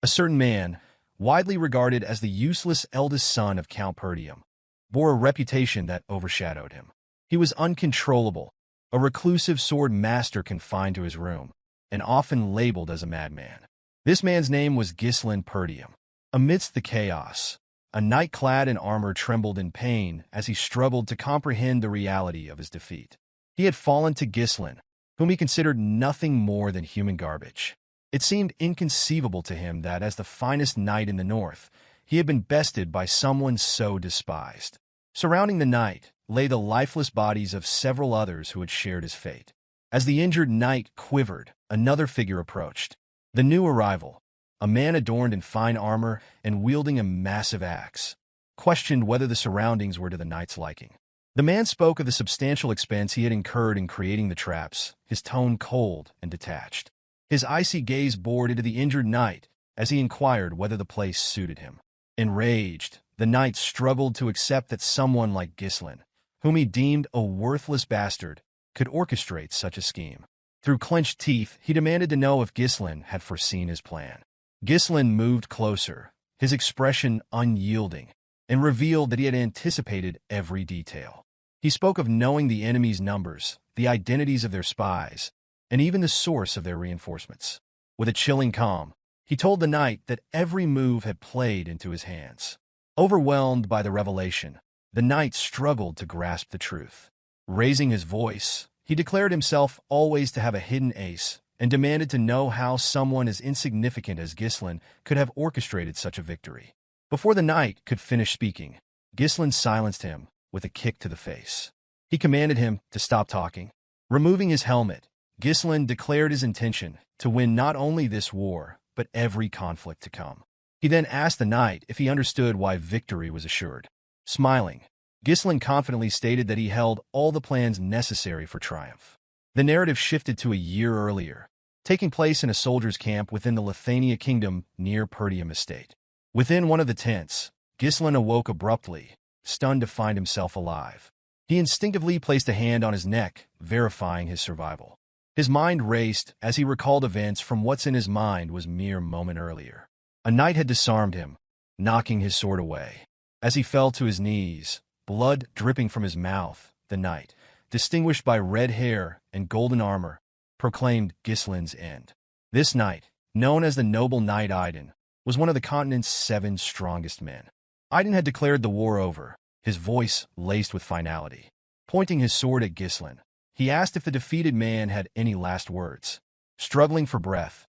A certain man, widely regarded as the useless eldest son of Count Perdium, bore a reputation that overshadowed him. He was uncontrollable, a reclusive sword master confined to his room, and often labeled as a madman. This man's name was Ghislain Perdium. Amidst the chaos, a knight clad in armor trembled in pain as he struggled to comprehend the reality of his defeat. He had fallen to Ghislain, whom he considered nothing more than human garbage. It seemed inconceivable to him that, as the finest knight in the north, he had been bested by someone so despised. Surrounding the knight lay the lifeless bodies of several others who had shared his fate. As the injured knight quivered, another figure approached. The new arrival, a man adorned in fine armor and wielding a massive axe, questioned whether the surroundings were to the knight's liking. The man spoke of the substantial expense he had incurred in creating the traps, his tone cold and detached. His icy gaze bored into the injured knight as he inquired whether the place suited him. Enraged, the knight struggled to accept that someone like Ghislain, whom he deemed a worthless bastard, could orchestrate such a scheme. Through clenched teeth, he demanded to know if Ghislain had foreseen his plan. Ghislain moved closer, his expression unyielding, and revealed that he had anticipated every detail. He spoke of knowing the enemy's numbers, the identities of their spies, and even the source of their reinforcements. With a chilling calm, he told the knight that every move had played into his hands. Overwhelmed by the revelation, the knight struggled to grasp the truth. Raising his voice, he declared himself always to have a hidden ace and demanded to know how someone as insignificant as Ghislain could have orchestrated such a victory. Before the knight could finish speaking, Ghislain silenced him with a kick to the face. He commanded him to stop talking. Removing his helmet, Ghislain declared his intention to win not only this war, but every conflict to come. He then asked the knight if he understood why victory was assured. Smiling, Ghislain confidently stated that he held all the plans necessary for triumph. The narrative shifted to a year earlier, taking place in a soldier's camp within the Lithania kingdom near Perdium estate. Within one of the tents, Ghislain awoke abruptly, stunned to find himself alive. He instinctively placed a hand on his neck, verifying his survival. His mind raced as he recalled events from what's in his mind was mere moment earlier. A knight had disarmed him, knocking his sword away. As he fell to his knees, blood dripping from his mouth, the knight, distinguished by red hair and golden armor, proclaimed Ghislain's end. This knight, known as the noble knight Idun, was one of the continent's 7 strongest men. Idun had declared the war over, his voice laced with finality. Pointing his sword at Ghislain, he asked if the defeated man had any last words. Struggling for breath,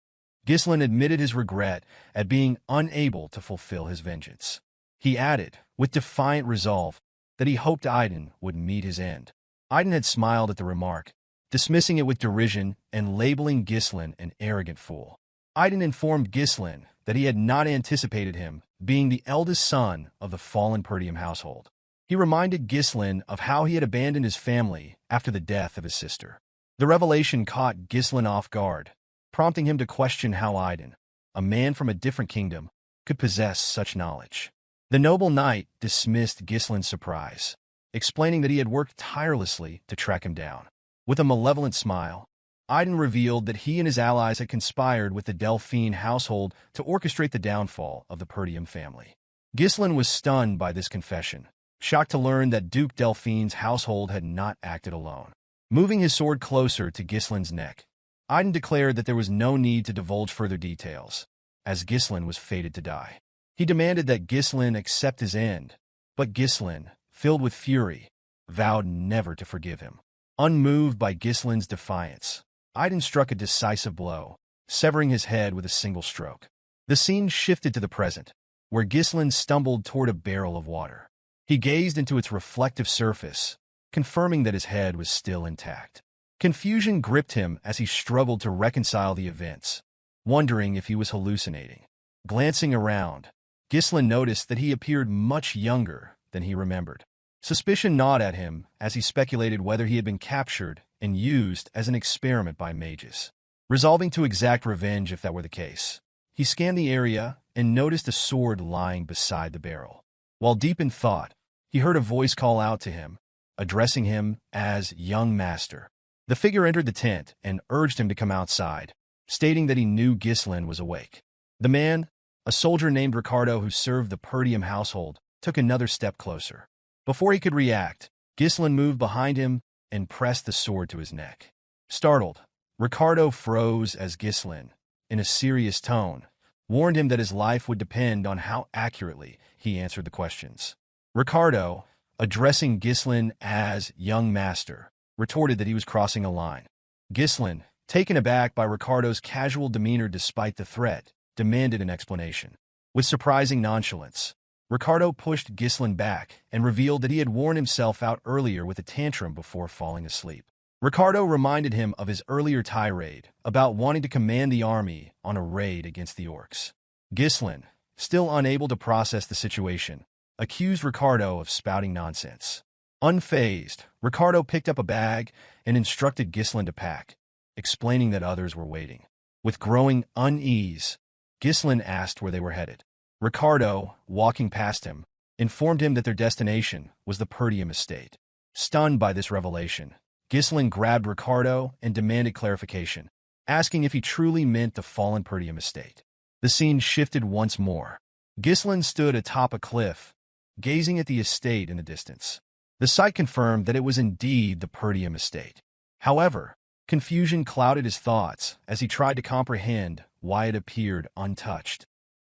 Ghislain admitted his regret at being unable to fulfill his vengeance. He added, with defiant resolve, that he hoped Idun would meet his end. Idun had smiled at the remark, dismissing it with derision and labeling Ghislain an arrogant fool. Idun informed Ghislain that he had not anticipated him being the eldest son of the fallen Perdium household. He reminded Ghislain of how he had abandoned his family after the death of his sister. The revelation caught Ghislain off guard, prompting him to question how Idun, a man from a different kingdom, could possess such knowledge. The noble knight dismissed Ghislain's surprise, explaining that he had worked tirelessly to track him down. With a malevolent smile, Idun revealed that he and his allies had conspired with the Delphine household to orchestrate the downfall of the Perdium family. Ghislain was stunned by this confession, shocked to learn that Duke Delphine's household had not acted alone. Moving his sword closer to Ghislain's neck, Idun declared that there was no need to divulge further details, as Ghislain was fated to die. He demanded that Ghislain accept his end, but Ghislain, filled with fury, vowed never to forgive him. Unmoved by Ghislain's defiance, Idun struck a decisive blow, severing his head with a single stroke. The scene shifted to the present, where Ghislain stumbled toward a barrel of water. He gazed into its reflective surface, confirming that his head was still intact. Confusion gripped him as he struggled to reconcile the events, wondering if he was hallucinating. Glancing around, Ghislain noticed that he appeared much younger than he remembered. Suspicion gnawed at him as he speculated whether he had been captured and used as an experiment by mages. Resolving to exact revenge if that were the case, he scanned the area and noticed a sword lying beside the barrel. While deep in thought, he heard a voice call out to him, addressing him as young master. The figure entered the tent and urged him to come outside, stating that he knew Ghislain was awake. The man, A soldier named Ricardo who served the Perdium household took another step closer. Before he could react, Ghislain moved behind him and pressed the sword to his neck. Startled, Ricardo froze as Ghislain, in a serious tone, warned him that his life would depend on how accurately he answered the questions. Ricardo, addressing Ghislain as young master, retorted that he was crossing a line. Ghislain, taken aback by Ricardo's casual demeanor despite the threat, demanded an explanation. With surprising nonchalance, Ricardo pushed Ghislain back and revealed that he had worn himself out earlier with a tantrum before falling asleep. Ricardo reminded him of his earlier tirade about wanting to command the army on a raid against the orcs. Ghislain, still unable to process the situation, accused Ricardo of spouting nonsense. Unfazed, Ricardo picked up a bag and instructed Ghislain to pack, explaining that others were waiting. With growing unease, Ghislain asked where they were headed. Ricardo, walking past him, informed him that their destination was the Perdium estate. Stunned by this revelation, Ghislain grabbed Ricardo and demanded clarification, asking if he truly meant the fallen Perdium estate. The scene shifted once more. Ghislain stood atop a cliff, gazing at the estate in the distance. The sight confirmed that it was indeed the Perdium estate. However, confusion clouded his thoughts as he tried to comprehend why it appeared untouched.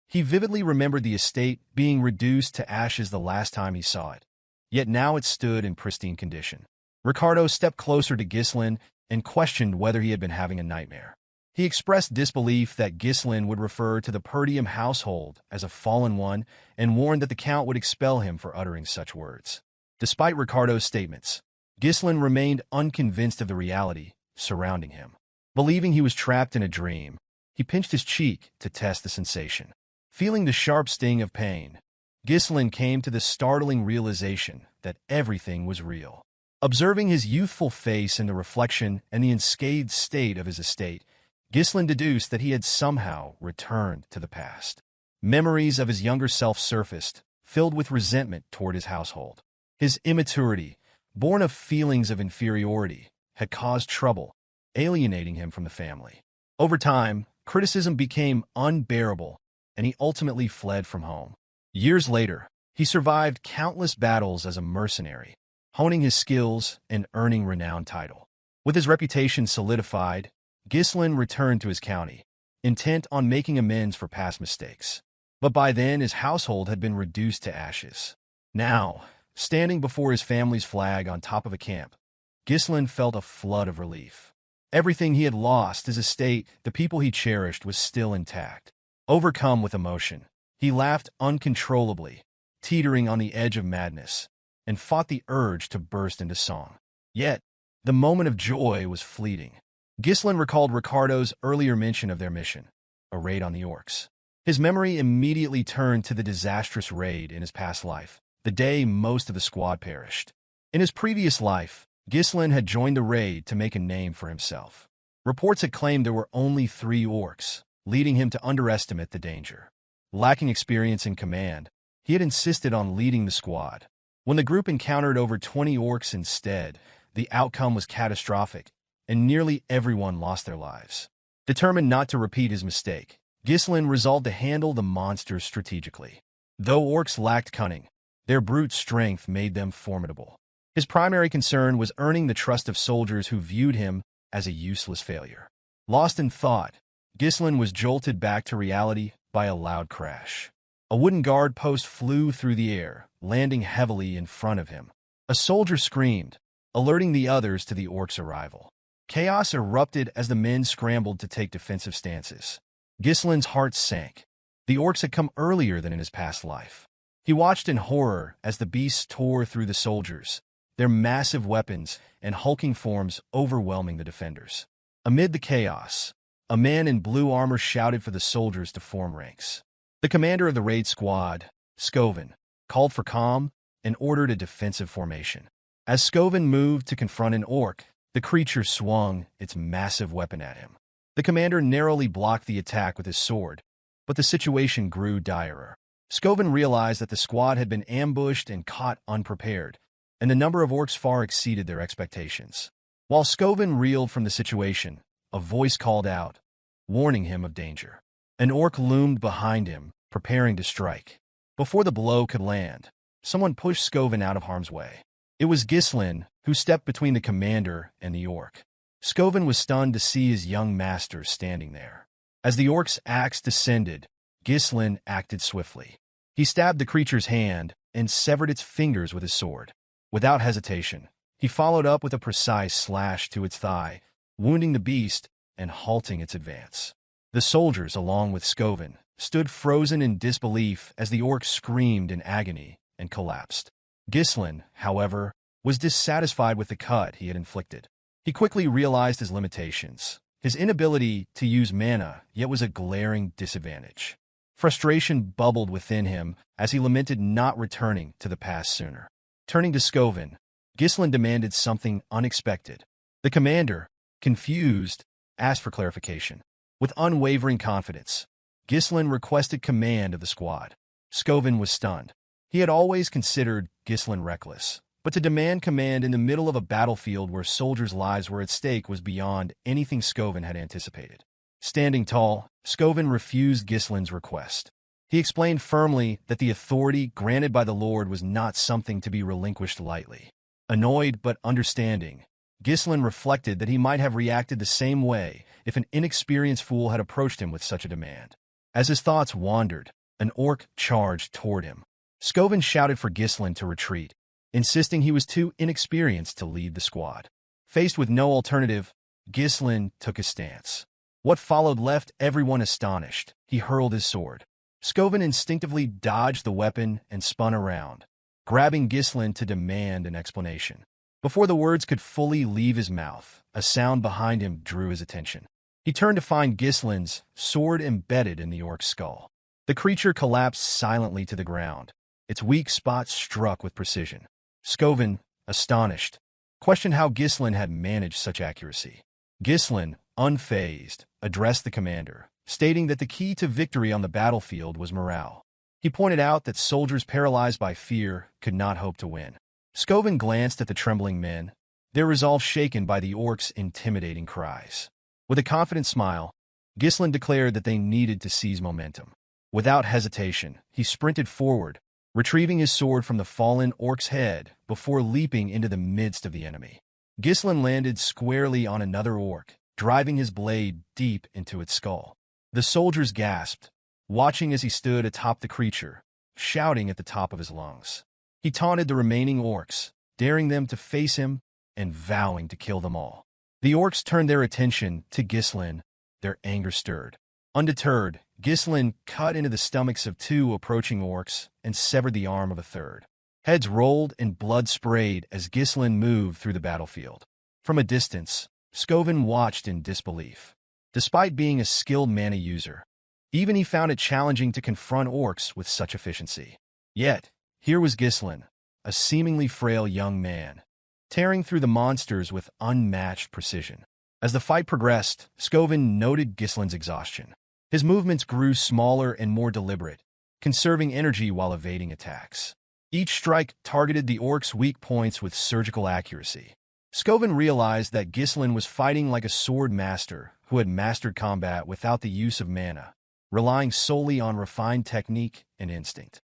He vividly remembered the estate being reduced to ashes the last time he saw it, yet now it stood in pristine condition. Ricardo stepped closer to Ghislain and questioned whether he had been having a nightmare. He expressed disbelief that Ghislain would refer to the Perdium household as a fallen one and warned that the Count would expel him for uttering such words. Despite Ricardo's statements, Ghislain remained unconvinced of the reality surrounding him. Believing he was trapped in a dream, he pinched his cheek to test the sensation. Feeling the sharp sting of pain, Ghislain came to the startling realization that everything was real. Observing his youthful face in the reflection and the unscathed state of his estate, Ghislain deduced that he had somehow returned to the past. Memories of his younger self surfaced, filled with resentment toward his household. His immaturity, born of feelings of inferiority, had caused trouble, alienating him from the family. Over time, criticism became unbearable, and he ultimately fled from home. Years later, he survived countless battles as a mercenary, honing his skills and earning renowned title. With his reputation solidified, Ghislain returned to his county, intent on making amends for past mistakes. But by then, his household had been reduced to ashes. Now, standing before his family's flag on top of a camp, Ghislain felt a flood of relief. Everything he had lost, his estate, the people he cherished, was still intact. Overcome with emotion, he laughed uncontrollably, teetering on the edge of madness, and fought the urge to burst into song. Yet, the moment of joy was fleeting. Ghislain recalled Ricardo's earlier mention of their mission, a raid on the orcs. His memory immediately turned to the disastrous raid in his past life, the day most of the squad perished. In his previous life, Ghislain had joined the raid to make a name for himself. Reports had claimed there were only 3 orcs, leading him to underestimate the danger. Lacking experience in command, he had insisted on leading the squad. When the group encountered over 20 orcs instead, the outcome was catastrophic, and nearly everyone lost their lives. Determined not to repeat his mistake, Ghislain resolved to handle the monsters strategically. Though orcs lacked cunning, their brute strength made them formidable. His primary concern was earning the trust of soldiers who viewed him as a useless failure. Lost in thought, Ghislain was jolted back to reality by a loud crash. A wooden guard post flew through the air, landing heavily in front of him. A soldier screamed, alerting the others to the orcs' arrival. Chaos erupted as the men scrambled to take defensive stances. Ghislain's heart sank. The orcs had come earlier than in his past life. He watched in horror as the beasts tore through the soldiers, their massive weapons and hulking forms overwhelming the defenders. Amid the chaos, a man in blue armor shouted for the soldiers to form ranks. The commander of the raid squad, Scoven, called for calm and ordered a defensive formation. As Scoven moved to confront an orc, the creature swung its massive weapon at him. The commander narrowly blocked the attack with his sword, but the situation grew direr. Scoven realized that the squad had been ambushed and caught unprepared, and the number of orcs far exceeded their expectations. While Scoven reeled from the situation, a voice called out, warning him of danger. An orc loomed behind him, preparing to strike. Before the blow could land, someone pushed Skovin out of harm's way. It was Ghislain, who stepped between the commander and the orc. Skovin was stunned to see his young master standing there. As the orc's axe descended, Ghislain acted swiftly. He stabbed the creature's hand and severed its fingers with his sword. Without hesitation, he followed up with a precise slash to its thigh, wounding the beast and halting its advance. The soldiers, along with Skovin, stood frozen in disbelief as the orc screamed in agony and collapsed. Ghislain, however, was dissatisfied with the cut he had inflicted. He quickly realized his limitations. His inability to use mana yet was a glaring disadvantage. Frustration bubbled within him as he lamented not returning to the past sooner. Turning to Skovin, Ghislain demanded something unexpected. The commander, confused, asked for clarification. With unwavering confidence, Ghislain requested command of the squad. Skovin was stunned. He had always considered Ghislain reckless, but to demand command in the middle of a battlefield where soldiers' lives were at stake was beyond anything Skovin had anticipated. Standing tall, Skovin refused Ghislain's request. He explained firmly that the authority granted by the Lord was not something to be relinquished lightly. Annoyed but understanding, Ghislain reflected that he might have reacted the same way if an inexperienced fool had approached him with such a demand. As his thoughts wandered, an orc charged toward him. Skovin shouted for Ghislain to retreat, insisting he was too inexperienced to lead the squad. Faced with no alternative, Ghislain took his stance. What followed left everyone astonished. He hurled his sword. Skovin instinctively dodged the weapon and spun around, grabbing Ghislain to demand an explanation. Before the words could fully leave his mouth, a sound behind him drew his attention. He turned to find Ghislain's sword embedded in the orc's skull. The creature collapsed silently to the ground, its weak spot struck with precision. Skovin, astonished, questioned how Ghislain had managed such accuracy. Ghislain, unfazed, addressed the commander, stating that the key to victory on the battlefield was morale. He pointed out that soldiers paralyzed by fear could not hope to win. Skovin glanced at the trembling men, their resolve shaken by the orc's intimidating cries. With a confident smile, Ghislain declared that they needed to seize momentum. Without hesitation, he sprinted forward, retrieving his sword from the fallen orc's head before leaping into the midst of the enemy. Ghislain landed squarely on another orc, driving his blade deep into its skull. The soldiers gasped, watching as he stood atop the creature, shouting at the top of his lungs. He taunted the remaining orcs, daring them to face him and vowing to kill them all. The orcs turned their attention to Ghislain, their anger stirred. Undeterred, Ghislain cut into the stomachs of two approaching orcs and severed the arm of a third. Heads rolled and blood sprayed as Ghislain moved through the battlefield. From a distance, Skovin watched in disbelief. Despite being a skilled mana user, even he found it challenging to confront orcs with such efficiency. Yet, here was Ghislain, a seemingly frail young man, tearing through the monsters with unmatched precision. As the fight progressed, Skovin noted Ghislain's exhaustion. His movements grew smaller and more deliberate, conserving energy while evading attacks. Each strike targeted the orc's weak points with surgical accuracy. Skovin realized that Ghislain was fighting like a sword master who had mastered combat without the use of mana, relying solely on refined technique and instinct.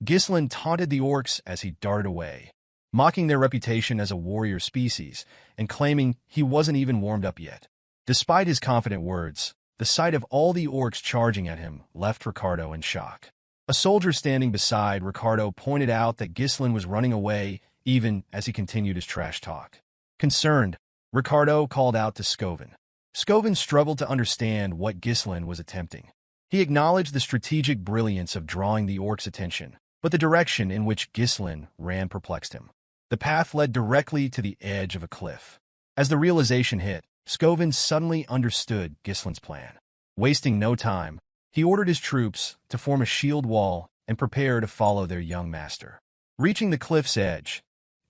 Ghislain taunted the orcs as he darted away, mocking their reputation as a warrior species and claiming he wasn't even warmed up yet. Despite his confident words, the sight of all the orcs charging at him left Ricardo in shock. A soldier standing beside Ricardo pointed out that Ghislain was running away even as he continued his trash talk. Concerned, Ricardo called out to Skovin. Skovin struggled to understand what Ghislain was attempting. He acknowledged the strategic brilliance of drawing the orcs' attention, but the direction in which Ghislain ran perplexed him. The path led directly to the edge of a cliff. As the realization hit, Skovin suddenly understood Ghislain's plan. Wasting no time, he ordered his troops to form a shield wall and prepare to follow their young master. Reaching the cliff's edge,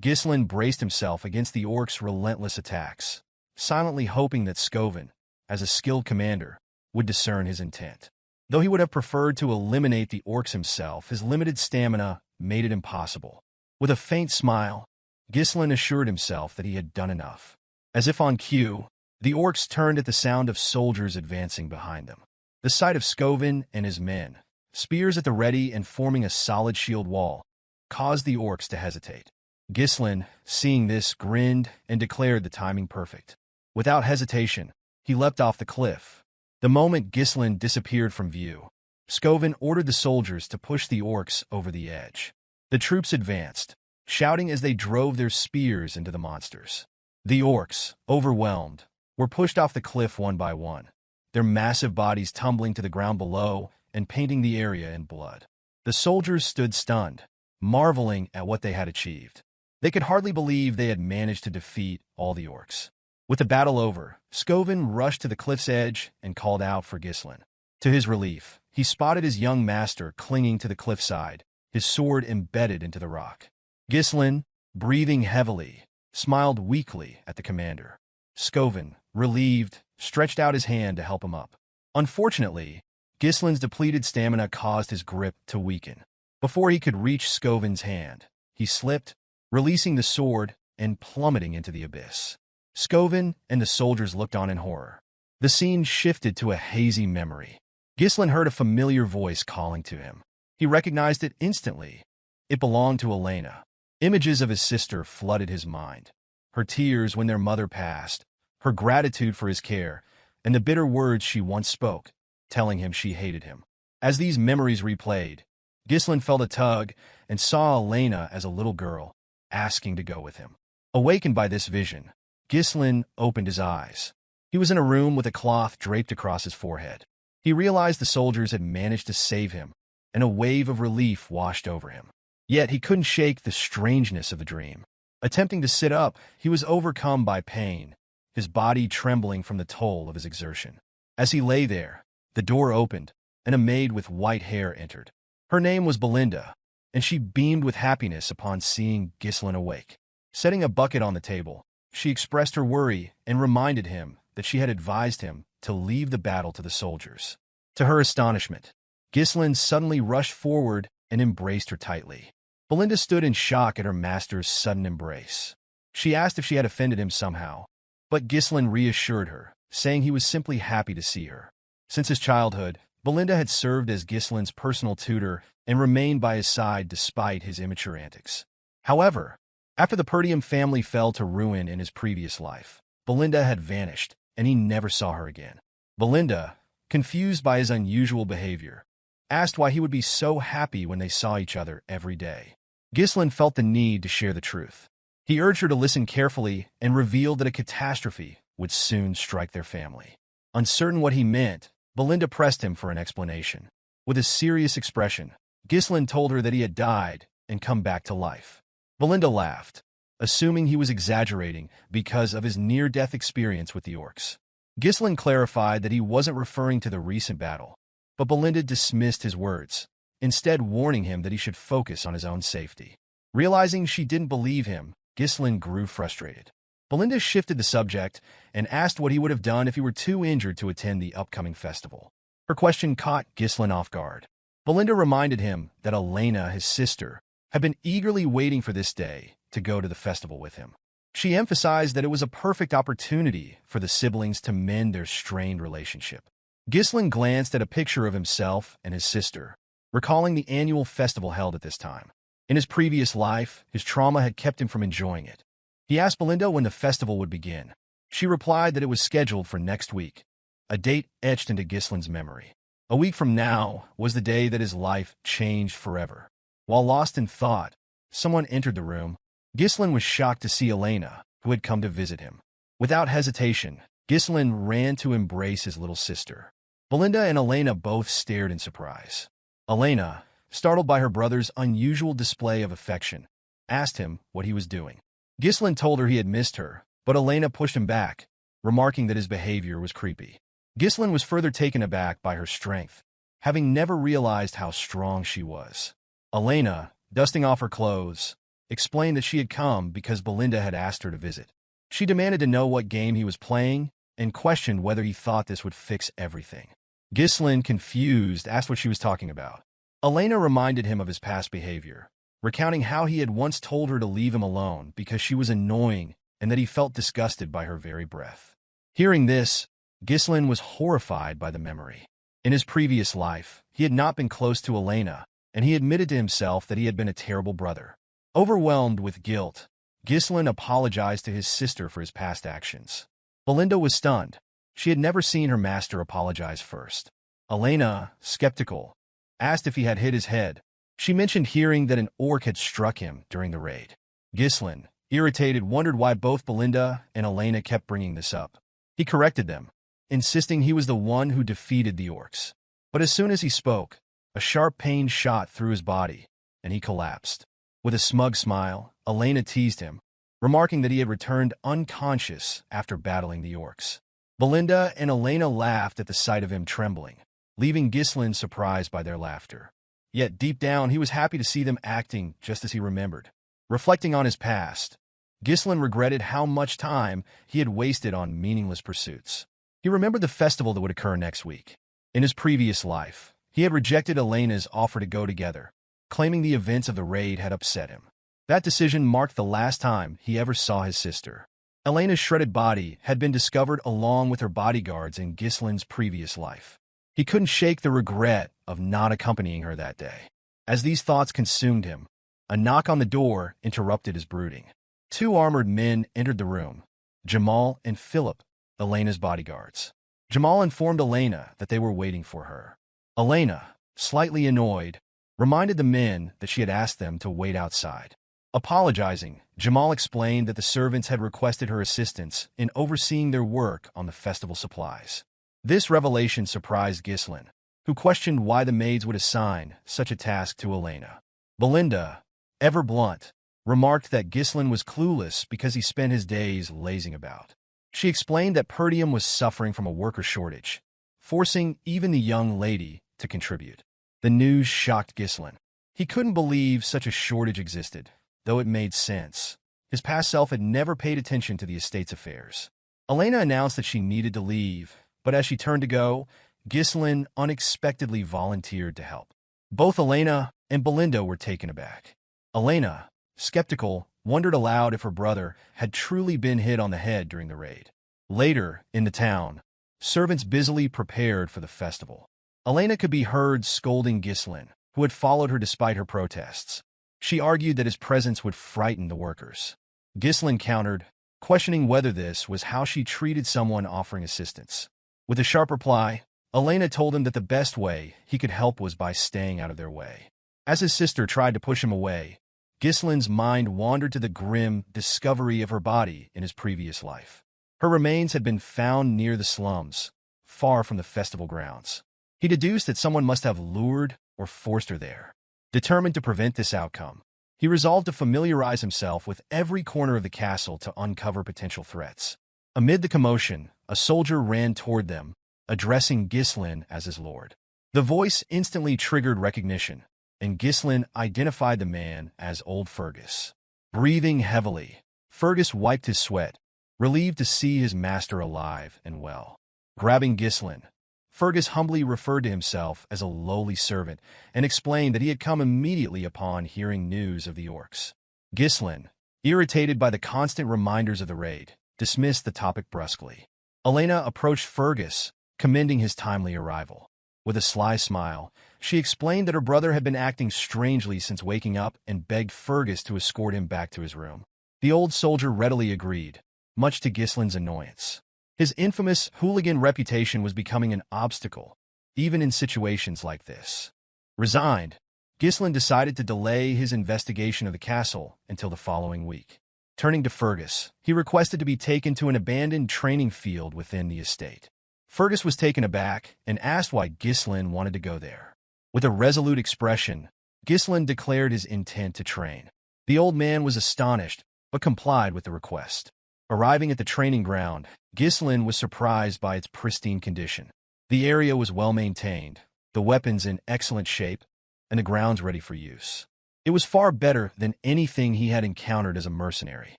Ghislain braced himself against the orcs' relentless attacks, silently hoping that Skovin, as a skilled commander, would discern his intent. Though he would have preferred to eliminate the orcs himself, his limited stamina made it impossible. With a faint smile, Ghislain assured himself that he had done enough. As if on cue, the orcs turned at the sound of soldiers advancing behind them. The sight of Skovin and his men spears at the ready and forming a solid shield wall, caused the orcs to hesitate. Ghislain, seeing this, grinned and declared the timing perfect. Without hesitation, he leapt off the cliff. The moment Ghislain disappeared from view, Skovin ordered the soldiers to push the orcs over the edge. The troops advanced, shouting as they drove their spears into the monsters. The orcs, overwhelmed, were pushed off the cliff one by one, their massive bodies tumbling to the ground below and painting the area in blood. The soldiers stood stunned, marveling at what they had achieved. They could hardly believe they had managed to defeat all the orcs. With the battle over, Skovin rushed to the cliff's edge and called out for Ghislain. To his relief, he spotted his young master clinging to the cliffside, his sword embedded into the rock. Ghislain, breathing heavily, smiled weakly at the commander. Skovin, relieved, stretched out his hand to help him up. Unfortunately, Ghislain's depleted stamina caused his grip to weaken. Before he could reach Skovin's hand, he slipped, releasing the sword and plummeting into the abyss. Skovin and the soldiers looked on in horror. The scene shifted to a hazy memory. Ghislain heard a familiar voice calling to him. He recognized it instantly. It belonged to Elena. Images of his sister flooded his mind. Her tears when their mother passed, her gratitude for his care, and the bitter words she once spoke, telling him she hated him. As these memories replayed, Ghislain felt a tug and saw Elena as a little girl, asking to go with him. Awakened by this vision, Ghislain opened his eyes. He was in a room with a cloth draped across his forehead. He realized the soldiers had managed to save him, and a wave of relief washed over him. Yet he couldn't shake the strangeness of the dream. Attempting to sit up, he was overcome by pain, his body trembling from the toll of his exertion. As he lay there, the door opened, and a maid with white hair entered. Her name was Belinda, and she beamed with happiness upon seeing Ghislain awake. Setting a bucket on the table, she expressed her worry and reminded him that she had advised him to leave the battle to the soldiers. To her astonishment, Ghislain suddenly rushed forward and embraced her tightly. Belinda stood in shock at her master's sudden embrace. She asked if she had offended him somehow, but Ghislain reassured her, saying he was simply happy to see her. Since his childhood, Belinda had served as Ghislain's personal tutor and remained by his side despite his immature antics. However, after the Perdium family fell to ruin in his previous life, Belinda had vanished, and he never saw her again. Belinda, confused by his unusual behavior, asked why he would be so happy when they saw each other every day. Ghislain felt the need to share the truth. He urged her to listen carefully and revealed that a catastrophe would soon strike their family. Uncertain what he meant, Belinda pressed him for an explanation. With a serious expression, Ghislain told her that he had died and come back to life. Belinda laughed, assuming he was exaggerating because of his near-death experience with the orcs. Ghislain clarified that he wasn't referring to the recent battle, but Belinda dismissed his words, instead warning him that he should focus on his own safety. Realizing she didn't believe him, Ghislain grew frustrated. Belinda shifted the subject and asked what he would have done if he were too injured to attend the upcoming festival. Her question caught Ghislain off guard. Belinda reminded him that Elena, his sister, had been eagerly waiting for this day to go to the festival with him. She emphasized that it was a perfect opportunity for the siblings to mend their strained relationship. Ghislain glanced at a picture of himself and his sister, recalling the annual festival held at this time. In his previous life, his trauma had kept him from enjoying it. He asked Belinda when the festival would begin. She replied that it was scheduled for next week, a date etched into Ghislain's memory. A week from now was the day that his life changed forever. While lost in thought, someone entered the room. Ghislain was shocked to see Elena, who had come to visit him. Without hesitation, Ghislain ran to embrace his little sister. Belinda and Elena both stared in surprise. Elena, startled by her brother's unusual display of affection, asked him what he was doing. Ghislain told her he had missed her, but Elena pushed him back, remarking that his behavior was creepy. Ghislain was further taken aback by her strength, having never realized how strong she was. Elena, dusting off her clothes, explained that she had come because Belinda had asked her to visit. She demanded to know what game he was playing and questioned whether he thought this would fix everything. Ghislain, confused, asked what she was talking about. Elena reminded him of his past behavior, recounting how he had once told her to leave him alone because she was annoying and that he felt disgusted by her very breath. Hearing this, Ghislain was horrified by the memory. In his previous life, he had not been close to Elena, and he admitted to himself that he had been a terrible brother. Overwhelmed with guilt, Ghislain apologized to his sister for his past actions. Belinda was stunned. She had never seen her master apologize first. Elena, skeptical, asked if he had hit his head. She mentioned hearing that an orc had struck him during the raid. Ghislain, irritated, wondered why both Belinda and Elena kept bringing this up. He corrected them, insisting he was the one who defeated the orcs. But as soon as he spoke, a sharp pain shot through his body, and he collapsed. With a smug smile, Elena teased him, remarking that he had returned unconscious after battling the orcs. Belinda and Elena laughed at the sight of him trembling, leaving Ghislain surprised by their laughter. Yet deep down, he was happy to see them acting just as he remembered. Reflecting on his past, Ghislain regretted how much time he had wasted on meaningless pursuits. He remembered the festival that would occur next week. In his previous life, he had rejected Elena's offer to go together, claiming the events of the raid had upset him. That decision marked the last time he ever saw his sister. Elena's shredded body had been discovered along with her bodyguards in Ghislain's previous life. He couldn't shake the regret of not accompanying her that day. As these thoughts consumed him, a knock on the door interrupted his brooding. Two armored men entered the room, Jamal and Philip, Elena's bodyguards. Jamal informed Elena that they were waiting for her. Elena, slightly annoyed, reminded the men that she had asked them to wait outside. Apologizing, Jamal explained that the servants had requested her assistance in overseeing their work on the festival supplies. This revelation surprised Ghislain, who questioned why the maids would assign such a task to Elena. Belinda, ever blunt, remarked that Ghislain was clueless because he spent his days lazing about. She explained that Perdium was suffering from a worker shortage, forcing even the young lady to contribute. The news shocked Ghislain. He couldn't believe such a shortage existed, though it made sense. His past self had never paid attention to the estate's affairs. Elena announced that she needed to leave, but as she turned to go, Ghislain unexpectedly volunteered to help. Both Elena and Belinda were taken aback. Elena, skeptical, wondered aloud if her brother had truly been hit on the head during the raid. Later, in the town, servants busily prepared for the festival. Elena could be heard scolding Ghislain, who had followed her despite her protests. She argued that his presence would frighten the workers. Ghislain countered, questioning whether this was how she treated someone offering assistance. With a sharp reply, Elena told him that the best way he could help was by staying out of their way. As his sister tried to push him away, Ghislain's mind wandered to the grim discovery of her body in his previous life. Her remains had been found near the slums, far from the festival grounds. He deduced that someone must have lured or forced her there. Determined to prevent this outcome, he resolved to familiarize himself with every corner of the castle to uncover potential threats. Amid the commotion, a soldier ran toward them, addressing Ghislain as his lord. The voice instantly triggered recognition, and Ghislain identified the man as old Fergus. Breathing heavily, Fergus wiped his sweat, relieved to see his master alive and well. Grabbing Ghislain, Fergus humbly referred to himself as a lowly servant and explained that he had come immediately upon hearing news of the orcs. Ghislain, irritated by the constant reminders of the raid, dismissed the topic brusquely. Elena approached Fergus, commending his timely arrival. With a sly smile, she explained that her brother had been acting strangely since waking up and begged Fergus to escort him back to his room. The old soldier readily agreed, much to Ghislain's annoyance. His infamous hooligan reputation was becoming an obstacle, even in situations like this. Resigned, Ghislain decided to delay his investigation of the castle until the following week. Turning to Fergus, he requested to be taken to an abandoned training field within the estate. Fergus was taken aback and asked why Ghislain wanted to go there. With a resolute expression, Ghislain declared his intent to train. The old man was astonished, but complied with the request. Arriving at the training ground, Ghislain was surprised by its pristine condition. The area was well maintained, the weapons in excellent shape, and the grounds ready for use. It was far better than anything he had encountered as a mercenary.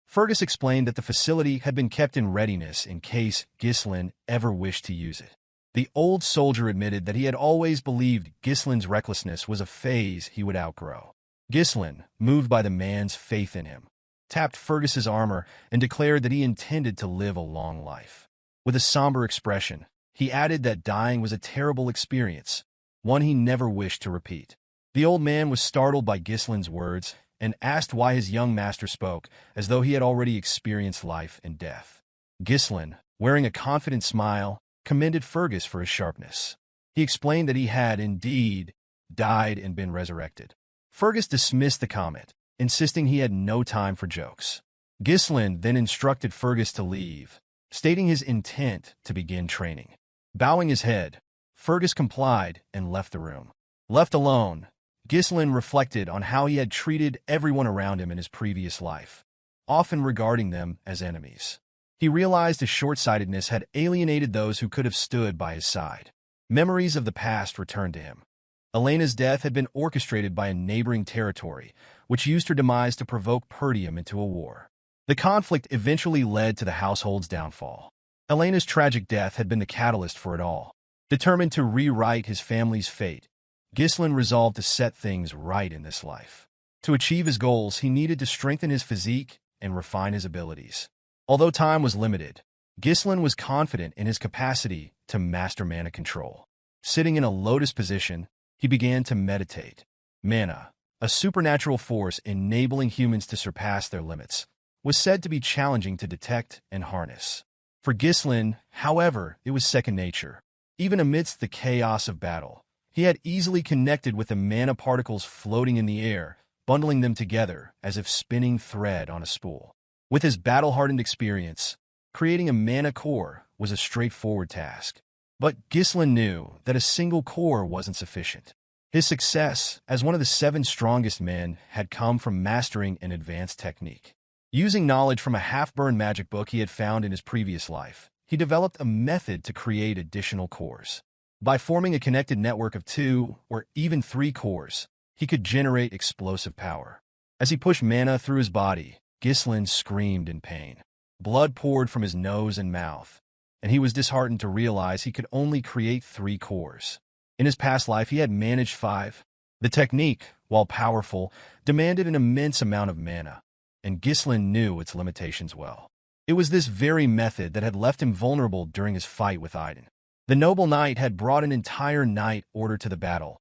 Fergus explained that the facility had been kept in readiness in case Ghislain ever wished to use it. The old soldier admitted that he had always believed Ghislain's recklessness was a phase he would outgrow. Ghislain, moved by the man's faith in him, tapped Fergus's armor and declared that he intended to live a long life. With a somber expression, He added that dying was a terrible experience, one he never wished to repeat. The old man was startled by Ghislain's words and asked why his young master spoke as though he had already experienced life and death. Ghislain, wearing a confident smile, commended Fergus for his sharpness. He explained that he had indeed died and been resurrected. Fergus dismissed the comment, insisting he had no time for jokes. Ghislain then instructed Fergus to leave, stating his intent to begin training. Bowing his head, Fergus complied and left the room. Left alone, Ghislain reflected on how he had treated everyone around him in his previous life, often regarding them as enemies. He realized his short-sightedness had alienated those who could have stood by his side. Memories of the past returned to him. Elena's death had been orchestrated by a neighboring territory, which used her demise to provoke Perdium into a war. The conflict eventually led to the household's downfall. Elena's tragic death had been the catalyst for it all. Determined to rewrite his family's fate, Ghislain resolved to set things right in this life. To achieve his goals, he needed to strengthen his physique and refine his abilities. Although time was limited, Ghislain was confident in his capacity to master mana control. Sitting in a lotus position, he began to meditate. Mana, a supernatural force enabling humans to surpass their limits, was said to be challenging to detect and harness. For Ghislain, however, it was second nature. Even amidst the chaos of battle, he had easily connected with the mana particles floating in the air, bundling them together as if spinning thread on a spool. With his battle-hardened experience, creating a mana core was a straightforward task. But Ghislain knew that a single core wasn't sufficient. His success as one of the 7 strongest men had come from mastering an advanced technique. Using knowledge from a half-burned magic book he had found in his previous life, he developed a method to create additional cores. By forming a connected network of 2 or even 3 cores, he could generate explosive power. As he pushed mana through his body, Ghislain screamed in pain. Blood poured from his nose and mouth, and he was disheartened to realize he could only create 3 cores. In his past life, he had managed 5. The technique, while powerful, demanded an immense amount of mana, and Ghislain knew its limitations well. It was this very method that had left him vulnerable during his fight with Idun. The noble knight had brought an entire knight order to the battle,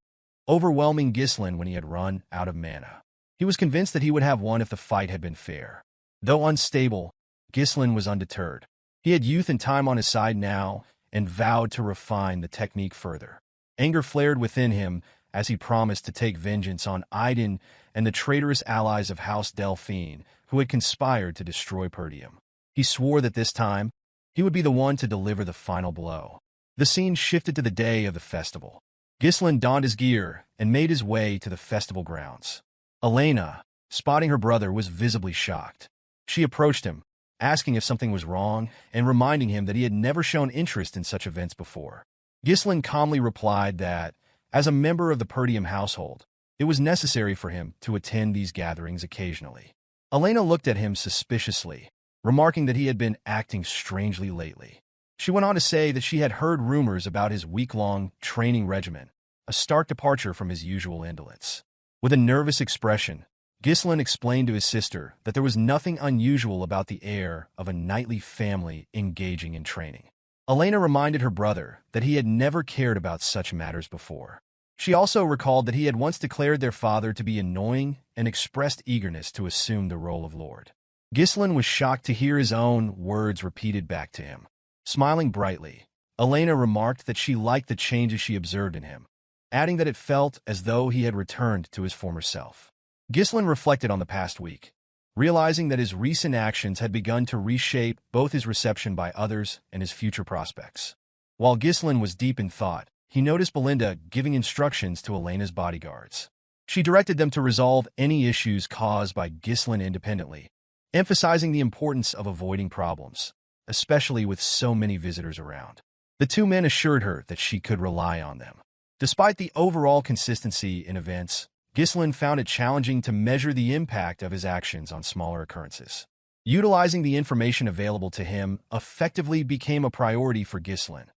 overwhelming Ghislain when he had run out of mana. He was convinced that he would have won if the fight had been fair. Though unstable, Ghislain was undeterred. He had youth and time on his side now, and vowed to refine the technique further. Anger flared within him as he promised to take vengeance on Idun and the traitorous allies of House Delphine who had conspired to destroy Perdium. He swore that this time, he would be the one to deliver the final blow. The scene shifted to the day of the festival. Ghislain donned his gear and made his way to the festival grounds. Elena, spotting her brother, was visibly shocked. She approached him, asking if something was wrong and reminding him that he had never shown interest in such events before. Ghislain calmly replied that, as a member of the Perdium household, it was necessary for him to attend these gatherings occasionally. Elena looked at him suspiciously, remarking that he had been acting strangely lately. She went on to say that she had heard rumors about his week-long training regimen, a stark departure from his usual indolence. With a nervous expression, Ghislain explained to his sister that there was nothing unusual about the heir of a knightly family engaging in training. Elena reminded her brother that he had never cared about such matters before. She also recalled that he had once declared their father to be annoying and expressed eagerness to assume the role of lord. Ghislain was shocked to hear his own words repeated back to him. Smiling brightly, Elena remarked that she liked the changes she observed in him, adding that it felt as though he had returned to his former self. Ghislain reflected on the past week, realizing that his recent actions had begun to reshape both his reception by others and his future prospects. While Ghislain was deep in thought, he noticed Belinda giving instructions to Elena's bodyguards. She directed them to resolve any issues caused by Ghislain independently, emphasizing the importance of avoiding problems, especially with so many visitors around. The 2 men assured her that she could rely on them. Despite the overall consistency in events, Ghislain found it challenging to measure the impact of his actions on smaller occurrences. Utilizing the information available to him effectively became a priority for Ghislain,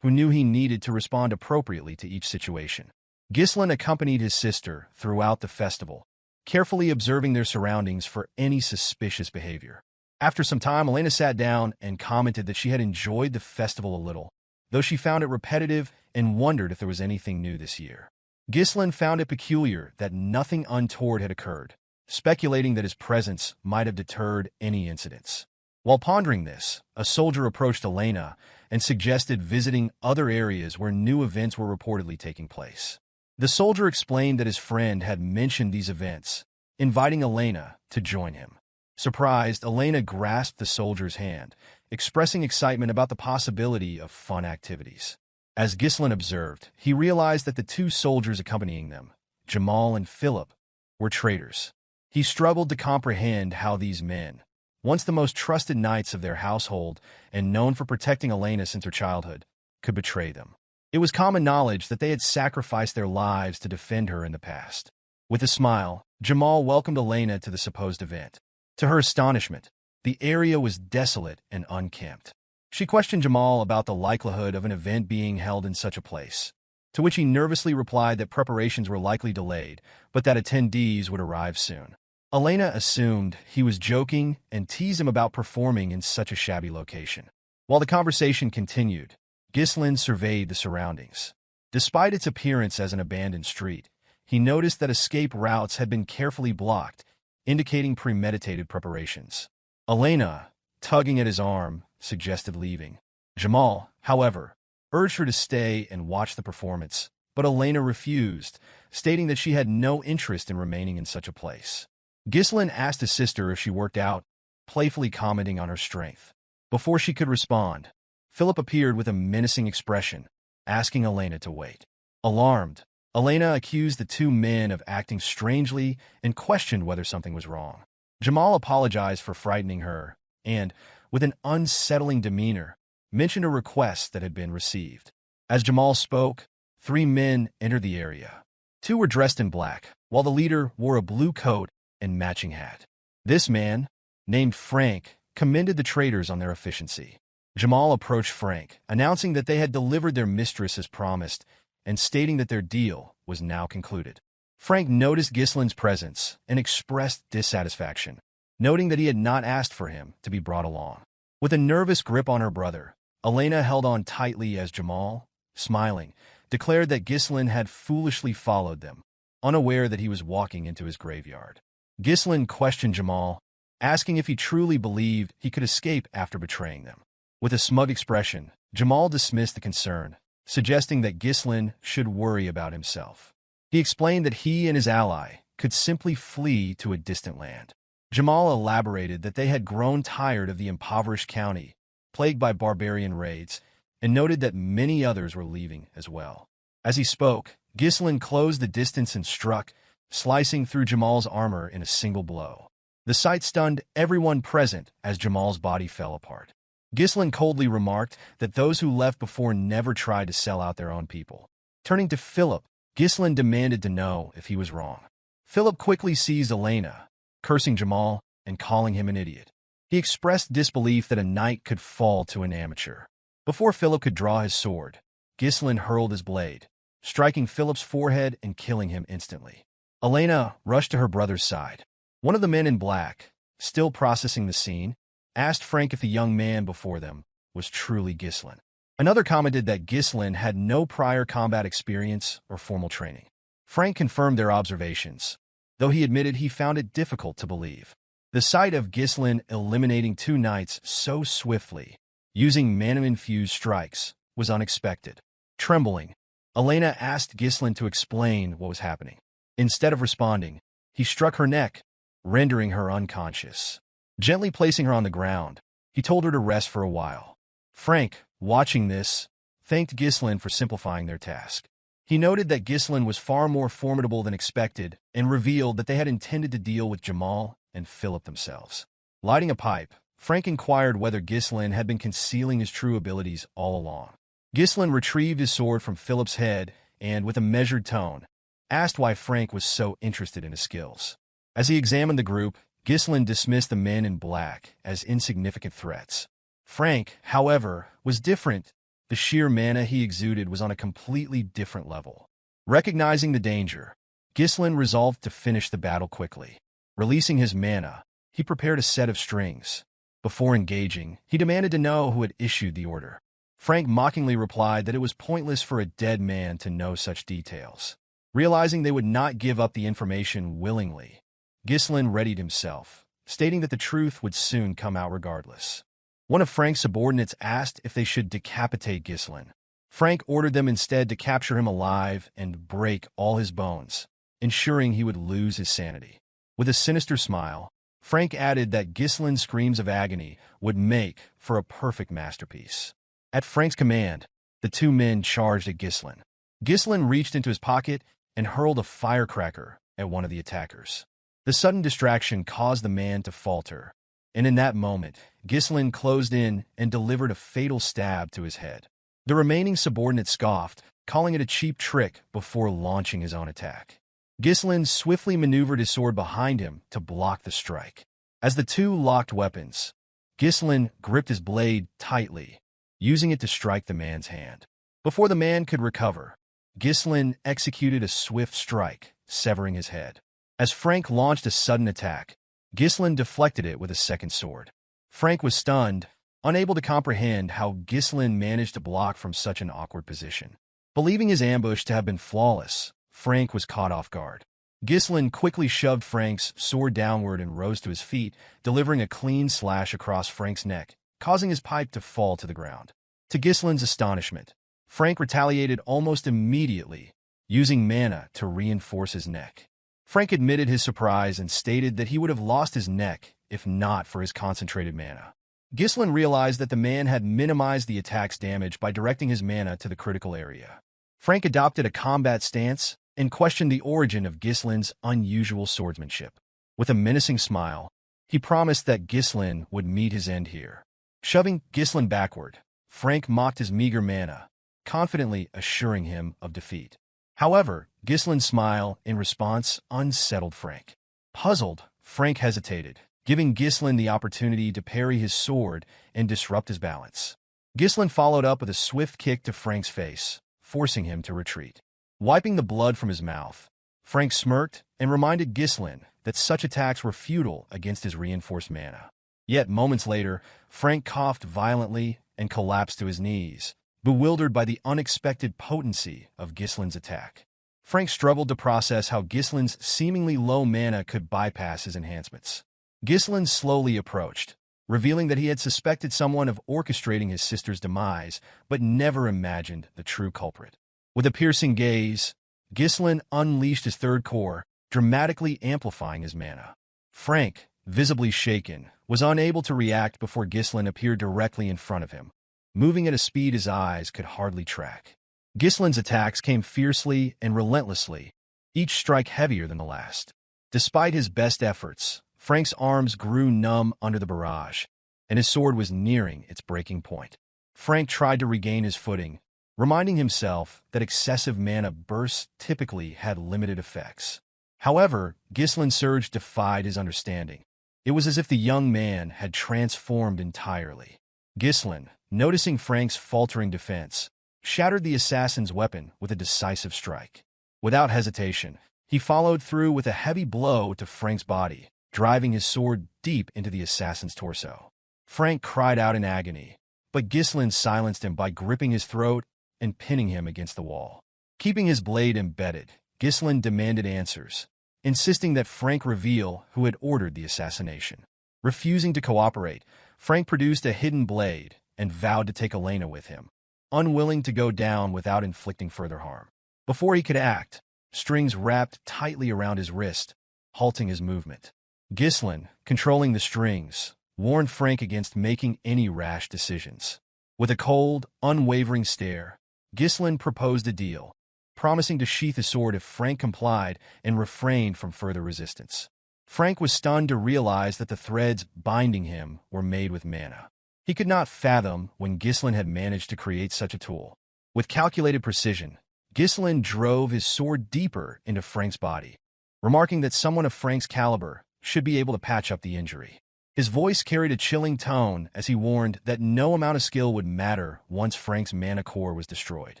who knew he needed to respond appropriately to each situation. Ghislain accompanied his sister throughout the festival, carefully observing their surroundings for any suspicious behavior. After some time, Elena sat down and commented that she had enjoyed the festival a little, though she found it repetitive and wondered if there was anything new this year. Ghislain found it peculiar that nothing untoward had occurred, speculating that his presence might have deterred any incidents. While pondering this, a soldier approached Elena and suggested visiting other areas where new events were reportedly taking place. The soldier explained that his friend had mentioned these events, inviting Elena to join him. Surprised, Elena grasped the soldier's hand, expressing excitement about the possibility of fun activities. As Ghislain observed, he realized that the two soldiers accompanying them, Jamal and Philip, were traitors. He struggled to comprehend how these men, once the most trusted knights of their household and known for protecting Elena since her childhood, could betray them. It was common knowledge that they had sacrificed their lives to defend her in the past. With a smile, Jamal welcomed Elena to the supposed event. To her astonishment, the area was desolate and unkempt. She questioned Jamal about the likelihood of an event being held in such a place, to which he nervously replied that preparations were likely delayed, but that attendees would arrive soon. Elena assumed he was joking and teased him about performing in such a shabby location. While the conversation continued, Ghislain surveyed the surroundings. Despite its appearance as an abandoned street, he noticed that escape routes had been carefully blocked, indicating premeditated preparations. Elena, tugging at his arm, suggested leaving. Jamal, however, urged her to stay and watch the performance, but Elena refused, stating that she had no interest in remaining in such a place. Ghislain asked his sister if she worked out, playfully commenting on her strength. Before she could respond, Philip appeared with a menacing expression, asking Elena to wait. Alarmed, Elena accused the two men of acting strangely and questioned whether something was wrong. Jamal apologized for frightening her and, with an unsettling demeanor, mentioned a request that had been received. As Jamal spoke, three men entered the area. Two were dressed in black, while the leader wore a blue coat and matching hat. This man, named Frank, commended the traders on their efficiency. Jamal approached Frank, announcing that they had delivered their mistress as promised and stating that their deal was now concluded. Frank noticed Ghislain's presence and expressed dissatisfaction, noting that he had not asked for him to be brought along. With a nervous grip on her brother, Elena held on tightly as Jamal, smiling, declared that Ghislain had foolishly followed them, unaware that he was walking into his graveyard. Ghislain questioned Jamal, asking if he truly believed he could escape after betraying them. With a smug expression, Jamal dismissed the concern, suggesting that Ghislain should worry about himself. He explained that he and his ally could simply flee to a distant land. Jamal elaborated that they had grown tired of the impoverished county, plagued by barbarian raids, and noted that many others were leaving as well. As he spoke, Ghislain closed the distance and struck, slicing through Jamal's armor in a single blow. The sight stunned everyone present as Jamal's body fell apart. Ghislain coldly remarked that those who left before never tried to sell out their own people. Turning to Philip, Ghislain demanded to know if he was wrong. Philip quickly seized Elena, cursing Jamal and calling him an idiot. He expressed disbelief that a knight could fall to an amateur. Before Philip could draw his sword, Ghislain hurled his blade, striking Philip's forehead and killing him instantly. Elena rushed to her brother's side. One of the men in black, still processing the scene, asked Frank if the young man before them was truly Ghislain. Another commented that Ghislain had no prior combat experience or formal training. Frank confirmed their observations, though he admitted he found it difficult to believe. The sight of Ghislain eliminating two knights so swiftly, using mana-infused strikes, was unexpected. Trembling, Elena asked Ghislain to explain what was happening. Instead of responding, he struck her neck, rendering her unconscious. Gently placing her on the ground, he told her to rest for a while. Frank, watching this, thanked Ghislain for simplifying their task. He noted that Ghislain was far more formidable than expected and revealed that they had intended to deal with Jamal and Philip themselves. Lighting a pipe, Frank inquired whether Ghislain had been concealing his true abilities all along. Ghislain retrieved his sword from Philip's head and, with a measured tone, asked why Frank was so interested in his skills. As he examined the group, Ghislain dismissed the men in black as insignificant threats. Frank, however, was different. The sheer mana he exuded was on a completely different level. Recognizing the danger, Ghislain resolved to finish the battle quickly. Releasing his mana, he prepared a set of strings. Before engaging, he demanded to know who had issued the order. Frank mockingly replied that it was pointless for a dead man to know such details. Realizing they would not give up the information willingly, Ghislain readied himself, stating that the truth would soon come out regardless. One of Frank's subordinates asked if they should decapitate Ghislain. Frank ordered them instead to capture him alive and break all his bones, ensuring he would lose his sanity. With a sinister smile, Frank added that Ghislain's screams of agony would make for a perfect masterpiece. At Frank's command, the two men charged at Ghislain. Ghislain reached into his pocket and hurled a firecracker at one of the attackers. The sudden distraction caused the man to falter, and in that moment, Ghislain closed in and delivered a fatal stab to his head. The remaining subordinate scoffed, calling it a cheap trick before launching his own attack. Ghislain swiftly maneuvered his sword behind him to block the strike. As the two locked weapons, Ghislain gripped his blade tightly, using it to strike the man's hand. Before the man could recover, Ghislain executed a swift strike, severing his head. As Frank launched a sudden attack, Ghislain deflected it with a second sword. Frank was stunned, unable to comprehend how Ghislain managed to block from such an awkward position. Believing his ambush to have been flawless, Frank was caught off guard. Ghislain quickly shoved Frank's sword downward and rose to his feet, delivering a clean slash across Frank's neck, causing his pipe to fall to the ground. To Ghislain's astonishment, Frank retaliated almost immediately, using mana to reinforce his neck. Frank admitted his surprise and stated that he would have lost his neck if not for his concentrated mana. Ghislain realized that the man had minimized the attack's damage by directing his mana to the critical area. Frank adopted a combat stance and questioned the origin of Ghislain's unusual swordsmanship. With a menacing smile, he promised that Ghislain would meet his end here. Shoving Ghislain backward, Frank mocked his meager mana, confidently assuring him of defeat. However, Ghislain's smile, in response, unsettled Frank. Puzzled, Frank hesitated, giving Ghislain the opportunity to parry his sword and disrupt his balance. Ghislain followed up with a swift kick to Frank's face, forcing him to retreat. Wiping the blood from his mouth, Frank smirked and reminded Ghislain that such attacks were futile against his reinforced mana. Yet moments later, Frank coughed violently and collapsed to his knees, bewildered by the unexpected potency of Ghislain's attack. Frank struggled to process how Ghislain's seemingly low mana could bypass his enhancements. Ghislain slowly approached, revealing that he had suspected someone of orchestrating his sister's demise, but never imagined the true culprit. With a piercing gaze, Ghislain unleashed his third core, dramatically amplifying his mana. Frank, visibly shaken, was unable to react before Ghislain appeared directly in front of him, moving at a speed his eyes could hardly track. Ghislain's attacks came fiercely and relentlessly, each strike heavier than the last. Despite his best efforts, Frank's arms grew numb under the barrage, and his sword was nearing its breaking point. Frank tried to regain his footing, reminding himself that excessive mana bursts typically had limited effects. However, Ghislain's surge defied his understanding. It was as if the young man had transformed entirely. Ghislain, noticing Frank's faltering defense, shattered the assassin's weapon with a decisive strike. Without hesitation, he followed through with a heavy blow to Frank's body, driving his sword deep into the assassin's torso. Frank cried out in agony, but Ghislain silenced him by gripping his throat and pinning him against the wall. Keeping his blade embedded, Ghislain demanded answers, insisting that Frank reveal who had ordered the assassination. Refusing to cooperate, Frank produced a hidden blade and vowed to take Elena with him, unwilling to go down without inflicting further harm. Before he could act, strings wrapped tightly around his wrist, halting his movement. Ghislain, controlling the strings, warned Frank against making any rash decisions. With a cold, unwavering stare, Ghislain proposed a deal, promising to sheath his sword if Frank complied and refrained from further resistance. Frank was stunned to realize that the threads binding him were made with mana. He could not fathom when Ghislain had managed to create such a tool. With calculated precision, Ghislain drove his sword deeper into Frank's body, remarking that someone of Frank's caliber should be able to patch up the injury. His voice carried a chilling tone as he warned that no amount of skill would matter once Frank's mana core was destroyed.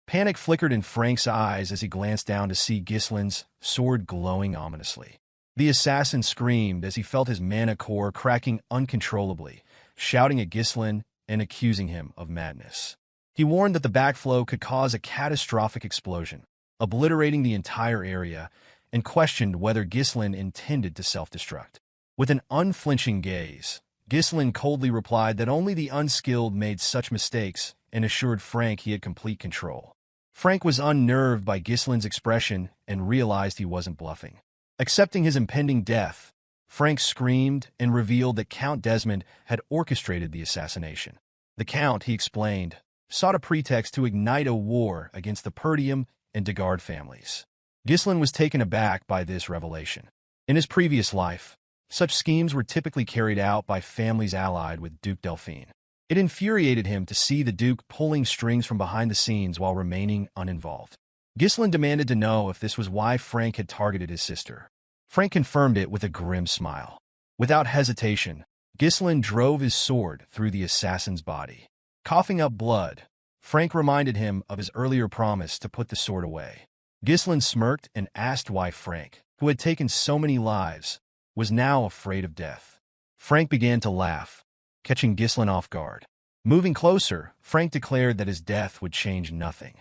Panic flickered in Frank's eyes as he glanced down to see Ghislain's sword glowing ominously. The assassin screamed as he felt his mana core cracking uncontrollably, shouting at Ghislain and accusing him of madness. He warned that the backflow could cause a catastrophic explosion, obliterating the entire area, and questioned whether Ghislain intended to self-destruct. With an unflinching gaze, Ghislain coldly replied that only the unskilled made such mistakes and assured Frank he had complete control. Frank was unnerved by Ghislain's expression and realized he wasn't bluffing. Accepting his impending death, Frank screamed and revealed that Count Desmond had orchestrated the assassination. The Count, he explained, sought a pretext to ignite a war against the Perdium and Degard families. Ghislain was taken aback by this revelation. In his previous life, such schemes were typically carried out by families allied with Duke Delphine. It infuriated him to see the Duke pulling strings from behind the scenes while remaining uninvolved. Ghislain demanded to know if this was why Frank had targeted his sister. Frank confirmed it with a grim smile. Without hesitation, Ghislain drove his sword through the assassin's body. Coughing up blood, Frank reminded him of his earlier promise to put the sword away. Ghislain smirked and asked why Frank, who had taken so many lives, was now afraid of death. Frank began to laugh, catching Ghislain off guard. Moving closer, Frank declared that his death would change nothing.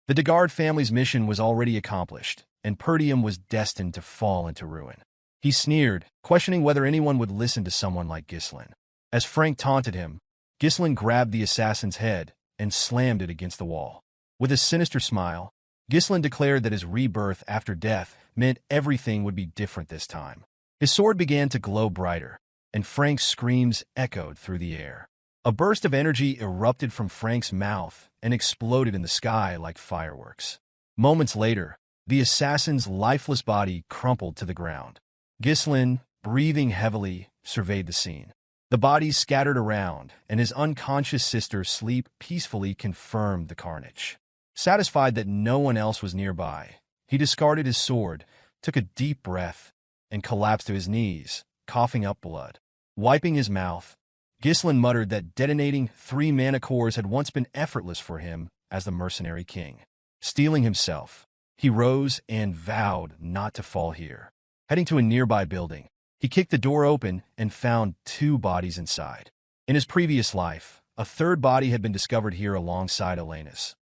The Degard family's mission was already accomplished, and Perdium was destined to fall into ruin. He sneered, questioning whether anyone would listen to someone like Ghislain. As Frank taunted him, Ghislain grabbed the assassin's head and slammed it against the wall. With a sinister smile, Ghislain declared that his rebirth after death meant everything would be different this time. His sword began to glow brighter, and Frank's screams echoed through the air. A burst of energy erupted from Frank's mouth and exploded in the sky like fireworks. Moments later, the assassin's lifeless body crumpled to the ground. Ghislain, breathing heavily, surveyed the scene. The bodies scattered around, and his unconscious sister's sleep peacefully confirmed the carnage. Satisfied that no one else was nearby, he discarded his sword, took a deep breath, and collapsed to his knees, coughing up blood. Wiping his mouth, Ghislain muttered that detonating 3 mana cores had once been effortless for him as the Mercenary King. Steeling himself, he rose and vowed not to fall here. Heading to a nearby building, he kicked the door open and found 2 bodies inside. In his previous life, a 3rd body had been discovered here alongside Elena's.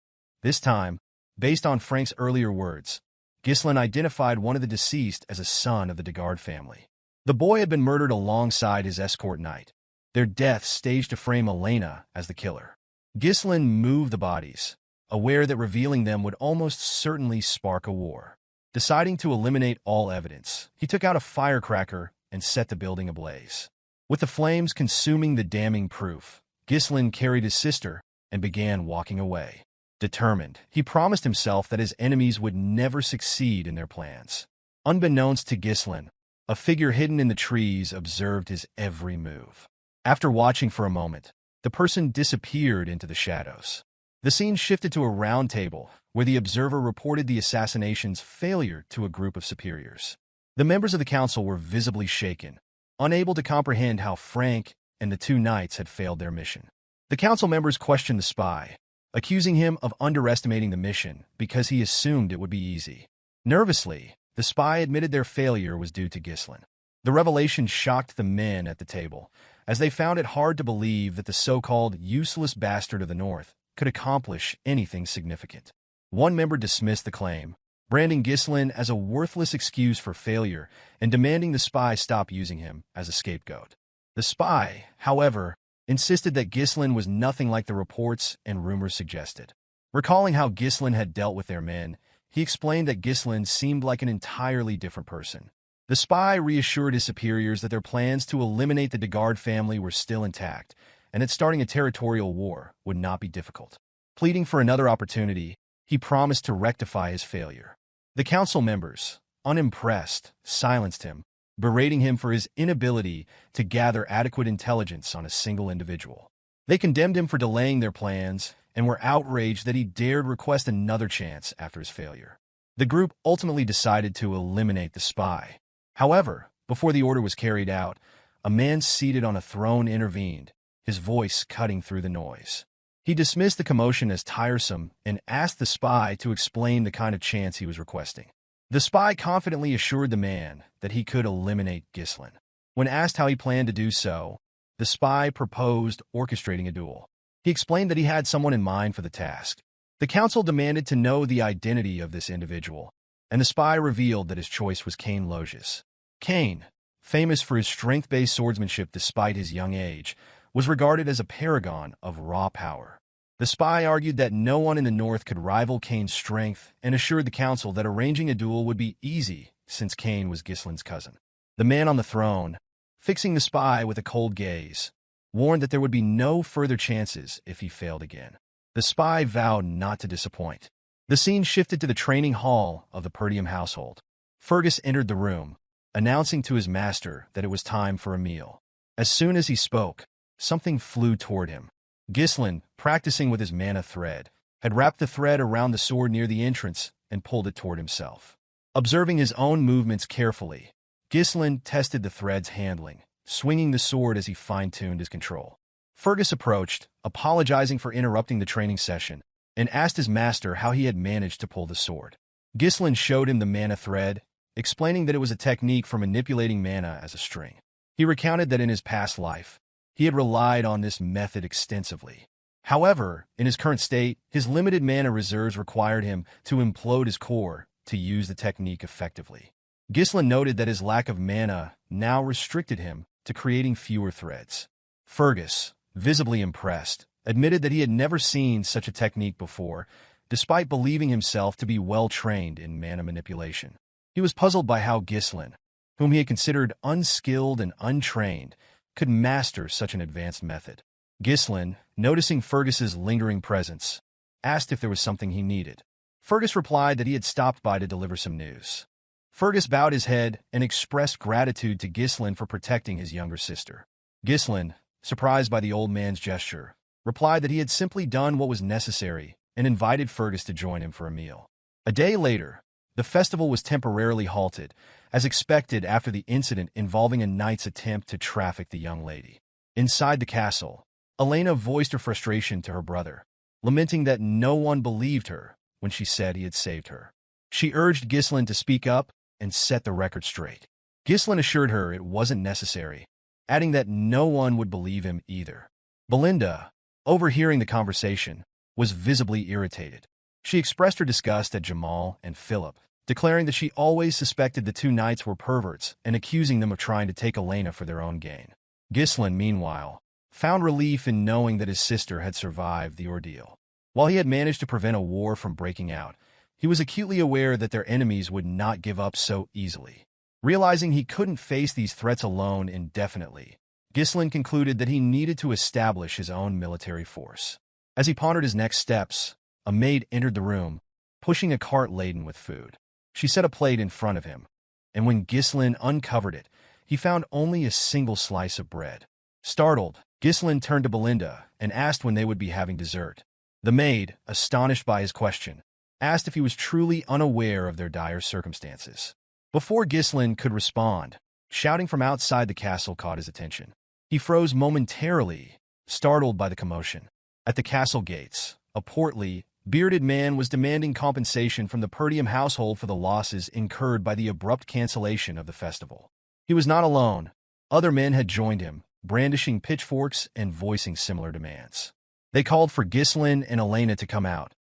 This time, based on Frank's earlier words, Ghislain identified one of the deceased as a son of the Degard family. The boy had been murdered alongside his escort knight, their deaths staged to frame Elena as the killer. Ghislain moved the bodies, aware that revealing them would almost certainly spark a war. Deciding to eliminate all evidence, he took out a firecracker and set the building ablaze. With the flames consuming the damning proof, Ghislain carried his sister and began walking away. Determined, he promised himself that his enemies would never succeed in their plans. Unbeknownst to Ghislain, a figure hidden in the trees observed his every move. After watching for a moment, the person disappeared into the shadows. The scene shifted to a round table, where the observer reported the assassination's failure to a group of superiors. The members of the council were visibly shaken, unable to comprehend how Frank and the 2 knights had failed their mission. The council members questioned the spy, accusing him of underestimating the mission because he assumed it would be easy. Nervously, the spy admitted their failure was due to Ghislain. The revelation shocked the men at the table, as they found it hard to believe that the so-called useless bastard of the North could accomplish anything significant. One member dismissed the claim, branding Ghislain as a worthless excuse for failure and demanding the spy stop using him as a scapegoat. The spy, however, insisted that Ghislain was nothing like the reports and rumors suggested. Recalling how Ghislain had dealt with their men, he explained that Ghislain seemed like an entirely different person. The spy reassured his superiors that their plans to eliminate the Degard family were still intact, and that starting a territorial war would not be difficult. Pleading for another opportunity, he promised to rectify his failure. The council members, unimpressed, silenced him, berating him for his inability to gather adequate intelligence on a single individual. They condemned him for delaying their plans and were outraged that he dared request another chance after his failure. The group ultimately decided to eliminate the spy. However, before the order was carried out, a man seated on a throne intervened, his voice cutting through the noise. He dismissed the commotion as tiresome and asked the spy to explain the kind of chance he was requesting. The spy confidently assured the man that he could eliminate Ghislain. When asked how he planned to do so, the spy proposed orchestrating a duel. He explained that he had someone in mind for the task. The council demanded to know the identity of this individual, and the spy revealed that his choice was Kane Loges. Kane, famous for his strength-based swordsmanship despite his young age, was regarded as a paragon of raw power. The spy argued that no one in the north could rival Kane's strength and assured the council that arranging a duel would be easy since Kane was Ghislain's cousin. The man on the throne, fixing the spy with a cold gaze, warned that there would be no further chances if he failed again. The spy vowed not to disappoint. The scene shifted to the training hall of the Perdium household. Fergus entered the room, announcing to his master that it was time for a meal. As soon as he spoke, something flew toward him. Ghislain, practicing with his mana thread, had wrapped the thread around the sword near the entrance and pulled it toward himself. Observing his own movements carefully, Ghislain tested the thread's handling, swinging the sword as he fine-tuned his control. Fergus approached, apologizing for interrupting the training session, and asked his master how he had managed to pull the sword. Ghislain showed him the mana thread, explaining that it was a technique for manipulating mana as a string. He recounted that in his past life, he had relied on this method extensively. However, in his current state, his limited mana reserves required him to implode his core to use the technique effectively. Ghislain noted that his lack of mana now restricted him to creating fewer threads. Fergus, visibly impressed, admitted that he had never seen such a technique before, despite believing himself to be well-trained in mana manipulation. He was puzzled by how Ghislain, whom he had considered unskilled and untrained, could master such an advanced method. Ghislain, noticing Fergus's lingering presence, asked if there was something he needed. Fergus replied that he had stopped by to deliver some news. Fergus bowed his head and expressed gratitude to Ghislain for protecting his younger sister. Ghislain, surprised by the old man's gesture, replied that he had simply done what was necessary and invited Fergus to join him for a meal. A day later, the festival was temporarily halted, as expected after the incident involving a knight's attempt to traffic the young lady. Inside the castle, Elena voiced her frustration to her brother, lamenting that no one believed her when she said he had saved her. She urged Ghislain to speak up and set the record straight. Ghislain assured her it wasn't necessary, adding that no one would believe him either. Belinda, overhearing the conversation, was visibly irritated. She expressed her disgust at Jamal and Philip, declaring that she always suspected the two knights were perverts and accusing them of trying to take Elena for their own gain. Ghislain, meanwhile, found relief in knowing that his sister had survived the ordeal. While he had managed to prevent a war from breaking out, he was acutely aware that their enemies would not give up so easily. Realizing he couldn't face these threats alone indefinitely, Ghislain concluded that he needed to establish his own military force. As he pondered his next steps, a maid entered the room, pushing a cart laden with food. She set a plate in front of him, and when Ghislain uncovered it, he found only a single slice of bread. Startled, Ghislain turned to Belinda and asked when they would be having dessert. The maid, astonished by his question, asked if he was truly unaware of their dire circumstances. Before Ghislain could respond, shouting from outside the castle caught his attention. He froze momentarily, startled by the commotion. At the castle gates, a portly, bearded man was demanding compensation from the Perdium household for the losses incurred by the abrupt cancellation of the festival. He was not alone. Other men had joined him, brandishing pitchforks and voicing similar demands. They called for Ghislain and Elena to come out,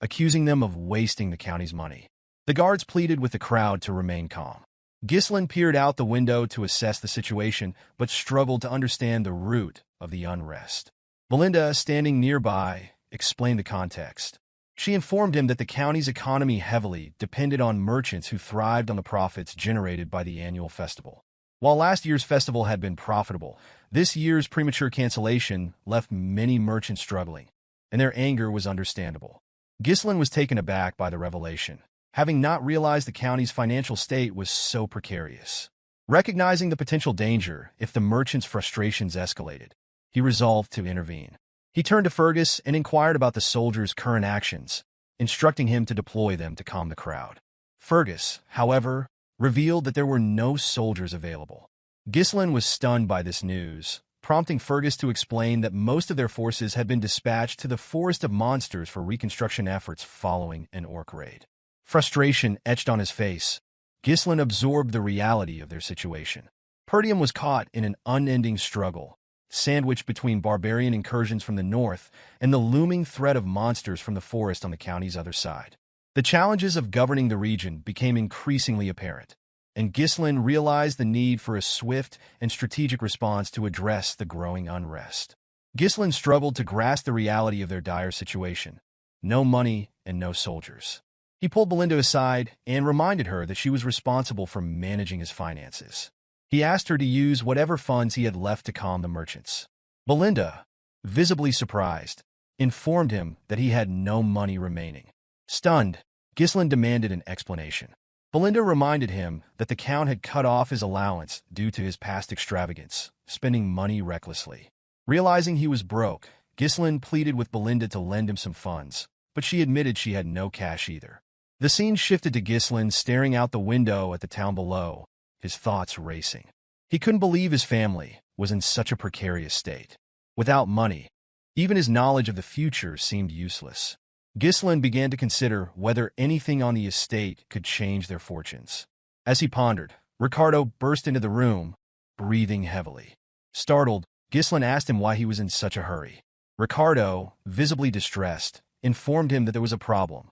accusing them of wasting the county's money. The guards pleaded with the crowd to remain calm. Ghislain peered out the window to assess the situation, but struggled to understand the root of the unrest. Belinda, standing nearby, explained the context. She informed him that the county's economy heavily depended on merchants who thrived on the profits generated by the annual festival. While last year's festival had been profitable, this year's premature cancellation left many merchants struggling, and their anger was understandable. Ghislain was taken aback by the revelation, having not realized the county's financial state was so precarious. Recognizing the potential danger if the merchants' frustrations escalated, he resolved to intervene. He turned to Fergus and inquired about the soldiers' current actions, instructing him to deploy them to calm the crowd. Fergus, however, revealed that there were no soldiers available. Ghislain was stunned by this news, prompting Fergus to explain that most of their forces had been dispatched to the Forest of Monsters for reconstruction efforts following an orc raid. Frustration etched on his face, Ghislain absorbed the reality of their situation. Perdium was caught in an unending struggle, sandwiched between barbarian incursions from the north and the looming threat of monsters from the forest on the county's other side. The challenges of governing the region became increasingly apparent, and Ghislain realized the need for a swift and strategic response to address the growing unrest. Ghislain struggled to grasp the reality of their dire situation. No money and no soldiers. He pulled Belinda aside and reminded her that she was responsible for managing his finances. He asked her to use whatever funds he had left to calm the merchants. Belinda, visibly surprised, informed him that he had no money remaining. Stunned, Ghislain demanded an explanation. Belinda reminded him that the Count had cut off his allowance due to his past extravagance, spending money recklessly. Realizing he was broke, Ghislain pleaded with Belinda to lend him some funds, but she admitted she had no cash either. The scene shifted to Ghislain staring out the window at the town below, his thoughts racing. He couldn't believe his family was in such a precarious state. Without money, even his knowledge of the future seemed useless. Ghislain began to consider whether anything on the estate could change their fortunes. As he pondered, Ricardo burst into the room, breathing heavily. Startled, Ghislain asked him why he was in such a hurry. Ricardo, visibly distressed, informed him that there was a problem.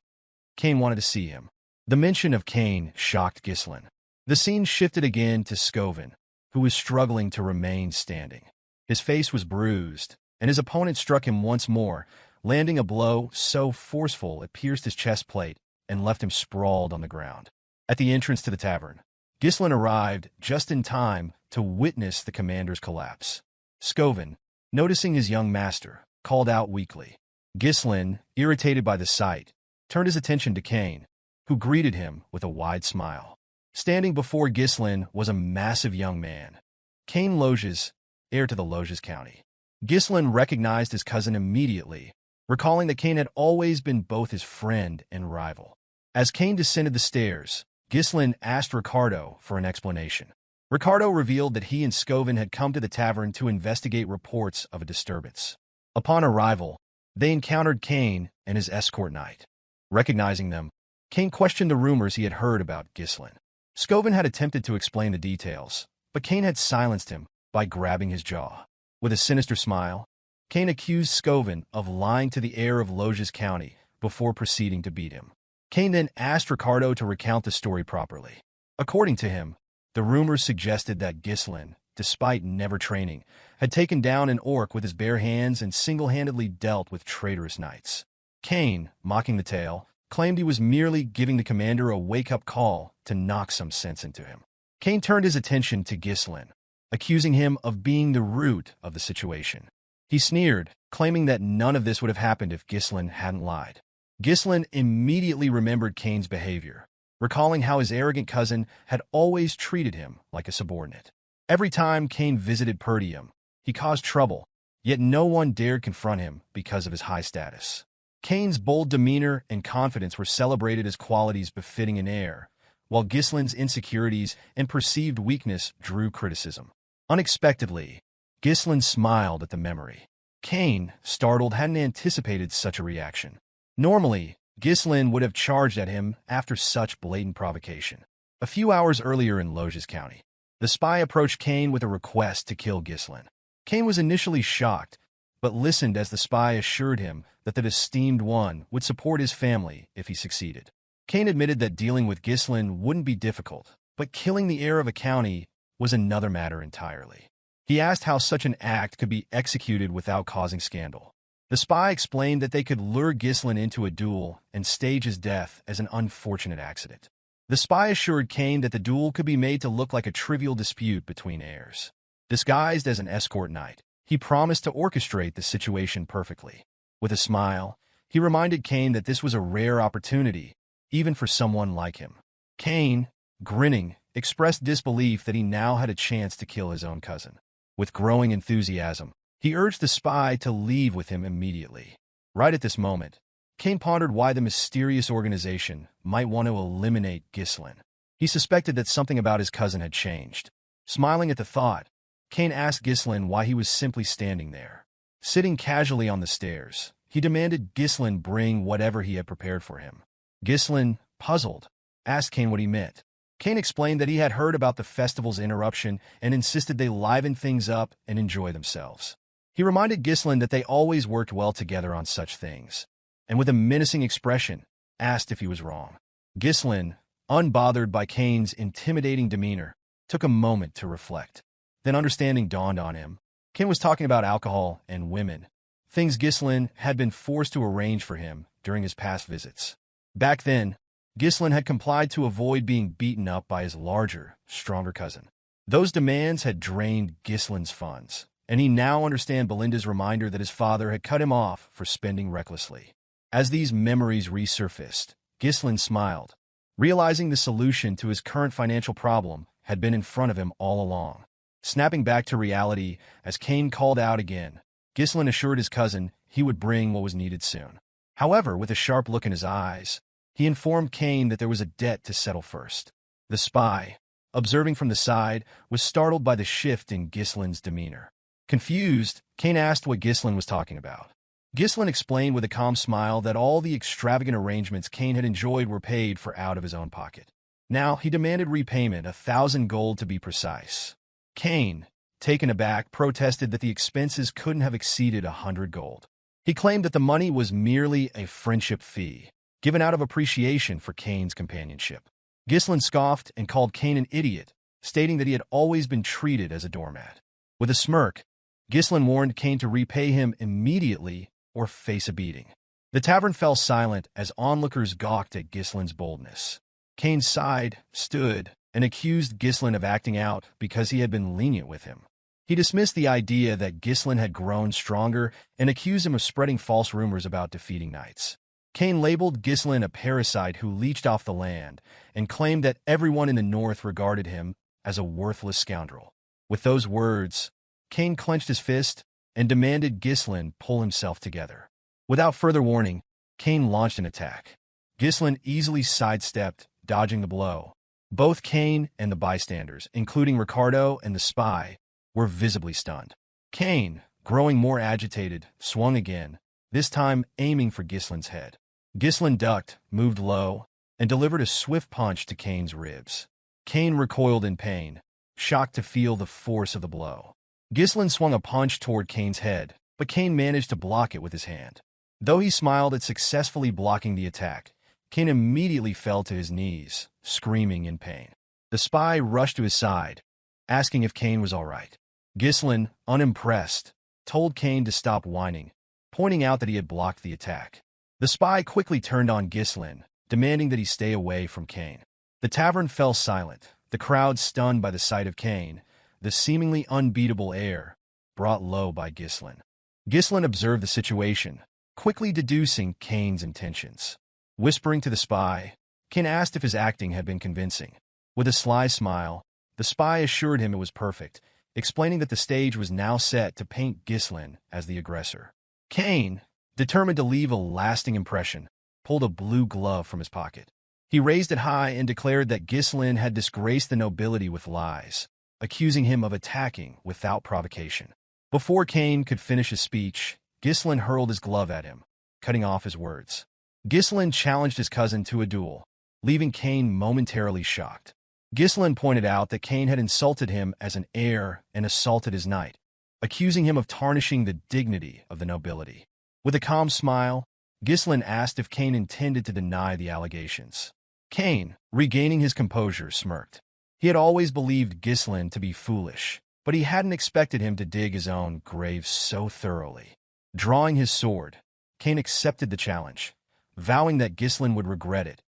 Kane wanted to see him. The mention of Kane shocked Ghislain. The scene shifted again to Scoven, who was struggling to remain standing. His face was bruised, and his opponent struck him once more, landing a blow so forceful it pierced his chest plate and left him sprawled on the ground. At the entrance to the tavern, Ghislain arrived just in time to witness the commander's collapse. Scoven, noticing his young master, called out weakly. Ghislain, irritated by the sight, turned his attention to Kane, who greeted him with a wide smile. Standing before Ghislain was a massive young man, Kane Loges, heir to the Loges County. Ghislain recognized his cousin immediately, recalling that Kane had always been both his friend and rival. As Kane descended the stairs, Ghislain asked Ricardo for an explanation. Ricardo revealed that he and Scoven had come to the tavern to investigate reports of a disturbance. Upon arrival, they encountered Kane and his escort knight. Recognizing them, Kane questioned the rumors he had heard about Ghislain. Scoven had attempted to explain the details, but Kane had silenced him by grabbing his jaw. With a sinister smile, Kane accused Scoven of lying to the heir of Loges County before proceeding to beat him. Kane then asked Ricardo to recount the story properly. According to him, the rumors suggested that Ghislain, despite never training, had taken down an orc with his bare hands and single-handedly dealt with traitorous knights. Kane, mocking the tale, claimed he was merely giving the commander a wake-up call to knock some sense into him. Kane turned his attention to Ghislain, accusing him of being the root of the situation. He sneered, claiming that none of this would have happened if Ghislain hadn't lied. Ghislain immediately remembered Kane's behavior, recalling how his arrogant cousin had always treated him like a subordinate. Every time Kane visited Perdium, he caused trouble, yet no one dared confront him because of his high status. Kane's bold demeanor and confidence were celebrated as qualities befitting an heir, while Ghislain's insecurities and perceived weakness drew criticism. Unexpectedly, Ghislain smiled at the memory. Kane, startled, hadn't anticipated such a reaction. Normally, Ghislain would have charged at him after such blatant provocation. A few hours earlier in Loges County, the spy approached Kane with a request to kill Ghislain. Kane was initially shocked, but listened as the spy assured him that the esteemed one would support his family if he succeeded. Kane admitted that dealing with Ghislain wouldn't be difficult, but killing the heir of a county was another matter entirely. He asked how such an act could be executed without causing scandal. The spy explained that they could lure Ghislain into a duel and stage his death as an unfortunate accident. The spy assured Kane that the duel could be made to look like a trivial dispute between heirs. Disguised as an escort knight, he promised to orchestrate the situation perfectly. With a smile, he reminded Kane that this was a rare opportunity, even for someone like him. Kane, grinning, expressed disbelief that he now had a chance to kill his own cousin. With growing enthusiasm, he urged the spy to leave with him immediately. Right at this moment, Kane pondered why the mysterious organization might want to eliminate Ghislain. He suspected that something about his cousin had changed. Smiling at the thought, Kane asked Ghislain why he was simply standing there. Sitting casually on the stairs, he demanded Ghislain bring whatever he had prepared for him. Ghislain, puzzled, asked Kane what he meant. Kane explained that he had heard about the festival's interruption and insisted they liven things up and enjoy themselves. He reminded Ghislain that they always worked well together on such things, and with a menacing expression, asked if he was wrong. Ghislain, unbothered by Kane's intimidating demeanor, took a moment to reflect. Then understanding dawned on him. Kane was talking about alcohol and women, things Ghislain had been forced to arrange for him during his past visits. Back then, Ghislain had complied to avoid being beaten up by his larger, stronger cousin. Those demands had drained Ghislain's funds, and he now understood Belinda's reminder that his father had cut him off for spending recklessly. As these memories resurfaced, Ghislain smiled, realizing the solution to his current financial problem had been in front of him all along. Snapping back to reality as Kane called out again, Ghislain assured his cousin he would bring what was needed soon. However, with a sharp look in his eyes, he informed Kane that there was a debt to settle first. The spy, observing from the side, was startled by the shift in Ghislain's demeanor. Confused, Kane asked what Ghislain was talking about. Ghislain explained with a calm smile that all the extravagant arrangements Kane had enjoyed were paid for out of his own pocket. Now he demanded repayment, 1,000 gold to be precise. Kane, taken aback, protested that the expenses couldn't have exceeded 100 gold. He claimed that the money was merely a friendship fee, given out of appreciation for Kane's companionship. Ghislain scoffed and called Kane an idiot, stating that he had always been treated as a doormat. With a smirk, Ghislain warned Kane to repay him immediately or face a beating. The tavern fell silent as onlookers gawked at Ghislain's boldness. Kane sighed, stood, and accused Ghislain of acting out because he had been lenient with him. He dismissed the idea that Ghislain had grown stronger and accused him of spreading false rumors about defeating knights. Kane labeled Ghislain a parasite who leached off the land and claimed that everyone in the north regarded him as a worthless scoundrel. With those words, Kane clenched his fist and demanded Ghislain pull himself together. Without further warning, Kane launched an attack. Ghislain easily sidestepped, dodging the blow. Both Kane and the bystanders, including Ricardo and the spy, were visibly stunned. Kane, growing more agitated, swung again, this time aiming for Ghislain's head. Ghislain ducked, moved low, and delivered a swift punch to Kane's ribs. Kane recoiled in pain, shocked to feel the force of the blow. Ghislain swung a punch toward Kane's head, but Kane managed to block it with his hand. Though he smiled at successfully blocking the attack, Kane immediately fell to his knees, screaming in pain. The spy rushed to his side, asking if Kane was all right. Ghislain, unimpressed, told Kane to stop whining, pointing out that he had blocked the attack. The spy quickly turned on Ghislain, demanding that he stay away from Kane. The tavern fell silent, the crowd stunned by the sight of Kane, the seemingly unbeatable air, brought low by Ghislain. Ghislain observed the situation, quickly deducing Kane's intentions. Whispering to the spy, Kane asked if his acting had been convincing. With a sly smile, the spy assured him it was perfect, explaining that the stage was now set to paint Ghislain as the aggressor. Kane, determined to leave a lasting impression, pulled a blue glove from his pocket. He raised it high and declared that Ghislain had disgraced the nobility with lies, accusing him of attacking without provocation. Before Kane could finish his speech, Ghislain hurled his glove at him, cutting off his words. Ghislain challenged his cousin to a duel, leaving Kane momentarily shocked. Ghislain pointed out that Kane had insulted him as an heir and assaulted his knight, accusing him of tarnishing the dignity of the nobility. With a calm smile, Ghislain asked if Kane intended to deny the allegations. Kane, regaining his composure, smirked. He had always believed Ghislain to be foolish, but he hadn't expected him to dig his own grave so thoroughly. Drawing his sword, Kane accepted the challenge, vowing that Ghislain would regret it,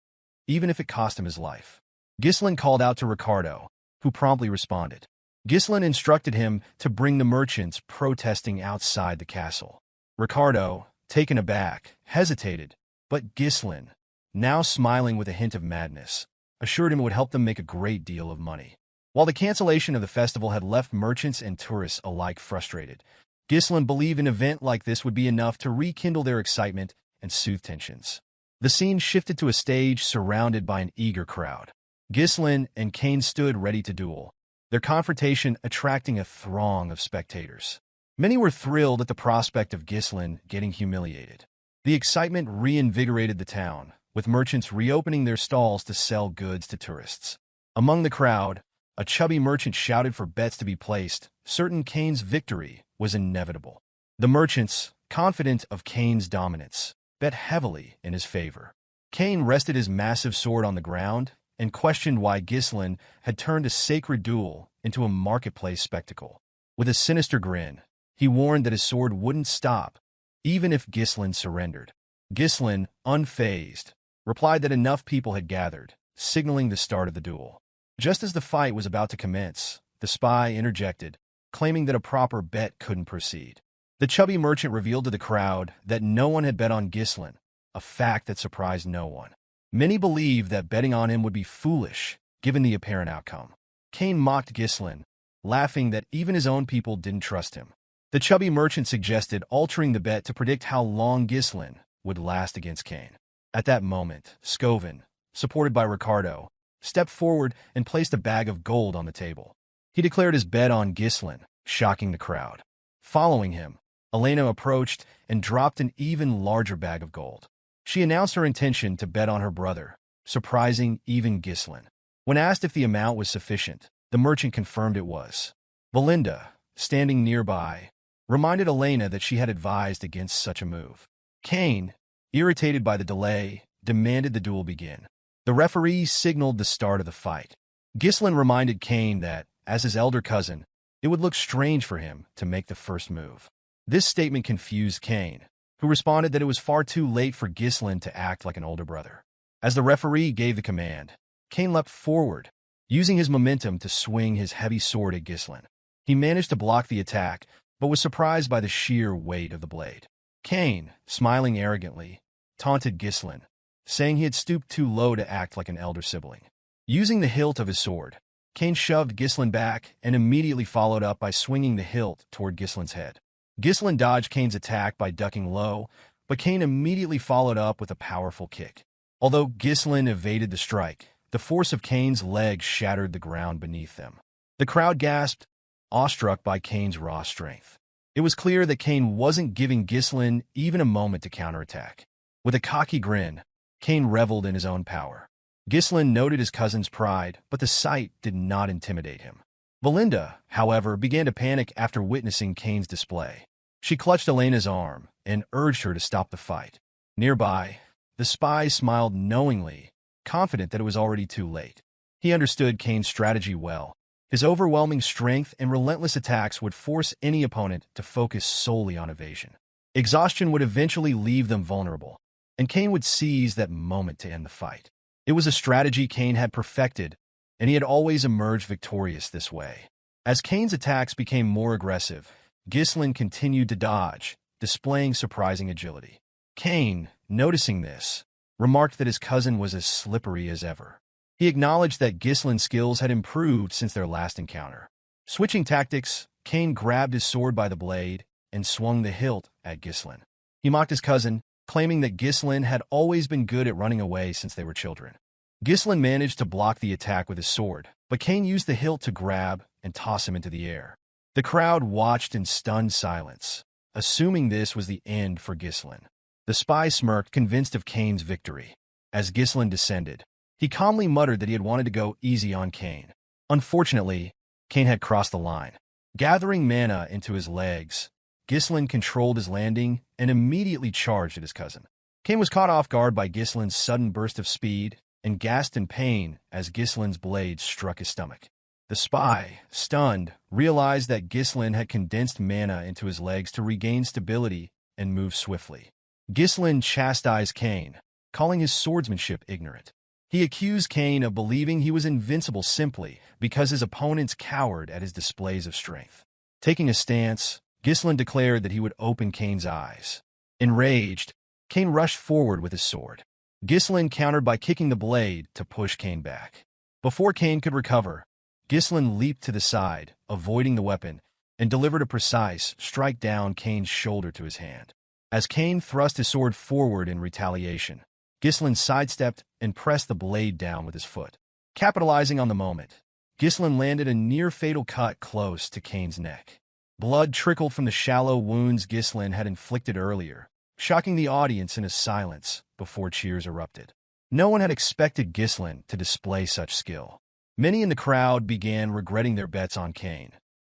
even if it cost him his life. Ghislain called out to Ricardo, who promptly responded. Ghislain instructed him to bring the merchants protesting outside the castle. Ricardo, taken aback, hesitated, but Ghislain, now smiling with a hint of madness, assured him it would help them make a great deal of money. While the cancellation of the festival had left merchants and tourists alike frustrated, Ghislain believed an event like this would be enough to rekindle their excitement and soothe tensions. The scene shifted to a stage surrounded by an eager crowd. Ghislain and Kane stood ready to duel, their confrontation attracting a throng of spectators. Many were thrilled at the prospect of Ghislain getting humiliated. The excitement reinvigorated the town, with merchants reopening their stalls to sell goods to tourists. Among the crowd, a chubby merchant shouted for bets to be placed, certain Kane's victory was inevitable. The merchants, confident of Kane's dominance, bet heavily in his favor. Kane rested his massive sword on the ground and questioned why Ghislain had turned a sacred duel into a marketplace spectacle. With a sinister grin, he warned that his sword wouldn't stop, even if Ghislain surrendered. Ghislain, unfazed, replied that enough people had gathered, signaling the start of the duel. Just as the fight was about to commence, the spy interjected, claiming that a proper bet couldn't proceed. The chubby merchant revealed to the crowd that no one had bet on Ghislain, a fact that surprised no one. Many believed that betting on him would be foolish, given the apparent outcome. Kane mocked Ghislain, laughing that even his own people didn't trust him. The chubby merchant suggested altering the bet to predict how long Ghislain would last against Kane. At that moment, Scovin, supported by Ricardo, stepped forward and placed a bag of gold on the table. He declared his bet on Ghislain, shocking the crowd. Following him, Elena approached and dropped an even larger bag of gold. She announced her intention to bet on her brother, surprising even Ghislain. When asked if the amount was sufficient, the merchant confirmed it was. Belinda, standing nearby, reminded Elena that she had advised against such a move. Kane, irritated by the delay, demanded the duel begin. The referee signaled the start of the fight. Ghislain reminded Kane that, as his elder cousin, it would look strange for him to make the first move. This statement confused Kane, who responded that it was far too late for Ghislain to act like an older brother. As the referee gave the command, Kane leapt forward, using his momentum to swing his heavy sword at Ghislain. He managed to block the attack, but was surprised by the sheer weight of the blade. Kane, smiling arrogantly, taunted Ghislain, saying he had stooped too low to act like an elder sibling. Using the hilt of his sword, Kane shoved Ghislain back and immediately followed up by swinging the hilt toward Ghislain's head. Ghislain dodged Kane's attack by ducking low, but Kane immediately followed up with a powerful kick. Although Ghislain evaded the strike, the force of Kane's legs shattered the ground beneath them. The crowd gasped, awestruck by Kane's raw strength. It was clear that Kane wasn't giving Ghislain even a moment to counterattack. With a cocky grin, Kane reveled in his own power. Ghislain noted his cousin's pride, but the sight did not intimidate him. Belinda, however, began to panic after witnessing Kane's display. She clutched Elena's arm and urged her to stop the fight. Nearby, the spy smiled knowingly, confident that it was already too late. He understood Kane's strategy well. His overwhelming strength and relentless attacks would force any opponent to focus solely on evasion. Exhaustion would eventually leave them vulnerable, and Kane would seize that moment to end the fight. It was a strategy Kane had perfected, and he had always emerged victorious this way. As Kane's attacks became more aggressive, Ghislain continued to dodge, displaying surprising agility. Kane, noticing this, remarked that his cousin was as slippery as ever. He acknowledged that Ghislain's skills had improved since their last encounter. Switching tactics, Kane grabbed his sword by the blade and swung the hilt at Ghislain. He mocked his cousin, claiming that Ghislain had always been good at running away since they were children. Ghislain managed to block the attack with his sword, but Kane used the hilt to grab and toss him into the air. The crowd watched in stunned silence, assuming this was the end for Ghislain. The spy smirked, convinced of Kane's victory. As Ghislain descended, he calmly muttered that he had wanted to go easy on Kane. Unfortunately, Kane had crossed the line. Gathering mana into his legs, Ghislain controlled his landing and immediately charged at his cousin. Kane was caught off guard by Ghislain's sudden burst of speed and gasped in pain as Ghislain's blade struck his stomach. The spy, stunned, realized that Ghislain had condensed mana into his legs to regain stability and move swiftly. Ghislain chastised Kane, calling his swordsmanship ignorant. He accused Kane of believing he was invincible simply because his opponents cowered at his displays of strength. Taking a stance, Ghislain declared that he would open Kane's eyes. Enraged, Kane rushed forward with his sword. Ghislain countered by kicking the blade to push Kane back. Before Kane could recover, Ghislain leaped to the side, avoiding the weapon, and delivered a precise strike down Kane's shoulder to his hand. As Kane thrust his sword forward in retaliation, Ghislain sidestepped and pressed the blade down with his foot. Capitalizing on the moment, Ghislain landed a near-fatal cut close to Kane's neck. Blood trickled from the shallow wounds Ghislain had inflicted earlier, shocking the audience into silence before cheers erupted. No one had expected Ghislain to display such skill. Many in the crowd began regretting their bets on Kane,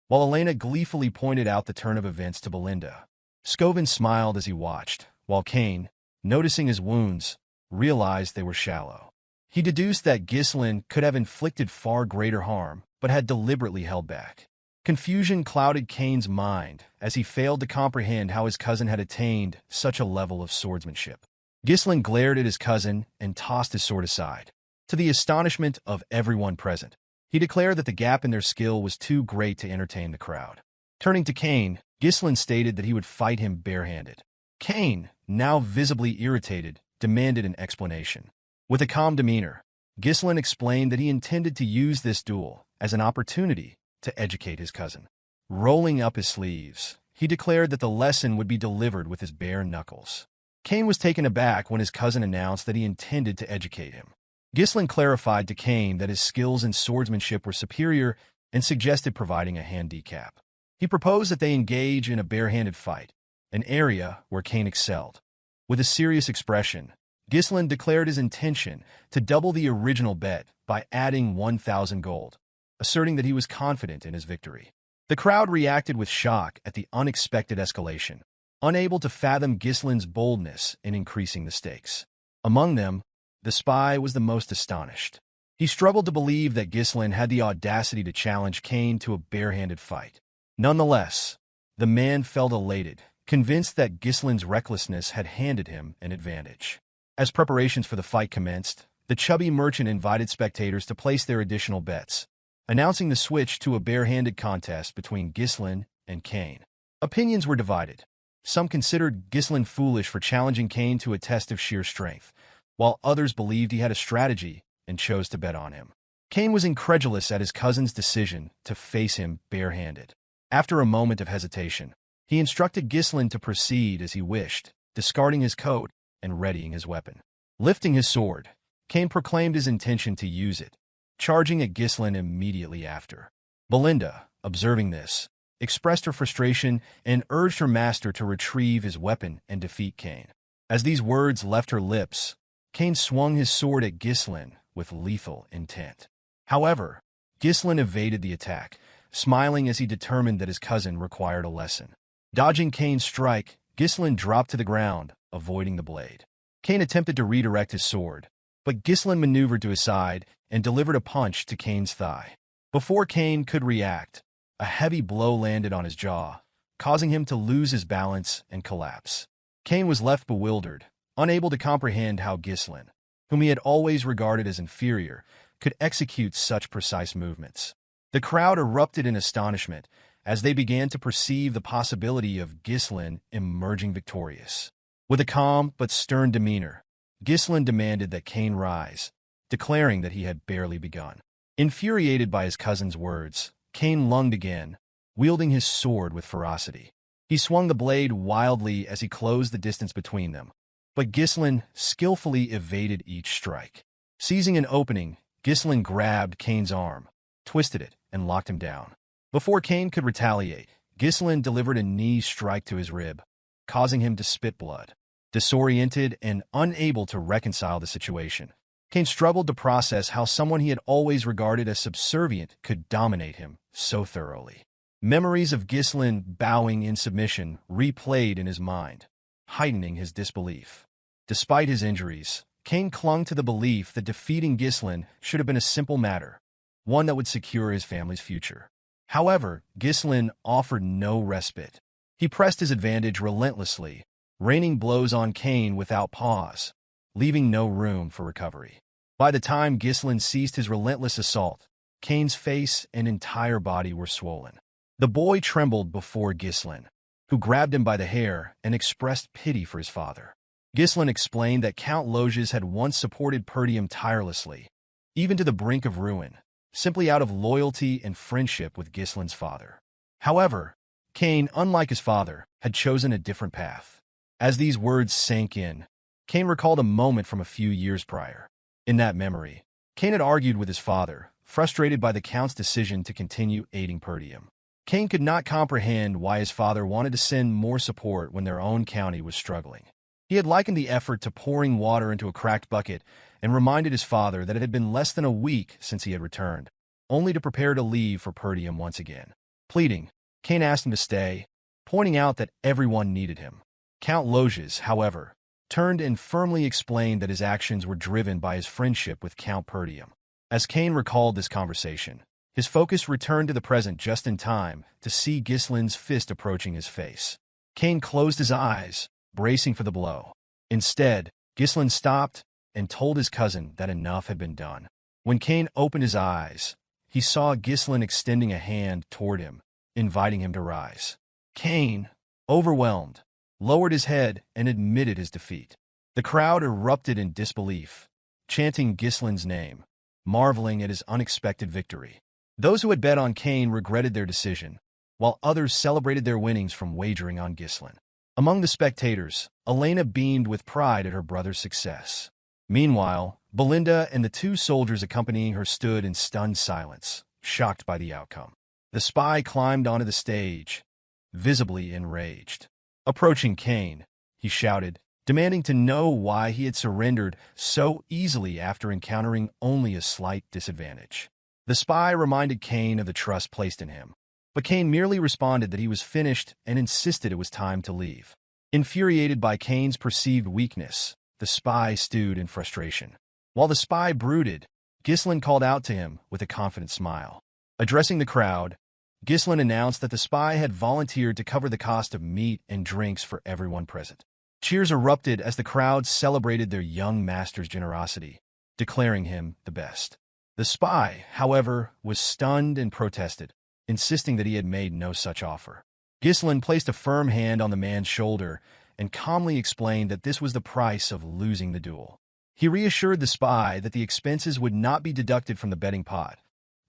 while Elena gleefully pointed out the turn of events to Belinda. Scovin smiled as he watched, while Kane, noticing his wounds, realized they were shallow. He deduced that Ghislain could have inflicted far greater harm, but had deliberately held back. Confusion clouded Kane's mind as he failed to comprehend how his cousin had attained such a level of swordsmanship. Ghislain glared at his cousin and tossed his sword aside. To the astonishment of everyone present, he declared that the gap in their skill was too great to entertain the crowd. Turning to Kane, Ghislain stated that he would fight him barehanded. Kane, now visibly irritated, demanded an explanation. With a calm demeanor, Ghislain explained that he intended to use this duel as an opportunity to educate his cousin. Rolling up his sleeves, he declared that the lesson would be delivered with his bare knuckles. Kane was taken aback when his cousin announced that he intended to educate him. Ghislain clarified to Kane that his skills in swordsmanship were superior and suggested providing a handicap. He proposed that they engage in a barehanded fight, an area where Kane excelled. With a serious expression, Ghislain declared his intention to double the original bet by adding 1,000 gold, asserting that he was confident in his victory. The crowd reacted with shock at the unexpected escalation, unable to fathom Ghislain's boldness in increasing the stakes. Among them, the spy was the most astonished. He struggled to believe that Ghislain had the audacity to challenge Kane to a barehanded fight. Nonetheless, the man felt elated, convinced that Ghislain's recklessness had handed him an advantage. As preparations for the fight commenced, the chubby merchant invited spectators to place their additional bets, announcing the switch to a barehanded contest between Ghislain and Kane. Opinions were divided. Some considered Ghislain foolish for challenging Kane to a test of sheer strength, while others believed he had a strategy and chose to bet on him. Kane was incredulous at his cousin's decision to face him barehanded. After a moment of hesitation, he instructed Ghislain to proceed as he wished, discarding his coat and readying his weapon. Lifting his sword, Kane proclaimed his intention to use it, charging at Ghislain immediately after. Belinda, observing this, expressed her frustration and urged her master to retrieve his weapon and defeat Kane. As these words left her lips, Kane swung his sword at Ghislain with lethal intent. However, Ghislain evaded the attack, smiling as he determined that his cousin required a lesson. Dodging Kane's strike, Ghislain dropped to the ground, avoiding the blade. Kane attempted to redirect his sword, but Ghislain maneuvered to his side and delivered a punch to Kane's thigh. Before Kane could react, a heavy blow landed on his jaw, causing him to lose his balance and collapse. Kane was left bewildered, unable to comprehend how Ghislain, whom he had always regarded as inferior, could execute such precise movements. The crowd erupted in astonishment as they began to perceive the possibility of Ghislain emerging victorious. With a calm but stern demeanor, Ghislain demanded that Kane rise, declaring that he had barely begun. Infuriated by his cousin's words, Kane lunged again, wielding his sword with ferocity. He swung the blade wildly as he closed the distance between them, but Ghislain skillfully evaded each strike. Seizing an opening, Ghislain grabbed Kane's arm, twisted it, and locked him down. Before Kane could retaliate, Ghislain delivered a knee strike to his rib, causing him to spit blood. Disoriented and unable to reconcile the situation, Kane struggled to process how someone he had always regarded as subservient could dominate him so thoroughly. Memories of Ghislain bowing in submission replayed in his mind, heightening his disbelief. Despite his injuries, Kane clung to the belief that defeating Ghislain should have been a simple matter, one that would secure his family's future. However, Ghislain offered no respite. He pressed his advantage relentlessly, raining blows on Kane without pause, leaving no room for recovery. By the time Ghislain ceased his relentless assault, Kane's face and entire body were swollen. The boy trembled before Ghislain, who grabbed him by the hair and expressed pity for his father. Ghislain explained that Count Loges had once supported Perdium tirelessly, even to the brink of ruin, simply out of loyalty and friendship with Ghislain's father. However, Kane, unlike his father, had chosen a different path. As these words sank in, Kane recalled a moment from a few years prior. In that memory, Kane had argued with his father, frustrated by the Count's decision to continue aiding Perdium. Kane could not comprehend why his father wanted to send more support when their own county was struggling. He had likened the effort to pouring water into a cracked bucket and reminded his father that it had been less than a week since he had returned. only to prepare to leave for Perdium once again. Pleading, Kane asked him to stay, pointing out that everyone needed him. Count Loges, however, turned and firmly explained that his actions were driven by his friendship with Count Perdium. As Kane recalled this conversation, his focus returned to the present just in time to see Ghislain's fist approaching his face. Kane closed his eyes, bracing for the blow. Instead, Ghislain stopped and told his cousin that enough had been done. When Kane opened his eyes, he saw Ghislain extending a hand toward him, inviting him to rise. Kane, overwhelmed, lowered his head and admitted his defeat. The crowd erupted in disbelief, chanting Ghislain's name, marveling at his unexpected victory. Those who had bet on Kane regretted their decision, while others celebrated their winnings from wagering on Ghislain. Among the spectators, Elena beamed with pride at her brother's success. Meanwhile, Belinda and the two soldiers accompanying her stood in stunned silence, shocked by the outcome. The spy climbed onto the stage, visibly enraged. Approaching Kane, he shouted, demanding to know why he had surrendered so easily after encountering only a slight disadvantage. The spy reminded Kane of the trust placed in him, but Kane merely responded that he was finished and insisted it was time to leave. Infuriated by Kane's perceived weakness, the spy stewed in frustration. While the spy brooded, Ghislain called out to him with a confident smile. Addressing the crowd, Ghislain announced that the spy had volunteered to cover the cost of meat and drinks for everyone present. Cheers erupted as the crowd celebrated their young master's generosity, declaring him the best. The spy, however, was stunned and protested, insisting that he had made no such offer. Ghislain placed a firm hand on the man's shoulder and calmly explained that this was the price of losing the duel. He reassured the spy that the expenses would not be deducted from the betting pot,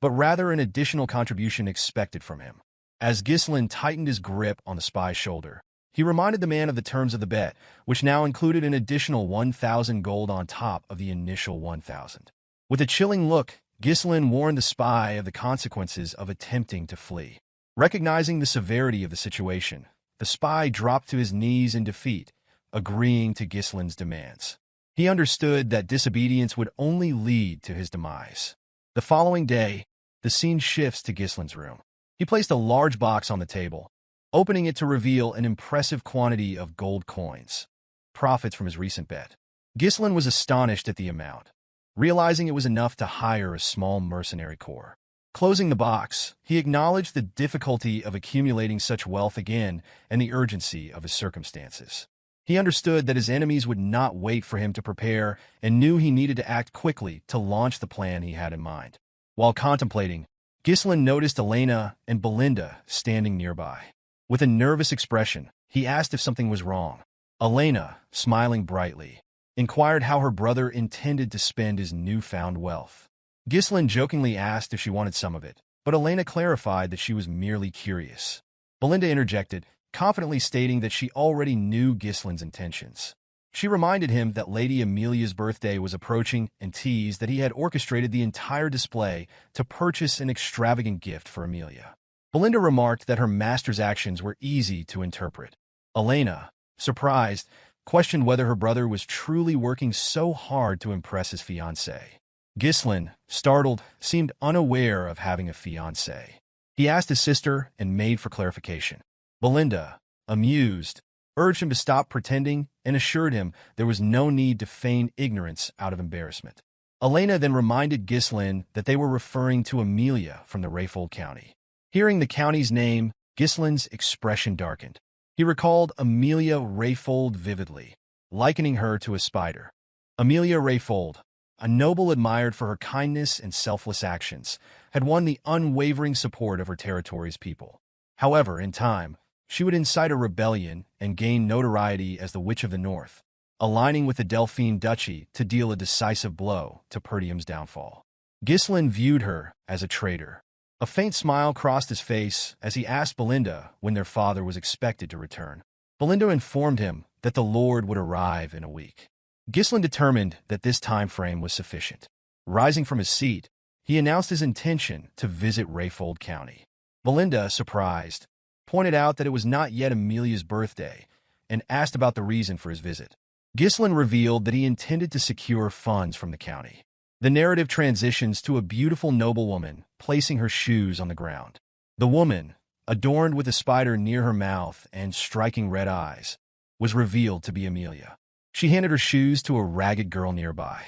but rather an additional contribution expected from him. As Ghislain tightened his grip on the spy's shoulder, he reminded the man of the terms of the bet, which now included an additional 1,000 gold on top of the initial 1,000. With a chilling look, Ghislain warned the spy of the consequences of attempting to flee. Recognizing the severity of the situation, the spy dropped to his knees in defeat, agreeing to Ghislain's demands. He understood that disobedience would only lead to his demise. The following day, the scene shifts to Ghislain's room. He placed a large box on the table, opening it to reveal an impressive quantity of gold coins, profits from his recent bet. Ghislain was astonished at the amount, realizing it was enough to hire a small mercenary corps. Closing the box, he acknowledged the difficulty of accumulating such wealth again and the urgency of his circumstances. He understood that his enemies would not wait for him to prepare and knew he needed to act quickly to launch the plan he had in mind. While contemplating, Ghislain noticed Elena and Belinda standing nearby. With a nervous expression, he asked if something was wrong. Elena, smiling brightly, inquired how her brother intended to spend his newfound wealth. Ghislain jokingly asked if she wanted some of it, but Elena clarified that she was merely curious. Belinda interjected, confidently stating that she already knew Ghislain's intentions. She reminded him that Lady Amelia's birthday was approaching and teased that he had orchestrated the entire display to purchase an extravagant gift for Amelia. Belinda remarked that her master's actions were easy to interpret. Elena, surprised, questioned whether her brother was truly working so hard to impress his fiancée. Ghislain, startled, seemed unaware of having a fiancée. He asked his sister and maid for clarification. Belinda, amused, urged him to stop pretending and assured him there was no need to feign ignorance out of embarrassment. Elena then reminded Ghislain that they were referring to Amelia from the Rayfold County. Hearing the county's name, Ghislain's expression darkened. He recalled Amelia Rayfold vividly, likening her to a spider. Amelia Rayfold, a noble admired for her kindness and selfless actions, had won the unwavering support of her territory's people. However, in time, she would incite a rebellion and gain notoriety as the Witch of the North, aligning with the Delphine Duchy to deal a decisive blow to Perdium's downfall. Ghislain viewed her as a traitor. A faint smile crossed his face as he asked Belinda when their father was expected to return. Belinda informed him that the Lord would arrive in a week. Ghislain determined that this time frame was sufficient. Rising from his seat, he announced his intention to visit Rayfold County. Belinda, surprised, pointed out that it was not yet Amelia's birthday and asked about the reason for his visit. Ghislain revealed that he intended to secure funds from the county. The narrative transitions to a beautiful noblewoman placing her shoes on the ground. The woman, adorned with a spider near her mouth and striking red eyes, was revealed to be Amelia. She handed her shoes to a ragged girl nearby.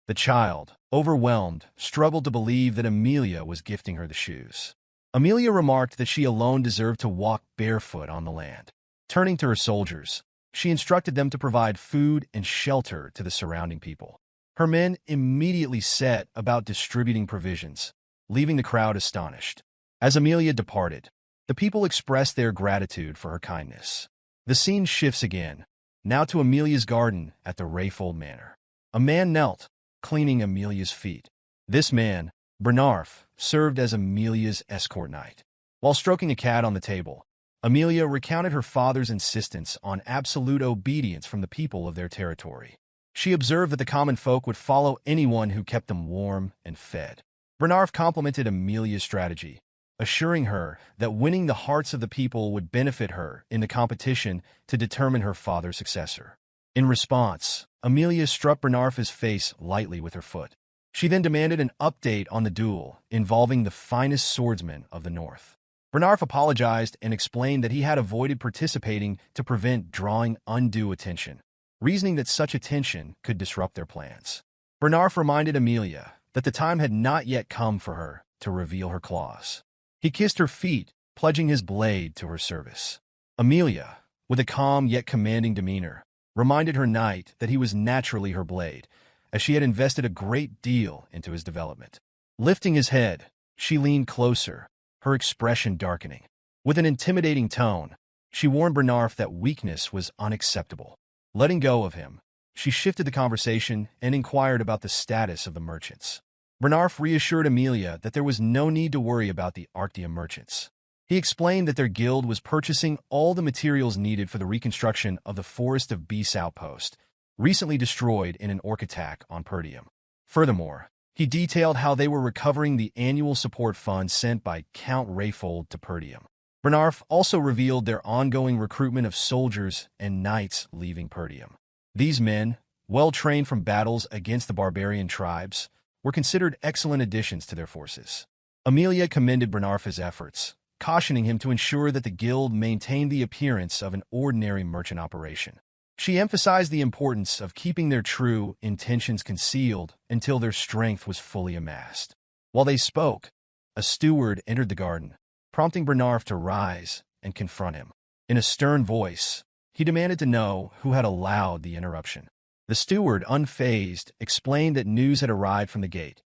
The child, overwhelmed, struggled to believe that Amelia was gifting her the shoes. Amelia remarked that she alone deserved to walk barefoot on the land. Turning to her soldiers, she instructed them to provide food and shelter to the surrounding people. Her men immediately set about distributing provisions, leaving the crowd astonished. As Amelia departed, the people expressed their gratitude for her kindness. The scene shifts again, now to Amelia's garden at the Rayfold Manor. A man knelt, cleaning Amelia's feet. This man, Bernarf, served as Amelia's escort knight. While stroking a cat on the table, Amelia recounted her father's insistence on absolute obedience from the people of their territory. She observed that the common folk would follow anyone who kept them warm and fed. Bernarf complimented Amelia's strategy, assuring her that winning the hearts of the people would benefit her in the competition to determine her father's successor. In response, Amelia struck Bernarf's face lightly with her foot. She then demanded an update on the duel involving the finest swordsman of the North. Bernarf apologized and explained that he had avoided participating to prevent drawing undue attention, reasoning that such attention could disrupt their plans. Bernarf reminded Amelia that the time had not yet come for her to reveal her claws. He kissed her feet, pledging his blade to her service. Amelia, with a calm yet commanding demeanor, reminded her knight that he was naturally her blade, as she had invested a great deal into his development. Lifting his head, she leaned closer, her expression darkening. With an intimidating tone, she warned Bernarf that weakness was unacceptable. Letting go of him, she shifted the conversation and inquired about the status of the merchants. Bernarf reassured Amelia that there was no need to worry about the Arctium merchants. He explained that their guild was purchasing all the materials needed for the reconstruction of the Forest of Beasts outpost, recently destroyed in an orc attack on Perdium. Furthermore, he detailed how they were recovering the annual support fund sent by Count Rayfold to Perdium. Bernarf also revealed their ongoing recruitment of soldiers and knights leaving Perdium. These men, well trained from battles against the barbarian tribes, were considered excellent additions to their forces. Amelia commended Bernarf's efforts, cautioning him to ensure that the guild maintained the appearance of an ordinary merchant operation. She emphasized the importance of keeping their true intentions concealed until their strength was fully amassed. While they spoke, a steward entered the garden, prompting Bernarf to rise and confront him. In a stern voice, he demanded to know who had allowed the interruption. The steward, unfazed, explained that news had arrived from the gate.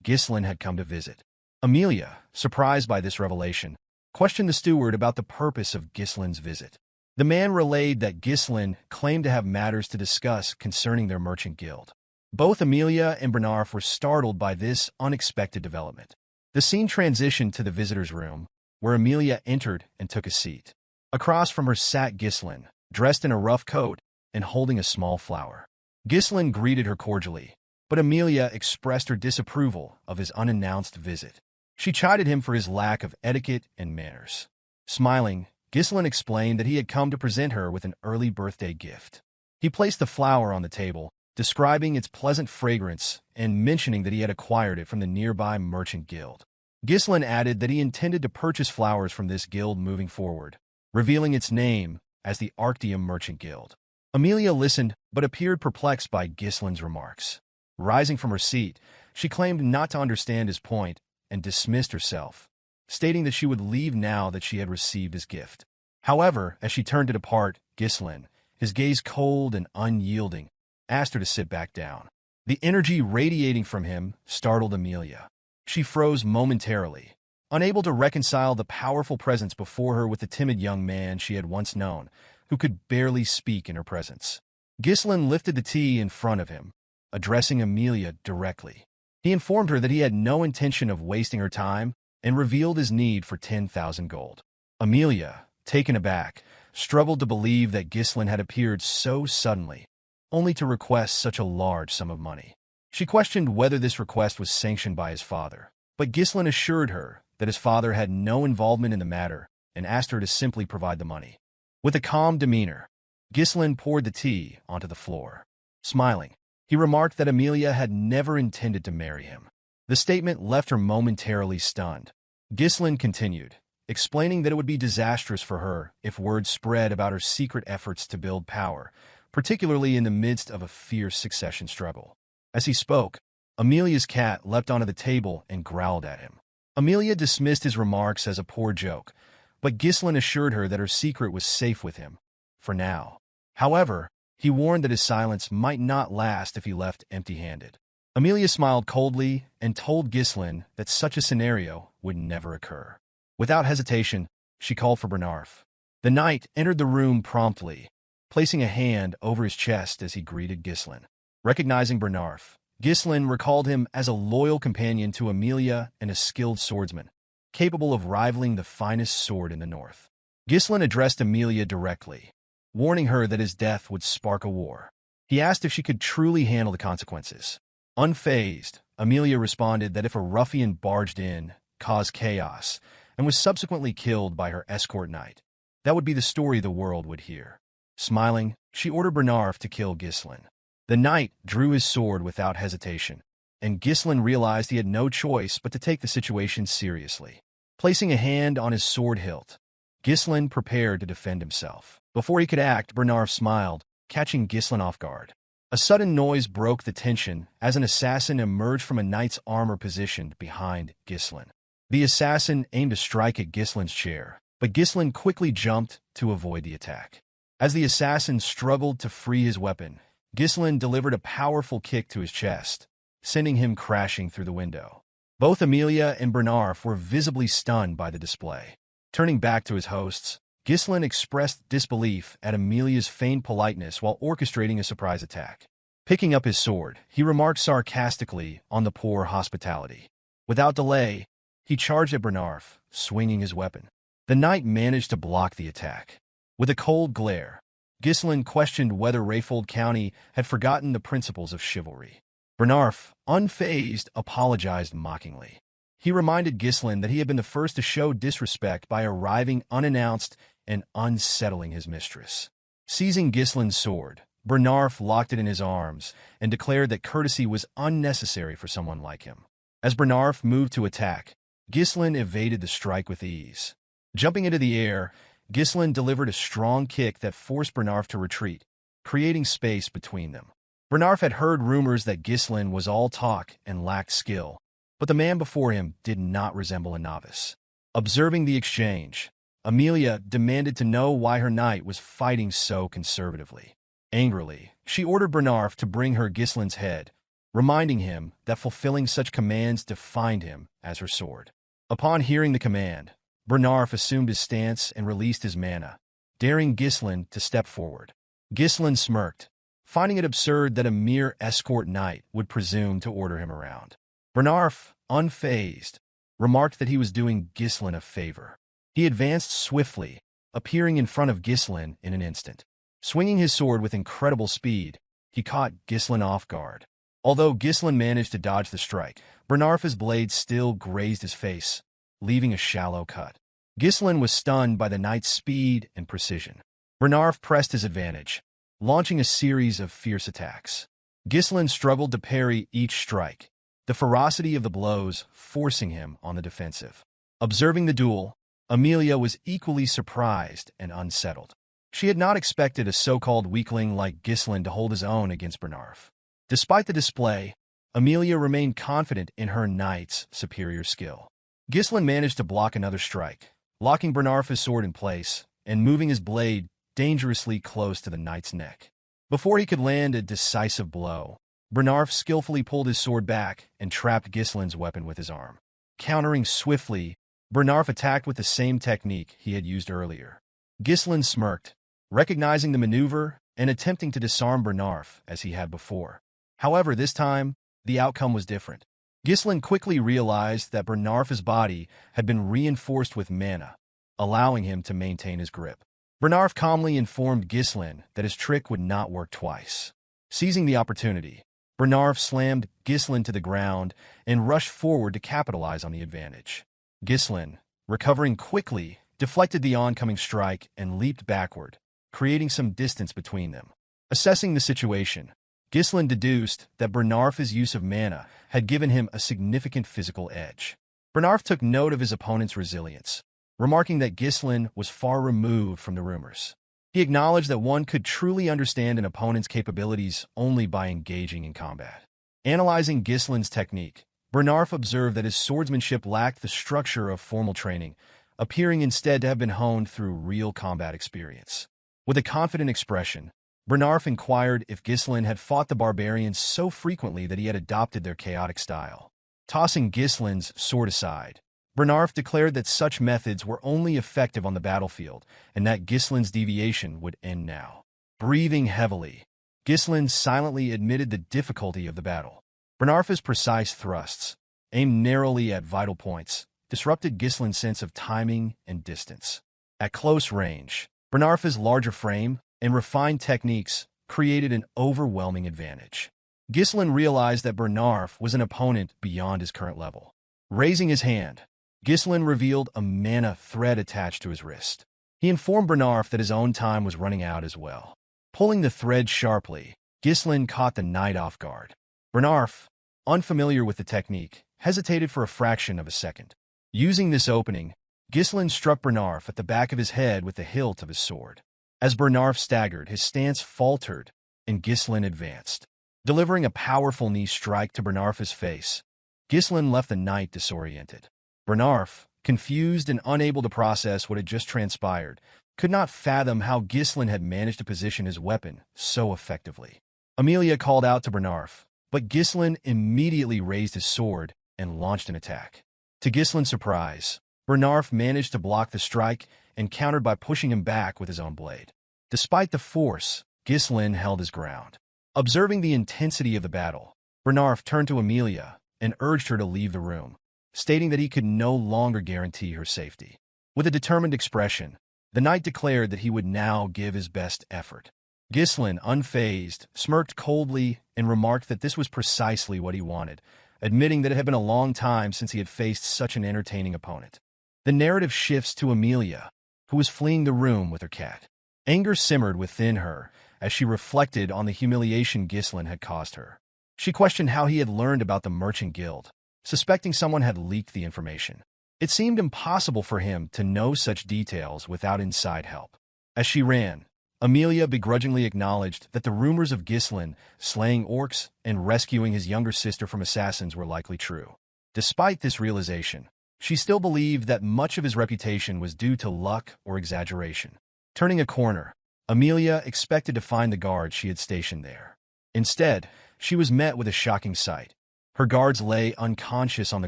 Ghislain had come to visit. Amelia, surprised by this revelation, questioned the steward about the purpose of Ghislain's visit. The man relayed that Ghislain claimed to have matters to discuss concerning their merchant guild. Both Amelia and Bernarf were startled by this unexpected development. The scene transitioned to the visitor's room, where Amelia entered and took a seat. Across from her sat Ghislain, dressed in a rough coat and holding a small flower. Ghislain greeted her cordially, but Amelia expressed her disapproval of his unannounced visit. She chided him for his lack of etiquette and manners. Smiling, Ghislain explained that he had come to present her with an early birthday gift. He placed the flower on the table, describing its pleasant fragrance and mentioning that he had acquired it from the nearby merchant guild. Ghislain added that he intended to purchase flowers from this guild moving forward, revealing its name as the Arctium Merchant Guild. Amelia listened, but appeared perplexed by Ghislain's remarks. Rising from her seat, she claimed not to understand his point and dismissed herself, stating that she would leave now that she had received his gift. However, as she turned to depart, Ghislain, his gaze cold and unyielding, asked her to sit back down. The energy radiating from him startled Amelia. She froze momentarily, unable to reconcile the powerful presence before her with the timid young man she had once known, who could barely speak in her presence. Ghislain lifted the tea in front of him, addressing Amelia directly. He informed her that he had no intention of wasting her time and revealed his need for 10,000 gold. Amelia, taken aback, struggled to believe that Ghislain had appeared so suddenly, only to request such a large sum of money. She questioned whether this request was sanctioned by his father, but Ghislain assured her that his father had no involvement in the matter and asked her to simply provide the money. With a calm demeanor, Ghislain poured the tea onto the floor. Smiling, He remarked that Amelia had never intended to marry him. The statement left her momentarily stunned. Ghislain continued, explaining that it would be disastrous for her if word spread about her secret efforts to build power, particularly in the midst of a fierce succession struggle. As he spoke, Amelia's cat leapt onto the table and growled at him. Amelia dismissed his remarks as a poor joke, but Ghislain assured her that her secret was safe with him, for now. However, he warned that his silence might not last if he left empty-handed. Amelia smiled coldly and told Ghislain that such a scenario would never occur. Without hesitation, she called for Bernarf. The knight entered the room promptly, placing a hand over his chest as he greeted Ghislain. Recognizing Bernarf, Ghislain recalled him as a loyal companion to Amelia and a skilled swordsman, capable of rivaling the finest sword in the north. Ghislain addressed Amelia directly, warning her that his death would spark a war. He asked if she could truly handle the consequences. Unfazed, Amelia responded that if a ruffian barged in, caused chaos, and was subsequently killed by her escort knight, that would be the story the world would hear. Smiling, she ordered Bernarf to kill Ghislain. The knight drew his sword without hesitation, and Ghislain realized he had no choice but to take the situation seriously. Placing a hand on his sword hilt, Ghislain prepared to defend himself. Before he could act, Bernarf smiled, catching Ghislain off guard. A sudden noise broke the tension as an assassin emerged from a knight's armor positioned behind Ghislain. The assassin aimed a strike at Ghislain's chair, but Ghislain quickly jumped to avoid the attack. As the assassin struggled to free his weapon, Ghislain delivered a powerful kick to his chest, sending him crashing through the window. Both Amelia and Bernarf were visibly stunned by the display. Turning back to his hosts, Ghislain expressed disbelief at Amelia's feigned politeness while orchestrating a surprise attack. Picking up his sword, he remarked sarcastically on the poor hospitality. Without delay, he charged at Bernarf, swinging his weapon. The knight managed to block the attack. With a cold glare, Ghislain questioned whether Rayfold County had forgotten the principles of chivalry. Bernarf, unfazed, apologized mockingly. He reminded Ghislain that he had been the first to show disrespect by arriving unannounced and unsettling his mistress. Seizing Ghislain's sword, Bernarf locked it in his arms and declared that courtesy was unnecessary for someone like him. As Bernarf moved to attack, Ghislain evaded the strike with ease. Jumping into the air, Ghislain delivered a strong kick that forced Bernarf to retreat, creating space between them. Bernarf had heard rumors that Ghislain was all talk and lacked skill, but the man before him did not resemble a novice. Observing the exchange, Amelia demanded to know why her knight was fighting so conservatively. Angrily, she ordered Bernarf to bring her Ghislain's head, reminding him that fulfilling such commands defined him as her sword. Upon hearing the command, Bernarf assumed his stance and released his mana, daring Ghislain to step forward. Ghislain smirked, finding it absurd that a mere escort knight would presume to order him around. Bernarf, unfazed, remarked that he was doing Ghislain a favor. He advanced swiftly, appearing in front of Ghislain in an instant. Swinging his sword with incredible speed, he caught Ghislain off guard. Although Ghislain managed to dodge the strike, Bernarf's blade still grazed his face, leaving a shallow cut. Ghislain was stunned by the knight's speed and precision. Bernarf pressed his advantage, launching a series of fierce attacks. Ghislain struggled to parry each strike, the ferocity of the blows forcing him on the defensive. Observing the duel, Amelia was equally surprised and unsettled. She had not expected a so-called weakling like Ghislain to hold his own against Bernarf. Despite the display, Amelia remained confident in her knight's superior skill. Ghislain managed to block another strike, locking Bernarf's sword in place and moving his blade dangerously close to the knight's neck. Before he could land a decisive blow, Bernarf skillfully pulled his sword back and trapped Ghislain's weapon with his arm. Countering swiftly, Bernarf attacked with the same technique he had used earlier. Ghislain smirked, recognizing the maneuver and attempting to disarm Bernarf as he had before. However, this time, the outcome was different. Ghislain quickly realized that Bernarf's body had been reinforced with mana, allowing him to maintain his grip. Bernarf calmly informed Ghislain that his trick would not work twice. Seizing the opportunity, Bernarf slammed Ghislain to the ground and rushed forward to capitalize on the advantage. Ghislain, recovering quickly, deflected the oncoming strike and leaped backward, creating some distance between them. Assessing the situation, Ghislain deduced that Bernarf's use of mana had given him a significant physical edge. Bernarf took note of his opponent's resilience, remarking that Ghislain was far removed from the rumors. He acknowledged that one could truly understand an opponent's capabilities only by engaging in combat. Analyzing Ghislain's technique, Bernarf observed that his swordsmanship lacked the structure of formal training, appearing instead to have been honed through real combat experience. With a confident expression, Bernarf inquired if Ghislain had fought the barbarians so frequently that he had adopted their chaotic style. Tossing Ghislain's sword aside, Bernarf declared that such methods were only effective on the battlefield and that Ghislain's deviation would end now. Breathing heavily, Ghislain silently admitted the difficulty of the battle. Bernarf's precise thrusts, aimed narrowly at vital points, disrupted Ghislain's sense of timing and distance. At close range, Bernarf's larger frame and refined techniques created an overwhelming advantage. Ghislain realized that Bernarf was an opponent beyond his current level. Raising his hand, Ghislain revealed a mana thread attached to his wrist. He informed Bernarf that his own time was running out as well. Pulling the thread sharply, Ghislain caught the knight off guard. Bernarf, unfamiliar with the technique, hesitated for a fraction of a second. Using this opening, Ghislain struck Bernarf at the back of his head with the hilt of his sword. As Bernarf staggered, his stance faltered, and Ghislain advanced. Delivering a powerful knee strike to Bernarf's face, Ghislain left the knight disoriented. Bernarf, confused and unable to process what had just transpired, could not fathom how Ghislain had managed to position his weapon so effectively. Amelia called out to Bernarf, but Ghislain immediately raised his sword and launched an attack. To Ghislain's surprise, Bernarf managed to block the strike and countered by pushing him back with his own blade. Despite the force, Ghislain held his ground. Observing the intensity of the battle, Bernarf turned to Amelia and urged her to leave the room, stating that he could no longer guarantee her safety. With a determined expression, the knight declared that he would now give his best effort. Ghislain, unfazed, smirked coldly and remarked that this was precisely what he wanted, admitting that it had been a long time since he had faced such an entertaining opponent. The narrative shifts to Amelia, who was fleeing the room with her cat. Anger simmered within her as she reflected on the humiliation Ghislain had caused her. She questioned how he had learned about the Merchant Guild, suspecting someone had leaked the information. It seemed impossible for him to know such details without inside help. As she ran, Amelia begrudgingly acknowledged that the rumors of Ghislain slaying orcs and rescuing his younger sister from assassins were likely true. Despite this realization, she still believed that much of his reputation was due to luck or exaggeration. Turning a corner, Amelia expected to find the guards she had stationed there. Instead, she was met with a shocking sight. Her guards lay unconscious on the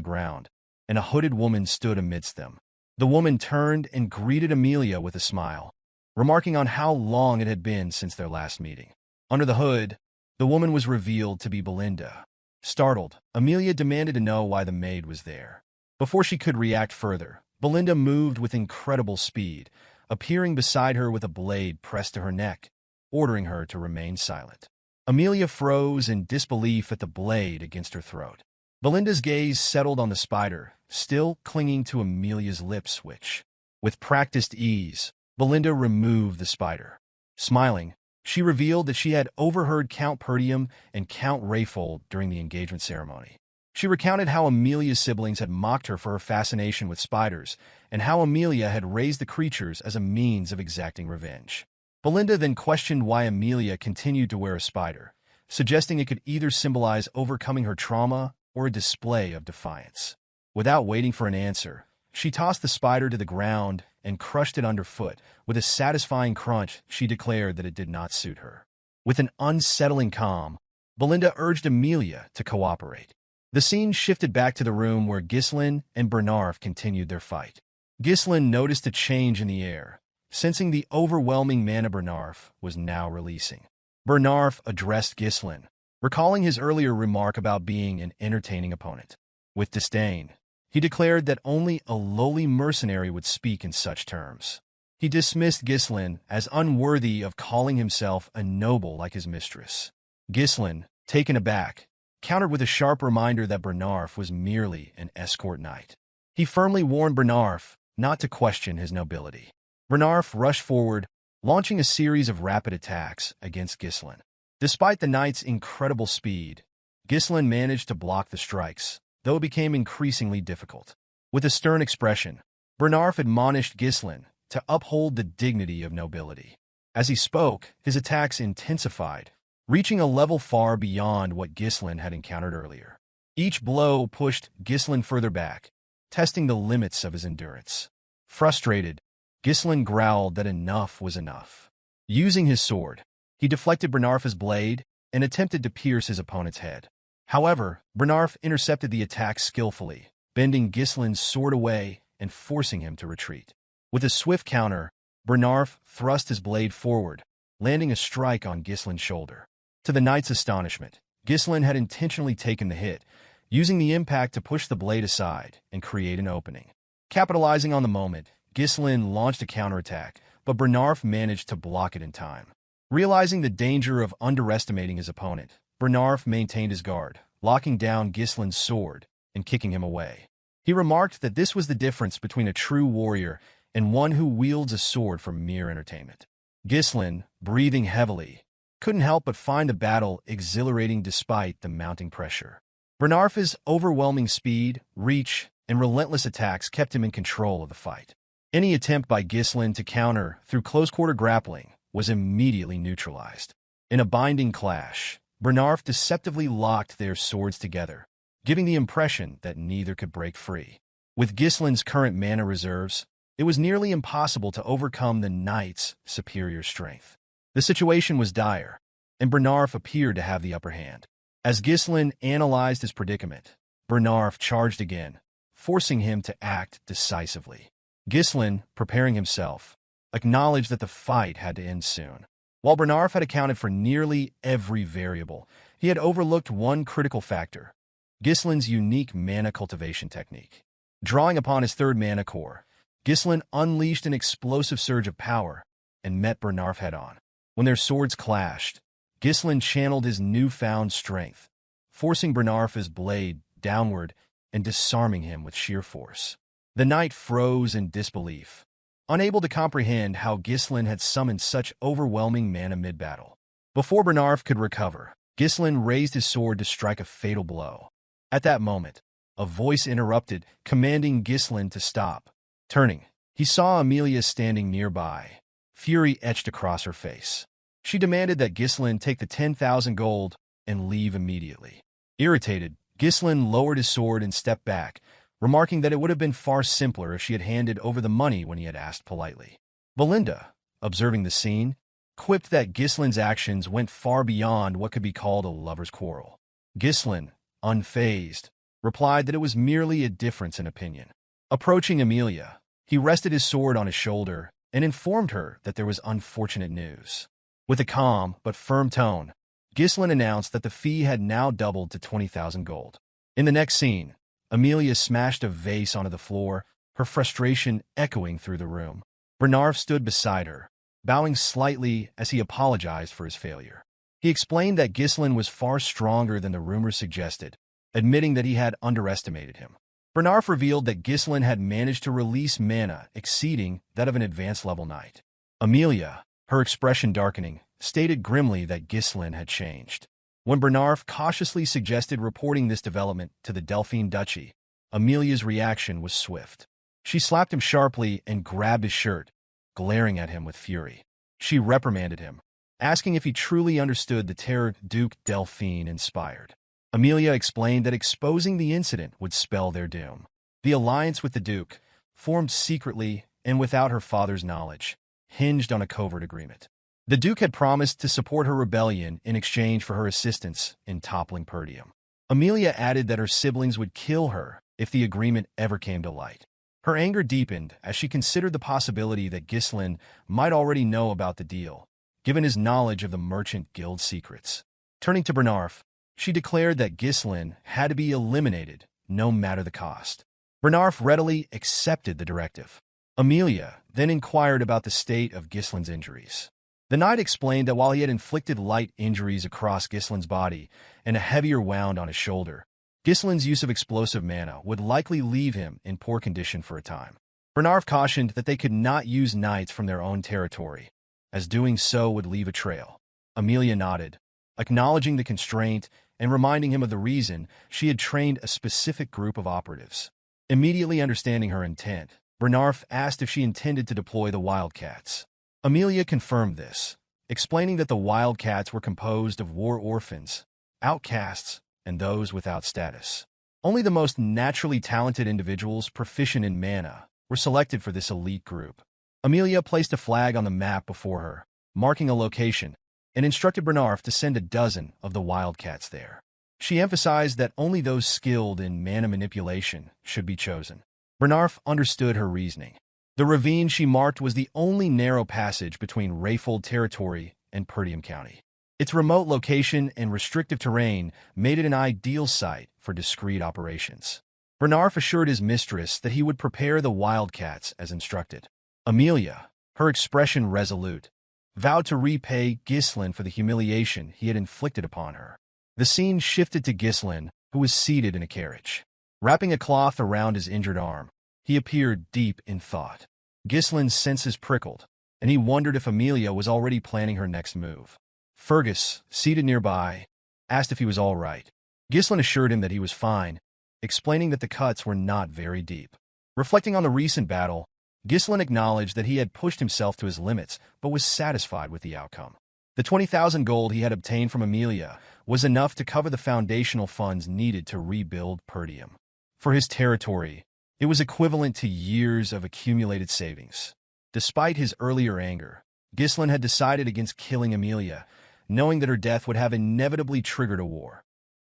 ground, and a hooded woman stood amidst them. The woman turned and greeted Amelia with a smile, remarking on how long it had been since their last meeting. Under the hood, the woman was revealed to be Belinda. Startled, Amelia demanded to know why the maid was there. Before she could react further, Belinda moved with incredible speed, appearing beside her with a blade pressed to her neck, ordering her to remain silent. Amelia froze in disbelief at the blade against her throat. Belinda's gaze settled on the spider, still clinging to Amelia's lip switch. With practiced ease, Belinda removed the spider. Smiling, she revealed that she had overheard Count Perdium and Count Rayfold during the engagement ceremony. She recounted how Amelia's siblings had mocked her for her fascination with spiders, and how Amelia had raised the creatures as a means of exacting revenge. Belinda then questioned why Amelia continued to wear a spider, suggesting it could either symbolize overcoming her trauma or a display of defiance. Without waiting for an answer, she tossed the spider to the ground and crushed it underfoot. With a satisfying crunch, she declared that it did not suit her. With an unsettling calm, Belinda urged Amelia to cooperate. The scene shifted back to the room where Ghislain and Bernarf continued their fight. Ghislain noticed a change in the air, sensing the overwhelming mana Bernarf was now releasing. Bernarf addressed Ghislain, recalling his earlier remark about being an entertaining opponent. With disdain, he declared that only a lowly mercenary would speak in such terms. He dismissed Ghislain as unworthy of calling himself a noble like his mistress. Ghislain, taken aback, countered with a sharp reminder that Bernarf was merely an escort knight. He firmly warned Bernarf not to question his nobility. Bernarf rushed forward, launching a series of rapid attacks against Ghislain. Despite the knight's incredible speed, Ghislain managed to block the strikes, though it became increasingly difficult. With a stern expression, Bernarf admonished Ghislain to uphold the dignity of nobility. As he spoke, his attacks intensified, reaching a level far beyond what Ghislain had encountered earlier. Each blow pushed Ghislain further back, testing the limits of his endurance. Frustrated, Ghislain growled that enough was enough. Using his sword, he deflected Bernarf's blade and attempted to pierce his opponent's head. However, Bernarf intercepted the attack skillfully, bending Ghislain's sword away and forcing him to retreat. With a swift counter, Bernarf thrust his blade forward, landing a strike on Ghislain's shoulder. To the knight's astonishment, Ghislain had intentionally taken the hit, using the impact to push the blade aside and create an opening. Capitalizing on the moment, Ghislain launched a counterattack, but Bernarf managed to block it in time. Realizing the danger of underestimating his opponent, Bernarf maintained his guard, locking down Ghislain's sword and kicking him away. He remarked that this was the difference between a true warrior and one who wields a sword for mere entertainment. Ghislain, breathing heavily, couldn't help but find the battle exhilarating despite the mounting pressure. Bernarf's overwhelming speed, reach, and relentless attacks kept him in control of the fight. Any attempt by Ghislain to counter through close-quarter grappling was immediately neutralized. In a binding clash, Bernarf deceptively locked their swords together, giving the impression that neither could break free. With Ghislain's current mana reserves, it was nearly impossible to overcome the knight's superior strength. The situation was dire, and Bernarf appeared to have the upper hand. As Ghislain analyzed his predicament, Bernarf charged again, forcing him to act decisively. Ghislain, preparing himself, acknowledged that the fight had to end soon. While Bernarf had accounted for nearly every variable, he had overlooked one critical factor: Ghislain's unique mana cultivation technique. Drawing upon his third mana core, Ghislain unleashed an explosive surge of power and met Bernarf head-on. When their swords clashed, Ghislain channeled his newfound strength, forcing Bernarf's blade downward and disarming him with sheer force. The knight froze in disbelief, unable to comprehend how Ghislain had summoned such overwhelming mana mid-battle. Before Bernarf could recover, Ghislain raised his sword to strike a fatal blow. At that moment, a voice interrupted, commanding Ghislain to stop. Turning, he saw Amelia standing nearby, fury etched across her face. She demanded that Ghislain take the 10,000 gold and leave immediately. Irritated, Ghislain lowered his sword and stepped back, remarking that it would have been far simpler if she had handed over the money when he had asked politely. Belinda, observing the scene, quipped that Ghislain's actions went far beyond what could be called a lover's quarrel. Ghislain, unfazed, replied that it was merely a difference in opinion. Approaching Amelia, he rested his sword on his shoulder and informed her that there was unfortunate news. With a calm but firm tone, Ghislain announced that the fee had now doubled to 20,000 gold. In the next scene, Amelia smashed a vase onto the floor, her frustration echoing through the room. Bernarf stood beside her, bowing slightly as he apologized for his failure. He explained that Ghislain was far stronger than the rumors suggested, admitting that he had underestimated him. Bernarf revealed that Ghislain had managed to release mana exceeding that of an advanced-level knight. Amelia, her expression darkening, stated grimly that Ghislain had changed. When Bernarf cautiously suggested reporting this development to the Delphine Duchy, Amelia's reaction was swift. She slapped him sharply and grabbed his shirt, glaring at him with fury. She reprimanded him, asking if he truly understood the terror Duke Delphine inspired. Amelia explained that exposing the incident would spell their doom. The alliance with the Duke, formed secretly and without her father's knowledge, hinged on a covert agreement. The Duke had promised to support her rebellion in exchange for her assistance in toppling Perdium. Amelia added that her siblings would kill her if the agreement ever came to light. Her anger deepened as she considered the possibility that Ghislain might already know about the deal, given his knowledge of the Merchant Guild secrets. Turning to Bernarf, she declared that Ghislain had to be eliminated, no matter the cost. Bernarf readily accepted the directive. Amelia then inquired about the state of Ghislain's injuries. The knight explained that while he had inflicted light injuries across Ghislain's body and a heavier wound on his shoulder, Ghislain's use of explosive mana would likely leave him in poor condition for a time. Bernarf cautioned that they could not use knights from their own territory, as doing so would leave a trail. Amelia nodded, acknowledging the constraint and reminding him of the reason she had trained a specific group of operatives. Immediately understanding her intent, Bernarf asked if she intended to deploy the Wildcats. Amelia confirmed this, explaining that the Wildcats were composed of war orphans, outcasts, and those without status. Only the most naturally talented individuals proficient in mana were selected for this elite group. Amelia placed a flag on the map before her, marking a location, and instructed Bernarf to send a dozen of the Wildcats there. She emphasized that only those skilled in mana manipulation should be chosen. Bernarf understood her reasoning. The ravine she marked was the only narrow passage between Rayfold territory and Perdium County. Its remote location and restrictive terrain made it an ideal site for discreet operations. Bernarf assured his mistress that he would prepare the Wildcats as instructed. Amelia, her expression resolute, vowed to repay Ghislain for the humiliation he had inflicted upon her. The scene shifted to Ghislain, who was seated in a carriage. Wrapping a cloth around his injured arm, he appeared deep in thought. Ghislain's senses prickled, and he wondered if Amelia was already planning her next move. Fergus, seated nearby, asked if he was all right. Ghislain assured him that he was fine, explaining that the cuts were not very deep. Reflecting on the recent battle, Ghislain acknowledged that he had pushed himself to his limits, but was satisfied with the outcome. The 20,000 gold he had obtained from Amelia was enough to cover the foundational funds needed to rebuild Perdium. For his territory, it was equivalent to years of accumulated savings. Despite his earlier anger, Ghislain had decided against killing Amelia, knowing that her death would have inevitably triggered a war,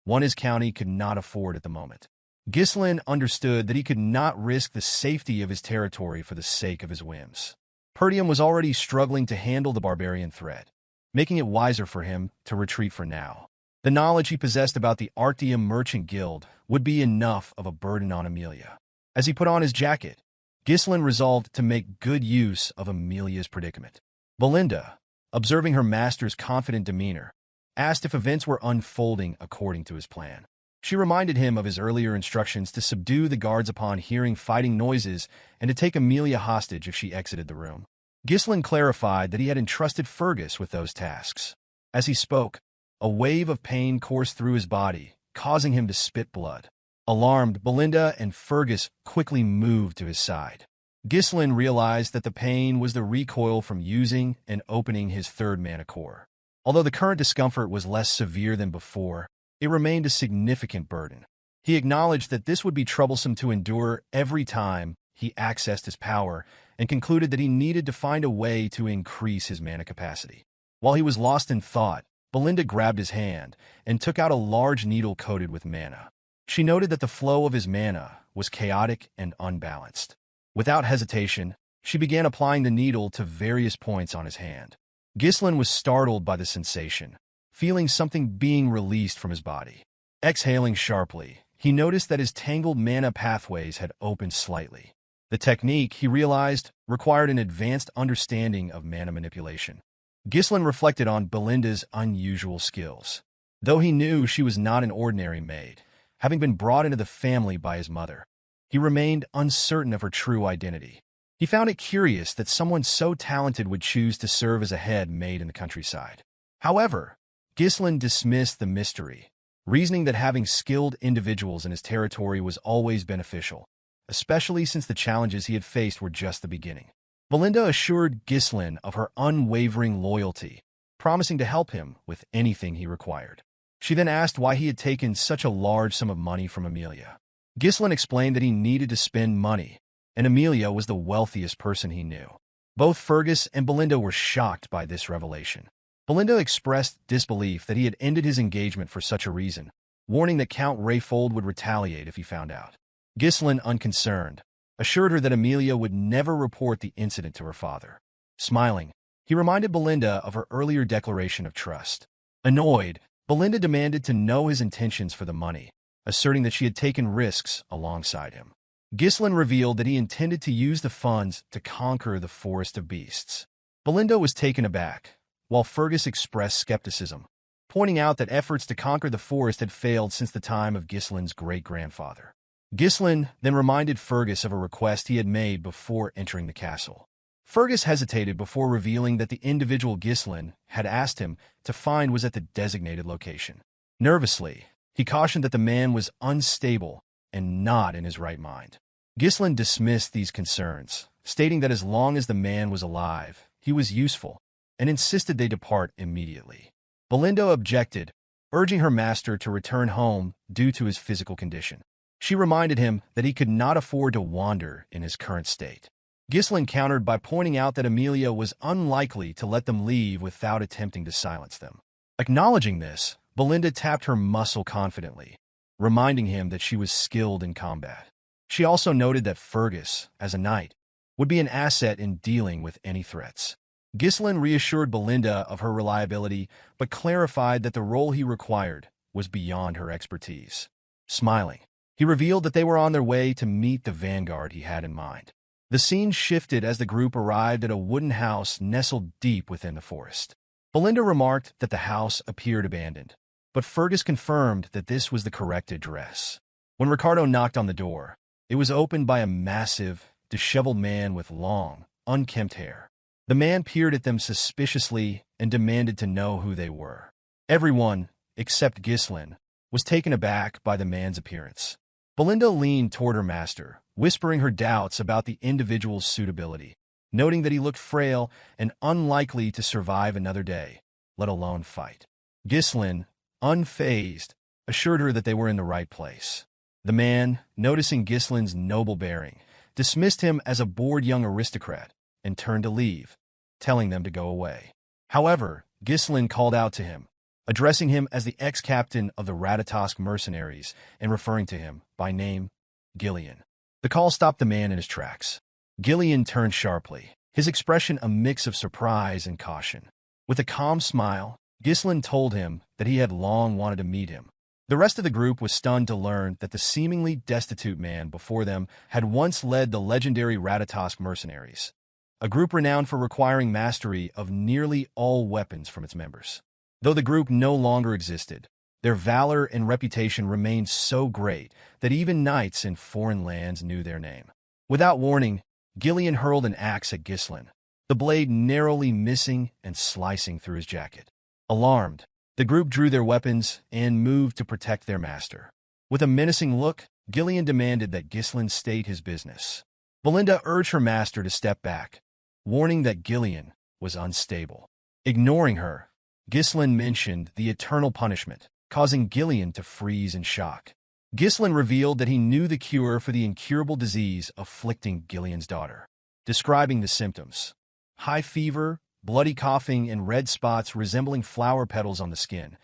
one his county could not afford at the moment. Ghislain understood that he could not risk the safety of his territory for the sake of his whims. Perdium was already struggling to handle the barbarian threat, making it wiser for him to retreat for now. The knowledge he possessed about the Arctium Merchant Guild would be enough of a burden on Amelia. As he put on his jacket, Ghislain resolved to make good use of Amelia's predicament. Belinda, observing her master's confident demeanor, asked if events were unfolding according to his plan. She reminded him of his earlier instructions to subdue the guards upon hearing fighting noises and to take Amelia hostage if she exited the room. Ghislain clarified that he had entrusted Fergus with those tasks. As he spoke, a wave of pain coursed through his body, causing him to spit blood. Alarmed, Belinda and Fergus quickly moved to his side. Ghislain realized that the pain was the recoil from using and opening his third mana core. Although the current discomfort was less severe than before, it remained a significant burden. He acknowledged that this would be troublesome to endure every time he accessed his power and concluded that he needed to find a way to increase his mana capacity. While he was lost in thought, Belinda grabbed his hand and took out a large needle coated with mana. She noted that the flow of his mana was chaotic and unbalanced. Without hesitation, she began applying the needle to various points on his hand. Ghislain was startled by the sensation, feeling something being released from his body. Exhaling sharply, he noticed that his tangled mana pathways had opened slightly. The technique, he realized, required an advanced understanding of mana manipulation. Ghislain reflected on Belinda's unusual skills. Though he knew she was not an ordinary maid, having been brought into the family by his mother, he remained uncertain of her true identity. He found it curious that someone so talented would choose to serve as a head maid in the countryside. However, Ghislain dismissed the mystery, reasoning that having skilled individuals in his territory was always beneficial, especially since the challenges he had faced were just the beginning. Belinda assured Ghislain of her unwavering loyalty, promising to help him with anything he required. She then asked why he had taken such a large sum of money from Amelia. Ghislain explained that he needed to spend money, and Amelia was the wealthiest person he knew. Both Fergus and Belinda were shocked by this revelation. Belinda expressed disbelief that he had ended his engagement for such a reason, warning that Count Rayfold would retaliate if he found out. Ghislain, unconcerned, assured her that Amelia would never report the incident to her father. Smiling, he reminded Belinda of her earlier declaration of trust. Annoyed, Belinda demanded to know his intentions for the money, asserting that she had taken risks alongside him. Ghislain revealed that he intended to use the funds to conquer the Forest of Beasts. Belinda was taken aback, while Fergus expressed skepticism, pointing out that efforts to conquer the forest had failed since the time of Ghislain's great-grandfather. Ghislain then reminded Fergus of a request he had made before entering the castle. Fergus hesitated before revealing that the individual Ghislain had asked him to find was at the designated location. Nervously, he cautioned that the man was unstable and not in his right mind. Ghislain dismissed these concerns, stating that as long as the man was alive, he was useful, and insisted they depart immediately. Belinda objected, urging her master to return home due to his physical condition. She reminded him that he could not afford to wander in his current state. Ghislain countered by pointing out that Amelia was unlikely to let them leave without attempting to silence them. Acknowledging this, Belinda tapped her muscle confidently, reminding him that she was skilled in combat. She also noted that Fergus, as a knight, would be an asset in dealing with any threats. Ghislain reassured Belinda of her reliability, but clarified that the role he required was beyond her expertise. Smiling, he revealed that they were on their way to meet the vanguard he had in mind. The scene shifted as the group arrived at a wooden house nestled deep within the forest. Belinda remarked that the house appeared abandoned, but Fergus confirmed that this was the correct address. When Ricardo knocked on the door, it was opened by a massive, disheveled man with long, unkempt hair. The man peered at them suspiciously and demanded to know who they were. Everyone, except Ghislain, was taken aback by the man's appearance. Belinda leaned toward her master, whispering her doubts about the individual's suitability, noting that he looked frail and unlikely to survive another day, let alone fight. Ghislain, unfazed, assured her that they were in the right place. The man, noticing Ghislain's noble bearing, dismissed him as a bored young aristocrat and turned to leave, telling them to go away. However, Ghislain called out to him, addressing him as the ex-captain of the Ratatosk mercenaries and referring to him by name, Gillion. The call stopped the man in his tracks. Gillion turned sharply, his expression a mix of surprise and caution. With a calm smile, Ghislain told him that he had long wanted to meet him. The rest of the group was stunned to learn that the seemingly destitute man before them had once led the legendary Ratatosk mercenaries, a group renowned for requiring mastery of nearly all weapons from its members. Though the group no longer existed, their valor and reputation remained so great that even knights in foreign lands knew their name. Without warning, Gillion hurled an axe at Ghislain, the blade narrowly missing and slicing through his jacket. Alarmed, the group drew their weapons and moved to protect their master. With a menacing look, Gillion demanded that Ghislain state his business. Belinda urged her master to step back, warning that Gillion was unstable. Ignoring her, Ghislain mentioned the eternal punishment, causing Gillion to freeze in shock. Ghislain revealed that he knew the cure for the incurable disease afflicting Gillion's daughter, describing the symptoms: high fever, bloody coughing, and red spots resembling flower petals on the skin.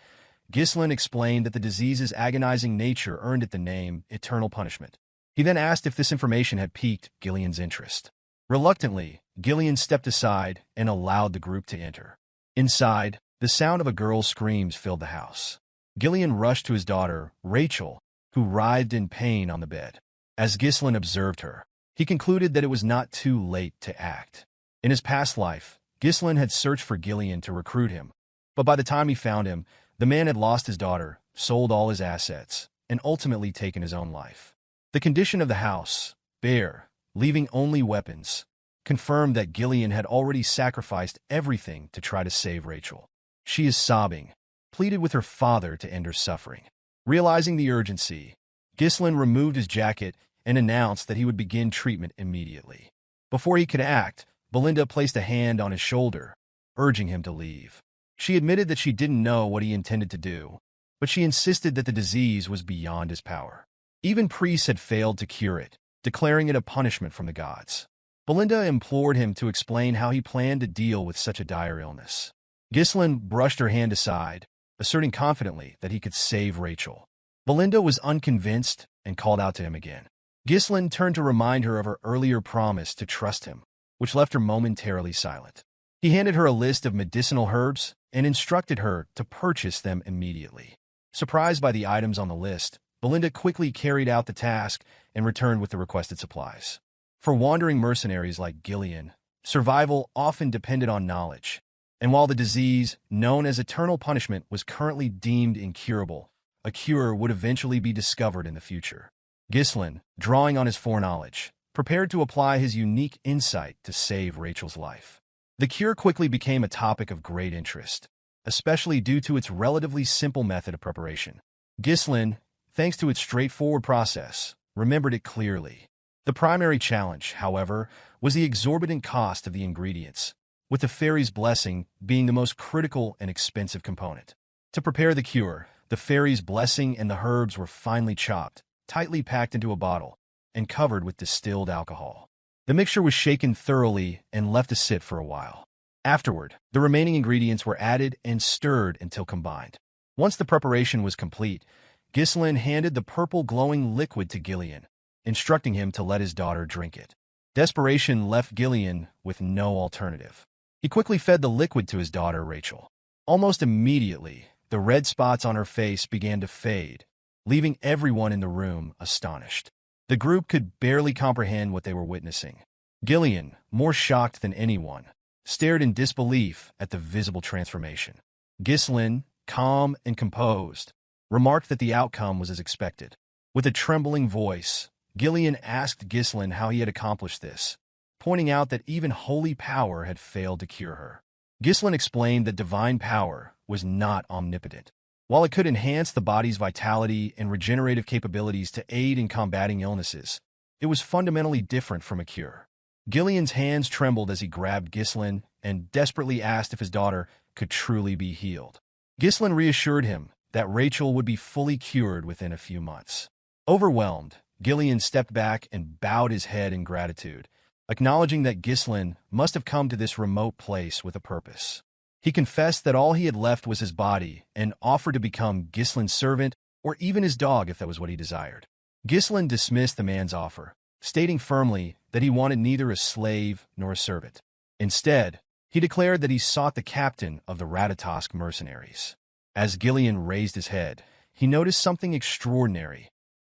Ghislain explained that the disease's agonizing nature earned it the name eternal punishment. He then asked if this information had piqued Gillion's interest. Reluctantly, Gillion stepped aside and allowed the group to enter. Inside, the sound of a girl's screams filled the house. Gillion rushed to his daughter, Rachel, who writhed in pain on the bed. As Ghislain observed her, he concluded that it was not too late to act. In his past life, Ghislain had searched for Gillion to recruit him, but by the time he found him, the man had lost his daughter, sold all his assets, and ultimately taken his own life. The condition of the house, bare, leaving only weapons, confirmed that Gillion had already sacrificed everything to try to save Rachel. She is sobbing, pleaded with her father to end her suffering. Realizing the urgency, Ghislain removed his jacket and announced that he would begin treatment immediately. Before he could act, Belinda placed a hand on his shoulder, urging him to leave. She admitted that she didn't know what he intended to do, but she insisted that the disease was beyond his power. Even priests had failed to cure it, declaring it a punishment from the gods. Belinda implored him to explain how he planned to deal with such a dire illness. Ghislain brushed her hand aside, asserting confidently that he could save Rachel. Belinda was unconvinced and called out to him again. Ghislain turned to remind her of her earlier promise to trust him, which left her momentarily silent. He handed her a list of medicinal herbs and instructed her to purchase them immediately. Surprised by the items on the list, Belinda quickly carried out the task and returned with the requested supplies. For wandering mercenaries like Gillion, survival often depended on knowledge, and while the disease, known as eternal punishment, was currently deemed incurable, a cure would eventually be discovered in the future. Ghislain, drawing on his foreknowledge, prepared to apply his unique insight to save Rachel's life. The cure quickly became a topic of great interest, especially due to its relatively simple method of preparation. Ghislain, thanks to its straightforward process, remembered it clearly. The primary challenge, however, was the exorbitant cost of the ingredients, with the fairy's blessing being the most critical and expensive component. To prepare the cure, the fairy's blessing and the herbs were finely chopped, tightly packed into a bottle, and covered with distilled alcohol. The mixture was shaken thoroughly and left to sit for a while. Afterward, the remaining ingredients were added and stirred until combined. Once the preparation was complete, Ghislain handed the purple glowing liquid to Gillion, instructing him to let his daughter drink it. Desperation left Gillion with no alternative. He quickly fed the liquid to his daughter, Rachel. Almost immediately, the red spots on her face began to fade, leaving everyone in the room astonished. The group could barely comprehend what they were witnessing. Gillion, more shocked than anyone, stared in disbelief at the visible transformation. Ghislain, calm and composed, remarked that the outcome was as expected. With a trembling voice, Gillion asked Ghislain how he had accomplished this, pointing out that even holy power had failed to cure her. Ghislain explained that divine power was not omnipotent. While it could enhance the body's vitality and regenerative capabilities to aid in combating illnesses, it was fundamentally different from a cure. Gillion's hands trembled as he grabbed Ghislain and desperately asked if his daughter could truly be healed. Ghislain reassured him that Rachel would be fully cured within a few months. Overwhelmed, Gillion stepped back and bowed his head in gratitude, acknowledging that Ghislain must have come to this remote place with a purpose. He confessed that all he had left was his body and offered to become Ghislain's servant or even his dog if that was what he desired. Ghislain dismissed the man's offer, stating firmly that he wanted neither a slave nor a servant. Instead, he declared that he sought the captain of the Ratatosk mercenaries. As Gillion raised his head, he noticed something extraordinary.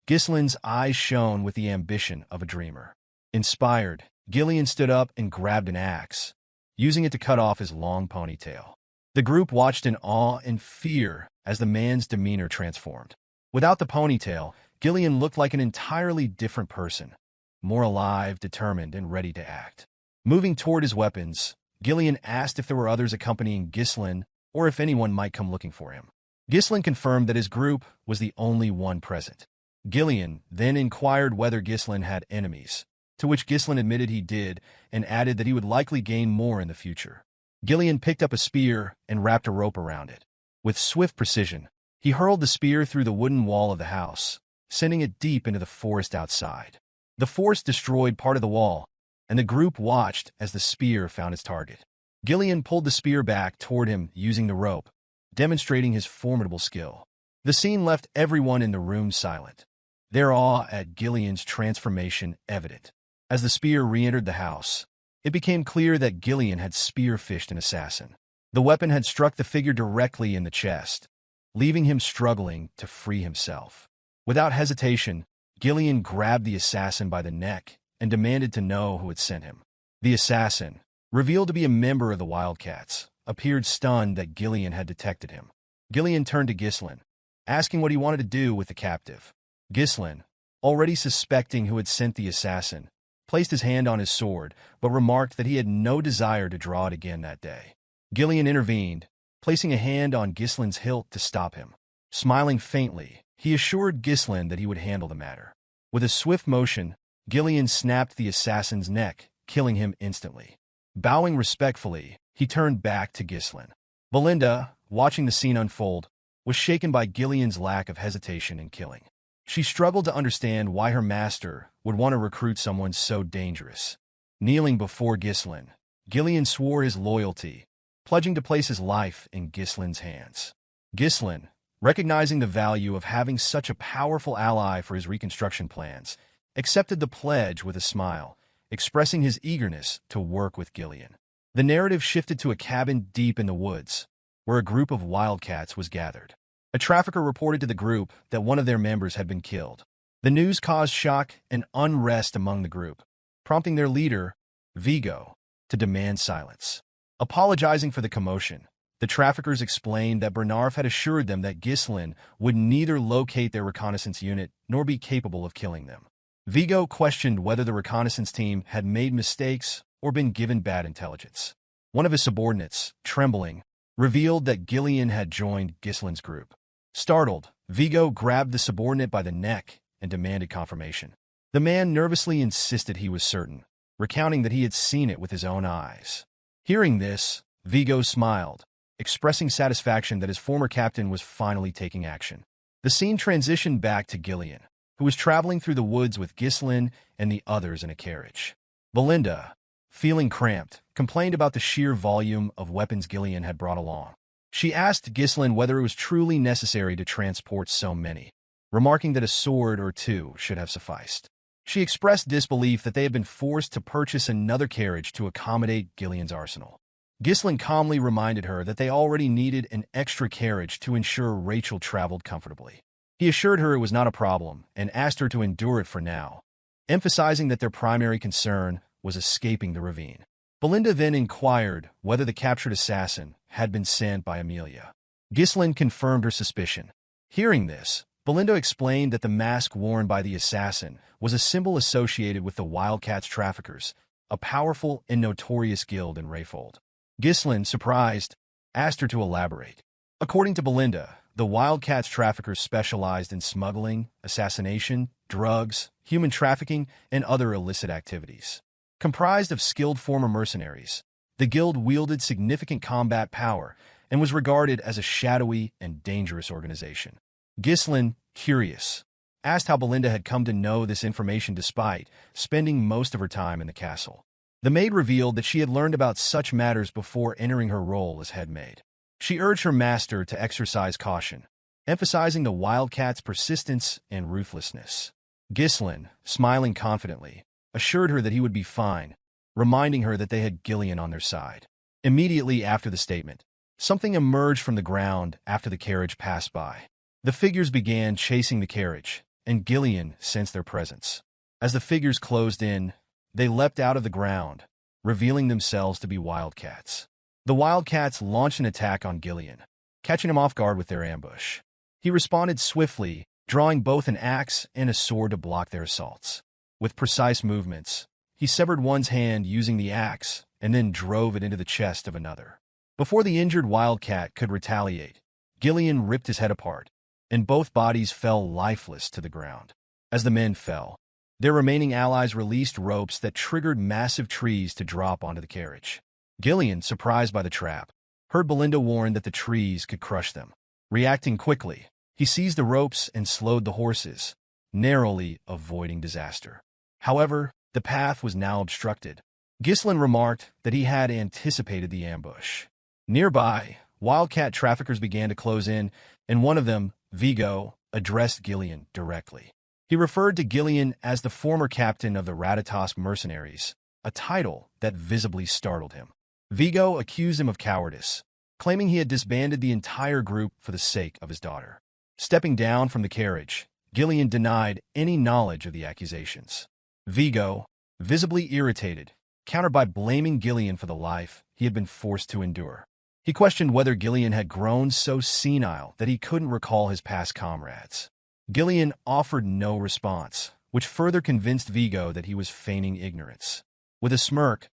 Ghislain's eyes shone with the ambition of a dreamer. Inspired, Gillion stood up and grabbed an axe, using it to cut off his long ponytail. The group watched in awe and fear as the man's demeanor transformed. Without the ponytail, Gillion looked like an entirely different person, more alive, determined, and ready to act. Moving toward his weapons, Gillion asked if there were others accompanying Ghislain or if anyone might come looking for him. Ghislain confirmed that his group was the only one present. Gillion then inquired whether Ghislain had enemies, to which Ghislain admitted he did and added that he would likely gain more in the future. Gillion picked up a spear and wrapped a rope around it. With swift precision, he hurled the spear through the wooden wall of the house, sending it deep into the forest outside. The force destroyed part of the wall, and the group watched as the spear found its target. Gillion pulled the spear back toward him using the rope, demonstrating his formidable skill. The scene left everyone in the room silent, their awe at Gillion's transformation evident. As the spear re-entered the house, it became clear that Gillion had spear-fished an assassin. The weapon had struck the figure directly in the chest, leaving him struggling to free himself. Without hesitation, Gillion grabbed the assassin by the neck and demanded to know who had sent him. The assassin, revealed to be a member of the Wildcats, appeared stunned that Gillion had detected him. Gillion turned to Ghislain, asking what he wanted to do with the captive. Ghislain, already suspecting who had sent the assassin, placed his hand on his sword, but remarked that he had no desire to draw it again that day. Gillion intervened, placing a hand on Ghislain's hilt to stop him. Smiling faintly, he assured Ghislain that he would handle the matter. With a swift motion, Gillion snapped the assassin's neck, killing him instantly. Bowing respectfully, he turned back to Ghislain. Belinda, watching the scene unfold, was shaken by Gillion's lack of hesitation in killing. She struggled to understand why her master would want to recruit someone so dangerous. Kneeling before Ghislain, Gillion swore his loyalty, pledging to place his life in Ghislain's hands. Ghislain, recognizing the value of having such a powerful ally for his reconstruction plans, accepted the pledge with a smile, expressing his eagerness to work with Gillion. The narrative shifted to a cabin deep in the woods, where a group of wildcats was gathered. A trafficker reported to the group that one of their members had been killed. The news caused shock and unrest among the group, prompting their leader, Vigo, to demand silence. Apologizing for the commotion, the traffickers explained that Bernarf had assured them that Ghislain would neither locate their reconnaissance unit nor be capable of killing them. Vigo questioned whether the reconnaissance team had made mistakes or been given bad intelligence. One of his subordinates, trembling, revealed that Gillion had joined Ghislain's group. Startled, Vigo grabbed the subordinate by the neck and demanded confirmation. The man nervously insisted he was certain, recounting that he had seen it with his own eyes. Hearing this, Vigo smiled, expressing satisfaction that his former captain was finally taking action. The scene transitioned back to Gillion, who was traveling through the woods with Ghislain and the others in a carriage. Belinda, feeling cramped, complained about the sheer volume of weapons Gillion had brought along. She asked Ghislain whether it was truly necessary to transport so many, remarking that a sword or two should have sufficed. She expressed disbelief that they had been forced to purchase another carriage to accommodate Gillion's arsenal. Ghislain calmly reminded her that they already needed an extra carriage to ensure Rachel traveled comfortably. He assured her it was not a problem and asked her to endure it for now, emphasizing that their primary concern was escaping the ravine. Belinda then inquired whether the captured assassin had been sent by Amelia. Ghislain confirmed her suspicion. Hearing this, Belinda explained that the mask worn by the assassin was a symbol associated with the Wildcats traffickers, a powerful and notorious guild in Rayfold. Ghislain, surprised, asked her to elaborate. According to Belinda, the Wildcats traffickers specialized in smuggling, assassination, drugs, human trafficking, and other illicit activities. Comprised of skilled former mercenaries, the guild wielded significant combat power and was regarded as a shadowy and dangerous organization. Ghislain, curious, asked how Belinda had come to know this information despite spending most of her time in the castle. The maid revealed that she had learned about such matters before entering her role as head maid. She urged her master to exercise caution, emphasizing the Wildcats' persistence and ruthlessness. Ghislain, smiling confidently, assured her that he would be fine, reminding her that they had Gillion on their side. Immediately after the statement, something emerged from the ground after the carriage passed by. The figures began chasing the carriage, and Gillion sensed their presence. As the figures closed in, they leapt out of the ground, revealing themselves to be Wildcats. The Wildcats launched an attack on Gillion, catching him off guard with their ambush. He responded swiftly, drawing both an axe and a sword to block their assaults. With precise movements, he severed one's hand using the axe and then drove it into the chest of another. Before the injured Wildcat could retaliate, Gillion ripped his head apart, and both bodies fell lifeless to the ground. As the men fell, their remaining allies released ropes that triggered massive trees to drop onto the carriage. Gillion, surprised by the trap, heard Belinda warn that the trees could crush them. Reacting quickly, he seized the ropes and slowed the horses, narrowly avoiding disaster. However, the path was now obstructed. Ghislain remarked that he had anticipated the ambush. Nearby, Wildcat traffickers began to close in, and one of them, Vigo, addressed Gillion directly. He referred to Gillion as the former captain of the Ratatosk mercenaries, a title that visibly startled him. Vigo accused him of cowardice, claiming he had disbanded the entire group for the sake of his daughter. Stepping down from the carriage, Gillion denied any knowledge of the accusations. Vigo, visibly irritated, countered by blaming Gillion for the life he had been forced to endure. He questioned whether Gillion had grown so senile that he couldn't recall his past comrades. Gillion offered no response, which further convinced Vigo that he was feigning ignorance. With a smirk,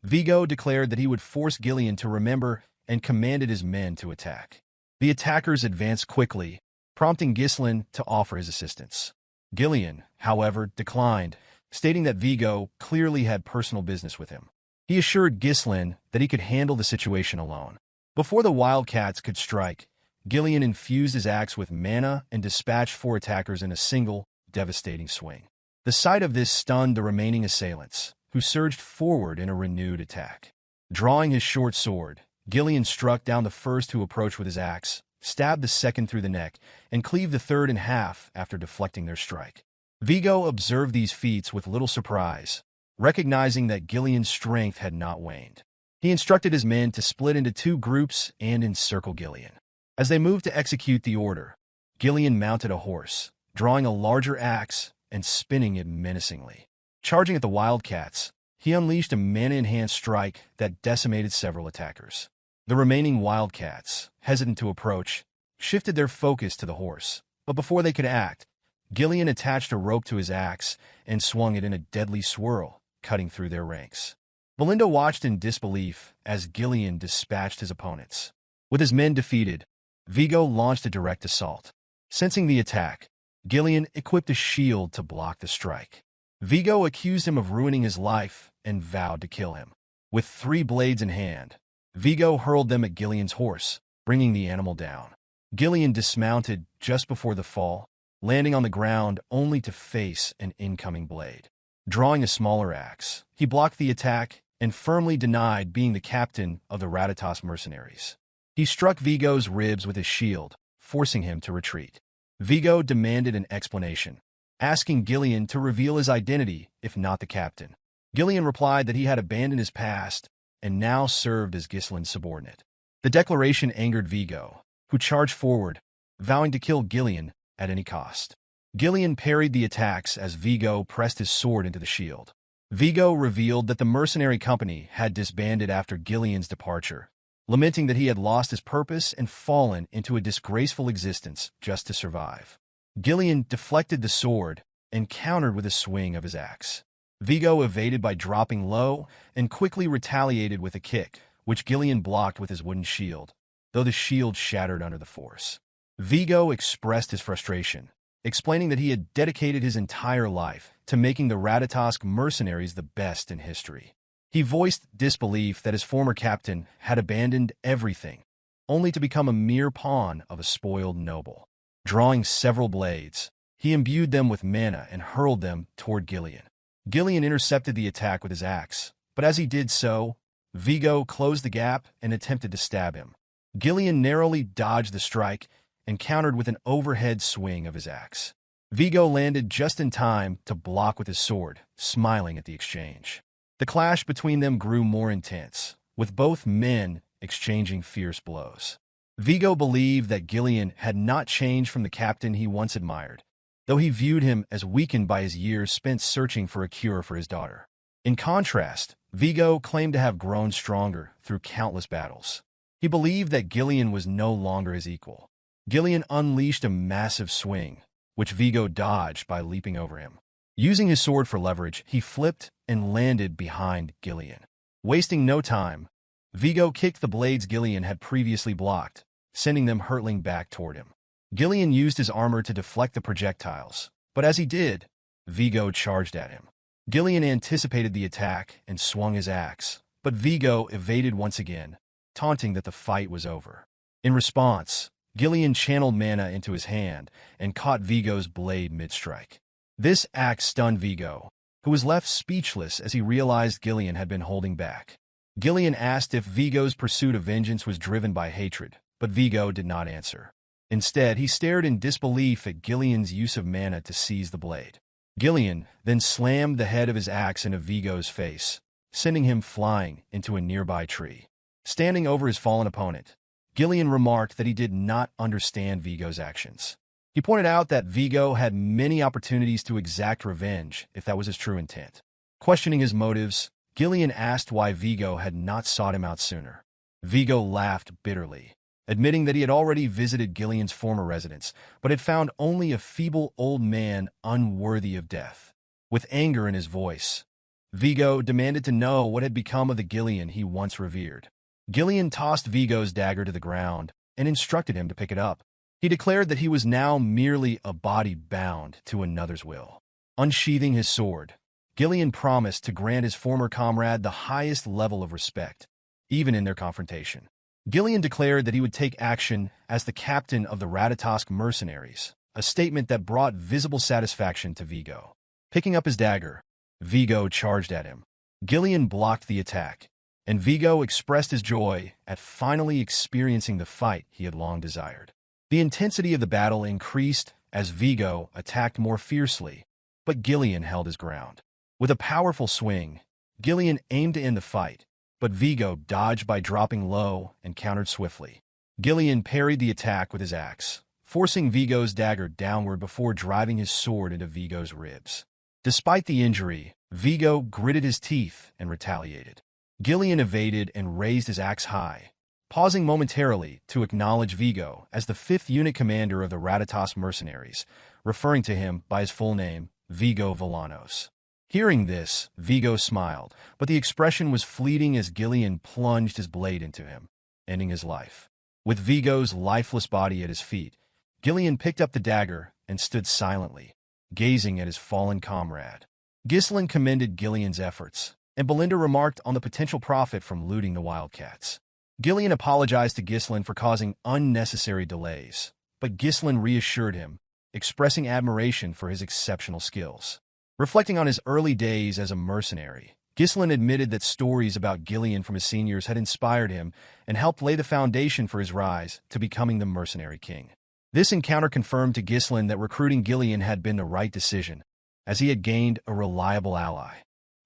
Vigo declared that he would force Gillion to remember and commanded his men to attack. The attackers advanced quickly, prompting Ghislain to offer his assistance. Gillion, however, declined, stating that Vigo clearly had personal business with him. He assured Ghislain that he could handle the situation alone. Before the Wildcats could strike, Gillion infused his axe with mana and dispatched 4 attackers in a single, devastating swing. The sight of this stunned the remaining assailants, who surged forward in a renewed attack. Drawing his short sword, Gillion struck down the first who approached with his axe, stabbed the second through the neck, and cleaved the third in half after deflecting their strike. Vigo observed these feats with little surprise, recognizing that Gillion's strength had not waned. He instructed his men to split into 2 groups and encircle Gillion. As they moved to execute the order, Gillion mounted a horse, drawing a larger axe and spinning it menacingly. Charging at the Wildcats, he unleashed a mana-enhanced strike that decimated several attackers. The remaining Wildcats, hesitant to approach, shifted their focus to the horse, but before they could act, Gillion attached a rope to his axe and swung it in a deadly swirl, cutting through their ranks. Belinda watched in disbelief as Gillion dispatched his opponents. With his men defeated, Vigo launched a direct assault. Sensing the attack, Gillion equipped a shield to block the strike. Vigo accused him of ruining his life and vowed to kill him. With 3 blades in hand, Vigo hurled them at Gillion's horse, bringing the animal down. Gillion dismounted just before the fall, landing on the ground only to face an incoming blade. Drawing a smaller axe, he blocked the attack and firmly denied being the captain of the Ratatas mercenaries. He struck Vigo's ribs with his shield, forcing him to retreat. Vigo demanded an explanation, asking Gillion to reveal his identity if not the captain. Gillion replied that he had abandoned his past and now served as Ghislain's subordinate. The declaration angered Vigo, who charged forward, vowing to kill Gillion at any cost. Gillion parried the attacks as Vigo pressed his sword into the shield. Vigo revealed that the mercenary company had disbanded after Gillion's departure, lamenting that he had lost his purpose and fallen into a disgraceful existence just to survive. Gillion deflected the sword and countered with a swing of his axe. Vigo evaded by dropping low and quickly retaliated with a kick, which Gillion blocked with his wooden shield, though the shield shattered under the force. Vigo expressed his frustration, explaining that he had dedicated his entire life to making the Ratatas mercenaries the best in history. He voiced disbelief that his former captain had abandoned everything, only to become a mere pawn of a spoiled noble. Drawing several blades, he imbued them with mana and hurled them toward Gillion. Gillion intercepted the attack with his axe, but as he did so, Vigo closed the gap and attempted to stab him. Gillion narrowly dodged the strike and countered with an overhead swing of his axe. Vigo landed just in time to block with his sword, smiling at the exchange. The clash between them grew more intense, with both men exchanging fierce blows. Vigo believed that Gillion had not changed from the captain he once admired, though he viewed him as weakened by his years spent searching for a cure for his daughter. In contrast, Vigo claimed to have grown stronger through countless battles. He believed that Gillion was no longer his equal. Gillion unleashed a massive swing, which Vigo dodged by leaping over him. Using his sword for leverage, he flipped and landed behind Gillion. Wasting no time, Vigo kicked the blades Gillion had previously blocked, sending them hurtling back toward him. Gillion used his armor to deflect the projectiles, but as he did, Vigo charged at him. Gillion anticipated the attack and swung his axe, but Vigo evaded once again, taunting that the fight was over. In response, Gillion channeled mana into his hand and caught Vigo's blade mid-strike. This act stunned Vigo, who was left speechless as he realized Gillion had been holding back. Gillion asked if Vigo's pursuit of vengeance was driven by hatred, but Vigo did not answer. Instead, he stared in disbelief at Gillion's use of mana to seize the blade. Gillion then slammed the head of his axe into Vigo's face, sending him flying into a nearby tree. Standing over his fallen opponent, Gillion remarked that he did not understand Vigo's actions. He pointed out that Vigo had many opportunities to exact revenge if that was his true intent. Questioning his motives, Gillion asked why Vigo had not sought him out sooner. Vigo laughed bitterly, admitting that he had already visited Gillion's former residence, but had found only a feeble old man unworthy of death. With anger in his voice, Vigo demanded to know what had become of the Gillion he once revered. Gillion tossed Vigo's dagger to the ground and instructed him to pick it up. He declared that he was now merely a body bound to another's will. Unsheathing his sword, Gillion promised to grant his former comrade the highest level of respect, even in their confrontation. Gillion declared that he would take action as the captain of the Ratatas mercenaries, a statement that brought visible satisfaction to Vigo. Picking up his dagger, Vigo charged at him. Gillion blocked the attack, and Vigo expressed his joy at finally experiencing the fight he had long desired. The intensity of the battle increased as Vigo attacked more fiercely, but Gillion held his ground. With a powerful swing, Gillion aimed to end the fight, but Vigo dodged by dropping low and countered swiftly. Gillion parried the attack with his axe, forcing Vigo's dagger downward before driving his sword into Vigo's ribs. Despite the injury, Vigo gritted his teeth and retaliated. Gillion evaded and raised his axe high, pausing momentarily to acknowledge Vigo as the 5th unit commander of the Ratatas mercenaries, referring to him by his full name, Vigo Villanos. Hearing this, Vigo smiled, but the expression was fleeting as Gillion plunged his blade into him, ending his life. With Vigo's lifeless body at his feet, Gillion picked up the dagger and stood silently, gazing at his fallen comrade. Ghislain commended Gillion's efforts, and Belinda remarked on the potential profit from looting the wildcats. Gillion apologized to Ghislain for causing unnecessary delays, but Ghislain reassured him, expressing admiration for his exceptional skills. Reflecting on his early days as a mercenary, Ghislain admitted that stories about Gillion from his seniors had inspired him and helped lay the foundation for his rise to becoming the Mercenary King. This encounter confirmed to Ghislain that recruiting Gillion had been the right decision, as he had gained a reliable ally.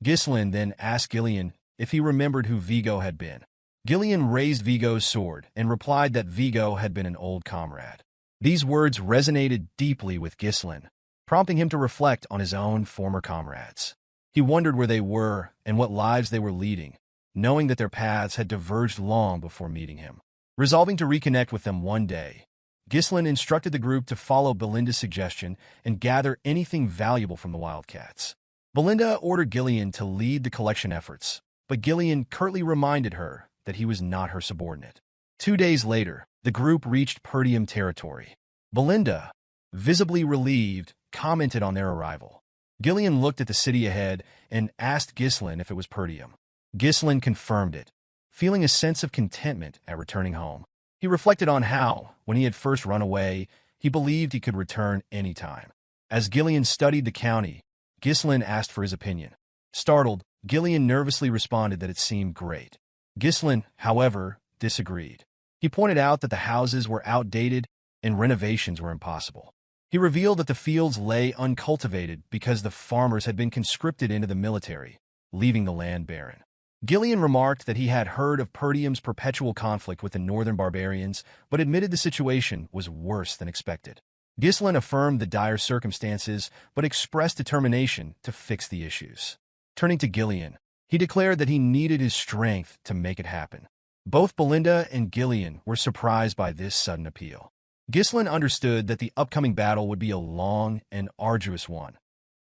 Ghislain then asked Gillion if he remembered who Vigo had been. Gillion raised Vigo's sword and replied that Vigo had been an old comrade. These words resonated deeply with Ghislain, prompting him to reflect on his own former comrades. He wondered where they were and what lives they were leading, knowing that their paths had diverged long before meeting him. Resolving to reconnect with them one day, Ghislain instructed the group to follow Belinda's suggestion and gather anything valuable from the wildcats. Belinda ordered Gillion to lead the collection efforts, but Gillion curtly reminded her that he was not her subordinate. 2 days later, the group reached Perdium territory. Belinda, visibly relieved, commented on their arrival. Gillion looked at the city ahead and asked Ghislain if it was Perdium. Ghislain confirmed it, feeling a sense of contentment at returning home. He reflected on how, when he had first run away, he believed he could return any time. As Gillion studied the county, Ghislain asked for his opinion. Startled, Gillion nervously responded that it seemed great. Ghislain, however, disagreed. He pointed out that the houses were outdated and renovations were impossible. He revealed that the fields lay uncultivated because the farmers had been conscripted into the military, leaving the land barren. Gillion remarked that he had heard of Perdium's perpetual conflict with the northern barbarians, but admitted the situation was worse than expected. Ghislain affirmed the dire circumstances, but expressed determination to fix the issues. Turning to Gillion, he declared that he needed his strength to make it happen. Both Belinda and Gillion were surprised by this sudden appeal. Ghislain understood that the upcoming battle would be a long and arduous one,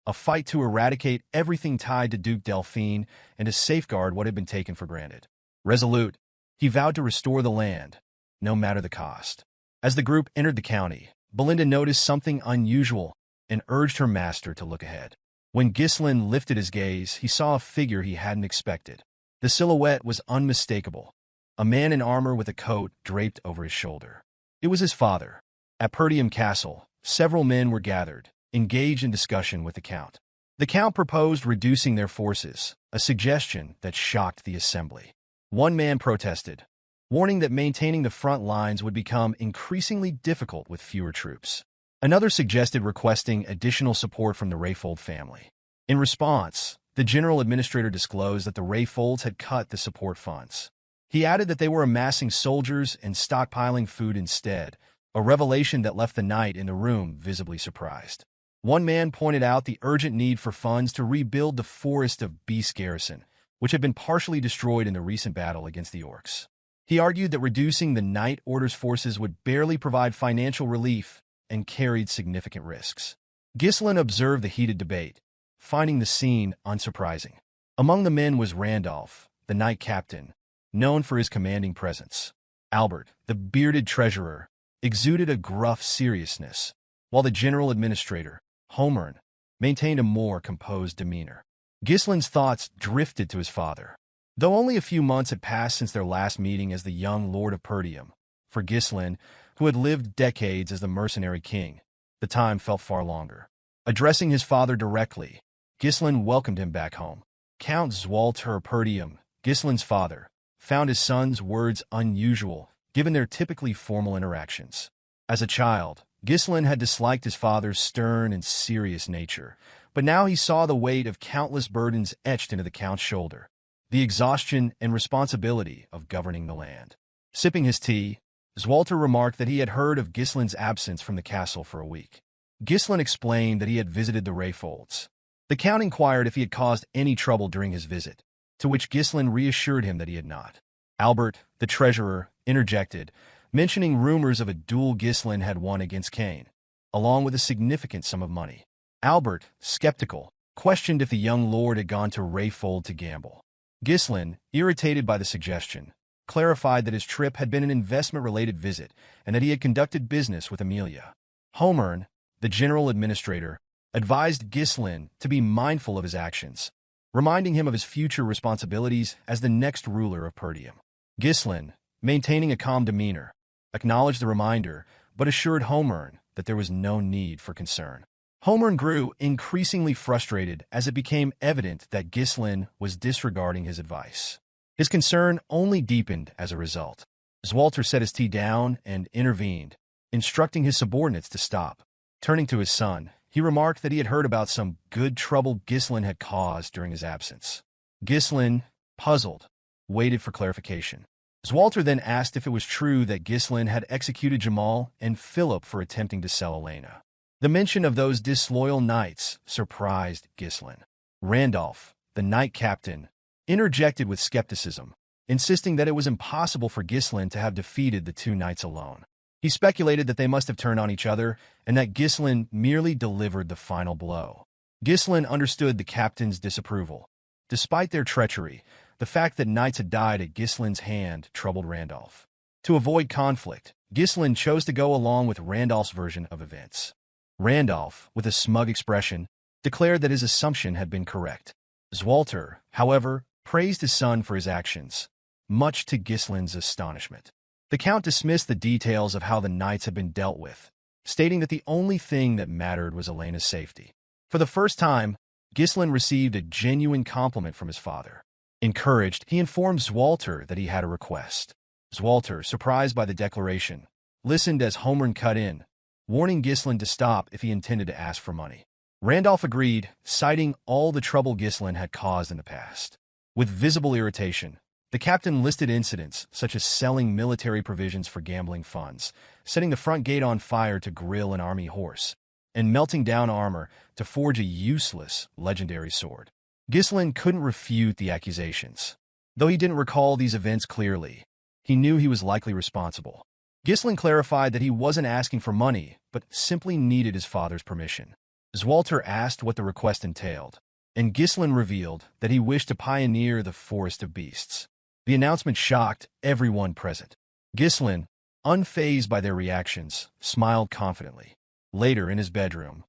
a fight to eradicate everything tied to Duke Delphine and to safeguard what had been taken for granted. Resolute, he vowed to restore the land, no matter the cost. As the group entered the county, Belinda noticed something unusual and urged her master to look ahead. When Ghislain lifted his gaze, he saw a figure he hadn't expected. The silhouette was unmistakable, a man in armor with a coat draped over his shoulder. It was his father. At Perdium Castle, several men were gathered, engaged in discussion with the Count. The Count proposed reducing their forces, a suggestion that shocked the assembly. One man protested, warning that maintaining the front lines would become increasingly difficult with fewer troops. Another suggested requesting additional support from the Rayfold family. In response, the General Administrator disclosed that the Rayfolds had cut the support funds. He added that they were amassing soldiers and stockpiling food instead, a revelation that left the knight in the room visibly surprised. One man pointed out the urgent need for funds to rebuild the Forest of Beast garrison, which had been partially destroyed in the recent battle against the orcs. He argued that reducing the Knight Order's forces would barely provide financial relief and carried significant risks. Ghislain observed the heated debate, finding the scene unsurprising. Among the men was Randolph, the knight captain, known for his commanding presence. Albert, the bearded treasurer, exuded a gruff seriousness, while the general administrator, Homern, maintained a more composed demeanor. Ghislain's thoughts drifted to his father. Though only a few months had passed since their last meeting as the young Lord of Perdium, for Ghislain, who had lived decades as the Mercenary King, the time felt far longer. Addressing his father directly, Ghislain welcomed him back home. Count Swalter Perdium, Ghislain's father, found his son's words unusual, given their typically formal interactions. As a child, Ghislain had disliked his father's stern and serious nature, but now he saw the weight of countless burdens etched into the Count's shoulder, the exhaustion and responsibility of governing the land. Sipping his tea, Swalter remarked that he had heard of Ghislain's absence from the castle for a week. Ghislain explained that he had visited the Rayfolds. The Count inquired if he had caused any trouble during his visit, to which Ghislain reassured him that he had not. Albert, the treasurer, interjected, mentioning rumors of a duel Ghislain had won against Kane. along with a significant sum of money. Albert, skeptical, questioned if the young lord had gone to Rayfold to gamble. Ghislain, irritated by the suggestion, clarified that his trip had been an investment-related visit and that he had conducted business with Amelia. Homern, the general administrator, advised Ghislain to be mindful of his actions, reminding him of his future responsibilities as the next ruler of Perdium. Ghislain, maintaining a calm demeanor, acknowledged the reminder, but assured Homern that there was no need for concern. Homern grew increasingly frustrated as it became evident that Ghislain was disregarding his advice. His concern only deepened as a result. Swalter set his tea down and intervened, instructing his subordinates to stop. Turning to his son, he remarked that he had heard about some good trouble Ghislain had caused during his absence. Ghislain, puzzled, waited for clarification. Swalter then asked if it was true that Ghislain had executed Jamal and Philip for attempting to sell Elena. The mention of those disloyal knights surprised Ghislain. Randolph, the knight captain, interjected with skepticism, insisting that it was impossible for Ghislain to have defeated the two knights alone. He speculated that they must have turned on each other and that Ghislain merely delivered the final blow. Ghislain understood the captain's disapproval. Despite their treachery, the fact that knights had died at Ghislain's hand troubled Randolph. To avoid conflict, Ghislain chose to go along with Randolph's version of events. Randolph, with a smug expression, declared that his assumption had been correct. Swalter, however, praised his son for his actions, much to Ghislain's astonishment. The Count dismissed the details of how the knights had been dealt with, stating that the only thing that mattered was Elena's safety. For the first time, Ghislain received a genuine compliment from his father. Encouraged, he informed Swalter that he had a request. Swalter, surprised by the declaration, listened as Homern cut in, warning Ghislain to stop if he intended to ask for money. Randolph agreed, citing all the trouble Ghislain had caused in the past. With visible irritation, the captain listed incidents such as selling military provisions for gambling funds, setting the front gate on fire to grill an army horse, and melting down armor to forge a useless, legendary sword. Ghislain couldn't refute the accusations. Though he didn't recall these events clearly, he knew he was likely responsible. Ghislain clarified that he wasn't asking for money, but simply needed his father's permission. Swalter asked what the request entailed, and Ghislain revealed that he wished to pioneer the Forest of Beasts. The announcement shocked everyone present. Ghislain, unfazed by their reactions, smiled confidently. Later, in his bedroom,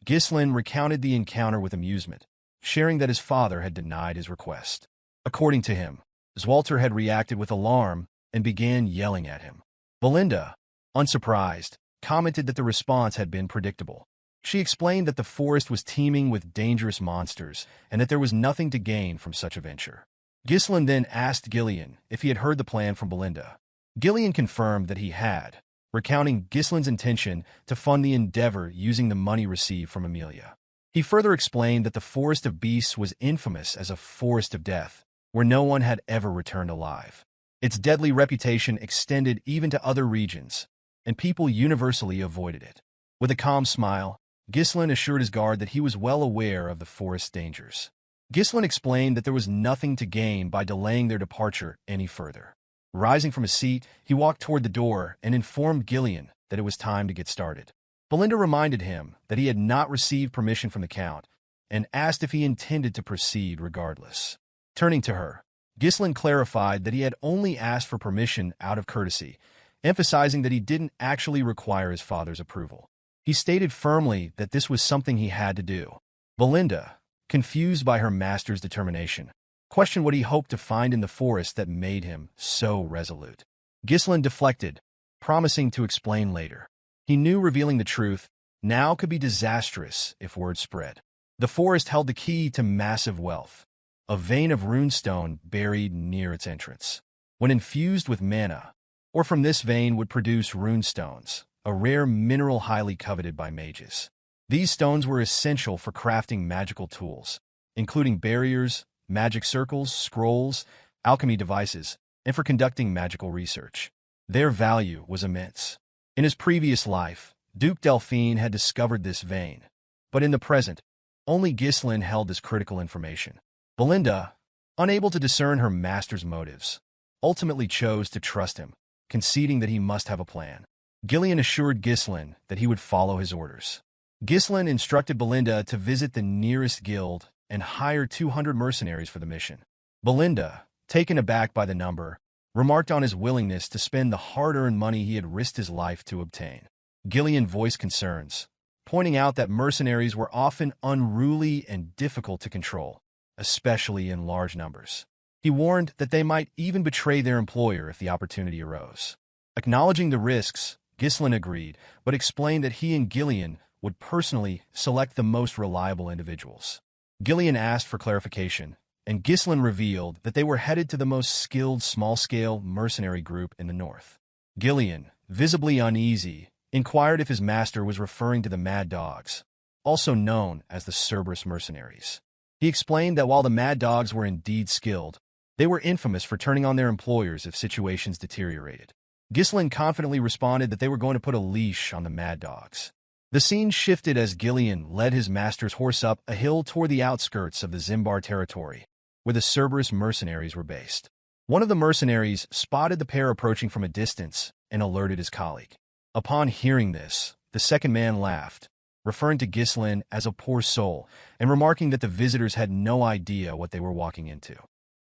Ghislain recounted the encounter with amusement, sharing that his father had denied his request. According to him, Swalter had reacted with alarm and began yelling at him. Belinda, unsurprised, commented that the response had been predictable. She explained that the forest was teeming with dangerous monsters and that there was nothing to gain from such a venture. Ghislain then asked Gillion if he had heard the plan from Belinda. Gillion confirmed that he had, recounting Ghislain's intention to fund the endeavor using the money received from Amelia. He further explained that the Forest of Beasts was infamous as a forest of death, where no one had ever returned alive. Its deadly reputation extended even to other regions, and people universally avoided it. With a calm smile, Ghislain assured his guard that he was well aware of the forest's dangers. Ghislain explained that there was nothing to gain by delaying their departure any further. Rising from his seat, he walked toward the door and informed Gillion that it was time to get started. Belinda reminded him that he had not received permission from the Count and asked if he intended to proceed regardless. Turning to her, Ghislain clarified that he had only asked for permission out of courtesy, emphasizing that he didn't actually require his father's approval. He stated firmly that this was something he had to do. Belinda, confused by her master's determination, questioned what he hoped to find in the forest that made him so resolute. Ghislain deflected, promising to explain later. He knew revealing the truth now could be disastrous if word spread. The forest held the key to massive wealth, a vein of runestone buried near its entrance. When infused with mana, or from this vein would produce runestones, a rare mineral highly coveted by mages. These stones were essential for crafting magical tools, including barriers, magic circles, scrolls, alchemy devices, and for conducting magical research. Their value was immense. In his previous life, Duke Delphine had discovered this vein, but in the present, only Ghislain held this critical information. Belinda, unable to discern her master's motives, ultimately chose to trust him, conceding that he must have a plan. Gillion assured Ghislain that he would follow his orders. Ghislain instructed Belinda to visit the nearest guild and hire 200 mercenaries for the mission. Belinda, taken aback by the number, remarked on his willingness to spend the hard-earned money he had risked his life to obtain. Gillion voiced concerns, pointing out that mercenaries were often unruly and difficult to control, especially in large numbers. He warned that they might even betray their employer if the opportunity arose. Acknowledging the risks, Ghislain agreed, but explained that he and Gillion would personally select the most reliable individuals. Gillion asked for clarification, and Ghislain revealed that they were headed to the most skilled small-scale mercenary group in the north. Gillion, visibly uneasy, inquired if his master was referring to the Mad Dogs, also known as the Cerberus mercenaries. He explained that while the Mad Dogs were indeed skilled, they were infamous for turning on their employers if situations deteriorated. Ghislain confidently responded that they were going to put a leash on the Mad Dogs. The scene shifted as Gillion led his master's horse up a hill toward the outskirts of the Zimbar territory, where the Cerberus mercenaries were based. One of the mercenaries spotted the pair approaching from a distance and alerted his colleague. Upon hearing this, the second man laughed, referring to Ghislain as a poor soul and remarking that the visitors had no idea what they were walking into.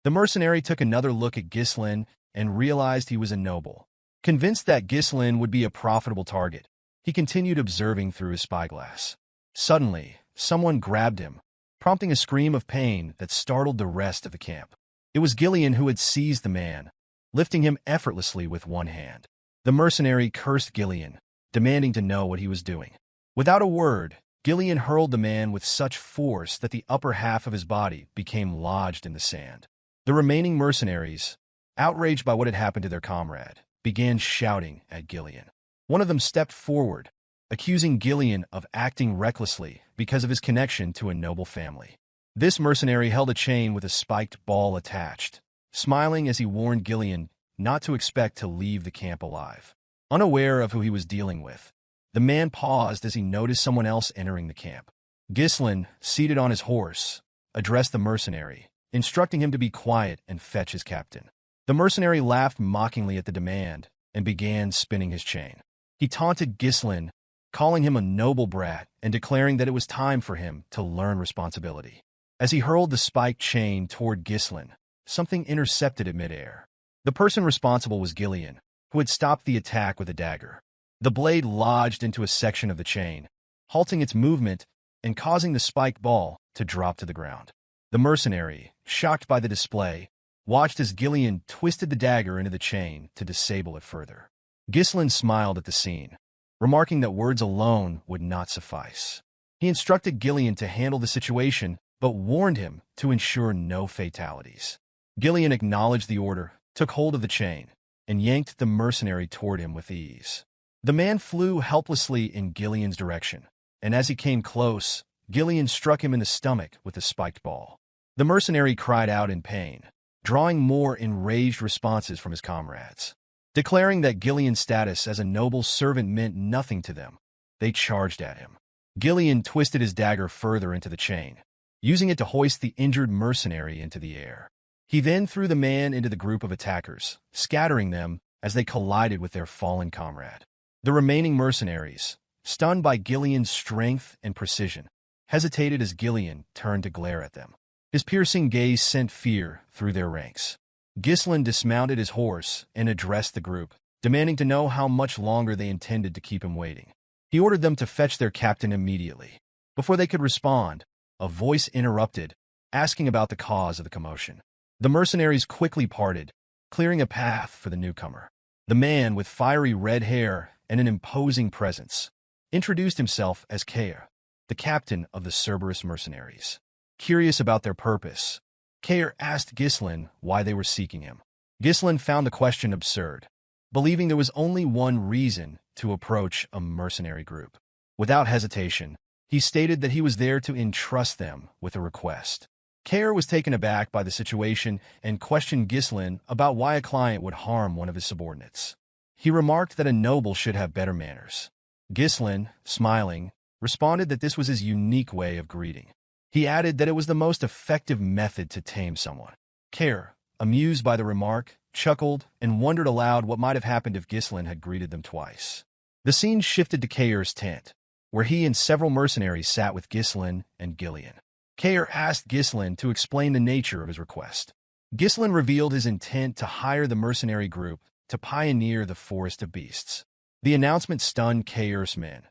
The mercenary took another look at Ghislain and realized he was a noble. Convinced that Ghislain would be a profitable target, he continued observing through his spyglass. Suddenly, someone grabbed him, prompting a scream of pain that startled the rest of the camp. It was Gillion who had seized the man, lifting him effortlessly with one hand. The mercenary cursed Gillion, demanding to know what he was doing. Without a word, Gillion hurled the man with such force that the upper half of his body became lodged in the sand. The remaining mercenaries, outraged by what had happened to their comrade, began shouting at Gillion. One of them stepped forward, accusing Gillion of acting recklessly because of his connection to a noble family. This mercenary held a chain with a spiked ball attached, smiling as he warned Gillion not to expect to leave the camp alive. Unaware of who he was dealing with, the man paused as he noticed someone else entering the camp. Ghislain, seated on his horse, addressed the mercenary, instructing him to be quiet and fetch his captain. The mercenary laughed mockingly at the demand and began spinning his chain. He taunted Ghislain, calling him a noble brat and declaring that it was time for him to learn responsibility. As he hurled the spiked chain toward Ghislain, something intercepted it midair. The person responsible was Gillion, who had stopped the attack with a dagger. The blade lodged into a section of the chain, halting its movement and causing the spiked ball to drop to the ground. The mercenary, shocked by the display, watched as Gillion twisted the dagger into the chain to disable it further. Ghislain smiled at the scene, remarking that words alone would not suffice. He instructed Gillion to handle the situation, but warned him to ensure no fatalities. Gillion acknowledged the order, took hold of the chain, and yanked the mercenary toward him with ease. The man flew helplessly in Gillion's direction, and as he came close, Gillion struck him in the stomach with the spiked ball. The mercenary cried out in pain, drawing more enraged responses from his comrades. Declaring that Gillion's status as a noble servant meant nothing to them, they charged at him. Gillion twisted his dagger further into the chain, using it to hoist the injured mercenary into the air. He then threw the man into the group of attackers, scattering them as they collided with their fallen comrade. The remaining mercenaries, stunned by Gillion's strength and precision, hesitated as Gillion turned to glare at them. His piercing gaze sent fear through their ranks. Ghislain dismounted his horse and addressed the group, demanding to know how much longer they intended to keep him waiting. He ordered them to fetch their captain immediately. Before they could respond, a voice interrupted, asking about the cause of the commotion. The mercenaries quickly parted, clearing a path for the newcomer. The man with fiery red hair and an imposing presence introduced himself as Kaor, the captain of the Cerberus mercenaries. Curious about their purpose, Kaor asked Ghislain why they were seeking him. Ghislain found the question absurd, believing there was only one reason to approach a mercenary group. Without hesitation, he stated that he was there to entrust them with a request. Kaor was taken aback by the situation and questioned Ghislain about why a client would harm one of his subordinates. He remarked that a noble should have better manners. Ghislain, smiling, responded that this was his unique way of greeting. He added that it was the most effective method to tame someone. Kaor, amused by the remark, chuckled and wondered aloud what might have happened if Ghislain had greeted them twice. The scene shifted to Kaor's tent, where he and several mercenaries sat with Ghislain and Gillion. Kaor asked Ghislain to explain the nature of his request. Ghislain revealed his intent to hire the mercenary group to pioneer the Forest of Beasts. The announcement stunned Kaor's men,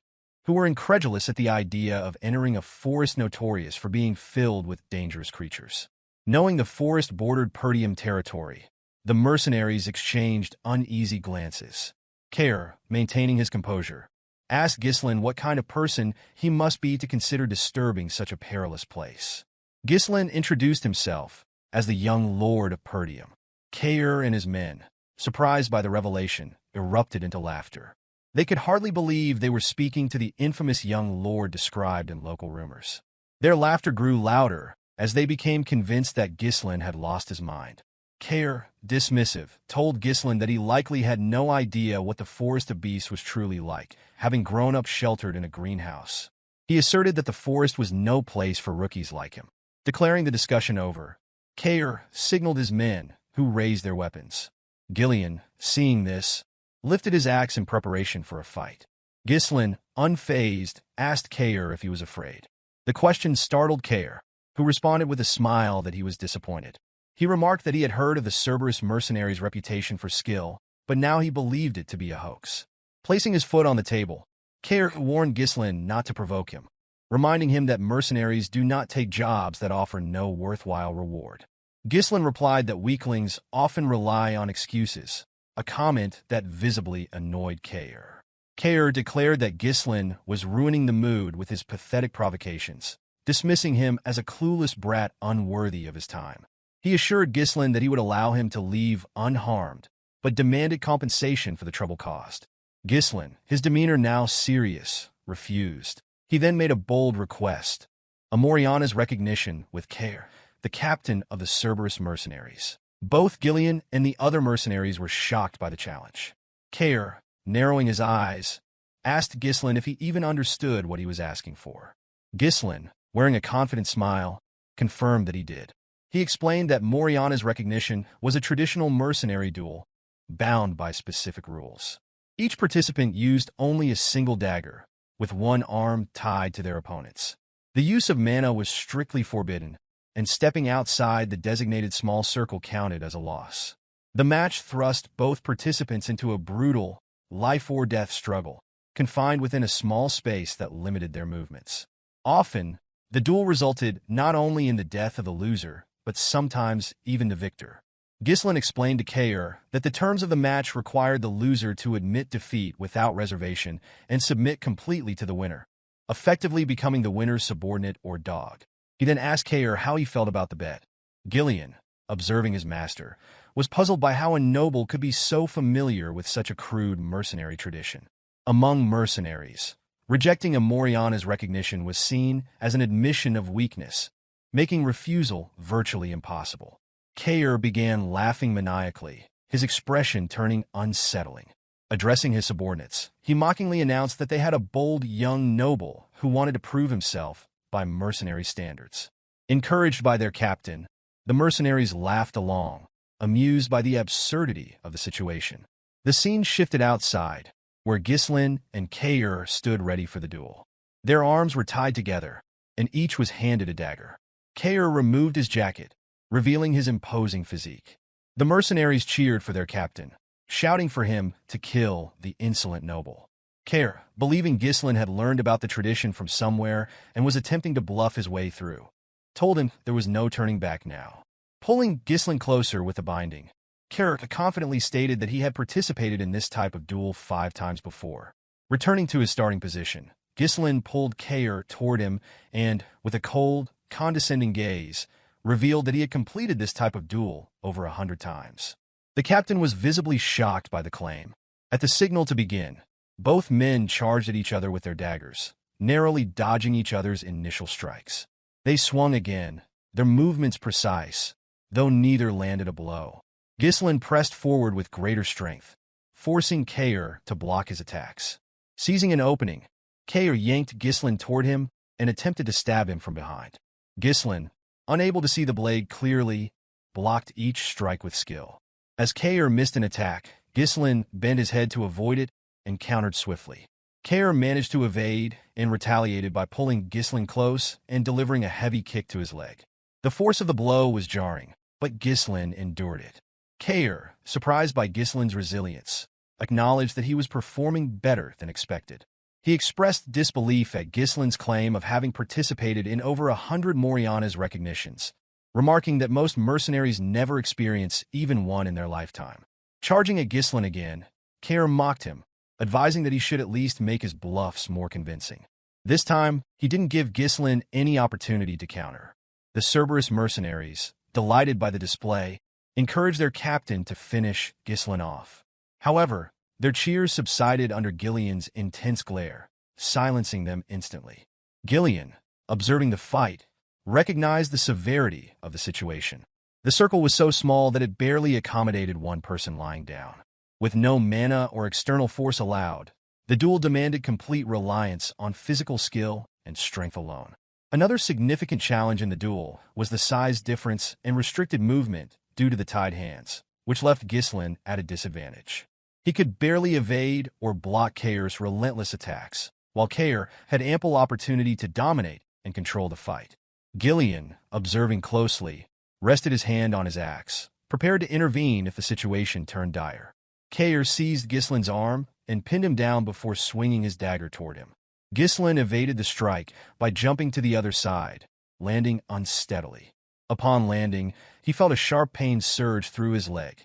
who were incredulous at the idea of entering a forest notorious for being filled with dangerous creatures. Knowing the forest bordered Perdium territory, the mercenaries exchanged uneasy glances. Kaor, maintaining his composure, asked Ghislain what kind of person he must be to consider disturbing such a perilous place. Ghislain introduced himself as the young Lord of Perdium. Kaor and his men, surprised by the revelation, erupted into laughter. They could hardly believe they were speaking to the infamous young lord described in local rumors. Their laughter grew louder as they became convinced that Ghislain had lost his mind. Kaor, dismissive, told Ghislain that he likely had no idea what the Forest of Beasts was truly like, having grown up sheltered in a greenhouse. He asserted that the forest was no place for rookies like him. Declaring the discussion over, Kaor signaled his men, who raised their weapons. Gillion, seeing this, lifted his axe in preparation for a fight. Ghislain, unfazed, asked Kaor if he was afraid. The question startled Kaor, who responded with a smile that he was disappointed. He remarked that he had heard of the Cerberus mercenaries' reputation for skill, but now he believed it to be a hoax. Placing his foot on the table, Kaor warned Ghislain not to provoke him, reminding him that mercenaries do not take jobs that offer no worthwhile reward. Ghislain replied that weaklings often rely on excuses, a comment that visibly annoyed Kaor. Kaor declared that Ghislain was ruining the mood with his pathetic provocations, dismissing him as a clueless brat unworthy of his time. He assured Ghislain that he would allow him to leave unharmed, but demanded compensation for the trouble caused. Ghislain, his demeanor now serious, refused. He then made a bold request, a Moriana's recognition with Kaor, the captain of the Cerberus mercenaries. Both Gillion and the other mercenaries were shocked by the challenge. Kaor, narrowing his eyes, asked Ghislain if he even understood what he was asking for. Ghislain, wearing a confident smile, confirmed that he did. He explained that Moriana's recognition was a traditional mercenary duel, bound by specific rules. Each participant used only a single dagger, with one arm tied to their opponent's. The use of manhwa was strictly forbidden, and stepping outside the designated small circle counted as a loss. The match thrust both participants into a brutal, life-or-death struggle, confined within a small space that limited their movements. Often, the duel resulted not only in the death of the loser, but sometimes even the victor. Ghislain explained to Kaor that the terms of the match required the loser to admit defeat without reservation and submit completely to the winner, effectively becoming the winner's subordinate or dog. He then asked Kaor how he felt about the bet. Gillion, observing his master, was puzzled by how a noble could be so familiar with such a crude mercenary tradition. Among mercenaries, rejecting a Moriana's recognition was seen as an admission of weakness, making refusal virtually impossible. Kaor began laughing maniacally, his expression turning unsettling. Addressing his subordinates, he mockingly announced that they had a bold young noble who wanted to prove himself by mercenary standards. Encouraged by their captain, the mercenaries laughed along, amused by the absurdity of the situation. The scene shifted outside, where Ghislain and Kaor stood ready for the duel. Their arms were tied together, and each was handed a dagger. Kaor removed his jacket, revealing his imposing physique. The mercenaries cheered for their captain, shouting for him to kill the insolent noble. Kaor, believing Ghislain had learned about the tradition from somewhere and was attempting to bluff his way through, told him there was no turning back now. Pulling Ghislain closer with a binding, Kaor confidently stated that he had participated in this type of duel 5 times before. Returning to his starting position, Ghislain pulled Kaor toward him and, with a cold, condescending gaze, revealed that he had completed this type of duel over 100 times. The captain was visibly shocked by the claim. At the signal to begin, both men charged at each other with their daggers, narrowly dodging each other's initial strikes. They swung again, their movements precise, though neither landed a blow. Ghislain pressed forward with greater strength, forcing Kaor to block his attacks. Seizing an opening, Kaor yanked Ghislain toward him and attempted to stab him from behind. Ghislain, unable to see the blade clearly, blocked each strike with skill. As Kaor missed an attack, Ghislain bent his head to avoid it and countered swiftly. Kaor managed to evade and retaliated by pulling Ghislain close and delivering a heavy kick to his leg. The force of the blow was jarring, but Ghislain endured it. Kaor, surprised by Ghislain's resilience, acknowledged that he was performing better than expected. He expressed disbelief at Ghislain's claim of having participated in over 100 Moriana's recognitions, remarking that most mercenaries never experience even one in their lifetime. Charging at Ghislain again, Kaor mocked him, advising that he should at least make his bluffs more convincing. This time, he didn't give Ghislain any opportunity to counter. The Cerberus mercenaries, delighted by the display, encouraged their captain to finish Ghislain off. However, their cheers subsided under Gillion's intense glare, silencing them instantly. Gillion, observing the fight, recognized the severity of the situation. The circle was so small that it barely accommodated one person lying down. With no mana or external force allowed, the duel demanded complete reliance on physical skill and strength alone. Another significant challenge in the duel was the size difference and restricted movement due to the tied hands, which left Ghislain at a disadvantage. He could barely evade or block Kaor's relentless attacks, while Kaor had ample opportunity to dominate and control the fight. Gillion, observing closely, rested his hand on his axe, prepared to intervene if the situation turned dire. Kaor seized Ghislain's arm and pinned him down before swinging his dagger toward him. Ghislain evaded the strike by jumping to the other side, landing unsteadily. Upon landing, he felt a sharp pain surge through his leg,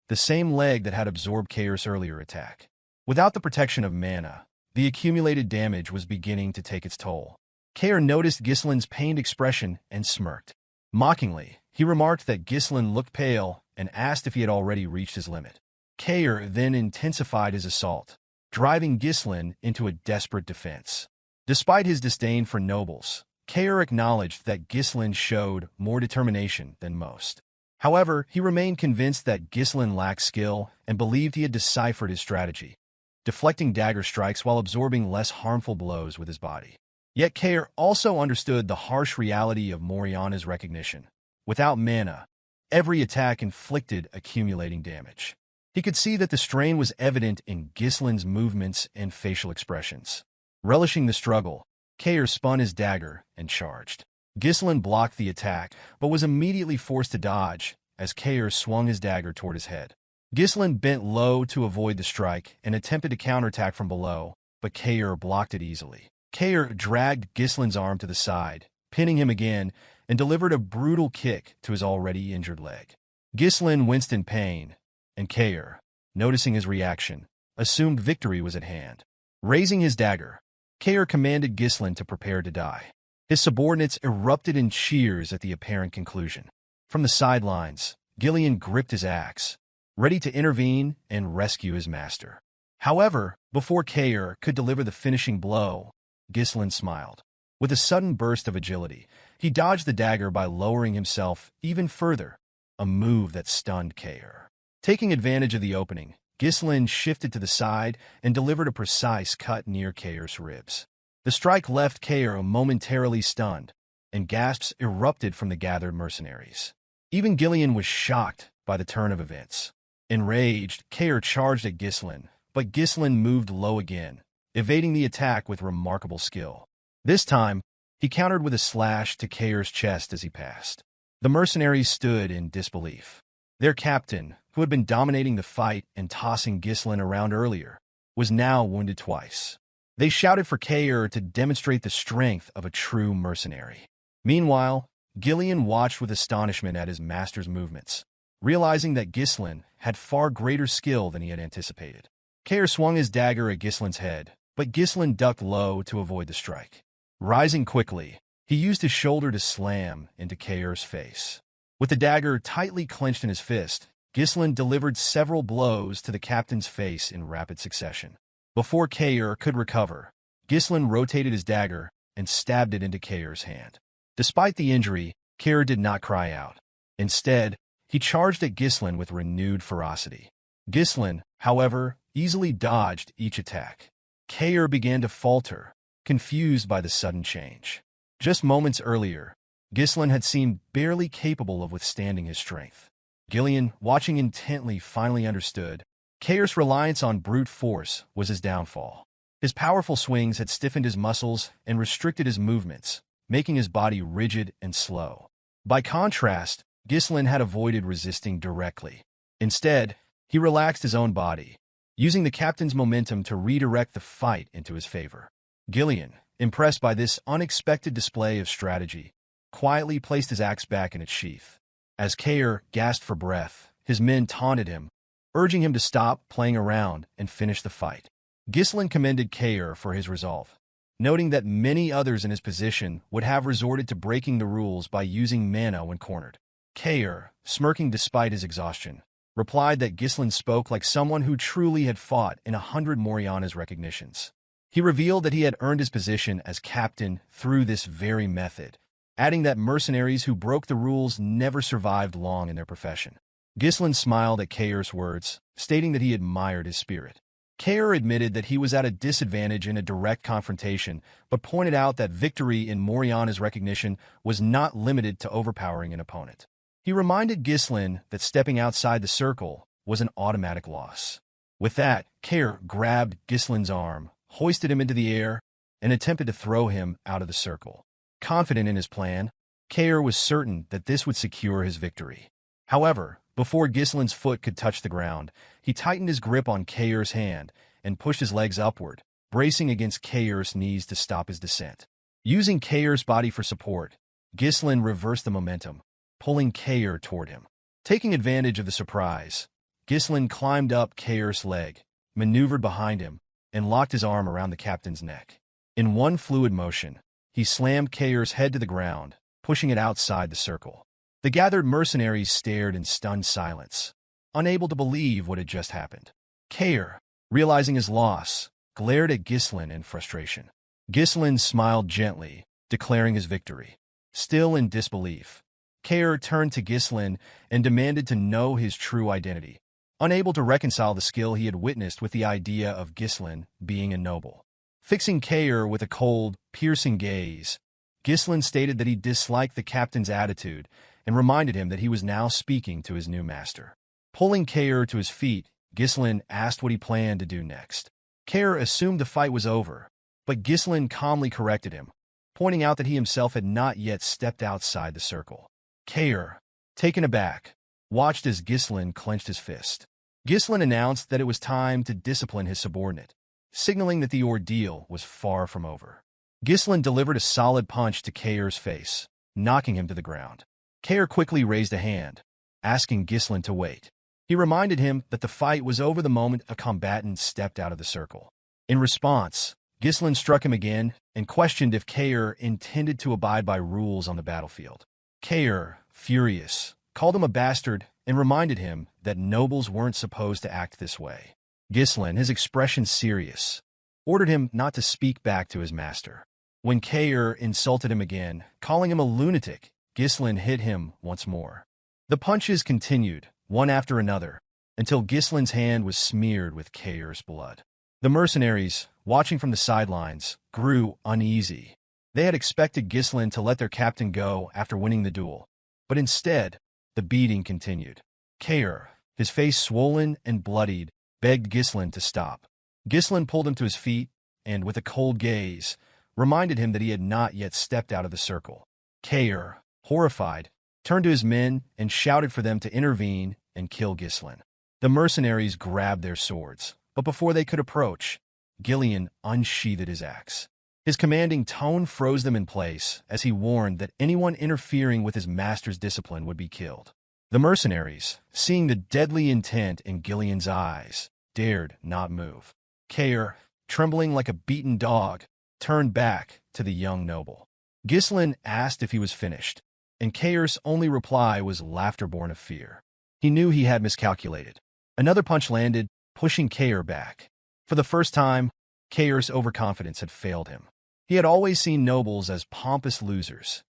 the same leg that had absorbed Kaor's earlier attack. Without the protection of mana, the accumulated damage was beginning to take its toll. Kaor noticed Ghislain's pained expression and smirked. Mockingly, he remarked that Ghislain looked pale and asked if he had already reached his limit. Kaor then intensified his assault, driving Ghislain into a desperate defense. Despite his disdain for nobles, Kaor acknowledged that Ghislain showed more determination than most. However, he remained convinced that Ghislain lacked skill and believed he had deciphered his strategy, deflecting dagger strikes while absorbing less harmful blows with his body. Yet Kaor also understood the harsh reality of Moriana's recognition. Without mana, every attack inflicted accumulating damage. He could see that the strain was evident in Ghislain's movements and facial expressions. Relishing the struggle, Kaor spun his dagger and charged. Ghislain blocked the attack, but was immediately forced to dodge as Kaor swung his dagger toward his head. Ghislain bent low to avoid the strike and attempted to counterattack from below, but Kaor blocked it easily. Kaor dragged Ghislain's arm to the side, pinning him again, and delivered a brutal kick to his already injured leg. Ghislain winced in pain, and Kaor, noticing his reaction, assumed victory was at hand. Raising his dagger, Kaor commanded Ghislain to prepare to die. His subordinates erupted in cheers at the apparent conclusion. From the sidelines, Gillion gripped his axe, ready to intervene and rescue his master. However, before Kaor could deliver the finishing blow, Ghislain smiled. With a sudden burst of agility, he dodged the dagger by lowering himself even further, a move that stunned Kaor. Taking advantage of the opening, Ghislain shifted to the side and delivered a precise cut near Kaor's ribs. The strike left Kaor momentarily stunned, and gasps erupted from the gathered mercenaries. Even Gillion was shocked by the turn of events. Enraged, Kaor charged at Ghislain, but Ghislain moved low again, evading the attack with remarkable skill. This time, he countered with a slash to Kaor's chest as he passed. The mercenaries stood in disbelief. Their captain, who had been dominating the fight and tossing Ghislain around earlier, was now wounded twice. They shouted for Kaor to demonstrate the strength of a true mercenary. Meanwhile, Gillion watched with astonishment at his master's movements, realizing that Ghislain had far greater skill than he had anticipated. Kaor swung his dagger at Ghislain's head, but Ghislain ducked low to avoid the strike. Rising quickly, he used his shoulder to slam into Kaor's face. With the dagger tightly clenched in his fist, Ghislain delivered several blows to the captain's face in rapid succession. Before Kaor could recover, Ghislain rotated his dagger and stabbed it into Kaor's hand. Despite the injury, Kaor did not cry out. Instead, he charged at Ghislain with renewed ferocity. Ghislain, however, easily dodged each attack. Kaor began to falter, confused by the sudden change. Just moments earlier, Ghislain had seemed barely capable of withstanding his strength. Gillion, watching intently, finally understood. Kaor's reliance on brute force was his downfall. His powerful swings had stiffened his muscles and restricted his movements, making his body rigid and slow. By contrast, Ghislain had avoided resisting directly. Instead, he relaxed his own body, using the captain's momentum to redirect the fight into his favor. Gillion, impressed by this unexpected display of strategy, quietly placed his axe back in its sheath. As Kaor gasped for breath, his men taunted him, urging him to stop playing around and finish the fight. Ghislain commended Kaor for his resolve, noting that many others in his position would have resorted to breaking the rules by using mana when cornered. Kaor, smirking despite his exhaustion, replied that Ghislain spoke like someone who truly had fought in 100 Moriana's recognitions. He revealed that he had earned his position as captain through this very method, adding that mercenaries who broke the rules never survived long in their profession. Ghislain smiled at Kaor's words, stating that he admired his spirit. Kaor admitted that he was at a disadvantage in a direct confrontation, but pointed out that victory in Moriana's recognition was not limited to overpowering an opponent. He reminded Ghislain that stepping outside the circle was an automatic loss. With that, Kaor grabbed Ghislain's arm, hoisted him into the air, and attempted to throw him out of the circle. Confident in his plan, Kaor was certain that this would secure his victory. However, before Ghislain's foot could touch the ground, he tightened his grip on Kaor's hand and pushed his legs upward, bracing against Kaor's knees to stop his descent. Using Kaor's body for support, Ghislain reversed the momentum, pulling Kaor toward him. Taking advantage of the surprise, Ghislain climbed up Kaor's leg, maneuvered behind him, and locked his arm around the captain's neck. In one fluid motion, he slammed Kaor's head to the ground, pushing it outside the circle. The gathered mercenaries stared in stunned silence, unable to believe what had just happened. Kaor, realizing his loss, glared at Ghislain in frustration. Ghislain smiled gently, declaring his victory. Still in disbelief, Kaor turned to Ghislain and demanded to know his true identity, unable to reconcile the skill he had witnessed with the idea of Ghislain being a noble. Fixing Kaor with a cold, piercing gaze, Ghislain stated that he disliked the captain's attitude and reminded him that he was now speaking to his new master. Pulling Kaor to his feet, Ghislain asked what he planned to do next. Kaor assumed the fight was over, but Ghislain calmly corrected him, pointing out that he himself had not yet stepped outside the circle. Kaor, taken aback, watched as Ghislain clenched his fist. Ghislain announced that it was time to discipline his subordinate, signaling that the ordeal was far from over. Ghislain delivered a solid punch to Kaor's face, knocking him to the ground. Kaor quickly raised a hand, asking Ghislain to wait. He reminded him that the fight was over the moment a combatant stepped out of the circle. In response, Ghislain struck him again and questioned if Kaor intended to abide by rules on the battlefield. Kaor, furious, called him a bastard and reminded him that nobles weren't supposed to act this way. Ghislain, his expression serious, ordered him not to speak back to his master. When Kaor insulted him again, calling him a lunatic, Ghislain hit him once more. The punches continued, one after another, until Ghislain's hand was smeared with Kaor's blood. The mercenaries, watching from the sidelines, grew uneasy. They had expected Ghislain to let their captain go after winning the duel, but instead, the beating continued. Kaor, his face swollen and bloodied, begged Ghislain to stop. Ghislain pulled him to his feet and, with a cold gaze, reminded him that he had not yet stepped out of the circle. Kaor, horrified, turned to his men and shouted for them to intervene and kill Ghislain. The mercenaries grabbed their swords, but before they could approach, Gillion unsheathed his axe. His commanding tone froze them in place as he warned that anyone interfering with his master's discipline would be killed. The mercenaries, seeing the deadly intent in Gillion's eyes, dared not move. Kaor, trembling like a beaten dog, turned back to the young noble. Ghislain asked if he was finished, and Kaor's only reply was laughter born of fear. He knew he had miscalculated. Another punch landed, pushing Kaor back. For the first time, Kaor's overconfidence had failed him. He had always seen nobles as pompous losers,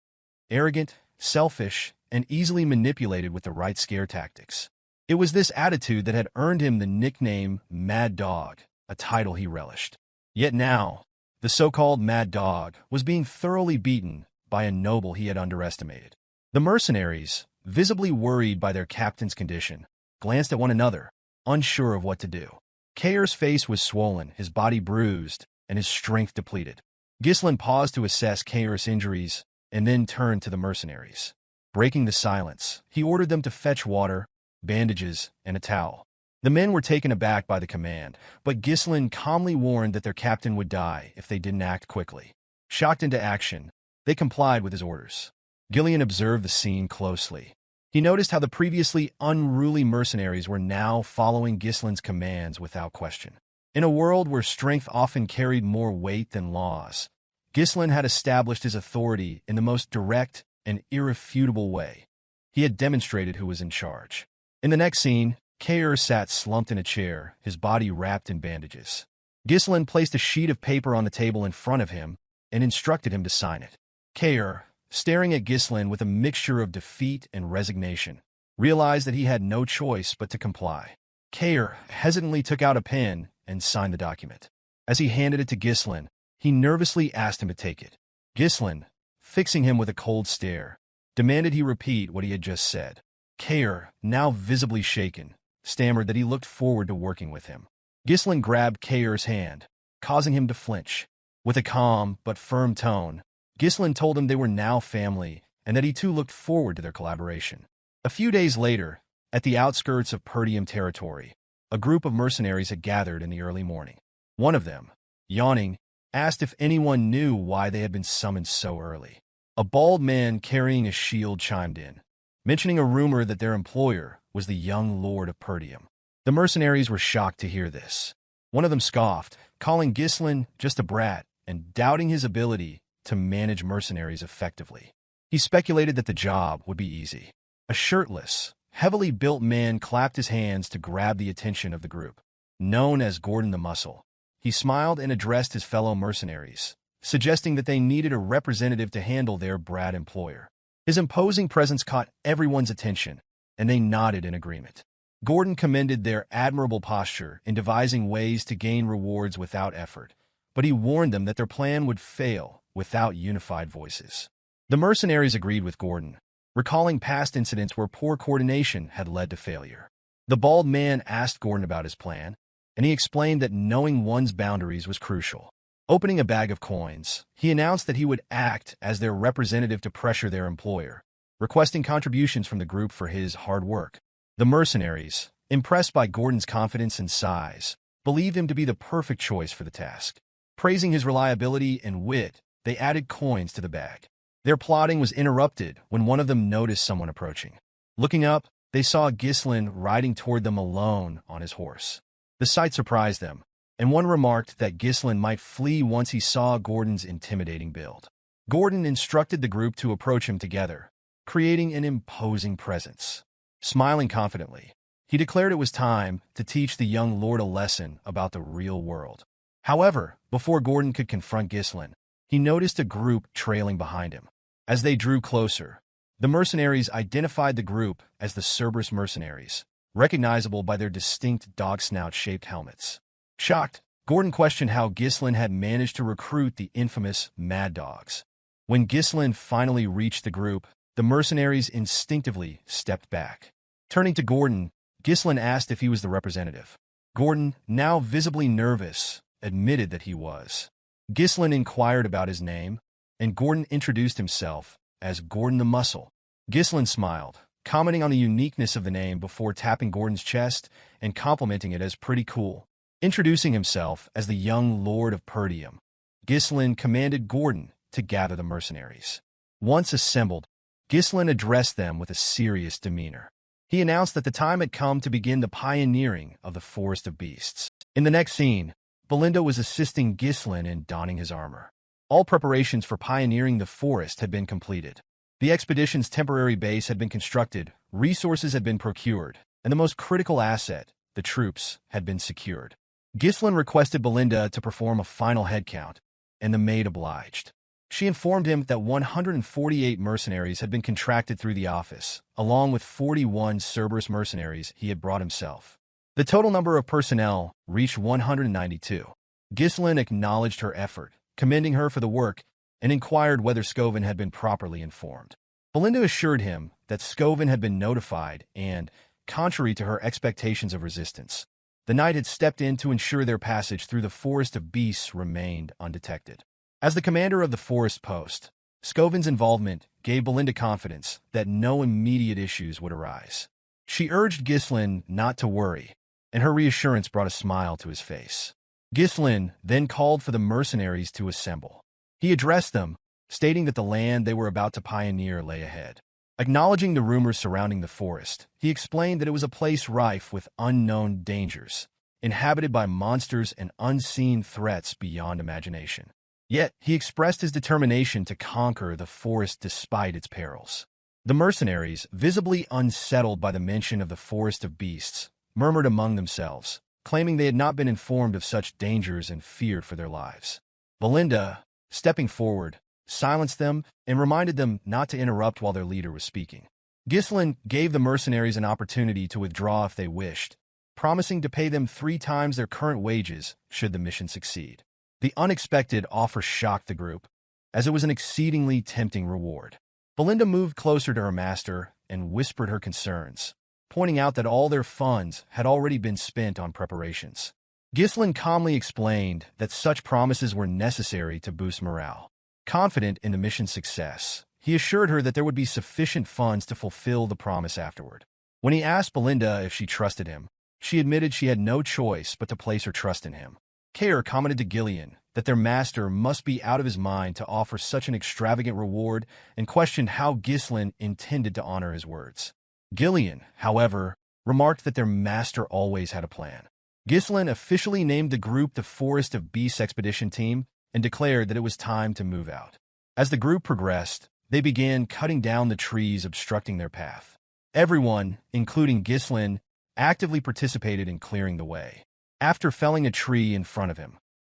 arrogant, selfish, and easily manipulated with the right scare tactics. It was this attitude that had earned him the nickname Mad Dog, a title he relished. Yet now, the so-called Mad Dog was being thoroughly beaten by a noble he had underestimated. The mercenaries, visibly worried by their captain's condition, glanced at one another, unsure of what to do. Kaor's face was swollen, his body bruised, and his strength depleted. Ghislain paused to assess Kaor's injuries and then turned to the mercenaries. Breaking the silence, he ordered them to fetch water, bandages, and a towel. The men were taken aback by the command, but Ghislain calmly warned that their captain would die if they didn't act quickly. Shocked into action, they complied with his orders. Gillion observed the scene closely. He noticed how the previously unruly mercenaries were now following Ghislain's commands without question. In a world where strength often carried more weight than laws, Ghislain had established his authority in the most direct and irrefutable way. He had demonstrated who was in charge. In the next scene, Kaor sat slumped in a chair, his body wrapped in bandages. Ghislain placed a sheet of paper on the table in front of him and instructed him to sign it. Kaor, staring at Ghislain with a mixture of defeat and resignation, realized that he had no choice but to comply. Kaor hesitantly took out a pen and signed the document. As he handed it to Ghislain, he nervously asked him to take it. Ghislain, fixing him with a cold stare, demanded he repeat what he had just said. Kaor, now visibly shaken, stammered that he looked forward to working with him. Ghislain grabbed Kaor's hand, causing him to flinch. With a calm but firm tone, Ghislain told him they were now family and that he too looked forward to their collaboration. A few days later, at the outskirts of Perdium territory, a group of mercenaries had gathered in the early morning. One of them, yawning, asked if anyone knew why they had been summoned so early. A bald man carrying a shield chimed in, mentioning a rumor that their employer was the young Lord of Perdium. The mercenaries were shocked to hear this. One of them scoffed, calling Ghislain just a brat and doubting his ability to manage mercenaries effectively. He speculated that the job would be easy. A shirtless, heavily built man clapped his hands to grab the attention of the group. Known as Gordon the Muscle, he smiled and addressed his fellow mercenaries, suggesting that they needed a representative to handle their brat employer. His imposing presence caught everyone's attention, and they nodded in agreement. Gordon commended their admirable posture in devising ways to gain rewards without effort, but he warned them that their plan would fail without unified voices. The mercenaries agreed with Gordon, recalling past incidents where poor coordination had led to failure. The bald man asked Gordon about his plan, and he explained that knowing one's boundaries was crucial. Opening a bag of coins, he announced that he would act as their representative to pressure their employer, requesting contributions from the group for his hard work. The mercenaries, impressed by Gordon's confidence and size, believed him to be the perfect choice for the task. Praising his reliability and wit, they added coins to the bag. Their plotting was interrupted when one of them noticed someone approaching. Looking up, they saw Ghislain riding toward them alone on his horse. The sight surprised them, and one remarked that Ghislain might flee once he saw Gordon's intimidating build. Gordon instructed the group to approach him together, creating an imposing presence. Smiling confidently, he declared it was time to teach the young lord a lesson about the real world. However, before Gordon could confront Ghislain, he noticed a group trailing behind him. As they drew closer, the mercenaries identified the group as the Cerberus mercenaries, recognizable by their distinct dog-snout-shaped helmets. Shocked, Gordon questioned how Ghislain had managed to recruit the infamous Mad Dogs. When Ghislain finally reached the group, the mercenaries instinctively stepped back. Turning to Gordon, Ghislain asked if he was the representative. Gordon, now visibly nervous, admitted that he was. Ghislain inquired about his name, and Gordon introduced himself as Gordon the Muscle. Ghislain smiled, commenting on the uniqueness of the name before tapping Gordon's chest and complimenting it as pretty cool. Introducing himself as the young Lord of Perdium, Ghislain commanded Gordon to gather the mercenaries. Once assembled, Ghislain addressed them with a serious demeanor. He announced that the time had come to begin the pioneering of the Forest of Beasts. In the next scene, Belinda was assisting Ghislain in donning his armor. All preparations for pioneering the forest had been completed. The expedition's temporary base had been constructed, resources had been procured, and the most critical asset, the troops, had been secured. Ghislain requested Belinda to perform a final head count, and the maid obliged. She informed him that 148 mercenaries had been contracted through the office, along with 41 Cerberus mercenaries he had brought himself. The total number of personnel reached 192. Ghislain acknowledged her effort, commending her for the work, and inquired whether Scoven had been properly informed. Belinda assured him that Scoven had been notified and, contrary to her expectations of resistance. The knight had stepped in to ensure their passage through the forest of beasts remained undetected. As the commander of the forest post, Scovin's involvement gave Belinda confidence that no immediate issues would arise. She urged Ghislain not to worry, and her reassurance brought a smile to his face. Ghislain then called for the mercenaries to assemble. He addressed them, stating that the land they were about to pioneer lay ahead. Acknowledging the rumors surrounding the forest, he explained that it was a place rife with unknown dangers, inhabited by monsters and unseen threats beyond imagination. Yet, he expressed his determination to conquer the forest despite its perils. The mercenaries, visibly unsettled by the mention of the forest of beasts, murmured among themselves, claiming they had not been informed of such dangers and feared for their lives. Belinda, stepping forward, silenced them and reminded them not to interrupt while their leader was speaking. Ghislain gave the mercenaries an opportunity to withdraw if they wished, promising to pay them 3 times their current wages should the mission succeed. The unexpected offer shocked the group, as it was an exceedingly tempting reward. Belinda moved closer to her master and whispered her concerns, pointing out that all their funds had already been spent on preparations. Ghislain calmly explained that such promises were necessary to boost morale. Confident in the mission's success, he assured her that there would be sufficient funds to fulfill the promise afterward. When he asked Belinda if she trusted him, she admitted she had no choice but to place her trust in him. Kaor commented to Gillion that their master must be out of his mind to offer such an extravagant reward and questioned how Ghislain intended to honor his words. Gillion, however, remarked that their master always had a plan. Ghislain officially named the group the Forest of Beasts Expedition Team and declared that it was time to move out. As the group progressed, they began cutting down the trees obstructing their path. Everyone, including Ghislain, actively participated in clearing the way. After felling a tree in front of him,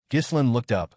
Ghislain looked up,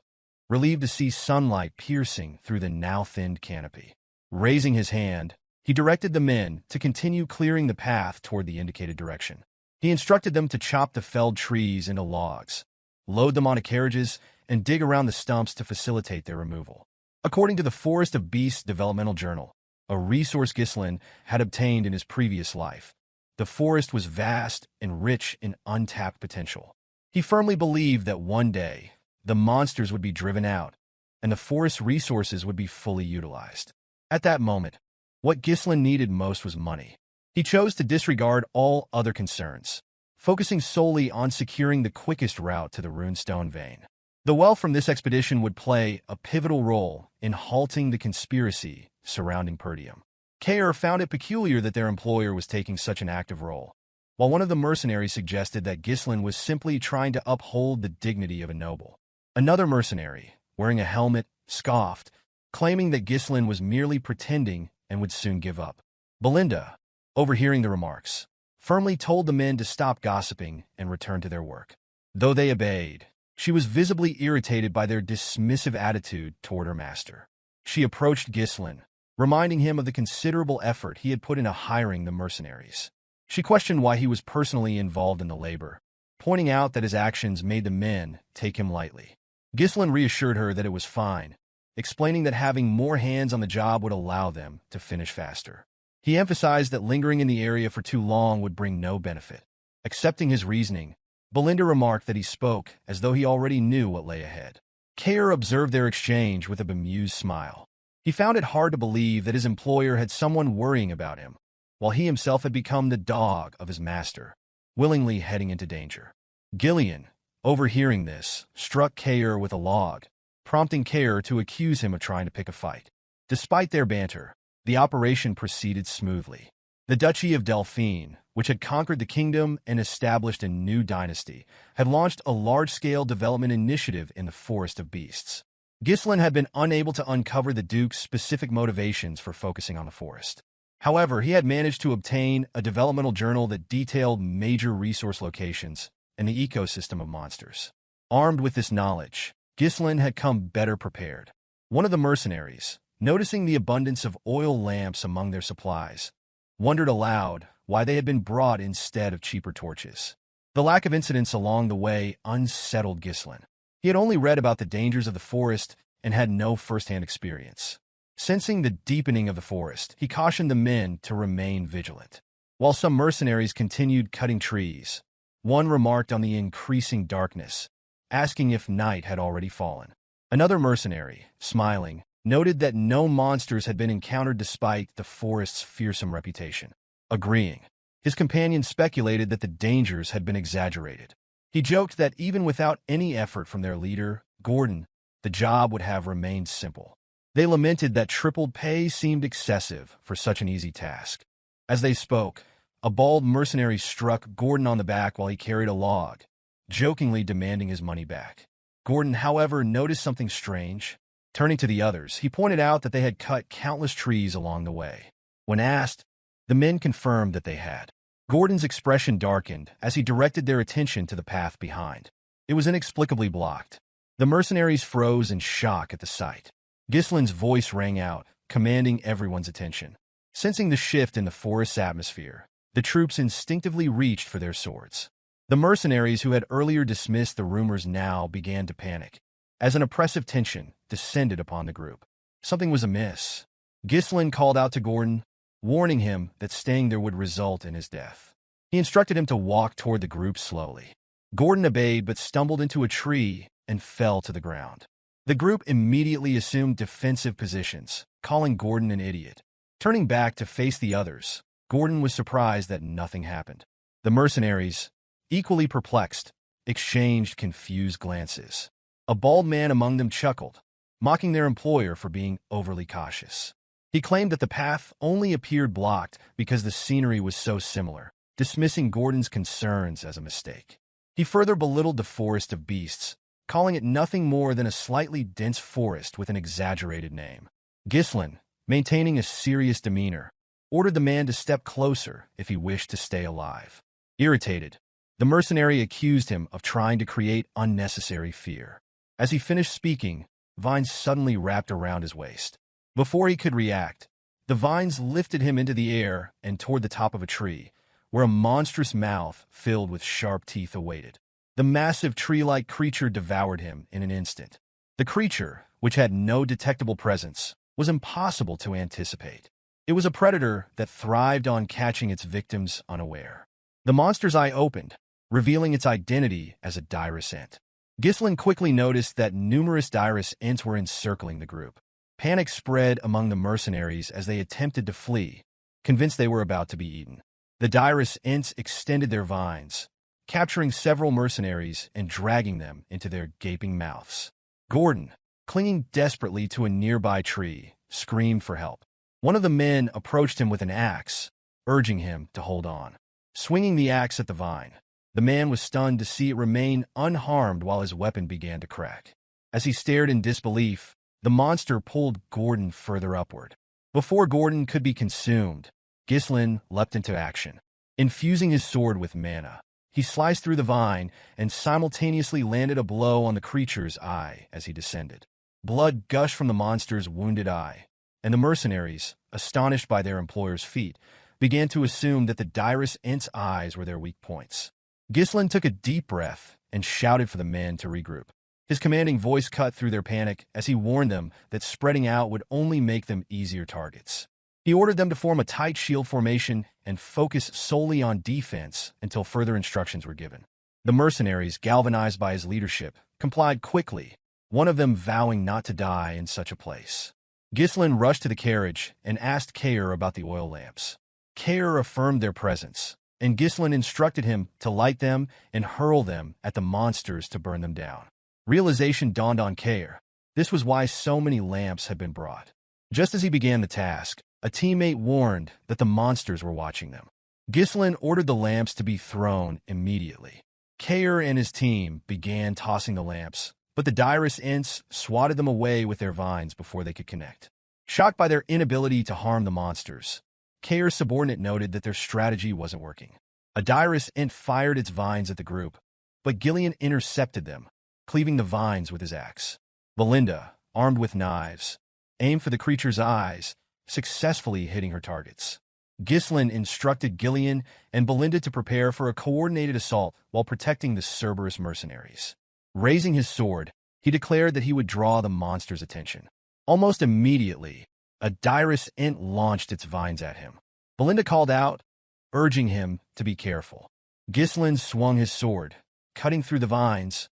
relieved to see sunlight piercing through the now-thinned canopy. Raising his hand, he directed the men to continue clearing the path toward the indicated direction. He instructed them to chop the felled trees into logs, load them onto carriages, and dig around the stumps to facilitate their removal. According to the Forest of Beasts Developmental Journal, a resource Ghislain had obtained in his previous life, the forest was vast and rich in untapped potential. He firmly believed that one day, the monsters would be driven out, and the forest's resources would be fully utilized. At that moment, what Ghislain needed most was money. He chose to disregard all other concerns, focusing solely on securing the quickest route to the Runestone Vein. The wealth from this expedition would play a pivotal role in halting the conspiracy surrounding Perdium. Kaor found it peculiar that their employer was taking such an active role, while one of the mercenaries suggested that Ghislain was simply trying to uphold the dignity of a noble. Another mercenary, wearing a helmet, scoffed, claiming that Ghislain was merely pretending and would soon give up. Belinda, overhearing the remarks, firmly told the men to stop gossiping and return to their work. Though they obeyed, she was visibly irritated by their dismissive attitude toward her master. She approached Ghislain, reminding him of the considerable effort he had put into hiring the mercenaries. She questioned why he was personally involved in the labor, pointing out that his actions made the men take him lightly. Ghislain reassured her that it was fine, explaining that having more hands on the job would allow them to finish faster. He emphasized that lingering in the area for too long would bring no benefit. Accepting his reasoning, Belinda remarked that he spoke as though he already knew what lay ahead. Kaor observed their exchange with a bemused smile. He found it hard to believe that his employer had someone worrying about him, while he himself had become the dog of his master, willingly heading into danger. Gillion, overhearing this, struck Kaor with a log, prompting Kaor to accuse him of trying to pick a fight. Despite their banter, the operation proceeded smoothly. The Duchy of Delphine, which had conquered the kingdom and established a new dynasty, had launched a large-scale development initiative in the Forest of Beasts. Ghislain had been unable to uncover the Duke's specific motivations for focusing on the forest. However, he had managed to obtain a developmental journal that detailed major resource locations and the ecosystem of monsters. Armed with this knowledge, Ghislain had come better prepared. One of the mercenaries, noticing the abundance of oil lamps among their supplies, wondered aloud why they had been brought instead of cheaper torches. The lack of incidents along the way unsettled Ghislain. He had only read about the dangers of the forest and had no first-hand experience. Sensing the deepening of the forest, he cautioned the men to remain vigilant. While some mercenaries continued cutting trees, one remarked on the increasing darkness, asking if night had already fallen. Another mercenary, smiling, noted that no monsters had been encountered despite the forest's fearsome reputation. Agreeing, his companion speculated that the dangers had been exaggerated. He joked that even without any effort from their leader, Gordon, the job would have remained simple. They lamented that tripled pay seemed excessive for such an easy task. As they spoke, a bald mercenary struck Gordon on the back while he carried a log, jokingly demanding his money back. Gordon, however, noticed something strange. Turning to the others, he pointed out that they had cut countless trees along the way. When asked, the men confirmed that they had. Gordon's expression darkened as he directed their attention to the path behind. It was inexplicably blocked. The mercenaries froze in shock at the sight. Ghislain's voice rang out, commanding everyone's attention. Sensing the shift in the forest's atmosphere, the troops instinctively reached for their swords. The mercenaries who had earlier dismissed the rumors now began to panic, as an oppressive tension descended upon the group. Something was amiss. Ghislain called out to Gordon, warning him that staying there would result in his death. He instructed him to walk toward the group slowly. Gordon obeyed but stumbled into a tree and fell to the ground. The group immediately assumed defensive positions, calling Gordon an idiot. Turning back to face the others, Gordon was surprised that nothing happened. The mercenaries, equally perplexed, exchanged confused glances. A bald man among them chuckled, mocking their employer for being overly cautious. He claimed that the path only appeared blocked because the scenery was so similar, dismissing Gordon's concerns as a mistake. He further belittled the forest of beasts, calling it nothing more than a slightly dense forest with an exaggerated name. Ghislain, maintaining a serious demeanor, ordered the man to step closer if he wished to stay alive. Irritated, the mercenary accused him of trying to create unnecessary fear. As he finished speaking, vines suddenly wrapped around his waist. Before he could react, the vines lifted him into the air and toward the top of a tree, where a monstrous mouth filled with sharp teeth awaited. The massive tree-like creature devoured him in an instant. The creature, which had no detectable presence, was impossible to anticipate. It was a predator that thrived on catching its victims unaware. The monster's eye opened, revealing its identity as a Dirus Ent. Ghislain quickly noticed that numerous Dirus Ents were encircling the group. Panic spread among the mercenaries as they attempted to flee, convinced they were about to be eaten. The Dirus Ents extended their vines, capturing several mercenaries and dragging them into their gaping mouths. Gordon, clinging desperately to a nearby tree, screamed for help. One of the men approached him with an axe, urging him to hold on. Swinging the axe at the vine, the man was stunned to see it remain unharmed while his weapon began to crack. As he stared in disbelief, the monster pulled Gordon further upward. Before Gordon could be consumed, Ghislain leapt into action. Infusing his sword with mana, he sliced through the vine and simultaneously landed a blow on the creature's eye as he descended. Blood gushed from the monster's wounded eye, and the mercenaries, astonished by their employer's feat, began to assume that the Dirus Ent's eyes were their weak points. Ghislain took a deep breath and shouted for the men to regroup. His commanding voice cut through their panic as he warned them that spreading out would only make them easier targets. He ordered them to form a tight shield formation and focus solely on defense until further instructions were given. The mercenaries, galvanized by his leadership, complied quickly, one of them vowing not to die in such a place. Ghislain rushed to the carriage and asked Kaor about the oil lamps. Kaor affirmed their presence, and Ghislain instructed him to light them and hurl them at the monsters to burn them down. Realization dawned on Kaor. This was why so many lamps had been brought. Just as he began the task, a teammate warned that the monsters were watching them. Ghislain ordered the lamps to be thrown immediately. Kaor and his team began tossing the lamps, but the Dirus Ents swatted them away with their vines before they could connect. Shocked by their inability to harm the monsters, Kaor's subordinate noted that their strategy wasn't working. A Dirus Ent fired its vines at the group, but Gillion intercepted them, cleaving the vines with his axe. Belinda, armed with knives, aimed for the creature's eyes, successfully hitting her targets. Ghislain instructed Gillion and Belinda to prepare for a coordinated assault while protecting the Cerberus mercenaries. Raising his sword, he declared that he would draw the monster's attention. Almost immediately, a Dirus Ent launched its vines at him. Belinda called out, urging him to be careful. Ghislain swung his sword, cutting through the vines,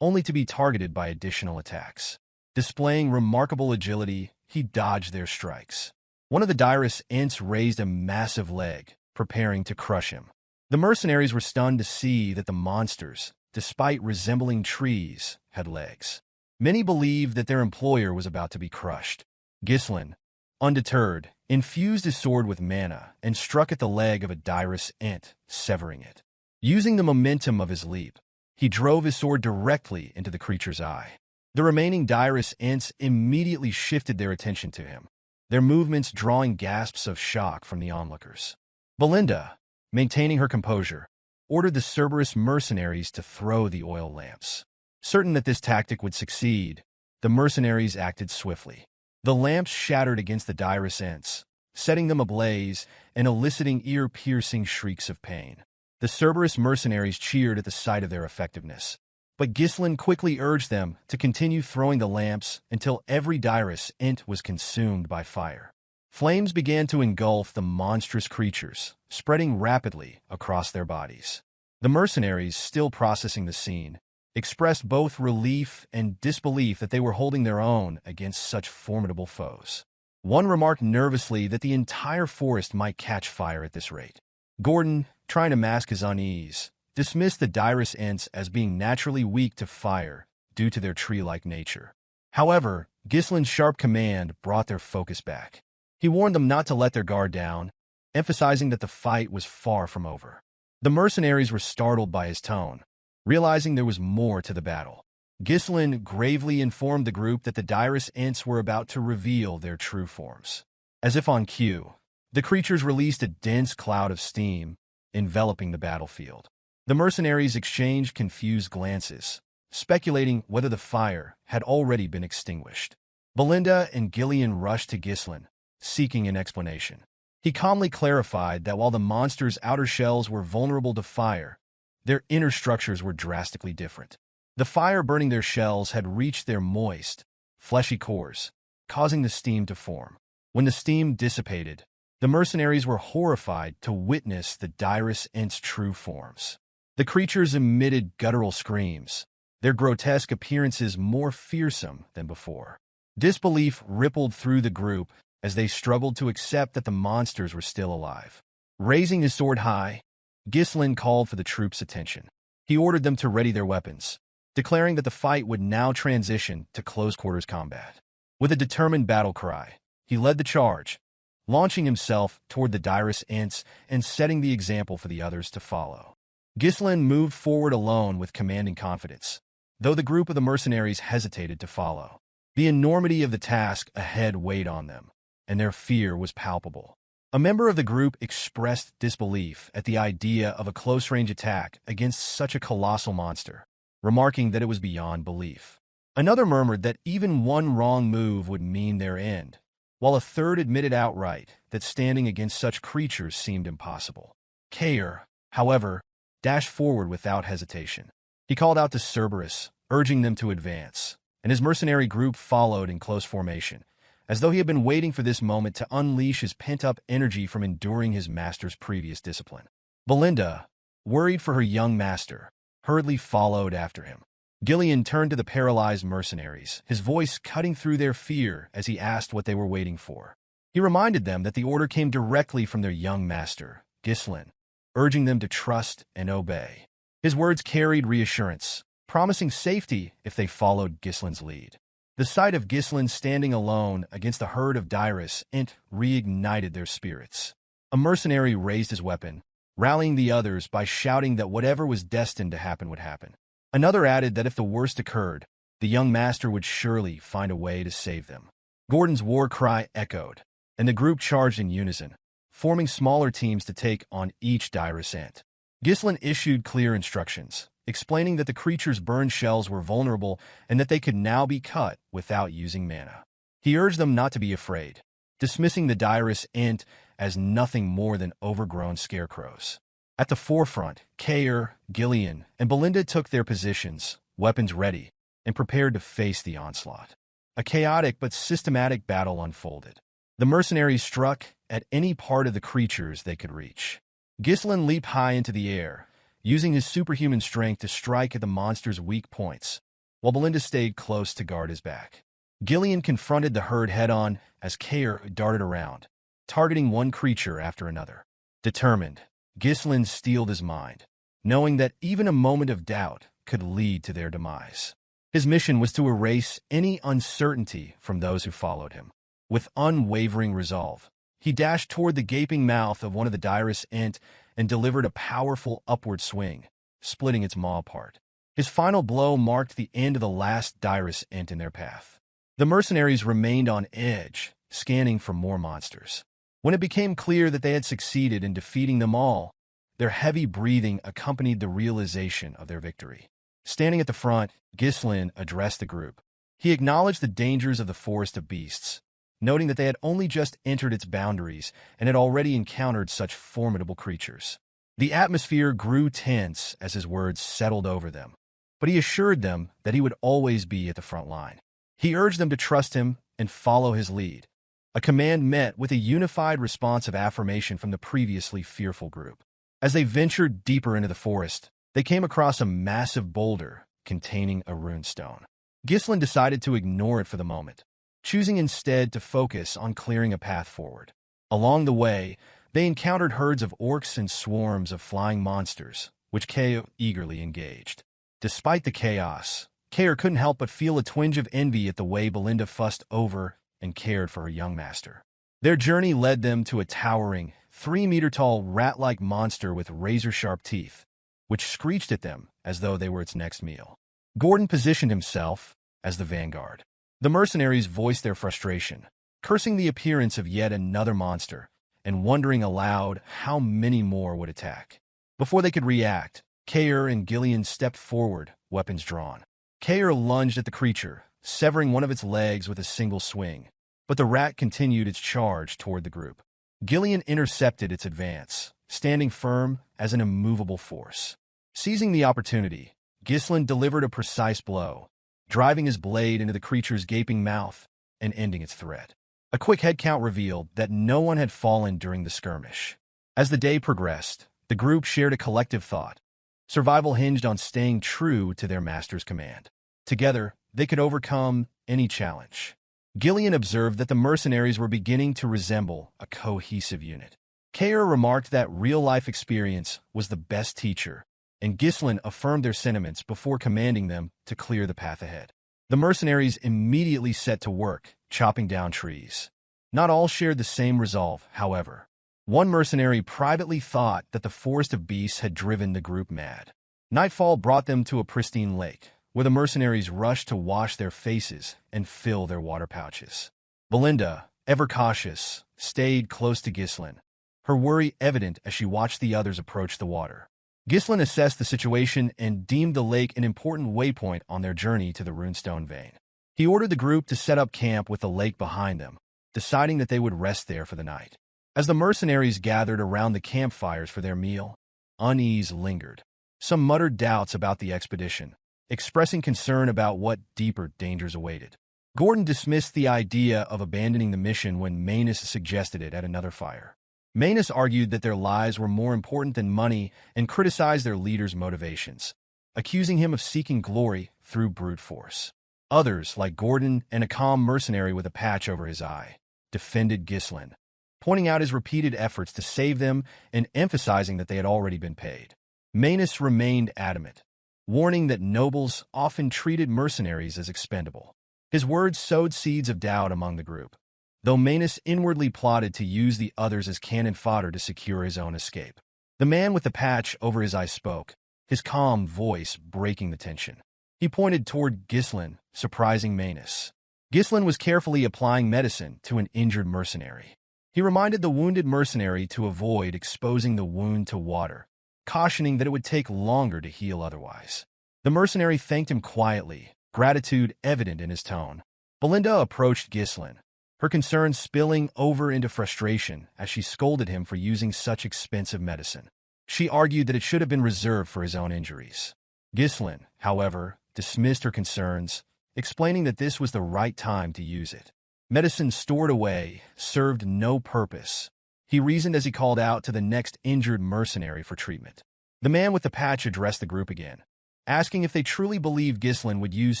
only to be targeted by additional attacks. Displaying remarkable agility, he dodged their strikes. One of the Dirus Ents raised a massive leg, preparing to crush him. The mercenaries were stunned to see that the monsters, despite resembling trees, had legs. Many believed that their employer was about to be crushed. Ghislain, undeterred, infused his sword with mana and struck at the leg of a Dirus Ent, severing it. Using the momentum of his leap, he drove his sword directly into the creature's eye. The remaining Dirus Ents immediately shifted their attention to him, their movements drawing gasps of shock from the onlookers. Belinda, maintaining her composure, ordered the Cerberus mercenaries to throw the oil lamps. Certain that this tactic would succeed, the mercenaries acted swiftly. The lamps shattered against the Dirus Ents, setting them ablaze and eliciting ear-piercing shrieks of pain. The Cerberus mercenaries cheered at the sight of their effectiveness, but Ghislain quickly urged them to continue throwing the lamps until every Dirus Ent was consumed by fire. Flames began to engulf the monstrous creatures, spreading rapidly across their bodies. The mercenaries, still processing the scene, expressed both relief and disbelief that they were holding their own against such formidable foes. One remarked nervously that the entire forest might catch fire at this rate. Gordon, trying to mask his unease, dismissed the Dirus Ents as being naturally weak to fire due to their tree-like nature. However, Ghislain's sharp command brought their focus back. He warned them not to let their guard down, emphasizing that the fight was far from over. The mercenaries were startled by his tone, realizing there was more to the battle. Ghislain gravely informed the group that the Dirus Ents were about to reveal their true forms. As if on cue, the creatures released a dense cloud of steam, enveloping the battlefield. The mercenaries exchanged confused glances, speculating whether the fire had already been extinguished. Belinda and Gillion rushed to Ghislain, seeking an explanation. He calmly clarified that while the monster's outer shells were vulnerable to fire, their inner structures were drastically different. The fire burning their shells had reached their moist, fleshy cores, causing the steam to form. When the steam dissipated, the mercenaries were horrified to witness the Dirus Ent's true forms. The creatures emitted guttural screams, their grotesque appearances more fearsome than before. Disbelief rippled through the group as they struggled to accept that the monsters were still alive. Raising his sword high, Ghislain called for the troops' attention. He ordered them to ready their weapons, declaring that the fight would now transition to close-quarters combat. With a determined battle cry, he led the charge, launching himself toward the Dirus Ents and setting the example for the others to follow. Ghislain moved forward alone with commanding confidence, though the group of the mercenaries hesitated to follow. The enormity of the task ahead weighed on them, and their fear was palpable. A member of the group expressed disbelief at the idea of a close-range attack against such a colossal monster, remarking that it was beyond belief. Another murmured that even one wrong move would mean their end, while a third admitted outright that standing against such creatures seemed impossible. Kaor, however, dashed forward without hesitation. He called out to Cerberus, urging them to advance, and his mercenary group followed in close formation, as though he had been waiting for this moment to unleash his pent-up energy from enduring his master's previous discipline. Belinda, worried for her young master, hurriedly followed after him. Gillion turned to the paralyzed mercenaries, his voice cutting through their fear as he asked what they were waiting for. He reminded them that the order came directly from their young master, Ghislain, urging them to trust and obey. His words carried reassurance, promising safety if they followed Ghislain's lead. The sight of Ghislain standing alone against a herd of Dirus Ent reignited their spirits. A mercenary raised his weapon, rallying the others by shouting that whatever was destined to happen would happen. Another added that if the worst occurred, the young master would surely find a way to save them. Gordon's war cry echoed, and the group charged in unison, forming smaller teams to take on each Dirus Ent. Ghislain issued clear instructions, explaining that the creature's burned shells were vulnerable and that they could now be cut without using mana. He urged them not to be afraid, dismissing the Dirus Ent as nothing more than overgrown scarecrows. At the forefront, Kaor, Gillion, and Belinda took their positions, weapons ready, and prepared to face the onslaught. A chaotic but systematic battle unfolded. The mercenaries struck at any part of the creatures they could reach. Ghislain leaped high into the air, using his superhuman strength to strike at the monster's weak points, while Belinda stayed close to guard his back. Gillion confronted the herd head-on as Kaor darted around, targeting one creature after another. Determined, Ghislain steeled his mind, knowing that even a moment of doubt could lead to their demise. His mission was to erase any uncertainty from those who followed him. With unwavering resolve, he dashed toward the gaping mouth of one of the Dirus Ent and delivered a powerful upward swing, splitting its maw apart. His final blow marked the end of the last Dirus Ent in their path. The mercenaries remained on edge, scanning for more monsters. When it became clear that they had succeeded in defeating them all, their heavy breathing accompanied the realization of their victory. Standing at the front, Ghislain addressed the group. He acknowledged the dangers of the Forest of Beasts, noting that they had only just entered its boundaries and had already encountered such formidable creatures. The atmosphere grew tense as his words settled over them, but he assured them that he would always be at the front line. He urged them to trust him and follow his lead, a command met with a unified response of affirmation from the previously fearful group. As they ventured deeper into the forest, they came across a massive boulder containing a runestone. Ghislain decided to ignore it for the moment, choosing instead to focus on clearing a path forward. Along the way, they encountered herds of orcs and swarms of flying monsters, which Kaor eagerly engaged. Despite the chaos, Kaor couldn't help but feel a twinge of envy at the way Belinda fussed over and cared for her young master. Their journey led them to a towering, 3-meter-tall rat-like monster with razor-sharp teeth, which screeched at them as though they were its next meal. Gordon positioned himself as the vanguard. The mercenaries voiced their frustration, cursing the appearance of yet another monster and wondering aloud how many more would attack. Before they could react, Kaor and Gillion stepped forward, weapons drawn. Kaor lunged at the creature, severing one of its legs with a single swing, but the rat continued its charge toward the group. Gillion intercepted its advance, standing firm as an immovable force. Seizing the opportunity, Ghislain delivered a precise blow, driving his blade into the creature's gaping mouth and ending its threat. A quick head count revealed that no one had fallen during the skirmish. As the day progressed, the group shared a collective thought. Survival hinged on staying true to their master's command. Together, they could overcome any challenge. Gillion observed that the mercenaries were beginning to resemble a cohesive unit. Kaor remarked that real-life experience was the best teacher, and Ghislain affirmed their sentiments before commanding them to clear the path ahead. The mercenaries immediately set to work, chopping down trees. Not all shared the same resolve, however. One mercenary privately thought that the Forest of Beasts had driven the group mad. Nightfall brought them to a pristine lake, where the mercenaries rushed to wash their faces and fill their water pouches. Belinda, ever cautious, stayed close to Ghislain, her worry evident as she watched the others approach the water. Ghislain assessed the situation and deemed the lake an important waypoint on their journey to the runestone vein. He ordered the group to set up camp with the lake behind them, deciding that they would rest there for the night. As the mercenaries gathered around the campfires for their meal, unease lingered. Some muttered doubts about the expedition, expressing concern about what deeper dangers awaited. Gordon dismissed the idea of abandoning the mission when Manus suggested it at another fire. Manus argued that their lives were more important than money and criticized their leader's motivations, accusing him of seeking glory through brute force. Others, like Gordon and a calm mercenary with a patch over his eye, defended Ghislain, pointing out his repeated efforts to save them and emphasizing that they had already been paid. Manus remained adamant, warning that nobles often treated mercenaries as expendable. His words sowed seeds of doubt among the group, though Manus inwardly plotted to use the others as cannon fodder to secure his own escape. The man with the patch over his eye spoke, his calm voice breaking the tension. He pointed toward Ghislain, surprising Manus. Ghislain was carefully applying medicine to an injured mercenary. He reminded the wounded mercenary to avoid exposing the wound to water, cautioning that it would take longer to heal otherwise. The mercenary thanked him quietly, gratitude evident in his tone. Belinda approached Ghislain, her concern spilling over into frustration as she scolded him for using such expensive medicine. She argued that it should have been reserved for his own injuries. Ghislain, however, dismissed her concerns, explaining that this was the right time to use it. Medicine stored away served no purpose, he reasoned as he called out to the next injured mercenary for treatment. The man with the patch addressed the group again, asking if they truly believed Ghislain would use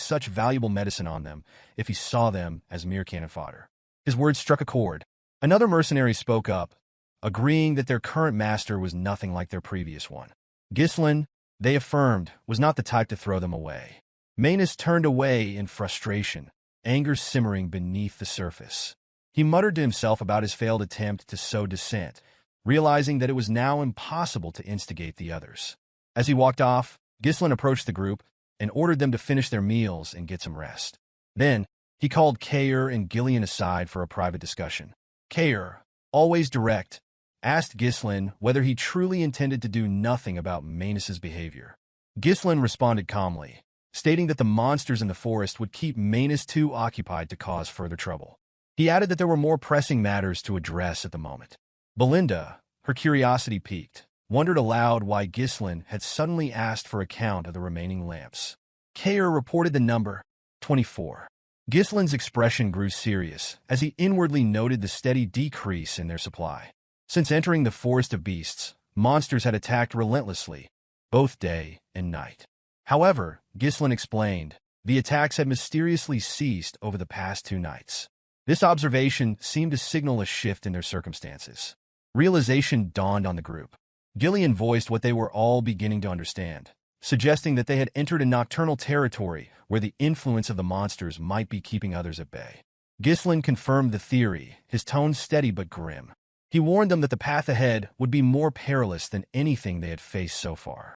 such valuable medicine on them if he saw them as mere cannon fodder. His words struck a chord. Another mercenary spoke up, agreeing that their current master was nothing like their previous one. Ghislain, they affirmed, was not the type to throw them away. Manus turned away in frustration, anger simmering beneath the surface. He muttered to himself about his failed attempt to sow dissent, realizing that it was now impossible to instigate the others. As he walked off, Ghislain approached the group and ordered them to finish their meals and get some rest. Then, he called Kaor and Gillion aside for a private discussion. Kaor, always direct, asked Ghislain whether he truly intended to do nothing about Manus's behavior. Ghislain responded calmly, stating that the monsters in the forest would keep Manus too occupied to cause further trouble. He added that there were more pressing matters to address at the moment. Belinda, her curiosity piqued, wondered aloud why Ghislain had suddenly asked for a count of the remaining lamps. Kaor reported the number, 24. Ghislain's expression grew serious as he inwardly noted the steady decrease in their supply. Since entering the Forest of Beasts, monsters had attacked relentlessly, both day and night. However, Ghislain explained, the attacks had mysteriously ceased over the past 2 nights. This observation seemed to signal a shift in their circumstances. Realization dawned on the group. Gillion voiced what they were all beginning to understand, suggesting that they had entered a nocturnal territory where the influence of the monsters might be keeping others at bay. Ghislain confirmed the theory, his tone steady but grim. He warned them that the path ahead would be more perilous than anything they had faced so far.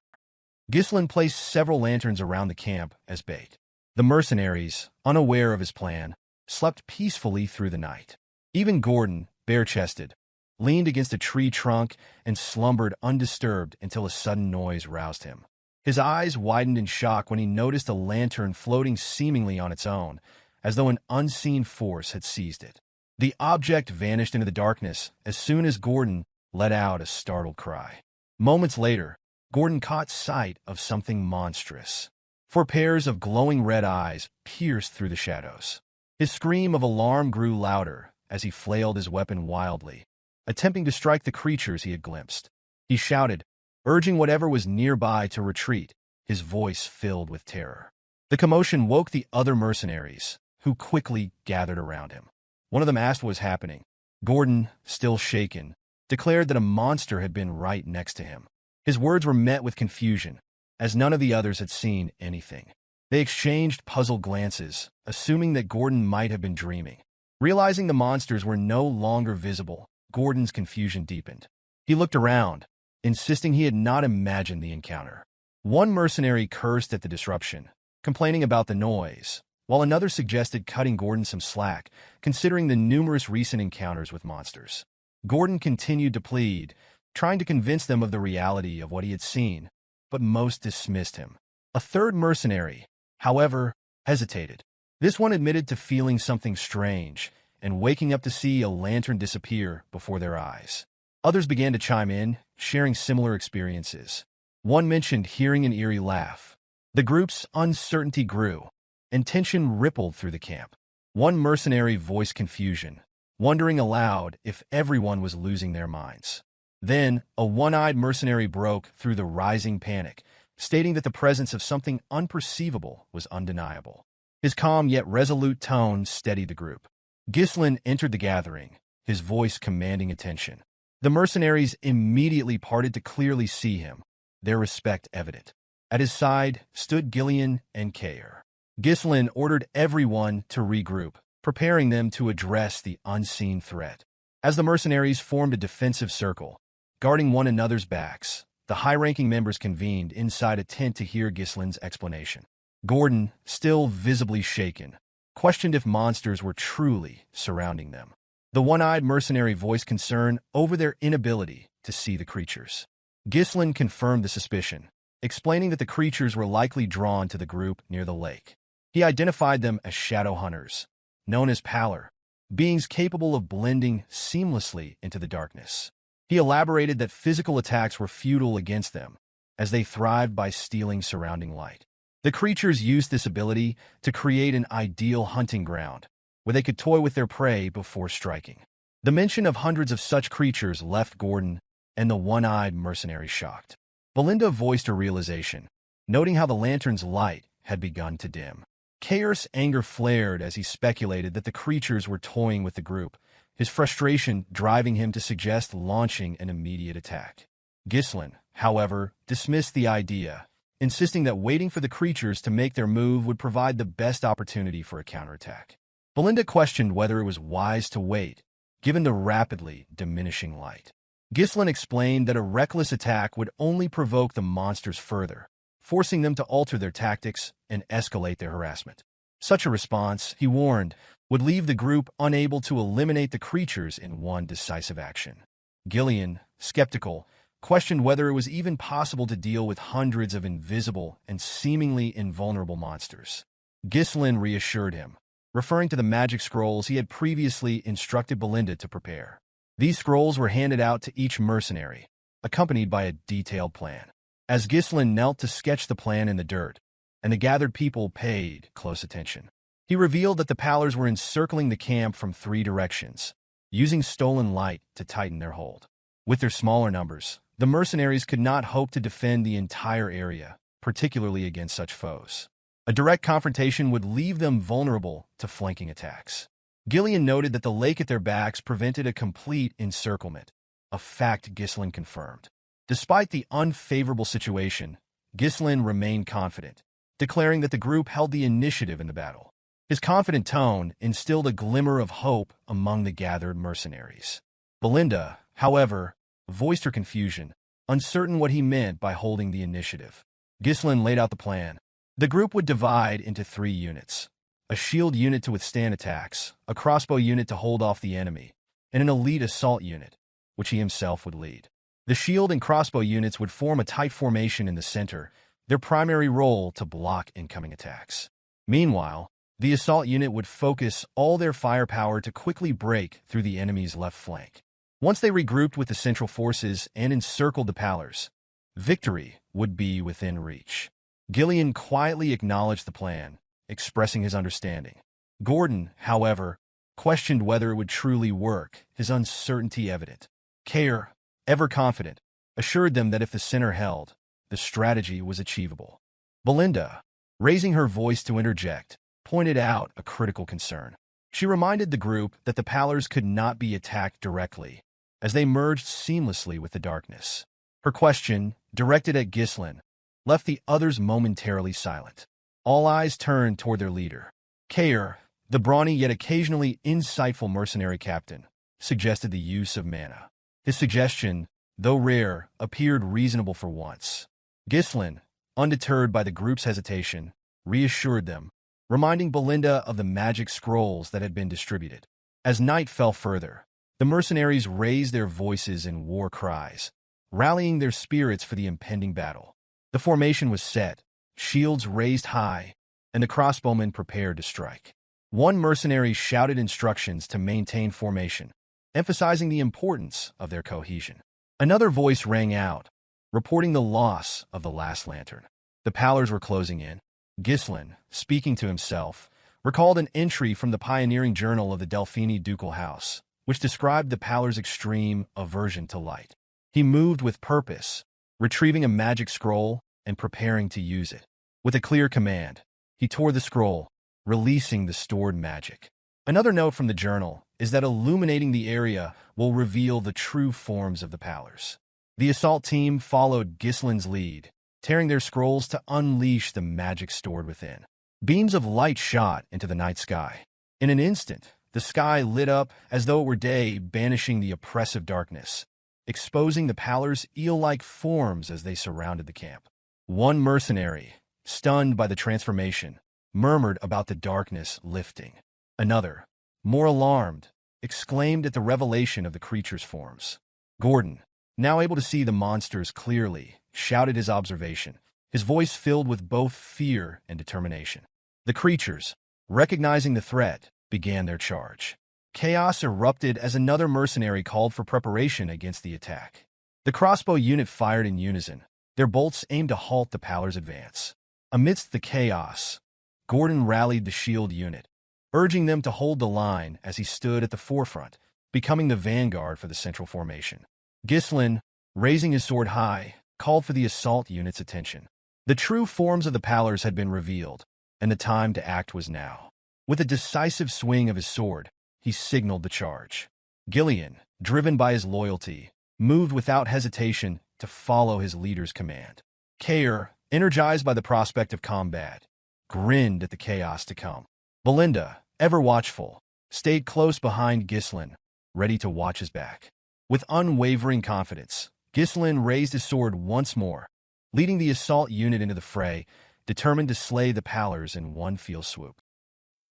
Ghislain placed several lanterns around the camp as bait. The mercenaries, unaware of his plan, slept peacefully through the night. Even Gordon, bare-chested, leaned against a tree trunk and slumbered undisturbed until a sudden noise roused him. His eyes widened in shock when he noticed a lantern floating seemingly on its own, as though an unseen force had seized it. The object vanished into the darkness as soon as Gordon let out a startled cry. Moments later, Gordon caught sight of something monstrous. 4 pairs of glowing red eyes pierced through the shadows. His scream of alarm grew louder as he flailed his weapon wildly, attempting to strike the creatures he had glimpsed. He shouted, urging whatever was nearby to retreat, his voice filled with terror. The commotion woke the other mercenaries, who quickly gathered around him. One of them asked what was happening. Gordon, still shaken, declared that a monster had been right next to him. His words were met with confusion, as none of the others had seen anything. They exchanged puzzled glances, assuming that Gordon might have been dreaming. Realizing the monsters were no longer visible, Gordon's confusion deepened. He looked around, insisting he had not imagined the encounter. One mercenary cursed at the disruption, complaining about the noise, while another suggested cutting Gordon some slack, considering the numerous recent encounters with monsters. Gordon continued to plead, trying to convince them of the reality of what he had seen, but most dismissed him. A third mercenary, however, hesitated. This one admitted to feeling something strange and waking up to see a lantern disappear before their eyes. Others began to chime in, sharing similar experiences. One mentioned hearing an eerie laugh. The group's uncertainty grew, and tension rippled through the camp. One mercenary voiced confusion, wondering aloud if everyone was losing their minds. Then, a one-eyed mercenary broke through the rising panic, stating that the presence of something unperceivable was undeniable. His calm yet resolute tone steadied the group. Ghislain entered the gathering, his voice commanding attention. The mercenaries immediately parted to clearly see him, their respect evident. At his side stood Gillion and Kaor. Ghislain ordered everyone to regroup, preparing them to address the unseen threat. As the mercenaries formed a defensive circle, guarding one another's backs, the high-ranking members convened inside a tent to hear Ghislain's explanation. Gordon, still visibly shaken, questioned if monsters were truly surrounding them. The one-eyed mercenary voiced concern over their inability to see the creatures. Ghislain confirmed the suspicion, explaining that the creatures were likely drawn to the group near the lake. He identified them as shadow hunters, known as Pallors, beings capable of blending seamlessly into the darkness. He elaborated that physical attacks were futile against them, as they thrived by stealing surrounding light. The creatures used this ability to create an ideal hunting ground, where they could toy with their prey before striking. The mention of hundreds of such creatures left Gordon and the one-eyed mercenary shocked. Belinda voiced her realization, noting how the lantern's light had begun to dim. Kaor's anger flared as he speculated that the creatures were toying with the group, his frustration driving him to suggest launching an immediate attack. Ghislain, however, dismissed the idea, insisting that waiting for the creatures to make their move would provide the best opportunity for a counterattack. Belinda questioned whether it was wise to wait, given the rapidly diminishing light. Ghislain explained that a reckless attack would only provoke the monsters further, forcing them to alter their tactics and escalate their harassment. Such a response, he warned, would leave the group unable to eliminate the creatures in one decisive action. Gillion, skeptical, questioned whether it was even possible to deal with hundreds of invisible and seemingly invulnerable monsters. Ghislain reassured him, referring to the magic scrolls he had previously instructed Belinda to prepare. These scrolls were handed out to each mercenary, accompanied by a detailed plan. As Ghislain knelt to sketch the plan in the dirt, and the gathered people paid close attention, he revealed that the Pallors were encircling the camp from 3 directions, using stolen light to tighten their hold. With their smaller numbers, the mercenaries could not hope to defend the entire area, particularly against such foes. A direct confrontation would leave them vulnerable to flanking attacks. Gillion noted that the lake at their backs prevented a complete encirclement, a fact Ghislain confirmed. Despite the unfavorable situation, Ghislain remained confident, declaring that the group held the initiative in the battle. His confident tone instilled a glimmer of hope among the gathered mercenaries. Belinda, however, voiced her confusion, uncertain what he meant by holding the initiative. Ghislain laid out the plan. The group would divide into 3 units: a shield unit to withstand attacks, a crossbow unit to hold off the enemy, and an elite assault unit, which he himself would lead. The shield and crossbow units would form a tight formation in the center, their primary role to block incoming attacks. Meanwhile, the assault unit would focus all their firepower to quickly break through the enemy's left flank. Once they regrouped with the central forces and encircled the Pallors, victory would be within reach. Gillion quietly acknowledged the plan, expressing his understanding. Gordon, however, questioned whether it would truly work, his uncertainty evident. Kaor, ever confident, assured them that if the center held, the strategy was achievable. Belinda, raising her voice to interject, pointed out a critical concern. She reminded the group that the Pallors could not be attacked directly, as they merged seamlessly with the darkness. Her question, directed at Ghislain, left the others momentarily silent. All eyes turned toward their leader. Kaor, the brawny yet occasionally insightful mercenary captain, suggested the use of mana. His suggestion, though rare, appeared reasonable for once. Ghislain, undeterred by the group's hesitation, reassured them, reminding Belinda of the magic scrolls that had been distributed. As night fell further, the mercenaries raised their voices in war cries, rallying their spirits for the impending battle. The formation was set, shields raised high, and the crossbowmen prepared to strike. One mercenary shouted instructions to maintain formation, emphasizing the importance of their cohesion. Another voice rang out, reporting the loss of the last lantern. The Pallors were closing in. Ghislain, speaking to himself, recalled an entry from the pioneering journal of the Delphini ducal house, which described the Pallors' extreme aversion to light. He moved with purpose, retrieving a magic scroll and preparing to use it. With a clear command, he tore the scroll, releasing the stored magic. Another note from the journal is that illuminating the area will reveal the true forms of the Pallors. The assault team followed Ghislain's lead, tearing their scrolls to unleash the magic stored within. Beams of light shot into the night sky. In an instant, the sky lit up as though it were day, banishing the oppressive darkness, exposing the Pallors' eel-like forms as they surrounded the camp. One mercenary, stunned by the transformation, murmured about the darkness lifting. Another, more alarmed, exclaimed at the revelation of the creature's forms. Gordon, now able to see the monsters clearly, shouted his observation, his voice filled with both fear and determination. The creatures, recognizing the threat, began their charge. Chaos erupted as another mercenary called for preparation against the attack. The crossbow unit fired in unison, their bolts aimed to halt the Pallors' advance. Amidst the chaos, Gordon rallied the shield unit, urging them to hold the line as he stood at the forefront, becoming the vanguard for the central formation. Ghislain, raising his sword high, called for the assault unit's attention. The true forms of the Pallors had been revealed, and the time to act was now. With a decisive swing of his sword, he signaled the charge. Gillion, driven by his loyalty, moved without hesitation to follow his leader's command. Kaor, energized by the prospect of combat, grinned at the chaos to come. Belinda, ever watchful, stayed close behind Ghislain, ready to watch his back. With unwavering confidence, Ghislain raised his sword once more, leading the assault unit into the fray, determined to slay the Pallors in one fell swoop.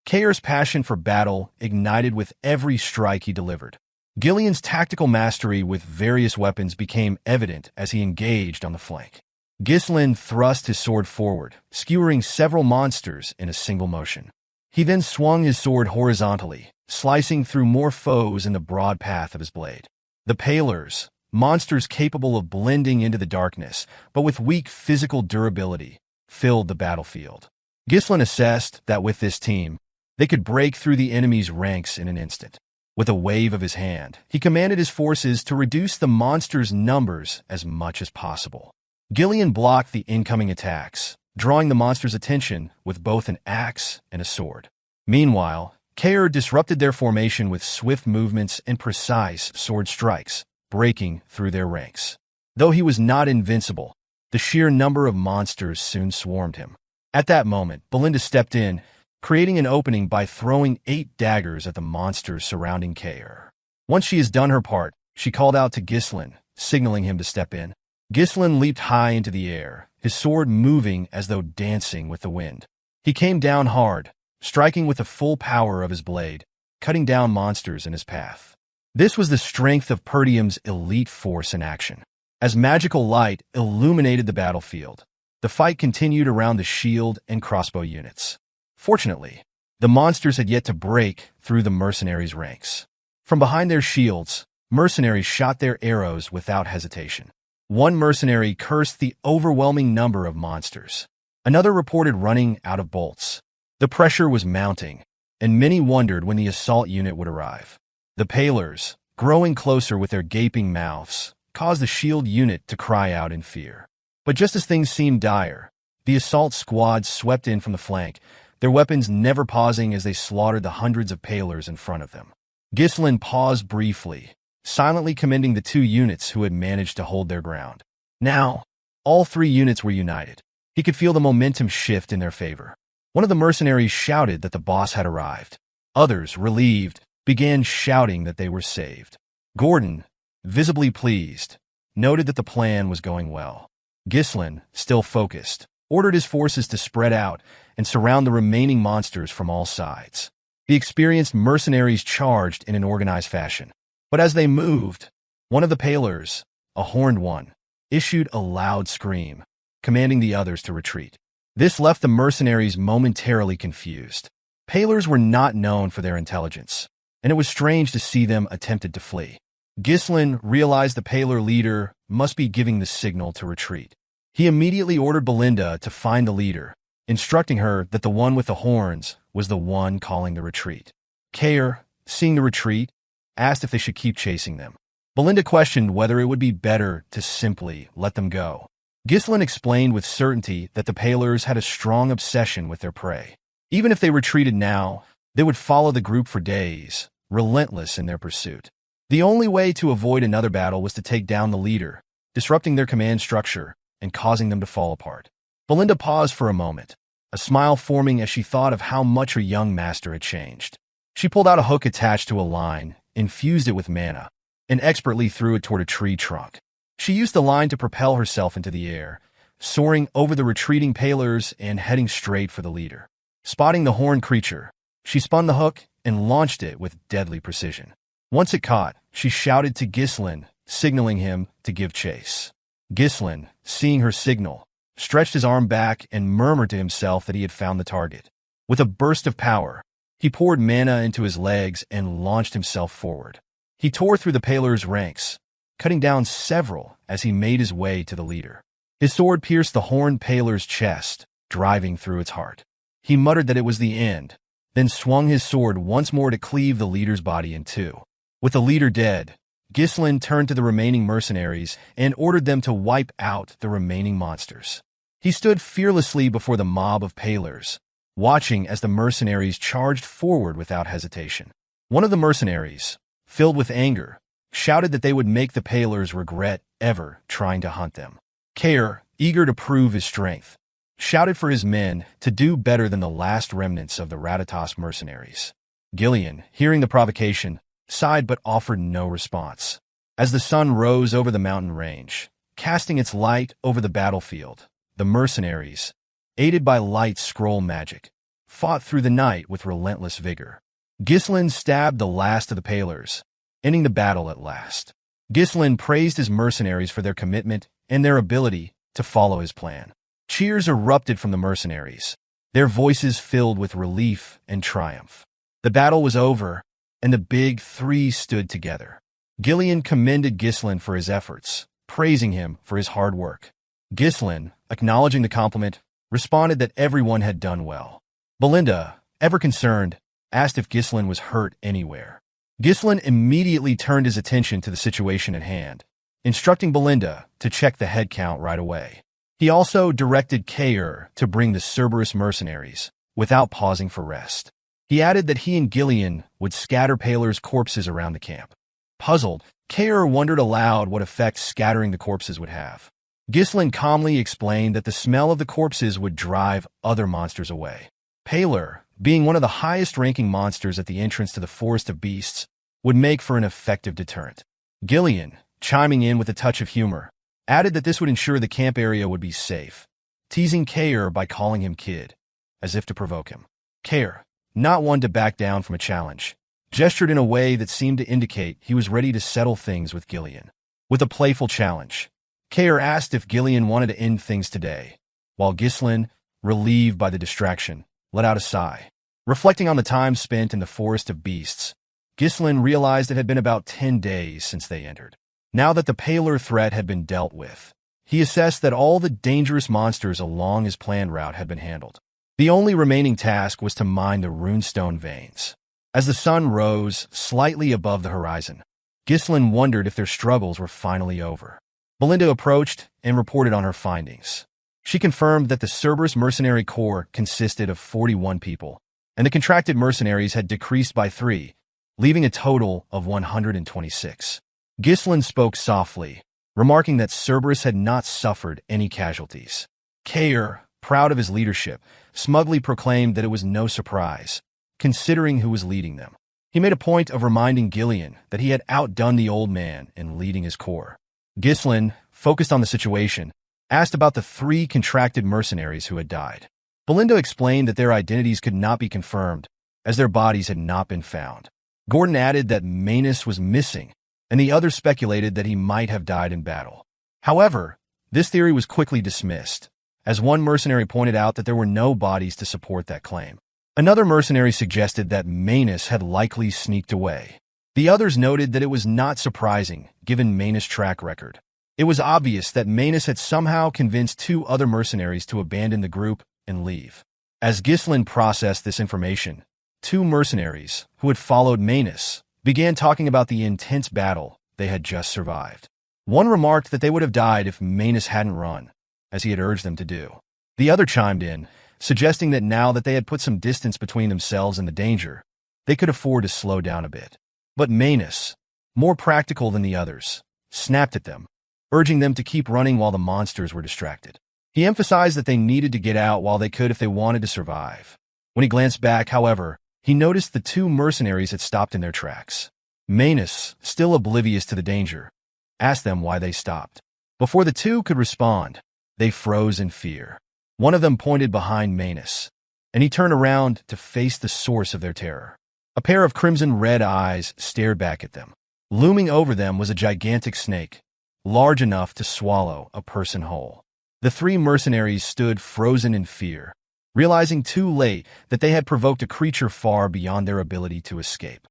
Kaor's passion for battle ignited with every strike he delivered. Gillion's tactical mastery with various weapons became evident as he engaged on the flank. Ghislain thrust his sword forward, skewering several monsters in a single motion. He then swung his sword horizontally, slicing through more foes in the broad path of his blade. The Pallors, monsters capable of blending into the darkness, but with weak physical durability, filled the battlefield. Ghislain assessed that with this team, they could break through the enemy's ranks in an instant. With a wave of his hand, he commanded his forces to reduce the monsters' numbers as much as possible. Gillion blocked the incoming attacks, drawing the monsters' attention with both an axe and a sword. Meanwhile, Kaor disrupted their formation with swift movements and precise sword strikes, breaking through their ranks. Though he was not invincible, the sheer number of monsters soon swarmed him. At that moment, Belinda stepped in, creating an opening by throwing 8 daggers at the monsters surrounding Kaor. Once she has done her part, she called out to Ghislain, signaling him to step in. Ghislain leaped high into the air, his sword moving as though dancing with the wind. He came down hard, striking with the full power of his blade, cutting down monsters in his path. This was the strength of Perdium's elite force in action. As magical light illuminated the battlefield, the fight continued around the shield and crossbow units. Fortunately, the monsters had yet to break through the mercenaries' ranks. From behind their shields, mercenaries shot their arrows without hesitation. One mercenary cursed the overwhelming number of monsters. Another reported running out of bolts. The pressure was mounting, and many wondered when the assault unit would arrive. The Pallors, growing closer with their gaping mouths, caused the shield unit to cry out in fear. But just as things seemed dire, the assault squad swept in from the flank, their weapons never pausing as they slaughtered the hundreds of Pallors in front of them. Ghislain paused briefly, silently commending the 2 units who had managed to hold their ground. Now, all 3 units were united. He could feel the momentum shift in their favor. One of the mercenaries shouted that the boss had arrived. Others, relieved, began shouting that they were saved. Gordon, visibly pleased, noted that the plan was going well. Ghislain, still focused, ordered his forces to spread out and surround the remaining monsters from all sides. The experienced mercenaries charged in an organized fashion. But as they moved, one of the Pallors, a horned one, issued a loud scream, commanding the others to retreat. This left the mercenaries momentarily confused. Pallors were not known for their intelligence, and it was strange to see them attempted to flee. Ghislain realized the Pallor leader must be giving the signal to retreat. He immediately ordered Belinda to find the leader, instructing her that the one with the horns was the one calling the retreat. Kaor, seeing the retreat, asked if they should keep chasing them. Belinda questioned whether it would be better to simply let them go. Ghislain explained with certainty that the Pallors had a strong obsession with their prey. Even if they retreated now, they would follow the group for days, relentless in their pursuit. The only way to avoid another battle was to take down the leader, disrupting their command structure and causing them to fall apart. Belinda paused for a moment, a smile forming as she thought of how much her young master had changed. She pulled out a hook attached to a line, infused it with mana, and expertly threw it toward a tree trunk. She used the line to propel herself into the air, soaring over the retreating Pallors and heading straight for the leader. Spotting the horned creature, she spun the hook and launched it with deadly precision. Once it caught, she shouted to Ghislain, signaling him to give chase. Ghislain, seeing her signal, stretched his arm back and murmured to himself that he had found the target. With a burst of power, he poured mana into his legs and launched himself forward. He tore through the Pallors' ranks, cutting down several as he made his way to the leader. His sword pierced the horned Pallor's chest, driving through its heart. He muttered that it was the end, then swung his sword once more to cleave the leader's body in 2. With the leader dead, Ghislain turned to the remaining mercenaries and ordered them to wipe out the remaining monsters. He stood fearlessly before the mob of Pallors, watching as the mercenaries charged forward without hesitation. One of the mercenaries, filled with anger, shouted that they would make the Pallors regret ever trying to hunt them. Kaor, eager to prove his strength, shouted for his men to do better than the last remnants of the Ratatas mercenaries. Gillion, hearing the provocation, sighed but offered no response. As the sun rose over the mountain range, casting its light over the battlefield, the mercenaries, aided by light scroll magic, fought through the night with relentless vigor. Ghislain stabbed the last of the Pallors, ending the battle at last. Ghislain praised his mercenaries for their commitment and their ability to follow his plan. Cheers erupted from the mercenaries, their voices filled with relief and triumph. The battle was over, and the big three stood together. Gillion commended Ghislain for his efforts, praising him for his hard work. Ghislain, acknowledging the compliment, responded that everyone had done well. Belinda, ever concerned, asked if Ghislain was hurt anywhere. Ghislain immediately turned his attention to the situation at hand, instructing Belinda to check the head count right away. He also directed Kaor to bring the Cerberus mercenaries, without pausing for rest. He added that he and Gillion would scatter Pallors' corpses around the camp. Puzzled, Kaor wondered aloud what effect scattering the corpses would have. Ghislain calmly explained that the smell of the corpses would drive other monsters away. Pallor, being one of the highest-ranking monsters at the entrance to the Forest of Beasts, would make for an effective deterrent. Gillion, chiming in with a touch of humor, added that this would ensure the camp area would be safe, teasing Kaor by calling him Kid, as if to provoke him. Kaor, not one to back down from a challenge, gestured in a way that seemed to indicate he was ready to settle things with Gillion. With a playful challenge, Kaor asked if Gillion wanted to end things today, while Ghislain, relieved by the distraction, let out a sigh. Reflecting on the time spent in the Forest of Beasts, Ghislain realized it had been about 10 days since they entered. Now that the Pallor threat had been dealt with, he assessed that all the dangerous monsters along his planned route had been handled. The only remaining task was to mine the runestone veins. As the sun rose slightly above the horizon, Ghislain wondered if their struggles were finally over. Belinda approached and reported on her findings. She confirmed that the Cerberus mercenary corps consisted of 41 people, and the contracted mercenaries had decreased by 3, leaving a total of 126. Ghislain spoke softly, remarking that Cerberus had not suffered any casualties. Kaor, proud of his leadership, smugly proclaimed that it was no surprise, considering who was leading them. He made a point of reminding Gillion that he had outdone the old man in leading his corps. Ghislain, focused on the situation, asked about the 3 contracted mercenaries who had died. Belinda explained that their identities could not be confirmed, as their bodies had not been found. Gordon added that Manus was missing, and the others speculated that he might have died in battle. However, this theory was quickly dismissed, as one mercenary pointed out that there were no bodies to support that claim. Another mercenary suggested that Manus had likely sneaked away. The others noted that it was not surprising, given Manus' track record. It was obvious that Manus had somehow convinced 2 other mercenaries to abandon the group and leave. As Ghislain processed this information, 2 mercenaries, who had followed Manus, began talking about the intense battle they had just survived. One remarked that they would have died if Manus hadn't run, as he had urged them to do. The other chimed in, suggesting that now that they had put some distance between themselves and the danger, they could afford to slow down a bit. But Manus, more practical than the others, snapped at them, urging them to keep running while the monsters were distracted. He emphasized that they needed to get out while they could if they wanted to survive. When he glanced back, however, he noticed the 2 mercenaries had stopped in their tracks. Manus, still oblivious to the danger, asked them why they stopped. Before the 2 could respond, they froze in fear. One of them pointed behind Manus, and he turned around to face the source of their terror. A pair of crimson-red eyes stared back at them. Looming over them was a gigantic snake, large enough to swallow a person whole. The 3 mercenaries stood frozen in fear, realizing too late that they had provoked a creature far beyond their ability to escape.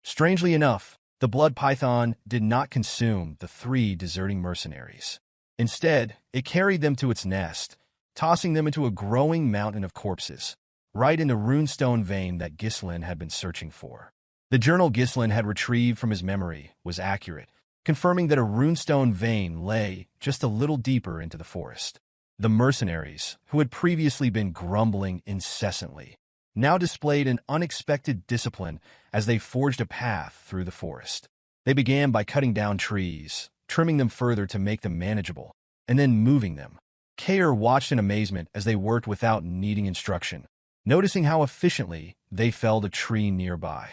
Strangely enough, the blood python did not consume the 3 deserting mercenaries. Instead, it carried them to its nest, tossing them into a growing mountain of corpses, right in the runestone vein that Ghislain had been searching for. The journal Ghislain had retrieved from his memory was accurate, confirming that a runestone vein lay just a little deeper into the forest. The mercenaries, who had previously been grumbling incessantly, now displayed an unexpected discipline as they forged a path through the forest. They began by cutting down trees, trimming them further to make them manageable, and then moving them. Kaor watched in amazement as they worked without needing instruction, noticing how efficiently they felled a tree nearby.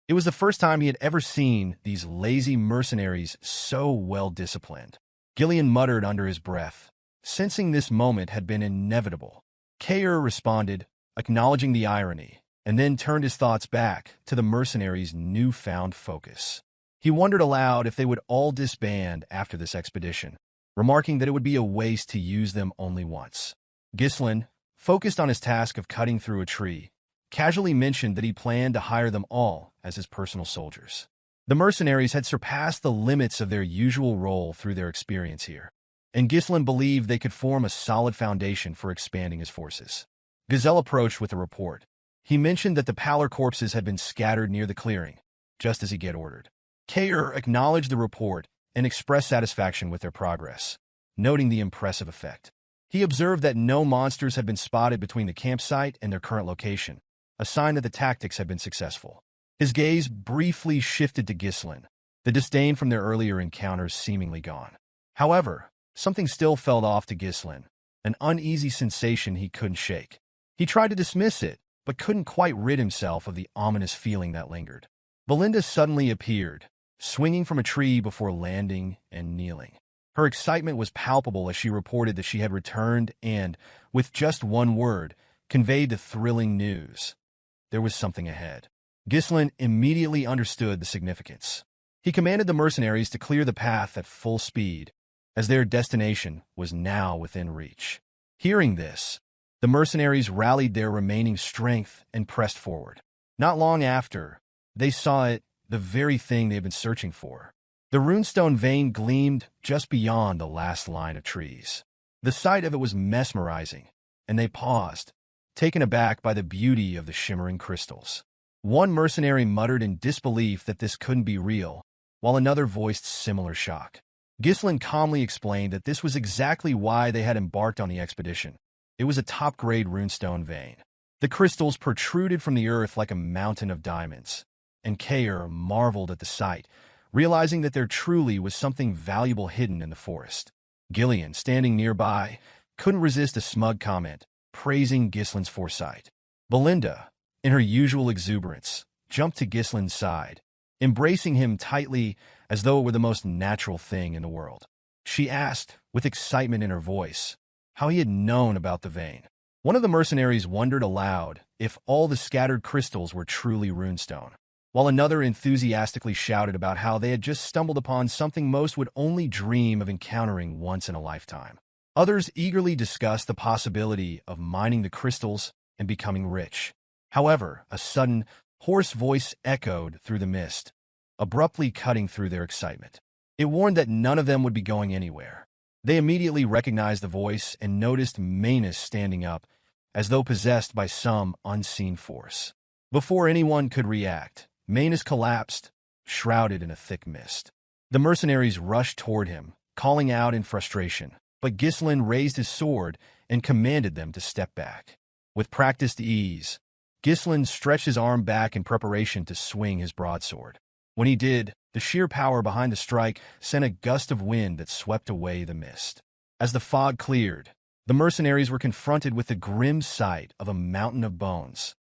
It was the first time he had ever seen these lazy mercenaries so well-disciplined. Gillion muttered under his breath, sensing this moment had been inevitable. Kaor responded, acknowledging the irony, and then turned his thoughts back to the mercenaries' newfound focus. He wondered aloud if they would all disband after this expedition, remarking that it would be a waste to use them only once. Ghislain, focused on his task of cutting through a tree, casually mentioned that he planned to hire them all as his personal soldiers. The mercenaries had surpassed the limits of their usual role through their experience here, and Ghislain believed they could form a solid foundation for expanding his forces. Gazelle approached with a report. He mentioned that the Pallor corpses had been scattered near the clearing, just as he had ordered. Kaor acknowledged the report and expressed satisfaction with their progress, noting the impressive effect. He observed that no monsters had been spotted between the campsite and their current location, a sign that the tactics had been successful. His gaze briefly shifted to Ghislain, the disdain from their earlier encounters seemingly gone. However, something still felt off to Ghislain, an uneasy sensation he couldn't shake. He tried to dismiss it, but couldn't quite rid himself of the ominous feeling that lingered. Belinda suddenly appeared, swinging from a tree before landing and kneeling. Her excitement was palpable as she reported that she had returned and, with just one word, conveyed the thrilling news. There was something ahead. Ghislain immediately understood the significance. He commanded the mercenaries to clear the path at full speed, as their destination was now within reach. Hearing this, the mercenaries rallied their remaining strength and pressed forward. Not long after, they saw it, the very thing they had been searching for. The runestone vein gleamed just beyond the last line of trees. The sight of it was mesmerizing, and they paused, taken aback by the beauty of the shimmering crystals. One mercenary muttered in disbelief that this couldn't be real, while another voiced similar shock. Ghislain calmly explained that this was exactly why they had embarked on the expedition. It was a top-grade runestone vein. The crystals protruded from the earth like a mountain of diamonds, and Kaor marveled at the sight, realizing that there truly was something valuable hidden in the forest. Gillion, standing nearby, couldn't resist a smug comment, praising Ghislain's foresight. Belinda, in her usual exuberance, jumped to Ghislain's side, embracing him tightly as though it were the most natural thing in the world. She asked, with excitement in her voice, how he had known about the vein. One of the mercenaries wondered aloud if all the scattered crystals were truly runestone, while another enthusiastically shouted about how they had just stumbled upon something most would only dream of encountering once in a lifetime. Others eagerly discussed the possibility of mining the crystals and becoming rich. However, a sudden, hoarse voice echoed through the mist, abruptly cutting through their excitement. It warned that none of them would be going anywhere. They immediately recognized the voice and noticed Manus standing up, as though possessed by some unseen force. Before anyone could react, Manus collapsed, shrouded in a thick mist. The mercenaries rushed toward him, calling out in frustration, but Ghislain raised his sword and commanded them to step back. With practiced ease, Ghislain stretched his arm back in preparation to swing his broadsword. When he did, the sheer power behind the strike sent a gust of wind that swept away the mist. As the fog cleared, the mercenaries were confronted with the grim sight of a mountain of bones,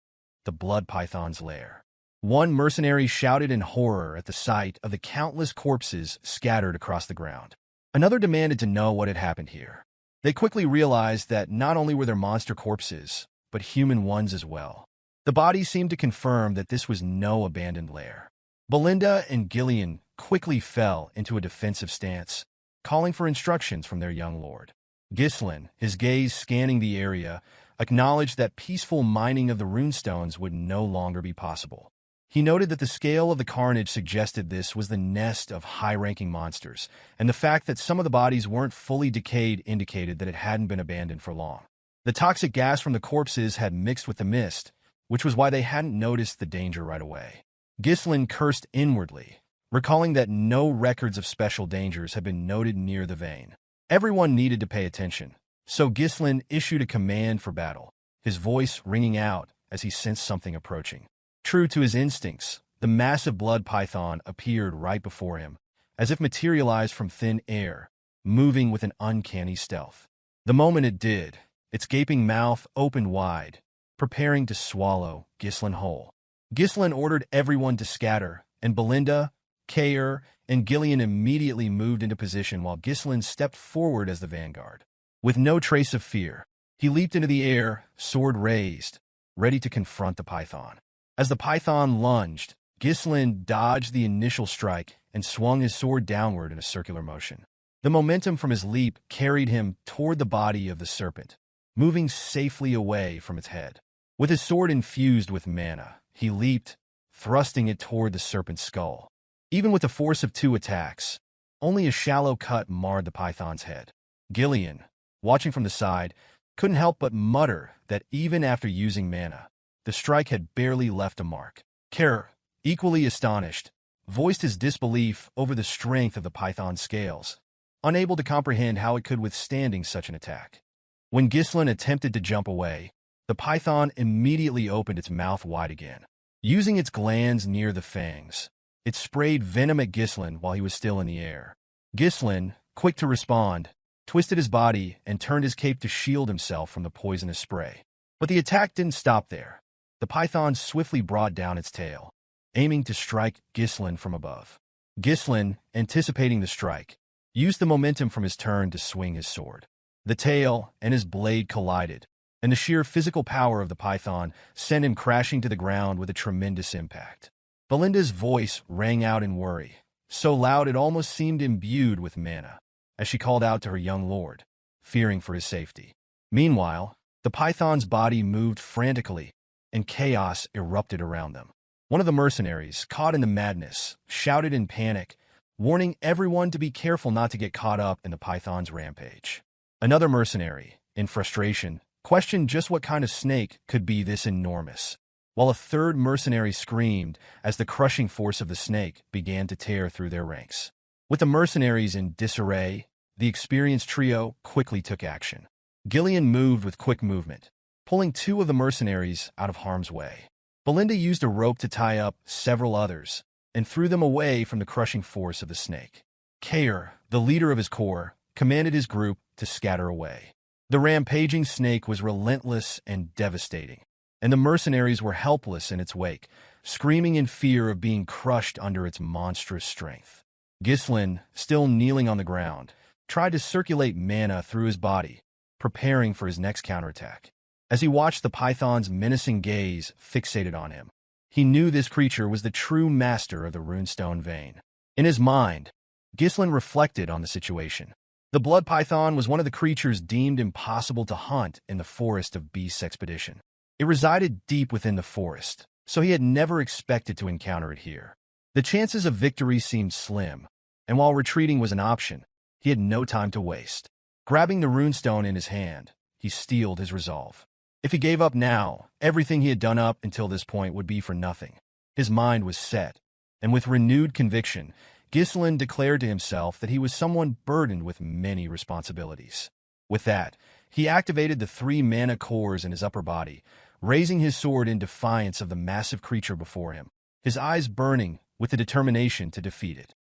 the blood python's lair. One mercenary shouted in horror at the sight of the countless corpses scattered across the ground. Another demanded to know what had happened here. They quickly realized that not only were there monster corpses, but human ones as well. The bodies seemed to confirm that this was no abandoned lair. Belinda and Gillion quickly fell into a defensive stance, calling for instructions from their young lord. Ghislain, his gaze scanning the area, acknowledged that peaceful mining of the runestones would no longer be possible. He noted that the scale of the carnage suggested this was the nest of high-ranking monsters, and the fact that some of the bodies weren't fully decayed indicated that it hadn't been abandoned for long. The toxic gas from the corpses had mixed with the mist, which was why they hadn't noticed the danger right away. Ghislain cursed inwardly, recalling that no records of special dangers had been noted near the vein. Everyone needed to pay attention, so Ghislain issued a command for battle, his voice ringing out as he sensed something approaching. True to his instincts, the massive blood python appeared right before him, as if materialized from thin air, moving with an uncanny stealth. The moment it did, its gaping mouth opened wide, preparing to swallow Ghislain whole. Ghislain ordered everyone to scatter, and Belinda, Kaor, and Gillion immediately moved into position while Ghislain stepped forward as the vanguard. With no trace of fear, he leaped into the air, sword raised, ready to confront the python. As the python lunged, Ghislain dodged the initial strike and swung his sword downward in a circular motion. The momentum from his leap carried him toward the body of the serpent, moving safely away from its head. With his sword infused with mana, he leaped, thrusting it toward the serpent's skull. Even with the force of 2 attacks, only a shallow cut marred the python's head. Gillion, watching from the side, couldn't help but mutter that even after using mana, the strike had barely left a mark. Kaor, equally astonished, voiced his disbelief over the strength of the python's scales, unable to comprehend how it could withstand such an attack. When Ghislain attempted to jump away, the python immediately opened its mouth wide again. Using its glands near the fangs, it sprayed venom at Ghislain while he was still in the air. Ghislain, quick to respond, twisted his body and turned his cape to shield himself from the poisonous spray. But the attack didn't stop there. The python swiftly brought down its tail, aiming to strike Ghislain from above. Ghislain, anticipating the strike, used the momentum from his turn to swing his sword. The tail and his blade collided, and the sheer physical power of the python sent him crashing to the ground with a tremendous impact. Belinda's voice rang out in worry, so loud it almost seemed imbued with mana, as she called out to her young lord, fearing for his safety. Meanwhile, the python's body moved frantically, and chaos erupted around them. One of the mercenaries, caught in the madness, shouted in panic, warning everyone to be careful not to get caught up in the python's rampage. Another mercenary, in frustration, questioned just what kind of snake could be this enormous, while a third mercenary screamed as the crushing force of the snake began to tear through their ranks. With the mercenaries in disarray, the experienced trio quickly took action. Gillion moved with quick movement, pulling 2 of the mercenaries out of harm's way. Belinda used a rope to tie up several others and threw them away from the crushing force of the snake. Kaor, the leader of his corps, commanded his group to scatter away. The rampaging snake was relentless and devastating, and the mercenaries were helpless in its wake, screaming in fear of being crushed under its monstrous strength. Ghislain, still kneeling on the ground, tried to circulate mana through his body, preparing for his next counterattack. As he watched the python's menacing gaze fixated on him, he knew this creature was the true master of the runestone vein. In his mind, Ghislain reflected on the situation. The blood python was one of the creatures deemed impossible to hunt in the forest of Beast's expedition. It resided deep within the forest, so he had never expected to encounter it here. The chances of victory seemed slim, and while retreating was an option, he had no time to waste. Grabbing the runestone in his hand, he steeled his resolve. If he gave up now, everything he had done up until this point would be for nothing. His mind was set, and with renewed conviction, Ghislain declared to himself that he was someone burdened with many responsibilities. With that, he activated the 3 mana cores in his upper body, raising his sword in defiance of the massive creature before him, his eyes burning with the determination to defeat it.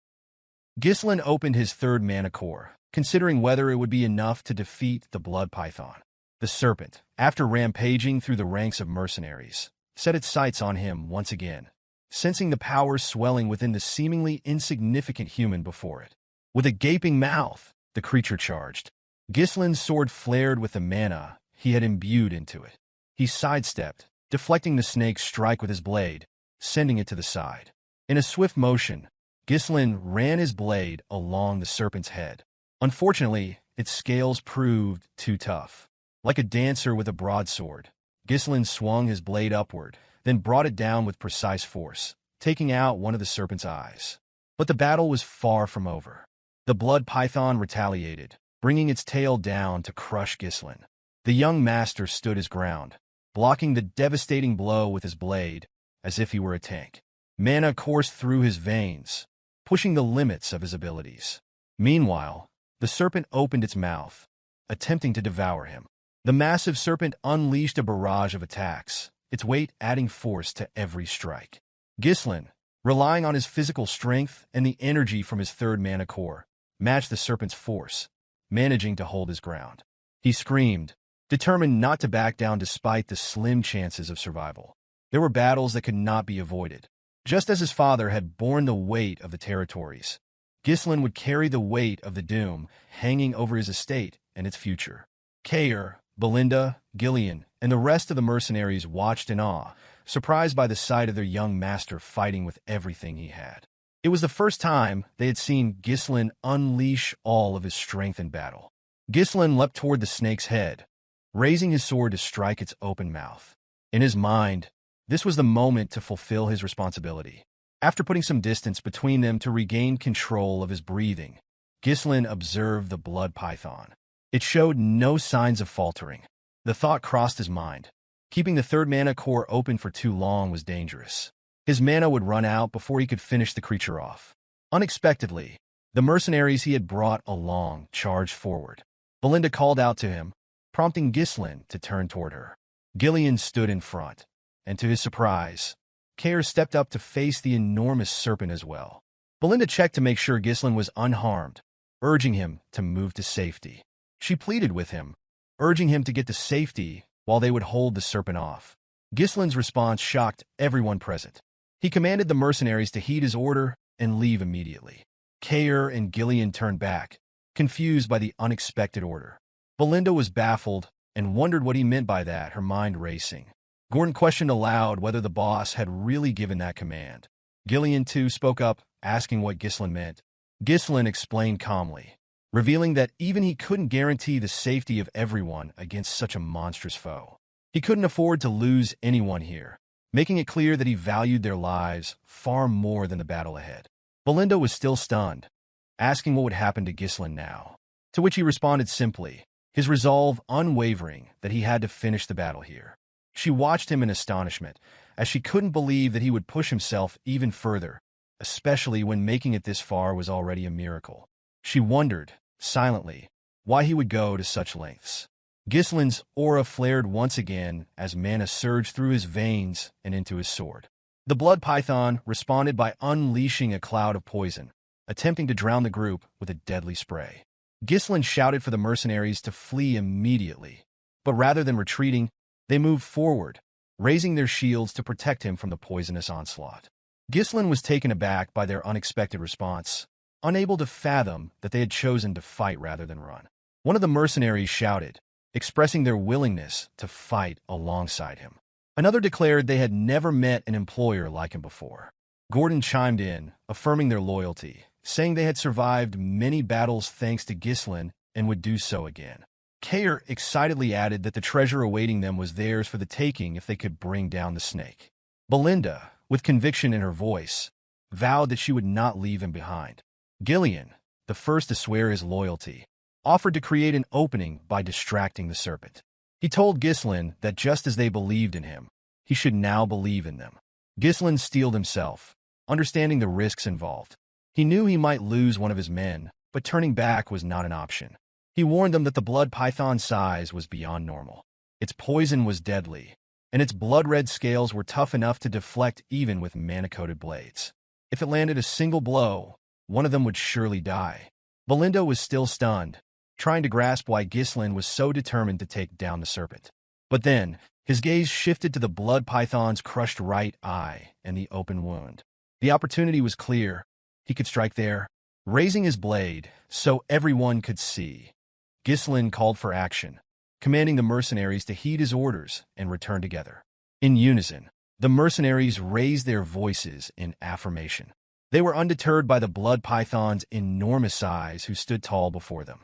Ghislain opened his 3rd mana core, considering whether it would be enough to defeat the blood python. The serpent, after rampaging through the ranks of mercenaries, set its sights on him once again, sensing the power swelling within the seemingly insignificant human before it. With a gaping mouth, the creature charged. Ghislain's sword flared with the mana he had imbued into it. He sidestepped, deflecting the snake's strike with his blade, sending it to the side. In a swift motion, Ghislain ran his blade along the serpent's head. Unfortunately, its scales proved too tough. Like a dancer with a broadsword, Ghislain swung his blade upward, then brought it down with precise force, taking out one of the serpent's eyes. But the battle was far from over. The blood python retaliated, bringing its tail down to crush Ghislain. The young master stood his ground, blocking the devastating blow with his blade as if he were a tank. Mana coursed through his veins, pushing the limits of his abilities. Meanwhile, the serpent opened its mouth, attempting to devour him. The massive serpent unleashed a barrage of attacks, its weight adding force to every strike. Ghislain, relying on his physical strength and the energy from his third mana core, matched the serpent's force, managing to hold his ground. He screamed, determined not to back down despite the slim chances of survival. There were battles that could not be avoided. Just as his father had borne the weight of the territories, Ghislain would carry the weight of the doom hanging over his estate and its future. Kaor, Belinda, Gillion, and the rest of the mercenaries watched in awe, surprised by the sight of their young master fighting with everything he had. It was the first time they had seen Ghislain unleash all of his strength in battle. Ghislain leapt toward the snake's head, raising his sword to strike its open mouth. In his mind, this was the moment to fulfill his responsibility. After putting some distance between them to regain control of his breathing, Ghislain observed the blood python. It showed no signs of faltering. The thought crossed his mind. Keeping the third mana core open for too long was dangerous. His mana would run out before he could finish the creature off. Unexpectedly, the mercenaries he had brought along charged forward. Belinda called out to him, prompting Ghislain to turn toward her. Gillion stood in front, and to his surprise, Kaor stepped up to face the enormous serpent as well. Belinda checked to make sure Ghislain was unharmed, urging him to move to safety. She pleaded with him, urging him to get to safety while they would hold the serpent off. Ghislain's response shocked everyone present. He commanded the mercenaries to heed his order and leave immediately. Kaor and Gillion turned back, confused by the unexpected order. Belinda was baffled and wondered what he meant by that, her mind racing. Gordon questioned aloud whether the boss had really given that command. Gillion, too, spoke up, asking what Ghislain meant. Ghislain explained calmly, revealing that even he couldn't guarantee the safety of everyone against such a monstrous foe. He couldn't afford to lose anyone here, making it clear that he valued their lives far more than the battle ahead. Belinda was still stunned, asking what would happen to Ghislain now, to which he responded simply, his resolve unwavering that he had to finish the battle here. She watched him in astonishment, as she couldn't believe that he would push himself even further, especially when making it this far was already a miracle. She wondered, silently, why he would go to such lengths. Ghislain's aura flared once again as mana surged through his veins and into his sword. The blood python responded by unleashing a cloud of poison, attempting to drown the group with a deadly spray. Ghislain shouted for the mercenaries to flee immediately, but rather than retreating, they moved forward, raising their shields to protect him from the poisonous onslaught. Ghislain was taken aback by their unexpected response, unable to fathom that they had chosen to fight rather than run. One of the mercenaries shouted, expressing their willingness to fight alongside him. Another declared they had never met an employer like him before. Gordon chimed in, affirming their loyalty, saying they had survived many battles thanks to Ghislain and would do so again. Kaor excitedly added that the treasure awaiting them was theirs for the taking if they could bring down the snake. Belinda, with conviction in her voice, vowed that she would not leave him behind. Gillion, the first to swear his loyalty, offered to create an opening by distracting the serpent. He told Ghislain that just as they believed in him, he should now believe in them. Ghislain steeled himself, understanding the risks involved. He knew he might lose one of his men, but turning back was not an option. He warned them that the blood python's size was beyond normal. Its poison was deadly, and its blood-red scales were tough enough to deflect even with mana-coated blades. If it landed a single blow, one of them would surely die. Belinda was still stunned, trying to grasp why Ghislain was so determined to take down the serpent. But then, his gaze shifted to the blood python's crushed right eye and the open wound. The opportunity was clear. He could strike there. Raising his blade so everyone could see, Ghislain called for action, commanding the mercenaries to heed his orders and return together. In unison, the mercenaries raised their voices in affirmation. They were undeterred by the blood python's enormous size who stood tall before them.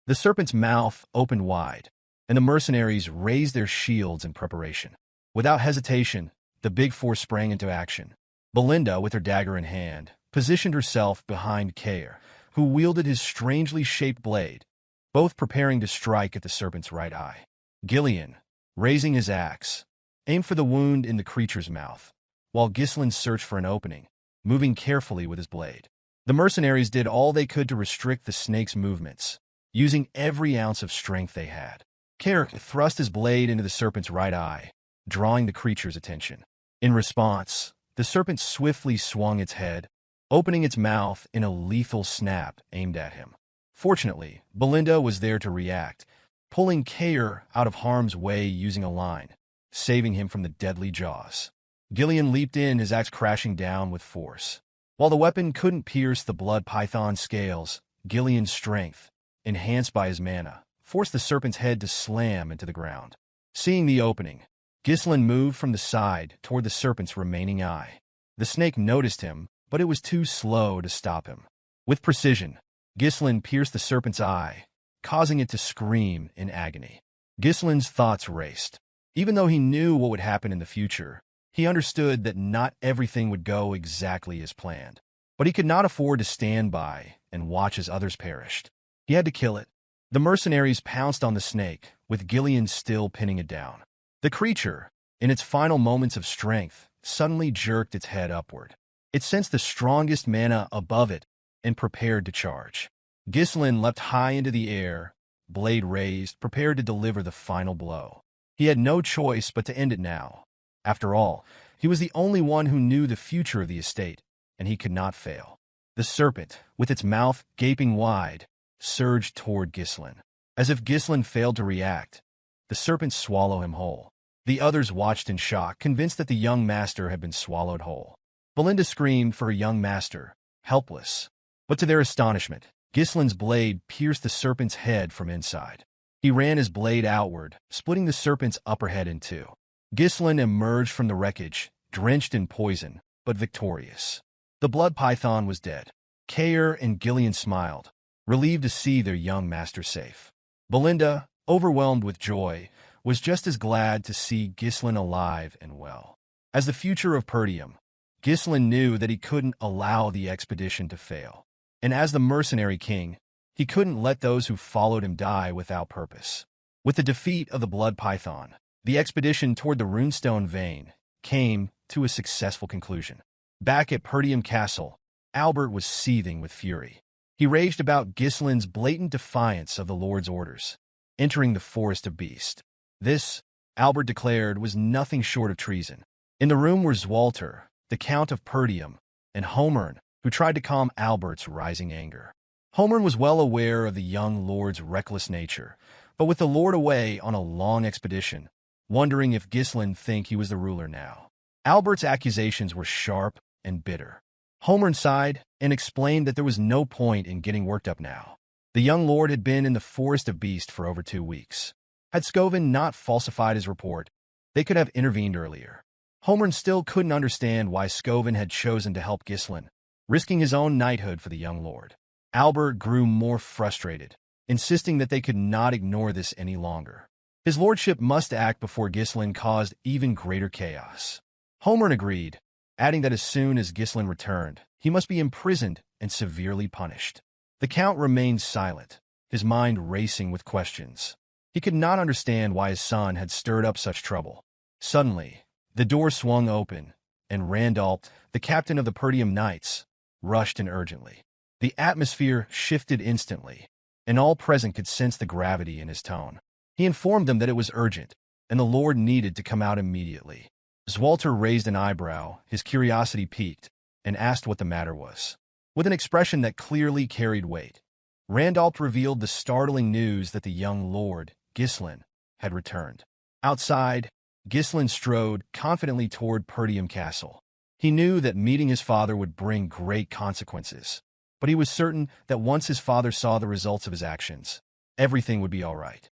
The serpent's mouth opened wide, and the mercenaries raised their shields in preparation. Without hesitation, the big four sprang into action. Belinda, with her dagger in hand, positioned herself behind Kaor, who wielded his strangely shaped blade, both preparing to strike at the serpent's right eye. Gillion, raising his axe, aimed for the wound in the creature's mouth, while Ghislain searched for an opening, moving carefully with his blade. The mercenaries did all they could to restrict the snake's movements, using every ounce of strength they had. Kaor thrust his blade into the serpent's right eye, drawing the creature's attention. In response, the serpent swiftly swung its head, opening its mouth in a lethal snap aimed at him. Fortunately, Belinda was there to react, pulling Kaor out of harm's way using a line, saving him from the deadly jaws. Gillion leaped in, his axe crashing down with force. While the weapon couldn't pierce the blood python's scales, Gillion's strength, enhanced by his mana, forced the serpent's head to slam into the ground. Seeing the opening, Ghislain moved from the side toward the serpent's remaining eye. The snake noticed him, but it was too slow to stop him. With precision, Ghislain pierced the serpent's eye, causing it to scream in agony. Ghislain's thoughts raced. Even though he knew what would happen in the future, he understood that not everything would go exactly as planned. But he could not afford to stand by and watch as others perished. He had to kill it. The mercenaries pounced on the snake, with Gillion still pinning it down. The creature, in its final moments of strength, suddenly jerked its head upward. It sensed the strongest mana above it and prepared to charge. Ghislain leapt high into the air, blade raised, prepared to deliver the final blow. He had no choice but to end it now. After all, he was the only one who knew the future of the estate, and he could not fail. The serpent, with its mouth gaping wide, surged toward Ghislain. As if Ghislain failed to react, the serpent swallowed him whole. The others watched in shock, convinced that the young master had been swallowed whole. Belinda screamed for her young master, helpless. But to their astonishment, Ghislain's blade pierced the serpent's head from inside. He ran his blade outward, splitting the serpent's upper head in two. Ghislain emerged from the wreckage, drenched in poison, but victorious. The blood python was dead. Kaor and Gillion smiled, relieved to see their young master safe. Belinda, overwhelmed with joy, was just as glad to see Ghislain alive and well. As the future of Perdium, Ghislain knew that he couldn't allow the expedition to fail. And as the Mercenary King, he couldn't let those who followed him die without purpose. With the defeat of the blood python, the expedition toward the Runestone Vein came to a successful conclusion. Back at Perdium Castle, Albert was seething with fury. He raged about Ghislain's blatant defiance of the Lord's orders, entering the Forest of Beasts. This, Albert declared, was nothing short of treason. In the room were Swalter, the Count of Perdium, and Homern, who tried to calm Albert's rising anger. Homern was well aware of the young lord's reckless nature, but with the lord away on a long expedition, wondering if Ghislain think he was the ruler now. Albert's accusations were sharp and bitter. Homern sighed and explained that there was no point in getting worked up now. The young lord had been in the Forest of Beasts for over 2 weeks. Had Scoven not falsified his report, they could have intervened earlier. Homern still couldn't understand why Scoven had chosen to help Ghislain, risking his own knighthood for the young lord. Albert grew more frustrated, insisting that they could not ignore this any longer. His lordship must act before Ghislain caused even greater chaos. Homern agreed, adding that as soon as Ghislain returned, he must be imprisoned and severely punished. The Count remained silent, his mind racing with questions. He could not understand why his son had stirred up such trouble. Suddenly, the door swung open, and Randolph, the captain of the Perdium Knights, rushed in urgently. The atmosphere shifted instantly, and all present could sense the gravity in his tone. He informed them that it was urgent, and the Lord needed to come out immediately. Swalter raised an eyebrow, his curiosity piqued, and asked what the matter was. With an expression that clearly carried weight, Randolph revealed the startling news that the young lord, Ghislain, had returned. Outside, Ghislain strode confidently toward Perdium Castle. He knew that meeting his father would bring great consequences, but he was certain that once his father saw the results of his actions, everything would be all right.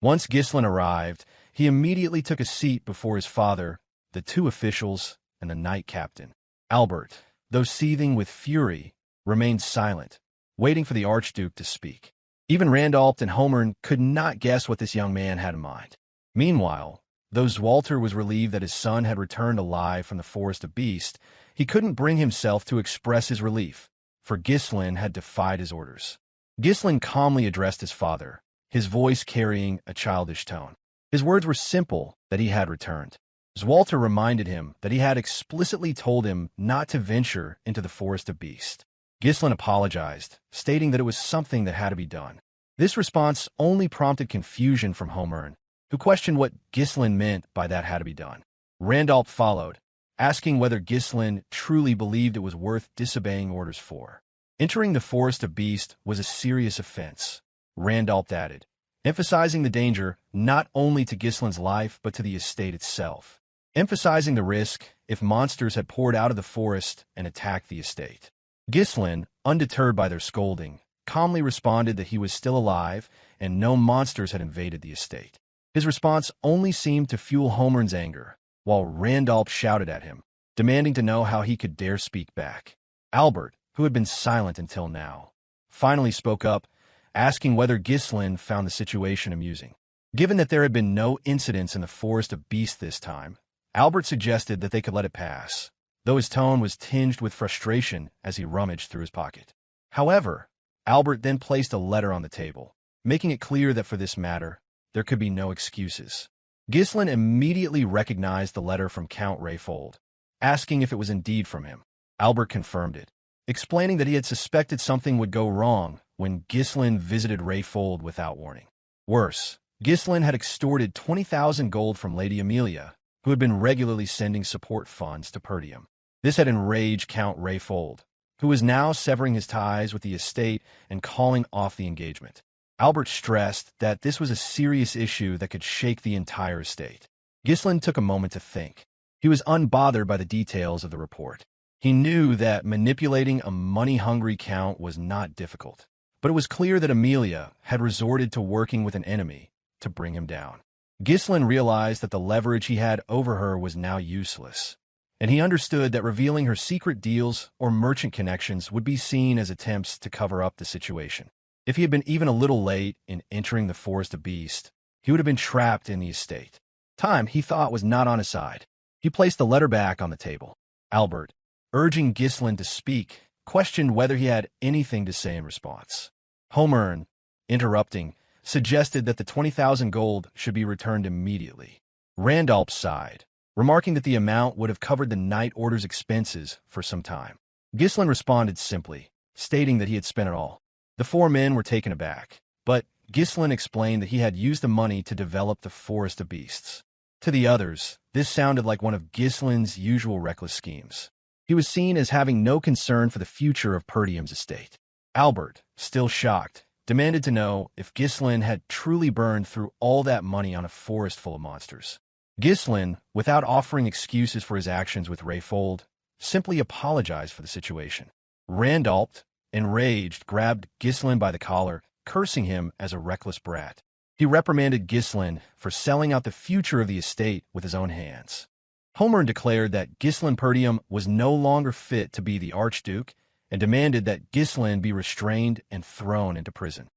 Once Ghislain arrived, he immediately took a seat before his father, the 2 officials, and the knight captain. Albert, though seething with fury, remained silent, waiting for the Archduke to speak. Even Randolph and Homern could not guess what this young man had in mind. Meanwhile, though Swalter was relieved that his son had returned alive from the Forest of Beasts, he couldn't bring himself to express his relief, for Ghislain had defied his orders. Ghislain calmly addressed his father, his voice carrying a childish tone. His words were simple, that he had returned. Swalter reminded him that he had explicitly told him not to venture into the Forest of Beasts. Ghislain apologized, stating that it was something that had to be done. This response only prompted confusion from Homern, who questioned what Ghislain meant by that had to be done. Randolph followed, asking whether Ghislain truly believed it was worth disobeying orders for. Entering the Forest of Beasts was a serious offense, Randolph added, emphasizing the danger not only to Ghislain's life but to the estate itself, emphasizing the risk if monsters had poured out of the forest and attacked the estate. Ghislain, undeterred by their scolding, calmly responded that he was still alive and no monsters had invaded the estate. His response only seemed to fuel Homern's anger, while Randolph shouted at him, demanding to know how he could dare speak back. Albert, who had been silent until now, finally spoke up, asking whether Ghislain found the situation amusing. Given that there had been no incidents in the Forest of Beasts this time, Albert suggested that they could let it pass, though his tone was tinged with frustration as he rummaged through his pocket. However, Albert then placed a letter on the table, making it clear that for this matter, there could be no excuses. Ghislain immediately recognized the letter from Count Rayfold, asking if it was indeed from him. Albert confirmed it, explaining that he had suspected something would go wrong when Ghislain visited Rayfold without warning. Worse, Ghislain had extorted 20,000 gold from Lady Amelia, who had been regularly sending support funds to Perdium. This had enraged Count Rayfold, who was now severing his ties with the estate and calling off the engagement. Albert stressed that this was a serious issue that could shake the entire estate. Ghislain took a moment to think. He was unbothered by the details of the report. He knew that manipulating a money-hungry count was not difficult, but it was clear that Amelia had resorted to working with an enemy to bring him down. Ghislain realized that the leverage he had over her was now useless, and he understood that revealing her secret deals or merchant connections would be seen as attempts to cover up the situation. If he had been even a little late in entering the Forest of Beasts, he would have been trapped in the estate. Time, he thought, was not on his side. He placed the letter back on the table. Albert, urging Ghislain to speak, questioned whether he had anything to say in response. Homern, interrupting, suggested that the 20,000 gold should be returned immediately. Randolph sighed, remarking that the amount would have covered the Night Order's expenses for some time. Ghislain responded simply, stating that he had spent it all. The four men were taken aback, but Ghislain explained that he had used the money to develop the Forest of Beasts. To the others, this sounded like one of Ghislain's usual reckless schemes. He was seen as having no concern for the future of Perdium's estate. Albert, still shocked, demanded to know if Ghislain had truly burned through all that money on a forest full of monsters. Ghislain, without offering excuses for his actions with Rayfold, simply apologized for the situation. Randolph, enraged, grabbed Ghislain by the collar, cursing him as a reckless brat. He reprimanded Ghislain for selling out the future of the estate with his own hands. Homern declared that Ghislain Perdium was no longer fit to be the Archduke and demanded that Ghislain be restrained and thrown into prison.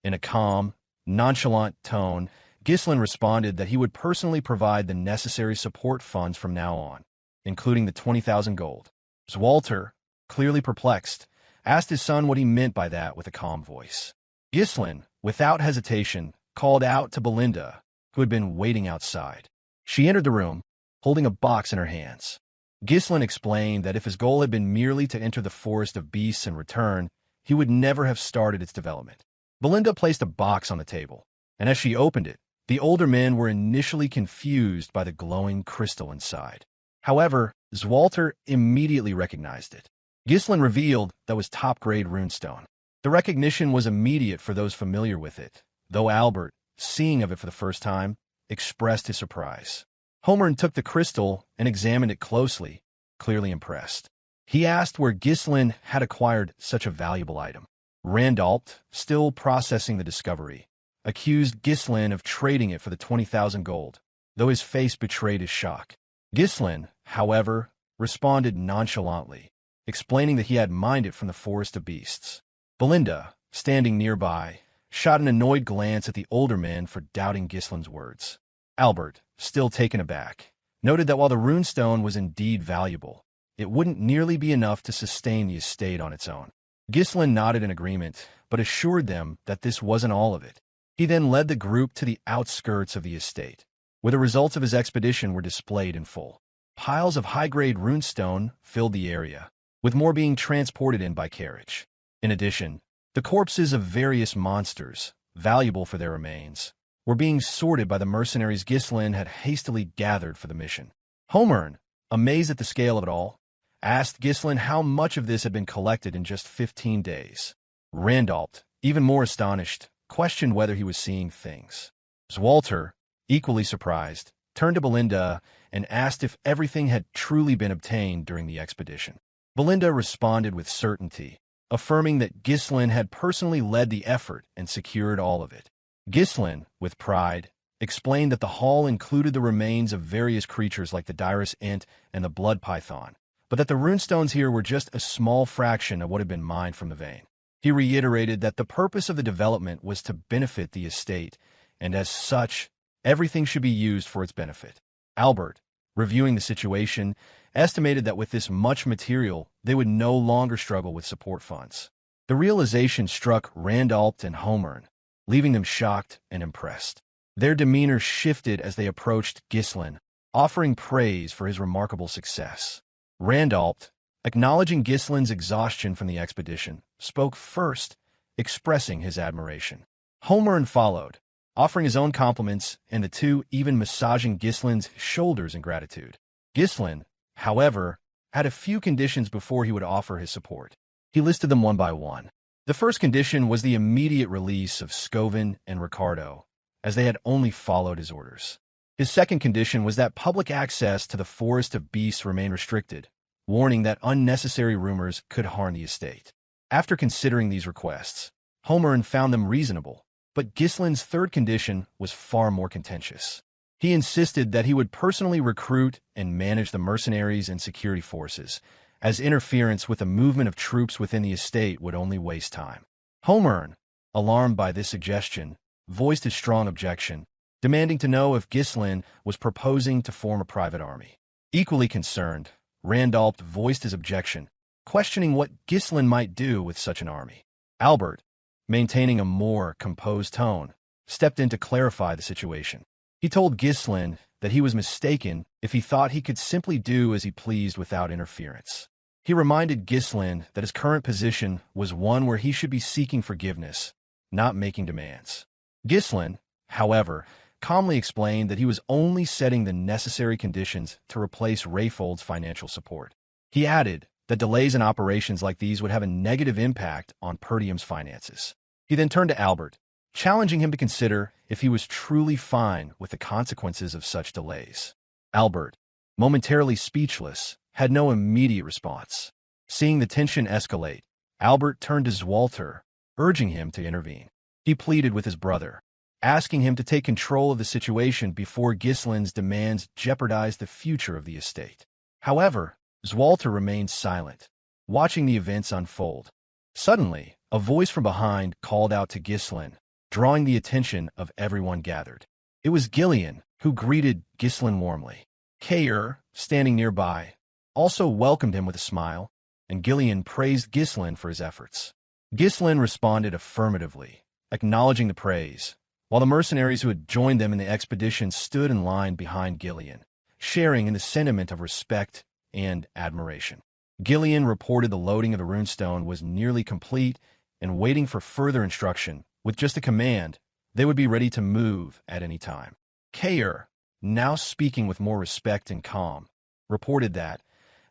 In a calm, nonchalant tone, Ghislain responded that he would personally provide the necessary support funds from now on, including the 20,000 gold. Swalter, clearly perplexed, asked his son what he meant by that with a calm voice. Ghislain, without hesitation, called out to Belinda, who had been waiting outside. She entered the room, holding a box in her hands. Ghislain explained that if his goal had been merely to enter the Forest of Beasts and return, he would never have started its development. Belinda placed a box on the table, and as she opened it, the older men were initially confused by the glowing crystal inside. However, Swalter immediately recognized it. Ghislain revealed that was top-grade runestone. The recognition was immediate for those familiar with it, though Albert, seeing of it for the first time, expressed his surprise. Homern took the crystal and examined it closely, clearly impressed. He asked where Ghislain had acquired such a valuable item. Randolph, still processing the discovery, accused Ghislain of trading it for the 20,000 gold, though his face betrayed his shock. Ghislain, however, responded nonchalantly, explaining that he had mined it from the Forest of Beasts. Belinda, standing nearby, shot an annoyed glance at the older men for doubting Ghislain's words. Albert, still taken aback, noted that while the runestone was indeed valuable, it wouldn't nearly be enough to sustain the estate on its own. Ghislain nodded in agreement, but assured them that this wasn't all of it. He then led the group to the outskirts of the estate, where the results of his expedition were displayed in full. Piles of high-grade runestone filled the area, with more being transported in by carriage. In addition, the corpses of various monsters, valuable for their remains, were being sorted by the mercenaries Ghislain had hastily gathered for the mission. Homern, amazed at the scale of it all, asked Ghislain how much of this had been collected in just 15 days. Randalt, even more astonished, questioned whether he was seeing things. Swalter, equally surprised, turned to Belinda and asked if everything had truly been obtained during the expedition. Belinda responded with certainty, affirming that Ghislain had personally led the effort and secured all of it. Ghislain, with pride, explained that the haul included the remains of various creatures like the Dirus Ent and the blood python, but that the runestones here were just a small fraction of what had been mined from the vein. He reiterated that the purpose of the development was to benefit the estate, and as such, everything should be used for its benefit. Albert, reviewing the situation, estimated that with this much material, they would no longer struggle with support funds. The realization struck Randalt and Homern, leaving them shocked and impressed. Their demeanor shifted as they approached Ghislain, offering praise for his remarkable success. Randalt, acknowledging Ghislain's exhaustion from the expedition, spoke first, expressing his admiration. Homern followed, offering his own compliments, and the two even massaging Ghislain's shoulders in gratitude. Ghislain, however, had a few conditions before he would offer his support. He listed them one by one. The first condition was the immediate release of Scovin and Ricardo, as they had only followed his orders. His second condition was that public access to the Forest of Beasts remain restricted, warning that unnecessary rumors could harm the estate. After considering these requests, Homern found them reasonable, but Ghislain's third condition was far more contentious. He insisted that he would personally recruit and manage the mercenaries and security forces, as interference with the movement of troops within the estate would only waste time. Homern, alarmed by this suggestion, voiced his strong objection, demanding to know if Ghislain was proposing to form a private army. Equally concerned, Randalt voiced his objection, questioning what Ghislain might do with such an army. Albert, maintaining a more composed tone, stepped in to clarify the situation. He told Ghislain that he was mistaken if he thought he could simply do as he pleased without interference. He reminded Ghislain that his current position was one where he should be seeking forgiveness, not making demands. Ghislain, however, calmly explained that he was only setting the necessary conditions to replace Rayfold's financial support. He added that delays in operations like these would have a negative impact on Perdium's finances. He then turned to Albert, challenging him to consider if he was truly fine with the consequences of such delays. Albert, momentarily speechless, had no immediate response. Seeing the tension escalate, Albert turned to Swalter, urging him to intervene. He pleaded with his brother, asking him to take control of the situation before Ghislain's demands jeopardized the future of the estate. However, Swalter remained silent, watching the events unfold. Suddenly, a voice from behind called out to Ghislain, drawing the attention of everyone gathered. It was Gillion, who greeted Ghislain warmly. Kaor, standing nearby, also welcomed him with a smile, and Gillion praised Ghislain for his efforts. Ghislain responded affirmatively, acknowledging the praise, while the mercenaries who had joined them in the expedition stood in line behind Gillion, sharing in the sentiment of respect and admiration. Gillion reported the loading of the runestone was nearly complete and waiting for further instruction. With just a command, they would be ready to move at any time. Kaor, now speaking with more respect and calm, reported that,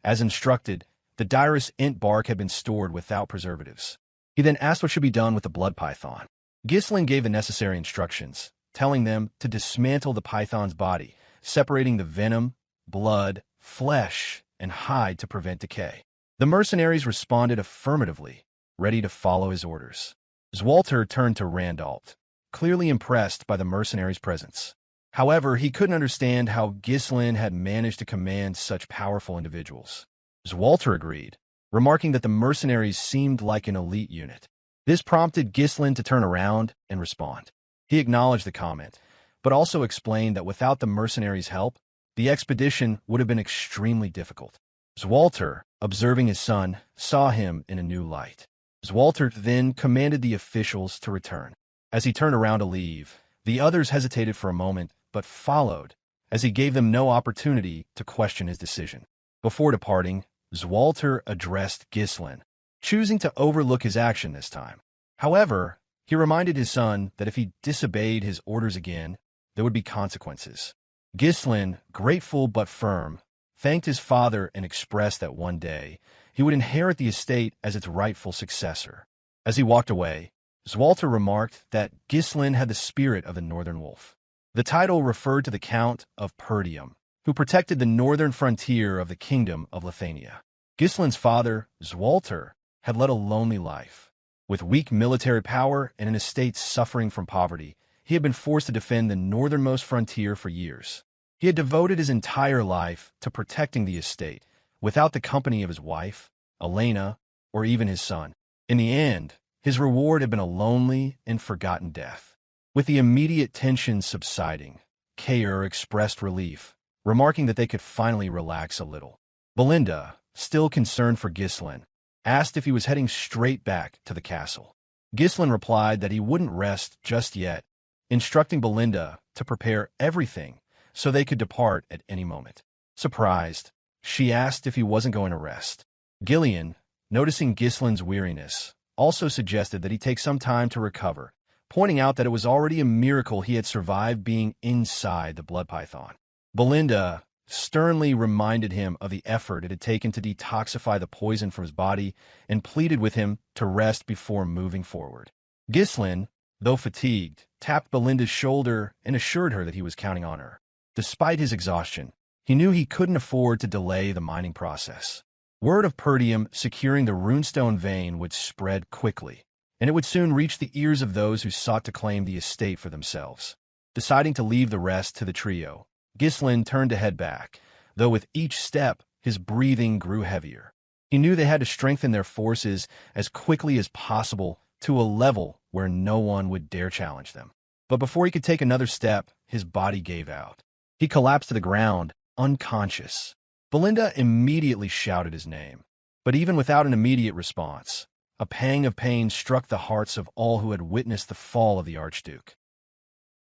as instructed, the Dirus Ent bark had been stored without preservatives. He then asked what should be done with the blood python. Ghislain gave the necessary instructions, telling them to dismantle the python's body, separating the venom, blood, flesh, and hide to prevent decay. The mercenaries responded affirmatively, ready to follow his orders. Swalter turned to Randalt, clearly impressed by the mercenaries' presence. However, he couldn't understand how Ghislain had managed to command such powerful individuals. Swalter agreed, remarking that the mercenaries seemed like an elite unit. This prompted Ghislain to turn around and respond. He acknowledged the comment, but also explained that without the mercenaries' help, the expedition would have been extremely difficult. Swalter, observing his son, saw him in a new light. Swalter then commanded the officials to return. As he turned around to leave, the others hesitated for a moment, but followed, as he gave them no opportunity to question his decision. Before departing, Swalter addressed Ghislain, choosing to overlook his action this time. However, he reminded his son that if he disobeyed his orders again, there would be consequences. Ghislain, grateful but firm, thanked his father and expressed that one day he would inherit the estate as its rightful successor. As he walked away, Swalter remarked that Ghislain had the spirit of the Northern Wolf. The title referred to the Count of Perdium, who protected the northern frontier of the Kingdom of Lithuania. Ghislain's father, Swalter, had led a lonely life. With weak military power and an estate suffering from poverty, he had been forced to defend the northernmost frontier for years. He had devoted his entire life to protecting the estate, without the company of his wife, Elena, or even his son. In the end, his reward had been a lonely and forgotten death. With the immediate tension subsiding, Kaor expressed relief, remarking that they could finally relax a little. Belinda, still concerned for Ghislain, asked if he was heading straight back to the castle. Ghislain replied that he wouldn't rest just yet, instructing Belinda to prepare everything so they could depart at any moment. Surprised, she asked if he wasn't going to rest. Gillion, noticing Ghislain's weariness, also suggested that he take some time to recover, pointing out that it was already a miracle he had survived being inside the blood python. Belinda sternly reminded him of the effort it had taken to detoxify the poison from his body and pleaded with him to rest before moving forward. Ghislain, though fatigued, tapped Belinda's shoulder and assured her that he was counting on her. Despite his exhaustion, he knew he couldn't afford to delay the mining process. Word of Perdium securing the runestone vein would spread quickly, and it would soon reach the ears of those who sought to claim the estate for themselves. Deciding to leave the rest to the trio, Ghislain turned to head back, though with each step his breathing grew heavier. He knew they had to strengthen their forces as quickly as possible to a level where no one would dare challenge them. But before he could take another step, his body gave out. He collapsed to the ground, unconscious. Belinda immediately shouted his name, but even without an immediate response, a pang of pain struck the hearts of all who had witnessed the fall of the Archduke.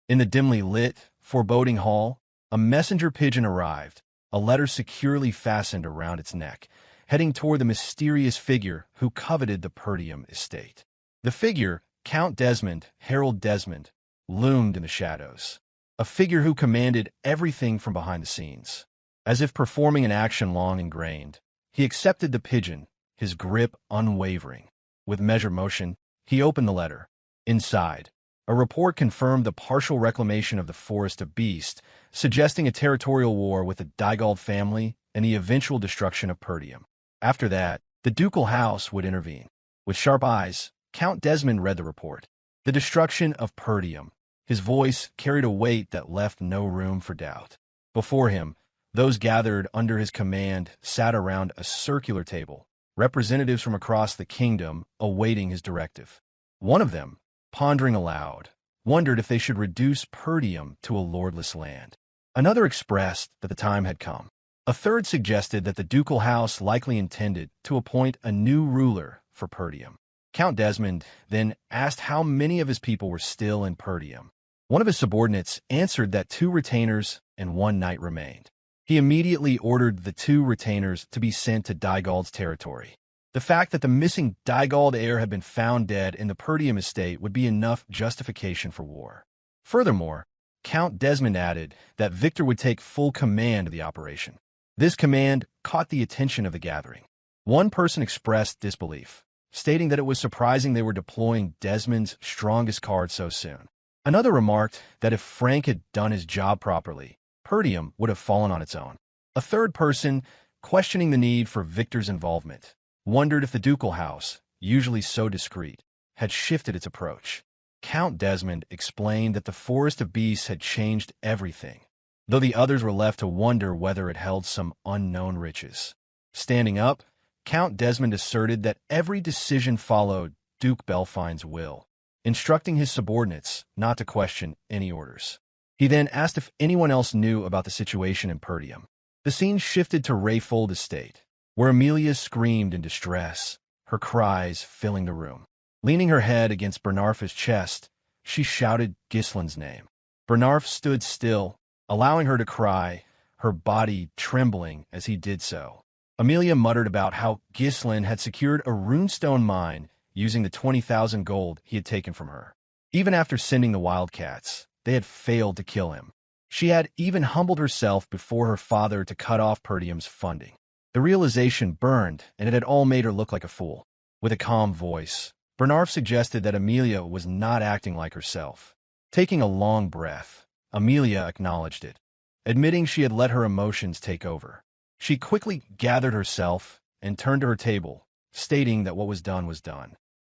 In the dimly lit, foreboding hall, a messenger pigeon arrived, a letter securely fastened around its neck, heading toward the mysterious figure who coveted the Perdium estate. The figure, Count Desmond, Herald Desmond, loomed in the shadows, a figure who commanded everything from behind the scenes. As if performing an action long ingrained, he accepted the pigeon, his grip unwavering. With measured motion, he opened the letter. Inside, a report confirmed the partial reclamation of the Forest of Beast, suggesting a territorial war with the Dygald family and the eventual destruction of Perdium. After that, the ducal house would intervene. With sharp eyes, Count Desmond read the report. The destruction of Perdium. His voice carried a weight that left no room for doubt. Before him, those gathered under his command sat around a circular table, representatives from across the kingdom awaiting his directive. One of them, pondering aloud, wondered if they should reduce Perdium to a lordless land. Another expressed that the time had come. A third suggested that the ducal house likely intended to appoint a new ruler for Perdium. Count Desmond then asked how many of his people were still in Perdium. One of his subordinates answered that 2 retainers and 1 knight remained. He immediately ordered the 2 retainers to be sent to Dygald's territory. The fact that the missing Dygald heir had been found dead in the Perdium estate would be enough justification for war. Furthermore, Count Desmond added that Victor would take full command of the operation. This command caught the attention of the gathering. One person expressed disbelief, stating that it was surprising they were deploying Desmond's strongest card so soon. Another remarked that if Frank had done his job properly, Perdium would have fallen on its own. A third person, questioning the need for Victor's involvement, wondered if the ducal house, usually so discreet, had shifted its approach. Count Desmond explained that the Forest of Beasts had changed everything, though the others were left to wonder whether it held some unknown riches. Standing up, Count Desmond asserted that every decision followed Duke Belfine's will, instructing his subordinates not to question any orders. He then asked if anyone else knew about the situation in Perdium. The scene shifted to Rayfold Estate, where Amelia screamed in distress, her cries filling the room. Leaning her head against Bernarfa's chest, she shouted Ghislain's name. Bernarf stood still, allowing her to cry, her body trembling as he did so. Amelia muttered about how Ghislain had secured a runestone mine using the 20,000 gold he had taken from her. Even after sending the wildcats, they had failed to kill him. She had even humbled herself before her father to cut off Perdium's funding. The realization burned, and it had all made her look like a fool. With a calm voice, Bernarf suggested that Amelia was not acting like herself. Taking a long breath, Amelia acknowledged it, admitting she had let her emotions take over. She quickly gathered herself and turned to her table, stating that what was done.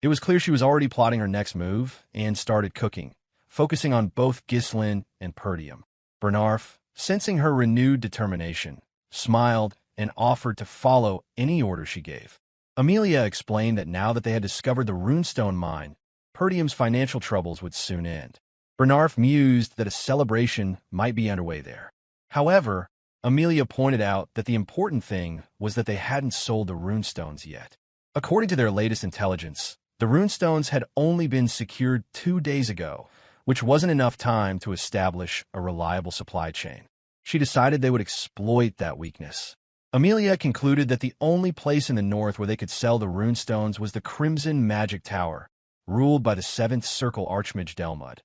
It was clear she was already plotting her next move and started cooking, focusing on both Ghislain and Perdium. Bernarf, sensing her renewed determination, smiled and offered to follow any order she gave. Amelia explained that now that they had discovered the runestone mine, Perdium's financial troubles would soon end. Bernarf mused that a celebration might be underway there. However, Amelia pointed out that the important thing was that they hadn't sold the runestones yet. According to their latest intelligence, the runestones had only been secured 2 days ago, which wasn't enough time to establish a reliable supply chain. She decided they would exploit that weakness. Amelia concluded that the only place in the north where they could sell the runestones was the Crimson Magic Tower, ruled by the 7th Circle Archmage Delmud,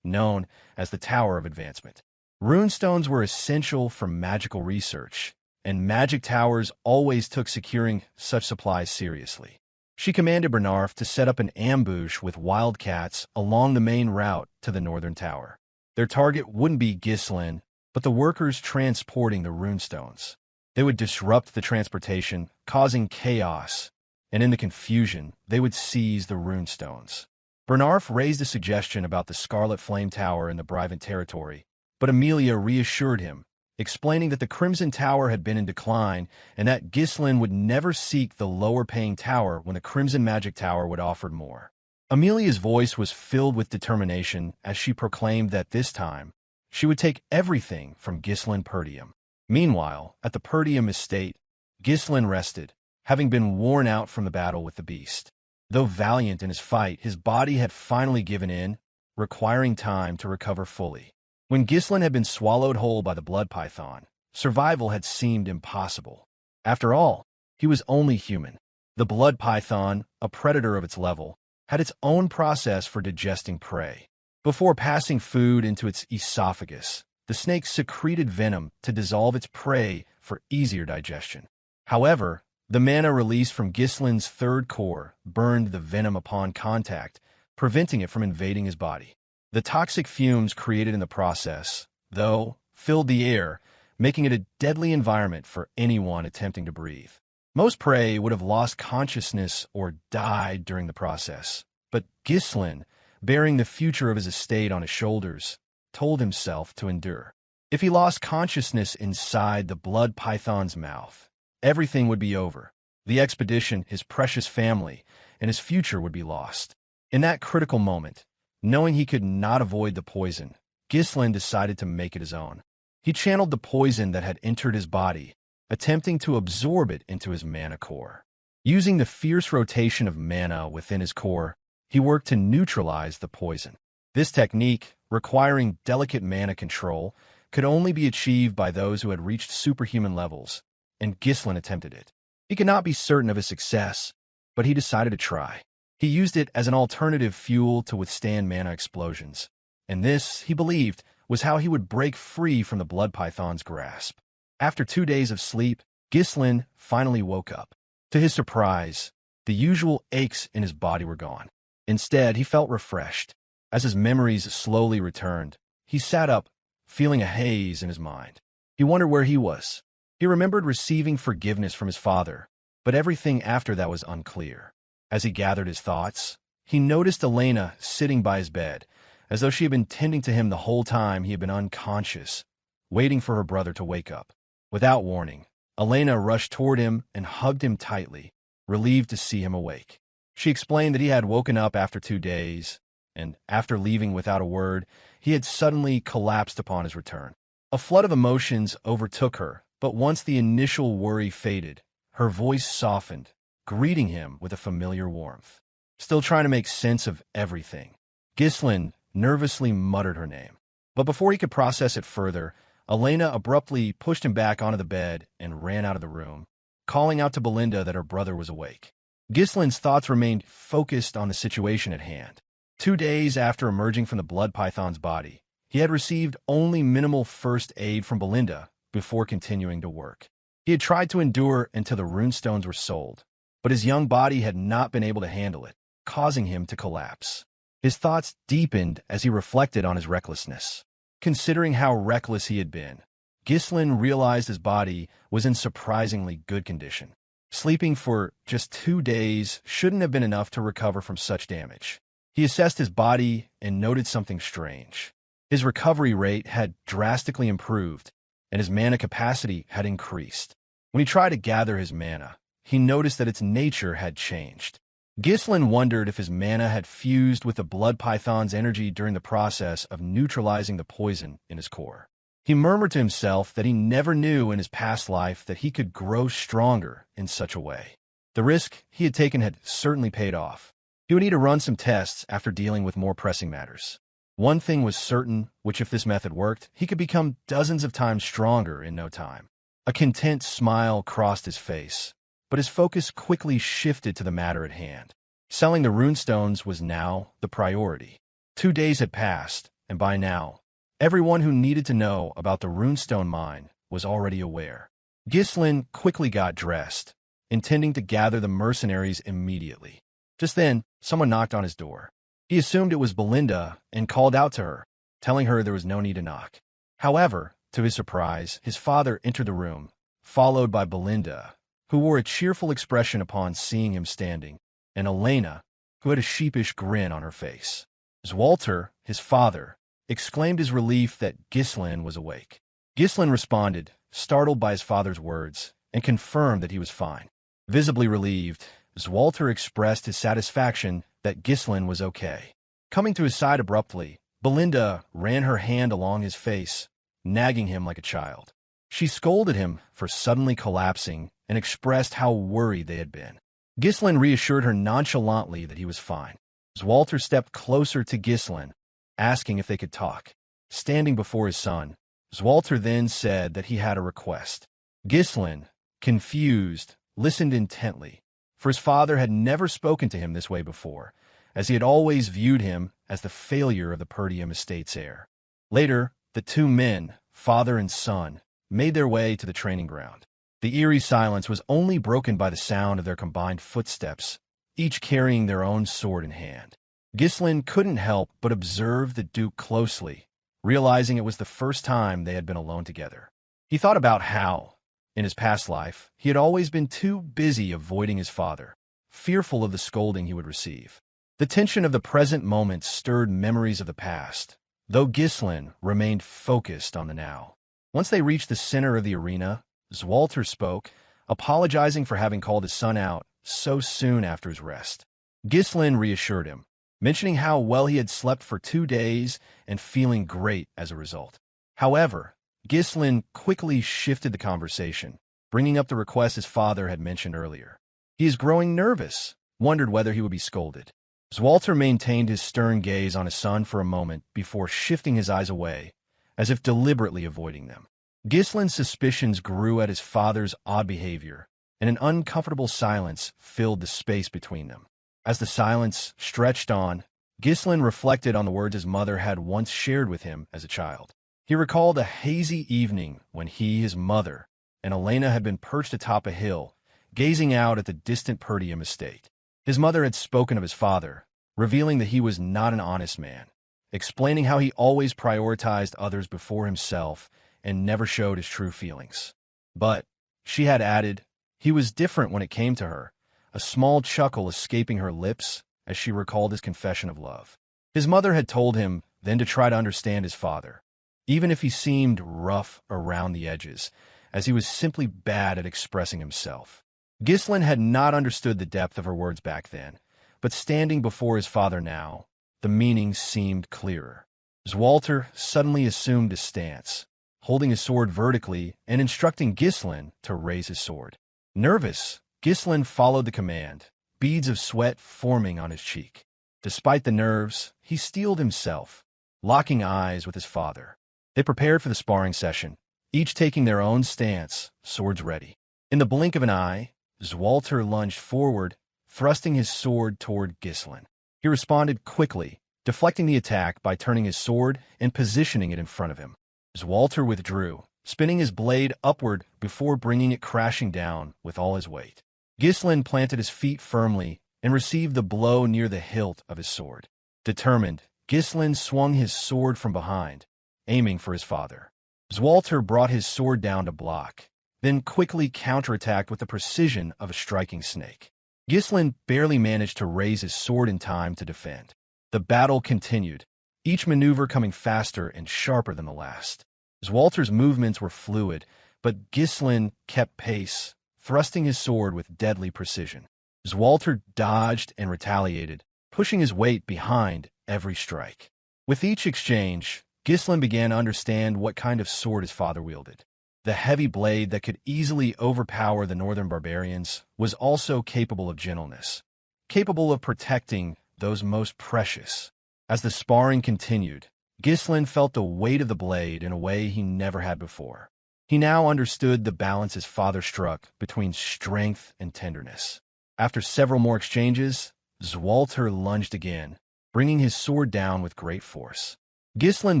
known as the Tower of Advancement. Runestones were essential for magical research, and magic towers always took securing such supplies seriously. She commanded Bernarf to set up an ambush with wildcats along the main route to the northern tower. Their target wouldn't be Ghislain, but the workers transporting the runestones. They would disrupt the transportation, causing chaos, and in the confusion, they would seize the runestones. Bernarf raised a suggestion about the Scarlet Flame Tower in the Brivant territory, but Amelia reassured him, explaining that the Crimson Tower had been in decline and that Ghislain would never seek the lower-paying tower when the Crimson Magic Tower would offer more. Amelia's voice was filled with determination as she proclaimed that this time, she would take everything from Ghislain Perdium. Meanwhile, at the Perdium estate, Ghislain rested, having been worn out from the battle with the beast. Though valiant in his fight, his body had finally given in, requiring time to recover fully. When Ghislain had been swallowed whole by the blood python, survival had seemed impossible. After all, he was only human. The blood python, a predator of its level, had its own process for digesting prey. Before passing food into its esophagus, the snake secreted venom to dissolve its prey for easier digestion. However, the mana released from Ghislain's third core burned the venom upon contact, preventing it from invading his body. The toxic fumes created in the process, though, filled the air, making it a deadly environment for anyone attempting to breathe. Most prey would have lost consciousness or died during the process, but Ghislain, bearing the future of his estate on his shoulders, told himself to endure. If he lost consciousness inside the blood python's mouth, everything would be over. The expedition, his precious family, and his future would be lost. In that critical moment, knowing he could not avoid the poison, Ghislain decided to make it his own. He channeled the poison that had entered his body, attempting to absorb it into his mana core. Using the fierce rotation of mana within his core, he worked to neutralize the poison. This technique, requiring delicate mana control, could only be achieved by those who had reached superhuman levels, and Ghislain attempted it. He could not be certain of his success, but he decided to try. He used it as an alternative fuel to withstand mana explosions, and this, he believed, was how he would break free from the blood python's grasp. After 2 days of sleep, Ghislain finally woke up. To his surprise, the usual aches in his body were gone. Instead, he felt refreshed. As his memories slowly returned, he sat up, feeling a haze in his mind. He wondered where he was. He remembered receiving forgiveness from his father, but everything after that was unclear. As he gathered his thoughts, he noticed Elena sitting by his bed, as though she had been tending to him the whole time he had been unconscious, waiting for her brother to wake up. Without warning, Elena rushed toward him and hugged him tightly, relieved to see him awake. She explained that he had woken up after 2 days, and after leaving without a word, he had suddenly collapsed upon his return. A flood of emotions overtook her, but once the initial worry faded, her voice softened, greeting him with a familiar warmth. Still trying to make sense of everything, Ghislain nervously muttered her name. But before he could process it further, Elena abruptly pushed him back onto the bed and ran out of the room, calling out to Belinda that her brother was awake. Ghislain's thoughts remained focused on the situation at hand. 2 days after emerging from the blood python's body, he had received only minimal first aid from Belinda before continuing to work. He had tried to endure until the runestones were sold, but his young body had not been able to handle it, causing him to collapse. His thoughts deepened as he reflected on his recklessness. Considering how reckless he had been, Ghislain realized his body was in surprisingly good condition. Sleeping for just 2 days shouldn't have been enough to recover from such damage. He assessed his body and noted something strange. His recovery rate had drastically improved, and his mana capacity had increased. When he tried to gather his mana, he noticed that its nature had changed. Ghislain wondered if his mana had fused with the blood python's energy during the process of neutralizing the poison in his core. He murmured to himself that he never knew in his past life that he could grow stronger in such a way. The risk he had taken had certainly paid off. He would need to run some tests after dealing with more pressing matters. One thing was certain, which if this method worked, he could become dozens of times stronger in no time. A content smile crossed his face, but his focus quickly shifted to the matter at hand. Selling the runestones was now the priority. 2 days had passed, and by now, everyone who needed to know about the runestone mine was already aware. Ghislain quickly got dressed, intending to gather the mercenaries immediately. Just then, someone knocked on his door. He assumed it was Belinda and called out to her, telling her there was no need to knock. However, to his surprise, his father entered the room, followed by Belinda, who wore a cheerful expression upon seeing him standing, and Elena, who had a sheepish grin on her face. Swalter, his father, exclaimed his relief that Ghislain was awake. Ghislain responded, startled by his father's words, and confirmed that he was fine. Visibly relieved, Swalter expressed his satisfaction that Ghislain was okay. Coming to his side abruptly, Belinda ran her hand along his face, nagging him like a child. She scolded him for suddenly collapsing and expressed how worried they had been. Ghislain reassured her nonchalantly that he was fine. Swalter stepped closer to Ghislain, asking if they could talk. Standing before his son, Swalter then said that he had a request. Ghislain, confused, listened intently, for his father had never spoken to him this way before, as he had always viewed him as the failure of the Perdium estate's heir. Later, the 2 men, father and son, made their way to the training ground. The eerie silence was only broken by the sound of their combined footsteps, each carrying their own sword in hand. Ghislain couldn't help but observe the Duke closely, realizing it was the first time they had been alone together. He thought about how, in his past life, he had always been too busy avoiding his father, fearful of the scolding he would receive. The tension of the present moment stirred memories of the past, though Ghislain remained focused on the now. Once they reached the center of the arena, Swalter spoke, apologizing for having called his son out so soon after his rest. Ghislain reassured him, mentioning how well he had slept for 2 days and feeling great as a result. However, Ghislain quickly shifted the conversation, bringing up the request his father had mentioned earlier. He is growing nervous, wondered whether he would be scolded. Swalter maintained his stern gaze on his son for a moment before shifting his eyes away, as if deliberately avoiding them. Ghislain's suspicions grew at his father's odd behavior, and an uncomfortable silence filled the space between them. As the silence stretched on, Ghislain reflected on the words his mother had once shared with him as a child. He recalled a hazy evening when he, his mother, and Elena had been perched atop a hill, gazing out at the distant Perdium estate. His mother had spoken of his father, revealing that he was not an honest man, explaining how he always prioritized others before himself and never showed his true feelings. But, she had added, he was different when it came to her, a small chuckle escaping her lips as she recalled his confession of love. His mother had told him then to try to understand his father, even if he seemed rough around the edges, as he was simply bad at expressing himself. Ghislain had not understood the depth of her words back then, but standing before his father now, the meaning seemed clearer. Swalter suddenly assumed a stance, holding his sword vertically and instructing Ghislain to raise his sword. Nervous, Ghislain followed the command, beads of sweat forming on his cheek. Despite the nerves, he steeled himself, locking eyes with his father. They prepared for the sparring session, each taking their own stance, swords ready. In the blink of an eye, Swalter lunged forward, thrusting his sword toward Ghislain. He responded quickly, deflecting the attack by turning his sword and positioning it in front of him. Swalter withdrew, spinning his blade upward before bringing it crashing down with all his weight. Ghislain planted his feet firmly and received the blow near the hilt of his sword. Determined, Ghislain swung his sword from behind, aiming for his father. Swalter brought his sword down to block, then quickly counterattacked with the precision of a striking snake. Ghislain barely managed to raise his sword in time to defend. The battle continued, each maneuver coming faster and sharper than the last. Swalter's movements were fluid, but Ghislain kept pace, thrusting his sword with deadly precision. Swalter dodged and retaliated, pushing his weight behind every strike. With each exchange, Ghislain began to understand what kind of sword his father wielded. The heavy blade that could easily overpower the northern barbarians was also capable of gentleness, capable of protecting those most precious. As the sparring continued, Ghislain felt the weight of the blade in a way he never had before. He now understood the balance his father struck between strength and tenderness. After several more exchanges, Swalter lunged again, bringing his sword down with great force. Ghislain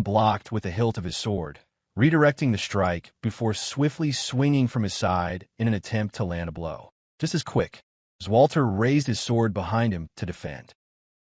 blocked with the hilt of his sword, redirecting the strike before swiftly swinging from his side in an attempt to land a blow. Just as quick, Swalter raised his sword behind him to defend.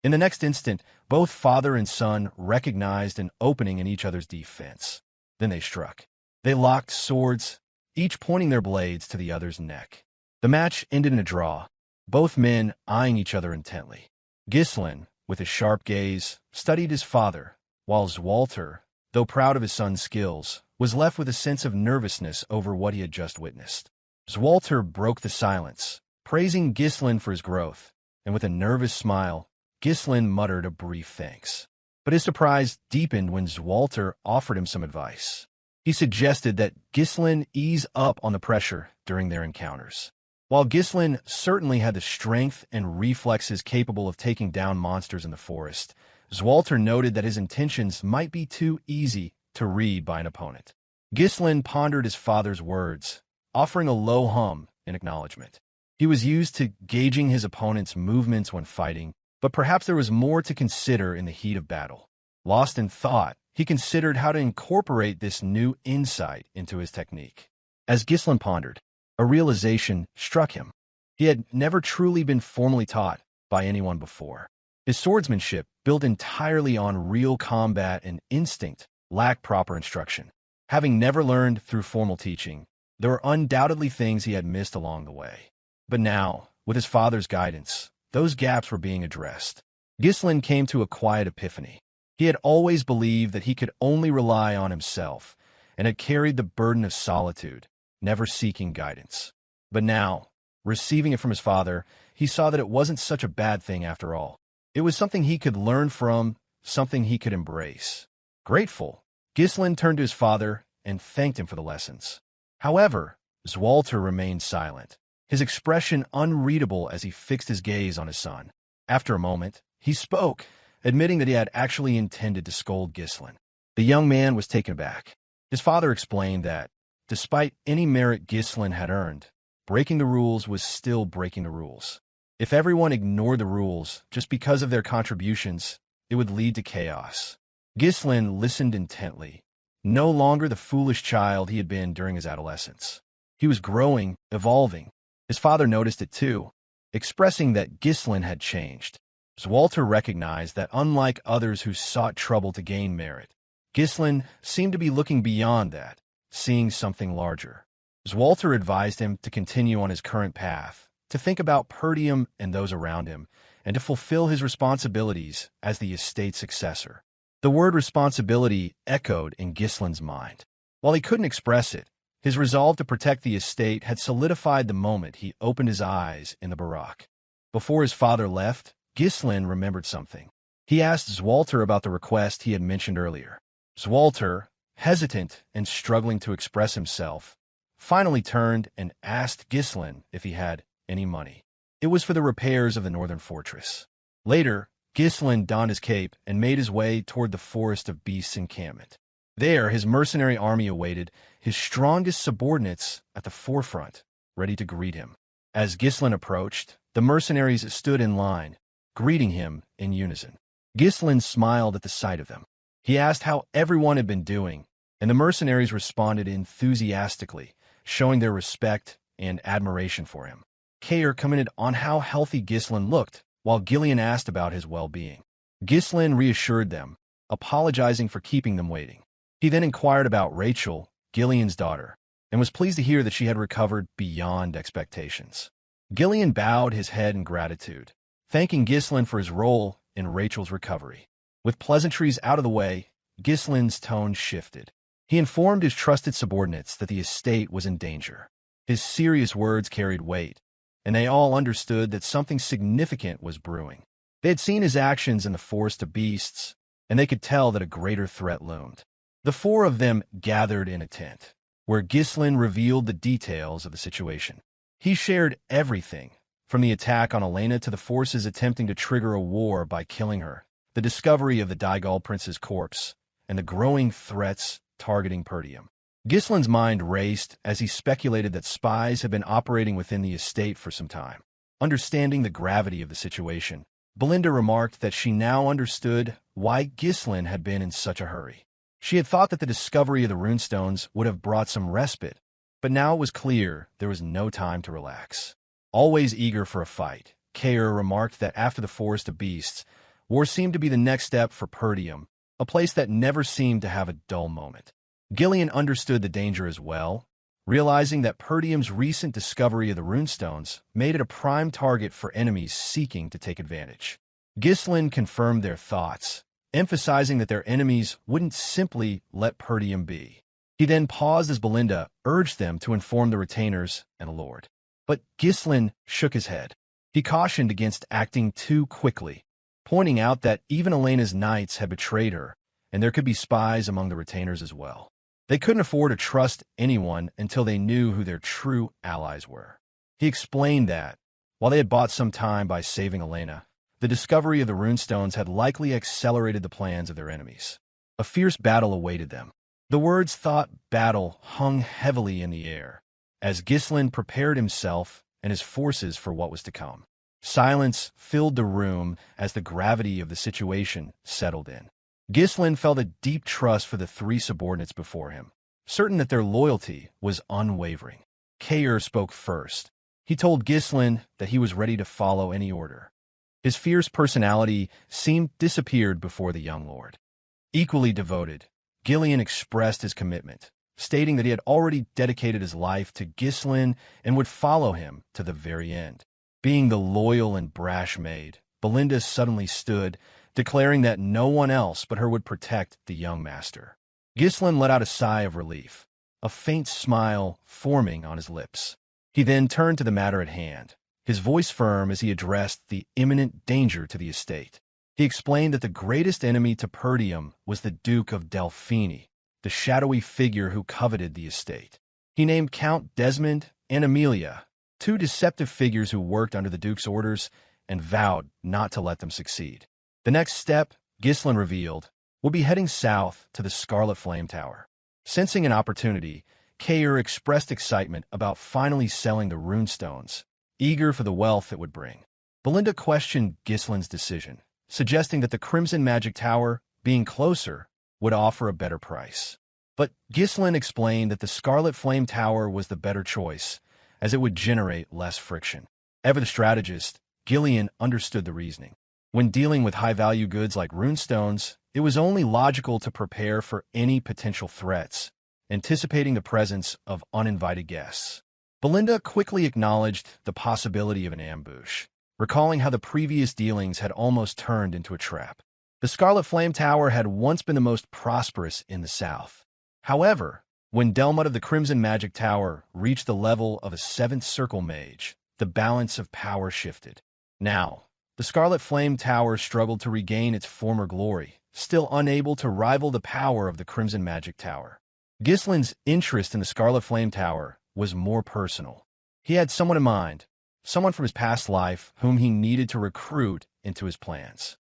In the next instant, both father and son recognized an opening in each other's defense. Then they struck. They locked swords, each pointing their blades to the other's neck. The match ended in a draw, both men eyeing each other intently. Ghislain, with his sharp gaze, studied his father, while Swalter, though proud of his son's skills, was left with a sense of nervousness over what he had just witnessed. Swalter broke the silence, praising Ghislain for his growth, and with a nervous smile, Ghislain muttered a brief thanks. But his surprise deepened when Swalter offered him some advice. He suggested that Ghislain ease up on the pressure during their encounters. While Ghislain certainly had the strength and reflexes capable of taking down monsters in the forest, Swalter noted that his intentions might be too easy to read by an opponent. Ghislain pondered his father's words, offering a low hum in acknowledgement. He was used to gauging his opponent's movements when fighting, but perhaps there was more to consider in the heat of battle. Lost in thought, he considered how to incorporate this new insight into his technique. As Ghislain pondered, a realization struck him. He had never truly been formally taught by anyone before. His swordsmanship, built entirely on real combat and instinct, lacked proper instruction. Having never learned through formal teaching, there were undoubtedly things he had missed along the way. But now, with his father's guidance, those gaps were being addressed. Ghislain came to a quiet epiphany. He had always believed that he could only rely on himself, and had carried the burden of solitude, never seeking guidance. But now, receiving it from his father, he saw that it wasn't such a bad thing after all. It was something he could learn from, something he could embrace. Grateful, Ghislain turned to his father and thanked him for the lessons. However, Swalter remained silent, his expression unreadable as he fixed his gaze on his son. After a moment, he spoke, admitting that he had actually intended to scold Ghislain. The young man was taken aback. His father explained that, despite any merit Ghislain had earned, breaking the rules was still breaking the rules. If everyone ignored the rules just because of their contributions, it would lead to chaos. Ghislain listened intently, no longer the foolish child he had been during his adolescence. He was growing, evolving. His father noticed it too, expressing that Ghislain had changed. Swalter recognized that unlike others who sought trouble to gain merit, Ghislain seemed to be looking beyond that, seeing something larger. Swalter advised him to continue on his current path, to think about Perdium and those around him, and to fulfill his responsibilities as the estate's successor. The word responsibility echoed in Ghislain's mind. While he couldn't express it, his resolve to protect the estate had solidified the moment he opened his eyes in the barack. Before his father left, Ghislain remembered something. He asked Swalter about the request he had mentioned earlier. Swalter, hesitant and struggling to express himself, finally turned and asked Ghislain if he had any money. It was for the repairs of the northern fortress. Later, Ghislain donned his cape and made his way toward the Forest of Beasts encampment. There, his mercenary army awaited, his strongest subordinates at the forefront, ready to greet him. As Ghislain approached, the mercenaries stood in line, greeting him in unison. Ghislain smiled at the sight of them. He asked how everyone had been doing, and the mercenaries responded enthusiastically, showing their respect and admiration for him. Kaor commented on how healthy Ghislain looked, while Gillion asked about his well-being. Ghislain reassured them, apologizing for keeping them waiting. He then inquired about Rachel, Gillion's daughter, and was pleased to hear that she had recovered beyond expectations. Gillion bowed his head in gratitude, thanking Ghislain for his role in Rachel's recovery. With pleasantries out of the way, Ghislain's tone shifted. He informed his trusted subordinates that the estate was in danger. His serious words carried weight, and they all understood that something significant was brewing. They had seen his actions in the forest of beasts, and they could tell that a greater threat loomed. The four of them gathered in a tent, where Ghislain revealed the details of the situation. He shared everything, from the attack on Elena to the forces attempting to trigger a war by killing her, the discovery of the Daigal prince's corpse, and the growing threats targeting Perdium. Ghislain's mind raced as he speculated that spies had been operating within the estate for some time. Understanding the gravity of the situation, Belinda remarked that she now understood why Ghislain had been in such a hurry. She had thought that the discovery of the runestones would have brought some respite, but now it was clear there was no time to relax. Always eager for a fight, Kaor remarked that after the Forest of Beasts, war seemed to be the next step for Perdium, a place that never seemed to have a dull moment. Gillion understood the danger as well, realizing that Perdium's recent discovery of the runestones made it a prime target for enemies seeking to take advantage. Ghislain confirmed their thoughts, emphasizing that their enemies wouldn't simply let Perdium be. He then paused as Belinda urged them to inform the retainers and Lord. But Ghislain shook his head. He cautioned against acting too quickly, pointing out that even Elena's knights had betrayed her, and there could be spies among the retainers as well. They couldn't afford to trust anyone until they knew who their true allies were. He explained that, while they had bought some time by saving Elena, the discovery of the runestones had likely accelerated the plans of their enemies. A fierce battle awaited them. The words "thought battle" hung heavily in the air, as Ghislain prepared himself and his forces for what was to come. Silence filled the room as the gravity of the situation settled in. Ghislain felt a deep trust for the three subordinates before him, certain that their loyalty was unwavering. Kaor spoke first. He told Ghislain that he was ready to follow any order. His fierce personality seemed disappeared before the young lord. Equally devoted, Gillion expressed his commitment, stating that he had already dedicated his life to Ghislain and would follow him to the very end. Being the loyal and brash maid, Belinda suddenly stood, declaring that no one else but her would protect the young master. Ghislain let out a sigh of relief, a faint smile forming on his lips. He then turned to the matter at hand, his voice firm as he addressed the imminent danger to the estate. He explained that the greatest enemy to Perdium was the Duke of Delphini, the shadowy figure who coveted the estate. He named Count Desmond and Amelia, two deceptive figures who worked under the Duke's orders, and vowed not to let them succeed. The next step, Ghislain revealed, would be heading south to the Scarlet Flame Tower. Sensing an opportunity, Kaor expressed excitement about finally selling the runestones, eager for the wealth it would bring. Belinda questioned Ghislain's decision, suggesting that the Crimson Magic Tower, being closer, would offer a better price. But Ghislain explained that the Scarlet Flame Tower was the better choice, as it would generate less friction. Ever the strategist, Gillion understood the reasoning. When dealing with high-value goods like runestones, it was only logical to prepare for any potential threats, anticipating the presence of uninvited guests. Belinda quickly acknowledged the possibility of an ambush, recalling how the previous dealings had almost turned into a trap. The Scarlet Flame Tower had once been the most prosperous in the south. However, when Delmut of the Crimson Magic Tower reached the level of a Seventh Circle mage, the balance of power shifted. Now, the Scarlet Flame Tower struggled to regain its former glory, still unable to rival the power of the Crimson Magic Tower. Ghislain's interest in the Scarlet Flame Tower was more personal. He had someone in mind, someone from his past life whom he needed to recruit into his plans.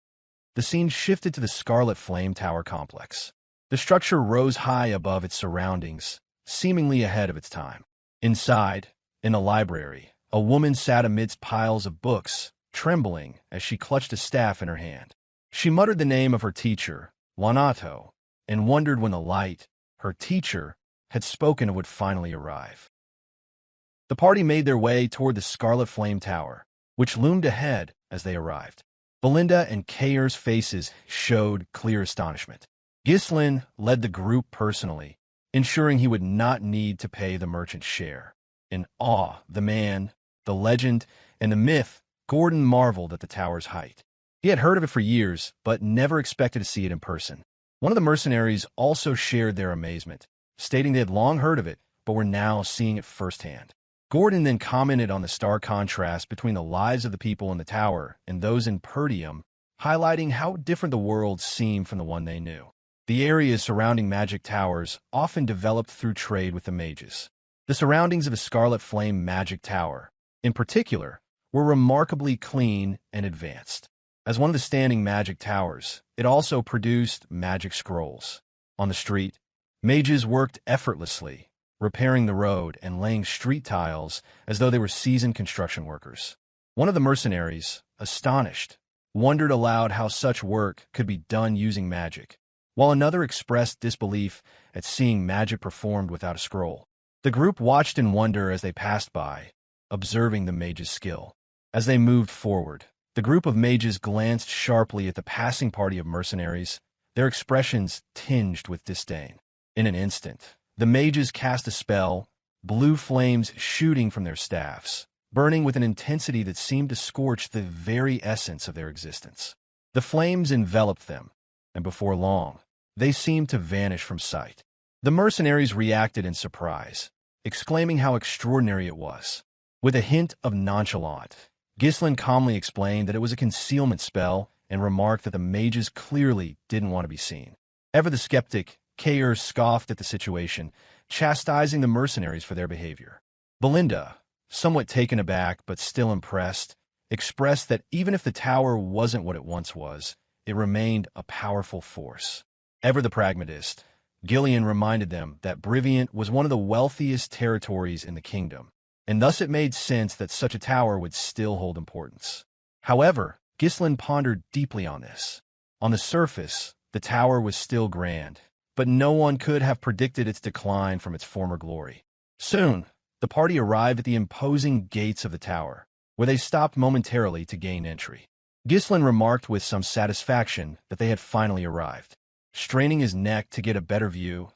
The scene shifted to the Scarlet Flame Tower complex. The structure rose high above its surroundings, seemingly ahead of its time. Inside, in a library, a woman sat amidst piles of books, trembling as she clutched a staff in her hand. She muttered the name of her teacher, Lanato, and wondered when the light, her teacher, had spoken of would finally arrive. The party made their way toward the Scarlet Flame Tower, which loomed ahead as they arrived. Belinda and Kaor's faces showed clear astonishment. Ghislain led the group personally, ensuring he would not need to pay the merchant's share. In awe, the man, the legend, and the myth, Gordon marveled at the tower's height. He had heard of it for years, but never expected to see it in person. One of the mercenaries also shared their amazement, stating they had long heard of it, but were now seeing it firsthand. Gordon then commented on the stark contrast between the lives of the people in the tower and those in Perdium, highlighting how different the world seemed from the one they knew. The areas surrounding magic towers often developed through trade with the mages. The surroundings of a Scarlet Flame magic tower, in particular, were remarkably clean and advanced. As one of the standing magic towers, it also produced magic scrolls. On the street, mages worked effortlessly, repairing the road and laying street tiles as though they were seasoned construction workers. One of the mercenaries, astonished, wondered aloud how such work could be done using magic, while another expressed disbelief at seeing magic performed without a scroll. The group watched in wonder as they passed by, observing the mages' skill. As they moved forward, the group of mages glanced sharply at the passing party of mercenaries, their expressions tinged with disdain. In an instant, the mages cast a spell, blue flames shooting from their staffs, burning with an intensity that seemed to scorch the very essence of their existence. The flames enveloped them, and before long, they seemed to vanish from sight. The mercenaries reacted in surprise, exclaiming how extraordinary it was. With a hint of nonchalance, Ghislain calmly explained that it was a concealment spell and remarked that the mages clearly didn't want to be seen. Ever the skeptic, Kaor scoffed at the situation, chastising the mercenaries for their behavior. Belinda, somewhat taken aback but still impressed, expressed that even if the tower wasn't what it once was, it remained a powerful force. Ever the pragmatist, Gillion reminded them that Valiant was one of the wealthiest territories in the kingdom, and thus it made sense that such a tower would still hold importance. However, Ghislain pondered deeply on this. On the surface, the tower was still grand, but no one could have predicted its decline from its former glory. Soon, the party arrived at the imposing gates of the tower, where they stopped momentarily to gain entry. Ghislain remarked with some satisfaction that they had finally arrived. Straining his neck to get a better view,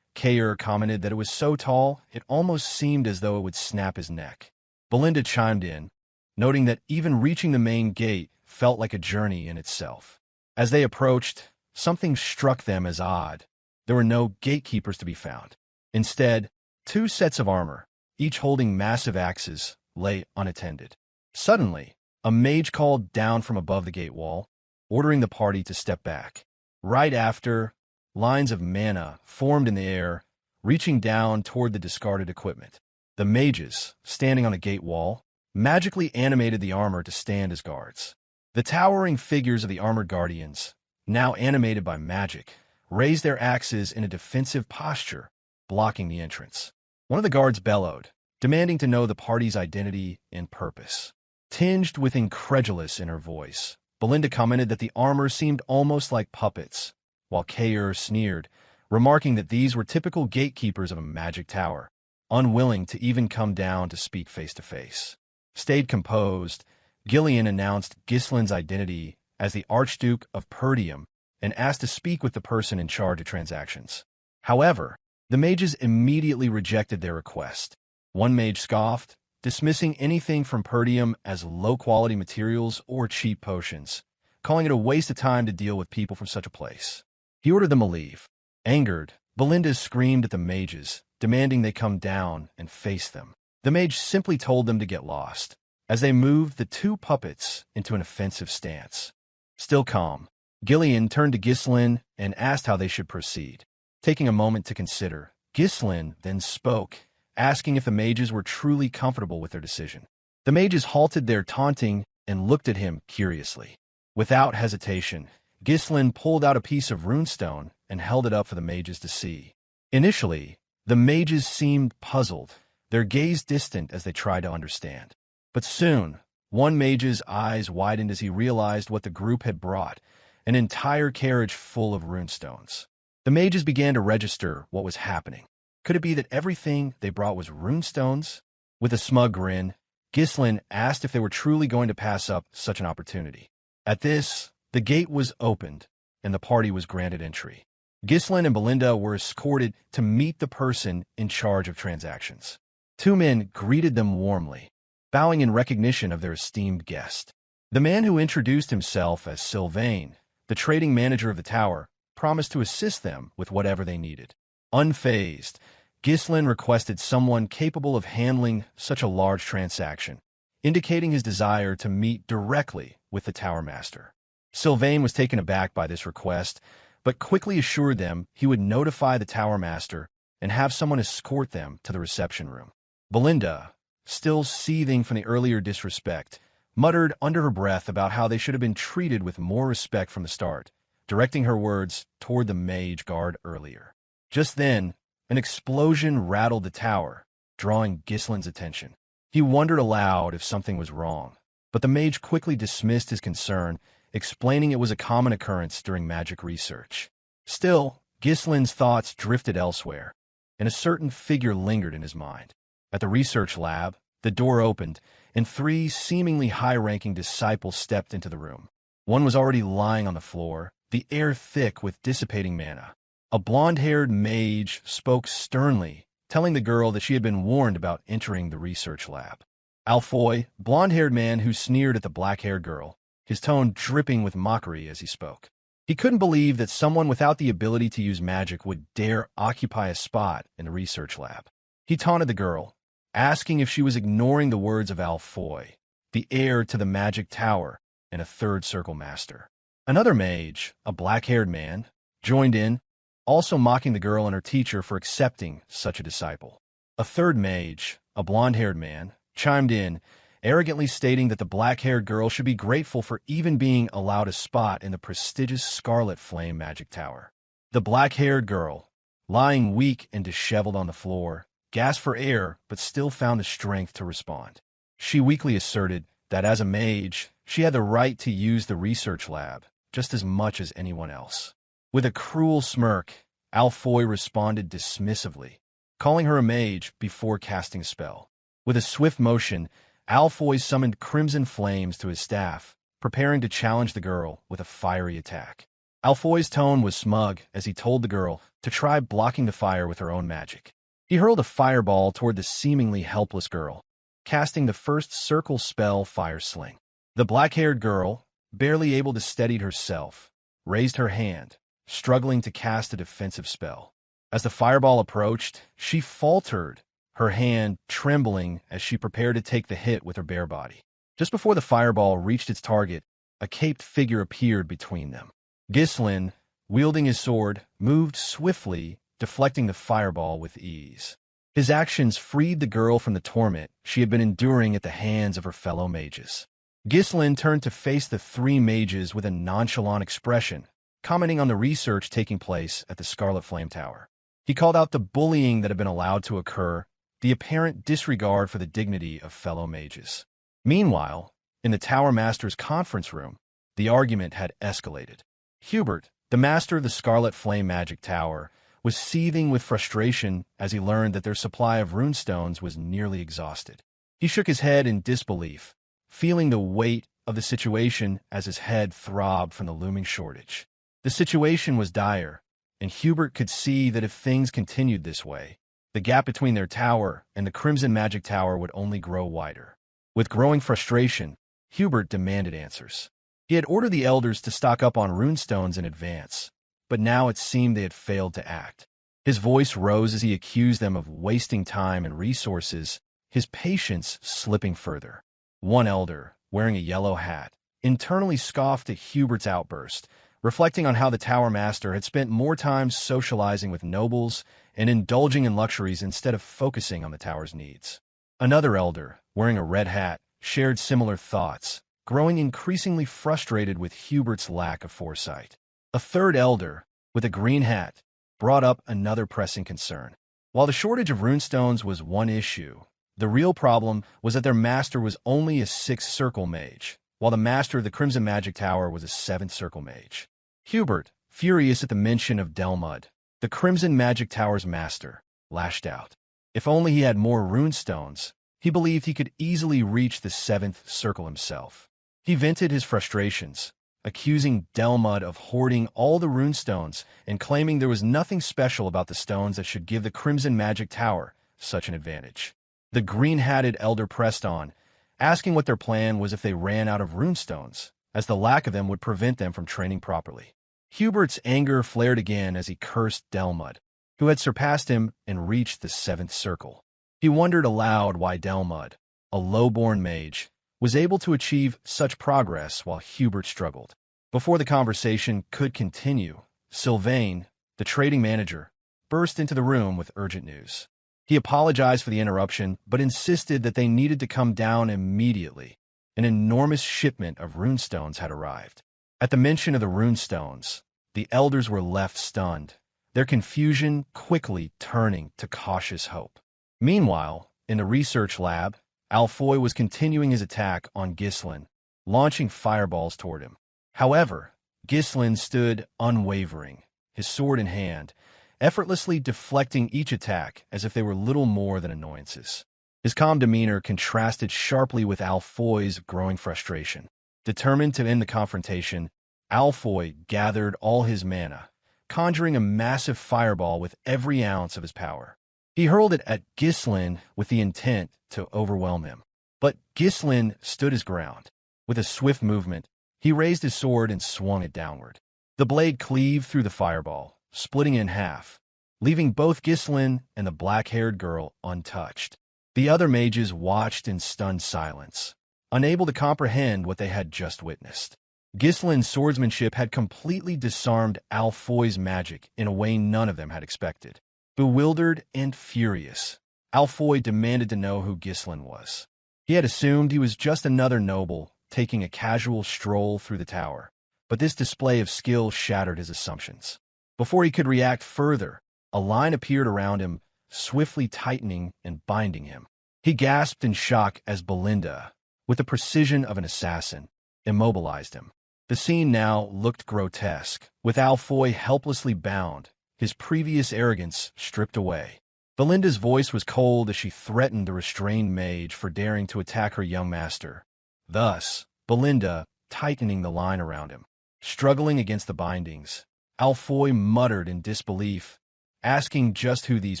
Kaor commented that it was so tall it almost seemed as though it would snap his neck. Belinda chimed in, noting that even reaching the main gate felt like a journey in itself. As they approached, something struck them as odd. There were no gatekeepers to be found. Instead, two sets of armor, each holding massive axes, lay unattended. Suddenly, a mage called down from above the gate wall, ordering the party to step back. Right after, lines of manhwa formed in the air, reaching down toward the discarded equipment. The mages, standing on the gate wall, magically animated the armor to stand as guards. The towering figures of the armored guardians, now animated by magic, raised their axes in a defensive posture, blocking the entrance. One of the guards bellowed, demanding to know the party's identity and purpose. Tinged with incredulous in her voice, Belinda commented that the armor seemed almost like puppets, while Kaor sneered, remarking that these were typical gatekeepers of a magic tower, unwilling to even come down to speak face-to-face. Stayed composed, Gillion announced Ghislain's identity as the Archduke of Perdium and asked to speak with the person in charge of transactions. However, the mages immediately rejected their request. One mage scoffed, dismissing anything from Perdium as low-quality materials or cheap potions, calling it a waste of time to deal with people from such a place. He ordered them to leave. Angered, Belinda screamed at the mages, demanding they come down and face them. The mage simply told them to get lost, as they moved the two puppets into an offensive stance. Still calm, Gillion turned to Ghislain and asked how they should proceed. Taking a moment to consider, Ghislain then spoke, asking if the mages were truly comfortable with their decision. The mages halted their taunting and looked at him curiously. Without hesitation, Ghislain pulled out a piece of runestone and held it up for the mages to see. Initially, the mages seemed puzzled, their gaze distant as they tried to understand. But soon, one mage's eyes widened as he realized what the group had brought, an entire carriage full of runestones. The mages began to register what was happening. Could it be that everything they brought was runestones? With a smug grin, Ghislain asked if they were truly going to pass up such an opportunity. At this, the gate was opened, and the party was granted entry. Ghislain and Belinda were escorted to meet the person in charge of transactions. Two men greeted them warmly, bowing in recognition of their esteemed guest. The man who introduced himself as Sylvain, the trading manager of the tower, promised to assist them with whatever they needed. Unfazed, Ghislain requested someone capable of handling such a large transaction, indicating his desire to meet directly with the tower master. Sylvain was taken aback by this request, but quickly assured them he would notify the tower master and have someone escort them to the reception room. Belinda, still seething from the earlier disrespect, muttered under her breath about how they should have been treated with more respect from the start, directing her words toward the mage guard earlier. Just then, an explosion rattled the tower, drawing Ghislain's attention. He wondered aloud if something was wrong, but the mage quickly dismissed his concern, explaining it was a common occurrence during magic research. Still, Ghislain's thoughts drifted elsewhere, and a certain figure lingered in his mind. At the research lab, the door opened, and three seemingly high-ranking disciples stepped into the room. One was already lying on the floor, the air thick with dissipating mana. A blonde-haired mage spoke sternly, telling the girl that she had been warned about entering the research lab. Alfoy, blonde-haired man who sneered at the black-haired girl, his tone dripping with mockery as he spoke. He couldn't believe that someone without the ability to use magic would dare occupy a spot in the research lab. He taunted the girl, asking if she was ignoring the words of Alfoy, the heir to the magic tower and a third circle master. Another mage, a black-haired man, joined in, also mocking the girl and her teacher for accepting such a disciple. A third mage, a blonde-haired man, chimed in, arrogantly stating that the black-haired girl should be grateful for even being allowed a spot in the prestigious Scarlet Flame Magic Tower. The black-haired girl, lying weak and disheveled on the floor, gasped for air but still found the strength to respond. She weakly asserted that as a mage, she had the right to use the research lab just as much as anyone else. With a cruel smirk, Alfoy responded dismissively, calling her a mage before casting a spell. With a swift motion, Alfoy summoned crimson flames to his staff, preparing to challenge the girl with a fiery attack. Alfoy's tone was smug as he told the girl to try blocking the fire with her own magic. He hurled a fireball toward the seemingly helpless girl, casting the first circle spell Fire Sling. The black-haired girl, barely able to steady herself, raised her hand, struggling to cast a defensive spell. As the fireball approached, she faltered, her hand trembling as she prepared to take the hit with her bare body. Just before the fireball reached its target, a caped figure appeared between them. Ghislain, wielding his sword, moved swiftly, deflecting the fireball with ease. His actions freed the girl from the torment she had been enduring at the hands of her fellow mages. Ghislain turned to face the three mages with a nonchalant expression, commenting on the research taking place at the Scarlet Flame Tower. He called out the bullying that had been allowed to occur, the apparent disregard for the dignity of fellow mages. Meanwhile, in the Tower Master's conference room, the argument had escalated. Hubert, the master of the Scarlet Flame Magic Tower, was seething with frustration as he learned that their supply of runestones was nearly exhausted. He shook his head in disbelief, feeling the weight of the situation as his head throbbed from the looming shortage. The situation was dire, and Hubert could see that if things continued this way, the gap between their tower and the Crimson Magic Tower would only grow wider. With growing frustration, Hubert demanded answers. He had ordered the elders to stock up on runestones in advance, but now it seemed they had failed to act. His voice rose as he accused them of wasting time and resources, his patience slipping further. One elder, wearing a yellow hat, internally scoffed at Hubert's outburst, reflecting on how the Tower Master had spent more time socializing with nobles and indulging in luxuries instead of focusing on the tower's needs. Another elder, wearing a red hat, shared similar thoughts, growing increasingly frustrated with Hubert's lack of foresight. A third elder, with a green hat, brought up another pressing concern. While the shortage of runestones was one issue, the real problem was that their master was only a 6th circle mage, while the master of the Crimson Magic Tower was a 7th circle mage. Hubert, furious at the mention of Delmud, the Crimson Magic Tower's master, lashed out. If only he had more runestones, he believed he could easily reach the 7th circle himself. He vented his frustrations, accusing Delmud of hoarding all the runestones and claiming there was nothing special about the stones that should give the Crimson Magic Tower such an advantage. The green-hatted elder pressed on, asking what their plan was if they ran out of runestones, as the lack of them would prevent them from training properly. Hubert's anger flared again as he cursed Delmud, who had surpassed him and reached the 7th circle. He wondered aloud why Delmud, a low-born mage, was able to achieve such progress while Hubert struggled. Before the conversation could continue, Sylvain, the trading manager, burst into the room with urgent news. He apologized for the interruption, but insisted that they needed to come down immediately. An enormous shipment of runestones had arrived. At the mention of the runestones, the elders were left stunned, their confusion quickly turning to cautious hope. Meanwhile, in the research lab, Alfoy was continuing his attack on Ghislain, launching fireballs toward him. However, Ghislain stood unwavering, his sword in hand, effortlessly deflecting each attack as if they were little more than annoyances. His calm demeanor contrasted sharply with Alfoy's growing frustration. Determined to end the confrontation, Alfoy gathered all his mana, conjuring a massive fireball with every ounce of his power. He hurled it at Ghislain with the intent to overwhelm him. But Ghislain stood his ground. With a swift movement, he raised his sword and swung it downward. The blade cleaved through the fireball, splitting in half, leaving both Ghislain and the black-haired girl untouched. The other mages watched in stunned silence, unable to comprehend what they had just witnessed. Ghislain's swordsmanship had completely disarmed Alfoy's magic in a way none of them had expected. Bewildered and furious, Alfoy demanded to know who Ghislain was. He had assumed he was just another noble taking a casual stroll through the tower, but this display of skill shattered his assumptions. Before he could react further, a line appeared around him, swiftly tightening and binding him. He gasped in shock as Belinda, with the precision of an assassin, immobilized him. The scene now looked grotesque, with Alfoy helplessly bound, his previous arrogance stripped away. Belinda's voice was cold as she threatened the restrained mage for daring to attack her young master. Thus, Belinda, tightening the line around him. Struggling against the bindings, Alfoy muttered in disbelief, asking just who these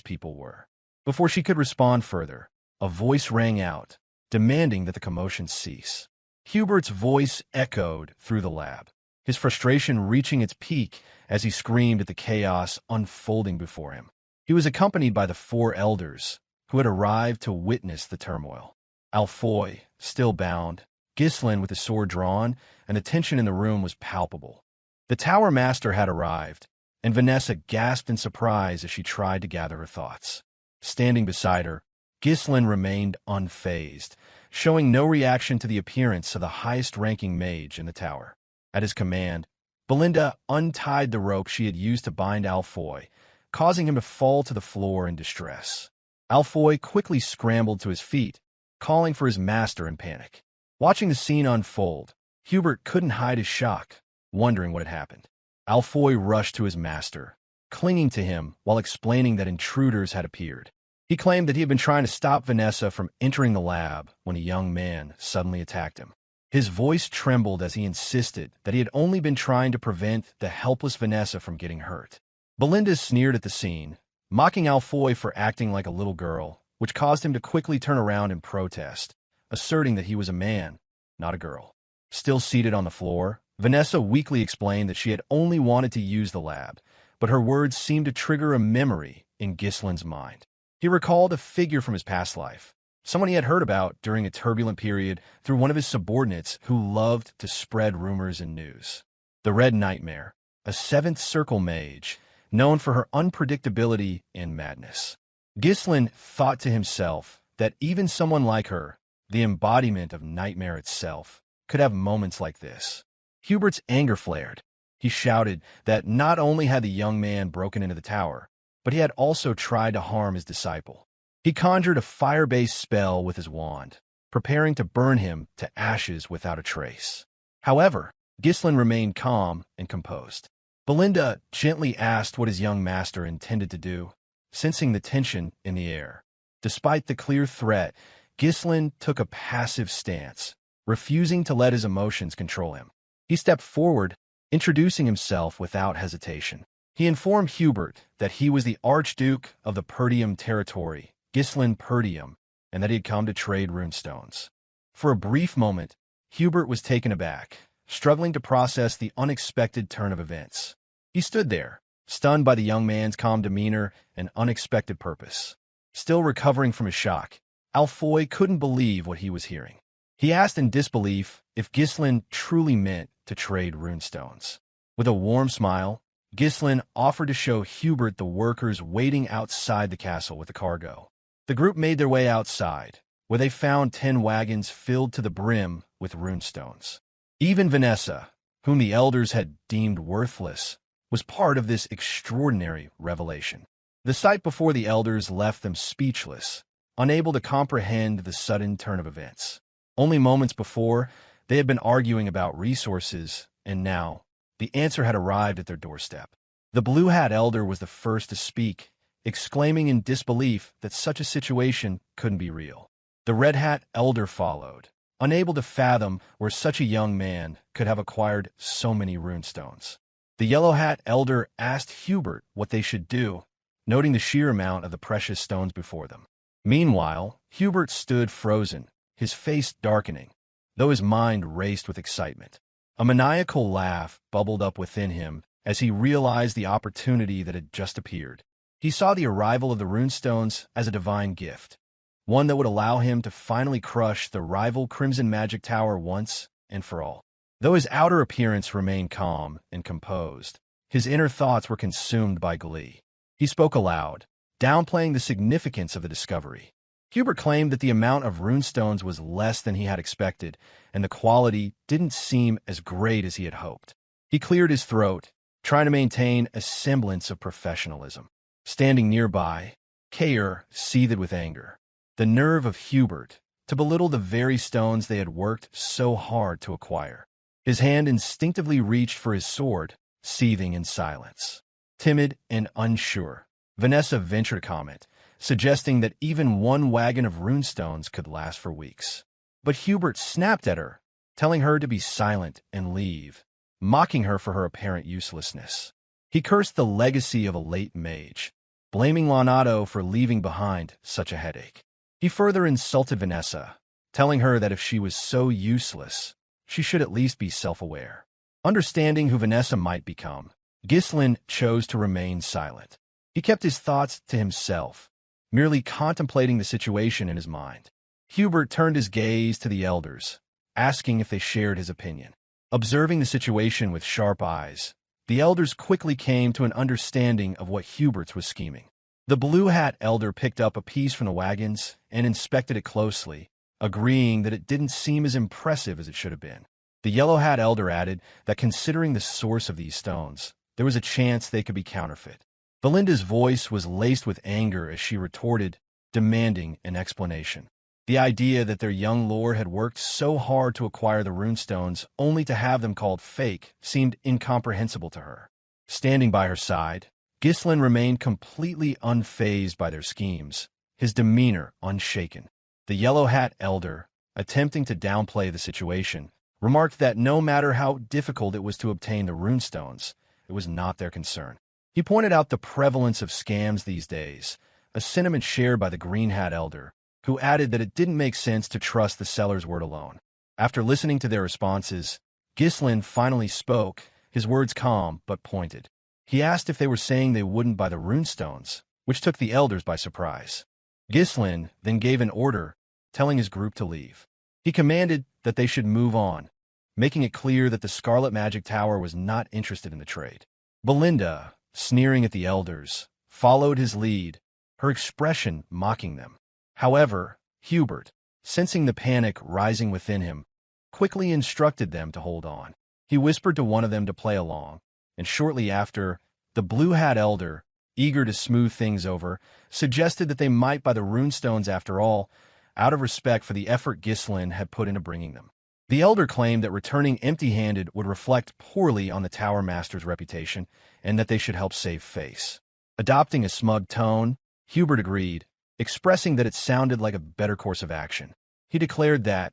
people were. Before she could respond further, a voice rang out, demanding that the commotion cease. Hubert's voice echoed through the lab, his frustration reaching its peak as he screamed at the chaos unfolding before him. He was accompanied by the 4 elders, who had arrived to witness the turmoil. Alfoy, still bound, Ghislain with his sword drawn, and the tension in the room was palpable. The tower master had arrived, and Vanessa gasped in surprise as she tried to gather her thoughts. Standing beside her, Ghislain remained unfazed, showing no reaction to the appearance of the highest-ranking mage in the tower. At his command, Belinda untied the rope she had used to bind Alfoy, causing him to fall to the floor in distress. Alfoy quickly scrambled to his feet, calling for his master in panic. Watching the scene unfold, Hubert couldn't hide his shock, wondering what had happened. Alfoy rushed to his master, clinging to him while explaining that intruders had appeared. He claimed that he had been trying to stop Vanessa from entering the lab when a young man suddenly attacked him. His voice trembled as he insisted that he had only been trying to prevent the helpless Vanessa from getting hurt. Belinda sneered at the scene, mocking Alfoy for acting like a little girl, which caused him to quickly turn around and protest, asserting that he was a man, not a girl. Still seated on the floor, Vanessa weakly explained that she had only wanted to use the lab, but her words seemed to trigger a memory in Ghislain's mind. He recalled a figure from his past life, someone he had heard about during a turbulent period through one of his subordinates who loved to spread rumors and news. The Red Nightmare, a 7th circle mage, known for her unpredictability and madness. Ghislain thought to himself that even someone like her, the embodiment of nightmare itself, could have moments like this. Hubert's anger flared. He shouted that not only had the young man broken into the tower, but he had also tried to harm his disciple. He conjured a fire-based spell with his wand, preparing to burn him to ashes without a trace. However, Ghislain remained calm and composed. Belinda gently asked what his young master intended to do, sensing the tension in the air. Despite the clear threat, Ghislain took a passive stance, refusing to let his emotions control him. He stepped forward, introducing himself without hesitation. He informed Hubert that he was the Archduke of the Perdium territory, Ghislain Perdium, and that he had come to trade runestones. For a brief moment, Hubert was taken aback, struggling to process the unexpected turn of events. He stood there, stunned by the young man's calm demeanor and unexpected purpose. Still recovering from his shock, Alfoy couldn't believe what he was hearing. He asked in disbelief if Ghislain truly meant to trade runestones. With a warm smile, Ghislain offered to show Hubert the workers waiting outside the castle with the cargo. The group made their way outside, where they found 10 wagons filled to the brim with runestones. Even Vanessa, whom the elders had deemed worthless, was part of this extraordinary revelation. The sight before the elders left them speechless, unable to comprehend the sudden turn of events. Only moments before, they had been arguing about resources, and now, the answer had arrived at their doorstep. The Blue Hat Elder was the first to speak, exclaiming in disbelief that such a situation couldn't be real. The Red Hat Elder followed, unable to fathom where such a young man could have acquired so many runestones. The Yellow Hat Elder asked Hubert what they should do, noting the sheer amount of the precious stones before them. Meanwhile, Hubert stood frozen, his face darkening, though his mind raced with excitement. A maniacal laugh bubbled up within him as he realized the opportunity that had just appeared. He saw the arrival of the runestones as a divine gift, one that would allow him to finally crush the rival Crimson Magic Tower once and for all. Though his outer appearance remained calm and composed, his inner thoughts were consumed by glee. He spoke aloud, downplaying the significance of the discovery. Hubert claimed that the amount of runestones was less than he had expected, and the quality didn't seem as great as he had hoped. He cleared his throat, trying to maintain a semblance of professionalism. Standing nearby, Kaor seethed with anger. The nerve of Hubert to belittle the very stones they had worked so hard to acquire. His hand instinctively reached for his sword, seething in silence. Timid and unsure, Vanessa ventured a comment, suggesting that even one wagon of runestones could last for weeks. But Hubert snapped at her, telling her to be silent and leave, mocking her for her apparent uselessness. He cursed the legacy of a late mage, blaming Leonardo for leaving behind such a headache. He further insulted Vanessa, telling her that if she was so useless, she should at least be self-aware. Understanding who Vanessa might become, Ghislain chose to remain silent. He kept his thoughts to himself, merely contemplating the situation in his mind. Hubert turned his gaze to the elders, asking if they shared his opinion. Observing the situation with sharp eyes, the elders quickly came to an understanding of what Hubert's was scheming. The Blue Hat Elder picked up a piece from the wagons and inspected it closely, agreeing that it didn't seem as impressive as it should have been. The Yellow Hat Elder added that considering the source of these stones, there was a chance they could be counterfeit. Belinda's voice was laced with anger as she retorted, demanding an explanation. The idea that their young lord had worked so hard to acquire the runestones only to have them called fake seemed incomprehensible to her. Standing by her side, Ghislain remained completely unfazed by their schemes, his demeanor unshaken. The Yellow Hat Elder, attempting to downplay the situation, remarked that no matter how difficult it was to obtain the runestones, it was not their concern. He pointed out the prevalence of scams these days, a sentiment shared by the Green Hat Elder, who added that it didn't make sense to trust the seller's word alone. After listening to their responses, Ghislain finally spoke, his words calm but pointed. He asked if they were saying they wouldn't buy the runestones, which took the elders by surprise. Ghislain then gave an order, telling his group to leave. He commanded that they should move on, making it clear that the Scarlet Magic Tower was not interested in the trade. Belinda, sneering at the elders, followed his lead, her expression mocking them. However, Hubert, sensing the panic rising within him, quickly instructed them to hold on. He whispered to one of them to play along, and shortly after, the Blue Hat Elder, eager to smooth things over, suggested that they might buy the runestones after all, out of respect for the effort Ghislain had put into bringing them. The Elder claimed that returning empty-handed would reflect poorly on the Tower Master's reputation, and that they should help save face. Adopting a smug tone, Hubert agreed, expressing that it sounded like a better course of action. He declared that,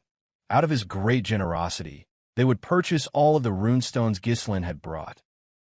out of his great generosity, they would purchase all of the runestones Ghislain had brought,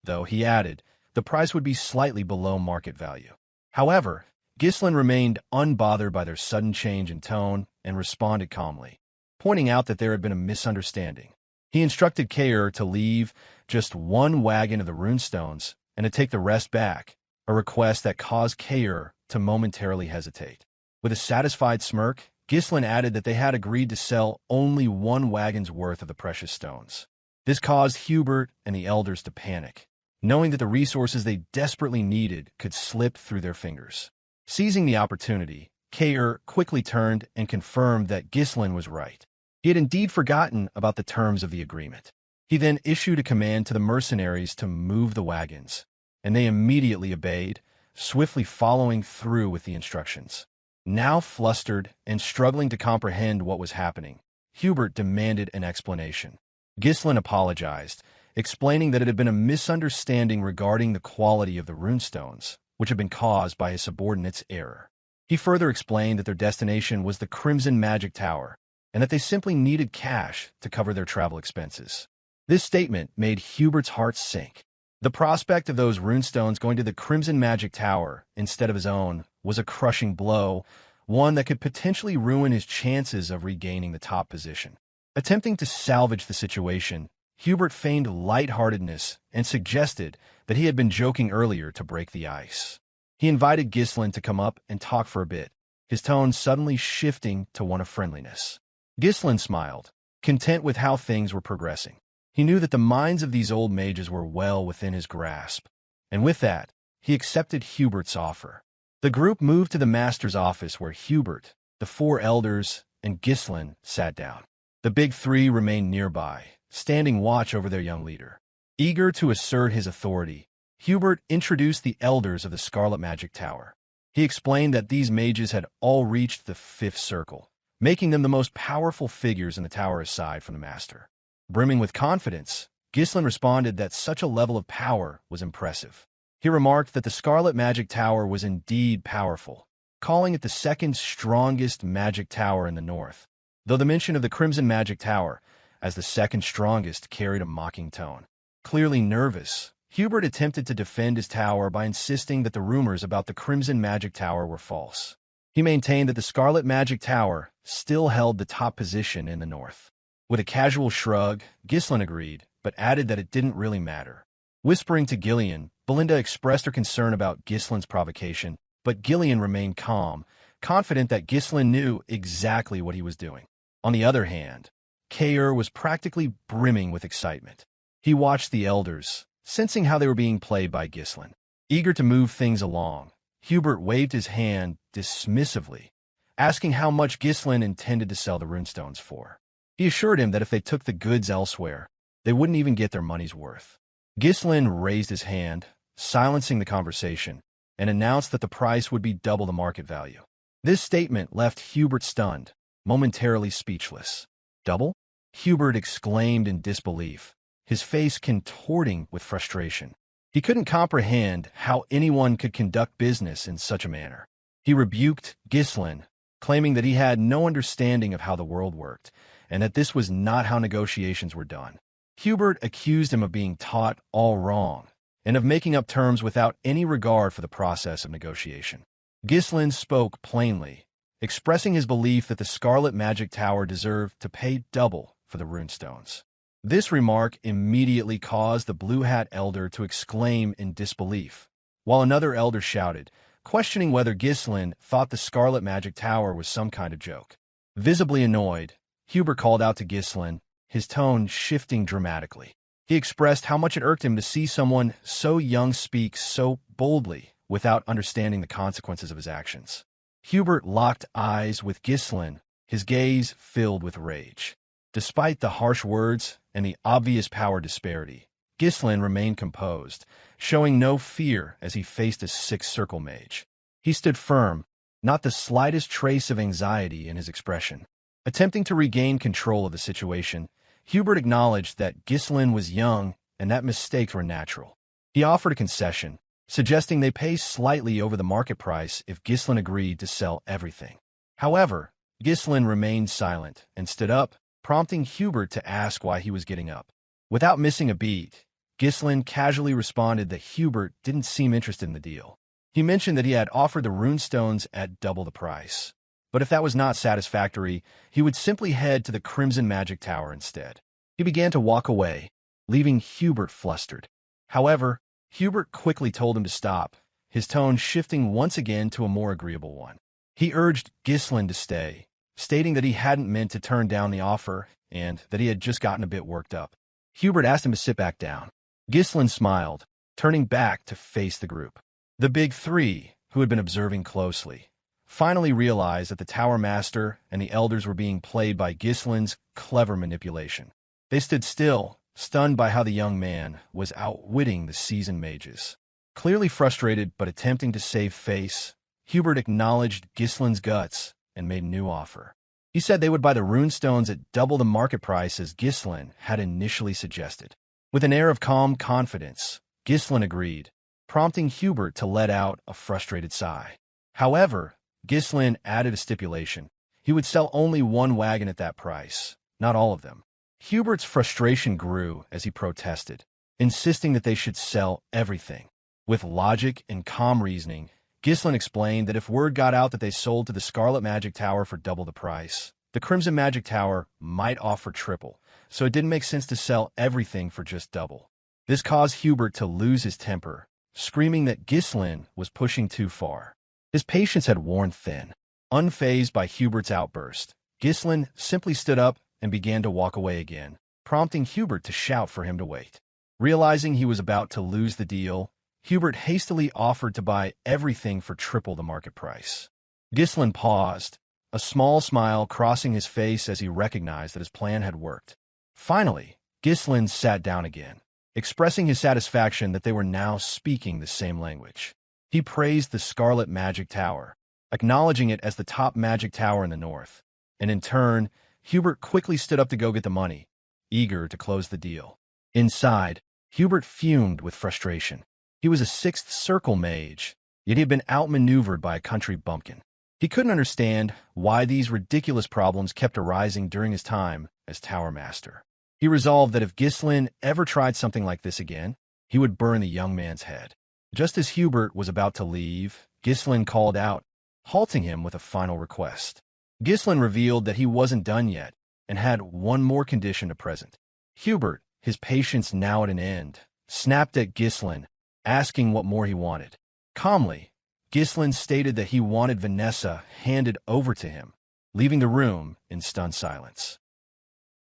though, he added, the price would be slightly below market value. However, Ghislain remained unbothered by their sudden change in tone and responded calmly, pointing out that there had been a misunderstanding. He instructed Kaor to leave just one wagon of the runestones and to take the rest back, a request that caused Kaor to momentarily hesitate. With a satisfied smirk, Ghislain added that they had agreed to sell only one wagon's worth of the precious stones. This caused Hubert and the elders to panic, knowing that the resources they desperately needed could slip through their fingers. Seizing the opportunity, Kaor quickly turned and confirmed that Ghislain was right. He had indeed forgotten about the terms of the agreement. He then issued a command to the mercenaries to move the wagons, and they immediately obeyed, swiftly following through with the instructions. Now flustered and struggling to comprehend what was happening, Hubert demanded an explanation. Ghislain apologized, explaining that it had been a misunderstanding regarding the quality of the runestones, which had been caused by his subordinate's error. He further explained that their destination was the Crimson Magic Tower, and that they simply needed cash to cover their travel expenses. This statement made Hubert's heart sink. The prospect of those runestones going to the Crimson Magic Tower instead of his own was a crushing blow, one that could potentially ruin his chances of regaining the top position. Attempting to salvage the situation, Hubert feigned lightheartedness and suggested that he had been joking earlier to break the ice. He invited Ghislain to come up and talk for a bit, his tone suddenly shifting to one of friendliness. Ghislain smiled, content with how things were progressing. He knew that the minds of these old mages were well within his grasp, and with that, he accepted Hubert's offer. The group moved to the master's office where Hubert, the four elders, and Ghislain sat down. The big three remained nearby, standing watch over their young leader. Eager to assert his authority, Hubert introduced the elders of the Scarlet Magic Tower. He explained that these mages had all reached the fifth circle, making them the most powerful figures in the tower aside from the master. Brimming with confidence, Ghislain responded that such a level of power was impressive. He remarked that the Scarlet Magic Tower was indeed powerful, calling it the second strongest magic tower in the north, though the mention of the Crimson Magic Tower as the second strongest carried a mocking tone. Clearly nervous, Hubert attempted to defend his tower by insisting that the rumors about the Crimson Magic Tower were false. He maintained that the Scarlet Magic Tower still held the top position in the north. With a casual shrug, Ghislain agreed, but added that it didn't really matter. Whispering to Gillion, Belinda expressed her concern about Ghislain's provocation, but Gillion remained calm, confident that Ghislain knew exactly what he was doing. On the other hand, Kaor was practically brimming with excitement. He watched the elders, sensing how they were being played by Ghislain. Eager to move things along, Hubert waved his hand dismissively, asking how much Ghislain intended to sell the runestones for. He assured him that if they took the goods elsewhere, they wouldn't even get their money's worth. Ghislain raised his hand, silencing the conversation, and announced that the price would be double the market value. This statement left Hubert stunned, momentarily speechless. Double? Hubert exclaimed in disbelief, his face contorting with frustration. He couldn't comprehend how anyone could conduct business in such a manner. He rebuked Ghislain, claiming that he had no understanding of how the world worked, and that this was not how negotiations were done. Hubert accused him of being taught all wrong, and of making up terms without any regard for the process of negotiation. Ghislain spoke plainly, expressing his belief that the Scarlet Magic Tower deserved to pay double for the runestones. This remark immediately caused the Blue Hat Elder to exclaim in disbelief, while another elder shouted, questioning whether Ghislain thought the Scarlet Magic Tower was some kind of joke. Visibly annoyed, Hubert called out to Ghislain, his tone shifting dramatically. He expressed how much it irked him to see someone so young speak so boldly without understanding the consequences of his actions. Hubert locked eyes with Ghislain, his gaze filled with rage. Despite the harsh words and the obvious power disparity, Ghislain remained composed, showing no fear as he faced a six-circle mage. He stood firm, not the slightest trace of anxiety in his expression. Attempting to regain control of the situation, Hubert acknowledged that Ghislain was young and that mistakes were natural. He offered a concession, suggesting they pay slightly over the market price if Ghislain agreed to sell everything. However, Ghislain remained silent and stood up, prompting Hubert to ask why he was getting up. Without missing a beat, Ghislain casually responded that Hubert didn't seem interested in the deal. He mentioned that he had offered the runestones at double the price, but if that was not satisfactory, he would simply head to the Crimson Magic Tower instead. He began to walk away, leaving Hubert flustered. However, Hubert quickly told him to stop, his tone shifting once again to a more agreeable one. He urged Ghislain to stay, stating that he hadn't meant to turn down the offer and that he had just gotten a bit worked up. Hubert asked him to sit back down. Ghislain smiled, turning back to face the group. The big three, who had been observing closely, finally realized that the Tower Master and the Elders were being played by Ghislain's clever manipulation. They stood still, stunned by how the young man was outwitting the seasoned mages. Clearly frustrated but attempting to save face, Hubert acknowledged Ghislain's guts and made a new offer. He said they would buy the runestones at double the market price as Ghislain had initially suggested. With an air of calm confidence, Ghislain agreed, prompting Hubert to let out a frustrated sigh. However, Ghislain added a stipulation. He would sell only one wagon at that price, not all of them. Hubert's frustration grew as he protested, insisting that they should sell everything. With logic and calm reasoning, Ghislain explained that if word got out that they sold to the Scarlet Magic Tower for double the price, the Crimson Magic Tower might offer triple, so it didn't make sense to sell everything for just double. This caused Hubert to lose his temper, screaming that Ghislain was pushing too far. His patience had worn thin. Unfazed by Hubert's outburst, Ghislain simply stood up and began to walk away again, prompting Hubert to shout for him to wait. Realizing he was about to lose the deal, Hubert hastily offered to buy everything for triple the market price. Ghislain paused, a small smile crossing his face as he recognized that his plan had worked. Finally, Ghislain sat down again, expressing his satisfaction that they were now speaking the same language. He praised the Scarlet Magic Tower, acknowledging it as the top magic tower in the north, and in turn, Hubert quickly stood up to go get the money, eager to close the deal. Inside, Hubert fumed with frustration. He was a sixth circle mage, yet he had been outmaneuvered by a country bumpkin. He couldn't understand why these ridiculous problems kept arising during his time as Tower Master. He resolved that if Ghislain ever tried something like this again, he would burn the young man's head. Just as Hubert was about to leave, Ghislain called out, halting him with a final request. Ghislain revealed that he wasn't done yet and had one more condition to present. Hubert, his patience now at an end, snapped at Ghislain, asking what more he wanted. Calmly, Ghislain stated that he wanted Vanessa handed over to him, leaving the room in stunned silence.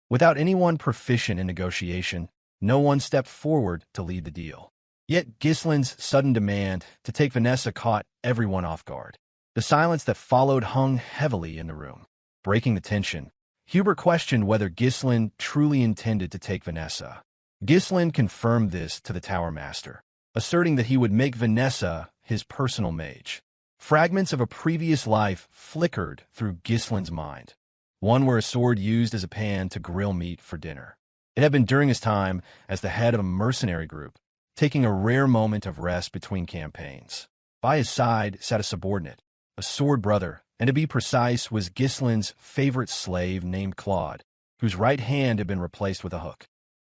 Without anyone proficient in negotiation, no one stepped forward to lead the deal. Yet Ghislain's sudden demand to take Vanessa caught everyone off guard. The silence that followed hung heavily in the room. Breaking the tension, Hubert questioned whether Ghislain truly intended to take Vanessa. Ghislain confirmed this to the Tower Master, asserting that he would make Vanessa his personal mage. Fragments of a previous life flickered through Ghislain's mind, one where a sword used as a pan to grill meat for dinner. It had been during his time as the head of a mercenary group, taking a rare moment of rest between campaigns. By his side sat a subordinate, a sword brother, and to be precise was Ghislain's favorite slave named Claude, whose right hand had been replaced with a hook.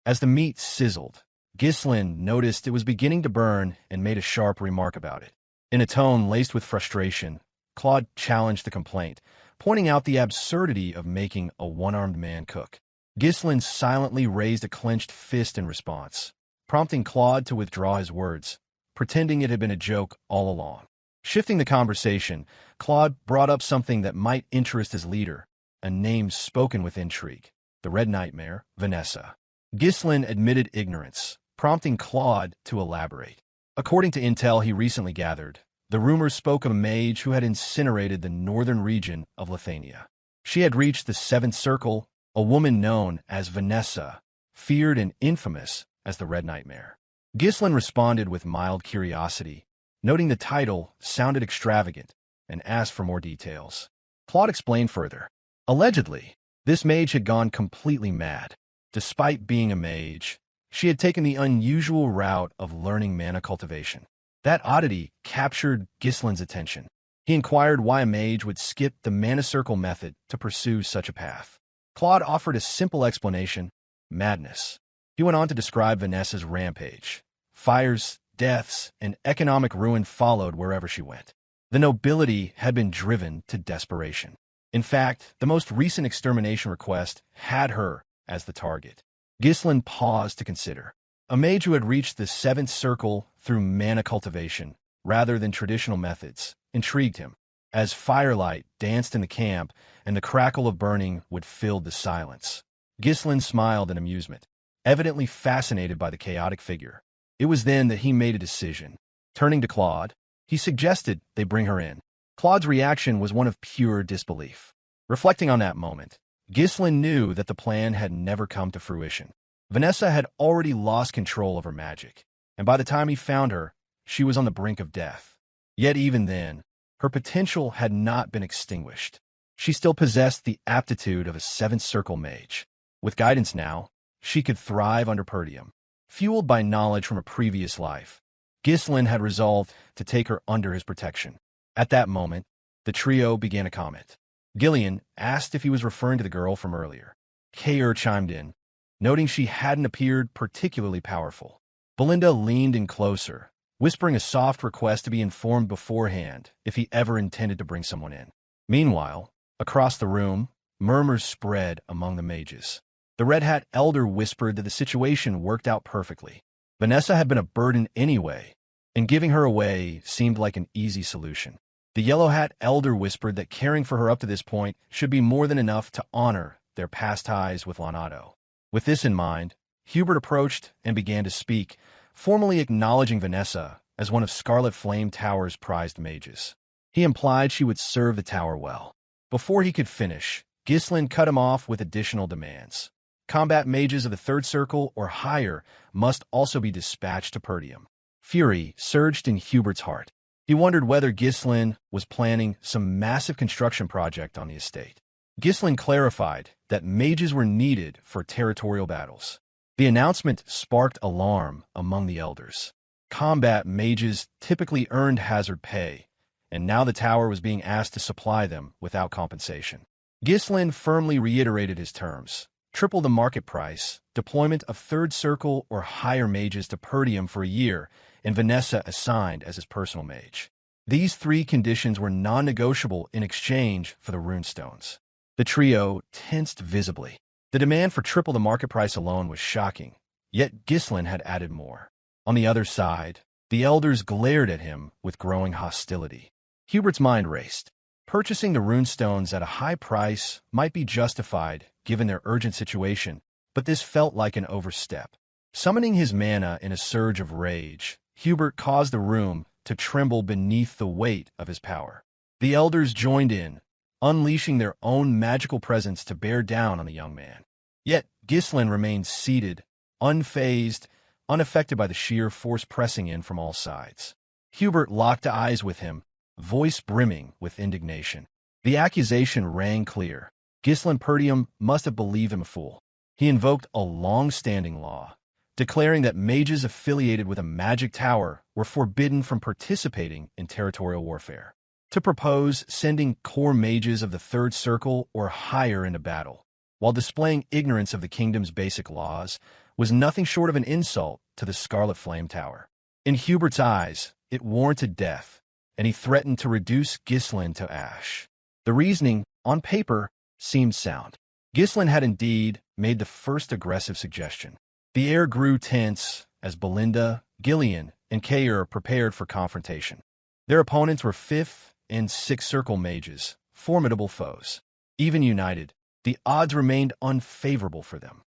As the meat sizzled, Ghislain noticed it was beginning to burn and made a sharp remark about it. In a tone laced with frustration, Claude challenged the complaint, pointing out the absurdity of making a one-armed man cook. Ghislain silently raised a clenched fist in response, prompting Claude to withdraw his words, pretending it had been a joke all along. Shifting the conversation, Claude brought up something that might interest his leader, a name spoken with intrigue, the Red Nightmare, Vanessa. Ghislain admitted ignorance, prompting Claude to elaborate. According to intel he recently gathered, the rumors spoke of a mage who had incinerated the northern region of Lithuania. She had reached the Seventh Circle, a woman known as Vanessa, feared and infamous as the Red Nightmare. Ghislain responded with mild curiosity, noting the title sounded extravagant, and asked for more details. Claude explained further. Allegedly, this mage had gone completely mad. Despite being a mage, she had taken the unusual route of learning mana cultivation. That oddity captured Ghislain's attention. He inquired why a mage would skip the mana circle method to pursue such a path. Claude offered a simple explanation: madness. He went on to describe Vanessa's rampage. Fires, deaths, and economic ruin followed wherever she went. The nobility had been driven to desperation. In fact, the most recent extermination request had her as the target. Ghislain paused to consider. A mage who had reached the 7th circle through mana cultivation, rather than traditional methods, intrigued him. As firelight danced in the camp and the crackle of burning would fill the silence, Ghislain smiled in amusement, evidently fascinated by the chaotic figure. It was then that he made a decision. Turning to Claude, he suggested they bring her in. Claude's reaction was one of pure disbelief. Reflecting on that moment, Ghislain knew that the plan had never come to fruition. Vanessa had already lost control of her magic, and by the time he found her, she was on the brink of death. Yet even then, her potential had not been extinguished. She still possessed the aptitude of a 7th circle mage. With guidance now, she could thrive under Perdium. Fueled by knowledge from a previous life, Ghislain had resolved to take her under his protection. At that moment, the trio began a comment. Gillion asked if he was referring to the girl from earlier. Kaor chimed in, noting she hadn't appeared particularly powerful. Belinda leaned in closer, whispering a soft request to be informed beforehand if he ever intended to bring someone in. Meanwhile, across the room, murmurs spread among the mages. The Red Hat Elder whispered that the situation worked out perfectly. Vanessa had been a burden anyway, and giving her away seemed like an easy solution. The Yellow Hat Elder whispered that caring for her up to this point should be more than enough to honor their past ties with Lonato. With this in mind, Hubert approached and began to speak, formally acknowledging Vanessa as one of Scarlet Flame Tower's prized mages. He implied she would serve the tower well. Before he could finish, Ghislain cut him off with additional demands. Combat mages of the 3rd circle or higher must also be dispatched to Perdium. Fury surged in Hubert's heart. He wondered whether Ghislain was planning some massive construction project on the estate. Ghislain clarified that mages were needed for territorial battles. The announcement sparked alarm among the elders. Combat mages typically earned hazard pay, and now the tower was being asked to supply them without compensation. Ghislain firmly reiterated his terms. Triple the market price, deployment of 3rd circle or higher mages to Perdium for a year, and Vanessa assigned as his personal mage. These 3 conditions were non-negotiable in exchange for the runestones. The trio tensed visibly. The demand for triple the market price alone was shocking, yet Ghislain had added more. On the other side, the elders glared at him with growing hostility. Hubert's mind raced. Purchasing the runestones at a high price might be justified given their urgent situation, but this felt like an overstep. Summoning his mana in a surge of rage, Hubert caused the room to tremble beneath the weight of his power. The elders joined in, unleashing their own magical presence to bear down on the young man. Yet Ghislain remained seated, unfazed, unaffected by the sheer force pressing in from all sides. Hubert locked eyes with him, voice brimming with indignation. The accusation rang clear. Ghislain Perdium must have believed him a fool. He invoked a long-standing law, declaring that mages affiliated with a magic tower were forbidden from participating in territorial warfare. To propose sending core mages of the 3rd circle or higher into battle, while displaying ignorance of the kingdom's basic laws, was nothing short of an insult to the Scarlet Flame Tower. In Hubert's eyes, it warranted death, and he threatened to reduce Ghislain to ash. The reasoning, on paper, seemed sound. Ghislain had indeed made the first aggressive suggestion. The air grew tense as Belinda, Gillion, and Kaor prepared for confrontation. Their opponents were 5th and 6th circle mages, formidable foes. Even united, the odds remained unfavorable for them.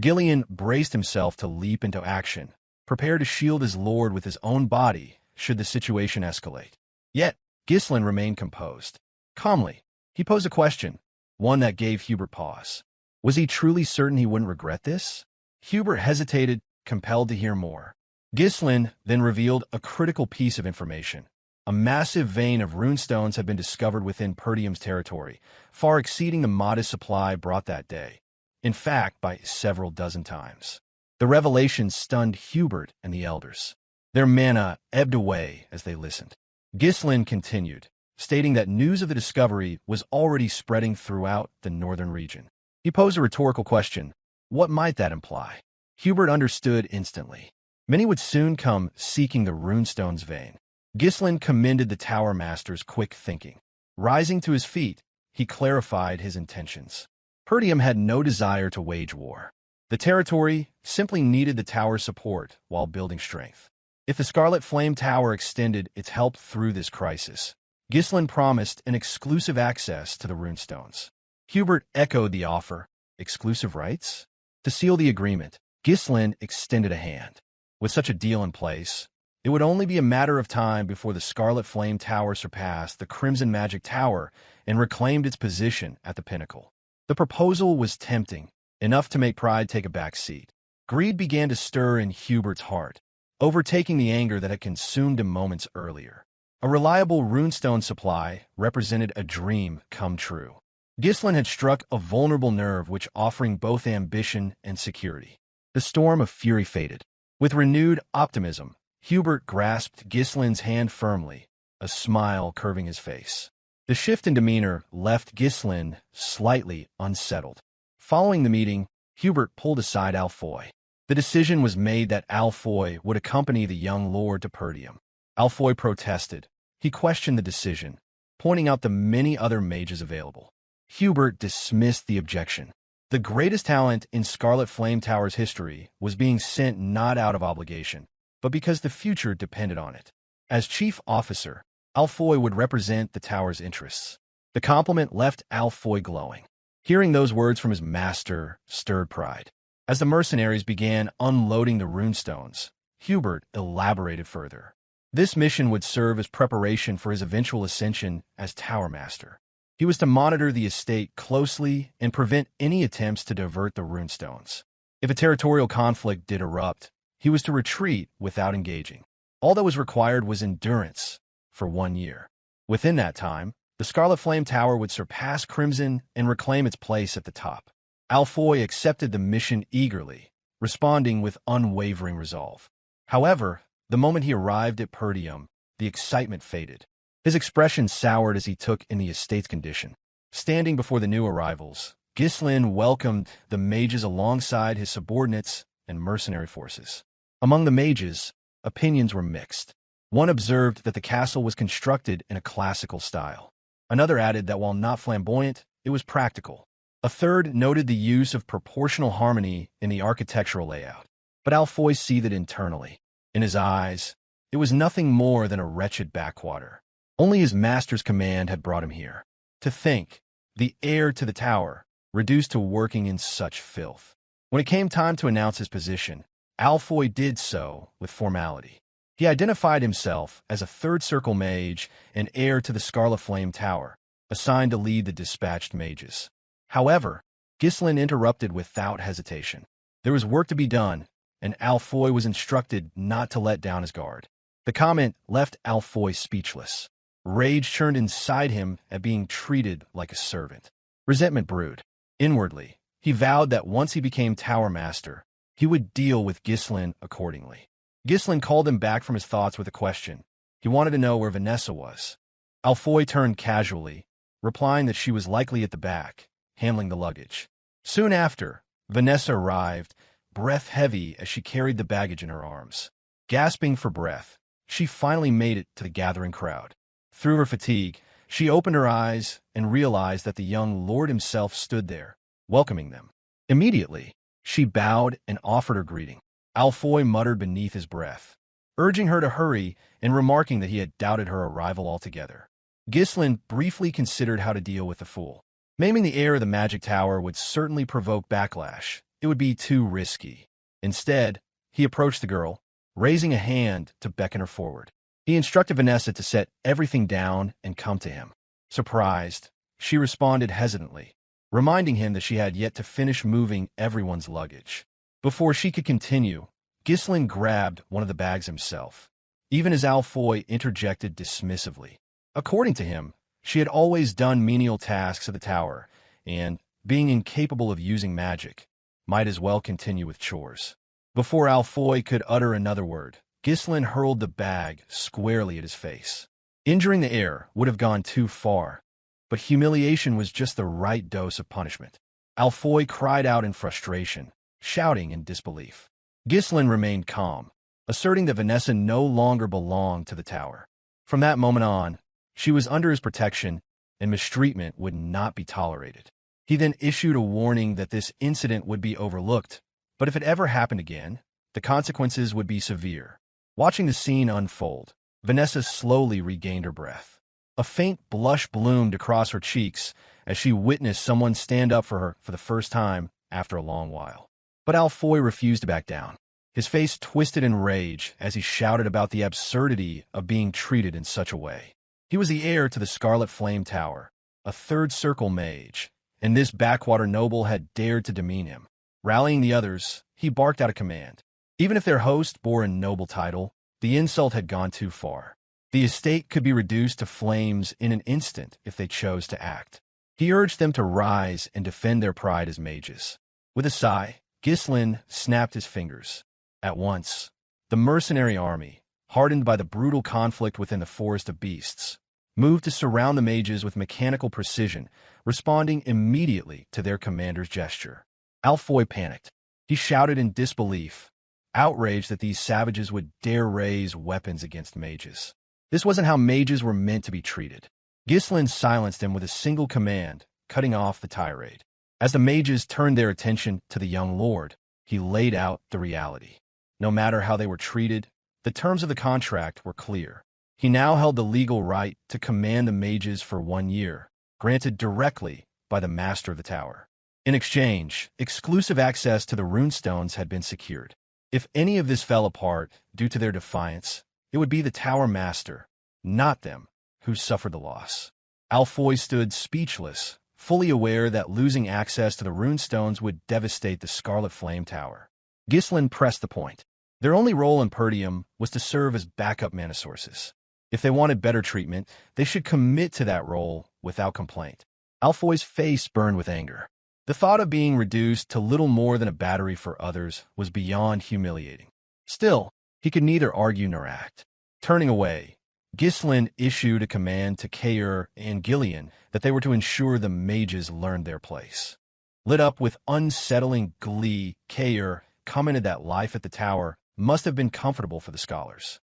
Gillion braced himself to leap into action, prepared to shield his lord with his own body should the situation escalate. Yet, Ghislain remained composed. Calmly, he posed a question, one that gave Hubert pause. Was he truly certain he wouldn't regret this? Hubert hesitated, compelled to hear more. Ghislain then revealed a critical piece of information. A massive vein of runestones had been discovered within Perdium's territory, far exceeding the modest supply brought that day. In fact, by several dozen times. The revelation stunned Hubert and the elders. Their mana ebbed away as they listened. Ghislain continued, stating that news of the discovery was already spreading throughout the northern region. He posed a rhetorical question. What might that imply? Hubert understood instantly. Many would soon come seeking the runestone's vein. Ghislain commended the Tower Master's quick thinking. Rising to his feet, he clarified his intentions. Perdium had no desire to wage war. The territory simply needed the tower's support while building strength. If the Scarlet Flame Tower extended its help through this crisis, Ghislain promised an exclusive access to the runestones. Hubert echoed the offer. Exclusive rights? To seal the agreement, Ghislain extended a hand. With such a deal in place, it would only be a matter of time before the Scarlet Flame Tower surpassed the Crimson Magic Tower and reclaimed its position at the pinnacle. The proposal was tempting, enough to make pride take a back seat. Greed began to stir in Hubert's heart, overtaking the anger that had consumed him moments earlier. A reliable runestone supply represented a dream come true. Ghislain had struck a vulnerable nerve which offering both ambition and security. The storm of fury faded. With renewed optimism, Hubert grasped Ghislain's hand firmly, a smile curving his face. The shift in demeanor left Ghislain slightly unsettled. Following the meeting, Hubert pulled aside Alfoy. The decision was made that Alfoy would accompany the young lord to Perdium. Alfoy protested. He questioned the decision, pointing out the many other mages available. Hubert dismissed the objection. The greatest talent in Scarlet Flame Tower's history was being sent not out of obligation, but because the future depended on it. As chief officer, Alfoy would represent the tower's interests. The compliment left Alfoy glowing. Hearing those words from his master stirred pride. As the mercenaries began unloading the runestones, Hubert elaborated further. This mission would serve as preparation for his eventual ascension as Tower Master. He was to monitor the estate closely and prevent any attempts to divert the runestones. If a territorial conflict did erupt, he was to retreat without engaging. All that was required was endurance for 1 year. Within that time, the Scarlet Flame Tower would surpass Crimson and reclaim its place at the top. Alfoy accepted the mission eagerly, responding with unwavering resolve. However, the moment he arrived at Perdium, the excitement faded. His expression soured as he took in the estate's condition. Standing before the new arrivals, Ghislain welcomed the mages alongside his subordinates and mercenary forces. Among the mages, opinions were mixed. One observed that the castle was constructed in a classical style. Another added that while not flamboyant, it was practical. A third noted the use of proportional harmony in the architectural layout. But Alfoy seethed internally. In his eyes, it was nothing more than a wretched backwater. Only his master's command had brought him here. To think, the heir to the tower, reduced to working in such filth. When it came time to announce his position, Alfoy did so with formality. He identified himself as a third circle mage and heir to the Scarlet Flame Tower, assigned to lead the dispatched mages. However, Ghislain interrupted without hesitation. There was work to be done, and Alfoy was instructed not to let down his guard. The comment left Alfoy speechless. Rage churned inside him at being treated like a servant. Resentment brewed. Inwardly, he vowed that once he became Tower Master, he would deal with Ghislain accordingly. Ghislain called him back from his thoughts with a question. He wanted to know where Vanessa was. Alfoy turned casually, replying that she was likely at the back, handling the luggage. Soon after, Vanessa arrived, breath heavy as she carried the baggage in her arms. Gasping for breath, she finally made it to the gathering crowd. Through her fatigue, she opened her eyes and realized that the young lord himself stood there, welcoming them. Immediately, she bowed and offered her greeting. Alfoy muttered beneath his breath, urging her to hurry and remarking that he had doubted her arrival altogether. Ghislain briefly considered how to deal with the fool. Maiming the heir of the Magic Tower would certainly provoke backlash. It would be too risky. Instead, he approached the girl, raising a hand to beckon her forward. He instructed Vanessa to set everything down and come to him. Surprised, she responded hesitantly, reminding him that she had yet to finish moving everyone's luggage. Before she could continue, Ghislain grabbed one of the bags himself, even as Alfoy interjected dismissively. According to him, she had always done menial tasks at the tower, and, being incapable of using magic, might as well continue with chores. Before Alfoy could utter another word, Ghislain hurled the bag squarely at his face. Injuring the air would have gone too far, but humiliation was just the right dose of punishment. Alfoy cried out in frustration, shouting in disbelief. Ghislain remained calm, asserting that Vanessa no longer belonged to the tower. From that moment on, she was under his protection, and mistreatment would not be tolerated. He then issued a warning that this incident would be overlooked, but if it ever happened again, the consequences would be severe. Watching the scene unfold, Vanessa slowly regained her breath. A faint blush bloomed across her cheeks as she witnessed someone stand up for her for the first time after a long while. But Alfoy refused to back down. His face twisted in rage as he shouted about the absurdity of being treated in such a way. He was the heir to the Scarlet Flame Tower, a third circle mage, and this backwater noble had dared to demean him. Rallying the others, he barked out a command. Even if their host bore a noble title, the insult had gone too far. The estate could be reduced to flames in an instant if they chose to act. He urged them to rise and defend their pride as mages. With a sigh, Ghislain snapped his fingers. At once, the mercenary army, hardened by the brutal conflict within the Forest of Beasts, moved to surround the mages with mechanical precision, responding immediately to their commander's gesture. Alfoy panicked. He shouted in disbelief, outraged that these savages would dare raise weapons against mages. This wasn't how mages were meant to be treated. Ghislain silenced him with a single command, cutting off the tirade. As the mages turned their attention to the young lord, he laid out the reality. No matter how they were treated, the terms of the contract were clear. He now held the legal right to command the mages for 1 year, granted directly by the master of the tower. In exchange, exclusive access to the runestones had been secured. If any of this fell apart due to their defiance, it would be the tower master, not them, who suffered the loss. Alfoy stood speechless, fully aware that losing access to the runestones would devastate the Scarlet Flame Tower. Ghislain pressed the point. Their only role in Perdium was to serve as backup mana sources. If they wanted better treatment, they should commit to that role without complaint. Alfoy's face burned with anger. The thought of being reduced to little more than a battery for others was beyond humiliating. Still, he could neither argue nor act. Turning away, Ghislain issued a command to Kaor and Gillion that they were to ensure the mages learned their place. Lit up with unsettling glee, Kaor commented that life at the tower must have been comfortable for the scholars.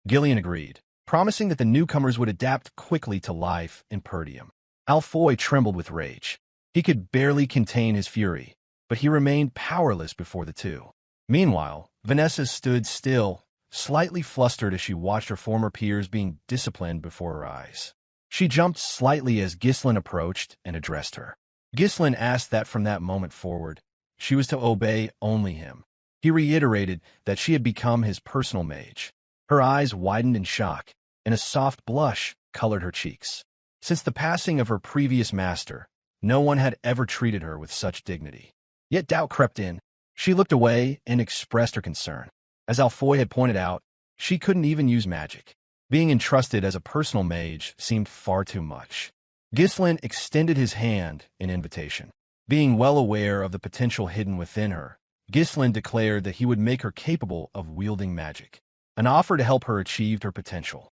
Gillion agreed, promising that the newcomers would adapt quickly to life in Perdium. Alfoy trembled with rage. He could barely contain his fury, but he remained powerless before the two. Meanwhile, Vanessa stood still, slightly flustered as she watched her former peers being disciplined before her eyes. She jumped slightly as Ghislain approached and addressed her. Ghislain asked that from that moment forward, she was to obey only him. He reiterated that she had become his personal mage. Her eyes widened in shock, and a soft blush colored her cheeks. Since the passing of her previous master, no one had ever treated her with such dignity. Yet doubt crept in. She looked away and expressed her concern. As Alfoy had pointed out, she couldn't even use magic. Being entrusted as a personal mage seemed far too much. Ghislain extended his hand in invitation. Being well aware of the potential hidden within her, Ghislain declared that he would make her capable of wielding magic, an offer to help her achieve her potential.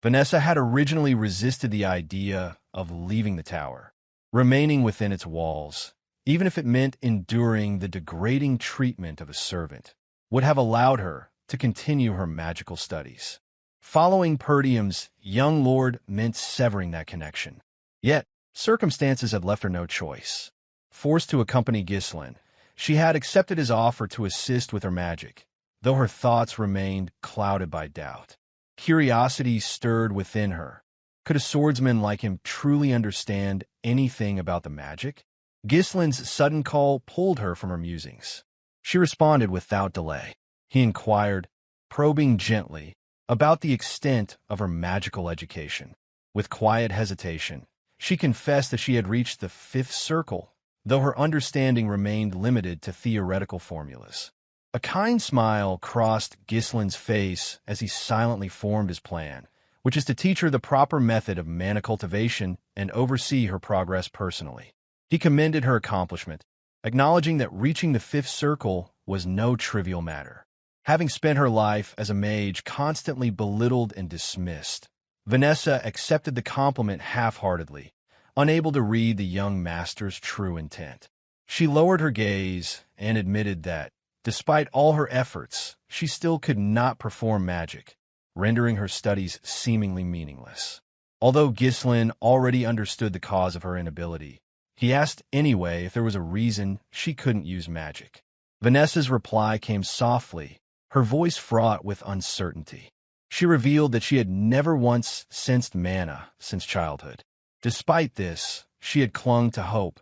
Vanessa had originally resisted the idea of leaving the tower, remaining within its walls, even if it meant enduring the degrading treatment of a servant, would have allowed her to continue her magical studies. Following Perdium's young lord meant severing that connection. Yet, circumstances had left her no choice. Forced to accompany Ghislain, she had accepted his offer to assist with her magic, though her thoughts remained clouded by doubt. Curiosity stirred within her. Could a swordsman like him truly understand anything about the magic? Ghislain's sudden call pulled her from her musings. She responded without delay. He inquired, probing gently, about the extent of her magical education. With quiet hesitation, she confessed that she had reached the 5th circle, though her understanding remained limited to theoretical formulas. A kind smile crossed Ghislain's face as he silently formed his plan, which is to teach her the proper method of mana cultivation and oversee her progress personally. He commended her accomplishment, acknowledging that reaching the fifth circle was no trivial matter. Having spent her life as a mage constantly belittled and dismissed, Vanessa accepted the compliment half-heartedly, unable to read the young master's true intent. She lowered her gaze and admitted that, despite all her efforts, she still could not perform magic, rendering her studies seemingly meaningless. Although Ghislain already understood the cause of her inability, he asked anyway if there was a reason she couldn't use magic. Vanessa's reply came softly, her voice fraught with uncertainty. She revealed that she had never once sensed mana since childhood. Despite this, she had clung to hope,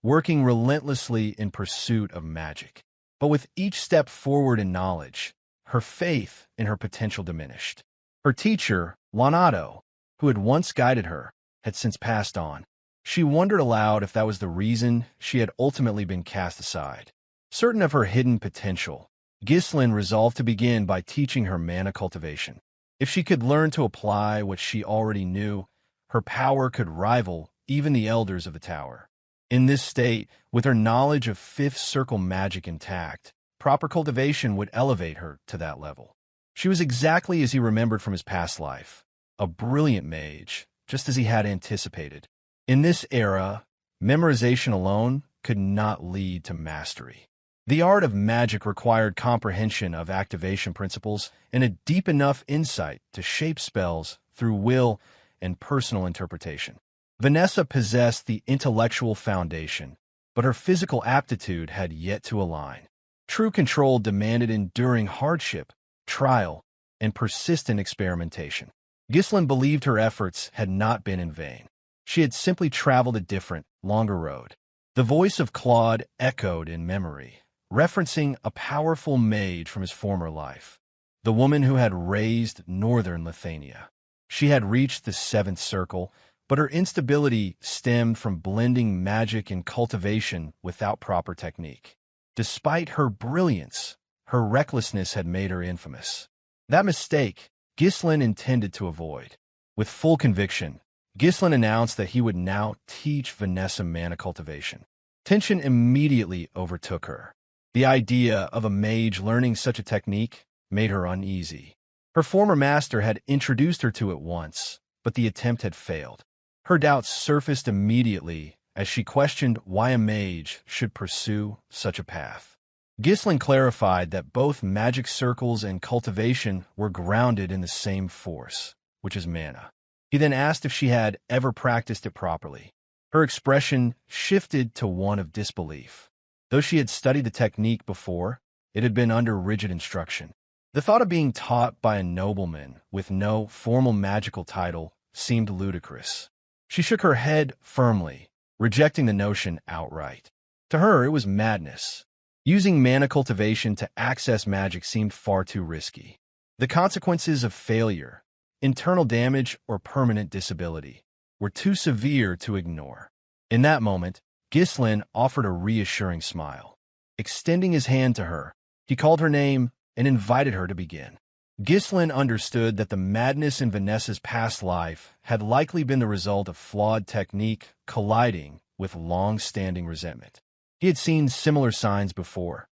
working relentlessly in pursuit of magic. But with each step forward in knowledge, her faith in her potential diminished. Her teacher, Leonardo, who had once guided her, had since passed on. She wondered aloud if that was the reason she had ultimately been cast aside. Certain of her hidden potential, Ghislain resolved to begin by teaching her mana cultivation. If she could learn to apply what she already knew, her power could rival even the elders of the tower. In this state, with her knowledge of fifth circle magic intact, proper cultivation would elevate her to that level. She was exactly as he remembered from his past life, a brilliant mage, just as he had anticipated. In this era, memorization alone could not lead to mastery. The art of magic required comprehension of activation principles and a deep enough insight to shape spells through will and personal interpretation. Vanessa possessed the intellectual foundation, but her physical aptitude had yet to align. True control demanded enduring hardship, trial, and persistent experimentation. Ghislain believed her efforts had not been in vain. She had simply traveled a different, longer road. The voice of Claude echoed in memory, referencing a powerful mage from his former life, the woman who had raised northern Lithuania. She had reached the seventh circle, but her instability stemmed from blending magic and cultivation without proper technique. Despite her brilliance, her recklessness had made her infamous. That mistake, Ghislain intended to avoid. With full conviction, Ghislain announced that he would now teach Vanessa mana cultivation. Tension immediately overtook her. The idea of a mage learning such a technique made her uneasy. Her former master had introduced her to it once, but the attempt had failed. Her doubts surfaced immediately as she questioned why a mage should pursue such a path. Ghislain clarified that both magic circles and cultivation were grounded in the same force, which is mana. He then asked if she had ever practiced it properly. Her expression shifted to one of disbelief. Though she had studied the technique before, it had been under rigid instruction. The thought of being taught by a nobleman with no formal magical title seemed ludicrous. She shook her head firmly, rejecting the notion outright. To her, it was madness. Using mana cultivation to access magic seemed far too risky. The consequences of failure, internal damage, or permanent disability were too severe to ignore. In that moment, Ghislain offered a reassuring smile. Extending his hand to her, he called her name and invited her to begin. Ghislain understood that the madness in Vanessa's past life had likely been the result of flawed technique colliding with long-standing resentment. He had seen similar signs before.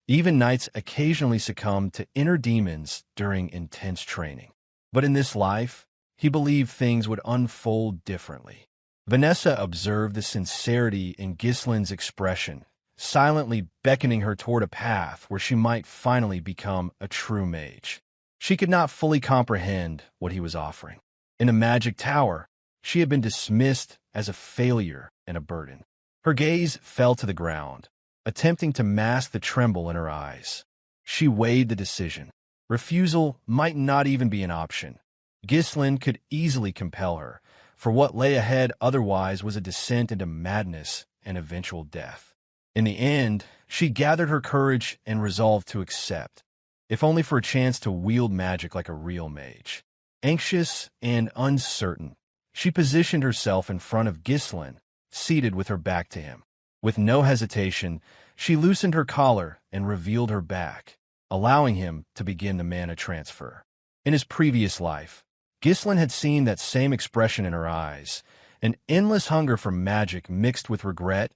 Even knights occasionally succumbed to inner demons during intense training. But in this life, he believed things would unfold differently. Vanessa observed the sincerity in Ghislain's expression, silently beckoning her toward a path where she might finally become a true mage. She could not fully comprehend what he was offering. In a magic tower, she had been dismissed as a failure and a burden. Her gaze fell to the ground, attempting to mask the tremble in her eyes. She weighed the decision. Refusal might not even be an option. Ghislain could easily compel her, for what lay ahead otherwise was a descent into madness and eventual death. In the end, she gathered her courage and resolved to accept, if only for a chance to wield magic like a real mage. Anxious and uncertain, she positioned herself in front of Ghislain, seated with her back to him. With no hesitation, she loosened her collar and revealed her back, allowing him to begin the mana transfer. In his previous life, Ghislain had seen that same expression in her eyes, an endless hunger for magic mixed with regret,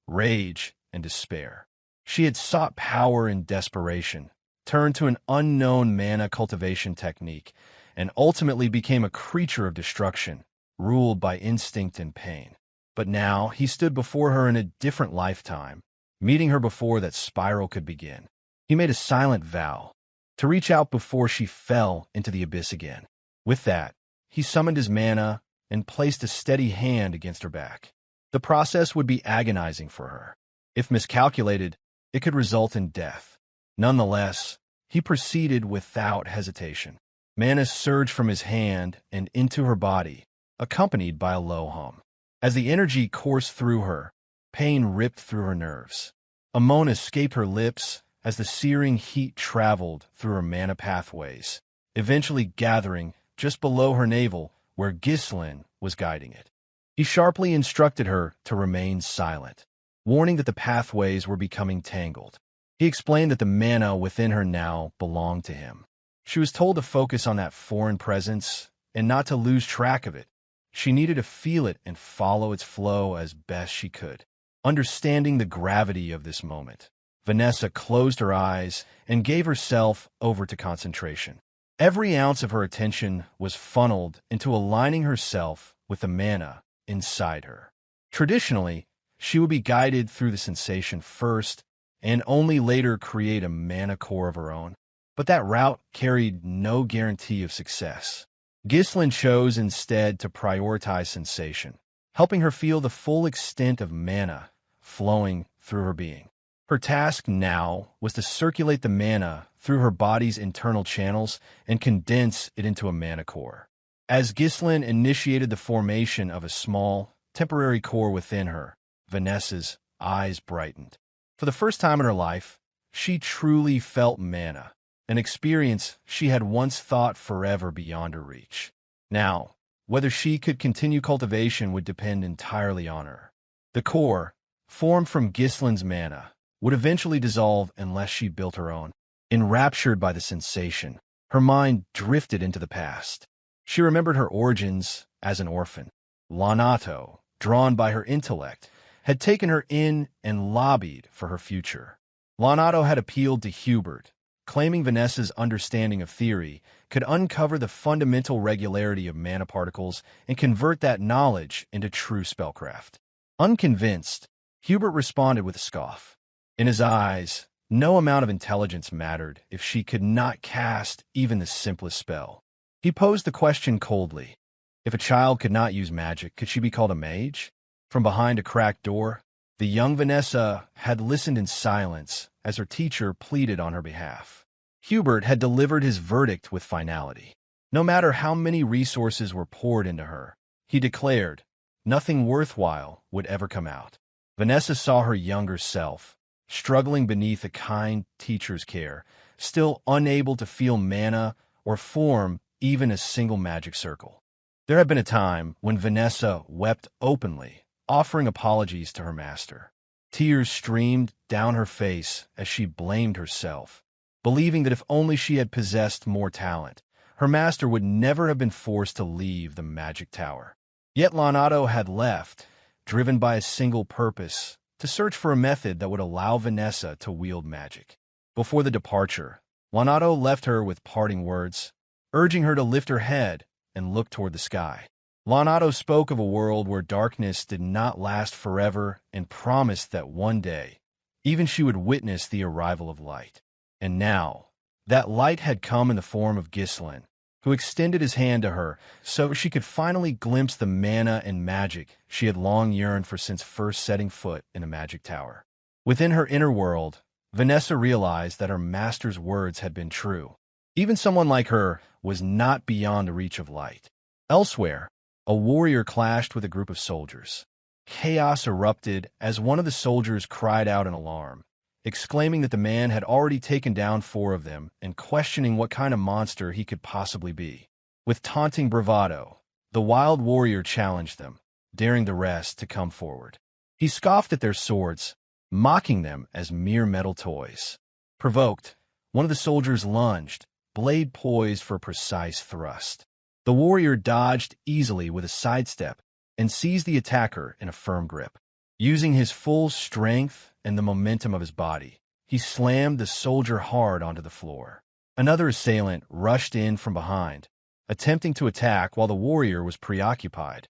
rage, and despair. She had sought power in desperation, turned to an unknown mana cultivation technique, and ultimately became a creature of destruction, ruled by instinct and pain. But now he stood before her in a different lifetime, meeting her before that spiral could begin. He made a silent vow to reach out before she fell into the abyss again. With that, he summoned his mana and placed a steady hand against her back. The process would be agonizing for her. If miscalculated, it could result in death. Nonetheless, he proceeded without hesitation. Mana surged from his hand and into her body, accompanied by a low hum. As the energy coursed through her, pain ripped through her nerves. A moan escaped her lips as the searing heat traveled through her mana pathways, eventually gathering just below her navel where Ghislain was guiding it. He sharply instructed her to remain silent, warning that the pathways were becoming tangled. He explained that the mana within her now belonged to him. She was told to focus on that foreign presence and not to lose track of it. She needed to feel it and follow its flow as best she could. Understanding the gravity of this moment, Vanessa closed her eyes and gave herself over to concentration. Every ounce of her attention was funneled into aligning herself with the mana inside her. Traditionally, she would be guided through the sensation first and only later create a mana core of her own. But that route carried no guarantee of success. Ghislain chose instead to prioritize sensation, helping her feel the full extent of mana flowing through her being. Her task now was to circulate the mana through her body's internal channels and condense it into a mana core. As Ghislain initiated the formation of a small, temporary core within her, Vanessa's eyes brightened. For the first time in her life, she truly felt mana, an experience she had once thought forever beyond her reach. Now, whether she could continue cultivation would depend entirely on her. The core, formed from Ghislain's mana, would eventually dissolve unless she built her own. Enraptured by the sensation, her mind drifted into the past. She remembered her origins as an orphan. Lonato, drawn by her intellect, had taken her in and lobbied for her future. Lonato had appealed to Hubert, claiming Vanessa's understanding of theory could uncover the fundamental regularity of mana particles and convert that knowledge into true spellcraft. Unconvinced, Hubert responded with a scoff. In his eyes, no amount of intelligence mattered if she could not cast even the simplest spell. He posed the question coldly. If a child could not use magic, could she be called a mage? From behind a cracked door, the young Vanessa had listened in silence as her teacher pleaded on her behalf. Hubert had delivered his verdict with finality. No matter how many resources were poured into her, he declared, nothing worthwhile would ever come out. Vanessa saw her younger self, struggling beneath a kind teacher's care, still unable to feel mana or form even a single magic circle. There had been a time when Vanessa wept openly, offering apologies to her master. Tears streamed down her face as she blamed herself, believing that if only she had possessed more talent, her master would never have been forced to leave the magic tower. Yet Lonato had left, driven by a single purpose, to search for a method that would allow Vanessa to wield magic. Before the departure, Lonato left her with parting words, urging her to lift her head and look toward the sky. Lonato spoke of a world where darkness did not last forever and promised that one day, even she would witness the arrival of light. And now, that light had come in the form of Ghislain, who extended his hand to her so she could finally glimpse the mana and magic she had long yearned for since first setting foot in a magic tower. Within her inner world, Vanessa realized that her master's words had been true. Even someone like her was not beyond the reach of light. Elsewhere, a warrior clashed with a group of soldiers. Chaos erupted as one of the soldiers cried out in alarm, exclaiming that the man had already taken down 4 of them and questioning what kind of monster he could possibly be. With taunting bravado, the wild warrior challenged them, daring the rest to come forward. He scoffed at their swords, mocking them as mere metal toys. Provoked, One of the soldiers lunged, blade poised for a precise thrust. The warrior dodged easily with a sidestep and seized the attacker in a firm grip. Using his full strength and the momentum of his body, he slammed the soldier hard onto the floor. Another assailant rushed in from behind, attempting to attack while the warrior was preoccupied.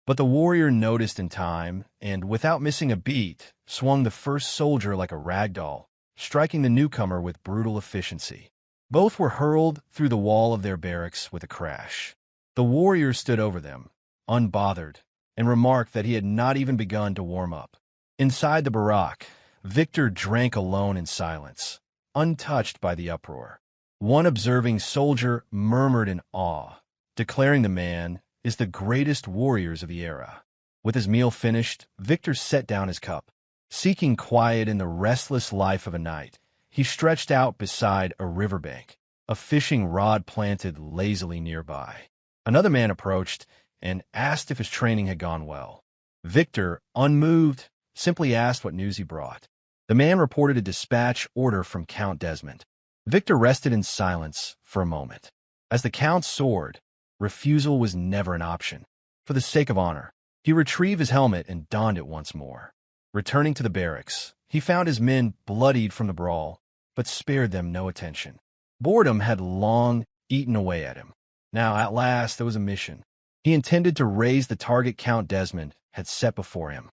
But the warrior noticed in time and, without missing a beat, swung the first soldier like a ragdoll, striking the newcomer with brutal efficiency. Both were hurled through the wall of their barracks with a crash. The warrior stood over them, unbothered, and remarked that he had not even begun to warm up. Inside the barack, Victor drank alone in silence, untouched by the uproar. One observing soldier murmured in awe, declaring the man is the greatest warriors of the era. With his meal finished, Victor set down his cup. Seeking quiet in the restless life of a night, he stretched out beside a riverbank, a fishing rod planted lazily nearby. Another man approached and asked if his training had gone well. Victor, unmoved, simply asked what news he brought. The man reported a dispatch order from Count Desmond. Victor rested in silence for a moment. As the Count soared, refusal was never an option. For the sake of honor, he retrieved his helmet and donned it once more. Returning to the barracks, he found his men bloodied from the brawl, but spared them no attention. Boredom had long eaten away at him. Now, at last, there was a mission. He intended to raise the target Count Desmond had set before him.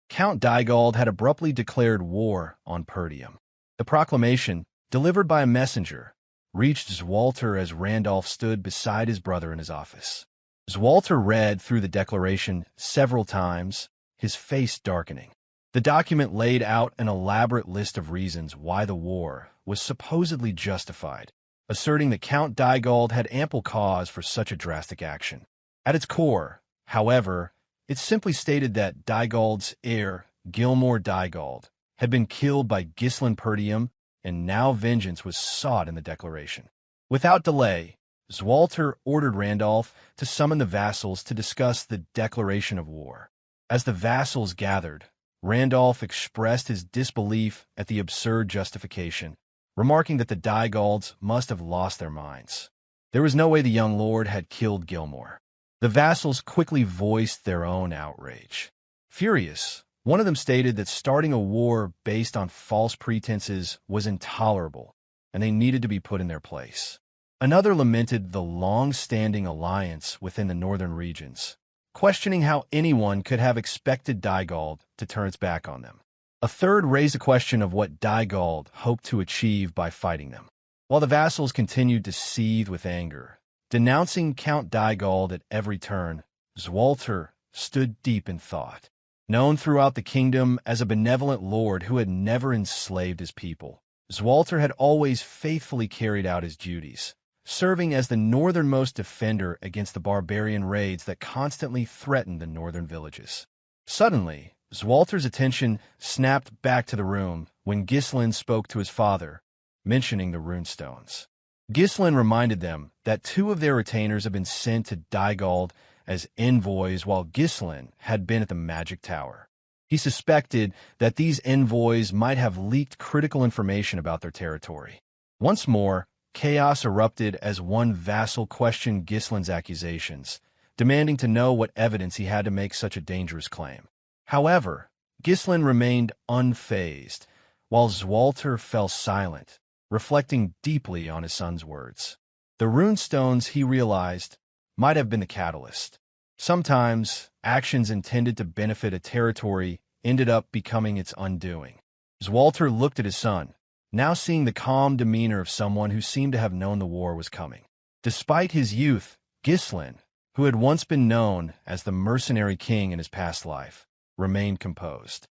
Count Dygald had abruptly declared war on Perdium. The proclamation, delivered by a messenger, reached Swalter as Randolph stood beside his brother in his office. Swalter read through the declaration several times, his face darkening. The document laid out an elaborate list of reasons why the war was supposedly justified, asserting that Count Dygald had ample cause for such a drastic action. At its core, however, it simply stated that Dygald's heir, Gilmore Dygald, had been killed by Ghislain Perdium, and now vengeance was sought in the declaration. Without delay, Swalter ordered Randolph to summon the vassals to discuss the declaration of war. As the vassals gathered, Randolph expressed his disbelief at the absurd justification, remarking that the Dygalds must have lost their minds. There was no way the young lord had killed Gilmore. The vassals quickly voiced their own outrage. Furious, one of them stated that starting a war based on false pretenses was intolerable, and they needed to be put in their place. Another lamented the long-standing alliance within the northern regions, questioning how anyone could have expected Dygald to turn its back on them. A third raised the question of what Dygald hoped to achieve by fighting them. While the vassals continued to seethe with anger, denouncing Count Dygald at every turn, Swalter stood deep in thought. Known throughout the kingdom as a benevolent lord who had never enslaved his people, Swalter had always faithfully carried out his duties, serving as the northernmost defender against the barbarian raids that constantly threatened the northern villages. Suddenly, Swalter's attention snapped back to the room when Ghislain spoke to his father, mentioning the runestones. Ghislain reminded them that 2 of their retainers had been sent to Dygald as envoys while Ghislain had been at the magic tower. He suspected that these envoys might have leaked critical information about their territory. Once more, chaos erupted as one vassal questioned Ghislain's accusations, demanding to know what evidence he had to make such a dangerous claim. However, Ghislain remained unfazed, while Swalter fell silent, reflecting deeply on his son's words. The runestones, he realized, might have been the catalyst. Sometimes, actions intended to benefit a territory ended up becoming its undoing. Swalter looked at his son, now seeing the calm demeanor of someone who seemed to have known the war was coming. Despite his youth, Ghislain, who had once been known as the Mercenary King in his past life, remained composed.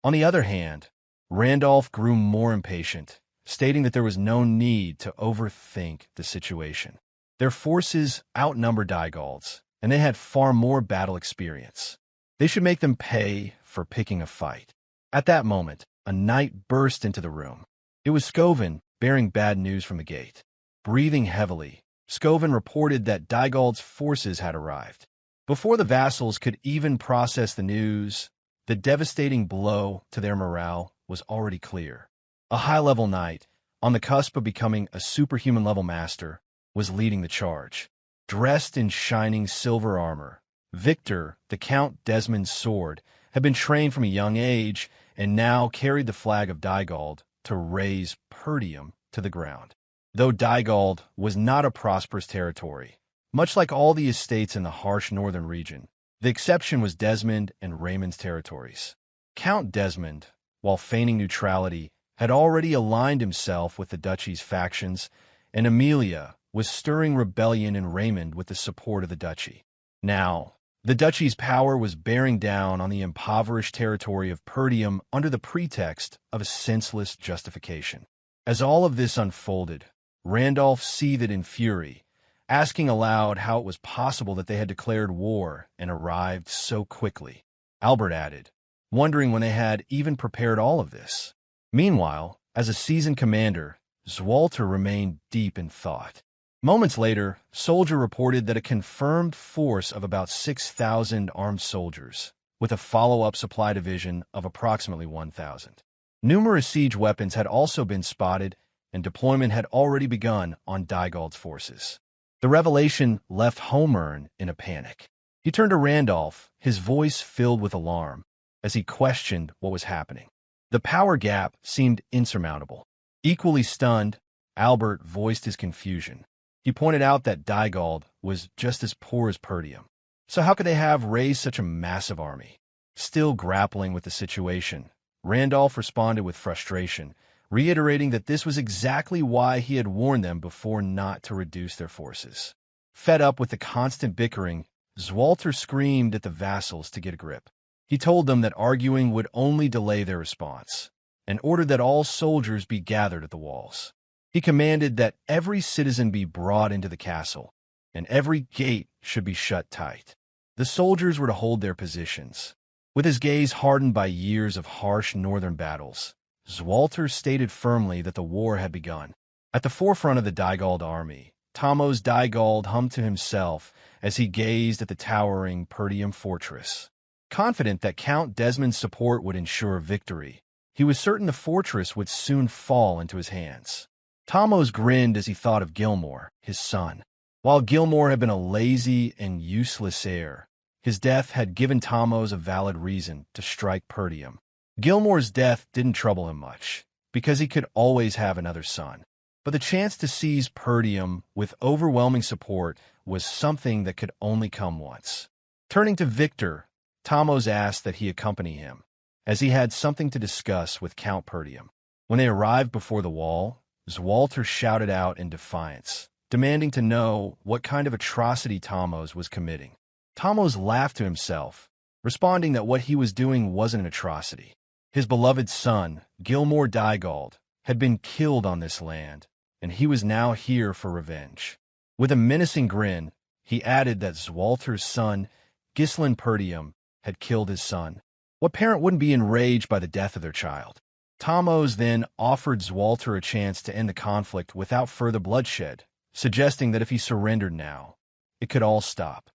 On the other hand, Randolph grew more impatient, stating that there was no need to overthink the situation. Their forces outnumbered Dygald's, and they had far more battle experience. They should make them pay for picking a fight. At that moment, a knight burst into the room. It was Scoven, bearing bad news from the gate. Breathing heavily, Scoven reported that Dygald's forces had arrived. Before the vassals could even process the news, the devastating blow to their morale was already clear. A high-level knight, on the cusp of becoming a superhuman-level master, was leading the charge. Dressed in shining silver armor, Victor, the Count Desmond's sword, had been trained from a young age and now carried the flag of Dygald to raise Perdium to the ground. Though Dygald was not a prosperous territory, much like all the estates in the harsh northern region, the exception was Desmond and Raymond's territories. Count Desmond, while feigning neutrality, had already aligned himself with the duchy's factions, and Amelia was stirring rebellion in Raymond with the support of the duchy. Now, the duchy's power was bearing down on the impoverished territory of Perdium under the pretext of a senseless justification. As all of this unfolded, Randolph seethed in fury, asking aloud how it was possible that they had declared war and arrived so quickly. Albert added, wondering when they had even prepared all of this. Meanwhile, as a seasoned commander, Swalter remained deep in thought. Moments later, Soldier reported that a confirmed force of about 6,000 armed soldiers, with a follow-up supply division of approximately 1,000. Numerous siege weapons had also been spotted, and deployment had already begun on Dygald's forces. The revelation left Homern in a panic. He turned to Randolph, his voice filled with alarm, as he questioned what was happening. The power gap seemed insurmountable. Equally stunned, Albert voiced his confusion. He pointed out that Dygald was just as poor as Perdium. So how could they have raised such a massive army? Still grappling with the situation, Randolph responded with frustration, reiterating that this was exactly why he had warned them before not to reduce their forces. Fed up with the constant bickering, Swalter screamed at the vassals to get a grip. He told them that arguing would only delay their response, and ordered that all soldiers be gathered at the walls. He commanded that every citizen be brought into the castle, and every gate should be shut tight. The soldiers were to hold their positions. With his gaze hardened by years of harsh northern battles, Swalter stated firmly that the war had begun. At the forefront of the Dygald army, Thamos Dygald hummed to himself as he gazed at the towering Perdium fortress. Confident that Count Desmond's support would ensure victory, he was certain the fortress would soon fall into his hands. Thamos grinned as he thought of Gilmore, his son. While Gilmore had been a lazy and useless heir, his death had given Thamos a valid reason to strike Perdium. Gilmore's death didn't trouble him much, because he could always have another son. But the chance to seize Perdium with overwhelming support was something that could only come once. Turning to Victor, Thamos asked that he accompany him, as he had something to discuss with Count Perdium. When they arrived before the wall, Swalter shouted out in defiance, demanding to know what kind of atrocity Thamos was committing. Thamos laughed to himself, responding that what he was doing wasn't an atrocity. His beloved son, Gilmore Dygald, had been killed on this land, and he was now here for revenge. With a menacing grin, he added that Swalter's son, Ghislain Perdium, had killed his son. What parent wouldn't be enraged by the death of their child? Thamos then offered Swalter a chance to end the conflict without further bloodshed, suggesting that if he surrendered now, it could all stop.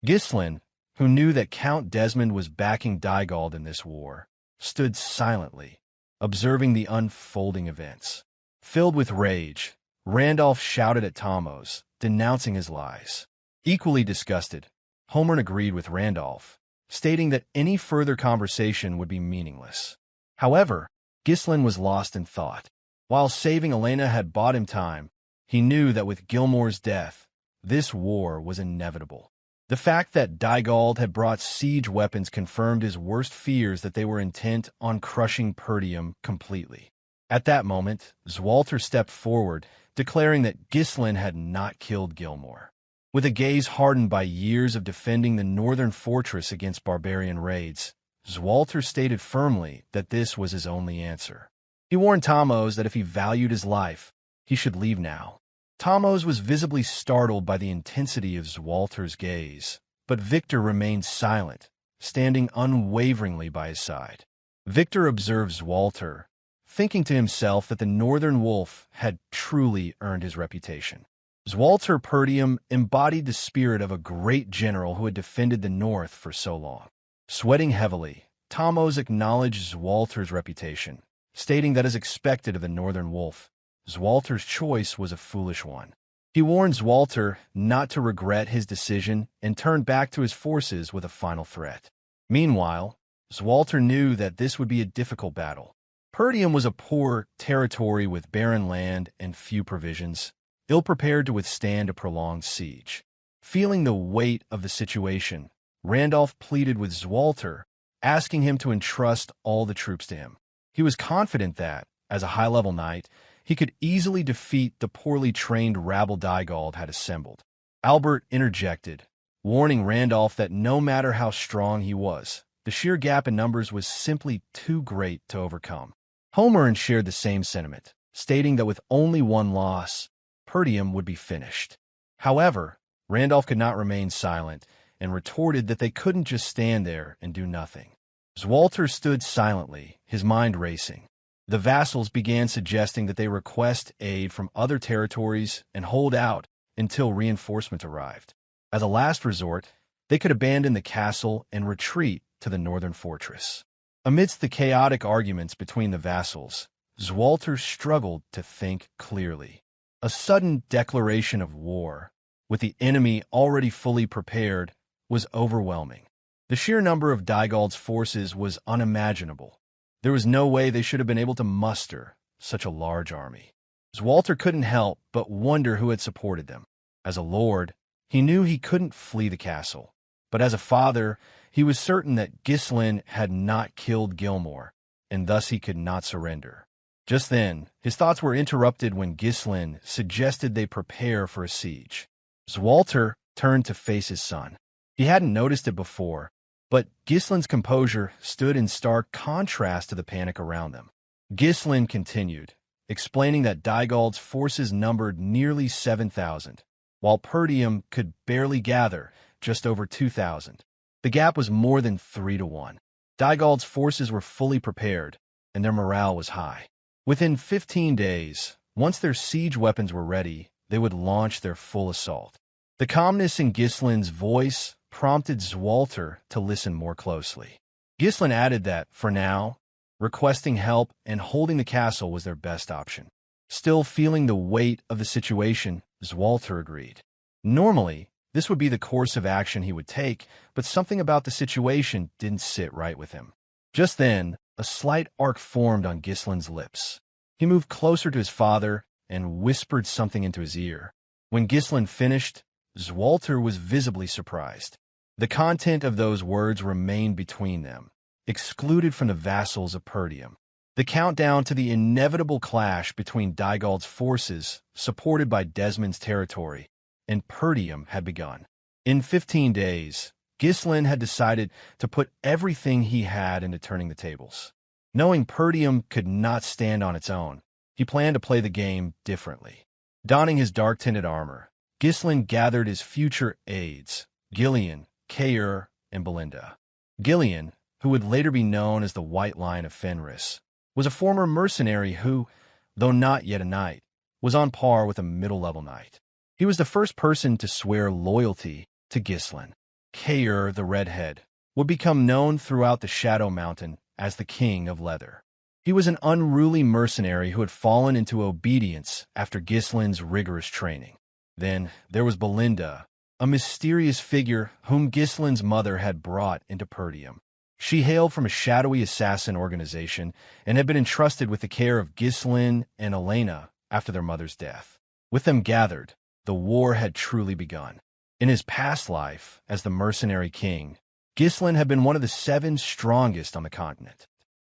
Ghislain, who knew that Count Desmond was backing Dygald in this war, stood silently, observing the unfolding events. Filled with rage, Randolph shouted at Thamos, denouncing his lies. Equally disgusted, Homern agreed with Randolph, stating that any further conversation would be meaningless. However, Ghislain was lost in thought. While saving Elena had bought him time, he knew that with Gilmore's death, this war was inevitable. The fact that Dygald had brought siege weapons confirmed his worst fears that they were intent on crushing Perdium completely. At that moment, Swalter stepped forward, declaring that Ghislain had not killed Gilmore. With a gaze hardened by years of defending the northern fortress against barbarian raids, Swalter stated firmly that this was his only answer. He warned Thamos that if he valued his life, he should leave now. Thamos was visibly startled by the intensity of Swalter's gaze, but Victor remained silent, standing unwaveringly by his side. Victor observed Swalter, thinking to himself that the Northern Wolf had truly earned his reputation. Swalter Perdium embodied the spirit of a great general who had defended the North for so long. Sweating heavily, Thamos acknowledged Swalter's reputation, stating that as expected of the Northern Wolf, Swalter's choice was a foolish one. He warned Swalter not to regret his decision and turned back to his forces with a final threat. Meanwhile, Swalter knew that this would be a difficult battle. Perdium was a poor territory with barren land and few provisions, ill-prepared to withstand a prolonged siege. Feeling the weight of the situation, Randolph pleaded with Swalter, asking him to entrust all the troops to him. He was confident that, as a high-level knight, he could easily defeat the poorly trained rabble Dygald had assembled. Albert interjected, warning Randolph that no matter how strong he was, the sheer gap in numbers was simply too great to overcome. Homer shared the same sentiment, stating that with only one loss, Perdium would be finished. However, Randolph could not remain silent and retorted that they couldn't just stand there and do nothing. Swalter stood silently, his mind racing. The vassals began suggesting that they request aid from other territories and hold out until reinforcement arrived. As a last resort, they could abandon the castle and retreat to the northern fortress. Amidst the chaotic arguments between the vassals, Swalter struggled to think clearly. A sudden declaration of war, with the enemy already fully prepared, was overwhelming. The sheer number of Dygald's forces was unimaginable. There was no way they should have been able to muster such a large army. Swalter couldn't help but wonder who had supported them. As a lord, he knew he couldn't flee the castle, but as a father, he was certain that Ghislain had not killed Gilmore, and thus he could not surrender. Just then, his thoughts were interrupted when Ghislain suggested they prepare for a siege. Swalter turned to face his son. He hadn't noticed it before, but Ghislain's composure stood in stark contrast to the panic around them. Ghislain continued, explaining that Dygald's forces numbered nearly 7,000, while Perdium could barely gather just over 2,000. The gap was more than 3 to 1. Dygald's forces were fully prepared, and their morale was high. Within 15 days, once their siege weapons were ready, they would launch their full assault. The calmness in Ghislain's voice prompted Swalter to listen more closely. Ghislain added that, for now, requesting help and holding the castle was their best option. Still feeling the weight of the situation, Swalter agreed. Normally, this would be the course of action he would take, but something about the situation didn't sit right with him. Just then, a slight arc formed on Ghislain's lips. He moved closer to his father and whispered something into his ear. When Ghislain finished, Swalter was visibly surprised. The content of those words remained between them, excluded from the vassals of Perdium. The countdown to the inevitable clash between Dygald's forces, supported by Desmond's territory, and Perdium had begun. In 15 days, Ghislain had decided to put everything he had into turning the tables. Knowing Perdium could not stand on its own, he planned to play the game differently. Donning his dark-tinted armor, Ghislain gathered his future aides, Gillion, Kaor, and Belinda. Gillion, who would later be known as the White Lion of Fenris, was a former mercenary who, though not yet a knight, was on par with a middle-level knight. He was the first person to swear loyalty to Ghislain. Kaor, the redhead, would become known throughout the Shadow Mountain as the King of Leather. He was an unruly mercenary who had fallen into obedience after Ghislain's rigorous training. Then there was Belinda, a mysterious figure whom Ghislain's mother had brought into Perdium. She hailed from a shadowy assassin organization and had been entrusted with the care of Ghislain and Elena after their mother's death. With them gathered, the war had truly begun. In his past life as the Mercenary King, Ghislain had been one of the 7 strongest on the continent.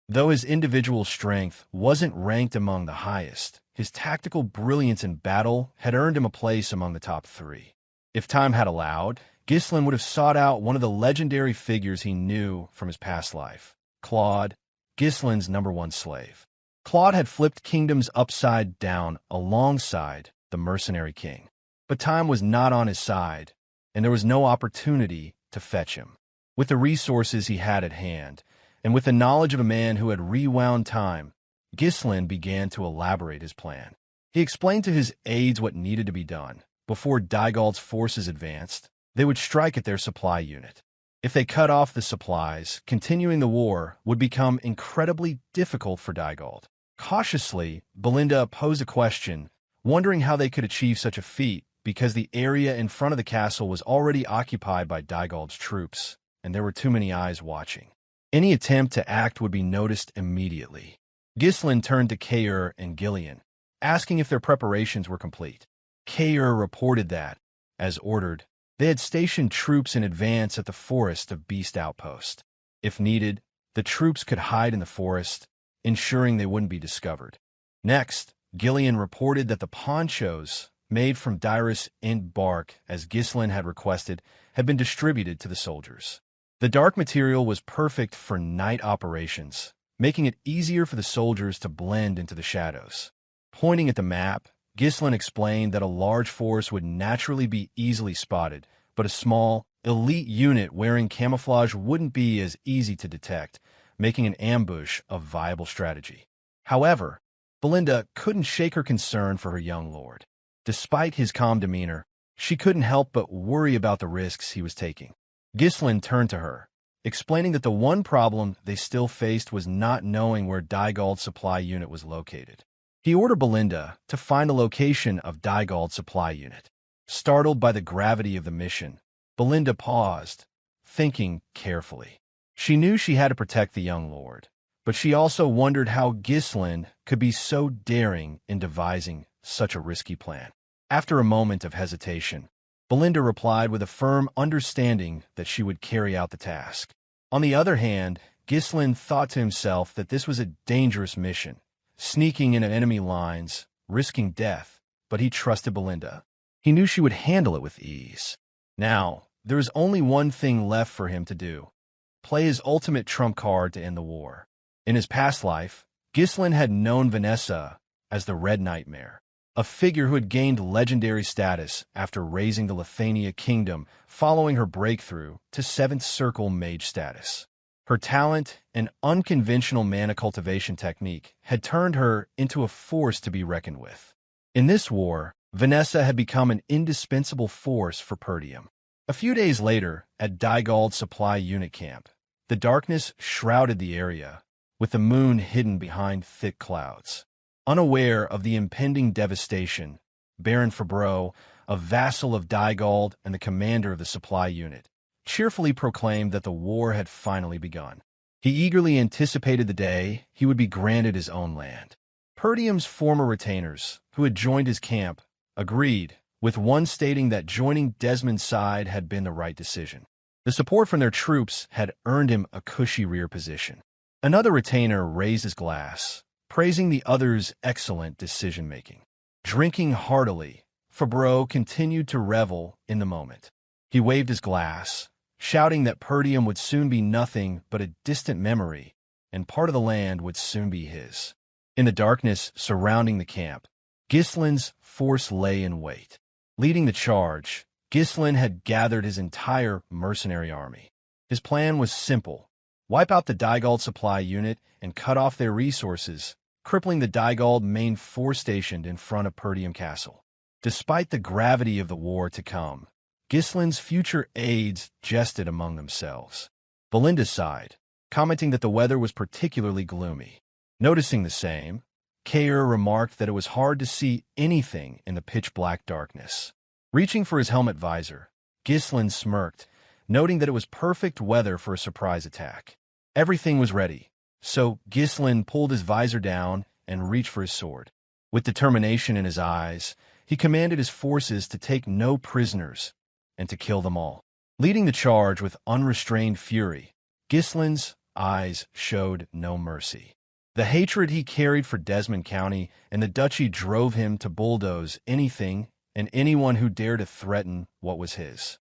Though his individual strength wasn't ranked among the highest, his tactical brilliance in battle had earned him a place among the top 3. If time had allowed, Ghislain would have sought out one of the legendary figures he knew from his past life, Claude, Ghislain's #1 slave. Claude had flipped kingdoms upside down alongside the Mercenary King. But time was not on his side, and there was no opportunity to fetch him. With the resources he had at hand, and with the knowledge of a man who had rewound time, Ghislain began to elaborate his plan. He explained to his aides what needed to be done. Before Dygald's forces advanced, they would strike at their supply unit. If they cut off the supplies, continuing the war would become incredibly difficult for Dygald. Cautiously, Belinda posed a question, wondering how they could achieve such a feat because the area in front of the castle was already occupied by Dygald's troops, and there were too many eyes watching. Any attempt to act would be noticed immediately. Ghislain turned to Kaor and Gillion, asking if their preparations were complete. Kaor reported that, as ordered, they had stationed troops in advance at the Forest of Beast Outpost. If needed, the troops could hide in the forest, ensuring they wouldn't be discovered. Next, Gillion reported that the ponchos, made from Dirus Ent bark as Ghislain had requested, had been distributed to the soldiers. The dark material was perfect for night operations, making it easier for the soldiers to blend into the shadows. Pointing at the map, Ghislain explained that a large force would naturally be easily spotted, but a small, elite unit wearing camouflage wouldn't be as easy to detect, making an ambush a viable strategy. However, Belinda couldn't shake her concern for her young lord. Despite his calm demeanor, she couldn't help but worry about the risks he was taking. Ghislain turned to her, explaining that the one problem they still faced was not knowing where Dygald's supply unit was located. He ordered Belinda to find the location of Dygald's supply unit. Startled by the gravity of the mission, Belinda paused, thinking carefully. She knew she had to protect the young lord, but she also wondered how Ghislain could be so daring in devising such a risky plan. After a moment of hesitation, Belinda replied with a firm understanding that she would carry out the task. On the other hand, Ghislain thought to himself that this was a dangerous mission, sneaking into enemy lines, risking death, but he trusted Belinda. He knew she would handle it with ease. Now, there was only one thing left for him to do: play his ultimate trump card to end the war. In his past life, Ghislain had known Vanessa as the Red Nightmare, a figure who had gained legendary status after raising the Lithania kingdom following her breakthrough to 7th Circle mage status. Her talent and unconventional mana cultivation technique had turned her into a force to be reckoned with. In this war, Vanessa had become an indispensable force for Perdium. A few days later, at Dygald's supply unit camp, the darkness shrouded the area, with the moon hidden behind thick clouds. Unaware of the impending devastation, Baron Fabreau, a vassal of Dygald and the commander of the supply unit, cheerfully proclaimed that the war had finally begun. He eagerly anticipated the day he would be granted his own land. Perdium's former retainers, who had joined his camp, agreed, with one stating that joining Desmond's side had been the right decision. The support from their troops had earned him a cushy rear position. Another retainer raised his glass, praising the other's excellent decision-making. Drinking heartily, Fabreau continued to revel in the moment. He waved his glass, shouting that Perdium would soon be nothing but a distant memory, and part of the land would soon be his. In the darkness surrounding the camp, Ghislain's force lay in wait. Leading the charge, Ghislain had gathered his entire mercenary army. His plan was simple: wipe out the Dygald supply unit and cut off their resources, crippling the Dygald main force stationed in front of Perdium Castle. Despite the gravity of the war to come, Ghislain's future aides jested among themselves. Belinda sighed, commenting that the weather was particularly gloomy. Noticing the same, Kaor remarked that it was hard to see anything in the pitch-black darkness. Reaching for his helmet visor, Ghislain smirked, noting that it was perfect weather for a surprise attack. Everything was ready, so Ghislain pulled his visor down and reached for his sword. With determination in his eyes, he commanded his forces to take no prisoners and to kill them all. Leading the charge with unrestrained fury, Ghislain's eyes showed no mercy. The hatred he carried for Desmon County and the duchy drove him to bulldoze anything and anyone who dared to threaten what was his.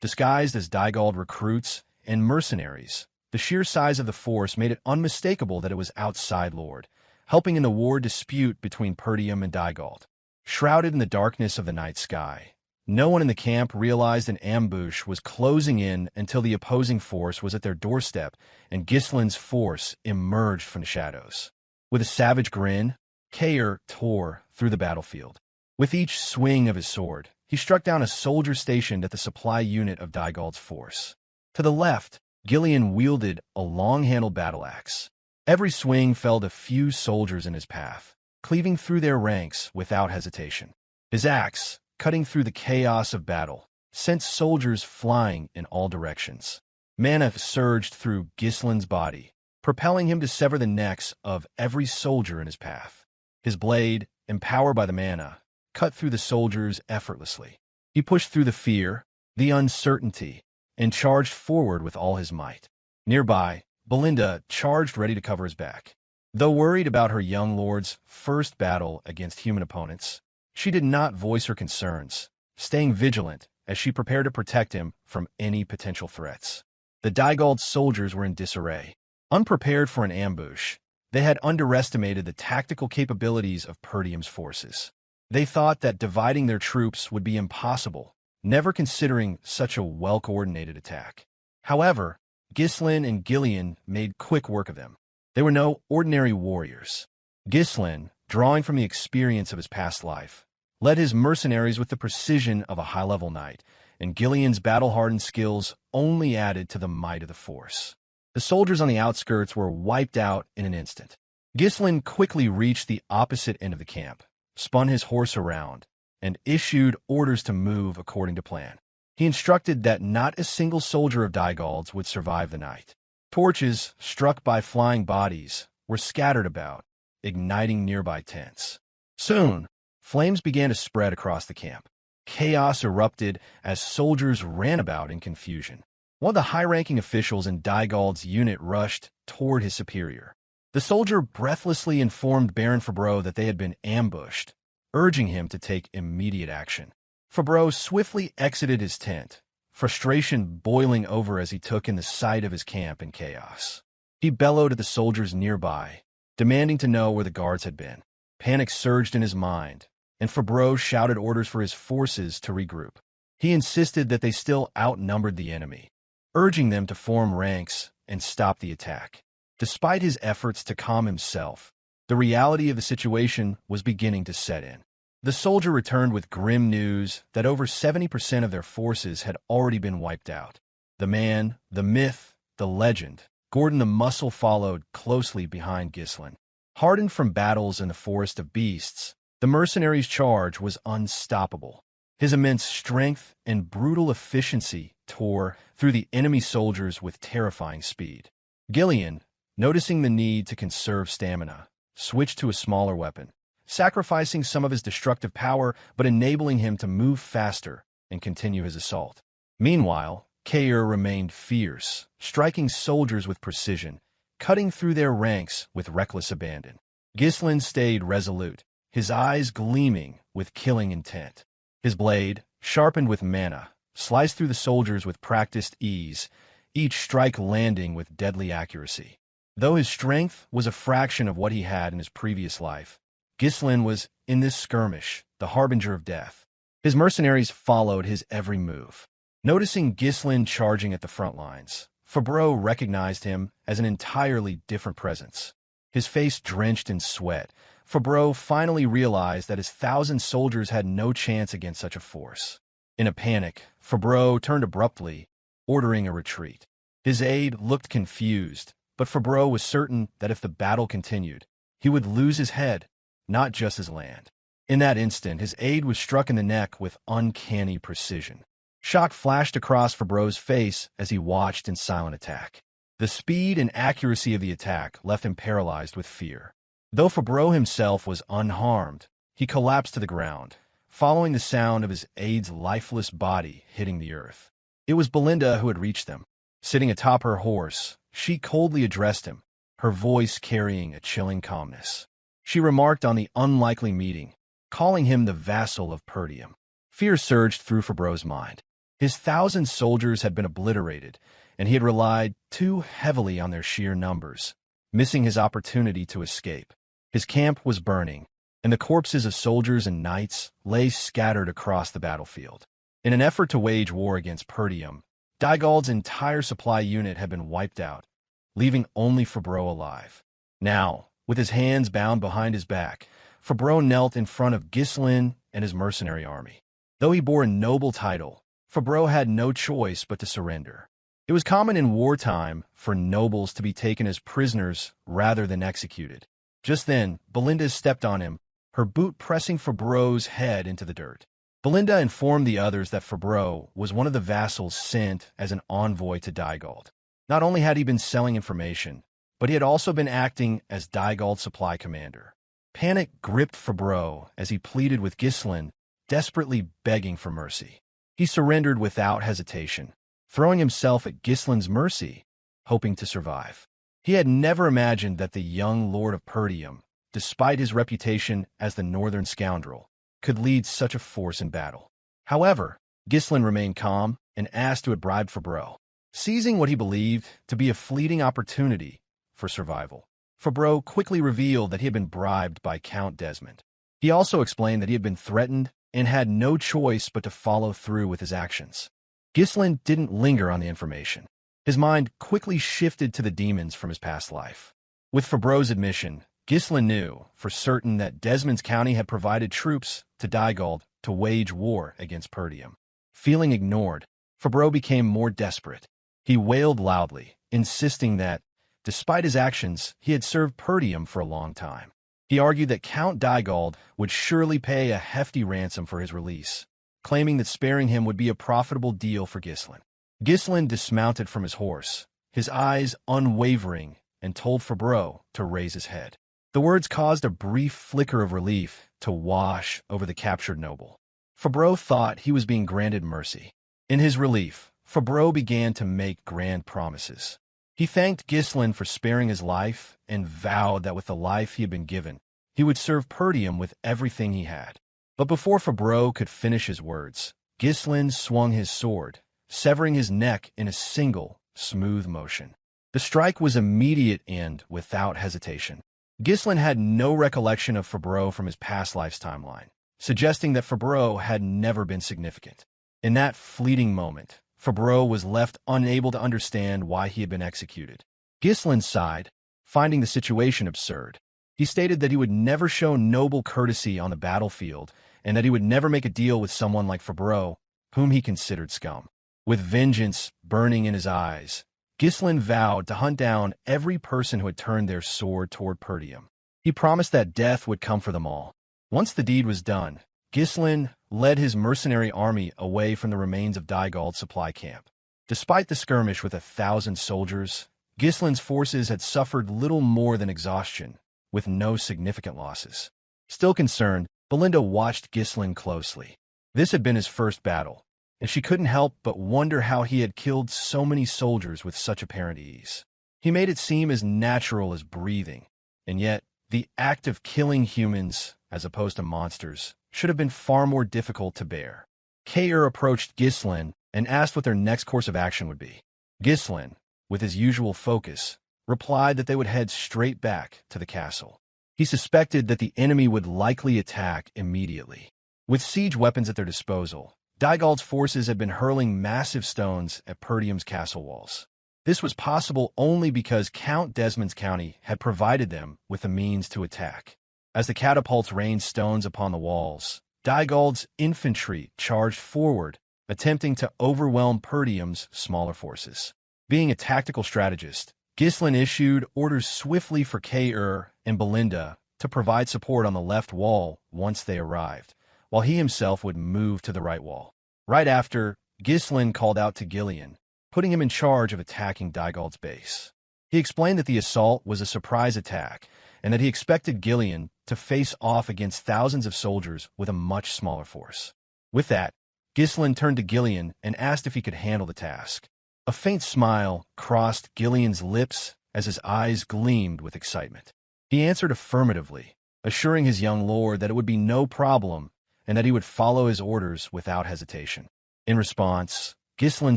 Disguised as Dygald recruits and mercenaries, the sheer size of the force made it unmistakable that it was outside Lord, helping in the war dispute between Perdium and Dygald. Shrouded in the darkness of the night sky, no one in the camp realized an ambush was closing in until the opposing force was at their doorstep and Ghislain's force emerged from the shadows. With a savage grin, Kaor tore through the battlefield. With each swing of his sword, he struck down a soldier stationed at the supply unit of Dygald's force. To the left, Gillion wielded a long-handled battle axe. Every swing felled a few soldiers in his path, cleaving through their ranks without hesitation. His axe, cutting through the chaos of battle, sent soldiers flying in all directions. Mana surged through Ghislain's body, propelling him to sever the necks of every soldier in his path. His blade, empowered by the mana, cut through the soldiers effortlessly. He pushed through the fear, the uncertainty, and charged forward with all his might. Nearby, Belinda charged ready to cover his back. Though worried about her young lord's first battle against human opponents, she did not voice her concerns, staying vigilant as she prepared to protect him from any potential threats. The Dygald soldiers were in disarray. Unprepared for an ambush, they had underestimated the tactical capabilities of Perdium's forces. They thought that dividing their troops would be impossible, never considering such a well-coordinated attack. However, Ghislain and Gillion made quick work of them. They were no ordinary warriors. Ghislain, drawing from the experience of his past life, led his mercenaries with the precision of a high-level knight, and Gillion's battle-hardened skills only added to the might of the force. The soldiers on the outskirts were wiped out in an instant. Ghislain quickly reached the opposite end of the camp, spun his horse around, and issued orders to move according to plan. He instructed that not a single soldier of Dygald's would survive the night. Torches, struck by flying bodies, were scattered about, igniting nearby tents. Soon, flames began to spread across the camp. Chaos erupted as soldiers ran about in confusion. One of the high-ranking officials in Dygald's unit rushed toward his superior. The soldier breathlessly informed Baron Fabreau that they had been ambushed, urging him to take immediate action. Fabreau swiftly exited his tent, frustration boiling over as he took in the sight of his camp in chaos. He bellowed at the soldiers nearby, demanding to know where the guards had been. Panic surged in his mind, and Fabreau shouted orders for his forces to regroup. He insisted that they still outnumbered the enemy, urging them to form ranks and stop the attack. Despite his efforts to calm himself, the reality of the situation was beginning to set in. The soldier returned with grim news that over 70% of their forces had already been wiped out. The man, the myth, the legend, Gordon the Muscle followed closely behind Ghislain. Hardened from battles in the Forest of Beasts, the mercenary's charge was unstoppable. His immense strength and brutal efficiency tore through the enemy soldiers with terrifying speed. Gillion, noticing the need to conserve stamina, switched to a smaller weapon, sacrificing some of his destructive power but enabling him to move faster and continue his assault. Meanwhile, Kaor remained fierce, striking soldiers with precision, cutting through their ranks with reckless abandon. Ghislain stayed resolute, his eyes gleaming with killing intent. His blade, sharpened with mana, sliced through the soldiers with practiced ease, each strike landing with deadly accuracy. Though his strength was a fraction of what he had in his previous life, Ghislain was, in this skirmish, the harbinger of death. His mercenaries followed his every move. Noticing Ghislain charging at the front lines, Fabreau recognized him as an entirely different presence. His face drenched in sweat, Fabreau finally realized that his 1,000 soldiers had no chance against such a force. In a panic, Fabreau turned abruptly, ordering a retreat. His aide looked confused, but Fabreau was certain that if the battle continued, he would lose his head, not just his land. In that instant, his aide was struck in the neck with uncanny precision. Shock flashed across Fabreau's face as he watched in silent attack. The speed and accuracy of the attack left him paralyzed with fear. Though Fabreau himself was unharmed, he collapsed to the ground, following the sound of his aide's lifeless body hitting the earth. It was Belinda who had reached them. Sitting atop her horse, she coldly addressed him, her voice carrying a chilling calmness. She remarked on the unlikely meeting, calling him the vassal of Perdium. Fear surged through Fabreau's mind. His 1,000 soldiers had been obliterated, and he had relied too heavily on their sheer numbers, missing his opportunity to escape. His camp was burning, and the corpses of soldiers and knights lay scattered across the battlefield. In an effort to wage war against Perdium, Dygald's entire supply unit had been wiped out, leaving only Fabreau alive. Now, with his hands bound behind his back, Fabreau knelt in front of Ghislain and his mercenary army. Though he bore a noble title, Fabreau had no choice but to surrender. It was common in wartime for nobles to be taken as prisoners rather than executed. Just then, Belinda stepped on him, her boot pressing Fabreau's head into the dirt. Belinda informed the others that Fabreau was one of the vassals sent as an envoy to Dygald. Not only had he been selling information, but he had also been acting as Dygald's supply commander. Panic gripped Fabreau as he pleaded with Ghislain, desperately begging for mercy. He surrendered without hesitation, throwing himself at Ghislain's mercy, hoping to survive. He had never imagined that the young Lord of Perdium, despite his reputation as the northern scoundrel, could lead such a force in battle. However, Ghislain remained calm and asked to have bribed Fabreau, seizing what he believed to be a fleeting opportunity for survival. Fabreau quickly revealed that he had been bribed by Count Desmond. He also explained that he had been threatened and had no choice but to follow through with his actions. Ghislain didn't linger on the information. His mind quickly shifted to the demons from his past life. With Fabreau's admission, Ghislain knew for certain that Desmond County had provided troops to Dygald to wage war against Perdium. Feeling ignored, Fabreau became more desperate. He wailed loudly, insisting that, despite his actions, he had served Perdium for a long time. He argued that Count Dygald would surely pay a hefty ransom for his release, claiming that sparing him would be a profitable deal for Ghislain. Ghislain dismounted from his horse, his eyes unwavering, and told Fabreau to raise his head. The words caused a brief flicker of relief to wash over the captured noble. Fabreau thought he was being granted mercy. In his relief, Fabreau began to make grand promises. He thanked Ghislain for sparing his life and vowed that with the life he had been given, he would serve Perdium with everything he had. But before Fabreau could finish his words, Ghislain swung his sword, severing his neck in a single, smooth motion. The strike was immediate and without hesitation. Ghislain had no recollection of Fabreau from his past life's timeline, suggesting that Fabreau had never been significant. In that fleeting moment, Fabreau was left unable to understand why he had been executed. Ghislain sighed, finding the situation absurd. He stated that he would never show noble courtesy on the battlefield and that he would never make a deal with someone like Fabreau, whom he considered scum. With vengeance burning in his eyes, Ghislain vowed to hunt down every person who had turned their sword toward Perdium. He promised that death would come for them all. Once the deed was done, Ghislain led his mercenary army away from the remains of Dygald's supply camp. Despite the skirmish with 1,000 soldiers, Ghislain's forces had suffered little more than exhaustion, with no significant losses. Still concerned, Belinda watched Ghislain closely. This had been his first battle, and she couldn't help but wonder how he had killed so many soldiers with such apparent ease. He made it seem as natural as breathing, and yet the act of killing humans, as opposed to monsters, should have been far more difficult to bear. Kaor approached Ghislain and asked what their next course of action would be. Ghislain, with his usual focus, replied that they would head straight back to the castle. He suspected that the enemy would likely attack immediately. With siege weapons at their disposal, Dygald's forces had been hurling massive stones at Perdium's castle walls. This was possible only because Count Desmond County had provided them with the means to attack. As the catapults rained stones upon the walls, Dygald's infantry charged forward, attempting to overwhelm Perdium's smaller forces. Being a tactical strategist, Ghislain issued orders swiftly for Kaor and Belinda to provide support on the left wall once they arrived, while he himself would move to the right wall. Right after, Ghislain called out to Gillion, putting him in charge of attacking Dygald's base. He explained that the assault was a surprise attack, and that he expected Gillion to face off against thousands of soldiers with a much smaller force. With that, Ghislain turned to Gillion and asked if he could handle the task. A faint smile crossed Gillion's lips as his eyes gleamed with excitement. He answered affirmatively, assuring his young lord that it would be no problem and that he would follow his orders without hesitation. In response, Ghislain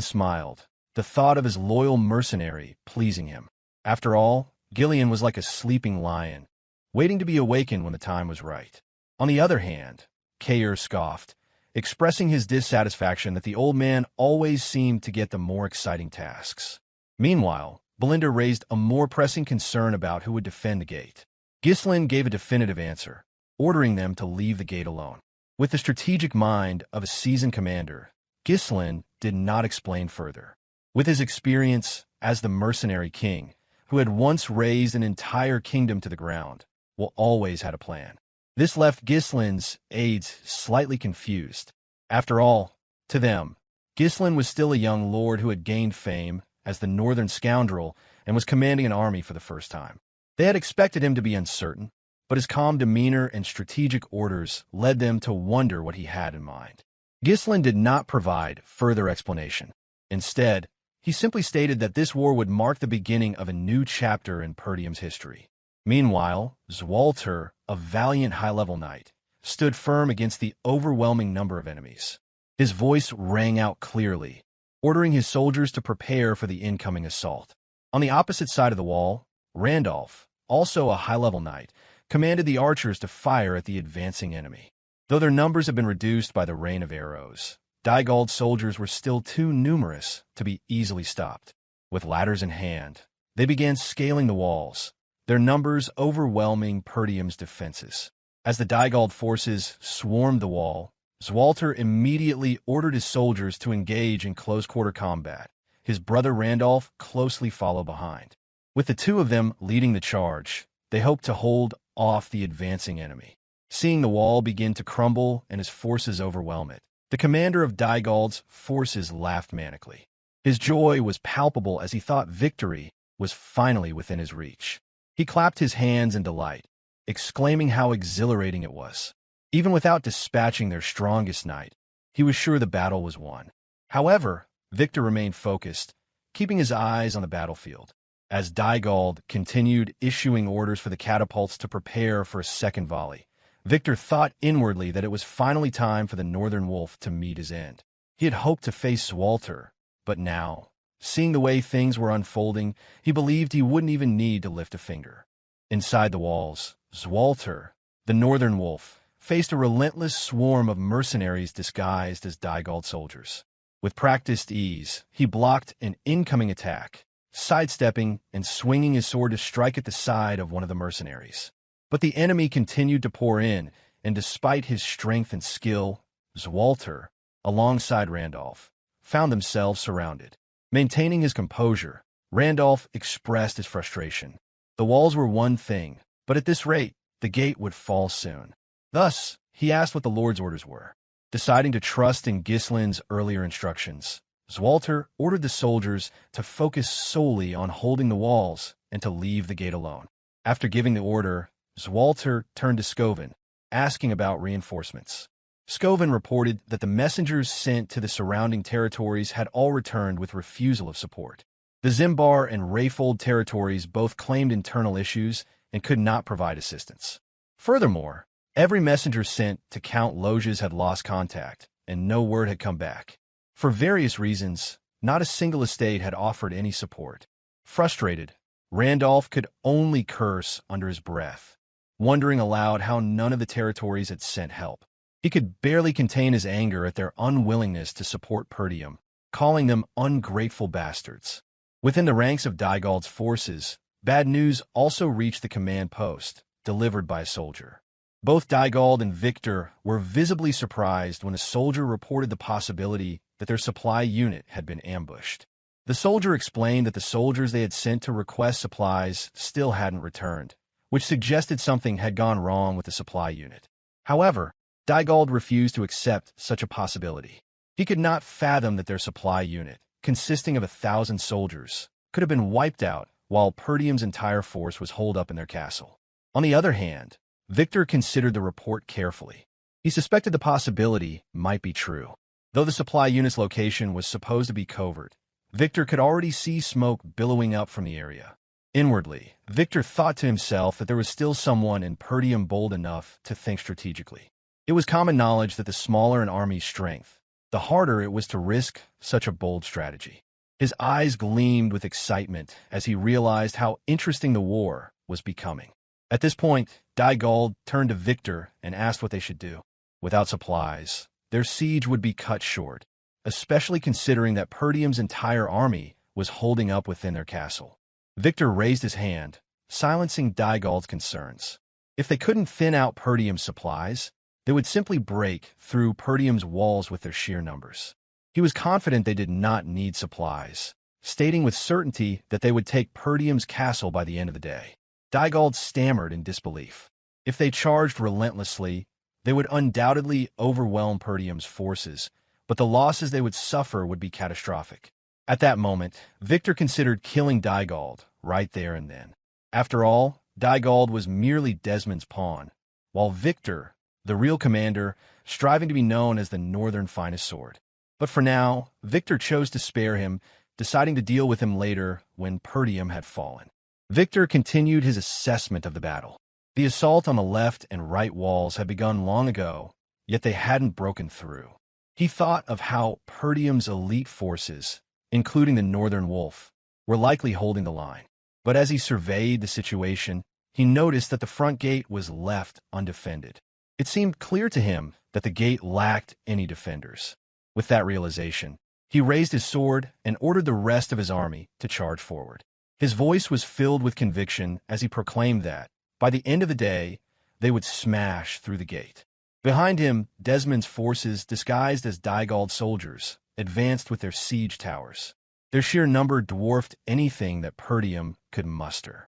smiled, the thought of his loyal mercenary pleasing him. After all, Gillion was like a sleeping lion, waiting to be awakened when the time was right. On the other hand, Kaor scoffed, expressing his dissatisfaction that the old man always seemed to get the more exciting tasks. Meanwhile, Belinda raised a more pressing concern about who would defend the gate. Ghislain gave a definitive answer, ordering them to leave the gate alone. With the strategic mind of a seasoned commander, Ghislain did not explain further. With his experience as the Mercenary King, who had once razed an entire kingdom to the ground, Will always had a plan. This left Ghislain's aides slightly confused. After all, to them, Ghislain was still a young lord who had gained fame as the northern scoundrel and was commanding an army for the first time. They had expected him to be uncertain, but his calm demeanor and strategic orders led them to wonder what he had in mind. Ghislain did not provide further explanation. Instead, he simply stated that this war would mark the beginning of a new chapter in Perdium's history. Meanwhile, Swalter, a valiant high-level knight, stood firm against the overwhelming number of enemies. His voice rang out clearly, ordering his soldiers to prepare for the incoming assault. On the opposite side of the wall, Randolph, also a high-level knight, commanded the archers to fire at the advancing enemy. Though their numbers had been reduced by the rain of arrows, Dygald's soldiers were still too numerous to be easily stopped. With ladders in hand, they began scaling the walls, their numbers overwhelming Perdium's defenses. As the Dygald forces swarmed the wall, Swalter immediately ordered his soldiers to engage in close-quarter combat. His brother Randolph closely followed behind. With the two of them leading the charge, they hoped to hold off the advancing enemy. Seeing the wall begin to crumble and his forces overwhelm it, the commander of Dygald's forces laughed manically. His joy was palpable as he thought victory was finally within his reach. He clapped his hands in delight, exclaiming how exhilarating it was. Even without dispatching their strongest knight, he was sure the battle was won. However, Victor remained focused, keeping his eyes on the battlefield. As Dygald continued issuing orders for the catapults to prepare for a second volley, Victor thought inwardly that it was finally time for the Northern Wolf to meet his end. He had hoped to face Swalter, but now, seeing the way things were unfolding, he believed he wouldn't even need to lift a finger. Inside the walls, Swalter, the Northern Wolf, faced a relentless swarm of mercenaries disguised as Dygald soldiers. With practiced ease, he blocked an incoming attack, sidestepping and swinging his sword to strike at the side of one of the mercenaries. But the enemy continued to pour in, and despite his strength and skill, Swalter, alongside Randolph, found themselves surrounded. Maintaining his composure, Randolph expressed his frustration. The walls were one thing, but at this rate, the gate would fall soon. Thus, he asked what the Lord's orders were. Deciding to trust in Ghislain's earlier instructions, Swalter ordered the soldiers to focus solely on holding the walls and to leave the gate alone. After giving the order, Swalter turned to Scoven, asking about reinforcements. Scoven reported that the messengers sent to the surrounding territories had all returned with refusal of support. The Zimbar and Rayfold territories both claimed internal issues and could not provide assistance. Furthermore, every messenger sent to Kane Loges had lost contact, and no word had come back. For various reasons, not a single estate had offered any support. Frustrated, Randolph could only curse under his breath, wondering aloud how none of the territories had sent help. He could barely contain his anger at their unwillingness to support Perdium, calling them ungrateful bastards. Within the ranks of Dygald's forces, bad news also reached the command post, delivered by a soldier. Both Dygald and Victor were visibly surprised when a soldier reported the possibility that their supply unit had been ambushed. The soldier explained that the soldiers they had sent to request supplies still hadn't returned, which suggested something had gone wrong with the supply unit. However, Dygald refused to accept such a possibility. He could not fathom that their supply unit, consisting of 1,000 soldiers, could have been wiped out while Perdium's entire force was holed up in their castle. On the other hand, Victor considered the report carefully. He suspected the possibility might be true. Though the supply unit's location was supposed to be covert, Victor could already see smoke billowing up from the area. Inwardly, Victor thought to himself that there was still someone in Perdium bold enough to think strategically. It was common knowledge that the smaller an army's strength, the harder it was to risk such a bold strategy. His eyes gleamed with excitement as he realized how interesting the war was becoming. At this point, Dygald turned to Victor and asked what they should do. Without supplies, their siege would be cut short, especially considering that Perdium's entire army was holding up within their castle. Victor raised his hand, silencing Dygald's concerns. If they couldn't thin out Perdium's supplies, they would simply break through Perdium's walls with their sheer numbers. He was confident they did not need supplies, stating with certainty that they would take Perdium's castle by the end of the day. Dygald stammered in disbelief. If they charged relentlessly, they would undoubtedly overwhelm Perdium's forces, but the losses they would suffer would be catastrophic. At that moment, Victor considered killing Dygald right there and then. After all, Dygald was merely Desmond's pawn, while Victor, the real commander, striving to be known as the Northern finest sword. But for now, Victor chose to spare him, deciding to deal with him later when Perdium had fallen. Victor continued his assessment of the battle. The assault on the left and right walls had begun long ago, yet they hadn't broken through. He thought of how Perdium's elite forces, including the Northern Wolf, were likely holding the line. But as he surveyed the situation, he noticed that the front gate was left undefended. It seemed clear to him that the gate lacked any defenders. With that realization, he raised his sword and ordered the rest of his army to charge forward. His voice was filled with conviction as he proclaimed that, by the end of the day, they would smash through the gate. Behind him, Desmond's forces, disguised as Dygald soldiers, advanced with their siege towers. Their sheer number dwarfed anything that Perdium could muster.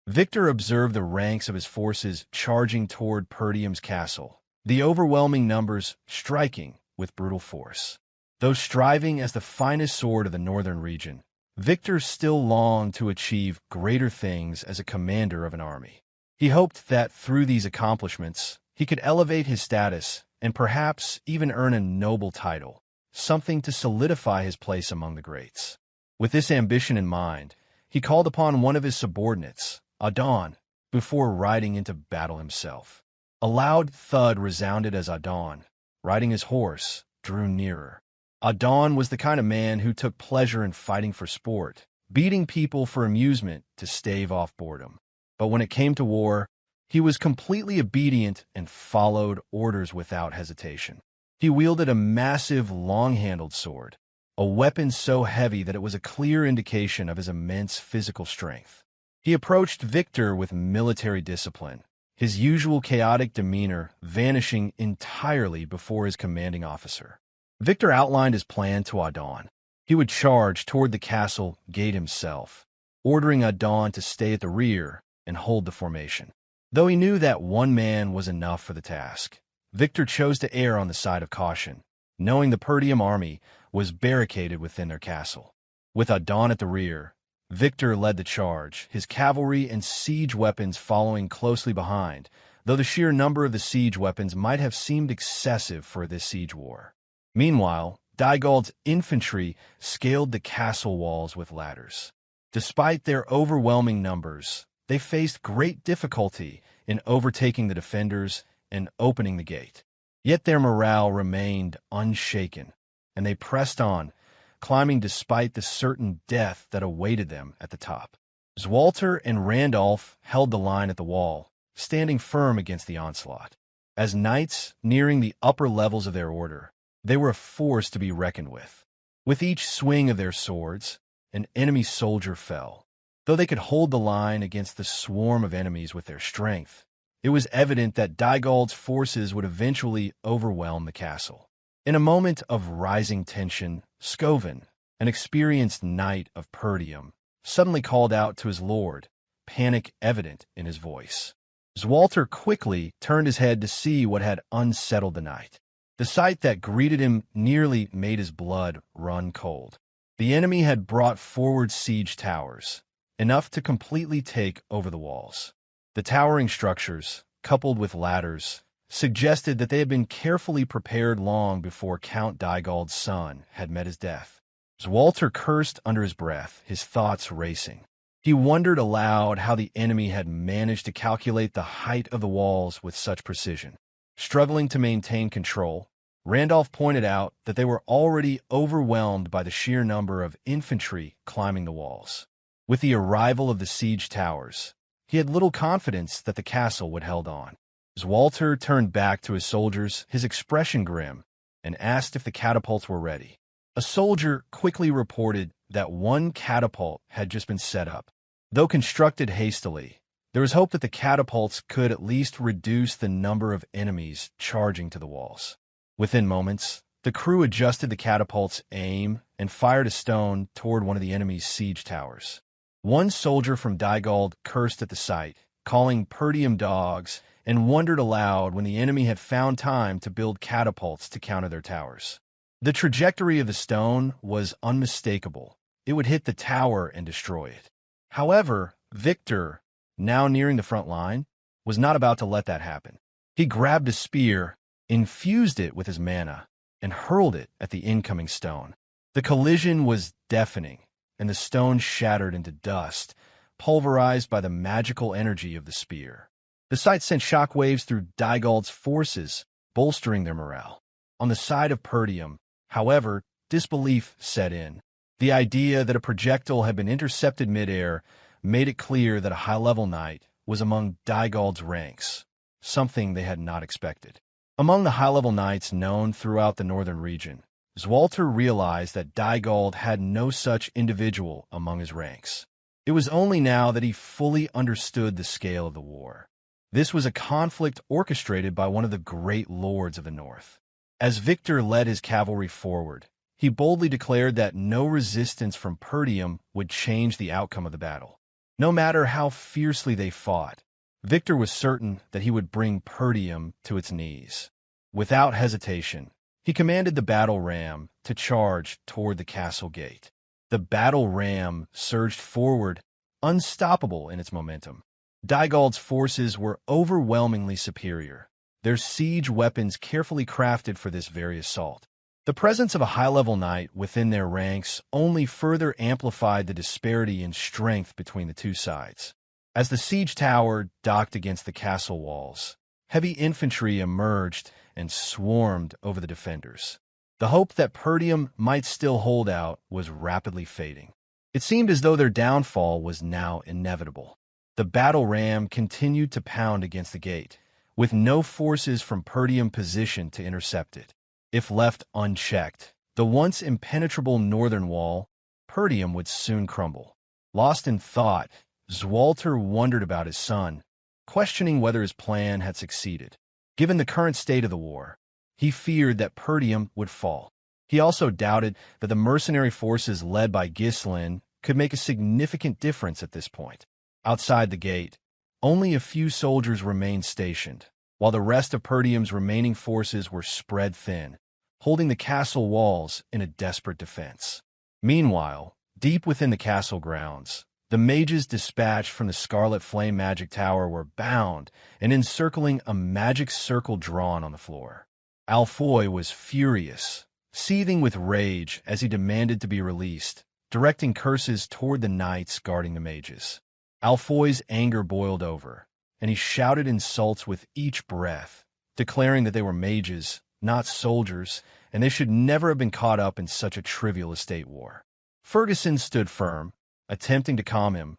Victor observed the ranks of his forces charging toward Perdium's castle, the overwhelming numbers striking with brutal force. Though striving as the finest sword of the northern region, Victor still longed to achieve greater things as a commander of an army. He hoped that through these accomplishments, he could elevate his status and perhaps even earn a noble title, something to solidify his place among the greats. With this ambition in mind, he called upon one of his subordinates, Idun, before riding into battle himself. A loud thud resounded as Idun, riding his horse, drew nearer. Idun was the kind of man who took pleasure in fighting for sport, beating people for amusement to stave off boredom. But when it came to war, he was completely obedient and followed orders without hesitation. He wielded a massive, long-handled sword, a weapon so heavy that it was a clear indication of his immense physical strength. He approached Victor with military discipline, his usual chaotic demeanor vanishing entirely before his commanding officer. Victor outlined his plan to Idun. He would charge toward the castle gate himself, ordering Idun to stay at the rear and hold the formation. Though he knew that one man was enough for the task, Victor chose to err on the side of caution, knowing the Perdium army was barricaded within their castle. With Idun at the rear, Victor led the charge, his cavalry and siege weapons following closely behind, though the sheer number of the siege weapons might have seemed excessive for this siege war. Meanwhile, Dygald's infantry scaled the castle walls with ladders. Despite their overwhelming numbers, they faced great difficulty in overtaking the defenders and opening the gate. Yet their morale remained unshaken, and they pressed on, climbing despite the certain death that awaited them at the top. Swalter and Randolph held the line at the wall, standing firm against the onslaught. As knights nearing the upper levels of their order, they were a force to be reckoned with. With each swing of their swords, an enemy soldier fell. Though they could hold the line against the swarm of enemies with their strength, it was evident that Dygald's forces would eventually overwhelm the castle. In a moment of rising tension, Scoven, an experienced knight of Perdium, suddenly called out to his lord, panic evident in his voice. Swalter quickly turned his head to see what had unsettled the knight. The sight that greeted him nearly made his blood run cold. The enemy had brought forward siege towers, enough to completely take over the walls. The towering structures, coupled with ladders, suggested that they had been carefully prepared long before Count Dygald's son had met his death. Swalter cursed under his breath, his thoughts racing. He wondered aloud how the enemy had managed to calculate the height of the walls with such precision. Struggling to maintain control, Randolph pointed out that they were already overwhelmed by the sheer number of infantry climbing the walls. With the arrival of the siege towers, he had little confidence that the castle would hold on. Swalter turned back to his soldiers, his expression grim, and asked if the catapults were ready. A soldier quickly reported that one catapult had just been set up. Though constructed hastily, there was hope that the catapults could at least reduce the number of enemies charging to the walls. Within moments, The crew adjusted the catapult's aim and fired a stone toward one of the enemy's siege towers. One soldier from Dygald cursed at the sight, calling Perdium dogs, and wondered aloud when the enemy had found time to build catapults to counter their towers. The trajectory of the stone was unmistakable. It would hit the tower and destroy it. However, Victor, now nearing the front line, was not about to let that happen. He grabbed a spear, infused it with his mana, and hurled it at the incoming stone. The collision was deafening, and the stone shattered into dust, pulverized by the magical energy of the spear. The sight sent shockwaves through Dygald's forces, bolstering their morale. On the side of Perdium, however, disbelief set in. The idea that a projectile had been intercepted midair made it clear that a high-level knight was among Dygald's ranks, something they had not expected. Among the high-level knights known throughout the northern region, Swalter realized that Dygald had no such individual among his ranks. It was only now that he fully understood the scale of the war. This was a conflict orchestrated by one of the great lords of the north. As Victor led his cavalry forward, he boldly declared that no resistance from Perdium would change the outcome of the battle. No matter how fiercely they fought, Victor was certain that he would bring Perdium to its knees. Without hesitation, he commanded the battle ram to charge toward the castle gate. The battle ram surged forward, unstoppable in its momentum. Dygald's forces were overwhelmingly superior, their siege weapons carefully crafted for this very assault. The presence of a high-level knight within their ranks only further amplified the disparity in strength between the two sides. As the siege tower docked against the castle walls, heavy infantry emerged and swarmed over the defenders. The hope that Perdium might still hold out was rapidly fading. It seemed as though their downfall was now inevitable. The battle ram continued to pound against the gate, with no forces from Perdium positioned to intercept it. If left unchecked, the once impenetrable northern wall, Perdium would soon crumble. Lost in thought, Swalter wondered about his son, questioning whether his plan had succeeded. Given the current state of the war, he feared that Perdium would fall. He also doubted that the mercenary forces led by Ghislain could make a significant difference at this point. Outside the gate, only a few soldiers remained stationed, while the rest of Perdium's remaining forces were spread thin, holding the castle walls in a desperate defense. Meanwhile, deep within the castle grounds, the mages dispatched from the Scarlet Flame Magic Tower were bound and encircling a magic circle drawn on the floor. Alfoy was furious, seething with rage as he demanded to be released, directing curses toward the knights guarding the mages. Alfoy's anger boiled over, and he shouted insults with each breath, declaring that they were mages, not soldiers, and they should never have been caught up in such a trivial estate war. Ferguson stood firm, attempting to calm him,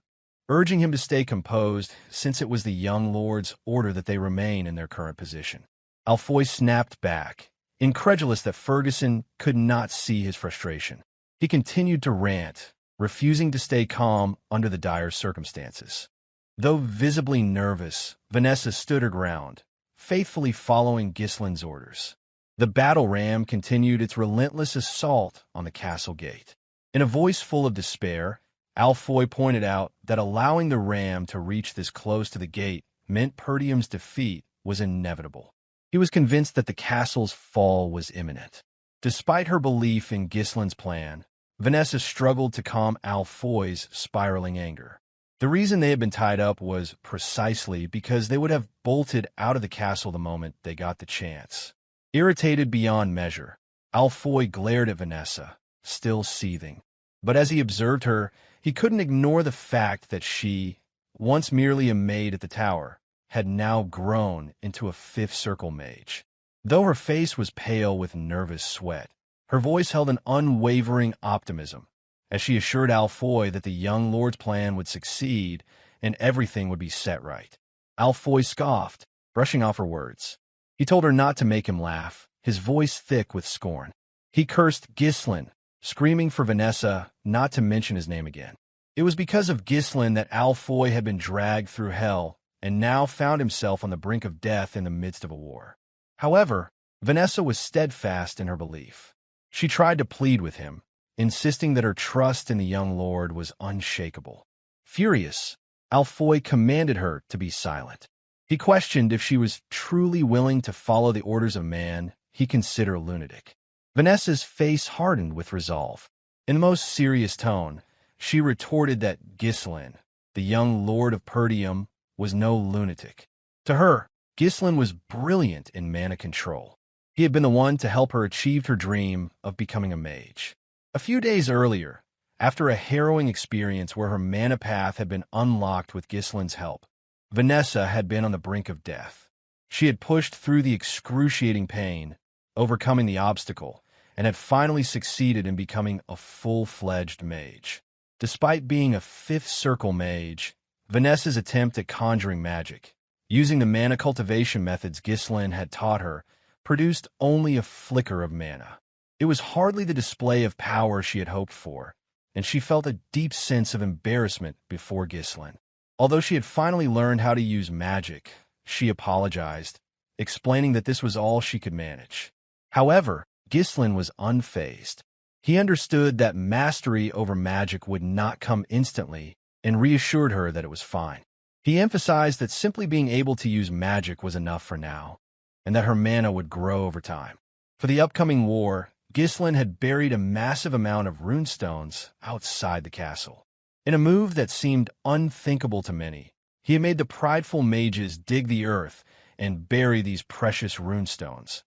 urging him to stay composed since it was the young lord's order that they remain in their current position. Alfoy snapped back, incredulous that Ferguson could not see his frustration. He continued to rant, refusing to stay calm under the dire circumstances. Though visibly nervous, Vanessa stood her ground, faithfully following Ghislain's orders. The battle ram continued its relentless assault on the castle gate. In a voice full of despair, Alfoy pointed out that allowing the ram to reach this close to the gate meant Perdium's defeat was inevitable. He was convinced that the castle's fall was imminent. Despite her belief in Ghislain's plan, Vanessa struggled to calm Alfoy's spiraling anger. The reason they had been tied up was precisely because they would have bolted out of the castle the moment they got the chance. Irritated beyond measure, Alfoy glared at Vanessa, still seething. But as he observed her, he couldn't ignore the fact that she, once merely a maid at the tower, had now grown into a fifth circle mage. Though her face was pale with nervous sweat, her voice held an unwavering optimism, as she assured Alfoy that the young lord's plan would succeed and everything would be set right. Alfoy scoffed, brushing off her words. He told her not to make him laugh, his voice thick with scorn. He cursed Ghislain, screaming for Vanessa not to mention his name again. It was because of Ghislain that Alfoy had been dragged through hell and now found himself on the brink of death in the midst of a war. However, Vanessa was steadfast in her belief. She tried to plead with him, insisting that her trust in the young lord was unshakable. Furious, Alfoy commanded her to be silent. He questioned if she was truly willing to follow the orders of man he considered a lunatic. Vanessa's face hardened with resolve. In the most serious tone, she retorted that Ghislain, the young lord of Perdium, was no lunatic. To her, Ghislain was brilliant in mana control. He had been the one to help her achieve her dream of becoming a mage. A few days earlier, after a harrowing experience where her mana path had been unlocked with Ghislain's help, Vanessa had been on the brink of death. She had pushed through the excruciating pain, overcoming the obstacle, and had finally succeeded in becoming a full-fledged mage. Despite being a fifth circle mage, Vanessa's attempt at conjuring magic, using the mana cultivation methods Ghislain had taught her, produced only a flicker of mana. It was hardly the display of power she had hoped for, and she felt a deep sense of embarrassment before Ghislain. Although she had finally learned how to use magic, she apologized, explaining that this was all she could manage. However, Ghislain was unfazed. He understood that mastery over magic would not come instantly and reassured her that it was fine. He emphasized that simply being able to use magic was enough for now, and that her mana would grow over time. For the upcoming war, Ghislain had buried a massive amount of runestones outside the castle. In a move that seemed unthinkable to many, he had made the prideful mages dig the earth and bury these precious runestones,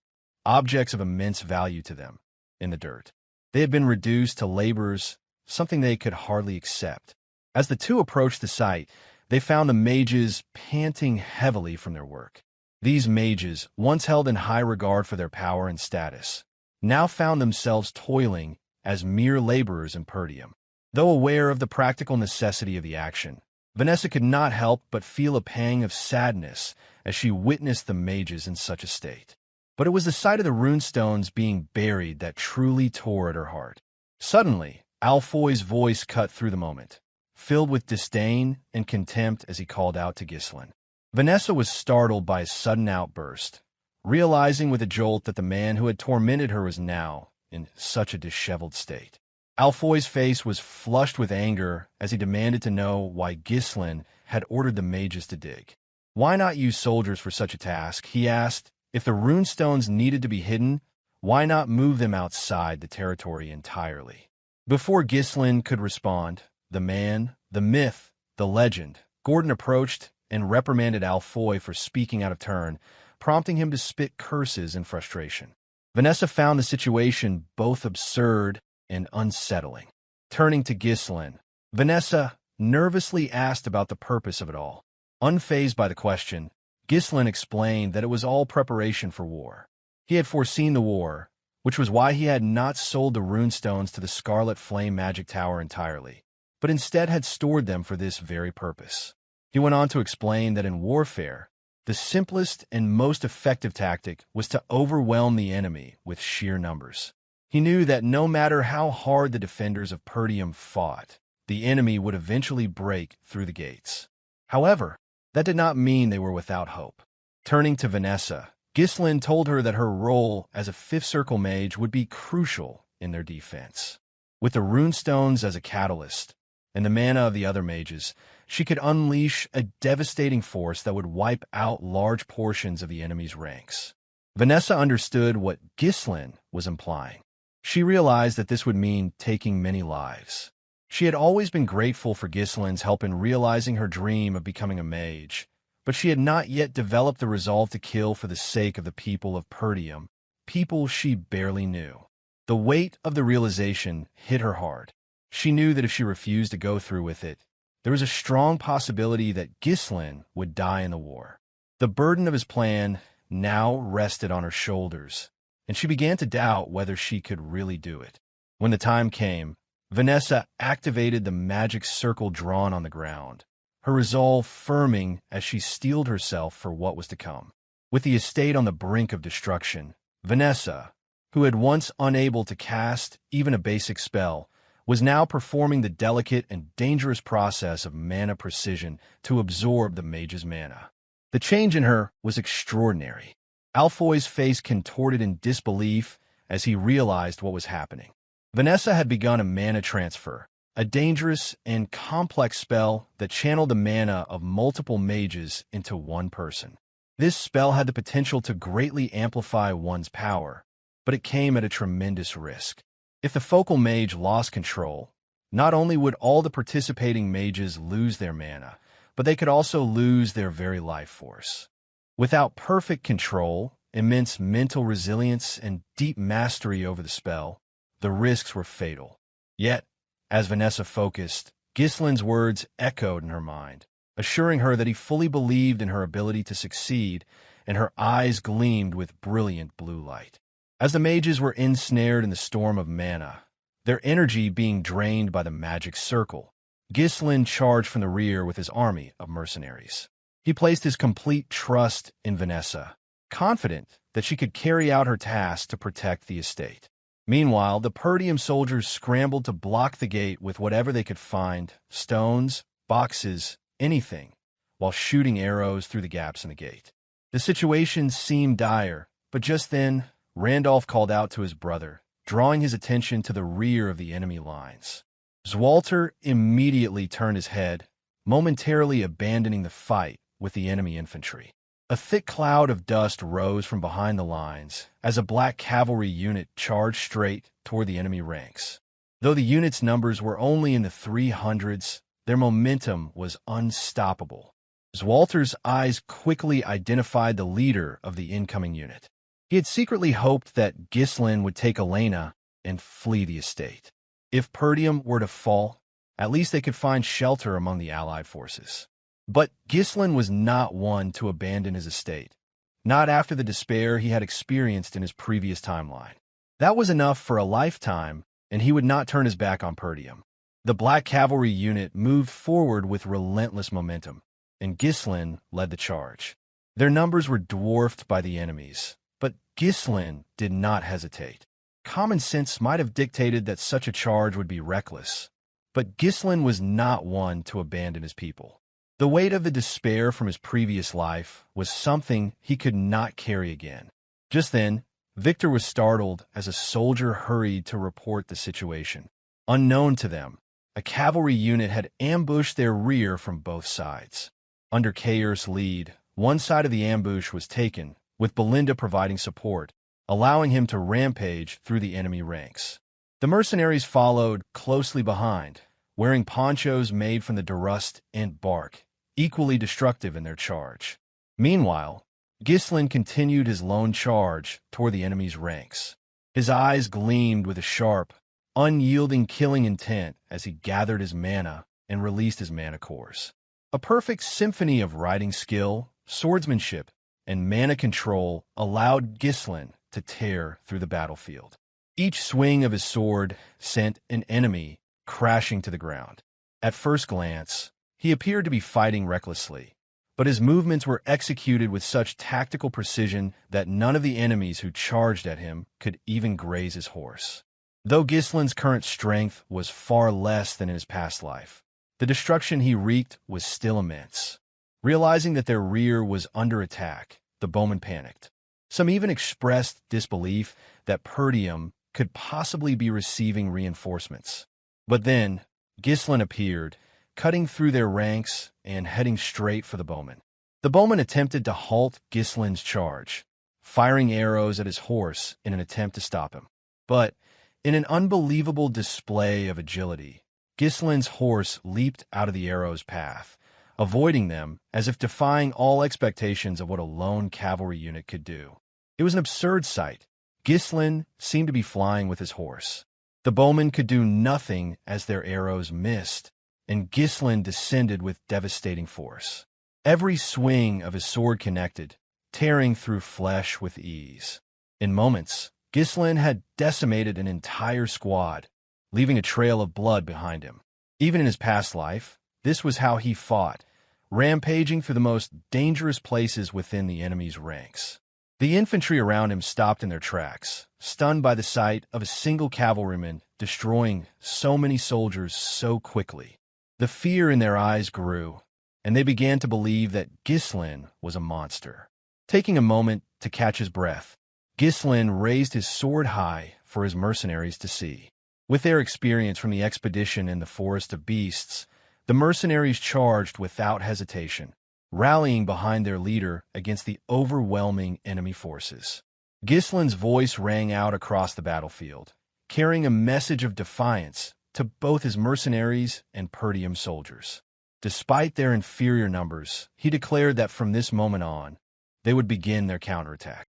objects of immense value to them, in the dirt. They had been reduced to labors, something they could hardly accept. As the two approached the site, they found the mages panting heavily from their work. These mages, once held in high regard for their power and status, now found themselves toiling as mere laborers in Perdium. Though aware of the practical necessity of the action, Vanessa could not help but feel a pang of sadness as she witnessed the mages in such a state. But it was the sight of the runestones being buried that truly tore at her heart. Suddenly, Alfoy's voice cut through the moment, filled with disdain and contempt as he called out to Ghislain. Vanessa was startled by his sudden outburst, realizing with a jolt that the man who had tormented her was now in such a disheveled state. Alfoy's face was flushed with anger as he demanded to know why Ghislain had ordered the mages to dig. Why not use soldiers for such a task, he asked. If the runestones needed to be hidden, why not move them outside the territory entirely? Before Ghislain could respond, the man, the myth, the legend, Gordon approached and reprimanded Alfoy for speaking out of turn, prompting him to spit curses in frustration. Vanessa found the situation both absurd and unsettling. Turning to Ghislain, Vanessa nervously asked about the purpose of it all. Unfazed by the question, Ghislain explained that it was all preparation for war. He had foreseen the war, which was why he had not sold the runestones to the Scarlet Flame Magic Tower entirely, but instead had stored them for this very purpose. He went on to explain that in warfare, the simplest and most effective tactic was to overwhelm the enemy with sheer numbers. He knew that no matter how hard the defenders of Perdium fought, the enemy would eventually break through the gates. However, that did not mean they were without hope. Turning to Vanessa, Ghislain told her that her role as a fifth circle mage would be crucial in their defense. With the runestones as a catalyst, and the mana of the other mages, she could unleash a devastating force that would wipe out large portions of the enemy's ranks. Vanessa understood what Ghislain was implying. She realized that this would mean taking many lives. She had always been grateful for Ghislain's help in realizing her dream of becoming a mage, but she had not yet developed the resolve to kill for the sake of the people of Perdium, people she barely knew. The weight of the realization hit her hard. She knew that if she refused to go through with it, there was a strong possibility that Ghislain would die in the war. The burden of his plan now rested on her shoulders, and she began to doubt whether she could really do it. When the time came, Vanessa activated the magic circle drawn on the ground, her resolve firming as she steeled herself for what was to come. With the estate on the brink of destruction, Vanessa, who had once unable to cast even a basic spell, was now performing the delicate and dangerous process of mana precision to absorb the mage's mana. The change in her was extraordinary. Alfoy's face contorted in disbelief as he realized what was happening. Vanessa had begun a mana transfer, a dangerous and complex spell that channeled the mana of multiple mages into one person. This spell had the potential to greatly amplify one's power, but it came at a tremendous risk. If the focal mage lost control, not only would all the participating mages lose their mana, but they could also lose their very life force. Without perfect control, immense mental resilience, and deep mastery over the spell, the risks were fatal. Yet, as Vanessa focused, Ghislain's words echoed in her mind, assuring her that he fully believed in her ability to succeed, and her eyes gleamed with brilliant blue light. As the mages were ensnared in the storm of mana, their energy being drained by the magic circle, Ghislain charged from the rear with his army of mercenaries. He placed his complete trust in Vanessa, confident that she could carry out her task to protect the estate. Meanwhile, the Perdium soldiers scrambled to block the gate with whatever they could find, stones, boxes, anything, while shooting arrows through the gaps in the gate. The situation seemed dire, but just then, Randolph called out to his brother, drawing his attention to the rear of the enemy lines. Swalter immediately turned his head, momentarily abandoning the fight with the enemy infantry. A thick cloud of dust rose from behind the lines as a black cavalry unit charged straight toward the enemy ranks. Though the unit's numbers were only in the 300s, their momentum was unstoppable. Swalter's eyes quickly identified the leader of the incoming unit. He had secretly hoped that Ghislain would take Elena and flee the estate. If Perdium were to fall, at least they could find shelter among the allied forces. But Ghislain was not one to abandon his estate, not after the despair he had experienced in his previous timeline. That was enough for a lifetime, and he would not turn his back on Perdium. The Black Cavalry unit moved forward with relentless momentum, and Ghislain led the charge. Their numbers were dwarfed by the enemies, but Ghislain did not hesitate. Common sense might have dictated that such a charge would be reckless, but Ghislain was not one to abandon his people. The weight of the despair from his previous life was something he could not carry again. Just then, Victor was startled as a soldier hurried to report the situation. Unknown to them, a cavalry unit had ambushed their rear from both sides. Under Kaor's lead, one side of the ambush was taken, with Belinda providing support, allowing him to rampage through the enemy ranks. The mercenaries followed closely behind, wearing ponchos made from the Dirus Ent bark, equally destructive in their charge. Meanwhile, Ghislain continued his lone charge toward the enemy's ranks. His eyes gleamed with a sharp, unyielding killing intent as he gathered his mana and released his mana cores. A perfect symphony of riding skill, swordsmanship, and mana control allowed Ghislain to tear through the battlefield. Each swing of his sword sent an enemy crashing to the ground. At first glance, he appeared to be fighting recklessly, but his movements were executed with such tactical precision that none of the enemies who charged at him could even graze his horse. Though Ghislain's current strength was far less than in his past life, the destruction he wreaked was still immense. Realizing that their rear was under attack, the bowmen panicked. Some even expressed disbelief that Perdium could possibly be receiving reinforcements. But then, Ghislain appeared, cutting through their ranks and heading straight for the bowmen. The bowmen attempted to halt Ghislain's charge, firing arrows at his horse in an attempt to stop him. But, in an unbelievable display of agility, Ghislain's horse leaped out of the arrow's path, avoiding them as if defying all expectations of what a lone cavalry unit could do. It was an absurd sight. Ghislain seemed to be flying with his horse. The bowmen could do nothing as their arrows missed, and Ghislain descended with devastating force. Every swing of his sword connected, tearing through flesh with ease. In moments, Ghislain had decimated an entire squad, leaving a trail of blood behind him. Even in his past life, this was how he fought, rampaging through the most dangerous places within the enemy's ranks. The infantry around him stopped in their tracks, stunned by the sight of a single cavalryman destroying so many soldiers so quickly. The fear in their eyes grew, and they began to believe that Ghislain was a monster. Taking a moment to catch his breath, Ghislain raised his sword high for his mercenaries to see. With their experience from the expedition in the Forest of Beasts, the mercenaries charged without hesitation, rallying behind their leader against the overwhelming enemy forces. Ghislain's voice rang out across the battlefield, carrying a message of defiance to both his mercenaries and Perdium soldiers. Despite their inferior numbers, he declared that from this moment on, they would begin their counterattack.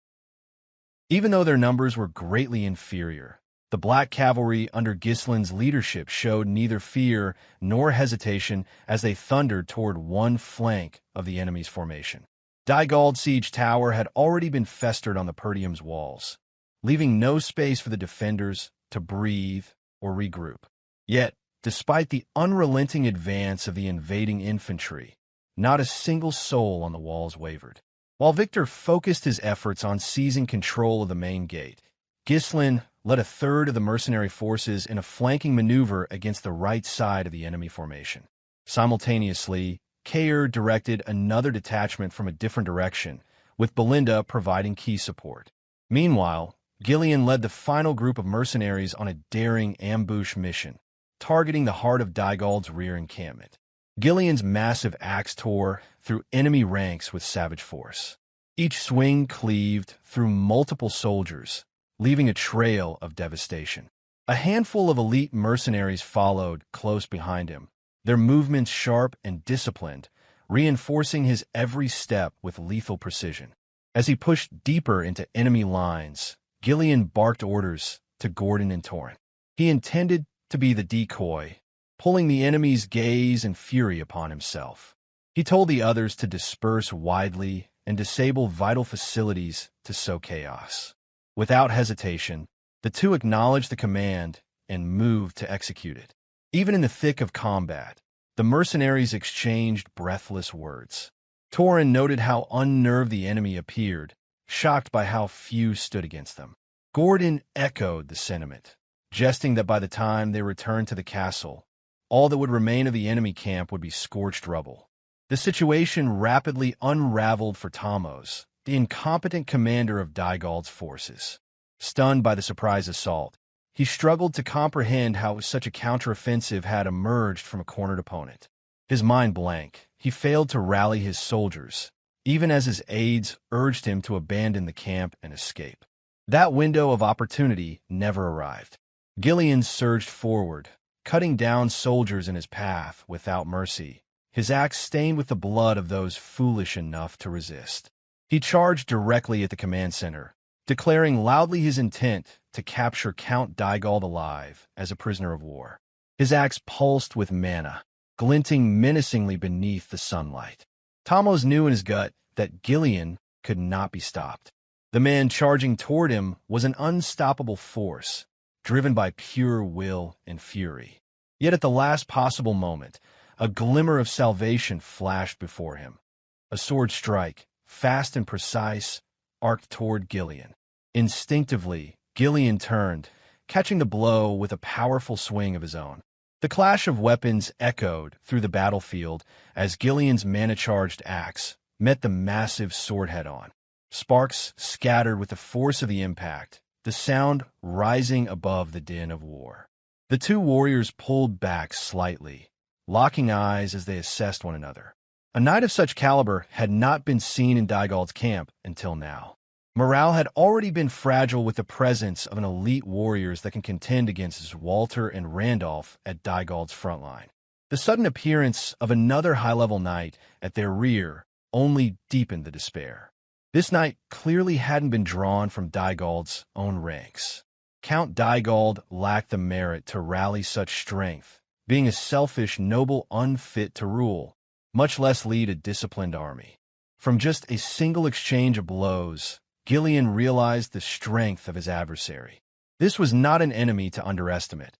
Even though their numbers were greatly inferior, the Black Cavalry under Ghislain's leadership showed neither fear nor hesitation as they thundered toward one flank of the enemy's formation. Dygald's siege tower had already been festered on the Perdium's walls, leaving no space for the defenders to breathe or regroup. Yet, despite the unrelenting advance of the invading infantry, not a single soul on the walls wavered. While Victor focused his efforts on seizing control of the main gate, Ghislain led a third of the mercenary forces in a flanking maneuver against the right side of the enemy formation. Simultaneously, Kaor directed another detachment from a different direction, with Belinda providing key support. Meanwhile, Gillion led the final group of mercenaries on a daring ambush mission, targeting the heart of Dygald's rear encampment. Gillion's massive axe tore through enemy ranks with savage force. Each swing cleaved through multiple soldiers, leaving a trail of devastation. A handful of elite mercenaries followed close behind him, their movements sharp and disciplined, reinforcing his every step with lethal precision. As he pushed deeper into enemy lines, Gillion barked orders to Gordon and Torrent. He intended to be the decoy, pulling the enemy's gaze and fury upon himself. He told the others to disperse widely and disable vital facilities to sow chaos. Without hesitation, the two acknowledged the command and moved to execute it. Even in the thick of combat, the mercenaries exchanged breathless words. Torrent noted how unnerved the enemy appeared, shocked by how few stood against them. Gordon echoed the sentiment, jesting that by the time they returned to the castle, all that would remain of the enemy camp would be scorched rubble. The situation rapidly unraveled for Thamos, the incompetent commander of Dygald's forces. Stunned by the surprise assault, he struggled to comprehend how such a counteroffensive had emerged from a cornered opponent. His mind blank, he failed to rally his soldiers, even as his aides urged him to abandon the camp and escape. That window of opportunity never arrived. Gillion surged forward, cutting down soldiers in his path without mercy, his axe stained with the blood of those foolish enough to resist. He charged directly at the command center, declaring loudly his intent to capture Count Dygald alive as a prisoner of war. His axe pulsed with mana, glinting menacingly beneath the sunlight. Thamos knew in his gut that Gillion could not be stopped. The man charging toward him was an unstoppable force, driven by pure will and fury. Yet at the last possible moment, a glimmer of salvation flashed before him. A sword strike, fast and precise, arced toward Gillion. Instinctively, Gillion turned, catching the blow with a powerful swing of his own. The clash of weapons echoed through the battlefield as Gillion's mana-charged axe met the massive sword head-on. Sparks scattered with the force of the impact, the sound rising above the din of war. The two warriors pulled back slightly, locking eyes as they assessed one another. A knight of such caliber had not been seen in Dygald's camp until now. Morale had already been fragile with the presence of an elite warriors that can contend against Swalter and Randolph at Dygald's front line. The sudden appearance of another high-level knight at their rear only deepened the despair. This knight clearly hadn't been drawn from Dygald's own ranks. Count Dygald lacked the merit to rally such strength, being a selfish noble unfit to rule, much less lead a disciplined army. From just a single exchange of blows, Gillion realized the strength of his adversary. This was not an enemy to underestimate,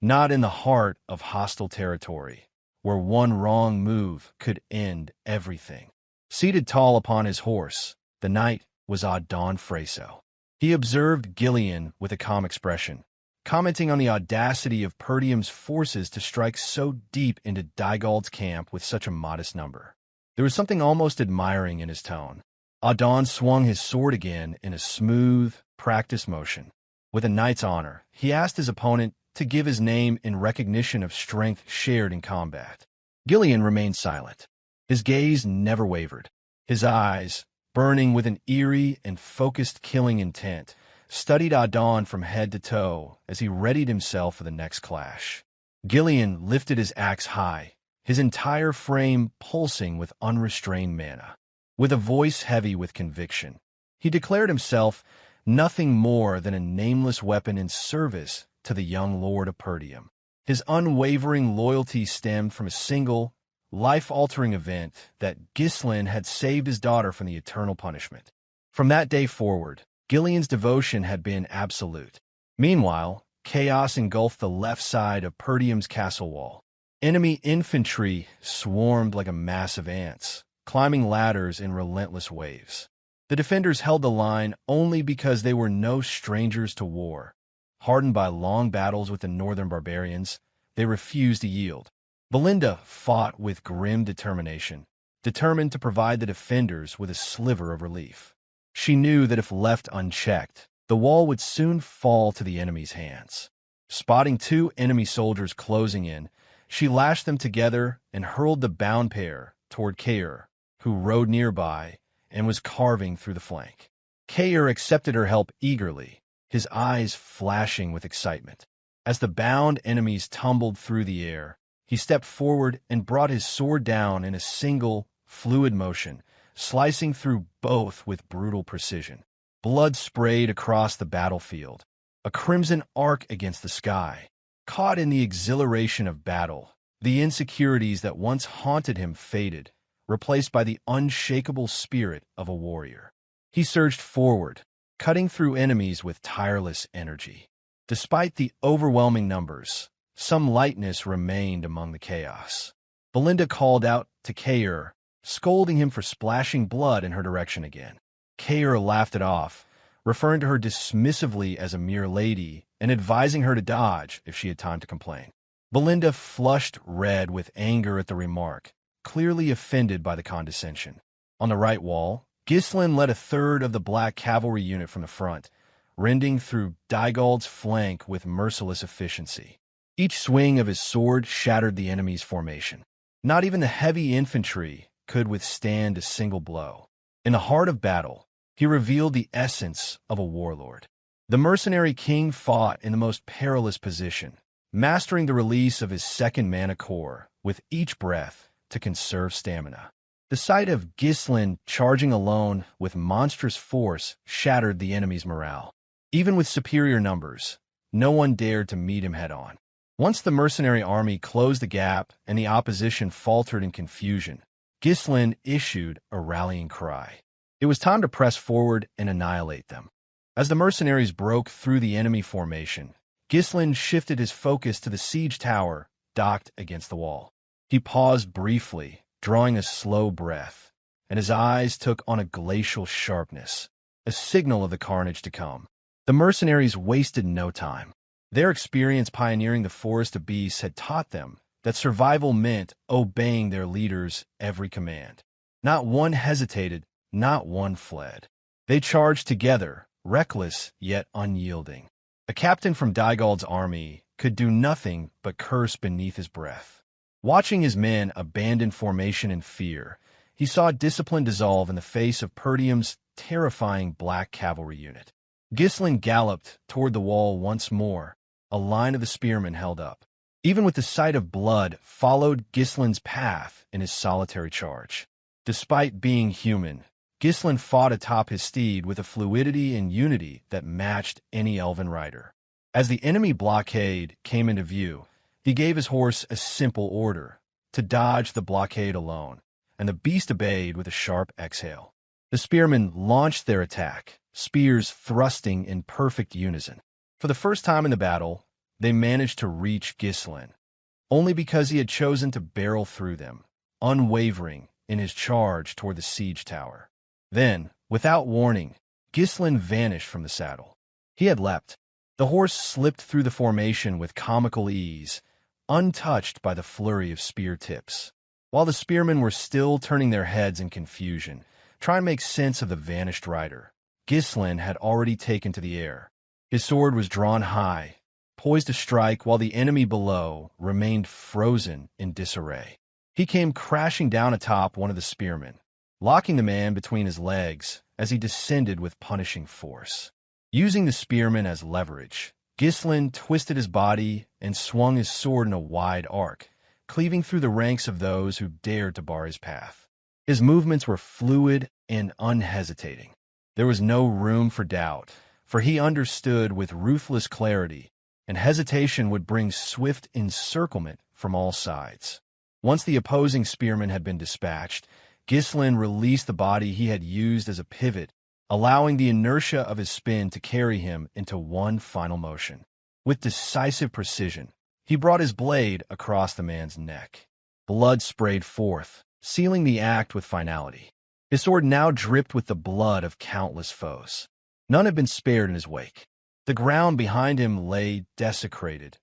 not in the heart of hostile territory, where one wrong move could end everything. Seated tall upon his horse, the knight was Idun Fraso. He observed Gillion with a calm expression, commenting on the audacity of Perdium's forces to strike so deep into Dygald's camp with such a modest number. There was something almost admiring in his tone. Idun swung his sword again in a smooth, practiced motion. With a knight's honor, he asked his opponent to give his name in recognition of strength shared in combat. Gillion remained silent. His gaze never wavered. His eyes, burning with an eerie and focused killing intent, studied Idun from head to toe as he readied himself for the next clash. Gillion lifted his axe high, his entire frame pulsing with unrestrained mana. With a voice heavy with conviction, he declared himself nothing more than a nameless weapon in service to the young Lord of Perdium. His unwavering loyalty stemmed from a single, life-altering event that Ghislain had saved his daughter from the eternal punishment. From that day forward, Gillion's devotion had been absolute. Meanwhile, chaos engulfed the left side of Perdium's castle wall. Enemy infantry swarmed like a mass of ants, climbing ladders in relentless waves. The defenders held the line only because they were no strangers to war. Hardened by long battles with the northern barbarians, they refused to yield. Belinda fought with grim determination, determined to provide the defenders with a sliver of relief. She knew that if left unchecked, the wall would soon fall to the enemy's hands. Spotting two enemy soldiers closing in, she lashed them together and hurled the bound pair toward Kaor, who rode nearby and was carving through the flank. Kaor accepted her help eagerly, his eyes flashing with excitement. As the bound enemies tumbled through the air, he stepped forward and brought his sword down in a single, fluid motion, slicing through both with brutal precision. Blood sprayed across the battlefield, a crimson arc against the sky. Caught in the exhilaration of battle, the insecurities that once haunted him faded, replaced by the unshakable spirit of a warrior. He surged forward, cutting through enemies with tireless energy. Despite the overwhelming numbers, some lightness remained among the chaos. Belinda called out to Kaor, scolding him for splashing blood in her direction again. Kaor laughed it off, referring to her dismissively as a mere lady and advising her to dodge if she had time to complain. Belinda flushed red with anger at the remark, clearly offended by the condescension. On the right wall, Ghislain led a third of the black cavalry unit from the front, rending through Dygald's flank with merciless efficiency. Each swing of his sword shattered the enemy's formation. Not even the heavy infantry could withstand a single blow. In the heart of battle, he revealed the essence of a warlord. The Mercenary King fought in the most perilous position, mastering the release of his second mana core with each breath to conserve stamina. The sight of Ghislain charging alone with monstrous force shattered the enemy's morale. Even with superior numbers, no one dared to meet him head-on. Once the mercenary army closed the gap and the opposition faltered in confusion, Ghislain issued a rallying cry. It was time to press forward and annihilate them. As the mercenaries broke through the enemy formation, Ghislain shifted his focus to the siege tower docked against the wall. He paused briefly, drawing a slow breath, and his eyes took on a glacial sharpness, a signal of the carnage to come. The mercenaries wasted no time. Their experience pioneering the forest of beasts had taught them that survival meant obeying their leader's every command. Not one hesitated, not one fled. They charged together, reckless yet unyielding. A captain from Dygald's army could do nothing but curse beneath his breath. Watching his men abandon formation in fear, he saw discipline dissolve in the face of Perdium's terrifying black cavalry unit. Ghislain galloped toward the wall once more, a line of the spearmen held up. Even with the sight of blood, followed Ghislain's path in his solitary charge. Despite being human, Ghislain fought atop his steed with a fluidity and unity that matched any elven rider. As the enemy blockade came into view, he gave his horse a simple order, to dodge the blockade alone, and the beast obeyed with a sharp exhale. The spearmen launched their attack, spears thrusting in perfect unison. For the first time in the battle, they managed to reach Ghislain, only because he had chosen to barrel through them, unwavering in his charge toward the siege tower. Then, without warning, Ghislain vanished from the saddle. He had leapt. The horse slipped through the formation with comical ease, untouched by the flurry of spear tips. While the spearmen were still turning their heads in confusion, try and make sense of the vanished rider. Ghislain had already taken to the air. His sword was drawn high, poised to strike while the enemy below remained frozen in disarray. He came crashing down atop one of the spearmen, locking the man between his legs as he descended with punishing force. Using the spearman as leverage, Ghislain twisted his body and swung his sword in a wide arc, cleaving through the ranks of those who dared to bar his path. His movements were fluid and unhesitating. There was no room for doubt, for he understood with ruthless clarity, and hesitation would bring swift encirclement from all sides. Once the opposing spearman had been dispatched, Ghislain released the body he had used as a pivot, allowing the inertia of his spin to carry him into one final motion. With decisive precision, he brought his blade across the man's neck. Blood sprayed forth, sealing the act with finality. His sword now dripped with the blood of countless foes. None had been spared in his wake. The ground behind him lay desecrated,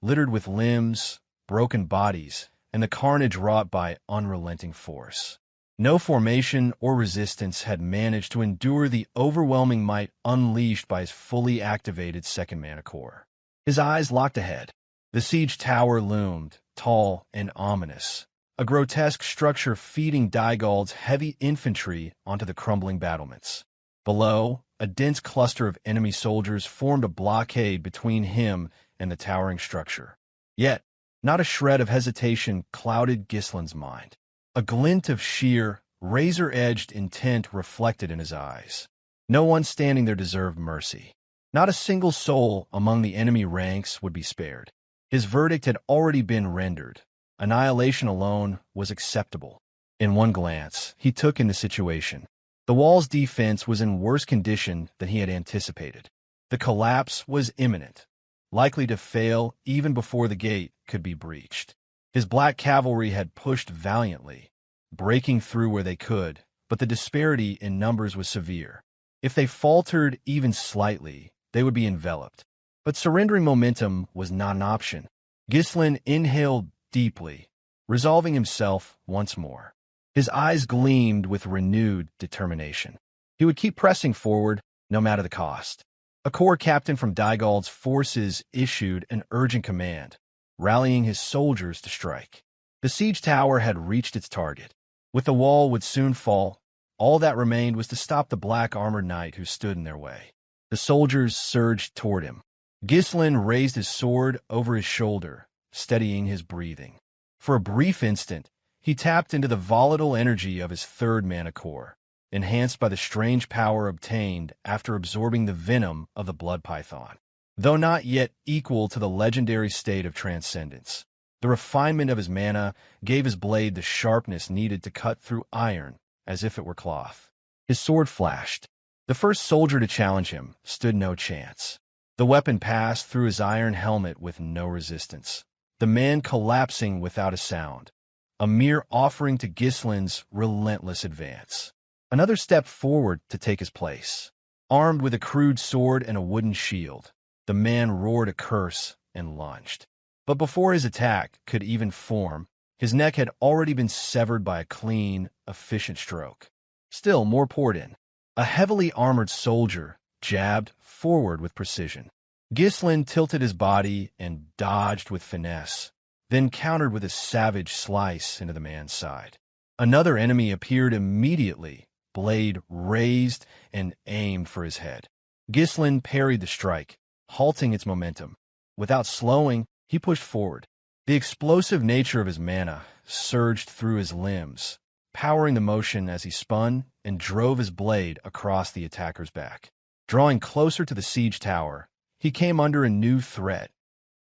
littered with limbs, broken bodies, and the carnage wrought by unrelenting force. No formation or resistance had managed to endure the overwhelming might unleashed by his fully activated second mana core. His eyes locked ahead. The siege tower loomed, tall and ominous, a grotesque structure feeding Dygald's heavy infantry onto the crumbling battlements. Below, a dense cluster of enemy soldiers formed a blockade between him and the towering structure. Yet, not a shred of hesitation clouded Ghislain's mind. A glint of sheer, razor-edged intent reflected in his eyes. No one standing there deserved mercy. Not a single soul among the enemy ranks would be spared. His verdict had already been rendered. Annihilation alone was acceptable. In one glance, he took in the situation. The wall's defense was in worse condition than he had anticipated. The collapse was imminent, likely to fail even before the gate could be breached. His black cavalry had pushed valiantly, breaking through where they could, but the disparity in numbers was severe. If they faltered even slightly, they would be enveloped. But surrendering momentum was not an option. Ghislain inhaled deeply, resolving himself once more. His eyes gleamed with renewed determination. He would keep pressing forward, no matter the cost. A corps captain from Dygald's forces issued an urgent command, rallying his soldiers to strike. The siege tower had reached its target. With the wall would soon fall, all that remained was to stop the black-armored knight who stood in their way. The soldiers surged toward him. Ghislain raised his sword over his shoulder, steadying his breathing. For a brief instant, he tapped into the volatile energy of his third mana core, enhanced by the strange power obtained after absorbing the venom of the blood python. Though not yet equal to the legendary state of transcendence, the refinement of his mana gave his blade the sharpness needed to cut through iron as if it were cloth. His sword flashed. The first soldier to challenge him stood no chance. The weapon passed through his iron helmet with no resistance, the man collapsing without a sound, a mere offering to Ghislain's relentless advance. Another stepped forward to take his place. Armed with a crude sword and a wooden shield, the man roared a curse and lunged. But before his attack could even form, his neck had already been severed by a clean, efficient stroke. Still more poured in. A heavily armored soldier jabbed forward with precision. Ghislain tilted his body and dodged with finesse, then countered with a savage slice into the man's side. Another enemy appeared immediately, blade raised and aimed for his head. Ghislain parried the strike, halting its momentum. Without slowing, he pushed forward. The explosive nature of his mana surged through his limbs, powering the motion as he spun and drove his blade across the attacker's back. Drawing closer to the siege tower, he came under a new threat.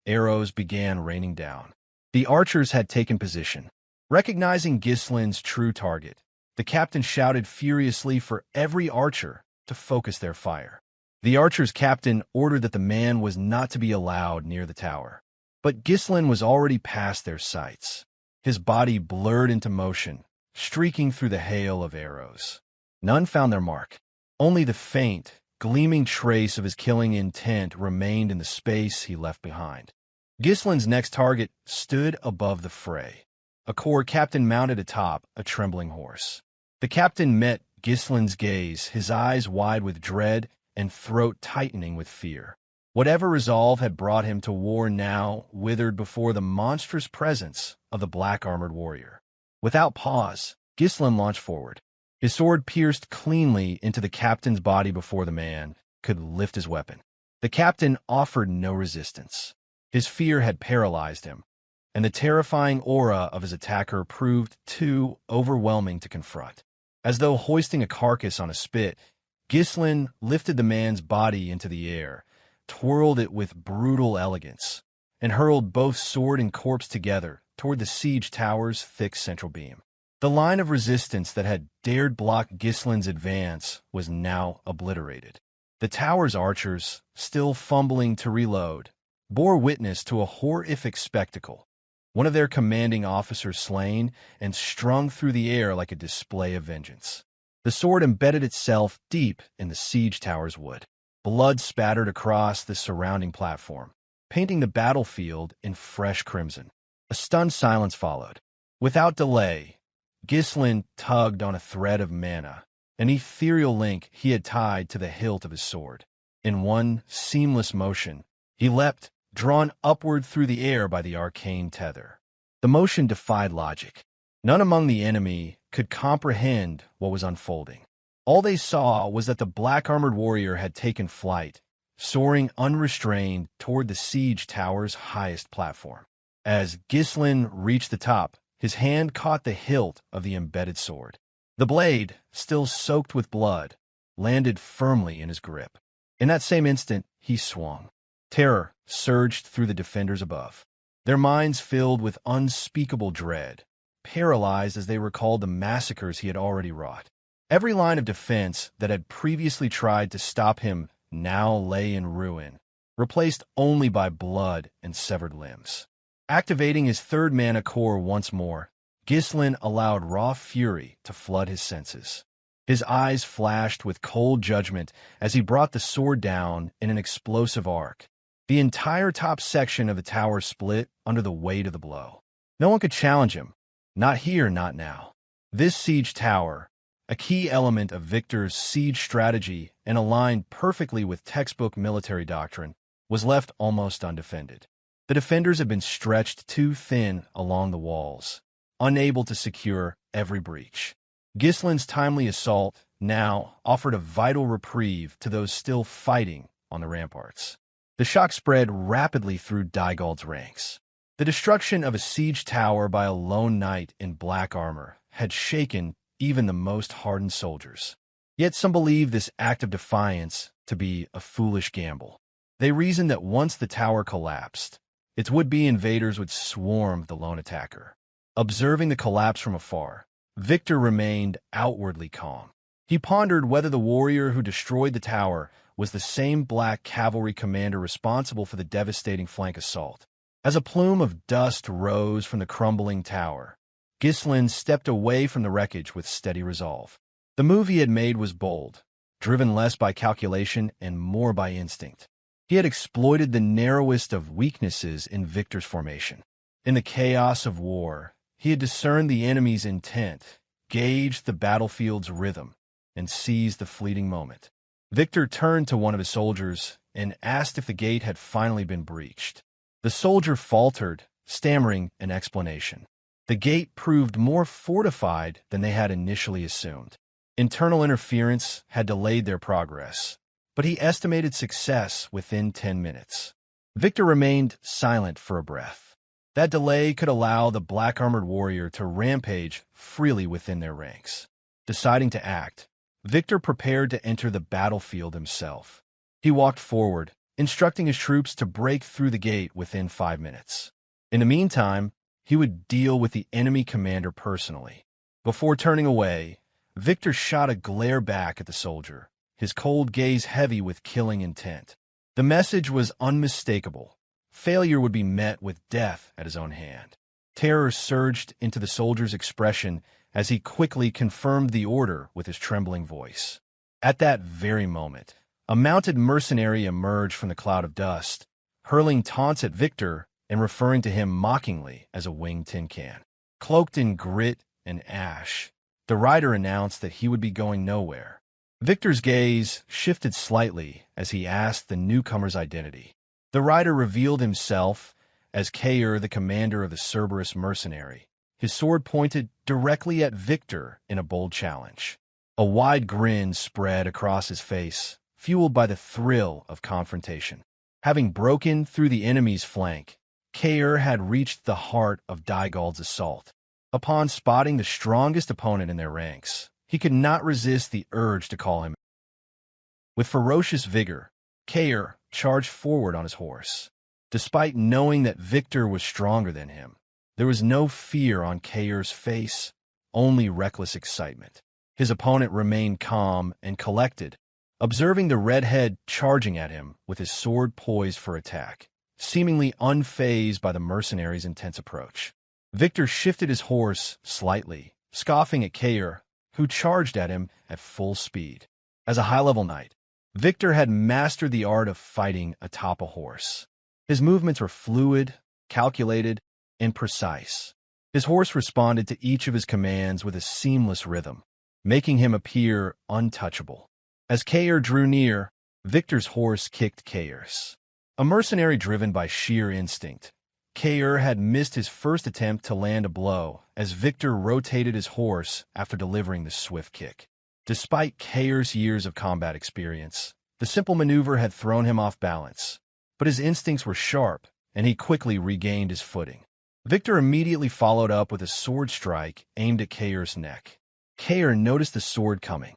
Arrows began raining down. The archers had taken position. Recognizing Ghislain's true target, the captain shouted furiously for every archer to focus their fire. The archer's captain ordered that the man was not to be allowed near the tower. But Ghislain was already past their sights. His body blurred into motion, streaking through the hail of arrows. None found their mark. Only the faint, gleaming trace of his killing intent remained in the space he left behind. Ghislain's next target stood above the fray. A corps captain mounted atop a trembling horse. The captain met Ghislain's gaze, his eyes wide with dread and throat tightening with fear. Whatever resolve had brought him to war now withered before the monstrous presence of the black-armored warrior. Without pause, Ghislain launched forward. His sword pierced cleanly into the captain's body before the man could lift his weapon. The captain offered no resistance. His fear had paralyzed him, and the terrifying aura of his attacker proved too overwhelming to confront. As though hoisting a carcass on a spit, Ghislain lifted the man's body into the air, twirled it with brutal elegance, and hurled both sword and corpse together toward the siege tower's thick central beam. The line of resistance that had dared block Ghislain's advance was now obliterated. The tower's archers, still fumbling to reload, bore witness to a horrific spectacle. One of their commanding officers slain and strung through the air like a display of vengeance. The sword embedded itself deep in the siege tower's wood. Blood spattered across the surrounding platform, painting the battlefield in fresh crimson. A stunned silence followed. Without delay, Ghislain tugged on a thread of manhwa, an ethereal link he had tied to the hilt of his sword. In one seamless motion, he leapt, drawn upward through the air by the arcane tether. The motion defied logic. None among the enemy could comprehend what was unfolding. All they saw was that the black-armored warrior had taken flight, soaring unrestrained toward the siege tower's highest platform. As Ghislain reached the top, his hand caught the hilt of the embedded sword. The blade, still soaked with blood, landed firmly in his grip. In that same instant, he swung. Terror surged through the defenders above, their minds filled with unspeakable dread, paralyzed as they recalled the massacres he had already wrought. Every line of defense that had previously tried to stop him now lay in ruin, replaced only by blood and severed limbs. Activating his third mana core once more, Ghislain allowed raw fury to flood his senses. His eyes flashed with cold judgment as he brought the sword down in an explosive arc. The entire top section of the tower split under the weight of the blow. No one could challenge him. Not here, not now. This siege tower, a key element of Victor's siege strategy and aligned perfectly with textbook military doctrine, was left almost undefended. The defenders had been stretched too thin along the walls, unable to secure every breach. Ghislain's timely assault now offered a vital reprieve to those still fighting on the ramparts. The shock spread rapidly through Dygald's ranks. The destruction of a siege tower by a lone knight in black armor had shaken even the most hardened soldiers. Yet some believed this act of defiance to be a foolish gamble. They reasoned that once the tower collapsed, its would-be invaders would swarm the lone attacker. Observing the collapse from afar, Victor remained outwardly calm. He pondered whether the warrior who destroyed the tower was the same black cavalry commander responsible for the devastating flank assault. As a plume of dust rose from the crumbling tower, Ghislain stepped away from the wreckage with steady resolve. The move he had made was bold, driven less by calculation and more by instinct. He had exploited the narrowest of weaknesses in Victor's formation. In the chaos of war, he had discerned the enemy's intent, gauged the battlefield's rhythm, and seized the fleeting moment. Victor turned to one of his soldiers and asked if the gate had finally been breached. The soldier faltered, stammering an explanation. The gate proved more fortified than they had initially assumed. Internal interference had delayed their progress, but he estimated success within 10 minutes. Victor remained silent for a breath. That delay could allow the black-armored warrior to rampage freely within their ranks. Deciding to act, Victor prepared to enter the battlefield himself. He walked forward, instructing his troops to break through the gate within 5 minutes. In the meantime, he would deal with the enemy commander personally. Before turning away, Victor shot a glare back at the soldier, his cold gaze heavy with killing intent. The message was unmistakable. Failure would be met with death at his own hand. Terror surged into the soldier's expression as he quickly confirmed the order with his trembling voice. At that very moment, a mounted mercenary emerged from the cloud of dust, hurling taunts at Victor and referring to him mockingly as a winged tin can. Cloaked in grit and ash, The rider announced that he would be going nowhere. Victor's gaze shifted slightly as he asked the newcomer's identity. The rider revealed himself as Kaor, the commander of the Cerberus mercenary, his sword pointed directly at Victor in a bold challenge. A wide grin spread across his face, fueled by the thrill of confrontation. Having broken through the enemy's flank, Kaor had reached the heart of Dygald's assault. Upon spotting the strongest opponent in their ranks, he could not resist the urge to call him. With ferocious vigor, Kaor charged forward on his horse. Despite knowing that Victor was stronger than him, there was no fear on Kaor's face, only reckless excitement. His opponent remained calm and collected, observing the redhead charging at him with his sword poised for attack, seemingly unfazed by the mercenary's intense approach. Victor shifted his horse slightly, scoffing at Kaor, who charged at him at full speed. As a high-level knight, Victor had mastered the art of fighting atop a horse. His movements were fluid, calculated, and precise. His horse responded to each of his commands with a seamless rhythm, making him appear untouchable. As Kaor drew near, Victor's horse kicked Kaor's. A mercenary driven by sheer instinct, Kaor had missed his first attempt to land a blow as Victor rotated his horse after delivering the swift kick. Despite Kaor's years of combat experience, the simple maneuver had thrown him off balance, but his instincts were sharp, and he quickly regained his footing. Victor immediately followed up with a sword strike aimed at Kaor's neck. Kaor noticed the sword coming.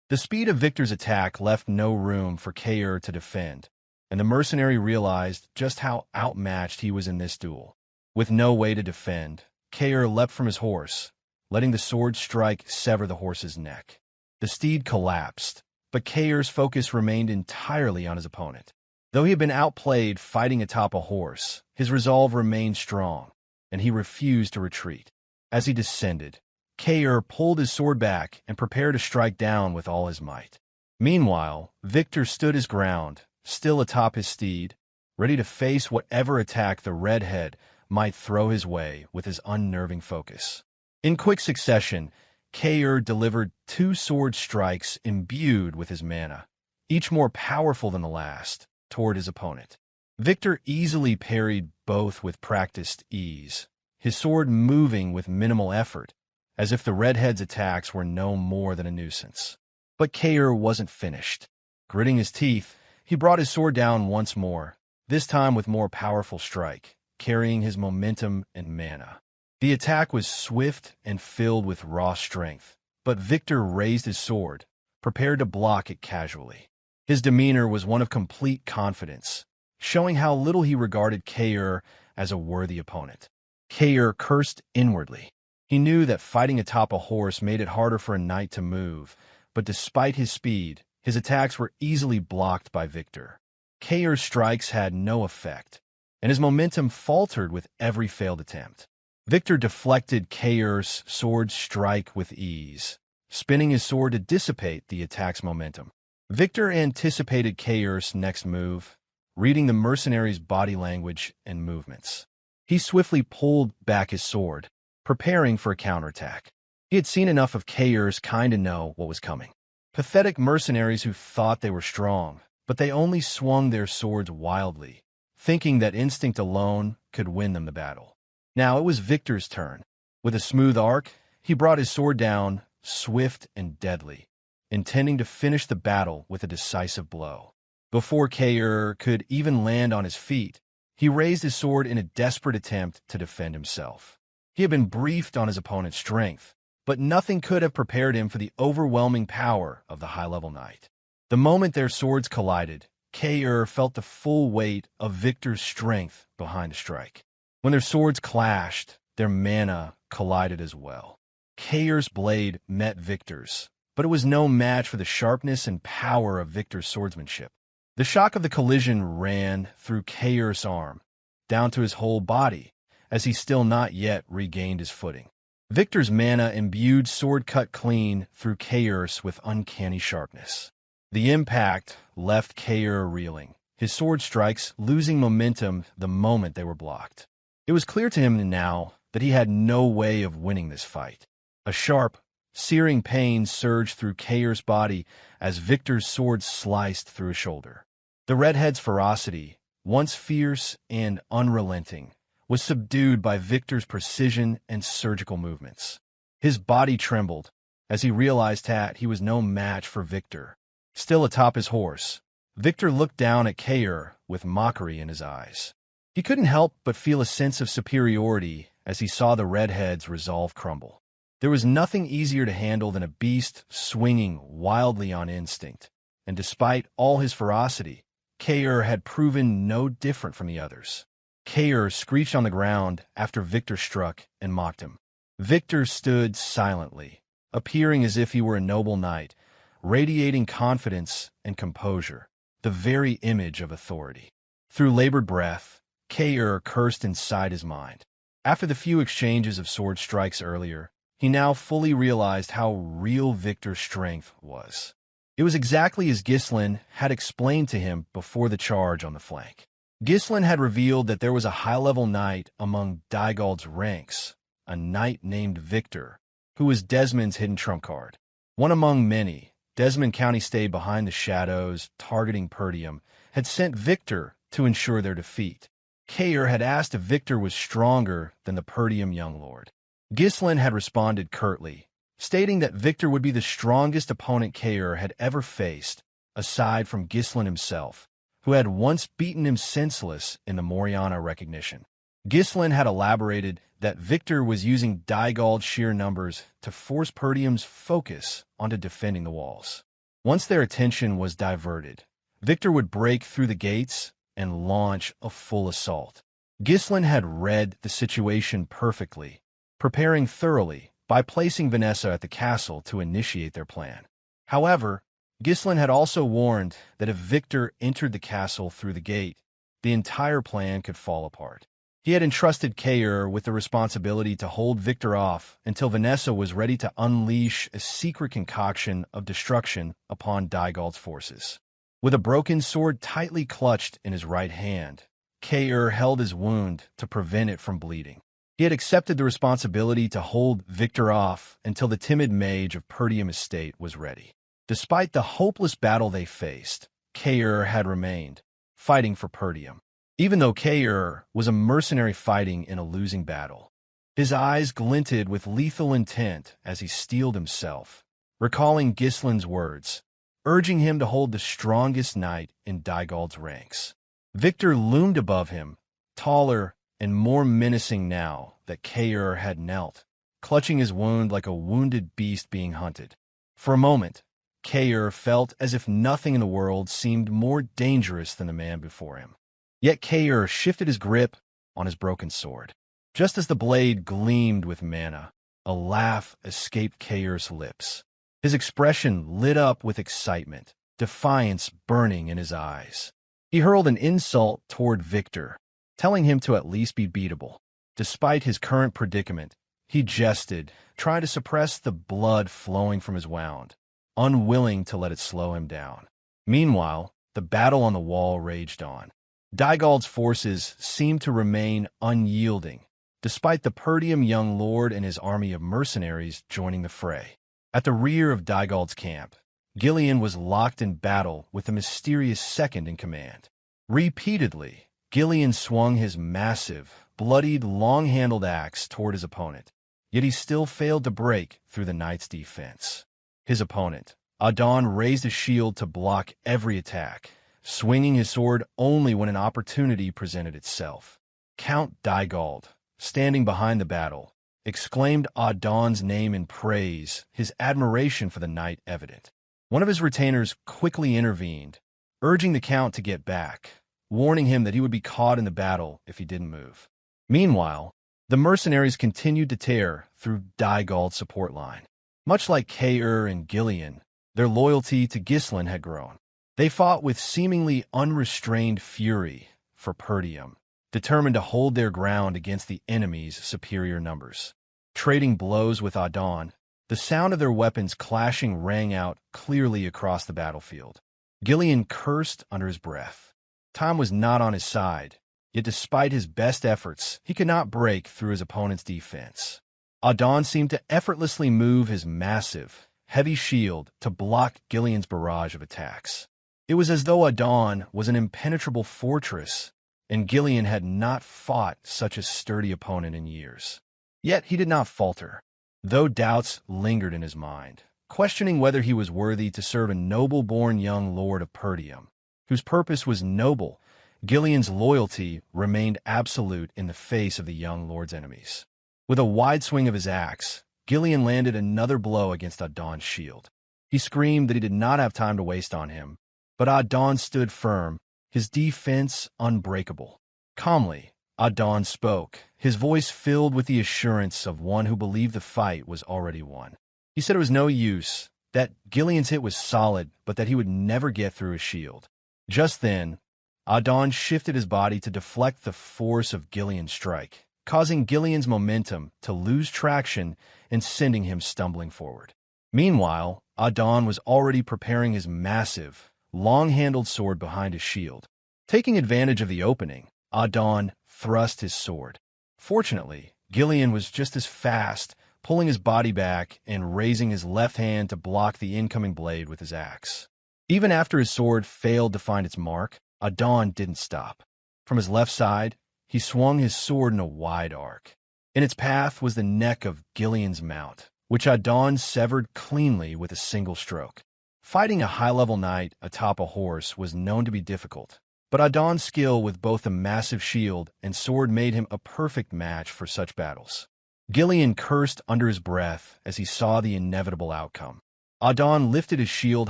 The speed of Victor's attack left no room for Kaor to defend, and the mercenary realized just how outmatched he was in this duel. With no way to defend, Kaor leapt from his horse, letting the sword strike sever the horse's neck. The steed collapsed, but Kaor's focus remained entirely on his opponent. Though he had been outplayed fighting atop a horse, his resolve remained strong, and he refused to retreat. As he descended, Kaor pulled his sword back and prepared to strike down with all his might. Meanwhile, Victor stood his ground, still atop his steed, ready to face whatever attack the redhead might throw his way with his unnerving focus. In quick succession, Kaor delivered 2 sword strikes imbued with his mana, each more powerful than the last, toward his opponent. Victor easily parried both with practiced ease, his sword moving with minimal effort, as if the redhead's attacks were no more than a nuisance. But Kaor wasn't finished. Gritting his teeth, he brought his sword down once more, this time with more powerful strike, carrying his momentum and mana. The attack was swift and filled with raw strength, but Victor raised his sword, prepared to block it casually. His demeanor was one of complete confidence, showing how little he regarded Kaor as a worthy opponent. Kaor cursed inwardly. He knew that fighting atop a horse made it harder for a knight to move, but despite his speed, his attacks were easily blocked by Victor. Kaor's strikes had no effect, and his momentum faltered with every failed attempt. Victor deflected Kaor's sword strike with ease, spinning his sword to dissipate the attack's momentum. Victor anticipated Kaor's next move, reading the mercenary's body language and movements. He swiftly pulled back his sword, preparing for a counterattack. He had seen enough of Kaor's kind to know what was coming. Pathetic mercenaries who thought they were strong, but they only swung their swords wildly, thinking that instinct alone could win them the battle. Now it was Victor's turn. With a smooth arc, he brought his sword down, swift and deadly, intending to finish the battle with a decisive blow. Before Kaor could even land on his feet, he raised his sword in a desperate attempt to defend himself. He had been briefed on his opponent's strength, but nothing could have prepared him for the overwhelming power of the high-level knight. The moment their swords collided, Kaor felt the full weight of Victor's strength behind the strike. When their swords clashed, their mana collided as well. Kaor's blade met Victor's, but it was no match for the sharpness and power of Victor's swordsmanship. The shock of the collision ran through Kaor's arm, down to his whole body, as he still not yet regained his footing. Victor's mana-imbued sword cut clean through Kaor's with uncanny sharpness. The impact left Kaor reeling, his sword strikes losing momentum the moment they were blocked. It was clear to him now that he had no way of winning this fight. A sharp, Searing pain surged through Kaor's body as Victor's sword sliced through his shoulder. The redhead's ferocity, once fierce and unrelenting, was subdued by Victor's precision and surgical movements. His body trembled as he realized that he was no match for Victor. Still atop his horse, Victor looked down at Kaor with mockery in his eyes. He couldn't help but feel a sense of superiority as he saw the redhead's resolve crumble. There was nothing easier to handle than a beast swinging wildly on instinct, and despite all his ferocity, Kaor had proven no different from the others. Kaor screeched on the ground after Victor struck and mocked him. Victor stood silently, appearing as if he were a noble knight, radiating confidence and composure, the very image of authority. Through labored breath, Kaor cursed inside his mind. After the few exchanges of sword strikes earlier, he now fully realized how real Victor's strength was. It was exactly as Ghislain had explained to him before the charge on the flank. Ghislain had revealed that there was a high-level knight among Dygald's ranks, a knight named Victor, who was Desmond's hidden trump card. One among many, Desmon County stayed behind the shadows, targeting Perdium, had sent Victor to ensure their defeat. Kaor had asked if Victor was stronger than the Perdium young lord. Ghislain had responded curtly, stating that Victor would be the strongest opponent Kaor had ever faced, aside from Ghislain himself, who had once beaten him senseless in the Moriana recognition. Ghislain had elaborated that Victor was using Dygald's sheer numbers to force Perdium's focus onto defending the walls. Once their attention was diverted, Victor would break through the gates and launch a full assault. Ghislain had read the situation perfectly, preparing thoroughly by placing Vanessa at the castle to initiate their plan. However, Ghislain had also warned that if Victor entered the castle through the gate, the entire plan could fall apart. He had entrusted Kaor with the responsibility to hold Victor off until Vanessa was ready to unleash a secret concoction of destruction upon Dygald's forces. With a broken sword tightly clutched in his right hand, Kaor held his wound to prevent it from bleeding. He had accepted the responsibility to hold Victor off until the timid mage of Perdium estate was ready. Despite the hopeless battle they faced, Kaor had remained, fighting for Perdium. Even though Kaor was a mercenary fighting in a losing battle, his eyes glinted with lethal intent as he steeled himself, recalling Ghislain's words, urging him to hold the strongest knight in Dygald's ranks. Victor loomed above him, taller and more menacing now that Kaor had knelt, clutching his wound like a wounded beast being hunted. For a moment, Kaor felt as if nothing in the world seemed more dangerous than the man before him. Yet Kaor shifted his grip on his broken sword. Just as the blade gleamed with mana, a laugh escaped Kaor's lips. His expression lit up with excitement, defiance burning in his eyes. He hurled an insult toward Victor, telling him to at least be beatable. Despite his current predicament, he jested, trying to suppress the blood flowing from his wound, unwilling to let it slow him down. Meanwhile, the battle on the wall raged on. Dygald's forces seemed to remain unyielding, despite the Perdium young lord and his army of mercenaries joining the fray. At the rear of Dygald's camp, Gillion was locked in battle with the mysterious second in command. Repeatedly, Gillion swung his massive, bloodied, long-handled axe toward his opponent, yet he still failed to break through the knight's defense. His opponent, Idun, raised his shield to block every attack, swinging his sword only when an opportunity presented itself. Count Dygald, standing behind the battle, exclaimed Idun's name in praise, his admiration for the knight evident. One of his retainers quickly intervened, urging the Count to get back, warning him that he would be caught in the battle if he didn't move. Meanwhile, the mercenaries continued to tear through Dygald's support line. Much like Kaor and Gillion, their loyalty to Ghislain had grown. They fought with seemingly unrestrained fury for Perdium, determined to hold their ground against the enemy's superior numbers. Trading blows with Idun, the sound of their weapons clashing rang out clearly across the battlefield. Gillion cursed under his breath. Time was not on his side, yet despite his best efforts, he could not break through his opponent's defense. Auston seemed to effortlessly move his massive, heavy shield to block Gillion's barrage of attacks. It was as though Auston was an impenetrable fortress, and Gillion had not fought such a sturdy opponent in years. Yet he did not falter, though doubts lingered in his mind, questioning whether he was worthy to serve a noble-born young lord of Perdium, whose purpose was noble. Gillion's loyalty remained absolute in the face of the young lord's enemies. With a wide swing of his axe, Gillion landed another blow against Auston's shield. He screamed that he did not have time to waste on him, but Auston stood firm, his defense unbreakable. Calmly, Auston spoke, his voice filled with the assurance of one who believed the fight was already won. He said it was no use, that Gillion's hit was solid, but that he would never get through his shield. Just then, Auston shifted his body to deflect the force of Gillion's strike, causing Gillion's momentum to lose traction and sending him stumbling forward. Meanwhile, Auston was already preparing his massive, long-handled sword behind his shield. Taking advantage of the opening, Auston thrust his sword. Fortunately, Gillion was just as fast, pulling his body back and raising his left hand to block the incoming blade with his axe. Even after his sword failed to find its mark, Auston didn't stop. From his left side, he swung his sword in a wide arc. In its path was the neck of Gillion's mount, which Auston severed cleanly with a single stroke. Fighting a high-level knight atop a horse was known to be difficult, but Auston's skill with both a massive shield and sword made him a perfect match for such battles. Gillion cursed under his breath as he saw the inevitable outcome. Auston lifted his shield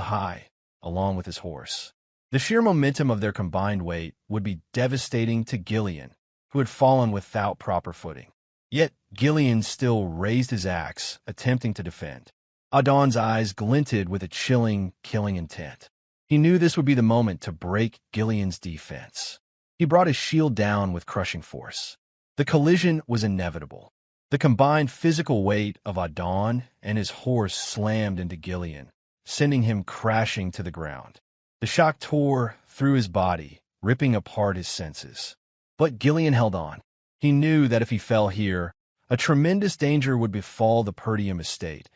high, along with his horse. The sheer momentum of their combined weight would be devastating to Gillion, who had fallen without proper footing. Yet Gillion still raised his axe, attempting to defend. Auston's eyes glinted with a chilling, killing intent. He knew this would be the moment to break Gillion's defense. He brought his shield down with crushing force. The collision was inevitable. The combined physical weight of Auston and his horse slammed into Gillion, sending him crashing to the ground. The shock tore through his body, ripping apart his senses. But Gillion held on. He knew that if he fell here, a tremendous danger would befall the Perdium estate,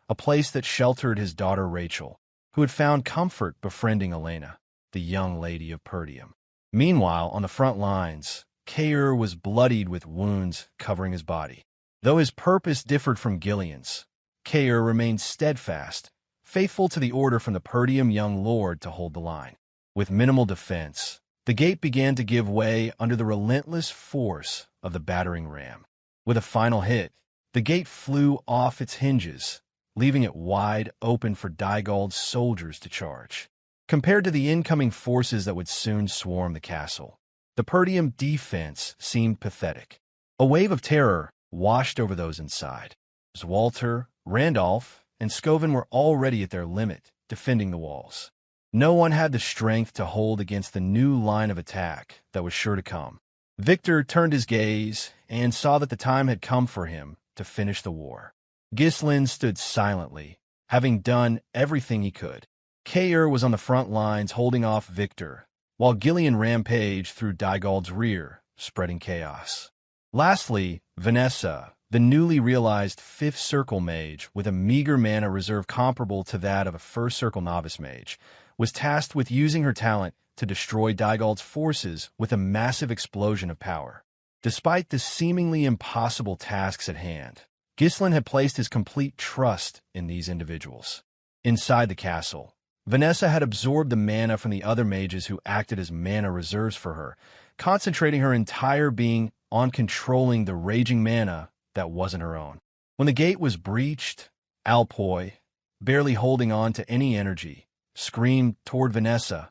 a place that sheltered his daughter Rachel, who had found comfort befriending Elena, the young lady of Perdium. Meanwhile, on the front lines, Kaor was bloodied with wounds covering his body. Though his purpose differed from Gillion's, Kaor remained steadfast, faithful to the order from the Perdium young lord to hold the line. With minimal defense, the gate began to give way under the relentless force of the battering ram. With a final hit, the gate flew off its hinges, leaving it wide open for Dygald's soldiers to charge. Compared to the incoming forces that would soon swarm the castle, the Perdium defense seemed pathetic. A wave of terror washed over those inside. Swalter, Randolph, and Scoven were already at their limit, defending the walls. No one had the strength to hold against the new line of attack that was sure to come. Victor turned his gaze and saw that the time had come for him to finish the war. Ghislain stood silently, having done everything he could. Kaor was on the front lines holding off Victor, while Gillion rampaged through Dygald's rear, spreading chaos. Lastly, Vanessa, the newly realized 5th Circle mage with a meager mana reserve comparable to that of a 1st Circle novice mage, was tasked with using her talent to destroy Dygald's forces with a massive explosion of power. Despite the seemingly impossible tasks at hand, Ghislain had placed his complete trust in these individuals. Inside the castle, Vanessa had absorbed the mana from the other mages who acted as mana reserves for her, concentrating her entire being on controlling the raging mana that wasn't her own. When the gate was breached, Alpoi, barely holding on to any energy, screamed toward Vanessa,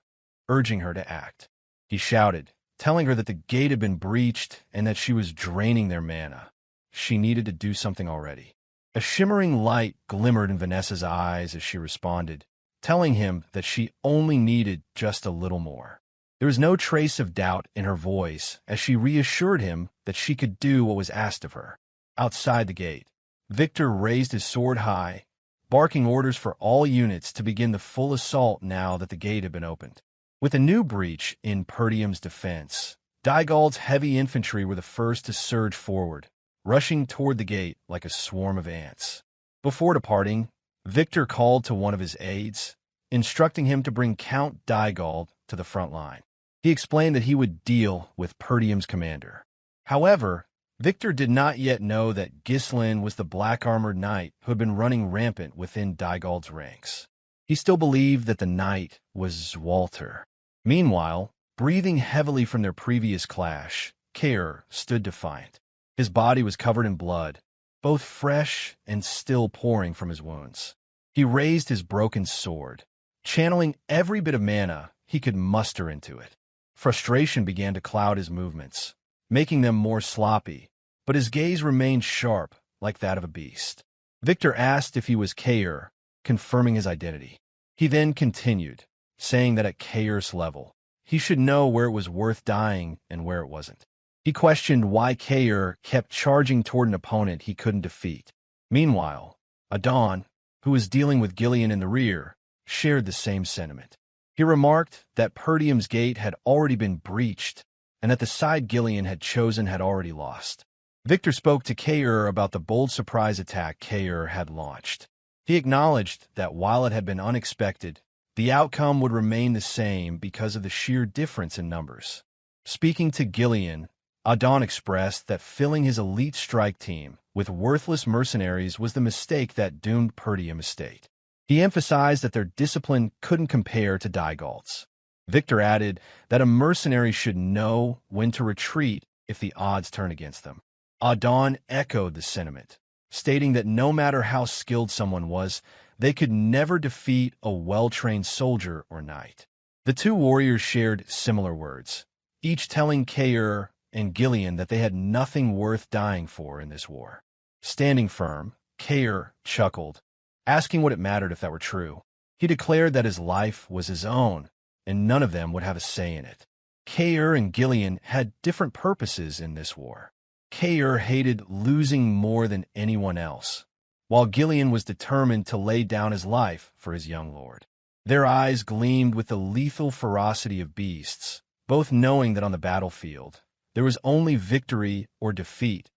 urging her to act. He shouted, telling her that the gate had been breached and that she was draining their mana. She needed to do something already. A shimmering light glimmered in Vanessa's eyes as she responded, telling him that she only needed just a little more. There was no trace of doubt in her voice as she reassured him that she could do what was asked of her. Outside the gate, Victor raised his sword high, barking orders for all units to begin the full assault now that the gate had been opened. With a new breach in Perdium's defense, Dygald's heavy infantry were the first to surge forward, rushing toward the gate like a swarm of ants. Before departing, Victor called to one of his aides, instructing him to bring Count Dygald to the front line. He explained that he would deal with Perdium's commander. However, Victor did not yet know that Ghislain was the black-armored knight who had been running rampant within Dygald's ranks. He still believed that the knight was Swalter. Meanwhile, breathing heavily from their previous clash, Kaor stood defiant. His body was covered in blood, both fresh and still pouring from his wounds. He raised his broken sword, channeling every bit of mana he could muster into it. Frustration began to cloud his movements, making them more sloppy, but his gaze remained sharp like that of a beast. Victor asked if he was Kaor, confirming his identity. He then continued, saying that at Kaor's level, he should know where it was worth dying and where it wasn't. He questioned why Kaor kept charging toward an opponent he couldn't defeat. Meanwhile, Idun, who was dealing with Gillion in the rear, shared the same sentiment. He remarked that Perdium's gate had already been breached and that the side Gillion had chosen had already lost. Victor spoke to Kaor about the bold surprise attack Kaor had launched. He acknowledged that while it had been unexpected, the outcome would remain the same because of the sheer difference in numbers. Speaking to Gillion, Idun expressed that filling his elite strike team with worthless mercenaries was the mistake that doomed Perdium estate. He emphasized that their discipline couldn't compare to Dygald's. Victor added that a mercenary should know when to retreat if the odds turn against them. Idun echoed the sentiment, stating that no matter how skilled someone was, they could never defeat a well-trained soldier or knight. The two warriors shared similar words, each telling Kaor and Gillion that they had nothing worth dying for in this war. Standing firm, Kaor chuckled, asking what it mattered if that were true. He declared that his life was his own, and none of them would have a say in it. Kaor and Gillion had different purposes in this war. Kaor hated losing more than anyone else, while Gillion was determined to lay down his life for his young lord. Their eyes gleamed with the lethal ferocity of beasts, both knowing that on the battlefield, there was only victory or defeat.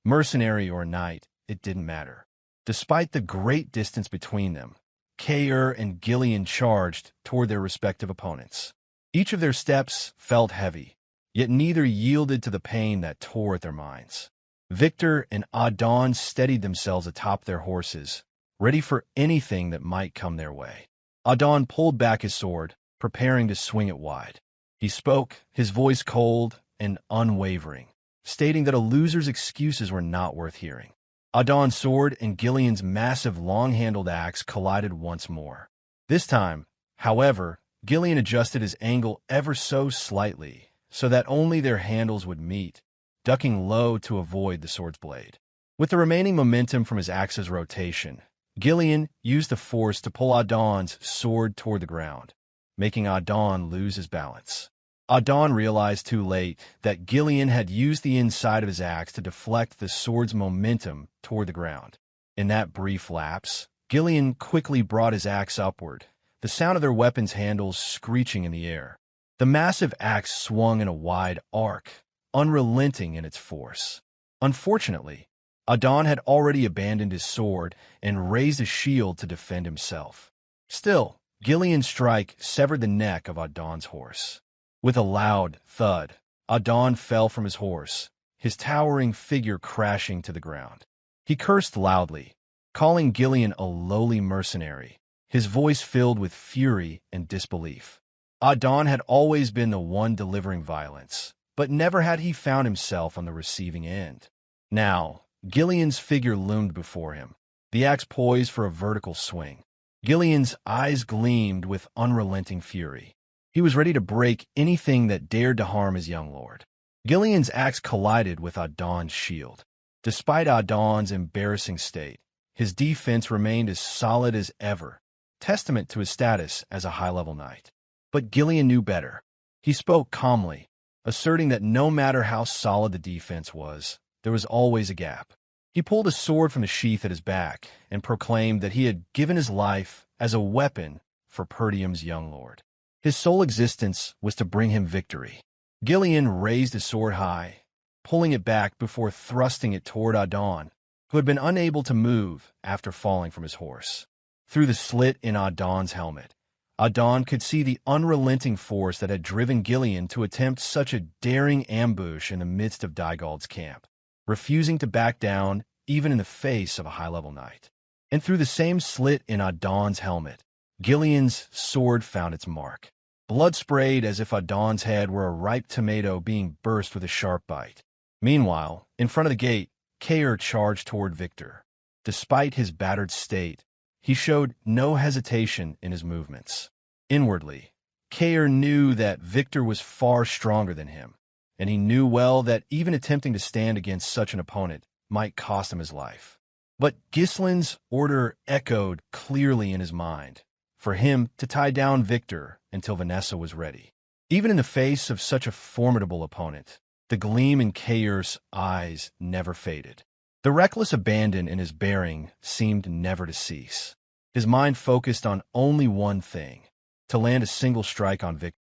Mercenary or knight, it didn't matter. Despite the great distance between them, Kaor and Gillion charged toward their respective opponents. Each of their steps felt heavy, yet neither yielded to the pain that tore at their minds. Victor and Idun steadied themselves atop their horses, ready for anything that might come their way. Idun pulled back his sword, preparing to swing it wide. He spoke, his voice cold and unwavering, stating that a loser's excuses were not worth hearing. Idun's sword and Gillion's massive long-handled axe collided once more. This time, however, Gillion adjusted his angle ever so slightly, so that only their handles would meet, ducking low to avoid the sword's blade. With the remaining momentum from his axe's rotation, Gillion used the force to pull Idun's sword toward the ground, making Idun lose his balance. Idun realized too late that Gillion had used the inside of his axe to deflect the sword's momentum toward the ground. In that brief lapse, Gillion quickly brought his axe upward, the sound of their weapons' handles screeching in the air. The massive axe swung in a wide arc, unrelenting in its force. Unfortunately, Idun had already abandoned his sword and raised a shield to defend himself. Still, Gillion's strike severed the neck of Idun's horse. With a loud thud, Idun fell from his horse, his towering figure crashing to the ground. He cursed loudly, calling Gillion a lowly mercenary, his voice filled with fury and disbelief. Idun had always been the one delivering violence, but never had he found himself on the receiving end. Now, Gillion's figure loomed before him, the axe poised for a vertical swing. Gillion's eyes gleamed with unrelenting fury. He was ready to break anything that dared to harm his young lord. Gillion's axe collided with Idun's shield. Despite Idun's embarrassing state, his defense remained as solid as ever, testament to his status as a high-level knight. But Gillion knew better. He spoke calmly, asserting that no matter how solid the defense was, there was always a gap. He pulled a sword from the sheath at his back and proclaimed that he had given his life as a weapon for Perdium's young lord. His sole existence was to bring him victory. Gillion raised his sword high, pulling it back before thrusting it toward Idun, who had been unable to move after falling from his horse. Through the slit in Idun's helmet, Idun could see the unrelenting force that had driven Gillion to attempt such a daring ambush in the midst of Dygald's camp, refusing to back down even in the face of a high-level knight. And through the same slit in Idun's helmet, Gillion's sword found its mark. Blood sprayed as if Idun's head were a ripe tomato being burst with a sharp bite. Meanwhile, in front of the gate, Kaor charged toward Victor. Despite his battered state, he showed no hesitation in his movements. Inwardly, Kaor knew that Victor was far stronger than him, and he knew well that even attempting to stand against such an opponent might cost him his life. But Ghislain's order echoed clearly in his mind, for him to tie down Victor until Vanessa was ready. Even in the face of such a formidable opponent, the gleam in Kaor's eyes never faded. The reckless abandon in his bearing seemed never to cease. His mind focused on only one thing: to land a single strike on Victor.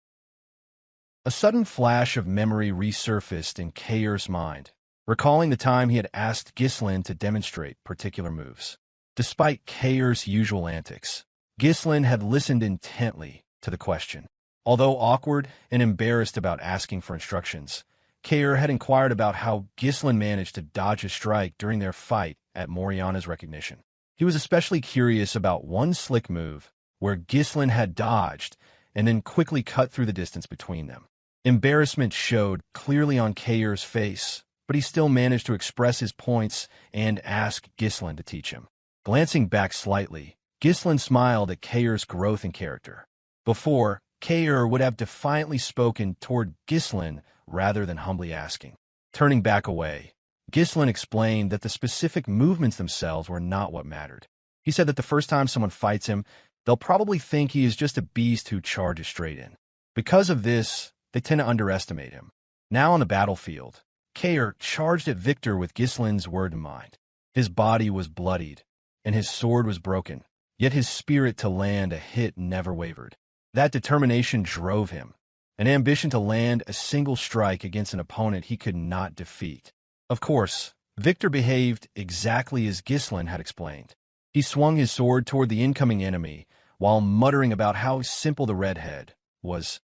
A sudden flash of memory resurfaced in Kaor's mind, recalling the time he had asked Ghislain to demonstrate particular moves. Despite Kaor's usual antics, Ghislain had listened intently to the question. Although awkward and embarrassed about asking for instructions, Kaor had inquired about how Ghislain managed to dodge a strike during their fight at Moriana's recognition. He was especially curious about one slick move where Ghislain had dodged and then quickly cut through the distance between them. Embarrassment showed clearly on Kaor's face, but he still managed to express his points and ask Ghislain to teach him. Glancing back slightly, Ghislain smiled at Kaor's growth in character. Before, Kaor would have defiantly spoken toward Ghislain rather than humbly asking. Turning back away, Ghislain explained that the specific movements themselves were not what mattered. He said that the first time someone fights him, they'll probably think he is just a beast who charges straight in. Because of this, they tend to underestimate him. Now on the battlefield, Kaor charged at Victor with Ghislain's word in mind. His body was bloodied, and his sword was broken, yet his spirit to land a hit never wavered. That determination drove him, an ambition to land a single strike against an opponent he could not defeat. Of course, Victor behaved exactly as Ghislain had explained. He swung his sword toward the incoming enemy while muttering about how simple the redhead was,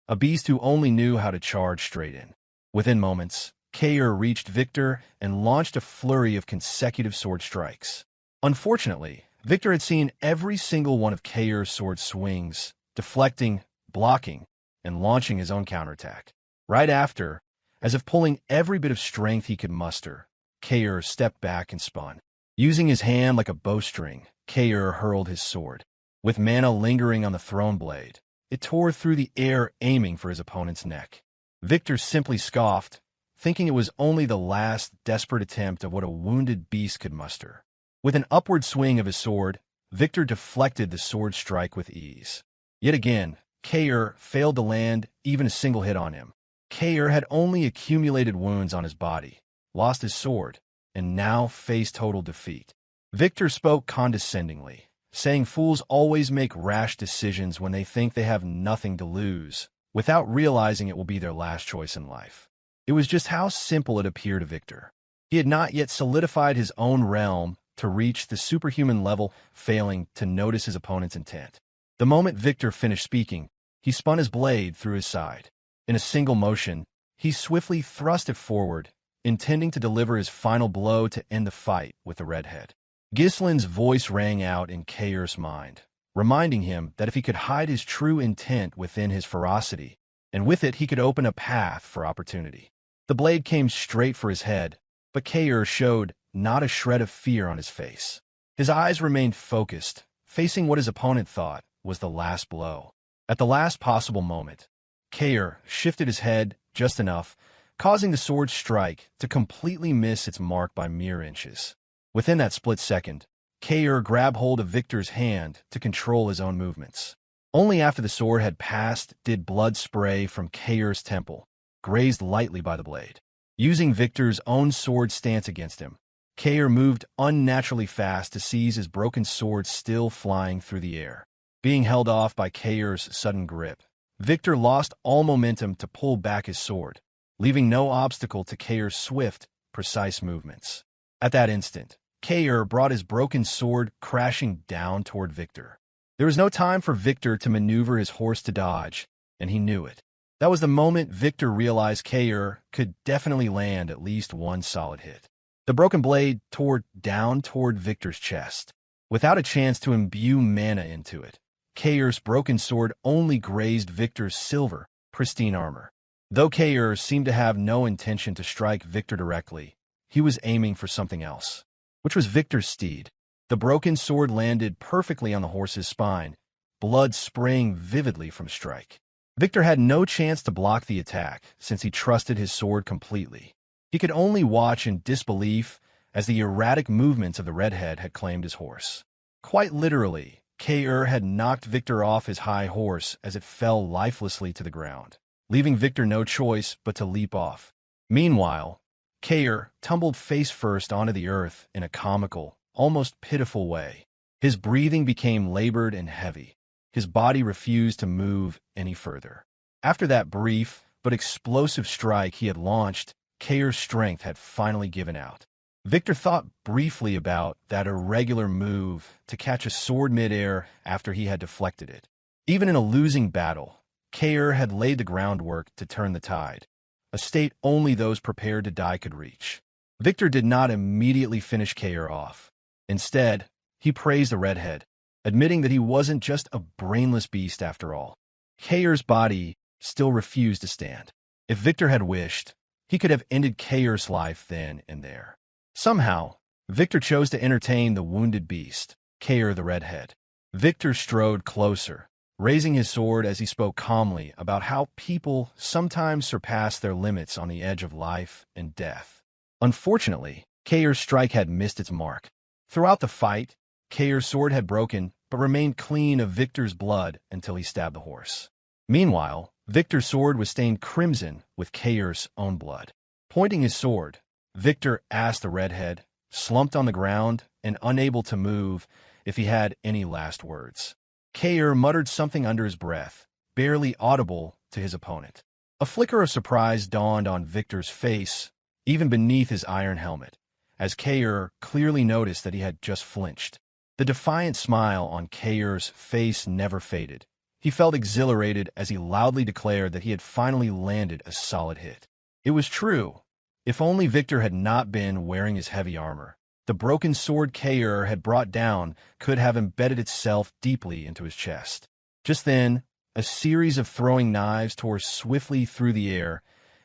a beast who only knew how to charge straight in. Within moments, Kaor reached Victor and launched a flurry of consecutive sword strikes. Unfortunately, Victor had seen every single one of Kaor's sword swings, deflecting, blocking, and launching his own counterattack. Right after, as if pulling every bit of strength he could muster, Kaor stepped back and spun. Using his hand like a bowstring, Kaor hurled his sword. With mana lingering on the throne blade, it tore through the air, aiming for his opponent's neck. Victor simply scoffed, thinking it was only the last desperate attempt of what a wounded beast could muster. With an upward swing of his sword, Victor deflected the sword strike with ease. Yet again, Kaor failed to land even a single hit on him. Kaor had only accumulated wounds on his body, lost his sword, and now faced total defeat. Victor spoke condescendingly, saying fools always make rash decisions when they think they have nothing to lose, without realizing it will be their last choice in life. It was just how simple it appeared to Victor. He had not yet solidified his own realm to reach the superhuman level, failing to notice his opponent's intent. The moment Victor finished speaking, he spun his blade through his side. In a single motion, he swiftly thrust it forward, intending to deliver his final blow to end the fight with the redhead. Ghislain's voice rang out in Kaor's mind, reminding him that if he could hide his true intent within his ferocity, and with it he could open a path for opportunity. The blade came straight for his head, but Kaor showed not a shred of fear on his face. His eyes remained focused, facing what his opponent thought was the last blow. At the last possible moment, Kaor shifted his head just enough, causing the sword strike to completely miss its mark by mere inches. Within that split second, Kaor grabbed hold of Victor's hand to control his own movements. Only after the sword had passed did blood spray from Kaor's temple, grazed lightly by the blade. Using Victor's own sword stance against him, Kaor moved unnaturally fast to seize his broken sword still flying through the air. Being held off by Kaor's sudden grip, Victor lost all momentum to pull back his sword, leaving no obstacle to Kaor's swift, precise movements. At that instant, Kaor brought his broken sword crashing down toward Victor. There was no time for Victor to maneuver his horse to dodge, and he knew it. That was the moment Victor realized Kaor could definitely land at least one solid hit. The broken blade tore down toward Victor's chest. Without a chance to imbue mana into it, Kaor's broken sword only grazed Victor's silver, pristine armor. Though Kaor seemed to have no intention to strike Victor directly, he was aiming for something else, which was Victor's steed. The broken sword landed perfectly on the horse's spine, blood spraying vividly from strike. Victor had no chance to block the attack since he trusted his sword completely. He could only watch in disbelief as the erratic movements of the redhead had claimed his horse. Quite literally, Kaor had knocked Victor off his high horse as it fell lifelessly to the ground, leaving Victor no choice but to leap off. Meanwhile, Kaor tumbled face first onto the earth in a comical, almost pitiful way. His breathing became labored and heavy. His body refused to move any further. After that brief but explosive strike he had launched, Kaor's strength had finally given out. Victor thought briefly about that irregular move to catch a sword midair after he had deflected it. Even in a losing battle, Kaor had laid the groundwork to turn the tide, a state only those prepared to die could reach. Victor did not immediately finish Kaor off. Instead, he praised the redhead, admitting that he wasn't just a brainless beast after all. Kaor's body still refused to stand. If Victor had wished, he could have ended Kaor's life then and there. Somehow, Victor chose to entertain the wounded beast, Kaor the redhead. Victor strode closer, raising his sword as he spoke calmly about how people sometimes surpass their limits on the edge of life and death. Unfortunately, Kaor's strike had missed its mark. Throughout the fight, Kaor's sword had broken but remained clean of Victor's blood until he stabbed the horse. Meanwhile, Victor's sword was stained crimson with Kaor's own blood. Pointing his sword, Victor asked the redhead, slumped on the ground and unable to move, if he had any last words. Kaor muttered something under his breath, barely audible to his opponent. A flicker of surprise dawned on Victor's face, even beneath his iron helmet, as Kaor clearly noticed that he had just flinched. The defiant smile on Kaor's face never faded. He felt exhilarated as he loudly declared that he had finally landed a solid hit. It was true. If only Victor had not been wearing his heavy armor, the broken sword Kaor had brought down could have embedded itself deeply into his chest. Just then, a series of throwing knives tore swiftly through the air,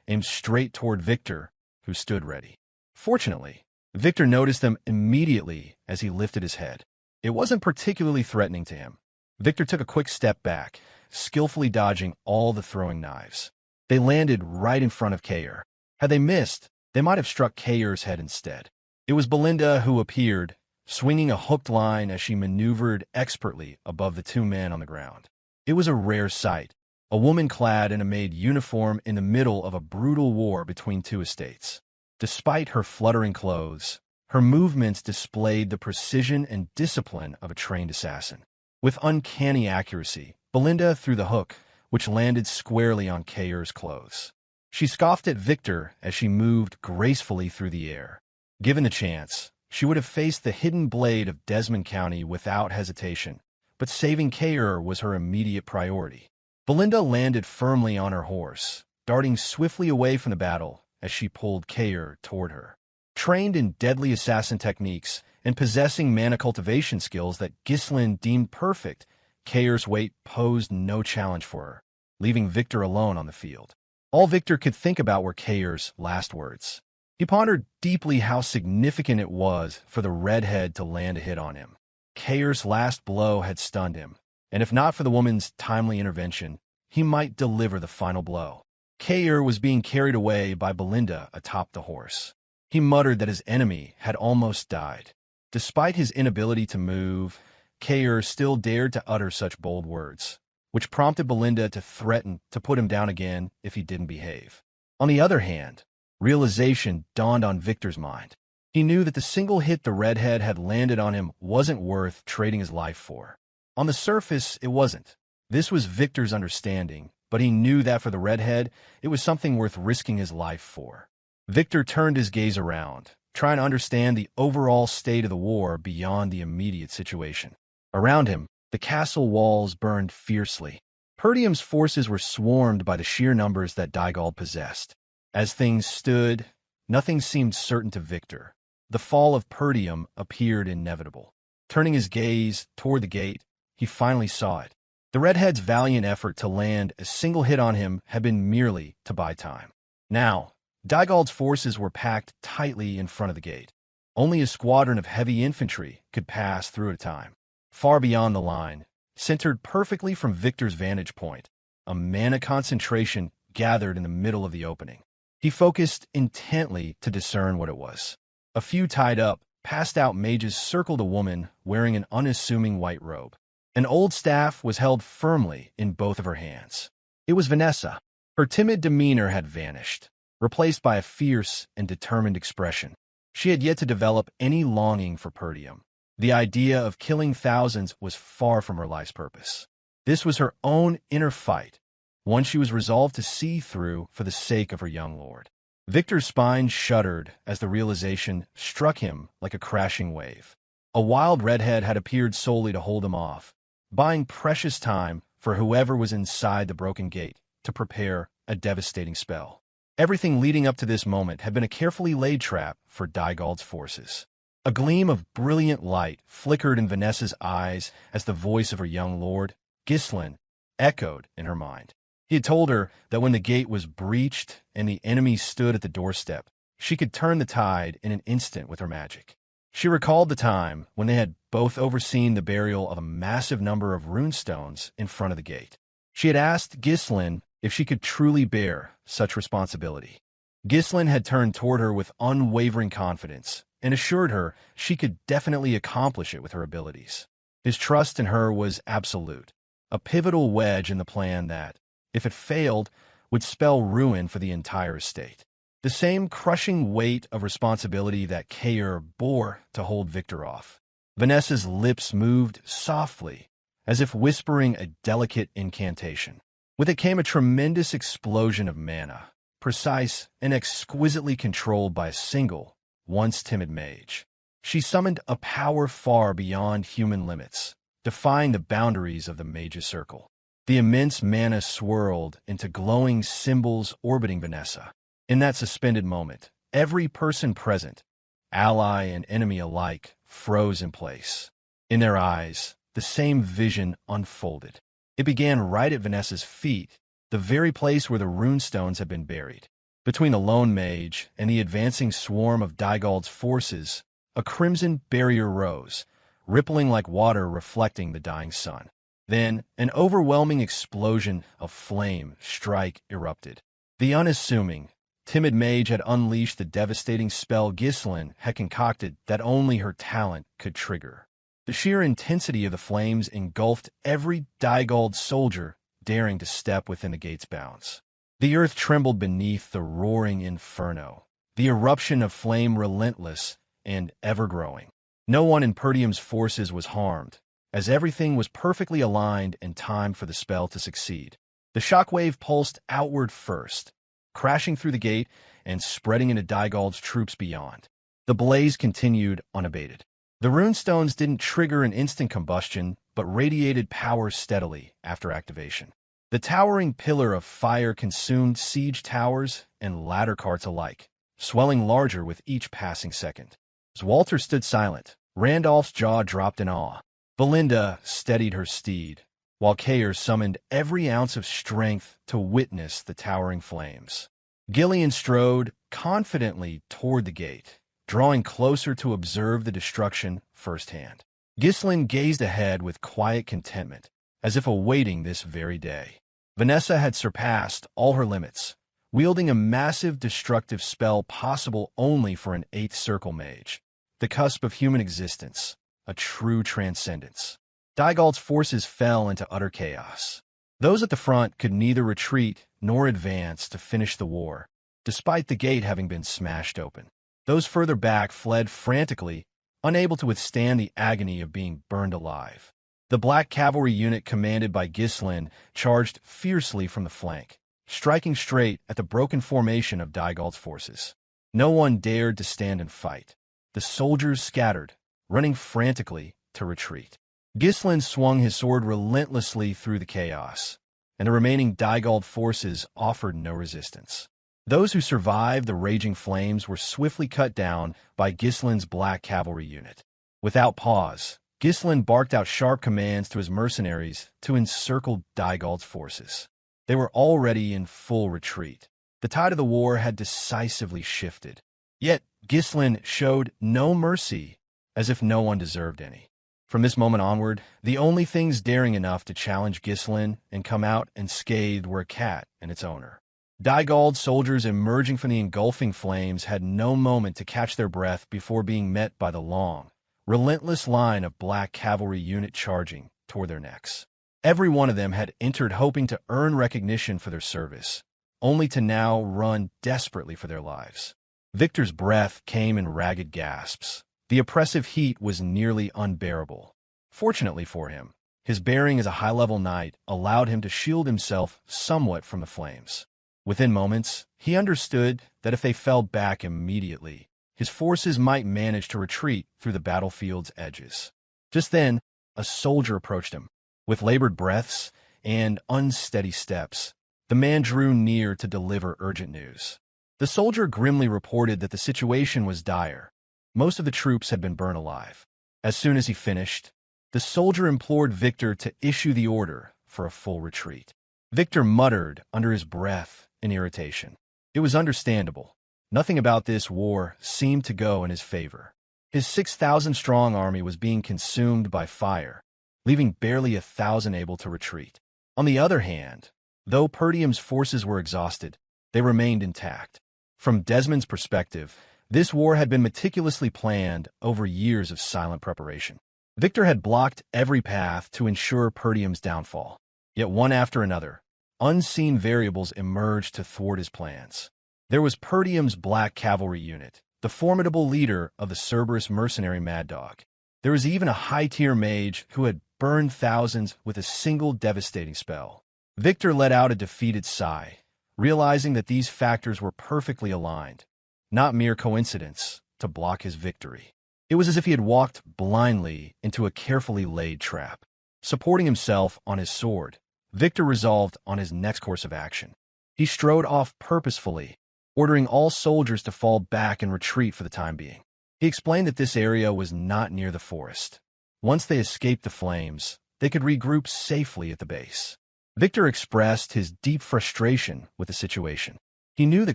aimed straight toward Victor, who stood ready. Fortunately, Victor noticed them immediately as he lifted his head. It wasn't particularly threatening to him. Victor took a quick step back, skillfully dodging all the throwing knives. They landed right in front of Kaor. Had they missed, they might have struck Kaor's head instead. It was Belinda who appeared, swinging a hooked line as she maneuvered expertly above the two men on the ground. It was a rare sight, a woman clad in a maid uniform in the middle of a brutal war between two estates. Despite her fluttering clothes, her movements displayed the precision and discipline of a trained assassin. With uncanny accuracy, Belinda threw the hook, which landed squarely on Kaor's clothes. She scoffed at Victor as she moved gracefully through the air. Given the chance, she would have faced the hidden blade of Desmon County without hesitation, but saving Kaor was her immediate priority. Belinda landed firmly on her horse, darting swiftly away from the battle as she pulled Kaor toward her. Trained in deadly assassin techniques and possessing mana cultivation skills that Ghislain deemed perfect, Kaor's weight posed no challenge for her, leaving Victor alone on the field. All Victor could think about were Kaor's last words. He pondered deeply how significant it was for the redhead to land a hit on him. Kaor's last blow had stunned him, and if not for the woman's timely intervention, he might deliver the final blow. Kaor was being carried away by Belinda atop the horse. He muttered that his enemy had almost died. Despite his inability to move, Kaor still dared to utter such bold words, which prompted Belinda to threaten to put him down again if he didn't behave. On the other hand, realization dawned on Victor's mind. He knew that the single hit the redhead had landed on him wasn't worth trading his life for. On the surface, it wasn't. This was Victor's understanding, but he knew that for the redhead, it was something worth risking his life for. Victor turned his gaze around, trying to understand the overall state of the war beyond the immediate situation. Around him, the castle walls burned fiercely. Perdium's forces were swarmed by the sheer numbers that Dygald possessed. As things stood, nothing seemed certain to Victor. The fall of Perdium appeared inevitable. Turning his gaze toward the gate, he finally saw it. The redhead's valiant effort to land a single hit on him had been merely to buy time. Now, Dygald's forces were packed tightly in front of the gate. Only a squadron of heavy infantry could pass through at a time. Far beyond the line, centered perfectly from Victor's vantage point, a mana concentration gathered in the middle of the opening. He focused intently to discern what it was. A few tied-up, passed-out mages circled a woman wearing an unassuming white robe. An old staff was held firmly in both of her hands. It was Vanessa. Her timid demeanor had vanished, replaced by a fierce and determined expression. She had yet to develop any longing for Perdium. The idea of killing thousands was far from her life's purpose. This was her own inner fight, one she was resolved to see through for the sake of her young lord. Victor's spine shuddered as the realization struck him like a crashing wave. A wild redhead had appeared solely to hold him off, buying precious time for whoever was inside the broken gate to prepare a devastating spell. Everything leading up to this moment had been a carefully laid trap for Dygald's forces. A gleam of brilliant light flickered in Vanessa's eyes as the voice of her young lord, Ghislain, echoed in her mind. He had told her that when the gate was breached and the enemy stood at the doorstep, she could turn the tide in an instant with her magic. She recalled the time when they had both overseen the burial of a massive number of runestones in front of the gate. She had asked Ghislain if she could truly bear such responsibility. Ghislain had turned toward her with unwavering confidence and assured her she could definitely accomplish it with her abilities. His trust in her was absolute, a pivotal wedge in the plan that, if it failed, would spell ruin for the entire estate. The same crushing weight of responsibility that Kaor bore to hold Victor off. Vanessa's lips moved softly, as if whispering a delicate incantation. With it came a tremendous explosion of mana, precise and exquisitely controlled by a single, once timid mage. She summoned a power far beyond human limits, defying the boundaries of the mage's circle. The immense mana swirled into glowing symbols orbiting Vanessa. In that suspended moment, every person present, ally and enemy alike, froze in place. In their eyes, the same vision unfolded. It began right at Vanessa's feet, the very place where the runestones had been buried. Between the lone mage and the advancing swarm of Dygald's forces, a crimson barrier rose, rippling like water reflecting the dying sun. Then, an overwhelming explosion of flame strike erupted. The unassuming, timid mage had unleashed the devastating spell Ghislain had concocted that only her talent could trigger. The sheer intensity of the flames engulfed every Dygald soldier daring to step within the gate's bounds. The earth trembled beneath the roaring inferno, the eruption of flame relentless and ever-growing. No one in Perdium's forces was harmed, as everything was perfectly aligned and timed for the spell to succeed. The shockwave pulsed outward first, crashing through the gate and spreading into Dygald's troops beyond. The blaze continued unabated. The runestones didn't trigger an instant combustion, but radiated power steadily after activation. The towering pillar of fire consumed siege towers and ladder carts alike, swelling larger with each passing second. Swalter stood silent. Randolph's jaw dropped in awe. Belinda steadied her steed, while Kaor summoned every ounce of strength to witness the towering flames. Gillion strode confidently toward the gate, drawing closer to observe the destruction firsthand. Ghislain gazed ahead with quiet contentment, as if awaiting this very day. Vanessa had surpassed all her limits, wielding a massive destructive spell possible only for an 8th circle mage, the cusp of human existence, a true transcendence. Dygald's forces fell into utter chaos. Those at the front could neither retreat nor advance to finish the war, despite the gate having been smashed open. Those further back fled frantically, unable to withstand the agony of being burned alive. The black cavalry unit commanded by Ghislain charged fiercely from the flank, striking straight at the broken formation of Dygald's forces. No one dared to stand and fight. The soldiers scattered, running frantically to retreat. Ghislain swung his sword relentlessly through the chaos, and the remaining Dygald forces offered no resistance. Those who survived the raging flames were swiftly cut down by Ghislain's black cavalry unit. Without pause, Ghislain barked out sharp commands to his mercenaries to encircle Dygald's forces. They were already in full retreat. The tide of the war had decisively shifted. Yet Ghislain showed no mercy, as if no one deserved any. From this moment onward, the only things daring enough to challenge Ghislain and come out unscathed were a cat and its owner. Dygald soldiers emerging from the engulfing flames had no moment to catch their breath before being met by the long, relentless line of black cavalry unit charging toward their necks. Every one of them had entered hoping to earn recognition for their service, only to now run desperately for their lives. Victor's breath came in ragged gasps. The oppressive heat was nearly unbearable. Fortunately for him, his bearing as a high-level knight allowed him to shield himself somewhat from the flames. Within moments, he understood that if they fell back immediately, his forces might manage to retreat through the battlefield's edges. Just then, a soldier approached him. With labored breaths and unsteady steps, the man drew near to deliver urgent news. The soldier grimly reported that the situation was dire. Most of the troops had been burned alive. As soon as he finished, the soldier implored Victor to issue the order for a full retreat. Victor muttered under his breath in irritation. It was understandable. Nothing about this war seemed to go in his favor. His 6,000-strong army was being consumed by fire, leaving barely 1,000 able to retreat. On the other hand, though Perdium's forces were exhausted, they remained intact. From Desmond's perspective, this war had been meticulously planned over years of silent preparation. Victor had blocked every path to ensure Perdium's downfall. Yet one after another, unseen variables emerged to thwart his plans. There was Perdium's black cavalry unit, the formidable leader of the Cerberus mercenary mad dog. There was even a high-tier mage who had burned thousands with a single devastating spell. Victor let out a defeated sigh, realizing that these factors were perfectly aligned, not mere coincidence, to block his victory. It was as if he had walked blindly into a carefully laid trap. Supporting himself on his sword, Victor resolved on his next course of action. He strode off purposefully, ordering all soldiers to fall back and retreat for the time being. He explained that this area was not near the forest. Once they escaped the flames, they could regroup safely at the base. Victor expressed his deep frustration with the situation. He knew the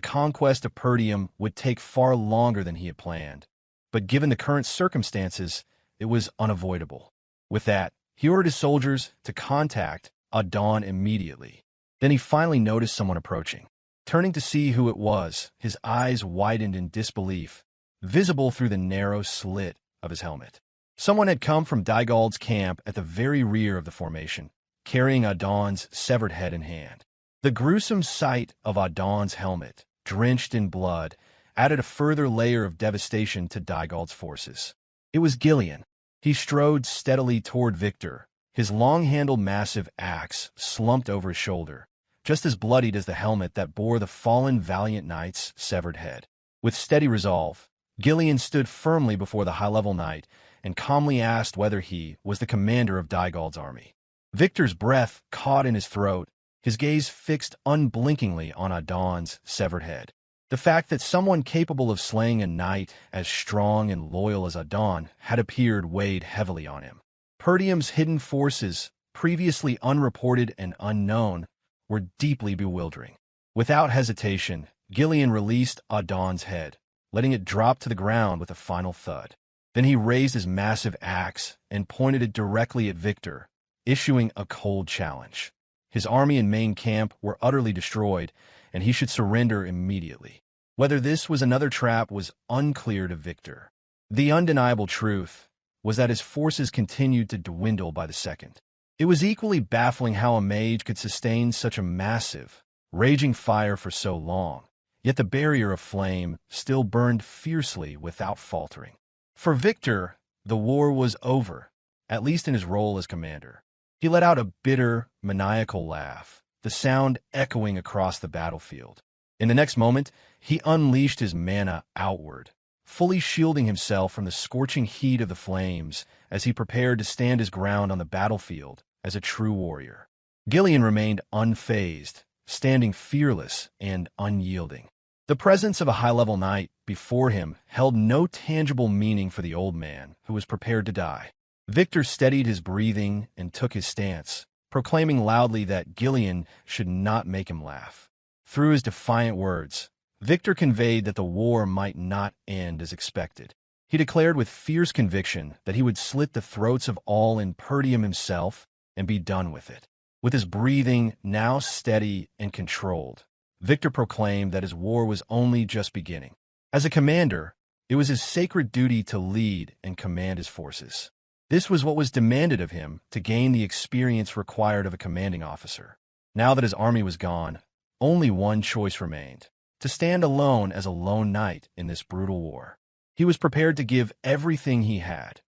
conquest of Perdium would take far longer than he had planned, but given the current circumstances, it was unavoidable. With that, he ordered his soldiers to contact Idun immediately. Then he finally noticed someone approaching. Turning to see who it was, his eyes widened in disbelief, visible through the narrow slit of his helmet. Someone had come from Dygald's camp at the very rear of the formation, carrying Idun's severed head in hand. The gruesome sight of Idun's helmet, drenched in blood, added a further layer of devastation to Dygald's forces. It was Gillion. He strode steadily toward Victor, his long-handled massive axe slumped over his shoulder, just as bloodied as the helmet that bore the fallen Valiant knight's severed head. With steady resolve, Gillion stood firmly before the high-level knight and calmly asked whether he was the commander of Dygald's army. Victor's breath caught in his throat, his gaze fixed unblinkingly on Idun's severed head. The fact that someone capable of slaying a knight as strong and loyal as Idun had appeared weighed heavily on him. Perdium's hidden forces, previously unreported and unknown, were deeply bewildering. Without hesitation, Gillion released Idun's head, letting it drop to the ground with a final thud. Then he raised his massive axe and pointed it directly at Victor, issuing a cold challenge. His army and main camp were utterly destroyed, and he should surrender immediately. Whether this was another trap was unclear to Victor. The undeniable truth was that his forces continued to dwindle by the second. It was equally baffling how a mage could sustain such a massive, raging fire for so long, yet the barrier of flame still burned fiercely without faltering. For Victor, the war was over, at least in his role as commander. He let out a bitter, maniacal laugh, the sound echoing across the battlefield. In the next moment, he unleashed his mana outward, fully shielding himself from the scorching heat of the flames as he prepared to stand his ground on the battlefield as a true warrior. Gillion remained unfazed, standing fearless and unyielding. The presence of a high-level knight before him held no tangible meaning for the old man who was prepared to die. Victor steadied his breathing and took his stance, proclaiming loudly that Gillion should not make him laugh. Through his defiant words, Victor conveyed that the war might not end as expected. He declared with fierce conviction that he would slit the throats of all in Perdium himself and be done with it. With his breathing now steady and controlled, Victor proclaimed that his war was only just beginning. As a commander, it was his sacred duty to lead and command his forces. This was what was demanded of him to gain the experience required of a commanding officer. Now that his army was gone, only one choice remained: to stand alone as a lone knight in this brutal war. He was prepared to give everything he had,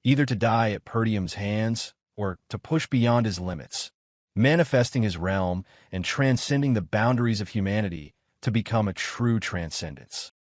either to die at Perdium's hands or to push beyond his limits, manifesting his realm and transcending the boundaries of humanity to become a true transcendence.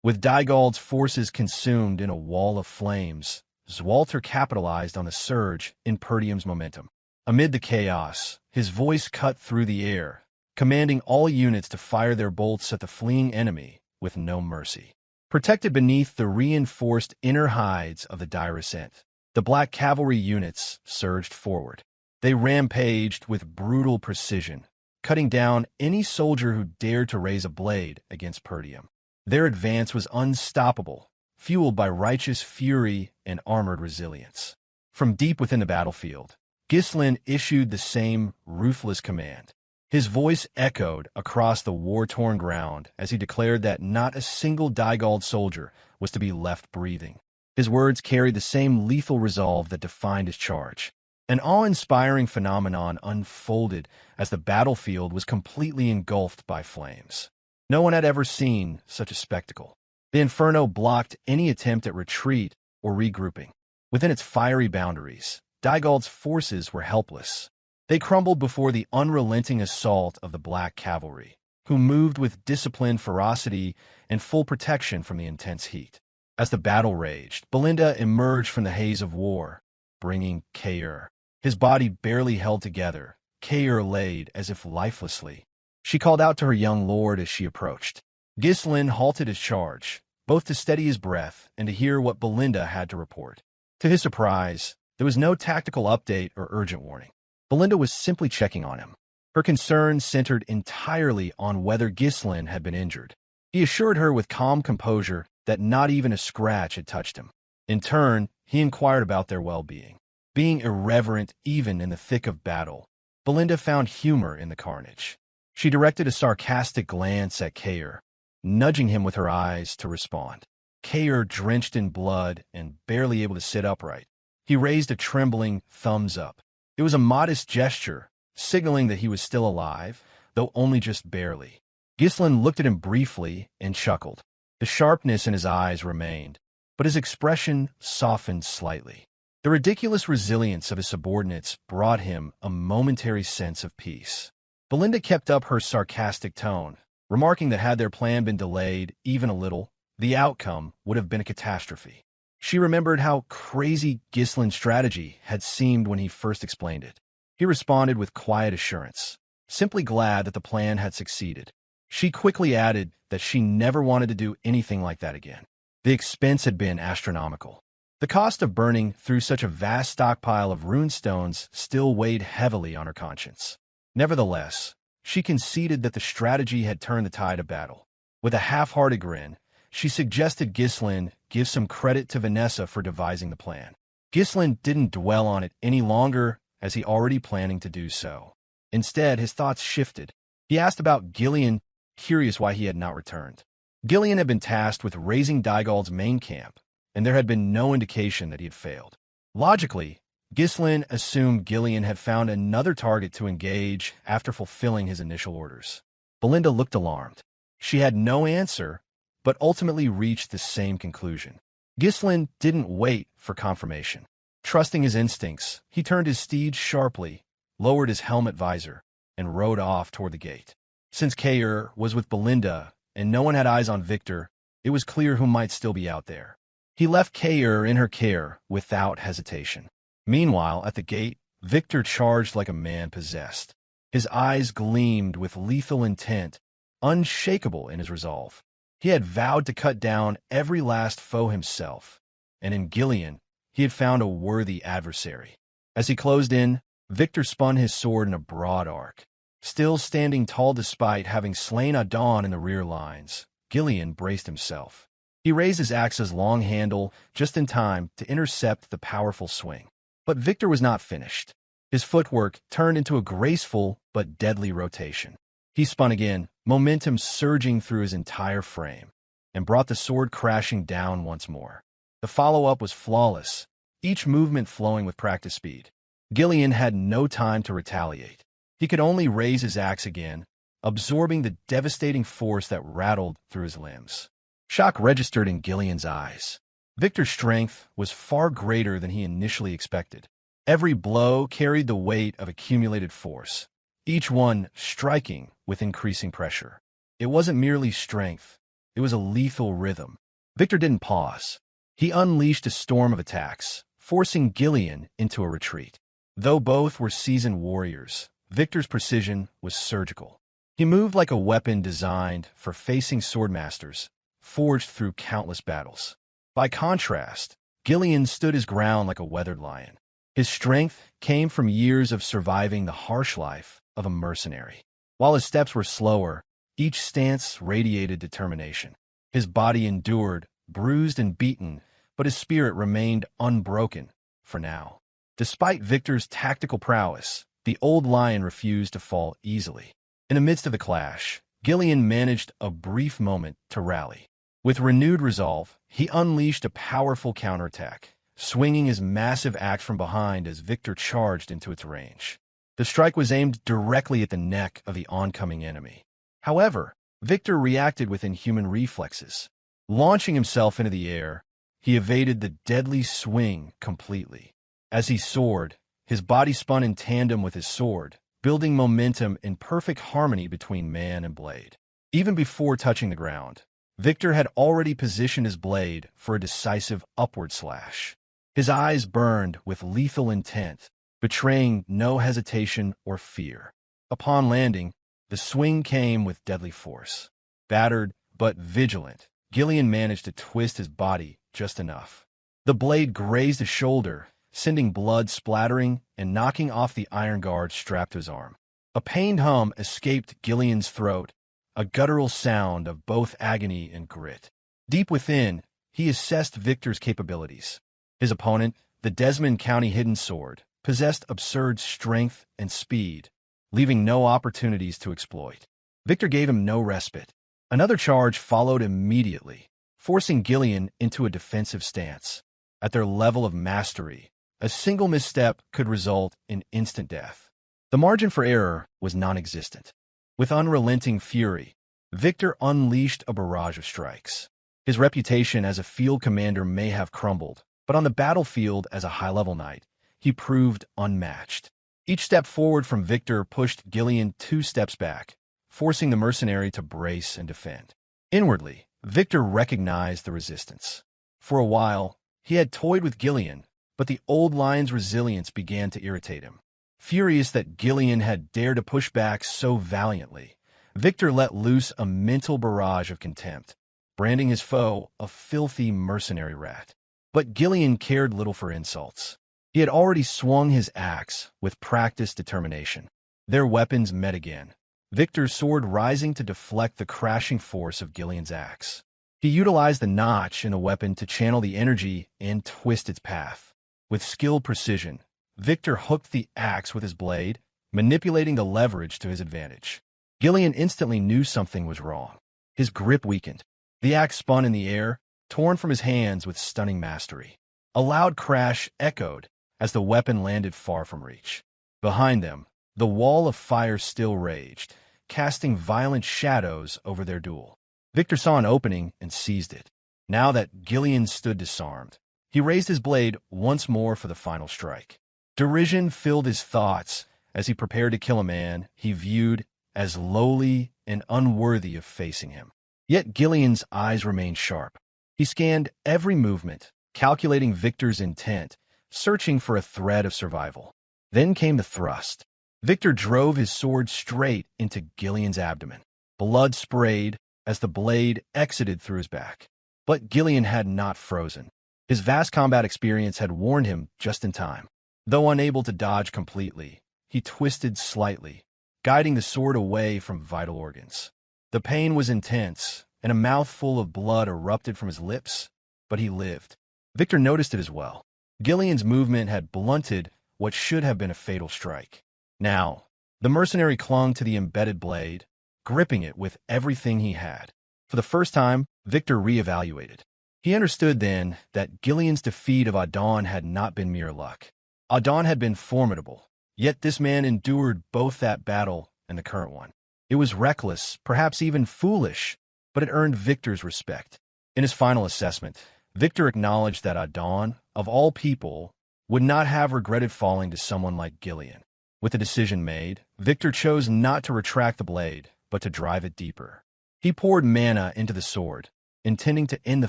With Dygald's forces consumed in a wall of flames, Swalter capitalized on the surge in Perdium's momentum. Amid the chaos, his voice cut through the air, commanding all units to fire their bolts at the fleeing enemy with no mercy. Protected beneath the reinforced inner hides of the Dirus Ent, the black cavalry units surged forward. They rampaged with brutal precision, cutting down any soldier who dared to raise a blade against Perdium. Their advance was unstoppable, fueled by righteous fury and armored resilience. From deep within the battlefield, Ghislain issued the same ruthless command. His voice echoed across the war-torn ground as he declared that not a single Dygald soldier was to be left breathing. His words carried the same lethal resolve that defined his charge. An awe-inspiring phenomenon unfolded as the battlefield was completely engulfed by flames. No one had ever seen such a spectacle. The inferno blocked any attempt at retreat or regrouping. Within its fiery boundaries, Dygald's forces were helpless. They crumbled before the unrelenting assault of the black cavalry, who moved with disciplined ferocity and full protection from the intense heat. As the battle raged, Belinda emerged from the haze of war, bringing Kaor. His body barely held together, Kaor laid as if lifelessly. She called out to her young lord as she approached. Ghislain halted his charge, both to steady his breath and to hear what Belinda had to report. To his surprise, there was no tactical update or urgent warning. Belinda was simply checking on him. Her concern centered entirely on whether Ghislain had been injured. He assured her with calm composure that not even a scratch had touched him. In turn, he inquired about their well-being. Being irreverent even in the thick of battle, Belinda found humor in the carnage. She directed a sarcastic glance at Kaor, nudging him with her eyes to respond. Kaor, drenched in blood and barely able to sit upright, he raised a trembling thumbs up. It was a modest gesture, signaling that he was still alive, though only just barely. Ghislain looked at him briefly and chuckled. The sharpness in his eyes remained, but his expression softened slightly. The ridiculous resilience of his subordinates brought him a momentary sense of peace. Belinda kept up her sarcastic tone, remarking that had their plan been delayed even a little, the outcome would have been a catastrophe. She remembered how crazy Ghislain's strategy had seemed when he first explained it. He responded with quiet assurance, simply glad that the plan had succeeded. She quickly added that she never wanted to do anything like that again. The expense had been astronomical. The cost of burning through such a vast stockpile of runestones still weighed heavily on her conscience. Nevertheless, she conceded that the strategy had turned the tide of battle. With a half-hearted grin, she suggested Ghislain give some credit to Vanessa for devising the plan. Ghislain didn't dwell on it any longer, as he already planning to do so. Instead, his thoughts shifted. He asked about Gillion, curious why he had not returned. Gillion had been tasked with raising Dygald's main camp, and there had been no indication that he had failed. Logically, Ghislain assumed Gillion had found another target to engage after fulfilling his initial orders. Belinda looked alarmed. She had no answer, but ultimately reached the same conclusion. Ghislain didn't wait for confirmation. Trusting his instincts, he turned his steed sharply, lowered his helmet visor, and rode off toward the gate. Since Kaor was with Belinda and no one had eyes on Victor, it was clear who might still be out there. He left Kaor in her care without hesitation. Meanwhile, at the gate, Victor charged like a man possessed. His eyes gleamed with lethal intent, unshakable in his resolve. He had vowed to cut down every last foe himself, and in Gillion, he had found a worthy adversary. As he closed in, Victor spun his sword in a broad arc. Still standing tall despite having slain Idun in the rear lines, Gillion braced himself. He raised his axe's long handle just in time to intercept the powerful swing. But Victor was not finished. His footwork turned into a graceful but deadly rotation. He spun again, momentum surging through his entire frame, and brought the sword crashing down once more. The follow-up was flawless, each movement flowing with practice speed. Gillion had no time to retaliate. He could only raise his axe again, absorbing the devastating force that rattled through his limbs. Shock registered in Gillion's eyes. Victor's strength was far greater than he initially expected. Every blow carried the weight of accumulated force, each one striking with increasing pressure. It wasn't merely strength, it was a lethal rhythm. Victor didn't pause. He unleashed a storm of attacks, forcing Gillion into a retreat. Though both were seasoned warriors, Victor's precision was surgical. He moved like a weapon designed for facing swordmasters, forged through countless battles. By contrast, Gillion stood his ground like a weathered lion. His strength came from years of surviving the harsh life of a mercenary. While his steps were slower, each stance radiated determination. His body endured, bruised and beaten, but his spirit remained unbroken, for now. Despite Victor's tactical prowess, the old lion refused to fall easily. In the midst of the clash, Gillion managed a brief moment to rally. With renewed resolve, he unleashed a powerful counterattack, swinging his massive axe from behind as Victor charged into its range. The strike was aimed directly at the neck of the oncoming enemy. However, Victor reacted with inhuman reflexes. Launching himself into the air, he evaded the deadly swing completely. As he soared, his body spun in tandem with his sword, building momentum in perfect harmony between man and blade. Even before touching the ground, Victor had already positioned his blade for a decisive upward slash. His eyes burned with lethal intent, betraying no hesitation or fear. Upon landing, the swing came with deadly force. Battered but vigilant, Gillion managed to twist his body just enough. The blade grazed his shoulder, sending blood splattering and knocking off the iron guard strapped to his arm. A pained hum escaped Gillion's throat, a guttural sound of both agony and grit. Deep within, he assessed Victor's capabilities. His opponent, the Desmon County Hidden Sword, possessed absurd strength and speed, leaving no opportunities to exploit. Victor gave him no respite. Another charge followed immediately, forcing Gillion into a defensive stance. At their level of mastery, a single misstep could result in instant death. The margin for error was non-existent. With unrelenting fury, Victor unleashed a barrage of strikes. His reputation as a field commander may have crumbled, but on the battlefield as a high-level knight, he proved unmatched. Each step forward from Victor pushed Gillion 2 steps back, forcing the mercenary to brace and defend. Inwardly, Victor recognized the resistance. For a while, he had toyed with Gillion, but the old lion's resilience began to irritate him. Furious that Gillion had dared to push back so valiantly, Victor let loose a mental barrage of contempt, branding his foe a filthy mercenary rat. But Gillion cared little for insults. He had already swung his axe with practiced determination. Their weapons met again, Victor's sword rising to deflect the crashing force of Gillion's axe. He utilized the notch in the weapon to channel the energy and twist its path. With skilled precision, Victor hooked the axe with his blade, manipulating the leverage to his advantage. Gillion instantly knew something was wrong. His grip weakened. The axe spun in the air, torn from his hands with stunning mastery. A loud crash echoed as the weapon landed far from reach. Behind them, the wall of fire still raged, casting violent shadows over their duel. Victor saw an opening and seized it. Now that Gillion stood disarmed, He raised his blade once more for the final strike. Derision filled his thoughts as he prepared to kill a man he viewed as lowly and unworthy of facing him. Yet Gillion's eyes remained sharp. He scanned every movement, calculating Victor's intent, searching for a thread of survival. Then came the thrust. Victor drove his sword straight into Gillion's abdomen. Blood sprayed as the blade exited through his back. But Gillion had not frozen. His vast combat experience had warned him just in time. Though unable to dodge completely, he twisted slightly, guiding the sword away from vital organs. The pain was intense, and a mouthful of blood erupted from his lips, but he lived. Victor noticed it as well. Gillion's movement had blunted what should have been a fatal strike. Now, the mercenary clung to the embedded blade, gripping it with everything he had. For the first time, Victor reevaluated. He understood then that Gillion's defeat of Idun had not been mere luck. Idun had been formidable, yet this man endured both that battle and the current one. It was reckless, perhaps even foolish, but it earned Victor's respect. In his final assessment, Victor acknowledged that Idun, of all people, would not have regretted falling to someone like Gillion. With the decision made, Victor chose not to retract the blade, but to drive it deeper. He poured mana into the sword, intending to end the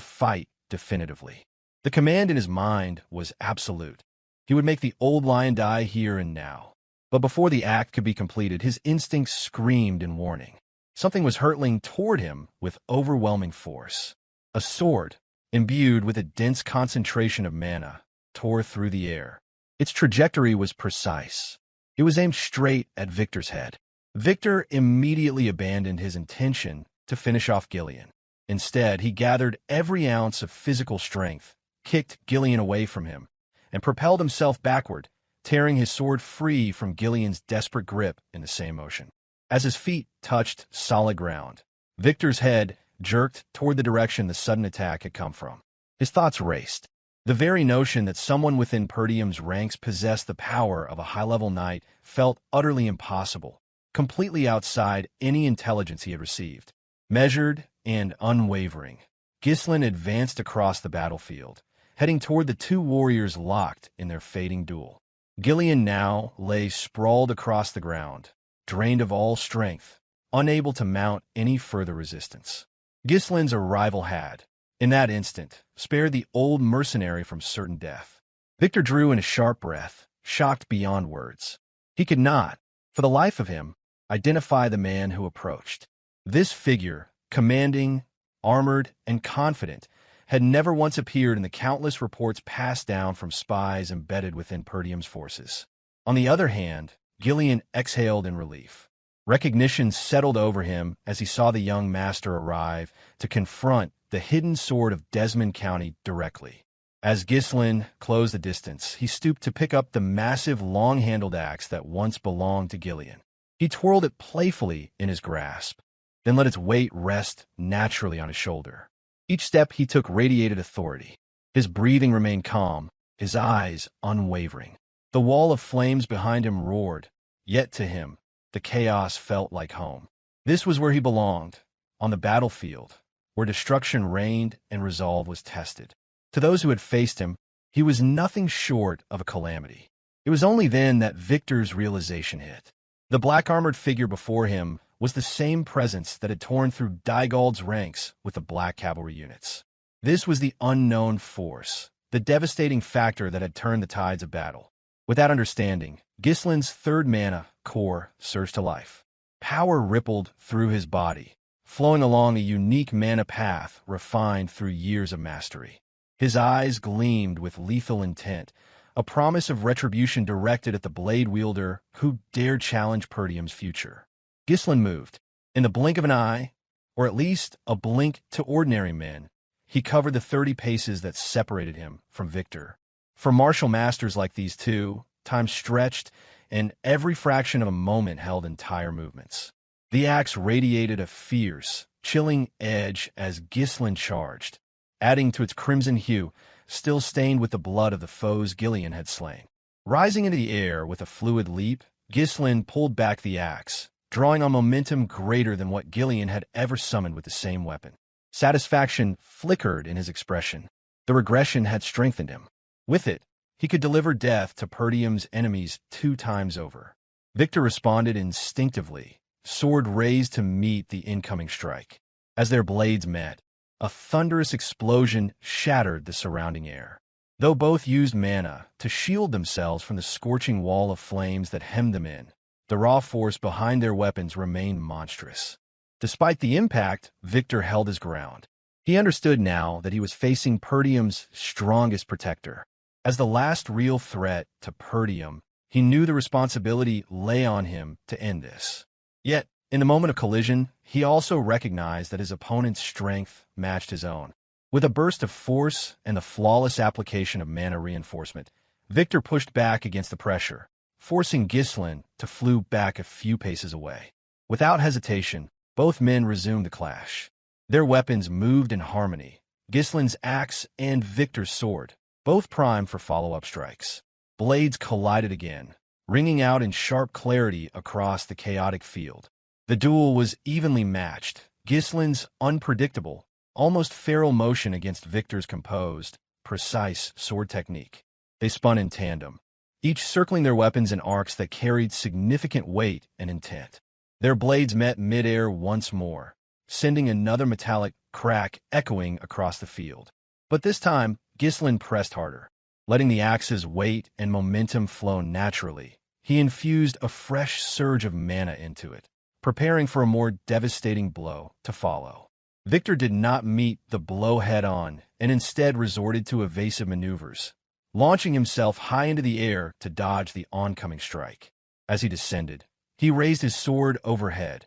fight definitively. The command in his mind was absolute. He would make the old lion die here and now. But before the act could be completed, his instincts screamed in warning. Something was hurtling toward him with overwhelming force. A sword, imbued with a dense concentration of mana, tore through the air. Its trajectory was precise. It was aimed straight at Victor's head. Victor immediately abandoned his intention to finish off Gillion. Instead, he gathered every ounce of physical strength, kicked Gillion away from him, and propelled himself backward, tearing his sword free from Gillion's desperate grip in the same motion. As his feet touched solid ground, Victor's head jerked toward the direction the sudden attack had come from. His thoughts raced. The very notion that someone within Perdium's ranks possessed the power of a high-level knight felt utterly impossible, completely outside any intelligence he had received. Measured and unwavering, Ghislain advanced across the battlefield, heading toward the two warriors locked in their fading duel. Gillion now lay sprawled across the ground, drained of all strength, unable to mount any further resistance. Ghislain's arrival had, in that instant, spared the old mercenary from certain death. Victor drew in a sharp breath, shocked beyond words. He could not, for the life of him, identify the man who approached. This figure, commanding, armored, and confident, had never once appeared in the countless reports passed down from spies embedded within Perdium's forces. On the other hand, Gillion exhaled in relief. Recognition settled over him as he saw the young master arrive to confront the hidden sword of Desmon County directly. As Ghislain closed the distance, he stooped to pick up the massive long-handled axe that once belonged to Gillion. He twirled it playfully in his grasp, then let its weight rest naturally on his shoulder. Each step he took radiated authority. His breathing remained calm, his eyes unwavering. The wall of flames behind him roared, yet to him, the chaos felt like home. This was where he belonged, on the battlefield, where destruction reigned and resolve was tested. To those who had faced him, he was nothing short of a calamity. It was only then that Victor's realization hit. The black-armored figure before him was the same presence that had torn through Dygald's ranks with the black cavalry units. This was the unknown force, the devastating factor that had turned the tides of battle. With that understanding, Ghislain's third mana, Kaor, surged to life. Power rippled through his body, flowing along a unique mana path refined through years of mastery. His eyes gleamed with lethal intent, a promise of retribution directed at the blade wielder who dared challenge Perdium's future. Ghislain moved. In the blink of an eye, or at least a blink to ordinary men, he covered the 30 paces that separated him from Victor. For martial masters like these two, time stretched, and every fraction of a moment held entire movements. The axe radiated a fierce, chilling edge as Ghislain charged, adding to its crimson hue, still stained with the blood of the foes Gillion had slain. Rising into the air with a fluid leap, Ghislain pulled back the axe, drawing on momentum greater than what Gillion had ever summoned with the same weapon. Satisfaction flickered in his expression. The regression had strengthened him. With it, he could deliver death to Perdium's enemies 2 times over. Victor responded instinctively, sword raised to meet the incoming strike. As their blades met, a thunderous explosion shattered the surrounding air. Though both used mana to shield themselves from the scorching wall of flames that hemmed them in, the raw force behind their weapons remained monstrous. Despite the impact, Victor held his ground. He understood now that he was facing Perdium's strongest protector. As the last real threat to Perdium, he knew the responsibility lay on him to end this. Yet, in the moment of collision, he also recognized that his opponent's strength matched his own. With a burst of force and the flawless application of mana reinforcement, Victor pushed back against the pressure, forcing Ghislain to flew back a few paces away. Without hesitation, both men resumed the clash. Their weapons moved in harmony, Ghislain's axe and Victor's sword, both primed for follow-up strikes. Blades collided again, ringing out in sharp clarity across the chaotic field. The duel was evenly matched, Ghislain's unpredictable, almost feral motion against Victor's composed, precise sword technique. They spun in tandem, each circling their weapons in arcs that carried significant weight and intent. Their blades met midair once more, sending another metallic crack echoing across the field. But this time, Ghislain pressed harder. Letting the axe's weight and momentum flow naturally, he infused a fresh surge of mana into it, preparing for a more devastating blow to follow. Victor did not meet the blow head-on and instead resorted to evasive maneuvers, launching himself high into the air to dodge the oncoming strike. As he descended, he raised his sword overhead,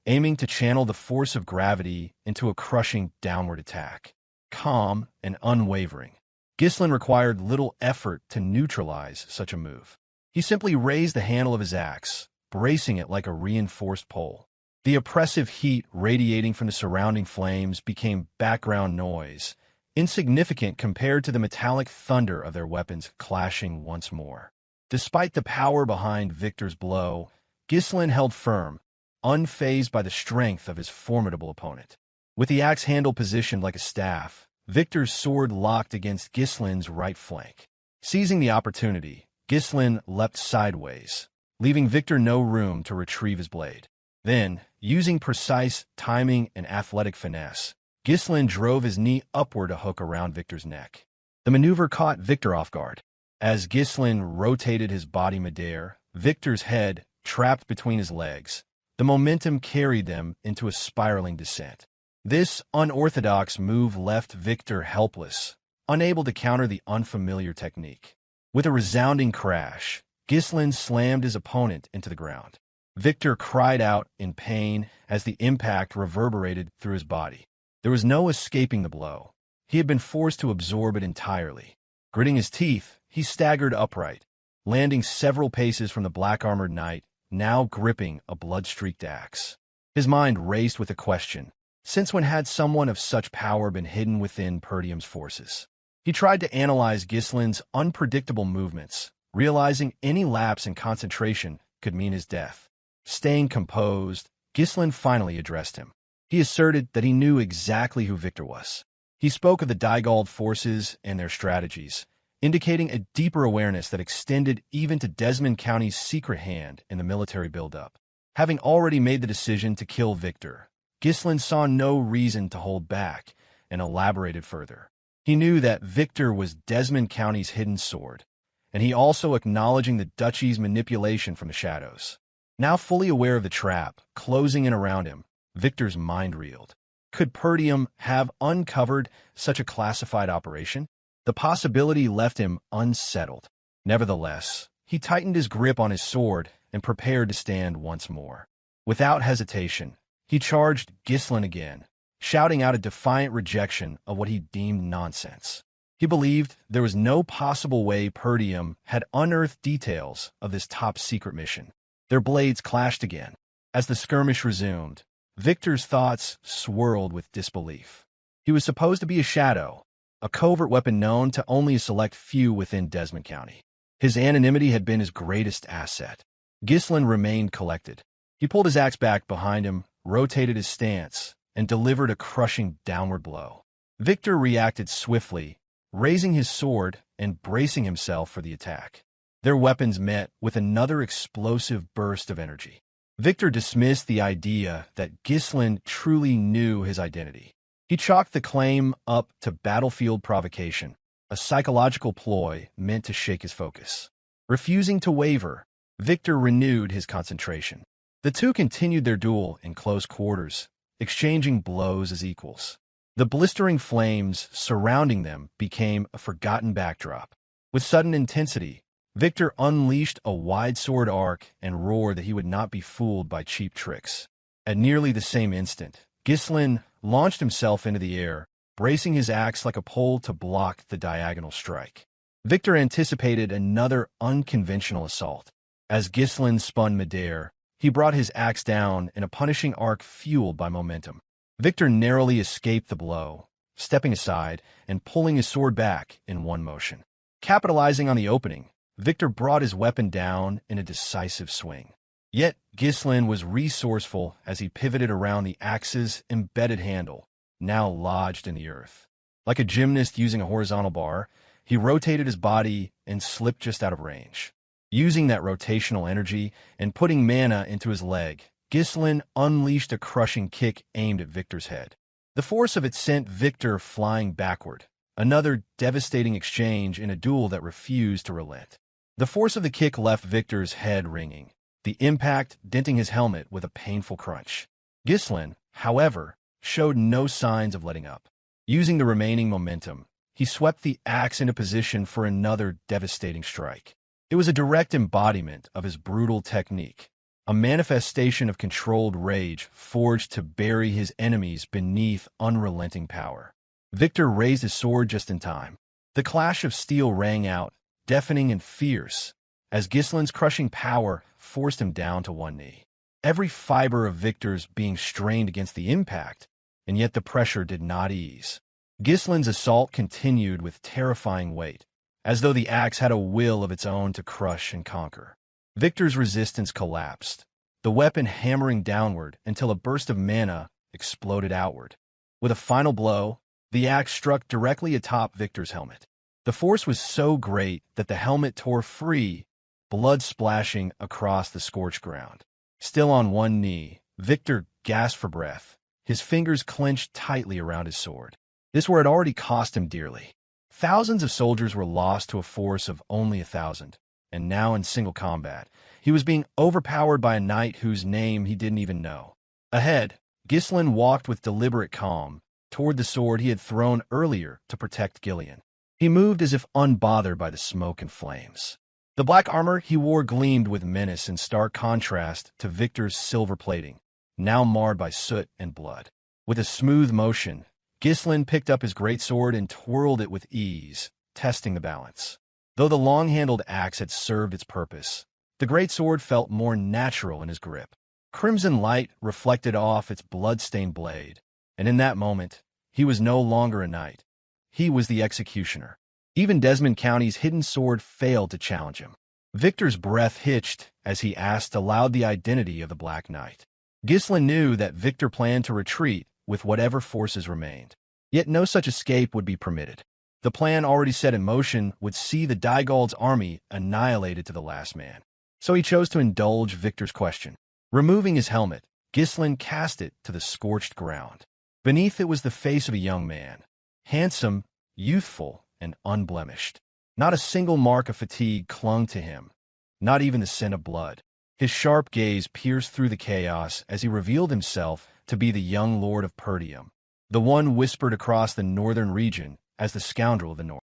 aiming to channel the force of gravity into a crushing downward attack. Calm and unwavering, Ghislain required little effort to neutralize such a move. He simply raised the handle of his axe, bracing it like a reinforced pole. The oppressive heat radiating from the surrounding flames became background noise, insignificant compared to the metallic thunder of their weapons clashing once more. Despite the power behind Victor's blow, Ghislain held firm, unfazed by the strength of his formidable opponent. With the axe handle positioned like a staff, Victor's sword locked against Ghislain's right flank. Seizing the opportunity, Ghislain leapt sideways, leaving Victor no room to retrieve his blade. Then, using precise timing and athletic finesse, Ghislain drove his knee upward to hook around Victor's neck. The maneuver caught Victor off guard. As Ghislain rotated his body midair, Victor's head trapped between his legs. The momentum carried them into a spiraling descent. This unorthodox move left Victor helpless, unable to counter the unfamiliar technique. With a resounding crash, Ghislain slammed his opponent into the ground. Victor cried out in pain as the impact reverberated through his body. There was no escaping the blow. He had been forced to absorb it entirely. Gritting his teeth, he staggered upright, landing several paces from the black-armored knight, now gripping a blood-streaked axe. His mind raced with a question. Since when had someone of such power been hidden within Perdium's forces? He tried to analyze Ghislain's unpredictable movements, realizing any lapse in concentration could mean his death. Staying composed, Ghislain finally addressed him. He asserted that he knew exactly who Victor was. He spoke of the Dygald forces and their strategies, indicating a deeper awareness that extended even to Desmon County's secret hand in the military buildup. Having already made the decision to kill Victor, Ghislain saw no reason to hold back and elaborated further. He knew that Victor was Desmon County's hidden sword, and he also acknowledging the duchy's manipulation from the shadows. Now fully aware of the trap closing in around him, Victor's mind reeled. Could Perdium have uncovered such a classified operation? The possibility left him unsettled. Nevertheless, he tightened his grip on his sword and prepared to stand once more. Without hesitation, he charged Ghislain again, shouting out a defiant rejection of what he deemed nonsense. He believed there was no possible way Perdium had unearthed details of this top-secret mission. Their blades clashed again. As the skirmish resumed, Victor's thoughts swirled with disbelief. He was supposed to be a shadow, a covert weapon known to only a select few within Desmon County. His anonymity had been his greatest asset. Ghislain remained collected. He pulled his axe back behind him, rotated his stance, and delivered a crushing downward blow. Victor reacted swiftly, raising his sword and bracing himself for the attack. Their weapons met with another explosive burst of energy. Victor dismissed the idea that Ghislain truly knew his identity. He chalked the claim up to battlefield provocation, a psychological ploy meant to shake his focus. Refusing to waver, Victor renewed his concentration. The two continued their duel in close quarters, exchanging blows as equals. The blistering flames surrounding them became a forgotten backdrop. With sudden intensity, Victor unleashed a wide sword arc and roared that he would not be fooled by cheap tricks. At nearly the same instant, Ghislain launched himself into the air, bracing his axe like a pole to block the diagonal strike. Victor anticipated another unconventional assault. As Ghislain spun midair, he brought his axe down in a punishing arc fueled by momentum. Victor narrowly escaped the blow, stepping aside and pulling his sword back in one motion. Capitalizing on the opening, Victor brought his weapon down in a decisive swing. Yet Ghislain was resourceful as he pivoted around the axe's embedded handle, now lodged in the earth. Like a gymnast using a horizontal bar, he rotated his body and slipped just out of range. Using that rotational energy and putting mana into his leg, Ghislain unleashed a crushing kick aimed at Victor's head. The force of it sent Victor flying backward, another devastating exchange in a duel that refused to relent. The force of the kick left Victor's head ringing, the impact denting his helmet with a painful crunch. Ghislain, however, showed no signs of letting up. Using the remaining momentum, he swept the axe into position for another devastating strike. It was a direct embodiment of his brutal technique, a manifestation of controlled rage forged to bury his enemies beneath unrelenting power. Victor raised his sword just in time. The clash of steel rang out, deafening and fierce, as Ghislain's crushing power forced him down to one knee. Every fiber of Victor's being strained against the impact, and yet the pressure did not ease. Ghislain's assault continued with terrifying weight, as though the axe had a will of its own to crush and conquer. Victor's resistance collapsed, the weapon hammering downward until a burst of mana exploded outward. With a final blow, the axe struck directly atop Victor's helmet. The force was so great that the helmet tore free, blood splashing across the scorched ground. Still on one knee, Victor gasped for breath, his fingers clenched tightly around his sword. This war had already cost him dearly. Thousands of soldiers were lost to a force of only 1,000, and now in single combat, he was being overpowered by a knight whose name he didn't even know. Ahead, Ghislain walked with deliberate calm toward the sword he had thrown earlier to protect Gillion. He moved as if unbothered by the smoke and flames. The black armor he wore gleamed with menace in stark contrast to Victor's silver plating, now marred by soot and blood. With a smooth motion, Ghislain picked up his greatsword and twirled it with ease, testing the balance. Though the long-handled axe had served its purpose, the greatsword felt more natural in his grip. Crimson light reflected off its blood-stained blade, and in that moment, he was no longer a knight. He was the executioner. Even Desmon County's hidden sword failed to challenge him. Victor's breath hitched as he asked aloud the identity of the Black Knight. Ghislain knew that Victor planned to retreat with whatever forces remained. Yet no such escape would be permitted. The plan already set in motion would see the Daigald's army annihilated to the last man. So he chose to indulge Victor's question. Removing his helmet, Ghislain cast it to the scorched ground. Beneath it was the face of a young man, handsome, youthful, and unblemished. Not a single mark of fatigue clung to him, not even the scent of blood. His sharp gaze pierced through the chaos as he revealed himself to be the young Lord of Perdium, the one whispered across the northern region as the scoundrel of the north.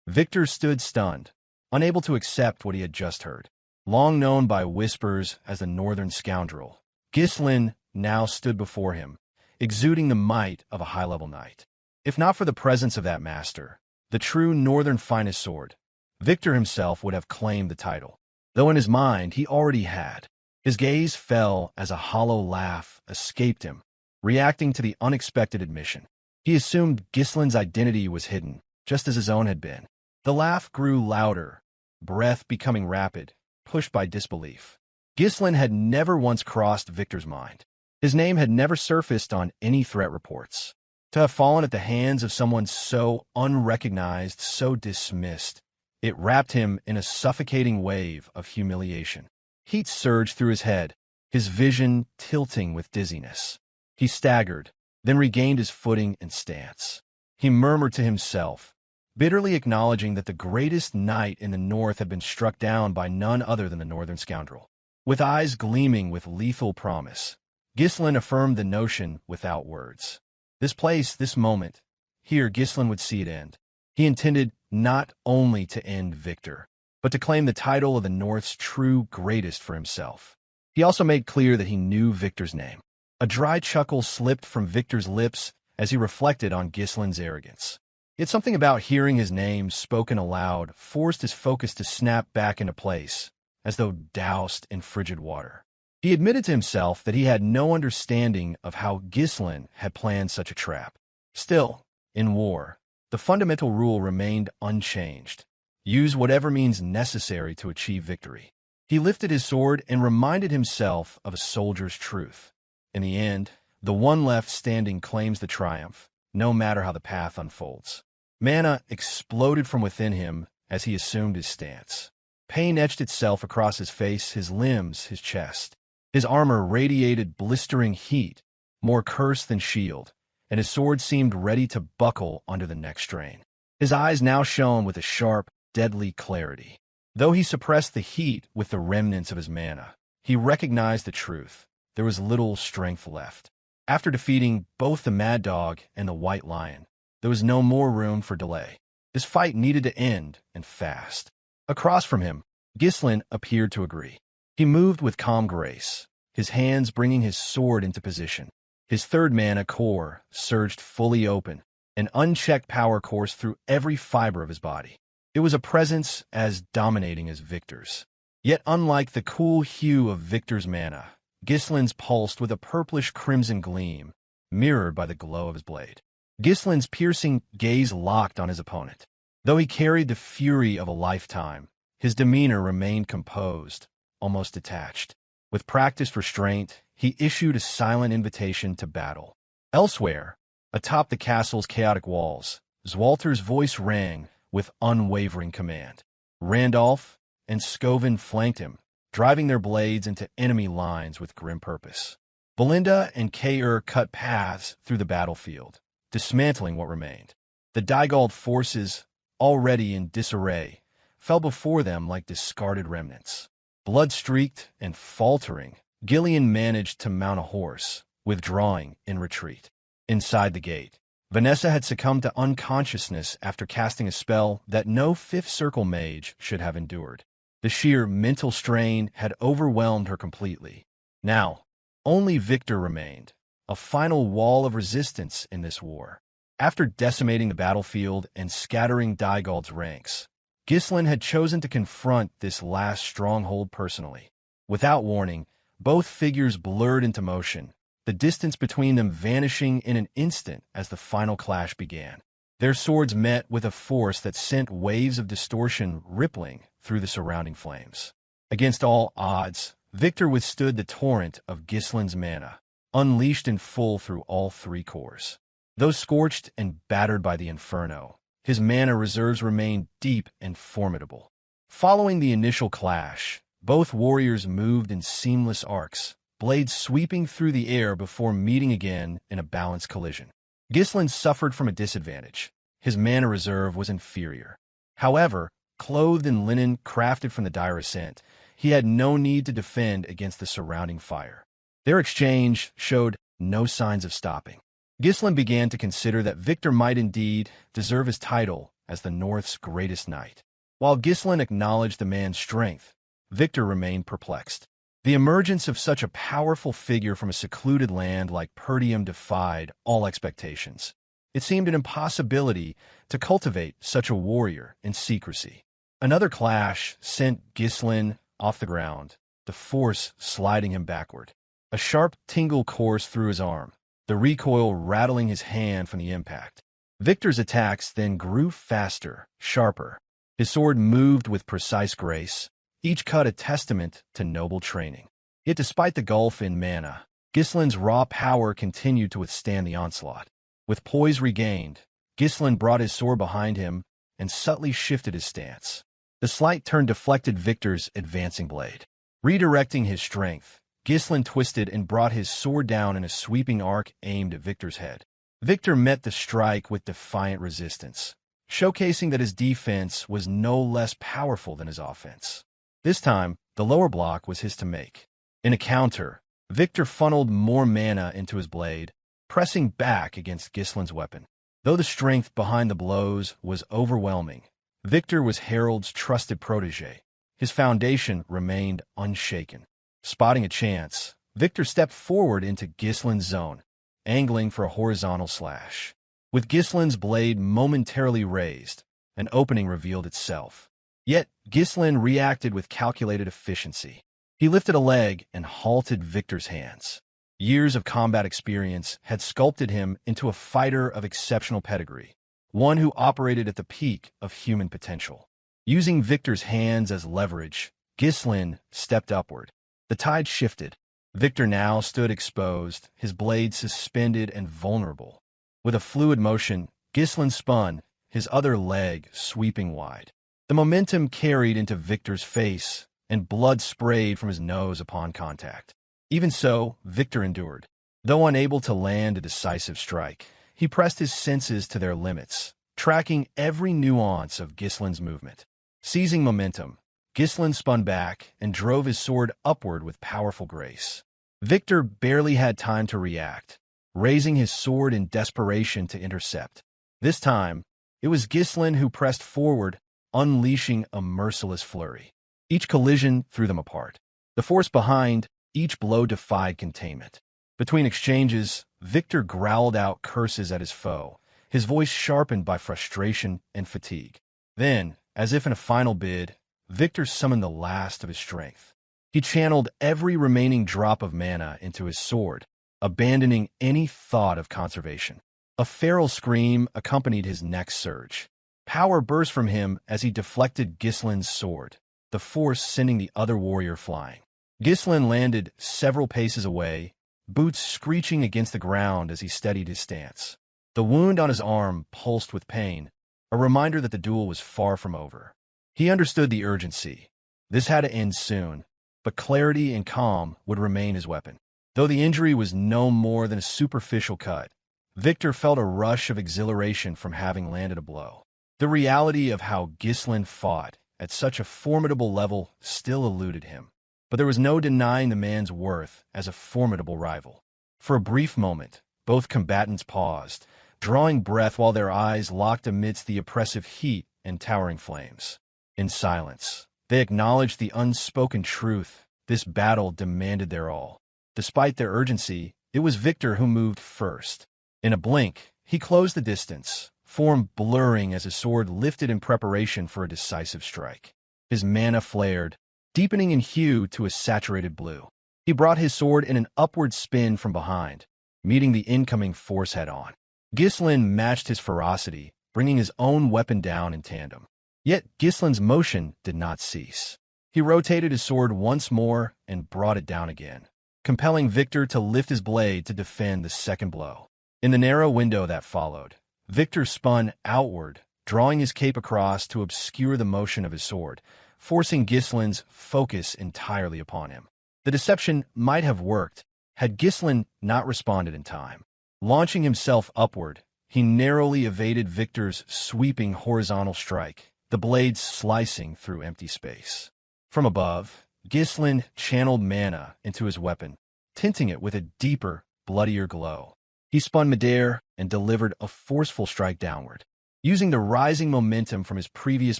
Victor stood stunned, unable to accept what he had just heard. Long known by whispers as the northern scoundrel, Ghislain now stood before him, exuding the might of a high-level knight. If not for the presence of that master, the true northern finest sword, Victor himself would have claimed the title, though in his mind he already had. His gaze fell as a hollow laugh escaped him, reacting to the unexpected admission. He assumed Ghislain's identity was hidden, just as his own had been. The laugh grew louder, breath becoming rapid, pushed by disbelief. Ghislain had never once crossed Victor's mind. His name had never surfaced on any threat reports. To have fallen at the hands of someone so unrecognized, so dismissed, it wrapped him in a suffocating wave of humiliation. Heat surged through his head, his vision tilting with dizziness. He staggered, then regained his footing and stance. He murmured to himself, bitterly acknowledging that the greatest knight in the north had been struck down by none other than the northern scoundrel. With eyes gleaming with lethal promise, Ghislain affirmed the notion without words. This place, this moment, here Ghislain would see it end. He intended not only to end Victor, but to claim the title of the North's true greatest for himself. He also made clear that he knew Victor's name. A dry chuckle slipped from Victor's lips as he reflected on Ghislain's arrogance. Yet something about hearing his name spoken aloud forced his focus to snap back into place, as though doused in frigid water. He admitted to himself that he had no understanding of how Ghislain had planned such a trap. Still, in war, the fundamental rule remained unchanged. Use whatever means necessary to achieve victory. He lifted his sword and reminded himself of a soldier's truth. In the end, the one left standing claims the triumph, no matter how the path unfolds. Mana exploded from within him as he assumed his stance. Pain etched itself across his face, his limbs, his chest. His armor radiated blistering heat, more curse than shield, and his sword seemed ready to buckle under the next strain. His eyes now shone with a sharp, deadly clarity. Though he suppressed the heat with the remnants of his mana, he recognized the truth. There was little strength left. After defeating both the Mad Dog and the White Lion, there was no more room for delay. This fight needed to end, and fast. Across from him, Ghislain appeared to agree. He moved with calm grace, his hands bringing his sword into position. His third mana, Kaor, surged fully open, an unchecked power coursed through every fiber of his body. It was a presence as dominating as Victor's. Yet unlike the cool hue of Victor's mana, Ghislain's pulsed with a purplish-crimson gleam, mirrored by the glow of his blade. Ghislain's piercing gaze locked on his opponent. Though he carried the fury of a lifetime, his demeanor remained composed, almost detached. With practiced restraint, he issued a silent invitation to battle. Elsewhere, atop the castle's chaotic walls, Swalter's voice rang with unwavering command. Randolph and Scoven flanked him, driving their blades into enemy lines with grim purpose. Belinda and Kaor cut paths through the battlefield, dismantling what remained. The Dygald forces, already in disarray, fell before them like discarded remnants. Blood-streaked and faltering, Gillion managed to mount a horse, withdrawing in retreat. Inside the gate, Vanessa had succumbed to unconsciousness after casting a spell that no Fifth Circle mage should have endured. The sheer mental strain had overwhelmed her completely. Now, only Victor remained, a final wall of resistance in this war. After decimating the battlefield and scattering Dygald's ranks, Ghislain had chosen to confront this last stronghold personally. Without warning, both figures blurred into motion, the distance between them vanishing in an instant as the final clash began. Their swords met with a force that sent waves of distortion rippling through the surrounding flames. Against all odds, Victor withstood the torrent of Ghislain's mana, unleashed in full through all three cores. Though scorched and battered by the inferno, his mana reserves remained deep and formidable. Following the initial clash, both warriors moved in seamless arcs, blades sweeping through the air before meeting again in a balanced collision. Ghislain suffered from a disadvantage. His mana reserve was inferior. However, clothed in linen crafted from the Dirus Ent, he had no need to defend against the surrounding fire. Their exchange showed no signs of stopping. Ghislain began to consider that Victor might indeed deserve his title as the North's greatest knight. While Ghislain acknowledged the man's strength, Victor remained perplexed. The emergence of such a powerful figure from a secluded land like Perdium defied all expectations. It seemed an impossibility to cultivate such a warrior in secrecy. Another clash sent Ghislain off the ground, the force sliding him backward. A sharp tingle coursed through his arm, the recoil rattling his hand from the impact. Victor's attacks then grew faster, sharper. His sword moved with precise grace, each cut a testament to noble training. Yet despite the gulf in mana, Ghislain's raw power continued to withstand the onslaught. With poise regained, Ghislain brought his sword behind him and subtly shifted his stance. The slight turn deflected Victor's advancing blade. Redirecting his strength, Ghislain twisted and brought his sword down in a sweeping arc aimed at Victor's head. Victor met the strike with defiant resistance, showcasing that his defense was no less powerful than his offense. This time, the lower block was his to make. In a counter, Victor funneled more mana into his blade, pressing back against Ghislain's weapon. Though the strength behind the blows was overwhelming, Victor was Harold's trusted protege. His foundation remained unshaken. Spotting a chance, Victor stepped forward into Ghislain's zone, angling for a horizontal slash. With Ghislain's blade momentarily raised, an opening revealed itself. Yet, Ghislain reacted with calculated efficiency. He lifted a leg and halted Victor's hands. Years of combat experience had sculpted him into a fighter of exceptional pedigree, one who operated at the peak of human potential. Using Victor's hands as leverage, Ghislain stepped upward. The tide shifted. Victor now stood exposed, his blade suspended and vulnerable. With a fluid motion, Ghislain spun, his other leg sweeping wide. The momentum carried into Victor's face, and blood sprayed from his nose upon contact. Even so, Victor endured. Though unable to land a decisive strike, he pressed his senses to their limits, tracking every nuance of Ghislain's movement. Seizing momentum, Ghislain spun back and drove his sword upward with powerful grace. Victor barely had time to react, raising his sword in desperation to intercept. This time, it was Ghislain who pressed forward, unleashing a merciless flurry. Each collision threw them apart. The force behind each blow defied containment. Between exchanges, Victor growled out curses at his foe, his voice sharpened by frustration and fatigue. Then, as if in a final bid, Victor summoned the last of his strength. He channeled every remaining drop of mana into his sword, abandoning any thought of conservation. A feral scream accompanied his next surge. Power burst from him as he deflected Ghislain's sword, the force sending the other warrior flying. Ghislain landed several paces away, boots screeching against the ground as he steadied his stance. The wound on his arm pulsed with pain, a reminder that the duel was far from over. He understood the urgency. This had to end soon, but clarity and calm would remain his weapon. Though the injury was no more than a superficial cut, Victor felt a rush of exhilaration from having landed a blow. The reality of how Ghislain fought at such a formidable level still eluded him. But there was no denying the man's worth as a formidable rival. For a brief moment, both combatants paused, drawing breath while their eyes locked amidst the oppressive heat and towering flames. In silence, they acknowledged the unspoken truth: this battle demanded their all. Despite their urgency, it was Victor who moved first. In a blink, he closed the distance, form blurring as his sword lifted in preparation for a decisive strike. His mana flared, deepening in hue to a saturated blue. He brought his sword in an upward spin from behind, meeting the incoming force head-on. Ghislain matched his ferocity, bringing his own weapon down in tandem. Yet Ghislain's motion did not cease. He rotated his sword once more and brought it down again, compelling Victor to lift his blade to defend the second blow. In the narrow window that followed, Victor spun outward, drawing his cape across to obscure the motion of his sword, forcing Ghislain's focus entirely upon him. The deception might have worked had Ghislain not responded in time. Launching himself upward, he narrowly evaded Victor's sweeping horizontal strike, the blade slicing through empty space. From above, Ghislain channeled mana into his weapon, tinting it with a deeper, bloodier glow. He spun midair and delivered a forceful strike downward. Using the rising momentum from his previous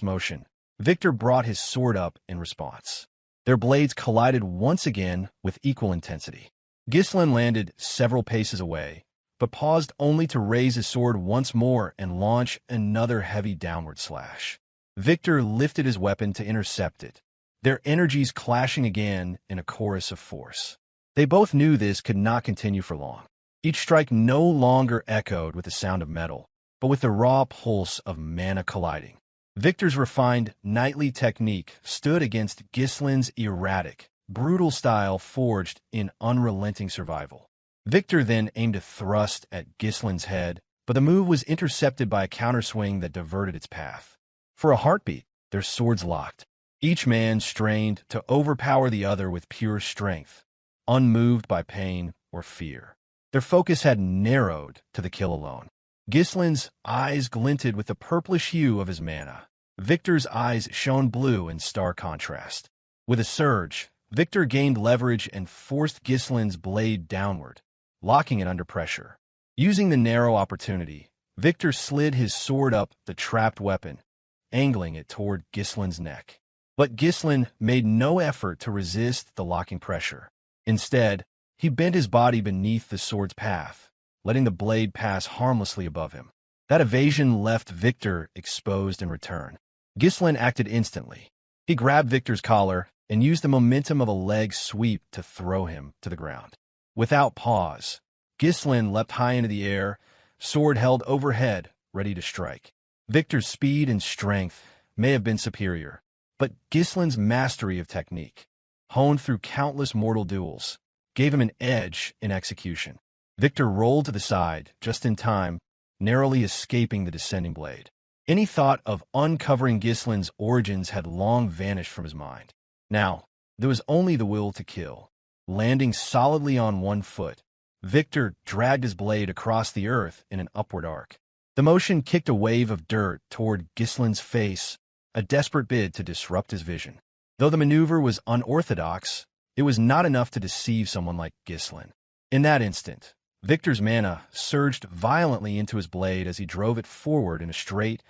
motion, Victor brought his sword up in response. Their blades collided once again with equal intensity. Ghislain landed several paces away, but paused only to raise his sword once more and launch another heavy downward slash. Victor lifted his weapon to intercept it, their energies clashing again in a chorus of force. They both knew this could not continue for long. Each strike no longer echoed with the sound of metal, but with the raw pulse of mana colliding. Victor's refined knightly technique stood against Ghislain's erratic, brutal style forged in unrelenting survival. Victor then aimed a thrust at Ghislain's head, but the move was intercepted by a counterswing that diverted its path. For a heartbeat, their swords locked. Each man strained to overpower the other with pure strength, unmoved by pain or fear. Their focus had narrowed to the kill alone. Ghislain's eyes glinted with the purplish hue of his mana. Victor's eyes shone blue in stark contrast. With a surge, Victor gained leverage and forced Ghislain's blade downward, locking it under pressure. Using the narrow opportunity, Victor slid his sword up the trapped weapon, angling it toward Ghislain's neck. But Ghislain made no effort to resist the locking pressure. Instead, he bent his body beneath the sword's path, letting the blade pass harmlessly above him. That evasion left Victor exposed in return. Ghislain acted instantly. He grabbed Victor's collar and used the momentum of a leg sweep to throw him to the ground. Without pause, Ghislain leapt high into the air, sword held overhead, ready to strike. Victor's speed and strength may have been superior, but Ghislain's mastery of technique, honed through countless mortal duels, gave him an edge in execution. Victor rolled to the side just in time, narrowly escaping the descending blade. Any thought of uncovering Ghislain's origins had long vanished from his mind. Now, there was only the will to kill. Landing solidly on one foot, Victor dragged his blade across the earth in an upward arc. The motion kicked a wave of dirt toward Ghislain's face, a desperate bid to disrupt his vision. Though the maneuver was unorthodox, it was not enough to deceive someone like Ghislain. In that instant, Victor's mana surged violently into his blade as he drove it forward in a straight,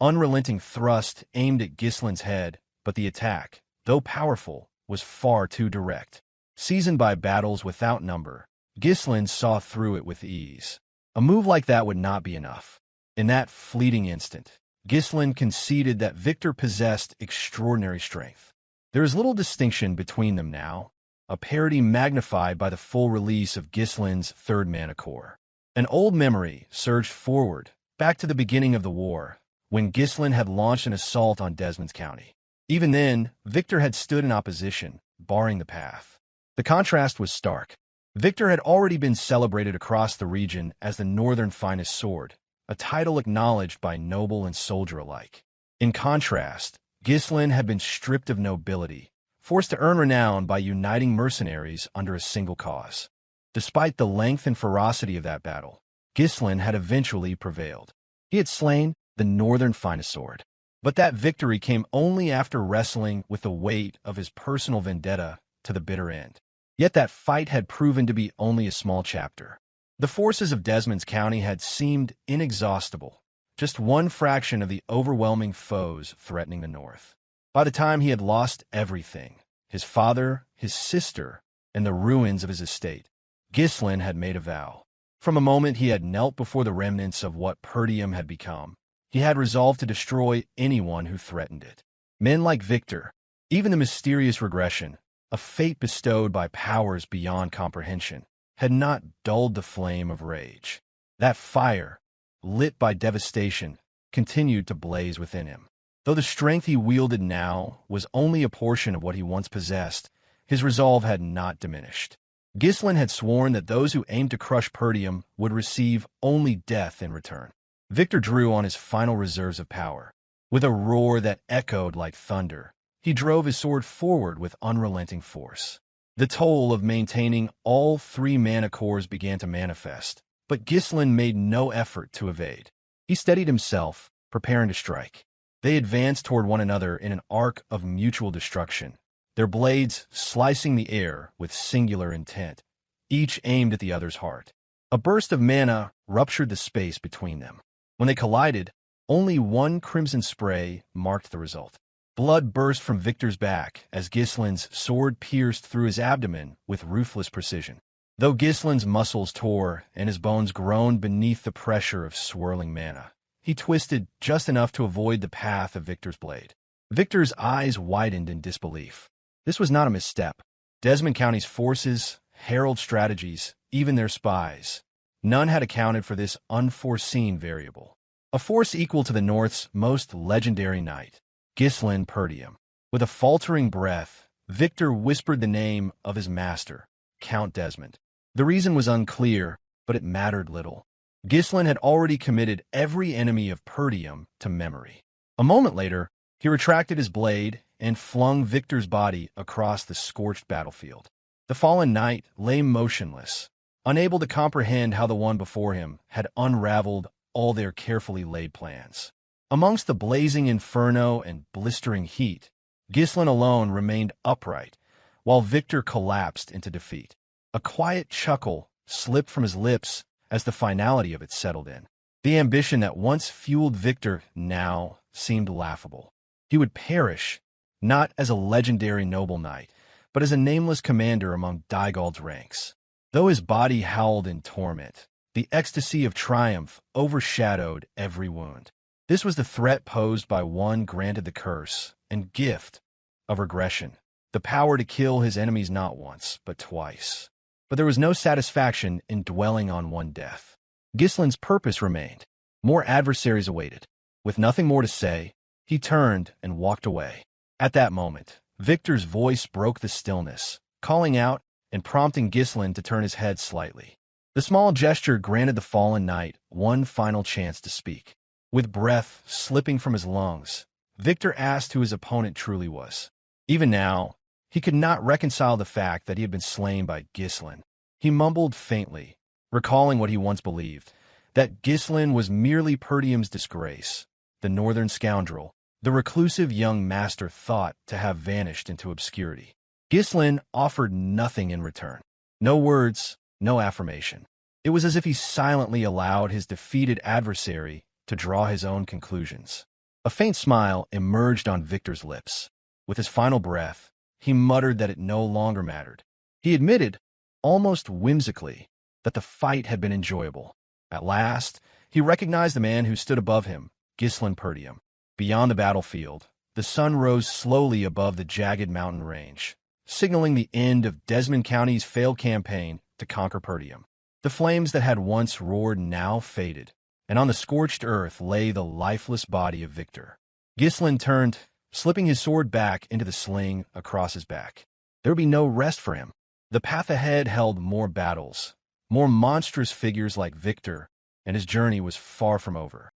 unrelenting thrust aimed at Ghislain's head, but the attack, though powerful, was far too direct. Seasoned by battles without number, Ghislain saw through it with ease. A move like that would not be enough. In that fleeting instant, Ghislain conceded that Victor possessed extraordinary strength. There is little distinction between them now, a parity magnified by the full release of Ghislain's third mana core. An old memory surged forward, back to the beginning of the war, when Ghislain had launched an assault on Desmon County. Even then, Victor had stood in opposition, barring the path. The contrast was stark. Victor had already been celebrated across the region as the Northern finest sword, a title acknowledged by noble and soldier alike. In contrast, Ghislain had been stripped of nobility, forced to earn renown by uniting mercenaries under a single cause. Despite the length and ferocity of that battle, Ghislain had eventually prevailed. He had slain the Northern finest sword. But that victory came only after wrestling with the weight of his personal vendetta to the bitter end. Yet that fight had proven to be only a small chapter. The forces of Desmond County had seemed inexhaustible, just one fraction of the overwhelming foes threatening the north. By the time he had lost everything, his father, his sister, and the ruins of his estate, Ghislain had made a vow. From a moment he had knelt before the remnants of what Perdium had become, he had resolved to destroy anyone who threatened it. Men like Victor, even the mysterious regression, a fate bestowed by powers beyond comprehension, had not dulled the flame of rage. That fire, lit by devastation, continued to blaze within him. Though the strength he wielded now was only a portion of what he once possessed, his resolve had not diminished. Ghislain had sworn that those who aimed to crush Perdium would receive only death in return. Victor drew on his final reserves of power. With a roar that echoed like thunder, he drove his sword forward with unrelenting force. The toll of maintaining all three mana cores began to manifest, but Ghislain made no effort to evade. He steadied himself, preparing to strike. They advanced toward one another in an arc of mutual destruction, their blades slicing the air with singular intent, each aimed at the other's heart. A burst of mana ruptured the space between them. When they collided, only one crimson spray marked the result. Blood burst from Victor's back as Ghislain's sword pierced through his abdomen with ruthless precision. Though Ghislain's muscles tore and his bones groaned beneath the pressure of swirling mana, he twisted just enough to avoid the path of Victor's blade. Victor's eyes widened in disbelief. This was not a misstep. Desmond County's forces, herald strategies, even their spies, none had accounted for this unforeseen variable. A force equal to the North's most legendary knight, Ghislain Perdium. With a faltering breath, Victor whispered the name of his master, Count Desmond. The reason was unclear, but it mattered little. Ghislain had already committed every enemy of Perdium to memory. A moment later, he retracted his blade and flung Victor's body across the scorched battlefield. The fallen knight lay motionless, unable to comprehend how the one before him had unraveled all their carefully laid plans. Amongst the blazing inferno and blistering heat, Ghislain alone remained upright, while Victor collapsed into defeat. A quiet chuckle slipped from his lips as the finality of it settled in. The ambition that once fueled Victor now seemed laughable. He would perish, not as a legendary noble knight, but as a nameless commander among Dygald's ranks. Though his body howled in torment, the ecstasy of triumph overshadowed every wound. This was the threat posed by one granted the curse and gift of regression, the power to kill his enemies not once, but twice. But there was no satisfaction in dwelling on one death. Ghislain's purpose remained. More adversaries awaited. With nothing more to say, he turned and walked away. At that moment, Victor's voice broke the stillness, calling out and prompting Ghislain to turn his head slightly. The small gesture granted the fallen knight one final chance to speak. With breath slipping from his lungs, Victor asked who his opponent truly was. Even now, he could not reconcile the fact that he had been slain by Ghislain. He mumbled faintly, recalling what he once believed, that Ghislain was merely Perdium's disgrace, the northern scoundrel, the reclusive young master thought to have vanished into obscurity. Ghislain offered nothing in return. No words, no affirmation. It was as if he silently allowed his defeated adversary to draw his own conclusions. A faint smile emerged on Victor's lips. With his final breath, he muttered that it no longer mattered. He admitted, almost whimsically, that the fight had been enjoyable. At last, he recognized the man who stood above him, Ghislain Perdium. Beyond the battlefield, the sun rose slowly above the jagged mountain range, signaling the end of Desmon County's failed campaign to conquer Perdium. The flames that had once roared now faded, and on the scorched earth lay the lifeless body of Victor. Ghislain turned, slipping his sword back into the sling across his back. There would be no rest for him. The path ahead held more battles, more monstrous figures like Victor, and his journey was far from over.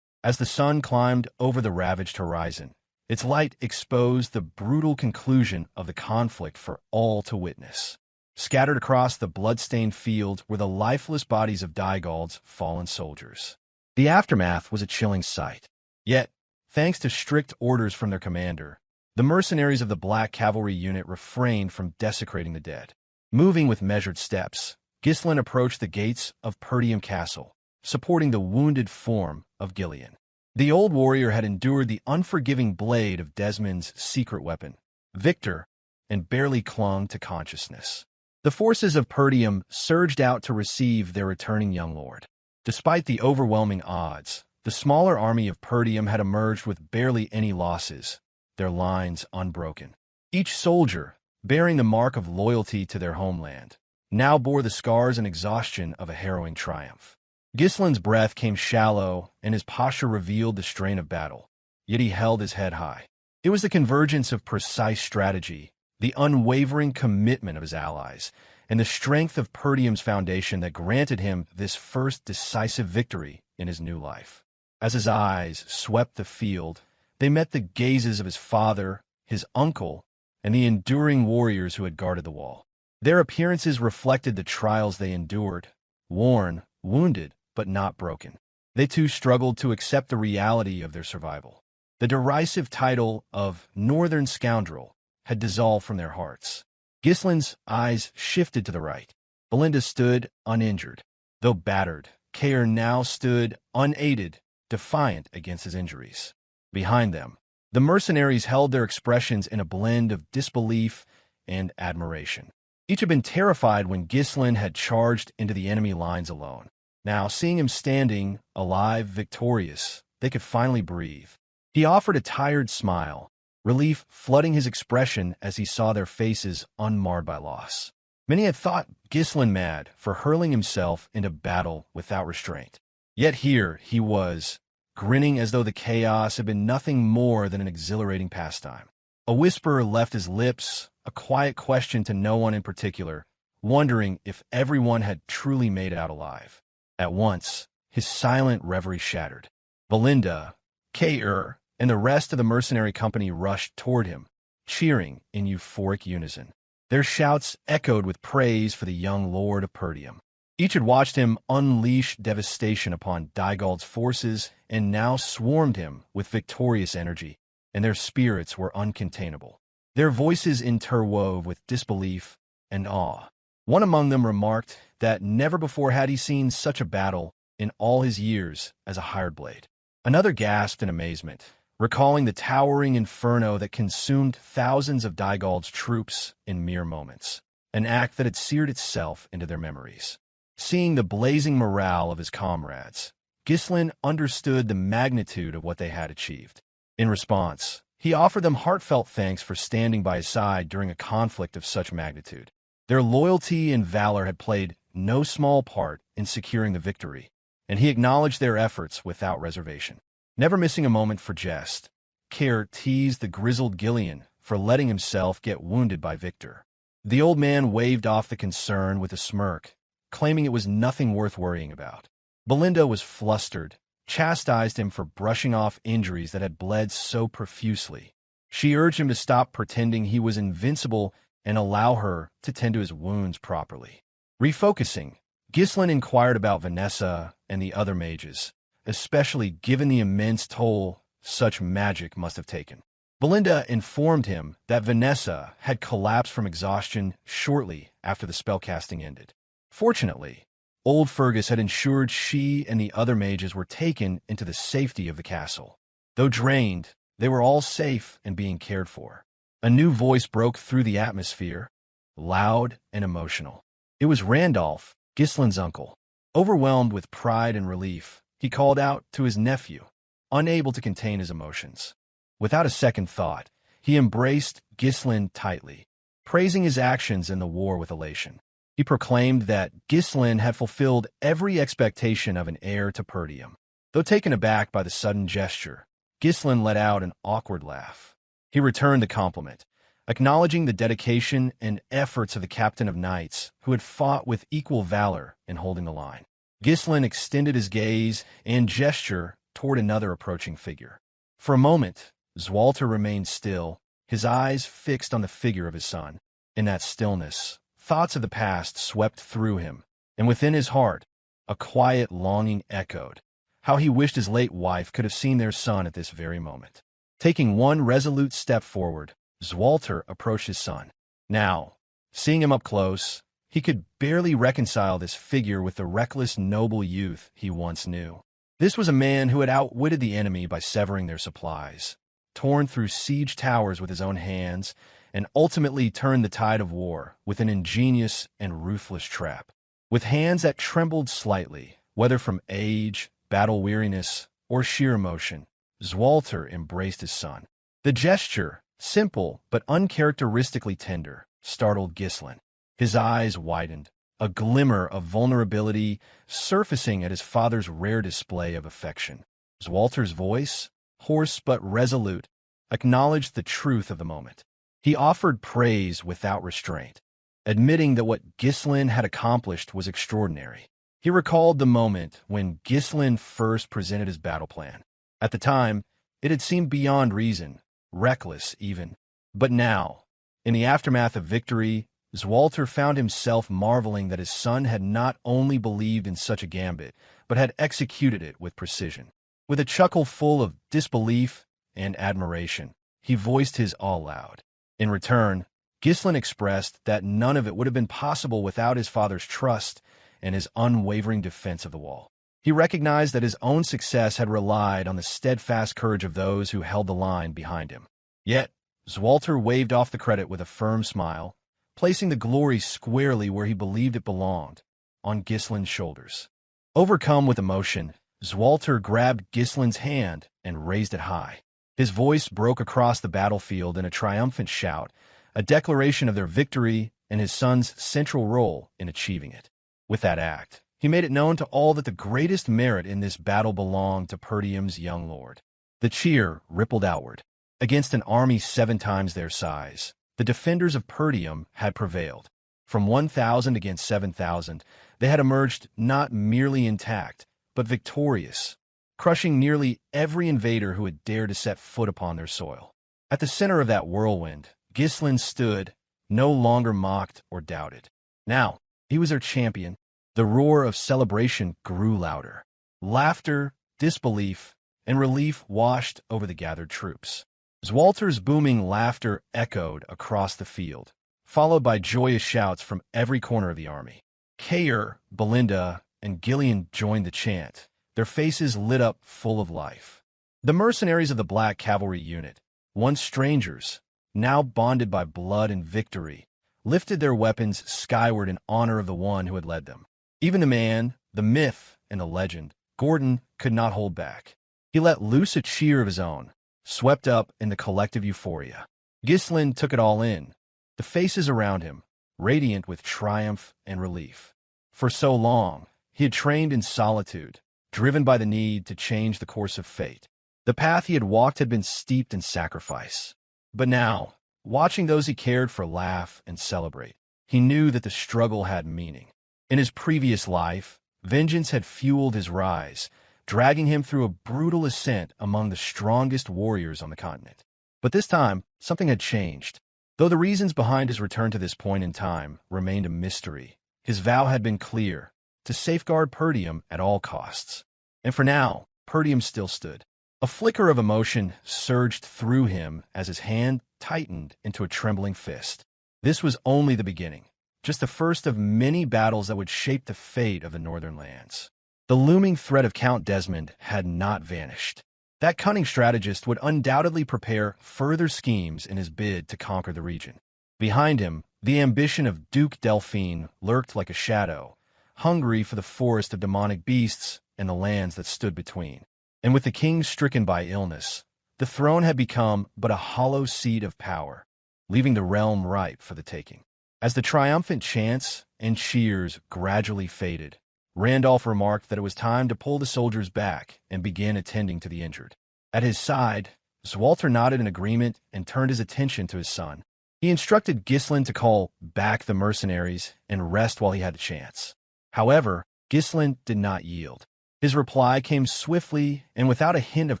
As the sun climbed over the ravaged horizon, its light exposed the brutal conclusion of the conflict for all to witness. Scattered across the blood-stained field were the lifeless bodies of Dygald's fallen soldiers. The aftermath was a chilling sight. Yet, thanks to strict orders from their commander, the mercenaries of the Black Cavalry unit refrained from desecrating the dead. Moving with measured steps, Ghislain approached the gates of Perdium Castle, supporting the wounded form of Gillion. The old warrior had endured the unforgiving blade of Desmond's secret weapon, Victor, and barely clung to consciousness. The forces of Perdium surged out to receive their returning young lord. Despite the overwhelming odds, the smaller army of Perdium had emerged with barely any losses, their lines unbroken. Each soldier, bearing the mark of loyalty to their homeland, now bore the scars and exhaustion of a harrowing triumph. Ghislain's breath came shallow, and his posture revealed the strain of battle, yet he held his head high. It was the convergence of precise strategy, the unwavering commitment of his allies, and the strength of Perdium's foundation that granted him this first decisive victory in his new life. As his eyes swept the field, they met the gazes of his father, his uncle, and the enduring warriors who had guarded the wall. Their appearances reflected the trials they endured, worn, wounded, but not broken. They too struggled to accept the reality of their survival. The derisive title of Northern Scoundrel had dissolved from their hearts. Ghislain's eyes shifted to the right. Belinda stood uninjured. Though battered, Kaor now stood unaided, defiant against his injuries. Behind them, the mercenaries held their expressions in a blend of disbelief and admiration. Each had been terrified when Ghislain had charged into the enemy lines alone. Now, seeing him standing, alive, victorious, they could finally breathe. He offered a tired smile, relief flooding his expression as he saw their faces unmarred by loss. Many had thought Ghislain mad for hurling himself into battle without restraint. Yet here he was, grinning as though the chaos had been nothing more than an exhilarating pastime. A whisper left his lips, a quiet question to no one in particular, wondering if everyone had truly made it out alive. At once, his silent reverie shattered. Belinda, Kaor, and the rest of the mercenary company rushed toward him, cheering in euphoric unison. Their shouts echoed with praise for the young Lord of Perdium. Each had watched him unleash devastation upon Dygald's forces and now swarmed him with victorious energy, and their spirits were uncontainable. Their voices interwove with disbelief and awe. One among them remarked that never before had he seen such a battle in all his years as a hired blade. Another gasped in amazement, recalling the towering inferno that consumed thousands of Dygald's troops in mere moments, an act that had seared itself into their memories. Seeing the blazing morale of his comrades, Ghislain understood the magnitude of what they had achieved. In response, he offered them heartfelt thanks for standing by his side during a conflict of such magnitude. Their loyalty and valor had played no small part in securing the victory, and he acknowledged their efforts without reservation. Never missing a moment for jest, Kaor teased the grizzled Gillion for letting himself get wounded by Victor. The old man waved off the concern with a smirk, claiming it was nothing worth worrying about. Belinda was flustered, chastised him for brushing off injuries that had bled so profusely. She urged him to stop pretending he was invincible and allow her to tend to his wounds properly. Refocusing, Ghislain inquired about Vanessa and the other mages, especially given the immense toll such magic must have taken. Belinda informed him that Vanessa had collapsed from exhaustion shortly after the spellcasting ended. Fortunately, old Fergus had ensured she and the other mages were taken into the safety of the castle. Though drained, they were all safe and being cared for. A new voice broke through the atmosphere, loud and emotional. It was Randolph, Ghislain's uncle. Overwhelmed with pride and relief, he called out to his nephew, unable to contain his emotions. Without a second thought, he embraced Ghislain tightly, praising his actions in the war with elation. He proclaimed that Ghislain had fulfilled every expectation of an heir to Perdium. Though taken aback by the sudden gesture, Ghislain let out an awkward laugh. He returned the compliment, acknowledging the dedication and efforts of the captain of knights who had fought with equal valor in holding the line. Ghislain extended his gaze and gesture toward another approaching figure. For a moment, Swalter remained still, his eyes fixed on the figure of his son. In that stillness, thoughts of the past swept through him, and within his heart, a quiet longing echoed, how he wished his late wife could have seen their son at this very moment. Taking one resolute step forward, Swalter approached his son. Now, seeing him up close, he could barely reconcile this figure with the reckless noble youth he once knew. This was a man who had outwitted the enemy by severing their supplies, torn through siege towers with his own hands, and ultimately turned the tide of war with an ingenious and ruthless trap. With hands that trembled slightly, whether from age, battle weariness, or sheer emotion, Swalter embraced his son. The gesture, simple but uncharacteristically tender, startled Ghislain. His eyes widened, a glimmer of vulnerability surfacing at his father's rare display of affection. Swalter's voice, hoarse but resolute, acknowledged the truth of the moment. He offered praise without restraint, admitting that what Ghislain had accomplished was extraordinary. He recalled the moment when Ghislain first presented his battle plan. At the time, it had seemed beyond reason, reckless even. But now, in the aftermath of victory, Swalter found himself marveling that his son had not only believed in such a gambit, but had executed it with precision. With a chuckle full of disbelief and admiration, he voiced his all aloud. In return, Ghislain expressed that none of it would have been possible without his father's trust and his unwavering defense of the wall. He recognized that his own success had relied on the steadfast courage of those who held the line behind him. Yet, Swalter waved off the credit with a firm smile, placing the glory squarely where he believed it belonged, on Ghislain's shoulders. Overcome with emotion, Swalter grabbed Ghislain's hand and raised it high. His voice broke across the battlefield in a triumphant shout, a declaration of their victory and his son's central role in achieving it. With that act, he made it known to all that the greatest merit in this battle belonged to Perdium's young lord. The cheer rippled outward. Against an army 7 times their size, the defenders of Perdium had prevailed. From 1,000 against 7,000, they had emerged not merely intact, but victorious, crushing nearly every invader who had dared to set foot upon their soil. At the center of that whirlwind, Ghislain stood, no longer mocked or doubted. Now, he was their champion. The roar of celebration grew louder. Laughter, disbelief, and relief washed over the gathered troops. Swalter's booming laughter echoed across the field, followed by joyous shouts from every corner of the army. Kaor, Belinda, and Gillion joined the chant, their faces lit up full of life. The mercenaries of the Black Cavalry unit, once strangers, now bonded by blood and victory, lifted their weapons skyward in honor of the one who had led them. Even the man, the myth, and the legend, Gordon, could not hold back. He let loose a cheer of his own, swept up in the collective euphoria. Ghislain took it all in, the faces around him, radiant with triumph and relief. For so long, he had trained in solitude, driven by the need to change the course of fate. The path he had walked had been steeped in sacrifice. But now, watching those he cared for laugh and celebrate, he knew that the struggle had meaning. In his previous life, vengeance had fueled his rise, dragging him through a brutal ascent among the strongest warriors on the continent. But this time, something had changed. Though the reasons behind his return to this point in time remained a mystery, his vow had been clear, to safeguard Perdium at all costs. And for now, Perdium still stood. A flicker of emotion surged through him as his hand tightened into a trembling fist. This was only the beginning, just the first of many battles that would shape the fate of the northern lands. The looming threat of Count Desmond had not vanished. That cunning strategist would undoubtedly prepare further schemes in his bid to conquer the region. Behind him, the ambition of Duke Delphine lurked like a shadow, hungry for the forest of demonic beasts and the lands that stood between. And with the king stricken by illness, the throne had become but a hollow seat of power, leaving the realm ripe for the taking. As the triumphant chants and cheers gradually faded, Randolph remarked that it was time to pull the soldiers back and begin attending to the injured. At his side, Swalter nodded in agreement and turned his attention to his son. He instructed Ghislain to call back the mercenaries and rest while he had the chance. However, Ghislain did not yield. His reply came swiftly and without a hint of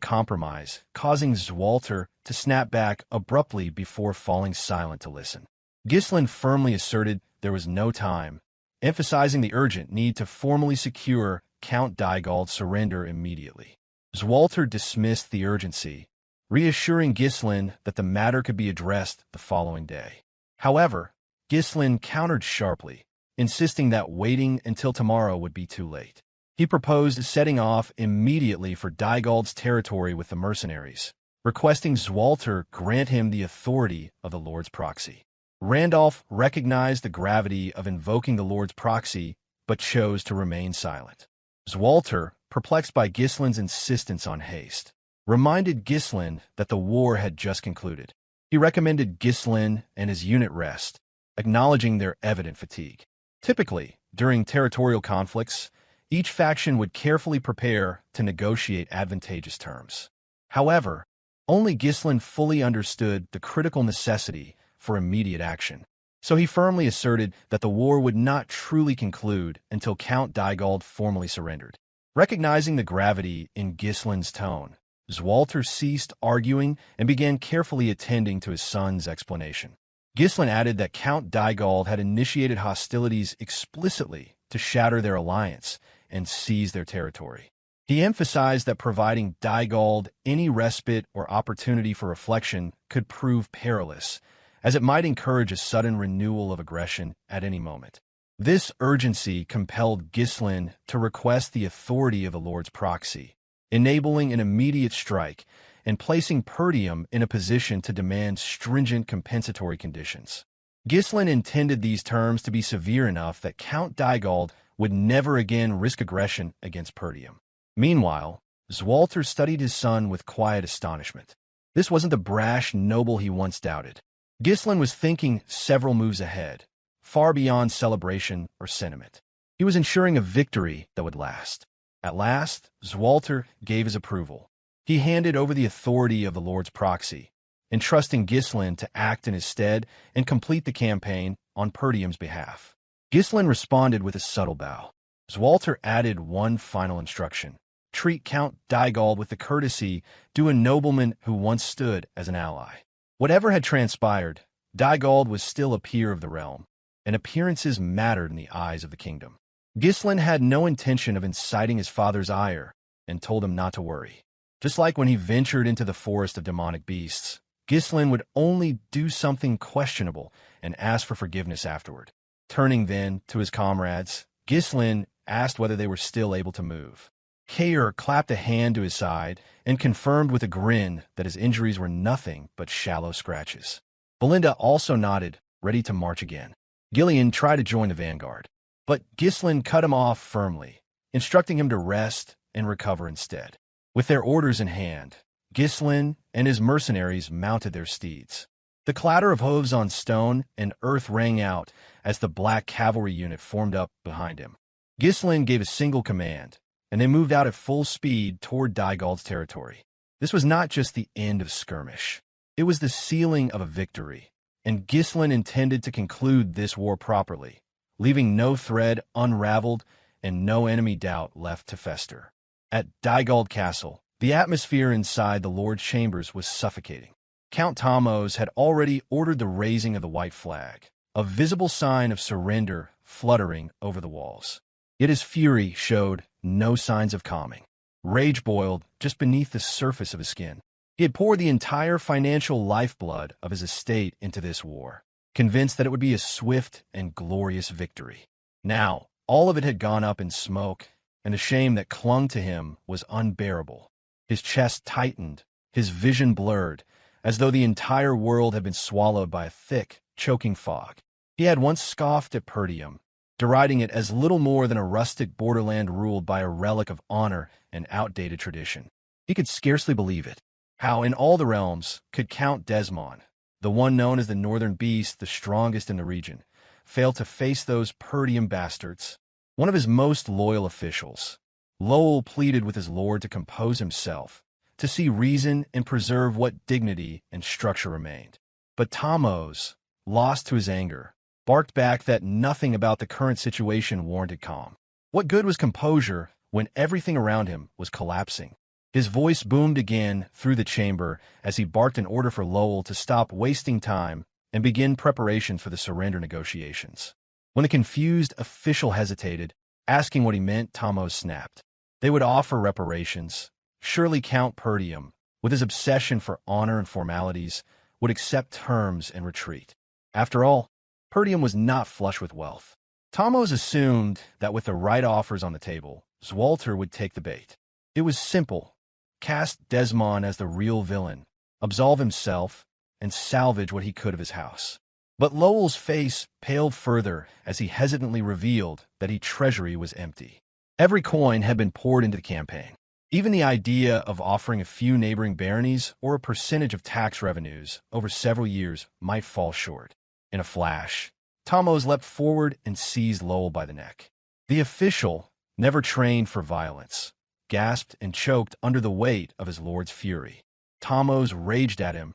compromise, causing Swalter to snap back abruptly before falling silent to listen. Ghislain firmly asserted there was no time, emphasizing the urgent need to formally secure Count Dygald's surrender immediately. Swalter dismissed the urgency, reassuring Ghislain that the matter could be addressed the following day. However, Ghislain countered sharply, insisting that waiting until tomorrow would be too late. He proposed setting off immediately for Dygald's territory with the mercenaries, requesting Swalter grant him the authority of the Lord's proxy. Randolph recognized the gravity of invoking the Lord's proxy, but chose to remain silent. Swalter, perplexed by Ghislain's insistence on haste, reminded Ghislain that the war had just concluded. He recommended Ghislain and his unit rest, acknowledging their evident fatigue. Typically, during territorial conflicts, each faction would carefully prepare to negotiate advantageous terms. However, only Ghislain fully understood the critical necessity for immediate action, so he firmly asserted that the war would not truly conclude until Count Dygald formally surrendered. Recognizing the gravity in Ghislain's tone, Swalter ceased arguing and began carefully attending to his son's explanation. Ghislain added that Count Dygald had initiated hostilities explicitly to shatter their alliance and seize their territory. He emphasized that providing Dygald any respite or opportunity for reflection could prove perilous, as it might encourage a sudden renewal of aggression at any moment. This urgency compelled Ghislain to request the authority of the Lord's proxy, enabling an immediate strike and placing Perdium in a position to demand stringent compensatory conditions. Ghislain intended these terms to be severe enough that Count Dygald would never again risk aggression against Perdium. Meanwhile, Swalter studied his son with quiet astonishment. This wasn't the brash noble he once doubted. Ghislain was thinking several moves ahead, far beyond celebration or sentiment. He was ensuring a victory that would last. At last, Swalter gave his approval. He handed over the authority of the Lord's proxy, entrusting Ghislain to act in his stead and complete the campaign on Perdium's behalf. Ghislain responded with a subtle bow. Swalter added one final instruction. Treat Count Dygald with the courtesy due a nobleman who once stood as an ally. Whatever had transpired, Dygald was still a peer of the realm, and appearances mattered in the eyes of the kingdom. Ghislain had no intention of inciting his father's ire, and told him not to worry. Just like when he ventured into the forest of demonic beasts, Ghislain would only do something questionable and ask for forgiveness afterward. Turning then to his comrades, Ghislain asked whether they were still able to move. Kaor clapped a hand to his side and confirmed with a grin that his injuries were nothing but shallow scratches. Belinda also nodded, ready to march again. Gillion tried to join the vanguard, but Ghislain cut him off firmly, instructing him to rest and recover instead. With their orders in hand, Ghislain and his mercenaries mounted their steeds. The clatter of hooves on stone and earth rang out as the black cavalry unit formed up behind him. Ghislain gave a single command, and they moved out at full speed toward Dygald's territory. This was not just the end of skirmish. It was the sealing of a victory, and Ghislain intended to conclude this war properly, leaving no thread unraveled and no enemy doubt left to fester. At Dygald Castle, the atmosphere inside the Lord's chambers was suffocating. Count Thamos had already ordered the raising of the white flag, a visible sign of surrender fluttering over the walls. Yet his fury showed no signs of calming. Rage boiled just beneath the surface of his skin. He had poured the entire financial lifeblood of his estate into this war, convinced that it would be a swift and glorious victory. Now, all of it had gone up in smoke, and the shame that clung to him was unbearable. His chest tightened, his vision blurred, as though the entire world had been swallowed by a thick, choking fog. He had once scoffed at Perdium, deriding it as little more than a rustic borderland ruled by a relic of honor and outdated tradition. He could scarcely believe it. How in all the realms could Count Desmon, the one known as the Northern Beast, the strongest in the region, fail to face those Perdium bastards? One of his most loyal officials, Lowell pleaded with his lord to compose himself, to see reason and preserve what dignity and structure remained. But Thamos, lost to his anger, barked back that nothing about the current situation warranted calm. What good was composure when everything around him was collapsing? His voice boomed again through the chamber as he barked an order for Lowell to stop wasting time and begin preparations for the surrender negotiations. When the confused official hesitated, asking what he meant, Thamos snapped. They would offer reparations. Surely Count Perdium, with his obsession for honor and formalities, would accept terms and retreat. After all, Perdium was not flush with wealth. Thamos assumed that with the right offers on the table, Swalter would take the bait. It was simple. Cast Desmon as the real villain, absolve himself, and salvage what he could of his house. But Lowell's face paled further as he hesitantly revealed that his treasury was empty. Every coin had been poured into the campaign. Even the idea of offering a few neighboring baronies or a percentage of tax revenues over several years might fall short. In a flash, Thamos leapt forward and seized Lowell by the neck. The official, never trained for violence, gasped and choked under the weight of his lord's fury. Thamos raged at him,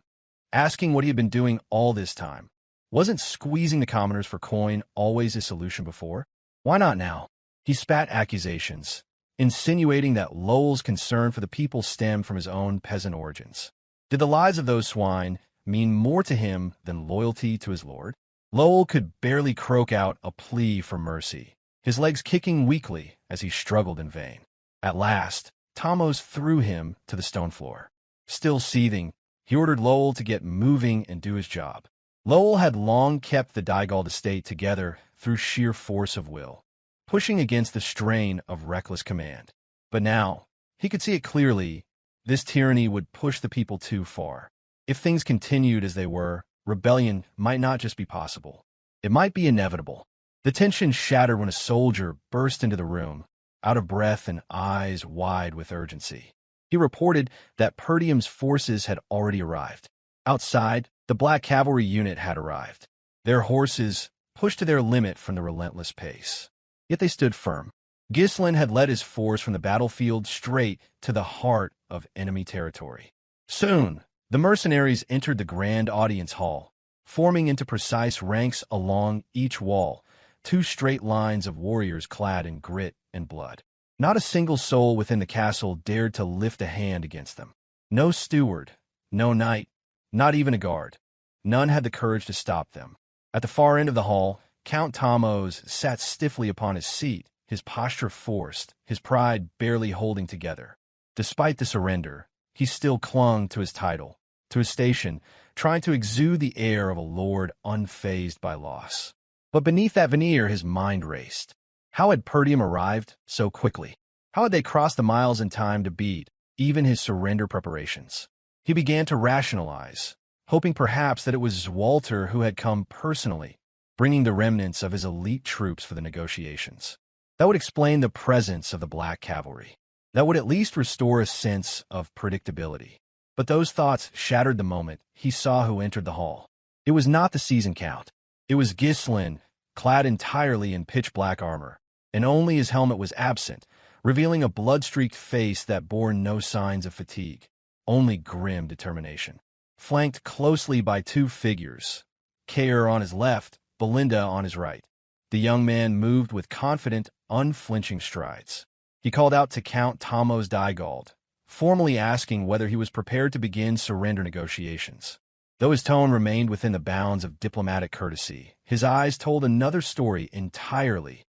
asking what he had been doing all this time. Wasn't squeezing the commoners for coin always his solution before? Why not now? He spat accusations, insinuating that Lowell's concern for the people stemmed from his own peasant origins. Did the lives of those swine mean more to him than loyalty to his lord? Lowell could barely croak out a plea for mercy, his legs kicking weakly as he struggled in vain. At last, Thamos threw him to the stone floor. Still seething, he ordered Lowell to get moving and do his job. Lowell had long kept the Dygald estate together through sheer force of will, pushing against the strain of reckless command. But now, he could see it clearly, this tyranny would push the people too far. If things continued as they were, rebellion might not just be possible. It might be inevitable. The tension shattered when a soldier burst into the room, out of breath and eyes wide with urgency. He reported that Perdium's forces had already arrived. Outside, the black cavalry unit had arrived, their horses pushed to their limit from the relentless pace. Yet they stood firm. Ghislain had led his force from the battlefield straight to the heart of enemy territory. Soon, the mercenaries entered the grand audience hall, forming into precise ranks along each wall, two straight lines of warriors clad in grit and blood. Not a single soul within the castle dared to lift a hand against them. No steward, no knight, not even a guard. None had the courage to stop them. At the far end of the hall, Count Thamos sat stiffly upon his seat, his posture forced, his pride barely holding together. Despite the surrender, he still clung to his title, to his station, trying to exude the air of a lord unfazed by loss. But beneath that veneer his mind raced. How had Perdium arrived so quickly? How had they crossed the miles in time to beat even his surrender preparations? He began to rationalize, hoping perhaps that it was Swalter who had come personally, bringing the remnants of his elite troops for the negotiations. That would explain the presence of the Black Cavalry. That would at least restore a sense of predictability. But those thoughts shattered the moment he saw who entered the hall. It was not the seasoned count. It was Ghislain, clad entirely in pitch-black armor, and only his helmet was absent, revealing a blood-streaked face that bore no signs of fatigue, only grim determination. Flanked closely by two figures, Kaor on his left, Belinda on his right. The young man moved with confident, unflinching strides. He called out to Count Thamos Dygald, formally asking whether he was prepared to begin surrender negotiations. Though his tone remained within the bounds of diplomatic courtesy, his eyes told another story entirely.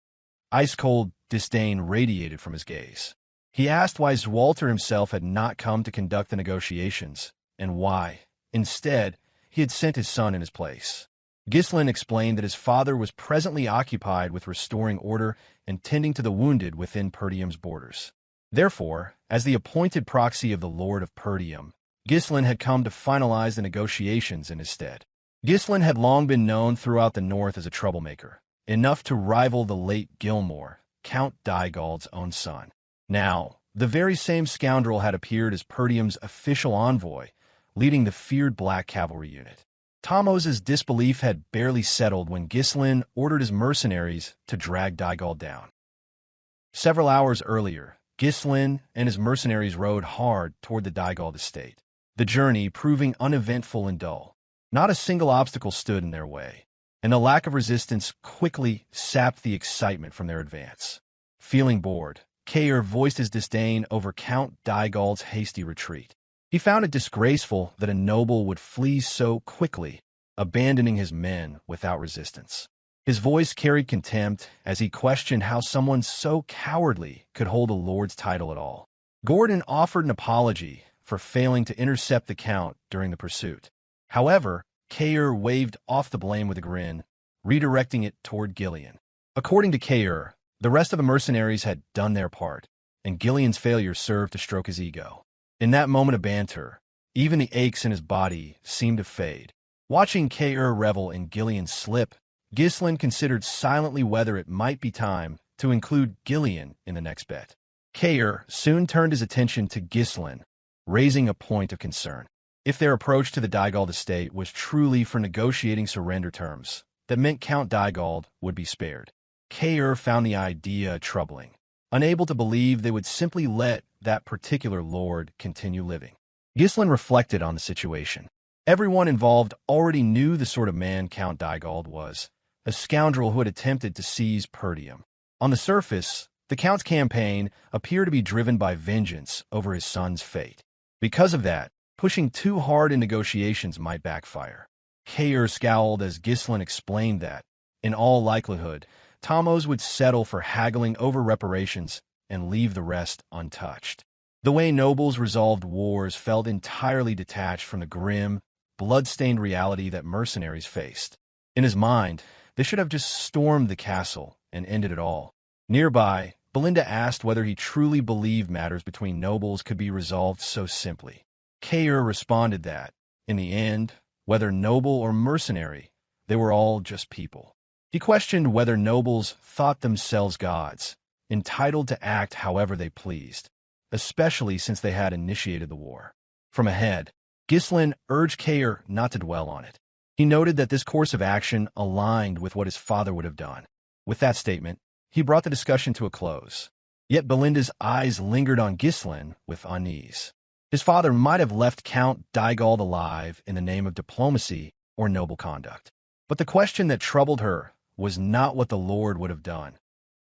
Ice-cold disdain radiated from his gaze. He asked why Swalter himself had not come to conduct the negotiations, and why, instead, he had sent his son in his place. Ghislain explained that his father was presently occupied with restoring order and tending to the wounded within Perdium's borders. Therefore, as the appointed proxy of the Lord of Perdium, Ghislain had come to finalize the negotiations in his stead. Ghislain had long been known throughout the north as a troublemaker, enough to rival the late Gilmore, Count Dygald's own son. Now, the very same scoundrel had appeared as Perdium's official envoy, leading the feared Black Cavalry unit. Thamos' disbelief had barely settled when Ghislain ordered his mercenaries to drag Dygald down. Several hours earlier, Ghislain and his mercenaries rode hard toward the Dygald estate, the journey proving uneventful and dull. Not a single obstacle stood in their way, and the lack of resistance quickly sapped the excitement from their advance. Feeling bored, Kaor voiced his disdain over Count Dygald's hasty retreat. He found it disgraceful that a noble would flee so quickly, abandoning his men without resistance. His voice carried contempt as he questioned how someone so cowardly could hold a lord's title at all. Gordon offered an apology for failing to intercept the Count during the pursuit. However, Kaor waved off the blame with a grin, redirecting it toward Gillion. According to Kaor, the rest of the mercenaries had done their part, and Gillion's failure served to stroke his ego. In that moment of banter, even the aches in his body seemed to fade. Watching Kaor revel in Gillion's slip, Ghislain considered silently whether it might be time to include Gillion in the next bet. Kaor soon turned his attention to Ghislain, raising a point of concern. If their approach to the Dygald estate was truly for negotiating surrender terms, that meant Count Dygald would be spared. Kaor found the idea troubling, unable to believe they would simply let that particular lord continue living. Ghislain reflected on the situation. Everyone involved already knew the sort of man Count Dygald was, a scoundrel who had attempted to seize Perdium. On the surface, the Count's campaign appeared to be driven by vengeance over his son's fate. Because of that, pushing too hard in negotiations might backfire. Kaor scowled as Ghislain explained that, in all likelihood, Thamos would settle for haggling over reparations and leave the rest untouched. The way nobles resolved wars felt entirely detached from the grim, blood-stained reality that mercenaries faced. In his mind, they should have just stormed the castle and ended it all. Nearby, Belinda asked whether he truly believed matters between nobles could be resolved so simply. Kaor responded that, in the end, whether noble or mercenary, they were all just people. He questioned whether nobles thought themselves gods, entitled to act however they pleased, especially since they had initiated the war. From ahead, Ghislain urged Kaor not to dwell on it. He noted that this course of action aligned with what his father would have done. With that statement, he brought the discussion to a close. Yet Belinda's eyes lingered on Ghislain with unease. His father might have left Count Dygald alive in the name of diplomacy or noble conduct. But the question that troubled her was not what the Lord would have done.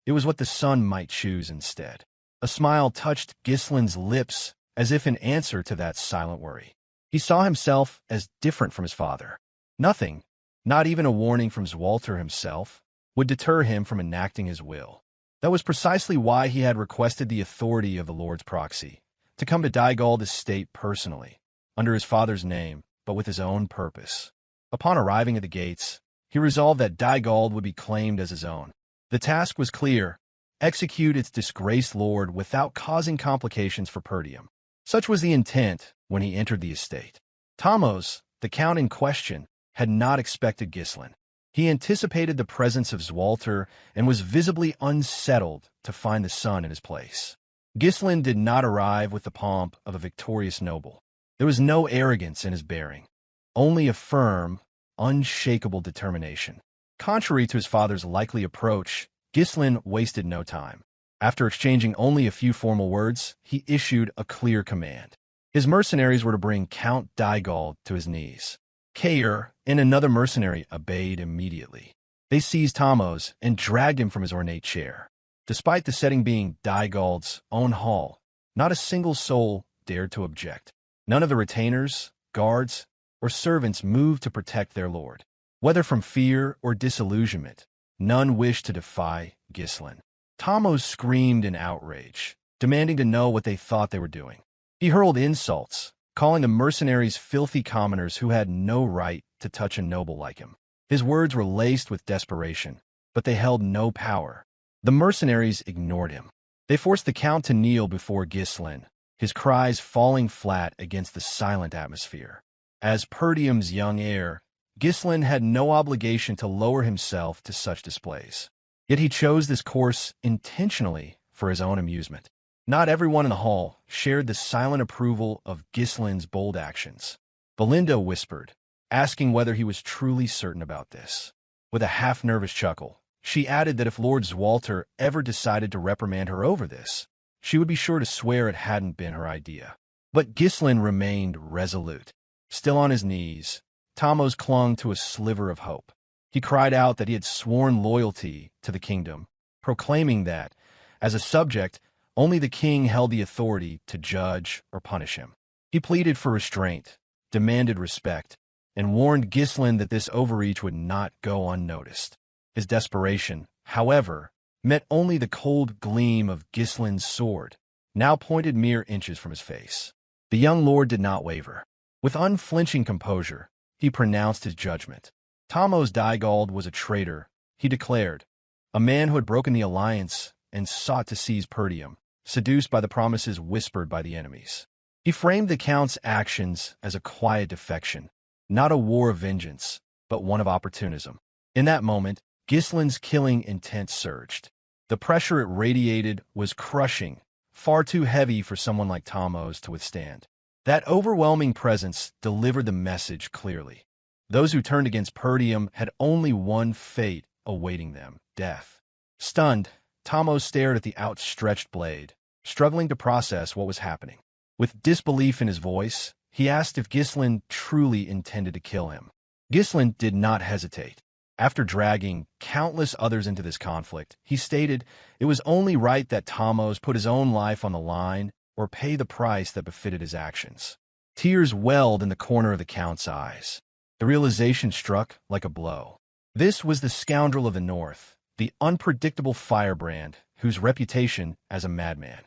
It was what the son might choose instead. A smile touched Ghislain's lips as if in answer to that silent worry. He saw himself as different from his father. Nothing, not even a warning from Swalter himself, would deter him from enacting his will. That was precisely why he had requested the authority of the Lord's proxy, to come to Dygald estate personally, under his father's name, but with his own purpose. Upon arriving at the gates, he resolved that Dygald would be claimed as his own. The task was clear: execute its disgraced lord without causing complications for Perdium. Such was the intent when he entered the estate. Thamos, the count in question, had not expected Ghislain. He anticipated the presence of Swalter and was visibly unsettled to find the son in his place. Ghislain did not arrive with the pomp of a victorious noble. There was no arrogance in his bearing, only a firm, unshakable determination. Contrary to his father's likely approach, Ghislain wasted no time. After exchanging only a few formal words, he issued a clear command. His mercenaries were to bring Count Dygald to his knees. Kaor and another mercenary obeyed immediately. They seized Thamos and dragged him from his ornate chair. Despite the setting being Dygald's own hall, not a single soul dared to object. None of the retainers, guards, or servants moved to protect their lord. Whether from fear or disillusionment, none wished to defy Ghislain. Thamos screamed in outrage, demanding to know what they thought they were doing. He hurled insults, calling the mercenaries filthy commoners who had no right to touch a noble like him. His words were laced with desperation, but they held no power. The mercenaries ignored him. They forced the count to kneel before Ghislain, his cries falling flat against the silent atmosphere. As Perdium's young heir, Ghislain had no obligation to lower himself to such displays. Yet he chose this course intentionally for his own amusement. Not everyone in the hall shared the silent approval of Ghislain's bold actions. Belinda whispered, asking whether he was truly certain about this. With a half-nervous chuckle, she added that if Lord Swalter ever decided to reprimand her over this, she would be sure to swear it hadn't been her idea. But Ghislain remained resolute. Still on his knees, Thamos clung to a sliver of hope. He cried out that he had sworn loyalty to the kingdom, proclaiming that, as a subject, only the king held the authority to judge or punish him. He pleaded for restraint, demanded respect, and warned Ghislain that this overreach would not go unnoticed. His desperation, however, met only the cold gleam of Ghislain's sword, now pointed mere inches from his face. The young lord did not waver. With unflinching composure, he pronounced his judgment. Thamos Dygald was a traitor, he declared, a man who had broken the alliance and sought to seize Perdium, seduced by the promises whispered by the enemies. He framed the count's actions as a quiet defection, not a war of vengeance, but one of opportunism. In that moment, Ghislain's killing intent surged. The pressure it radiated was crushing, far too heavy for someone like Thamos to withstand. That overwhelming presence delivered the message clearly. Those who turned against Perdium had only one fate awaiting them: death. Stunned, Thamos stared at the outstretched blade, struggling to process what was happening. With disbelief in his voice, he asked if Ghislain truly intended to kill him. Ghislain did not hesitate. After dragging countless others into this conflict, he stated it was only right that Thamos put his own life on the line or pay the price that befitted his actions. Tears welled in the corner of the count's eyes. The realization struck like a blow. This was the scoundrel of the north, the unpredictable firebrand, whose reputation as a madman.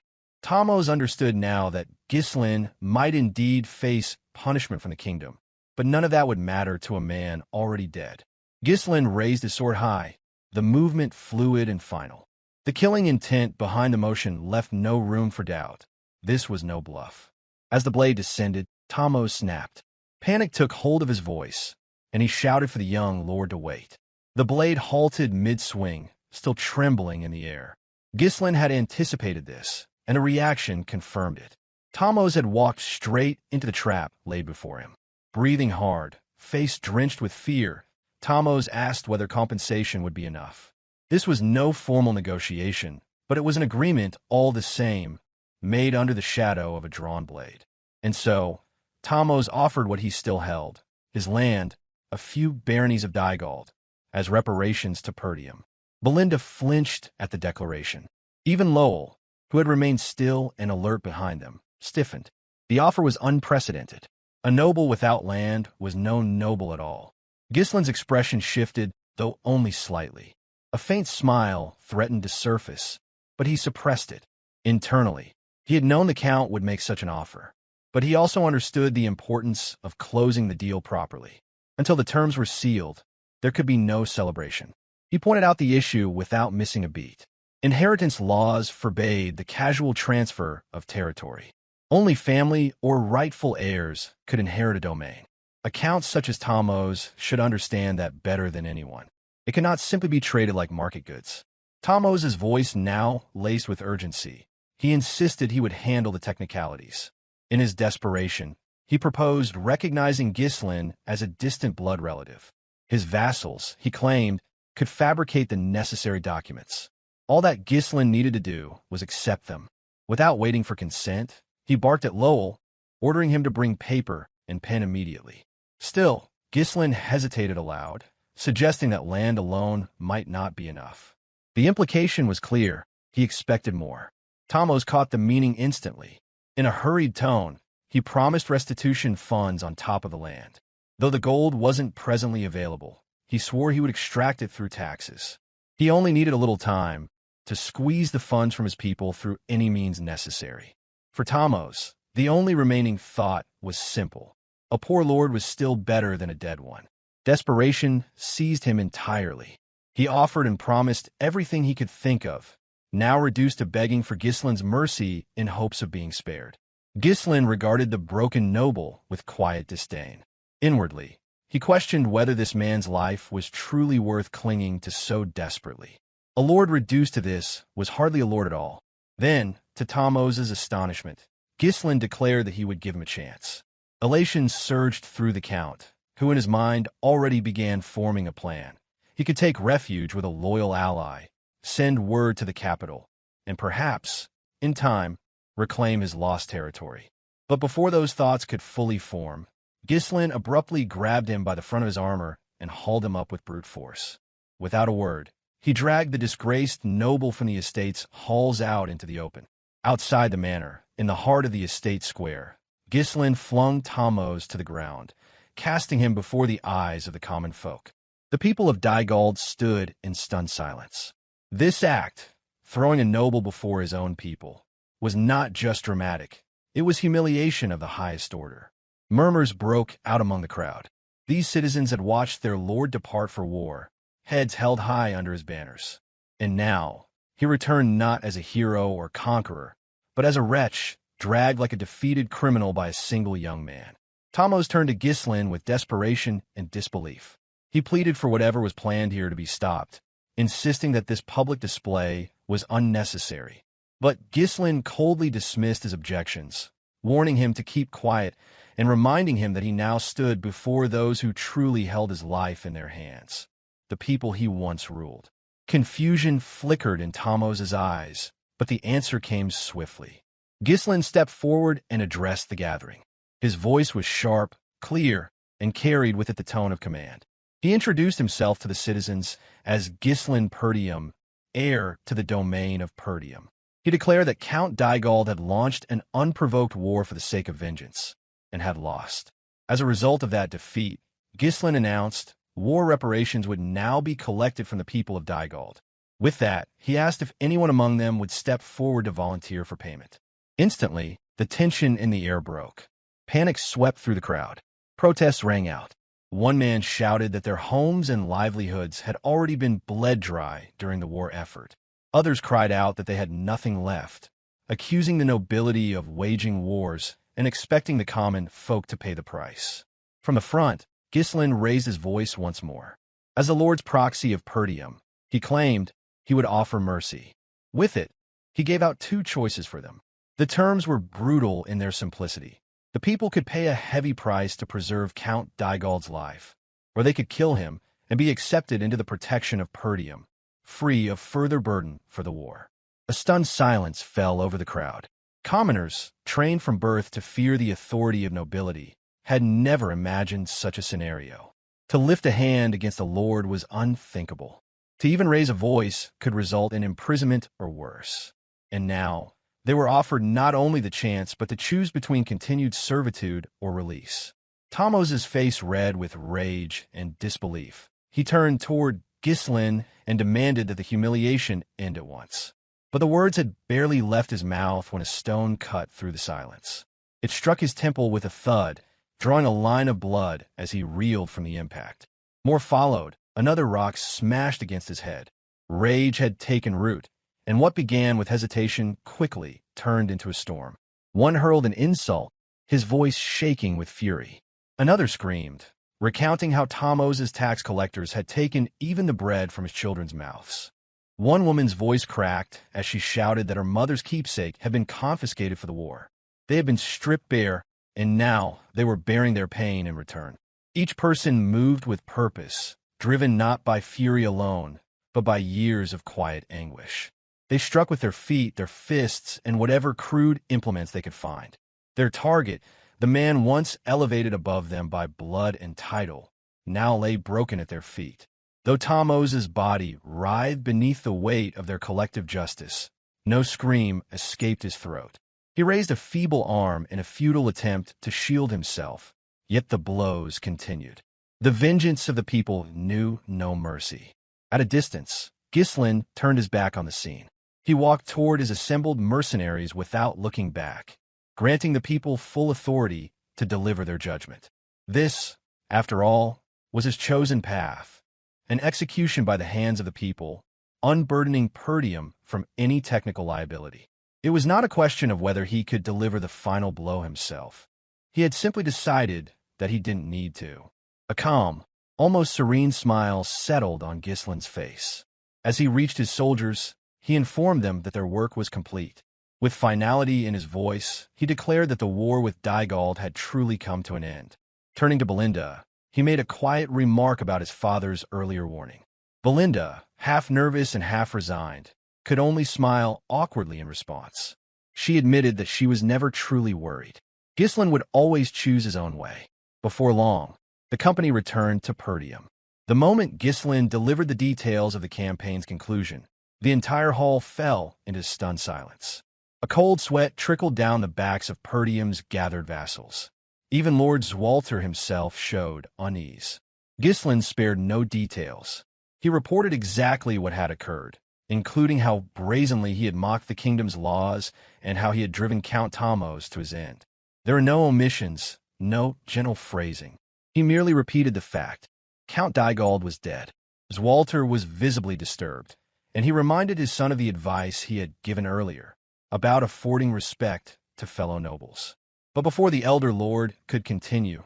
Thamos understood now that Ghislain might indeed face punishment from the kingdom, but none of that would matter to a man already dead. Ghislain raised his sword high, the movement fluid and final. The killing intent behind the motion left no room for doubt. This was no bluff. As the blade descended, Thamos snapped. Panic took hold of his voice, and he shouted for the young lord to wait. The blade halted mid-swing, still trembling in the air. Ghislain had anticipated this, and a reaction confirmed it. Thamos had walked straight into the trap laid before him. Breathing hard, face drenched with fear, Thamos asked whether compensation would be enough. This was no formal negotiation, but it was an agreement all the same, made under the shadow of a drawn blade. And so, Thamos offered what he still held: his land, a few baronies of Dygald, as reparations to Perdium. Belinda flinched at the declaration. Even Lowell, who had remained still and alert behind them, stiffened. The offer was unprecedented. A noble without land was no noble at all. Ghislain's expression shifted, though only slightly. A faint smile threatened to surface, but he suppressed it. Internally, he had known the Count would make such an offer, but he also understood the importance of closing the deal properly. Until the terms were sealed, there could be no celebration. He pointed out the issue without missing a beat. Inheritance laws forbade the casual transfer of territory. Only family or rightful heirs could inherit a domain. Accounts such as Tomos should understand that better than anyone. It cannot simply be traded like market goods. Tomos's voice now laced with urgency. He insisted he would handle the technicalities. In his desperation, he proposed recognizing Ghislain as a distant blood relative. His vassals, he claimed, could fabricate the necessary documents. All that Ghislain needed to do was accept them. Without waiting for consent, he barked at Lowell, ordering him to bring paper and pen immediately. Still, Ghislain hesitated aloud, suggesting that land alone might not be enough. The implication was clear. He expected more. Tomos caught the meaning instantly. In a hurried tone, he promised restitution funds on top of the land. Though the gold wasn't presently available, he swore he would extract it through taxes. He only needed a little time to squeeze the funds from his people through any means necessary. For Tomos, the only remaining thought was simple. A poor lord was still better than a dead one. Desperation seized him entirely. He offered and promised everything he could think of, now reduced to begging for Ghislain's mercy in hopes of being spared. Ghislain regarded the broken noble with quiet disdain. Inwardly, he questioned whether this man's life was truly worth clinging to so desperately. A lord reduced to this was hardly a lord at all. Then, to Tomos's astonishment, Ghislain declared that he would give him a chance. Elation surged through the Count, who in his mind already began forming a plan. He could take refuge with a loyal ally, send word to the capital, and perhaps, in time, reclaim his lost territory. But before those thoughts could fully form, Ghislain abruptly grabbed him by the front of his armor and hauled him up with brute force. Without a word, he dragged the disgraced noble from the estate's halls out into the open. Outside the manor, in the heart of the estate square, Ghislain flung Tomos to the ground, casting him before the eyes of the common folk. The people of Dygald stood in stunned silence. This act, throwing a noble before his own people, was not just dramatic. It was humiliation of the highest order. Murmurs broke out among the crowd. These citizens had watched their lord depart for war, heads held high under his banners. And now, he returned not as a hero or conqueror, but as a wretch, dragged like a defeated criminal by a single young man. Tomos turned to Ghislain with desperation and disbelief. He pleaded for whatever was planned here to be stopped, insisting that this public display was unnecessary. But Ghislain coldly dismissed his objections, warning him to keep quiet and reminding him that he now stood before those who truly held his life in their hands, the people he once ruled. Confusion flickered in Tomos's eyes, but the answer came swiftly. Ghislain stepped forward and addressed the gathering. His voice was sharp, clear, and carried with it the tone of command. He introduced himself to the citizens as Ghislain Perdium, heir to the domain of Perdium. He declared that Count Dygald had launched an unprovoked war for the sake of vengeance, and had lost. As a result of that defeat, Ghislain announced war reparations would now be collected from the people of Dygald. With that, he asked if anyone among them would step forward to volunteer for payment. Instantly, the tension in the air broke. Panic swept through the crowd. Protests rang out. One man shouted that their homes and livelihoods had already been bled dry during the war effort. Others cried out that they had nothing left, accusing the nobility of waging wars and expecting the common folk to pay the price. From the front, Ghislain raised his voice once more. As the Lord's proxy of Perdium, he claimed he would offer mercy. With it, he gave out two choices for them. The terms were brutal in their simplicity. The people could pay a heavy price to preserve Count Dygald's life, or they could kill him and be accepted into the protection of Perdium, free of further burden for the war. A stunned silence fell over the crowd. Commoners, trained from birth to fear the authority of nobility, had never imagined such a scenario. To lift a hand against a lord was unthinkable. To even raise a voice could result in imprisonment or worse. And now, they were offered not only the chance but to choose between continued servitude or release. Thomos's face red with rage and disbelief. He turned toward Ghislain and demanded that the humiliation end at once. But the words had barely left his mouth when a stone cut through the silence. It struck his temple with a thud, drawing a line of blood as he reeled from the impact. More followed. Another rock smashed against his head. Rage had taken root, and what began with hesitation quickly turned into a storm. One hurled an insult, his voice shaking with fury. Another screamed, recounting how Thomos's tax collectors had taken even the bread from his children's mouths. One woman's voice cracked as she shouted that her mother's keepsake had been confiscated for the war. They had been stripped bare, and now they were bearing their pain in return. Each person moved with purpose, driven not by fury alone, but by years of quiet anguish. They struck with their feet, their fists, and whatever crude implements they could find. Their target, the man once elevated above them by blood and title, now lay broken at their feet. Though Thomos's body writhed beneath the weight of their collective justice, no scream escaped his throat. He raised a feeble arm in a futile attempt to shield himself, yet the blows continued. The vengeance of the people knew no mercy. At a distance, Ghislain turned his back on the scene. He walked toward his assembled mercenaries without looking back, granting the people full authority to deliver their judgment. This, after all, was his chosen path, an execution by the hands of the people, unburdening Perdium from any technical liability. It was not a question of whether he could deliver the final blow himself. He had simply decided that he didn't need to. A calm, almost serene smile settled on Ghislain's face. As he reached his soldiers, he informed them that their work was complete. With finality in his voice, he declared that the war with Dygald had truly come to an end. Turning to Belinda, he made a quiet remark about his father's earlier warning. Belinda, half nervous and half resigned, could only smile awkwardly in response. She admitted that she was never truly worried. Ghislain would always choose his own way. Before long, the company returned to Perdium. The moment Ghislain delivered the details of the campaign's conclusion, the entire hall fell into stunned silence. A cold sweat trickled down the backs of Perdium's gathered vassals. Even Lord Swalter himself showed unease. Ghislain spared no details. He reported exactly what had occurred, including how brazenly he had mocked the kingdom's laws and how he had driven Count Thomos to his end. There were no omissions, no gentle phrasing. He merely repeated the fact. Count Dygald was dead. Swalter was visibly disturbed, and he reminded his son of the advice he had given earlier, about affording respect to fellow nobles. But before the elder lord could continue,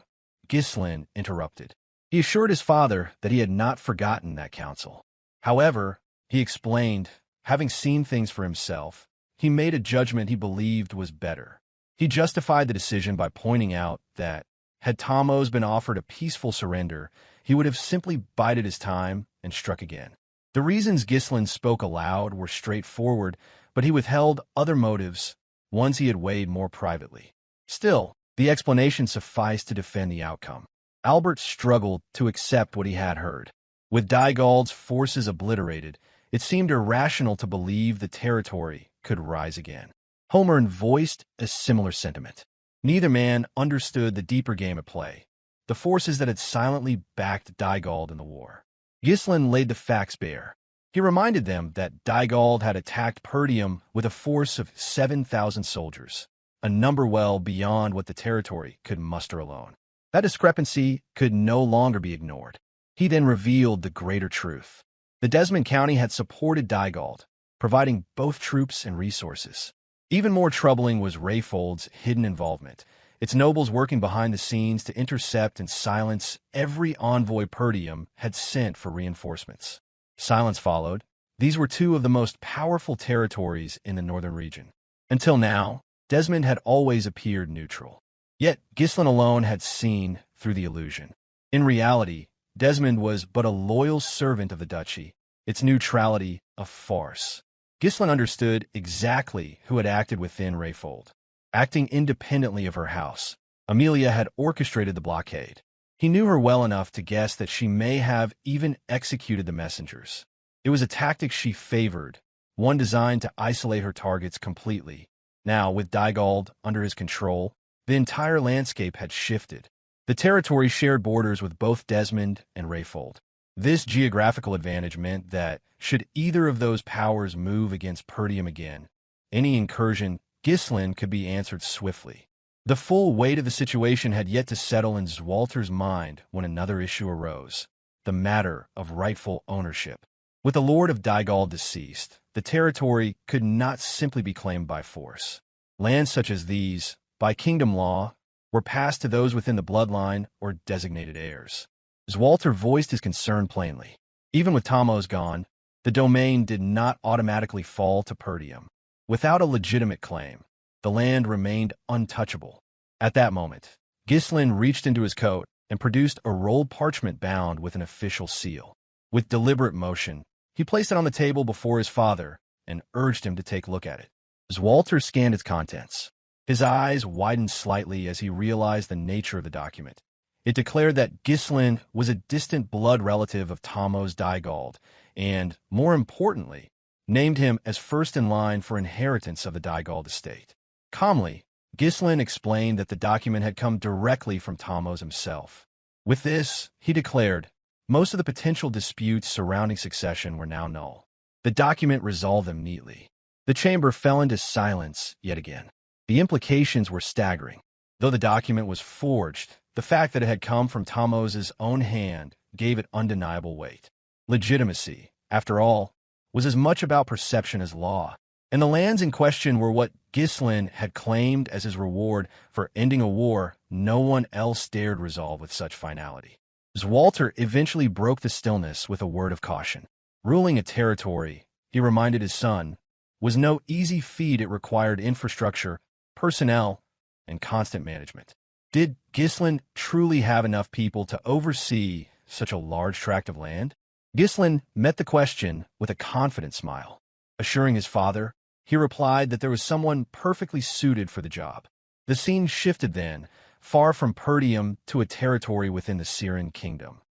Ghislain interrupted. He assured his father that he had not forgotten that counsel. However, he explained, having seen things for himself, he made a judgment he believed was better. He justified the decision by pointing out that, had Thomos been offered a peaceful surrender, he would have simply bided his time and struck again. The reasons Ghislain spoke aloud were straightforward, but he withheld other motives, ones he had weighed more privately. Still, the explanation sufficed to defend the outcome. Albert struggled to accept what he had heard. With Dygald's forces obliterated, it seemed irrational to believe the territory could rise again. Homer voiced a similar sentiment. Neither man understood the deeper game at play, the forces that had silently backed Dygald in the war. Ghislain laid the facts bare. He reminded them that Dygald had attacked Perdium with a force of 7,000 soldiers, a number well beyond what the territory could muster alone. That discrepancy could no longer be ignored. He then revealed the greater truth. The Desmon County had supported Dygald, providing both troops and resources. Even more troubling was Rayfold's hidden involvement, its nobles working behind the scenes to intercept and silence every envoy Perdium had sent for reinforcements. Silence followed. These were two of the most powerful territories in the northern region. Until now, Desmond had always appeared neutral. Yet Ghislain alone had seen through the illusion. In reality, Desmond was but a loyal servant of the duchy, its neutrality a farce. Ghislain understood exactly who had acted within Rayfold. Acting independently of her house, Amelia had orchestrated the blockade. He He knew her well enough to guess that she may have even executed the messengers. It was a tactic she favored, one designed to isolate her targets completely. Now, with Dygald under his control, the entire landscape had shifted. The territory shared borders with both Desmond and Rayfold. This geographical advantage meant that, should either of those powers move against Perdium again, any incursion Ghislain could be answered swiftly. The full weight of the situation had yet to settle in Swalter's mind when another issue arose, the matter of rightful ownership. With the Lord of Dygald deceased, the territory could not simply be claimed by force. Lands such as these, by kingdom law, were passed to those within the bloodline or designated heirs. Swalter voiced his concern plainly. Even with Thamos gone, the domain did not automatically fall to Perdium. Without a legitimate claim, the land remained untouchable. At that moment, Ghislain reached into his coat and produced a rolled parchment bound with an official seal. With deliberate motion, he placed it on the table before his father and urged him to take a look at it. Swalter scanned its contents. His eyes widened slightly as he realized the nature of the document. It declared that Ghislain was a distant blood relative of Thamos Dygald and, more importantly, named him as first in line for inheritance of the Dygald estate. Calmly, Ghislain explained that the document had come directly from Thamos himself. With this, he declared, most of the potential disputes surrounding succession were now null. The document resolved them neatly. The chamber fell into silence yet again. The implications were staggering. Though the document was forged, the fact that it had come from Thamos' own hand gave it undeniable weight. Legitimacy, after all, was as much about perception as law, and the lands in question were what Ghislain had claimed as his reward for ending a war no one else dared resolve with such finality. Swalter eventually broke the stillness with a word of caution. Ruling a territory, he reminded his son, was no easy feat. It required infrastructure, personnel, and constant management. Did Ghislain truly have enough people to oversee such a large tract of land? Ghislain met the question with a confident smile. Assuring his father, he replied that there was someone perfectly suited for the job. The scene shifted then, far from Perdium to a territory within the Syrian kingdom.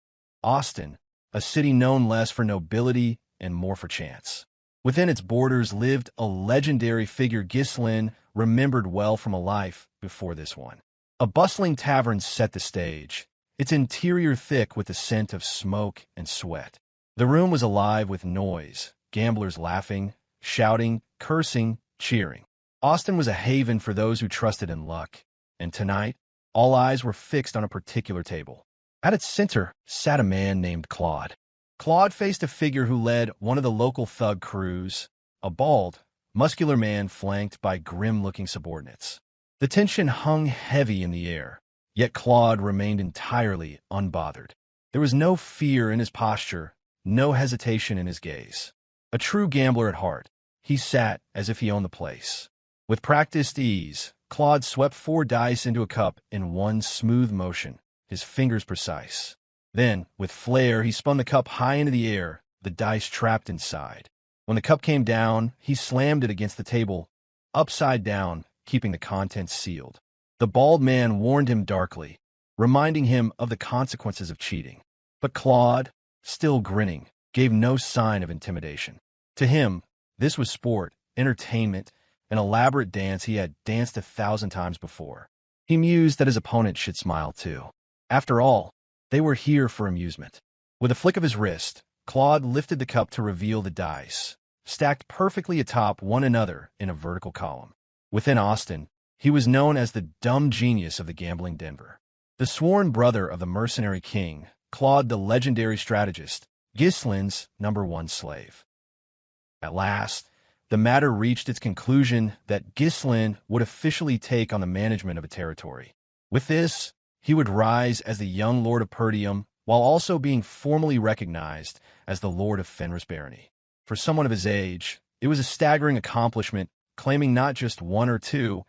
Auston, a city known less for nobility and more for chance. Within its borders lived a legendary figure Ghislain remembered well from a life before this one. A bustling tavern set the stage, its interior thick with the scent of smoke and sweat. The room was alive with noise, gamblers laughing, shouting, cursing, cheering. Auston was a haven for those who trusted in luck, and tonight, all eyes were fixed on a particular table. At its center sat a man named Claude. Claude faced a figure who led one of the local thug crews, a bald, muscular man flanked by grim-looking subordinates. The tension hung heavy in the air, yet Claude remained entirely unbothered. There was no fear in his posture, no hesitation in his gaze. A true gambler at heart, he sat as if he owned the place. With practiced ease, Claude swept 4 dice into a cup in one smooth motion, his fingers precise. Then, with flair, he spun the cup high into the air, the dice trapped inside. When the cup came down, he slammed it against the table, upside down, keeping the contents sealed. The bald man warned him darkly, reminding him of the consequences of cheating. But Claude, still grinning, gave no sign of intimidation. To him, this was sport, entertainment, an elaborate dance he had danced 1,000 times before. He mused that his opponent should smile too. After all, they were here for amusement. With a flick of his wrist, Claude lifted the cup to reveal the dice, stacked perfectly atop one another in a vertical column. Within Auston, he was known as the dumb genius of the gambling Denver. The sworn brother of the Mercenary King, Claude the legendary strategist, Ghislain's #1 slave. At last, the matter reached its conclusion that Ghislain would officially take on the management of a territory. With this, he would rise as the young Lord of Perdium, while also being formally recognized as the Lord of Fenris Barony. For someone of his age, it was a staggering accomplishment, claiming not just 1 or 2,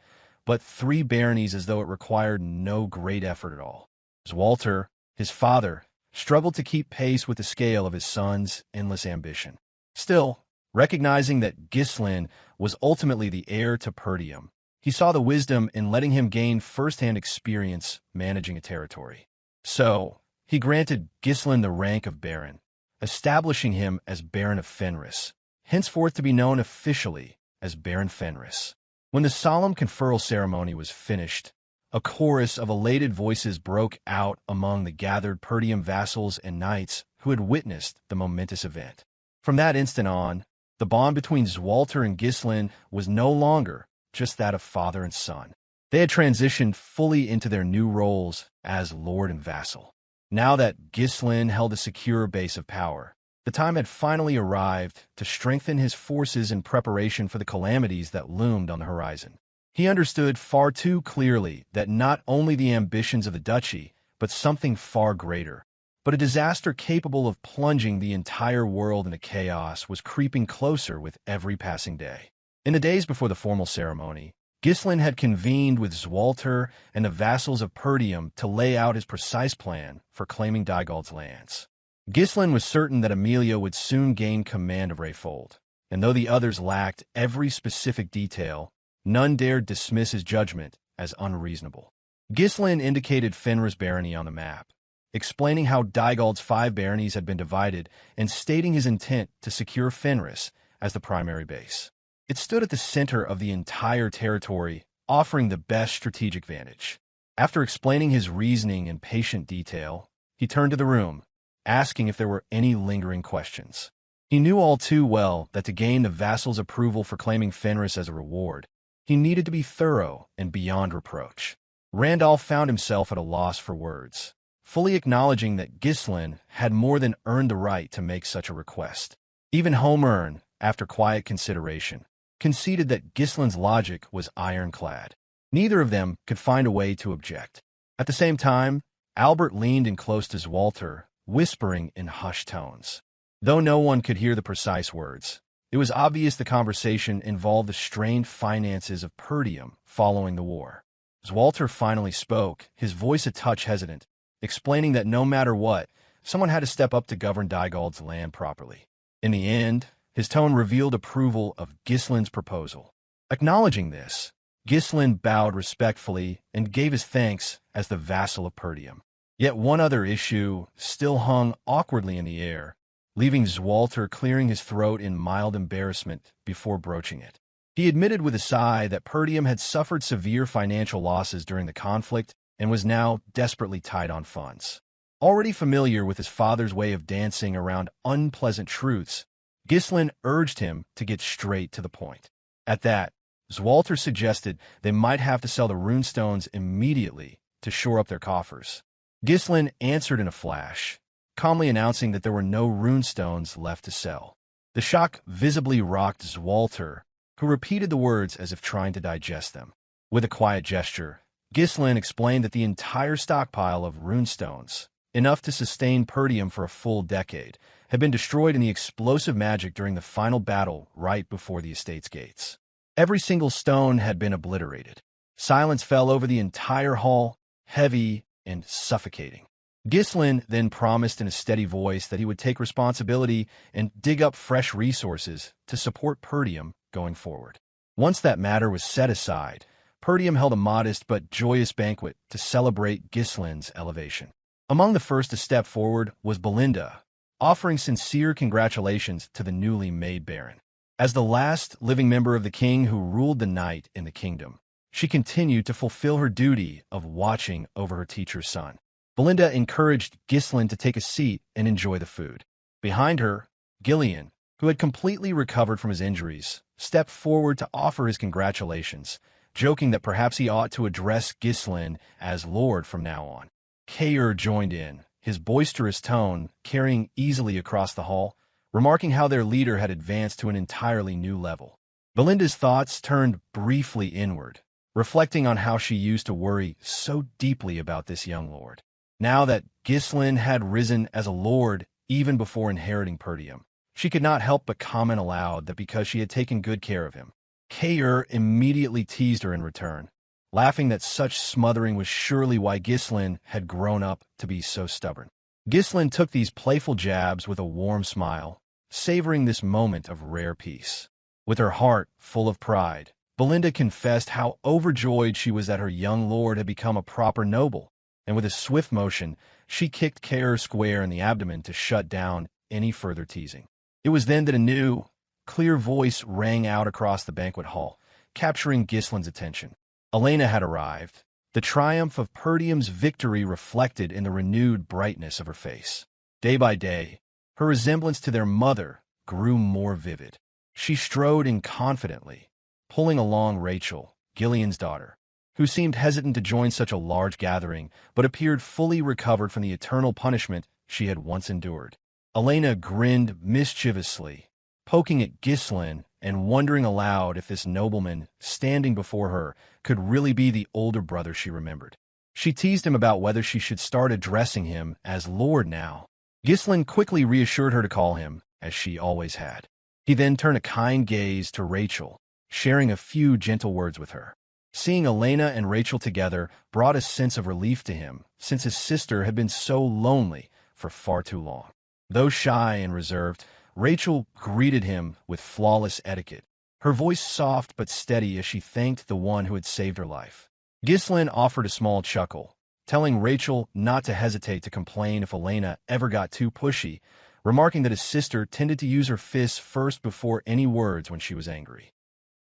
but 3 baronies as though it required no great effort at all. Swalter, his father, struggled to keep pace with the scale of his son's endless ambition. Still, recognizing that Ghislain was ultimately the heir to Perdium, he saw the wisdom in letting him gain first-hand experience managing a territory. So, he granted Ghislain the rank of Baron, establishing him as Baron of Fenris, henceforth to be known officially as Baron Fenris. When the solemn conferral ceremony was finished, a chorus of elated voices broke out among the gathered Perdium vassals and knights who had witnessed the momentous event. From that instant on, the bond between Swalter and Ghislain was no longer just that of father and son. They had transitioned fully into their new roles as lord and vassal. Now that Ghislain held a secure base of power, the time had finally arrived to strengthen his forces in preparation for the calamities that loomed on the horizon. He understood far too clearly that not only the ambitions of the duchy, but something far greater, but a disaster capable of plunging the entire world into chaos was creeping closer with every passing day. In the days before the formal ceremony, Ghislain had convened with Swalter and the vassals of Perdium to lay out his precise plan for claiming Dygald's lands. Ghislain was certain that Emilia would soon gain command of Rayfold, and though the others lacked every specific detail, none dared dismiss his judgment as unreasonable. Ghislain indicated Fenris barony on the map, explaining how Dygald's 5 baronies had been divided and stating his intent to secure Fenris as the primary base. It stood at the center of the entire territory, offering the best strategic vantage. After explaining his reasoning in patient detail, he turned to the room, asking if there were any lingering questions. He knew all too well that to gain the vassals' approval for claiming Fenris as a reward, he needed to be thorough and beyond reproach. Randolph found himself at a loss for words, fully acknowledging that Ghislain had more than earned the right to make such a request. Even Homern, after quiet consideration, conceded that Ghislain's logic was ironclad. Neither of them could find a way to object. At the same time, Albert leaned in close to Swalter, whispering in hushed tones. Though no one could hear the precise words, it was obvious the conversation involved the strained finances of Perdium following the war. Swalter finally spoke, his voice a touch hesitant, explaining that no matter what, someone had to step up to govern Dygald's land properly. In the end, his tone revealed approval of Ghislain's proposal. Acknowledging this, Ghislain bowed respectfully and gave his thanks as the vassal of Perdium. Yet one other issue still hung awkwardly in the air, leaving Swalter clearing his throat in mild embarrassment before broaching it. He admitted with a sigh that Perdium had suffered severe financial losses during the conflict and was now desperately tight on funds. Already familiar with his father's way of dancing around unpleasant truths, Ghislain urged him to get straight to the point. At that, Swalter suggested they might have to sell the runestones immediately to shore up their coffers. Ghislain answered in a flash, calmly announcing that there were no runestones left to sell. The shock visibly rocked Swalter, who repeated the words as if trying to digest them. With a quiet gesture, Ghislain explained that the entire stockpile of runestones, enough to sustain Perdium for a full decade, had been destroyed in the explosive magic during the final battle right before the estate's gates. Every single stone had been obliterated. Silence fell over the entire hall, heavy and suffocating. Ghislain then promised in a steady voice that he would take responsibility and dig up fresh resources to support Perdium going forward. Once that matter was set aside, Perdium held a modest but joyous banquet to celebrate Ghislain's elevation. Among the first to step forward was Belinda, offering sincere congratulations to the newly made Baron. As the last living member of the king who ruled the night in the kingdom, she continued to fulfill her duty of watching over her teacher's son. Belinda encouraged Ghislain to take a seat and enjoy the food. Behind her, Gillion, who had completely recovered from his injuries, stepped forward to offer his congratulations, joking that perhaps he ought to address Ghislain as Lord from now on. Kaor joined in, his boisterous tone carrying easily across the hall, remarking how their leader had advanced to an entirely new level. Belinda's thoughts turned briefly inward, reflecting on how she used to worry so deeply about this young lord. Now that Ghislain had risen as a lord even before inheriting Perdium, she could not help but comment aloud that because she had taken good care of him. Kaor immediately teased her in return, laughing that such smothering was surely why Ghislain had grown up to be so stubborn. Ghislain took these playful jabs with a warm smile, savoring this moment of rare peace. With her heart full of pride, Belinda confessed how overjoyed she was that her young lord had become a proper noble, and with a swift motion, she kicked Kaor square in the abdomen to shut down any further teasing. It was then that a new, clear voice rang out across the banquet hall, capturing Ghislain's attention. Elena had arrived, the triumph of Perdium's victory reflected in the renewed brightness of her face. Day by day, her resemblance to their mother grew more vivid. She strode in confidently, pulling along Rachel, Gillion's daughter, who seemed hesitant to join such a large gathering but appeared fully recovered from the eternal punishment she had once endured. Elena grinned mischievously, poking at Ghislain and wondering aloud if this nobleman standing before her could really be the older brother she remembered. She teased him about whether she should start addressing him as Lord now. Ghislain quickly reassured her to call him, as she always had. He then turned a kind gaze to Rachel, sharing a few gentle words with her. Seeing Elena and Rachel together brought a sense of relief to him, since his sister had been so lonely for far too long. Though shy and reserved, Rachel greeted him with flawless etiquette, her voice soft but steady as she thanked the one who had saved her life. Ghislain offered a small chuckle, telling Rachel not to hesitate to complain if Elena ever got too pushy, remarking that his sister tended to use her fists first before any words when she was angry.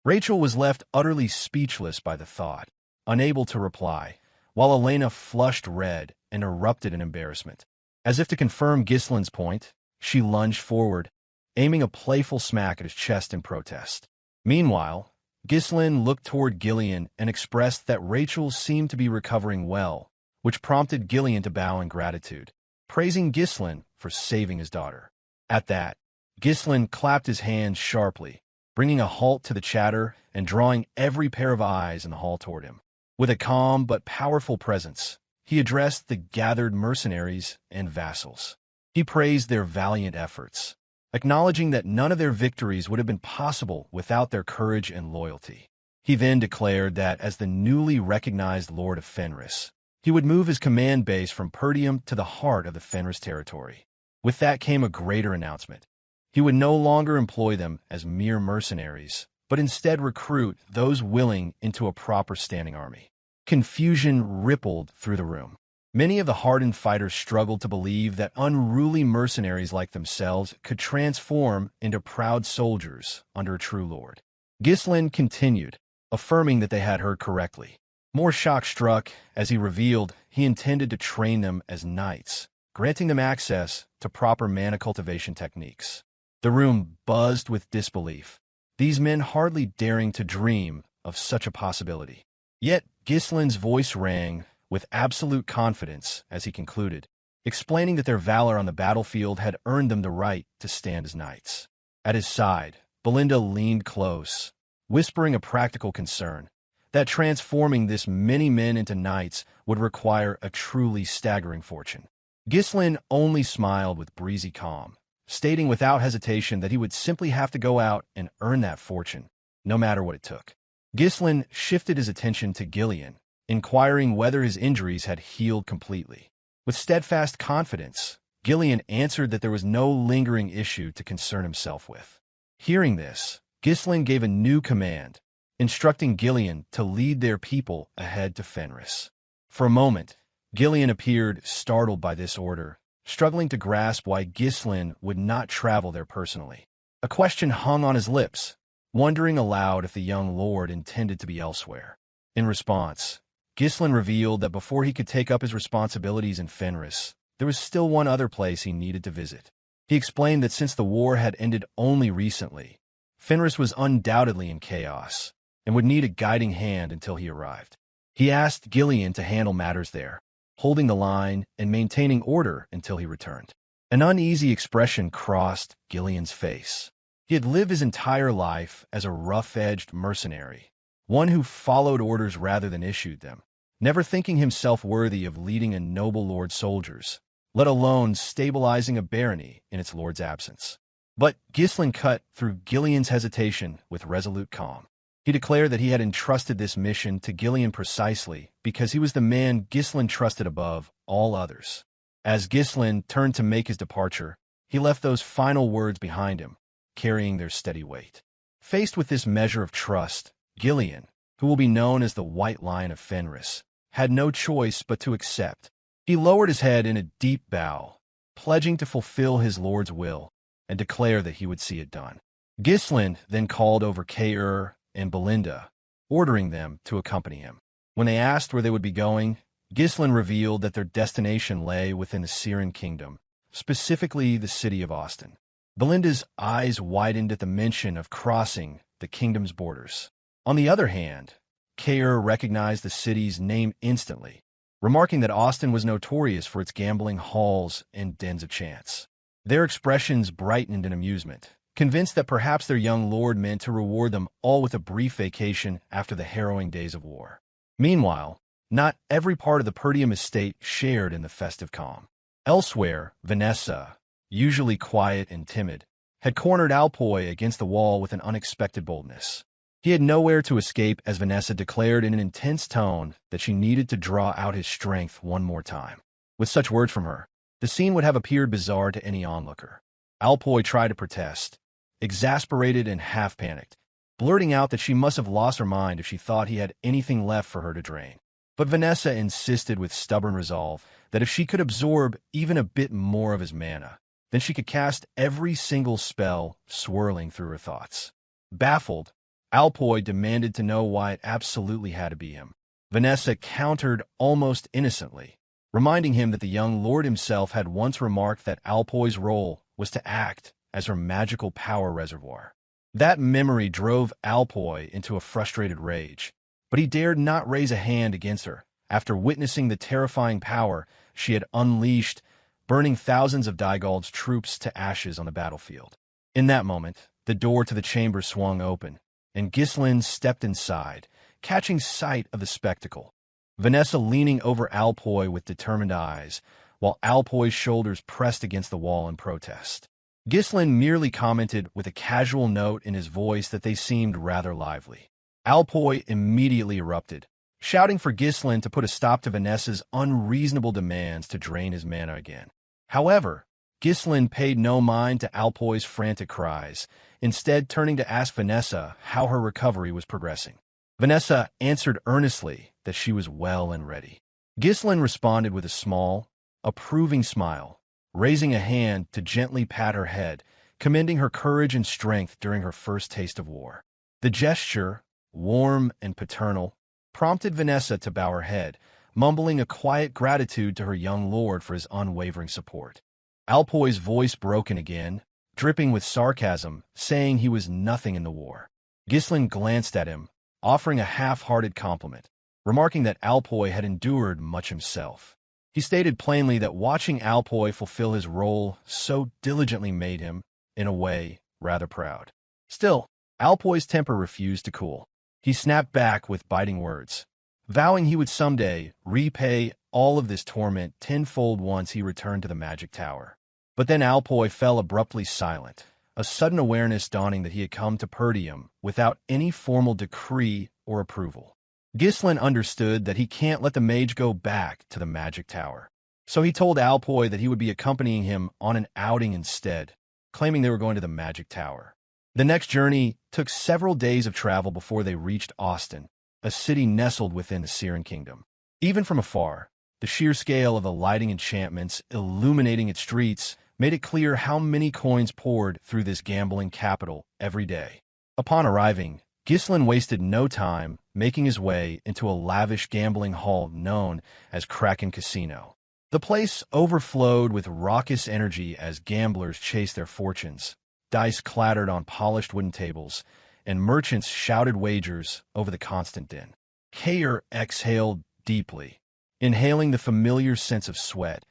Rachel was left utterly speechless by the thought, unable to reply, while Elena flushed red and erupted in embarrassment. As if to confirm Ghislain's point, she lunged forward, aiming a playful smack at his chest in protest. Meanwhile, Ghislain looked toward Gillion and expressed that Rachel seemed to be recovering well, which prompted Gillion to bow in gratitude, praising Ghislain for saving his daughter. At that, Ghislain clapped his hands sharply, bringing a halt to the chatter and drawing every pair of eyes in the hall toward him. With a calm but powerful presence, he addressed the gathered mercenaries and vassals. He praised their valiant efforts, acknowledging that none of their victories would have been possible without their courage and loyalty. He then declared that as the newly recognized Lord of Fenris, he would move his command base from Perdium to the heart of the Fenris territory. With that came a greater announcement. He would no longer employ them as mere mercenaries, but instead recruit those willing into a proper standing army. Confusion rippled through the room. Many of the hardened fighters struggled to believe that unruly mercenaries like themselves could transform into proud soldiers under a true lord. Ghislain continued, affirming that they had heard correctly. More shock struck as he revealed he intended to train them as knights, granting them access to proper mana cultivation techniques. The room buzzed with disbelief, these men hardly daring to dream of such a possibility. Yet Ghislain's voice rang with absolute confidence as he concluded, explaining that their valor on the battlefield had earned them the right to stand as knights. At his side, Belinda leaned close, whispering a practical concern, that transforming this many men into knights would require a truly staggering fortune. Ghislain only smiled with breezy calm, stating without hesitation that he would simply have to go out and earn that fortune, no matter what it took. Ghislain shifted his attention to Gillion, inquiring whether his injuries had healed completely. With steadfast confidence, Gillion answered that there was no lingering issue to concern himself with. Hearing this, Ghislain gave a new command, instructing Gillion to lead their people ahead to Fenris. For a moment, Gillion appeared startled by this order, struggling to grasp why Ghislain would not travel there personally. A question hung on his lips, wondering aloud if the young lord intended to be elsewhere. In response, Ghislain revealed that before he could take up his responsibilities in Fenris, there was still one other place he needed to visit. He explained that since the war had ended only recently, Fenris was undoubtedly in chaos and would need a guiding hand until he arrived. He asked Gillion to handle matters there, holding the line and maintaining order until he returned. An uneasy expression crossed Gillion's face. He had lived his entire life as a rough-edged mercenary, one who followed orders rather than issued them, never thinking himself worthy of leading a noble lord's soldiers, let alone stabilizing a barony in its lord's absence. But Ghislain cut through Gillion's hesitation with resolute calm. He declared that he had entrusted this mission to Gillion precisely because he was the man Ghislain trusted above all others. As Ghislain turned to make his departure, he left those final words behind him, carrying their steady weight. Faced with this measure of trust, Gillion, who will be known as the White Lion of Fenris, had no choice but to accept. He lowered his head in a deep bow, pledging to fulfill his lord's will and declare that he would see it done. Ghislain then called over Kaor and Belinda, ordering them to accompany him. When they asked where they would be going, Ghislain revealed that their destination lay within the Syren kingdom, specifically the city of Auston. Belinda's eyes widened at the mention of crossing the kingdom's borders. On the other hand, Kaor recognized the city's name instantly, remarking that Auston was notorious for its gambling halls and dens of chance. Their expressions brightened in amusement, convinced that perhaps their young lord meant to reward them all with a brief vacation after the harrowing days of war. Meanwhile, not every part of the Perdium estate shared in the festive calm. Elsewhere, Vanessa, usually quiet and timid, had cornered Alpoi against the wall with an unexpected boldness. He had nowhere to escape as Vanessa declared in an intense tone that she needed to draw out his strength one more time. With such words from her, the scene would have appeared bizarre to any onlooker. Alpoi tried to protest, exasperated and half-panicked, blurting out that she must have lost her mind if she thought he had anything left for her to drain. But Vanessa insisted with stubborn resolve that if she could absorb even a bit more of his mana, then she could cast every single spell swirling through her thoughts. Baffled, Alpoi demanded to know why it absolutely had to be him. Vanessa countered almost innocently, reminding him that the young lord himself had once remarked that Alpoi's role was to act as her magical power reservoir. That memory drove Alpoi into a frustrated rage, but he dared not raise a hand against her after witnessing the terrifying power she had unleashed, burning thousands of Dygald's troops to ashes on the battlefield. In that moment, the door to the chamber swung open, and Ghislain stepped inside, catching sight of the spectacle. Vanessa leaning over Alpoi with determined eyes, while Alpoi's shoulders pressed against the wall in protest. Ghislain merely commented with a casual note in his voice that they seemed rather lively. Alpoi immediately erupted, shouting for Ghislain to put a stop to Vanessa's unreasonable demands to drain his mana again. However, Ghislain paid no mind to Alpoi's frantic cries, instead turning to ask Vanessa how her recovery was progressing. Vanessa answered earnestly that she was well and ready. Ghislain responded with a small, approving smile, raising a hand to gently pat her head, commending her courage and strength during her first taste of war. The gesture, warm and paternal, prompted Vanessa to bow her head, mumbling a quiet gratitude to her young lord for his unwavering support. Alpoi's voice broken again, dripping with sarcasm, saying he was nothing in the war. Ghislain glanced at him, offering a half-hearted compliment, remarking that Alpoi had endured much himself. He stated plainly that watching Alpoi fulfill his role so diligently made him, in a way, rather proud. Still, Alpoi's temper refused to cool. He snapped back with biting words, vowing he would someday repay all of this torment tenfold once he returned to the magic tower. But then Alpoi fell abruptly silent, a sudden awareness dawning that he had come to Perdium without any formal decree or approval. Ghislain understood that he can't let the mage go back to the magic tower, so he told Alpoi that he would be accompanying him on an outing instead, claiming they were going to the magic tower. The next journey took several days of travel before they reached Auston, a city nestled within the Syren kingdom. Even from afar, the sheer scale of the lighting enchantments illuminating its streets made it clear how many coins poured through this gambling capital every day. Upon arriving, Ghislain wasted no time making his way into a lavish gambling hall known as Kraken Casino. The place overflowed with raucous energy as gamblers chased their fortunes. Dice clattered on polished wooden tables, and merchants shouted wagers over the constant din. Kaor exhaled deeply, inhaling the familiar sense of sweat,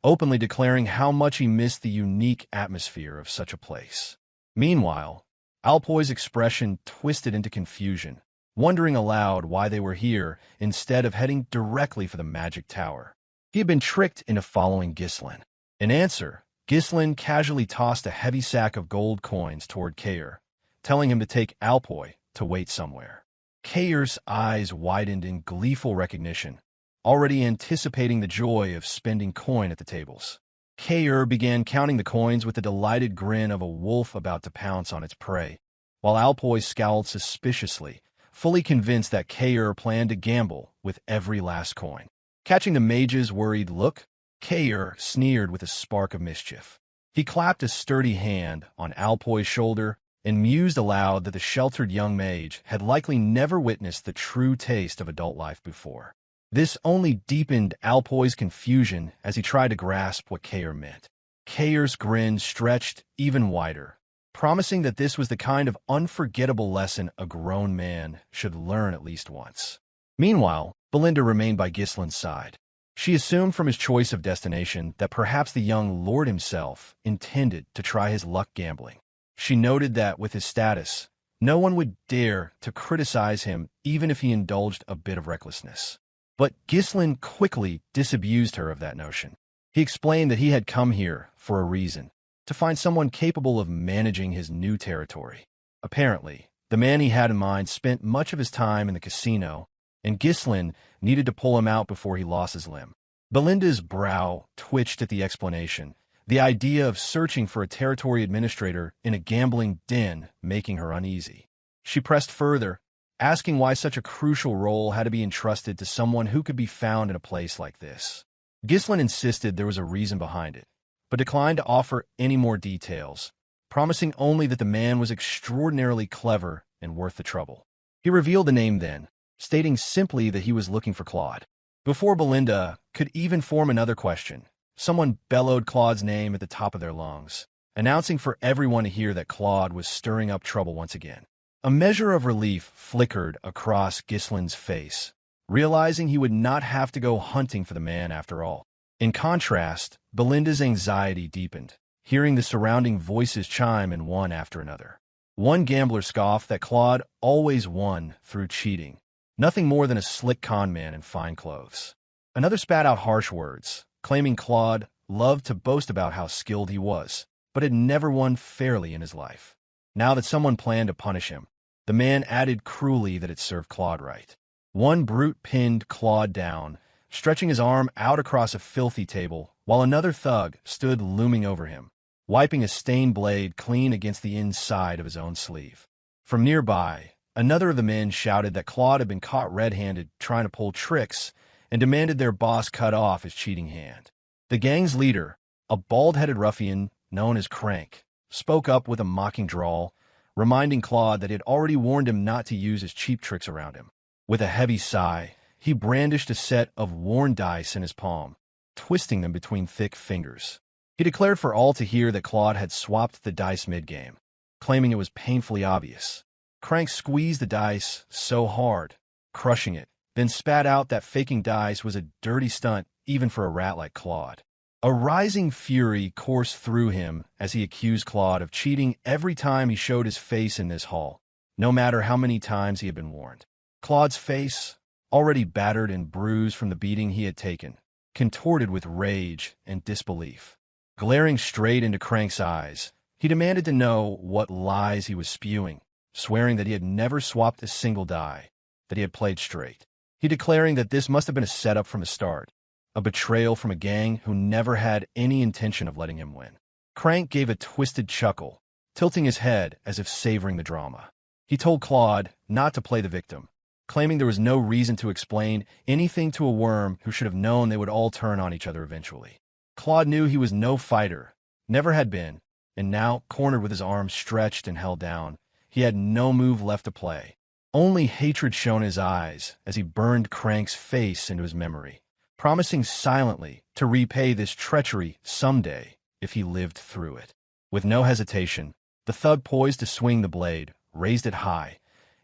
openly declaring how much he missed the unique atmosphere of such a place. Meanwhile, Alpoi's expression twisted into confusion, wondering aloud why they were here instead of heading directly for the magic tower. He had been tricked into following Ghislain. In answer, Ghislain casually tossed a heavy sack of gold coins toward Kaor, telling him to take Alpoi to wait somewhere. Kaor's eyes widened in gleeful recognition, already anticipating the joy of spending coin at the tables. Kaor began counting the coins with the delighted grin of a wolf about to pounce on its prey, while Alpoi scowled suspiciously, fully convinced that Kaor planned to gamble with every last coin. Catching the mage's worried look, Kaor sneered with a spark of mischief. He clapped a sturdy hand on Alpoy's shoulder and mused aloud that the sheltered young mage had likely never witnessed the true taste of adult life before. This only deepened Alpoy's confusion as he tried to grasp what Kaor meant. Kaor's grin stretched even wider, promising that this was the kind of unforgettable lesson a grown man should learn at least once. Meanwhile, Belinda remained by Ghislain's side. She assumed from his choice of destination that perhaps the young lord himself intended to try his luck gambling. She noted that with his status, no one would dare to criticize him even if he indulged a bit of recklessness. But Ghislain quickly disabused her of that notion. He explained that he had come here for a reason, to find someone capable of managing his new territory. Apparently, the man he had in mind spent much of his time in the casino, and Ghislain needed to pull him out before he lost his limb. Belinda's brow twitched at the explanation, the idea of searching for a territory administrator in a gambling den making her uneasy. She pressed further, asking why such a crucial role had to be entrusted to someone who could be found in a place like this. Ghislain insisted there was a reason behind it, but declined to offer any more details, promising only that the man was extraordinarily clever and worth the trouble. He revealed the name then, stating simply that he was looking for Claude. Before Belinda could even form another question, someone bellowed Claude's name at the top of their lungs, announcing for everyone to hear that Claude was stirring up trouble once again. A measure of relief flickered across Ghislain's face, realizing he would not have to go hunting for the man after all. In contrast, Belinda's anxiety deepened, hearing the surrounding voices chime in one after another. One gambler scoffed that Claude always won through cheating, nothing more than a slick con man in fine clothes. Another spat out harsh words, claiming Claude loved to boast about how skilled he was, but had never won fairly in his life. Now that someone planned to punish him, the man added cruelly that it served Claude right. One brute pinned Claude down, stretching his arm out across a filthy table, while another thug stood looming over him, wiping a stained blade clean against the inside of his own sleeve. From nearby, another of the men shouted that Claude had been caught red-handed trying to pull tricks and demanded their boss cut off his cheating hand. The gang's leader, a bald-headed ruffian known as Crank, spoke up with a mocking drawl, reminding Claude that he had already warned him not to use his cheap tricks around him. With a heavy sigh, he brandished a set of worn dice in his palm, twisting them between thick fingers. He declared for all to hear that Claude had swapped the dice mid-game, claiming it was painfully obvious. Crank squeezed the dice so hard, crushing it, then spat out that faking dice was a dirty stunt even for a rat like Claude. A rising fury coursed through him as he accused Claude of cheating every time he showed his face in this hall, no matter how many times he had been warned. Claude's face, already battered and bruised from the beating he had taken, contorted with rage and disbelief. Glaring straight into Crank's eyes, he demanded to know what lies he was spewing, swearing that he had never swapped a single die, that he had played straight. He declaring that this must have been a setup from the start, a betrayal from a gang who never had any intention of letting him win. Crank gave a twisted chuckle, tilting his head as if savoring the drama. He told Claude not to play the victim, claiming there was no reason to explain anything to a worm who should have known they would all turn on each other eventually. Claude knew he was no fighter, never had been, and now, cornered with his arms stretched and held down, he had no move left to play. Only hatred shone in his eyes as he burned Crank's face into his memory, promising silently to repay this treachery someday if he lived through it. With no hesitation, the thug poised to swing the blade, raised it high,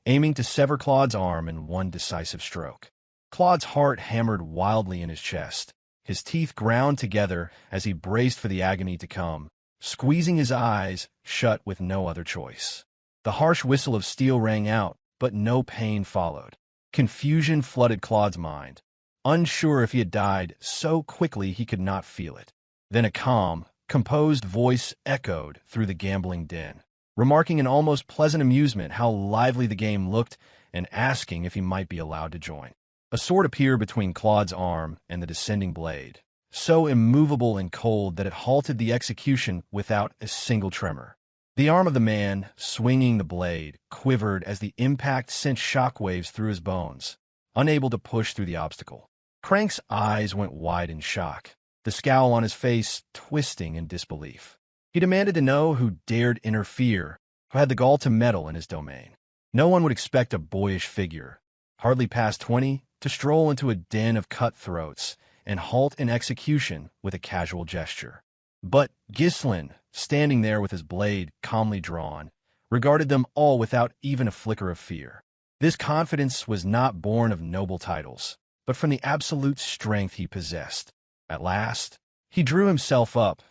aiming to sever Claude's arm in one decisive stroke. Claude's heart hammered wildly in his chest. His teeth ground together as he braced for the agony to come, squeezing his eyes shut with no other choice. The harsh whistle of steel rang out, but no pain followed. Confusion flooded Claude's mind, unsure if he had died so quickly he could not feel it. Then a calm, composed voice echoed through the gambling den, remarking in almost pleasant amusement how lively the game looked and asking if he might be allowed to join. A sword appeared between Claude's arm and the descending blade, so immovable and cold that it halted the execution without a single tremor. The arm of the man, swinging the blade, quivered as the impact sent shockwaves through his bones, unable to push through the obstacle. Crank's eyes went wide in shock, the scowl on his face twisting in disbelief. He demanded to know who dared interfere, who had the gall to meddle in his domain. No one would expect a boyish figure, hardly past 20, to stroll into a den of cutthroats and halt an execution with a casual gesture. But Ghislain, standing there with his blade calmly drawn, regarded them all without even a flicker of fear. This confidence was not born of noble titles, but from the absolute strength he possessed. At last, he drew himself up,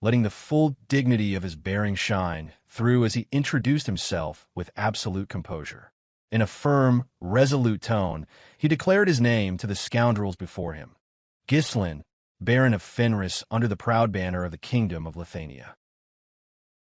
letting the full dignity of his bearing shine through as he introduced himself with absolute composure. In a firm, resolute tone, he declared his name to the scoundrels before him. Ghislain, Baron of Fenris under the proud banner of the Kingdom of Lithuania.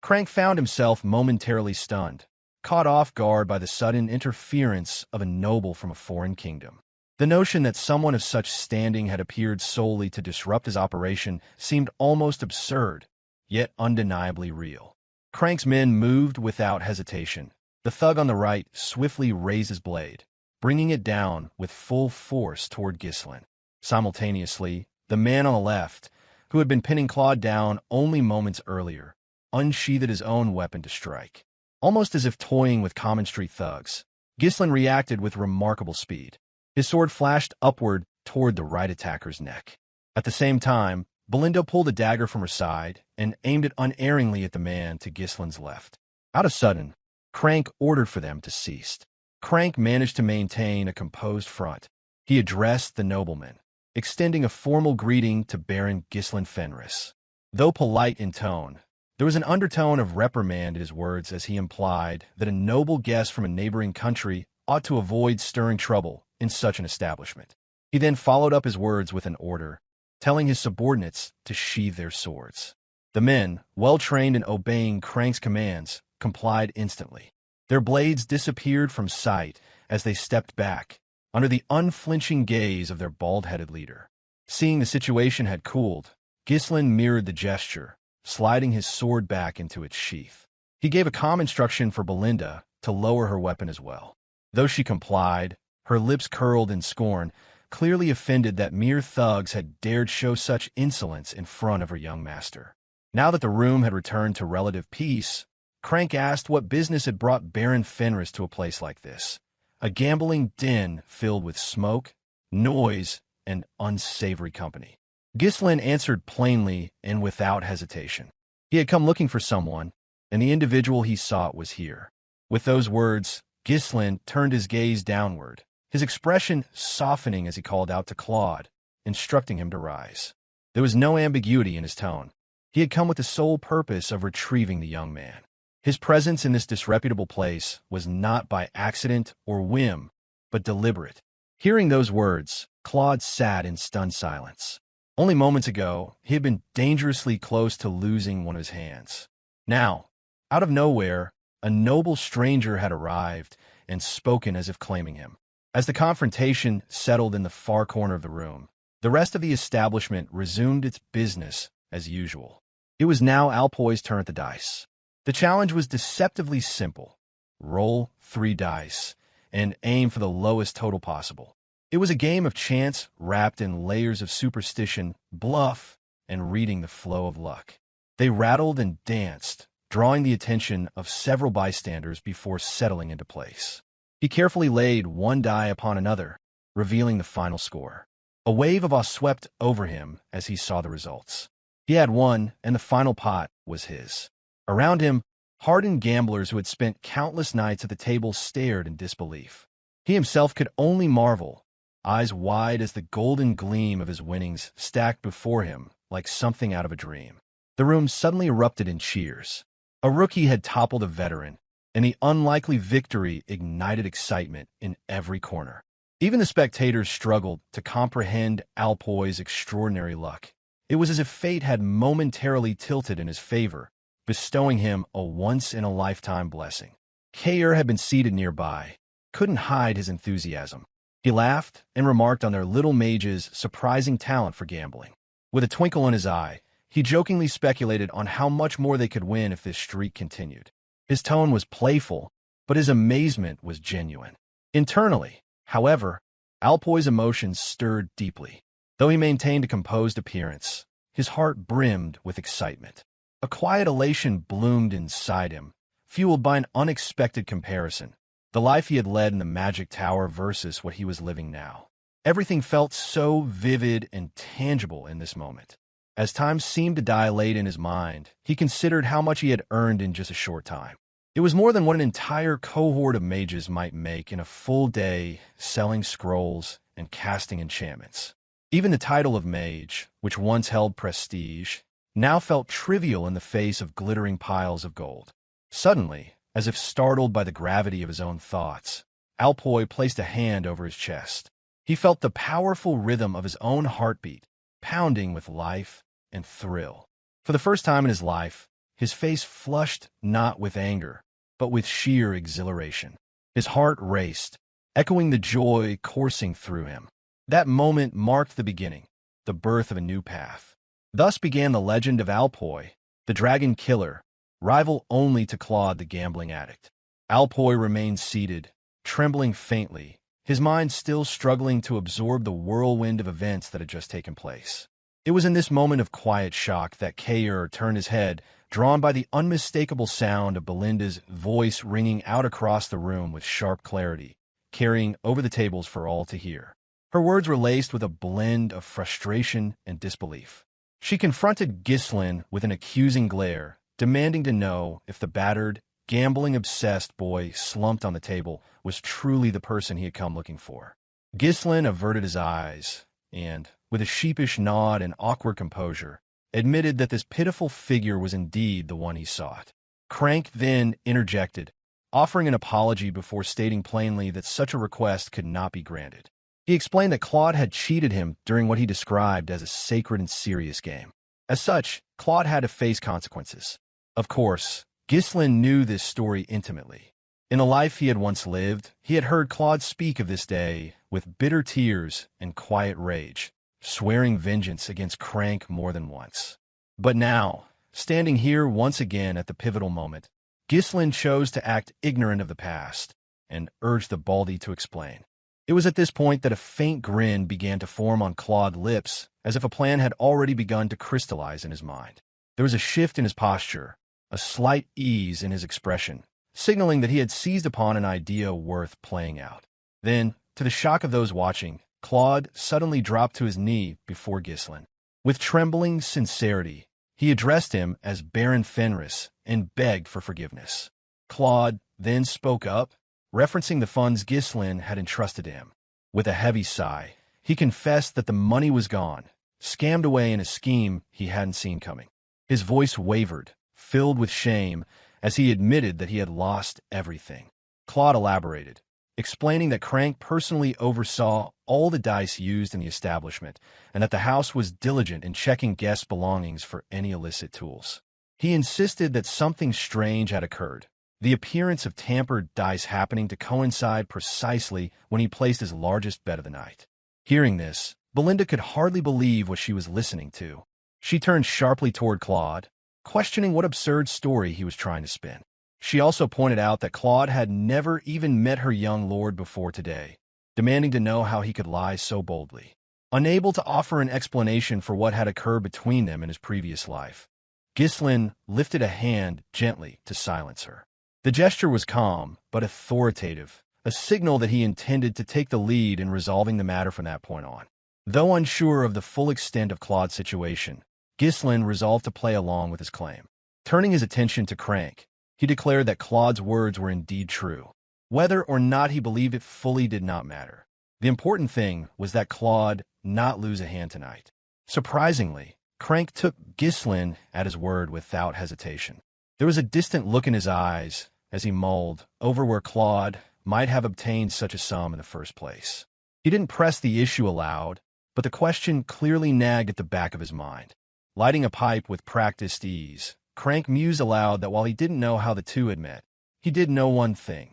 Crank found himself momentarily stunned, caught off guard by the sudden interference of a noble from a foreign kingdom. The notion that someone of such standing had appeared solely to disrupt his operation seemed almost absurd, yet undeniably real. Crank's men moved without hesitation. The thug on the right swiftly raised his blade, bringing it down with full force toward Ghislain. Simultaneously, the man on the left, who had been pinning Claude down only moments earlier, unsheathed his own weapon to strike. Almost as if toying with common street thugs, Ghislain reacted with remarkable speed. His sword flashed upward toward the right attacker's neck. At the same time, Belinda pulled a dagger from her side and aimed it unerringly at the man to Ghislain's left. Out of sudden, Crank ordered for them to cease. Crank managed to maintain a composed front. He addressed the nobleman, extending a formal greeting to Baron Ghislain Fenris. Though polite in tone, there was an undertone of reprimand in his words as he implied that a noble guest from a neighboring country ought to avoid stirring trouble in such an establishment. He then followed up his words with an order, telling his subordinates to sheathe their swords. The men, well trained in obeying Crank's commands, complied instantly. Their blades disappeared from sight as they stepped back, under the unflinching gaze of their bald-headed leader. Seeing the situation had cooled, Ghislain mirrored the gesture, sliding his sword back into its sheath. He gave a calm instruction for Belinda to lower her weapon as well. Though she complied, her lips curled in scorn, clearly offended that mere thugs had dared show such insolence in front of her young master. Now that the room had returned to relative peace, Crank asked what business had brought Baron Fenris to a place like this, a gambling den filled with smoke, noise, and unsavory company. Ghislain answered plainly and without hesitation. He had come looking for someone, and the individual he sought was here. With those words, Ghislain turned his gaze downward, his expression softening as he called out to Claude, instructing him to rise. There was no ambiguity in his tone. He had come with the sole purpose of retrieving the young man. His presence in this disreputable place was not by accident or whim, but deliberate. Hearing those words, Claude sat in stunned silence. Only moments ago, he had been dangerously close to losing one of his hands. Now, out of nowhere, a noble stranger had arrived and spoken as if claiming him. As the confrontation settled in the far corner of the room, the rest of the establishment resumed its business as usual. It was now Alpoy's turn at the dice. The challenge was deceptively simple. Roll 3 dice and aim for the lowest total possible. It was a game of chance wrapped in layers of superstition, bluff, and reading the flow of luck. They rattled and danced, drawing the attention of several bystanders before settling into place. He carefully laid one die upon another, revealing the final score. A wave of awe swept over him as he saw the results. He had won, and the final pot was his. Around him, hardened gamblers who had spent countless nights at the table stared in disbelief. He himself could only marvel, eyes wide as the golden gleam of his winnings stacked before him like something out of a dream. The room suddenly erupted in cheers. A rookie had toppled a veteran, and the unlikely victory ignited excitement in every corner. Even the spectators struggled to comprehend Alpoy's extraordinary luck. It was as if fate had momentarily tilted in his favor, bestowing him a once-in-a-lifetime blessing. Kaor had been seated nearby, couldn't hide his enthusiasm. He laughed and remarked on their little mage's surprising talent for gambling. With a twinkle in his eye, he jokingly speculated on how much more they could win if this streak continued. His tone was playful, but his amazement was genuine. Internally, however, Alpoy's emotions stirred deeply. Though he maintained a composed appearance, his heart brimmed with excitement. A quiet elation bloomed inside him, fueled by an unexpected comparison. The life he had led in the Magic Tower versus what he was living now. Everything felt so vivid and tangible in this moment. As time seemed to dilate in his mind, he considered how much he had earned in just a short time. It was more than what an entire cohort of mages might make in a full day selling scrolls and casting enchantments. Even the title of mage, which once held prestige, now felt trivial in the face of glittering piles of gold. Suddenly, as if startled by the gravity of his own thoughts, Alpoy placed a hand over his chest. He felt the powerful rhythm of his own heartbeat, pounding with life and thrill. For the first time in his life, his face flushed not with anger, but with sheer exhilaration. His heart raced, echoing the joy coursing through him. That moment marked the beginning, the birth of a new path. Thus began the legend of Alpoy, the dragon killer, rival only to Claude the gambling addict. Alpoy remained seated, trembling faintly, his mind still struggling to absorb the whirlwind of events that had just taken place. It was in this moment of quiet shock that Kaor turned his head, drawn by the unmistakable sound of Belinda's voice ringing out across the room with sharp clarity, carrying over the tables for all to hear. Her words were laced with a blend of frustration and disbelief. She confronted Ghislain with an accusing glare, demanding to know if the battered, gambling-obsessed boy slumped on the table was truly the person he had come looking for. Ghislain averted his eyes and, with a sheepish nod and awkward composure, admitted that this pitiful figure was indeed the one he sought. Crank then interjected, offering an apology before stating plainly that such a request could not be granted. He explained that Claude had cheated him during what he described as a sacred and serious game. As such, Claude had to face consequences. Of course, Ghislain knew this story intimately. In the life he had once lived, he had heard Claude speak of this day with bitter tears and quiet rage, swearing vengeance against Crank more than once. But now, standing here once again at the pivotal moment, Ghislain chose to act ignorant of the past and urged the Baldy to explain. It was at this point that a faint grin began to form on Claude's lips, as if a plan had already begun to crystallize in his mind. There was a shift in his posture, a slight ease in his expression, signaling that he had seized upon an idea worth playing out. Then, to the shock of those watching, Claude suddenly dropped to his knee before Ghislain. With trembling sincerity, he addressed him as Baron Fenris and begged for forgiveness. Claude then spoke up, referencing the funds Ghislain had entrusted to him. With a heavy sigh, he confessed that the money was gone, scammed away in a scheme he hadn't seen coming. His voice wavered, filled with shame, as he admitted that he had lost everything. Claude elaborated, explaining that Crank personally oversaw all the dice used in the establishment and that the house was diligent in checking guests' belongings for any illicit tools. He insisted that something strange had occurred, the appearance of tampered dice happening to coincide precisely when he placed his largest bet of the night. Hearing this, Belinda could hardly believe what she was listening to. She turned sharply toward Claude, questioning what absurd story he was trying to spin. She also pointed out that Claude had never even met her young lord before today, demanding to know how he could lie so boldly. Unable to offer an explanation for what had occurred between them in his previous life, Ghislain lifted a hand gently to silence her. The gesture was calm, but authoritative, a signal that he intended to take the lead in resolving the matter from that point on. Though unsure of the full extent of Claude's situation, Ghislain resolved to play along with his claim. Turning his attention to Crank, he declared that Claude's words were indeed true. Whether or not he believed it fully did not matter. The important thing was that Claude not lose a hand tonight. Surprisingly, Crank took Ghislain at his word without hesitation. There was a distant look in his eyes as he mulled over where Claude might have obtained such a sum in the first place. He didn't press the issue aloud, but the question clearly nagged at the back of his mind. Lighting a pipe with practiced ease, Crank mused aloud that while he didn't know how the two had met, he did know one thing.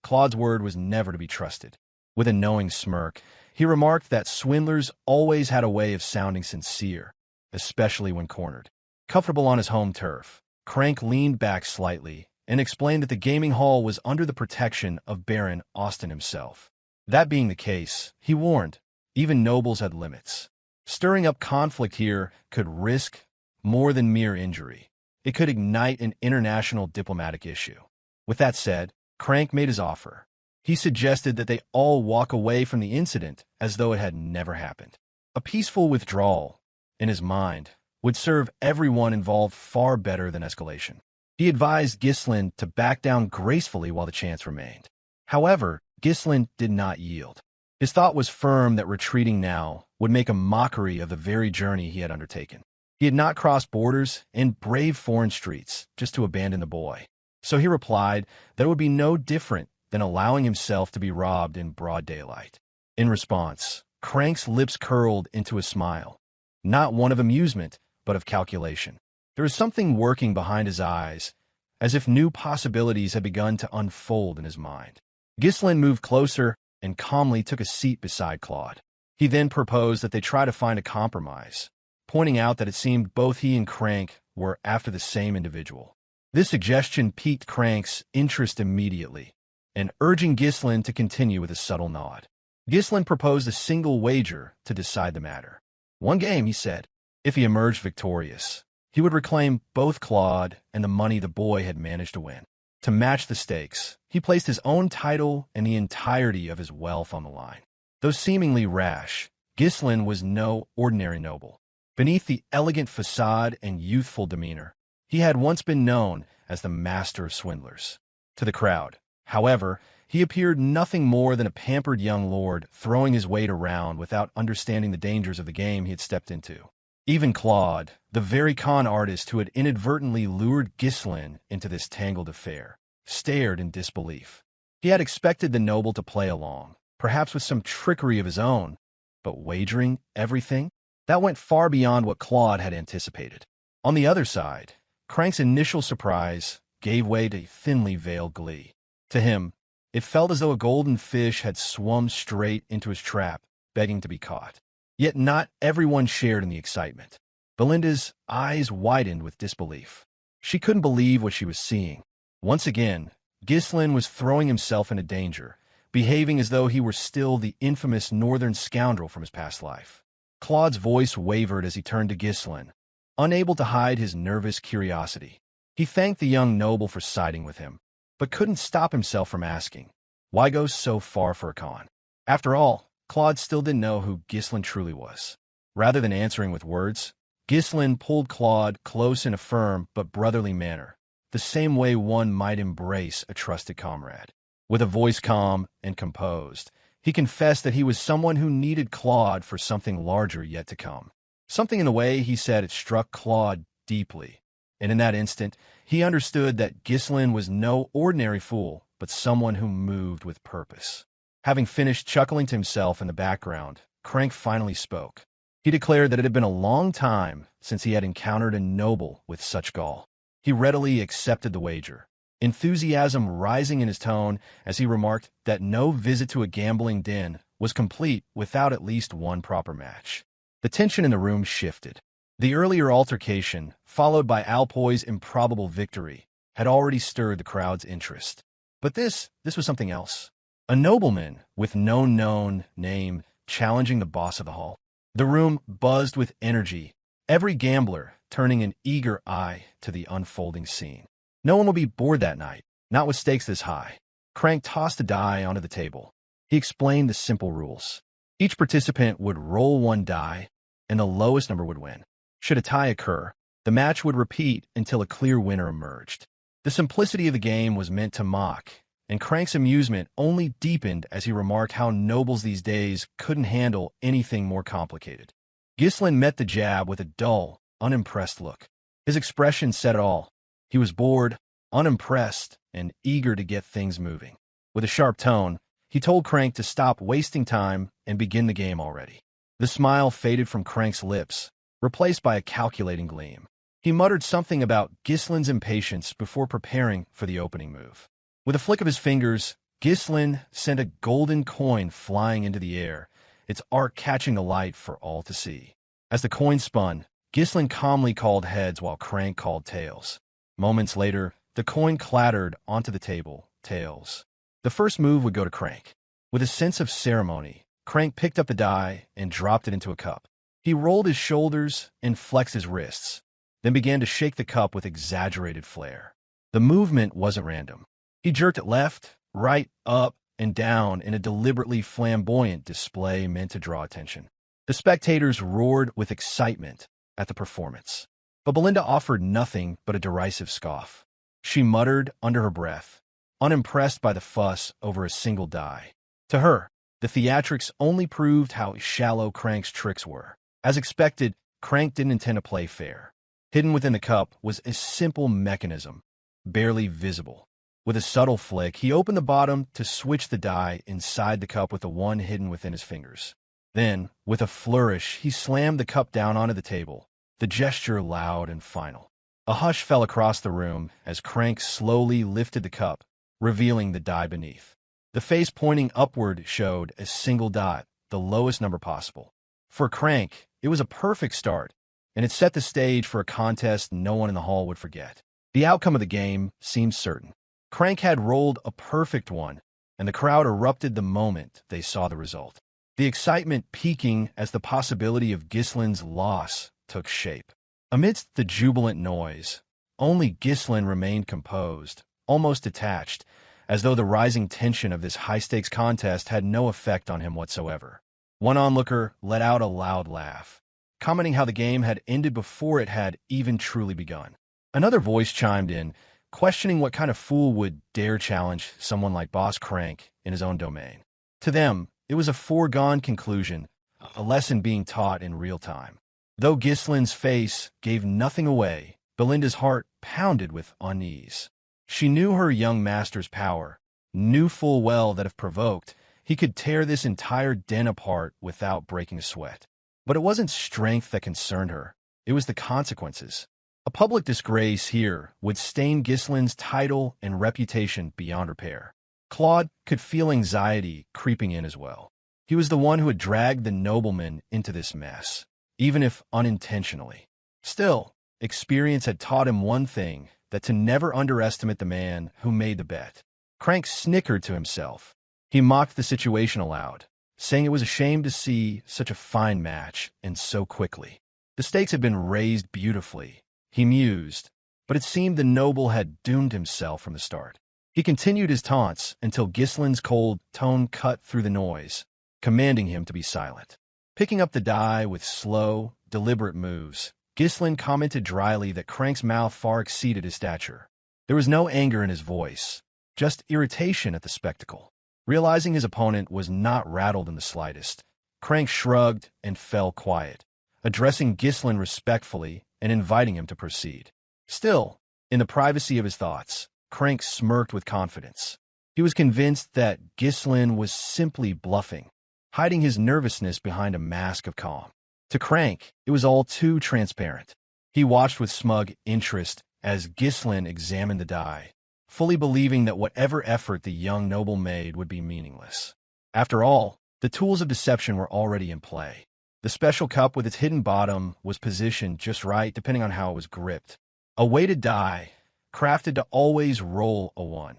Claude's word was never to be trusted. With a knowing smirk, he remarked that swindlers always had a way of sounding sincere, especially when cornered. Comfortable on his home turf, Crank leaned back slightly and explained that the gaming hall was under the protection of Baron Auston himself. That being the case, he warned, even nobles had limits. Stirring up conflict here could risk more than mere injury. It could ignite an international diplomatic issue. With that said, Crank made his offer. He suggested that they all walk away from the incident as though it had never happened. A peaceful withdrawal, in his mind, would serve everyone involved far better than escalation. He advised Ghislain to back down gracefully while the chance remained. However, Ghislain did not yield. His thought was firm that retreating now would make a mockery of the very journey he had undertaken. He had not crossed borders and braved foreign streets just to abandon the boy. So he replied that it would be no different than allowing himself to be robbed in broad daylight. In response, Crank's lips curled into a smile, not one of amusement, but of calculation. There was something working behind his eyes, as if new possibilities had begun to unfold in his mind. Ghislain moved closer and calmly took a seat beside Claude. He then proposed that they try to find a compromise, pointing out that it seemed both he and Crank were after the same individual. This suggestion piqued Crank's interest immediately, and urging Ghislain to continue with a subtle nod. Ghislain proposed a single wager to decide the matter. One game, he said. If he emerged victorious, he would reclaim both Claude and the money the boy had managed to win. To match the stakes, he placed his own title and the entirety of his wealth on the line. Though seemingly rash, Ghislain was no ordinary noble. Beneath the elegant facade and youthful demeanor, he had once been known as the master of swindlers. To the crowd, however, he appeared nothing more than a pampered young lord throwing his weight around without understanding the dangers of the game he had stepped into. Even Claude, the very con artist who had inadvertently lured Ghislain into this tangled affair, stared in disbelief. He had expected the noble to play along, perhaps with some trickery of his own, but wagering everything? That went far beyond what Claude had anticipated. On the other side, Crank's initial surprise gave way to thinly veiled glee. To him, it felt as though a golden fish had swum straight into his trap, begging to be caught. Yet not everyone shared in the excitement. Belinda's eyes widened with disbelief. She couldn't believe what she was seeing. Once again, Ghislain was throwing himself into danger, behaving as though he were still the infamous northern scoundrel from his past life. Claude's voice wavered as he turned to Ghislain, unable to hide his nervous curiosity. He thanked the young noble for siding with him, but couldn't stop himself from asking, why go so far for a con? After all, Claude still didn't know who Ghislain truly was. Rather than answering with words, Ghislain pulled Claude close in a firm but brotherly manner, the same way one might embrace a trusted comrade. With a voice calm and composed, he confessed that he was someone who needed Claude for something larger yet to come. Something in the way he said it struck Claude deeply, and in that instant, he understood that Ghislain was no ordinary fool, but someone who moved with purpose. Having finished chuckling to himself in the background, Crank finally spoke. He declared that it had been a long time since he had encountered a noble with such gall. He readily accepted the wager, enthusiasm rising in his tone as he remarked that no visit to a gambling den was complete without at least one proper match. The tension in the room shifted. The earlier altercation, followed by Alpoy's improbable victory, had already stirred the crowd's interest. But this was something else. A nobleman with no known name challenging the boss of the hall. The room buzzed with energy, every gambler turning an eager eye to the unfolding scene. No one would be bored that night, not with stakes this high. Crank tossed a die onto the table. He explained the simple rules. Each participant would roll one die, and the lowest number would win. Should a tie occur, the match would repeat until a clear winner emerged. The simplicity of the game was meant to mock, and Crank's amusement only deepened as he remarked how nobles these days couldn't handle anything more complicated. Ghislain met the jab with a dull, unimpressed look. His expression said it all. He was bored, unimpressed, and eager to get things moving. With a sharp tone, he told Crank to stop wasting time and begin the game already. The smile faded from Crank's lips, replaced by a calculating gleam. He muttered something about Ghislain's impatience before preparing for the opening move. With a flick of his fingers, Ghislain sent a golden coin flying into the air, its arc catching the light for all to see. As the coin spun, Ghislain calmly called heads while Crank called tails. Moments later, the coin clattered onto the table, tails. The first move would go to Crank. With a sense of ceremony, Crank picked up the die and dropped it into a cup. He rolled his shoulders and flexed his wrists, then began to shake the cup with exaggerated flair. The movement wasn't random. He jerked it left, right, up, and down in a deliberately flamboyant display meant to draw attention. The spectators roared with excitement at the performance. But Belinda offered nothing but a derisive scoff. She muttered under her breath, unimpressed by the fuss over a single die. To her, the theatrics only proved how shallow Crank's tricks were. As expected, Crank didn't intend to play fair. Hidden within the cup was a simple mechanism, barely visible. With a subtle flick, he opened the bottom to switch the die inside the cup with the one hidden within his fingers. Then, with a flourish, he slammed the cup down onto the table, the gesture loud and final. A hush fell across the room as Crank slowly lifted the cup, revealing the die beneath. The face pointing upward showed a single dot, the lowest number possible. For Crank, it was a perfect start, and it set the stage for a contest no one in the hall would forget. The outcome of the game seemed certain. Crank had rolled a perfect one, and the crowd erupted the moment they saw the result. The excitement peaking as the possibility of Ghislain's loss took shape. Amidst the jubilant noise, only Ghislain remained composed, almost detached, as though the rising tension of this high-stakes contest had no effect on him whatsoever. One onlooker let out a loud laugh, commenting how the game had ended before it had even truly begun. Another voice chimed in, questioning what kind of fool would dare challenge someone like Boss Crank in his own domain. To them, it was a foregone conclusion, a lesson being taught in real time. Though Ghislain's face gave nothing away, Belinda's heart pounded with unease. She knew her young master's power, knew full well that if provoked, he could tear this entire den apart without breaking a sweat. But it wasn't strength that concerned her, it was the consequences. A public disgrace here would stain Ghislain's title and reputation beyond repair. Claude could feel anxiety creeping in as well. He was the one who had dragged the nobleman into this mess, even if unintentionally. Still, experience had taught him one thing, that to never underestimate the man who made the bet. Crank snickered to himself. He mocked the situation aloud, saying it was a shame to see such a fine match and so quickly. The stakes had been raised beautifully, he mused, but it seemed the noble had doomed himself from the start. He continued his taunts until Ghislain's cold tone cut through the noise, commanding him to be silent. Picking up the die with slow, deliberate moves, Ghislain commented dryly that Crank's mouth far exceeded his stature. There was no anger in his voice, just irritation at the spectacle. Realizing his opponent was not rattled in the slightest, Crank shrugged and fell quiet, addressing Ghislain respectfully and inviting him to proceed. Still, in the privacy of his thoughts, Crank smirked with confidence. He was convinced that Ghislain was simply bluffing, hiding his nervousness behind a mask of calm. To Crank, it was all too transparent. He watched with smug interest as Ghislain examined the die, fully believing that whatever effort the young noble made would be meaningless. After all, the tools of deception were already in play. The special cup with its hidden bottom was positioned just right depending on how it was gripped. A weighted die, crafted to always roll a 1,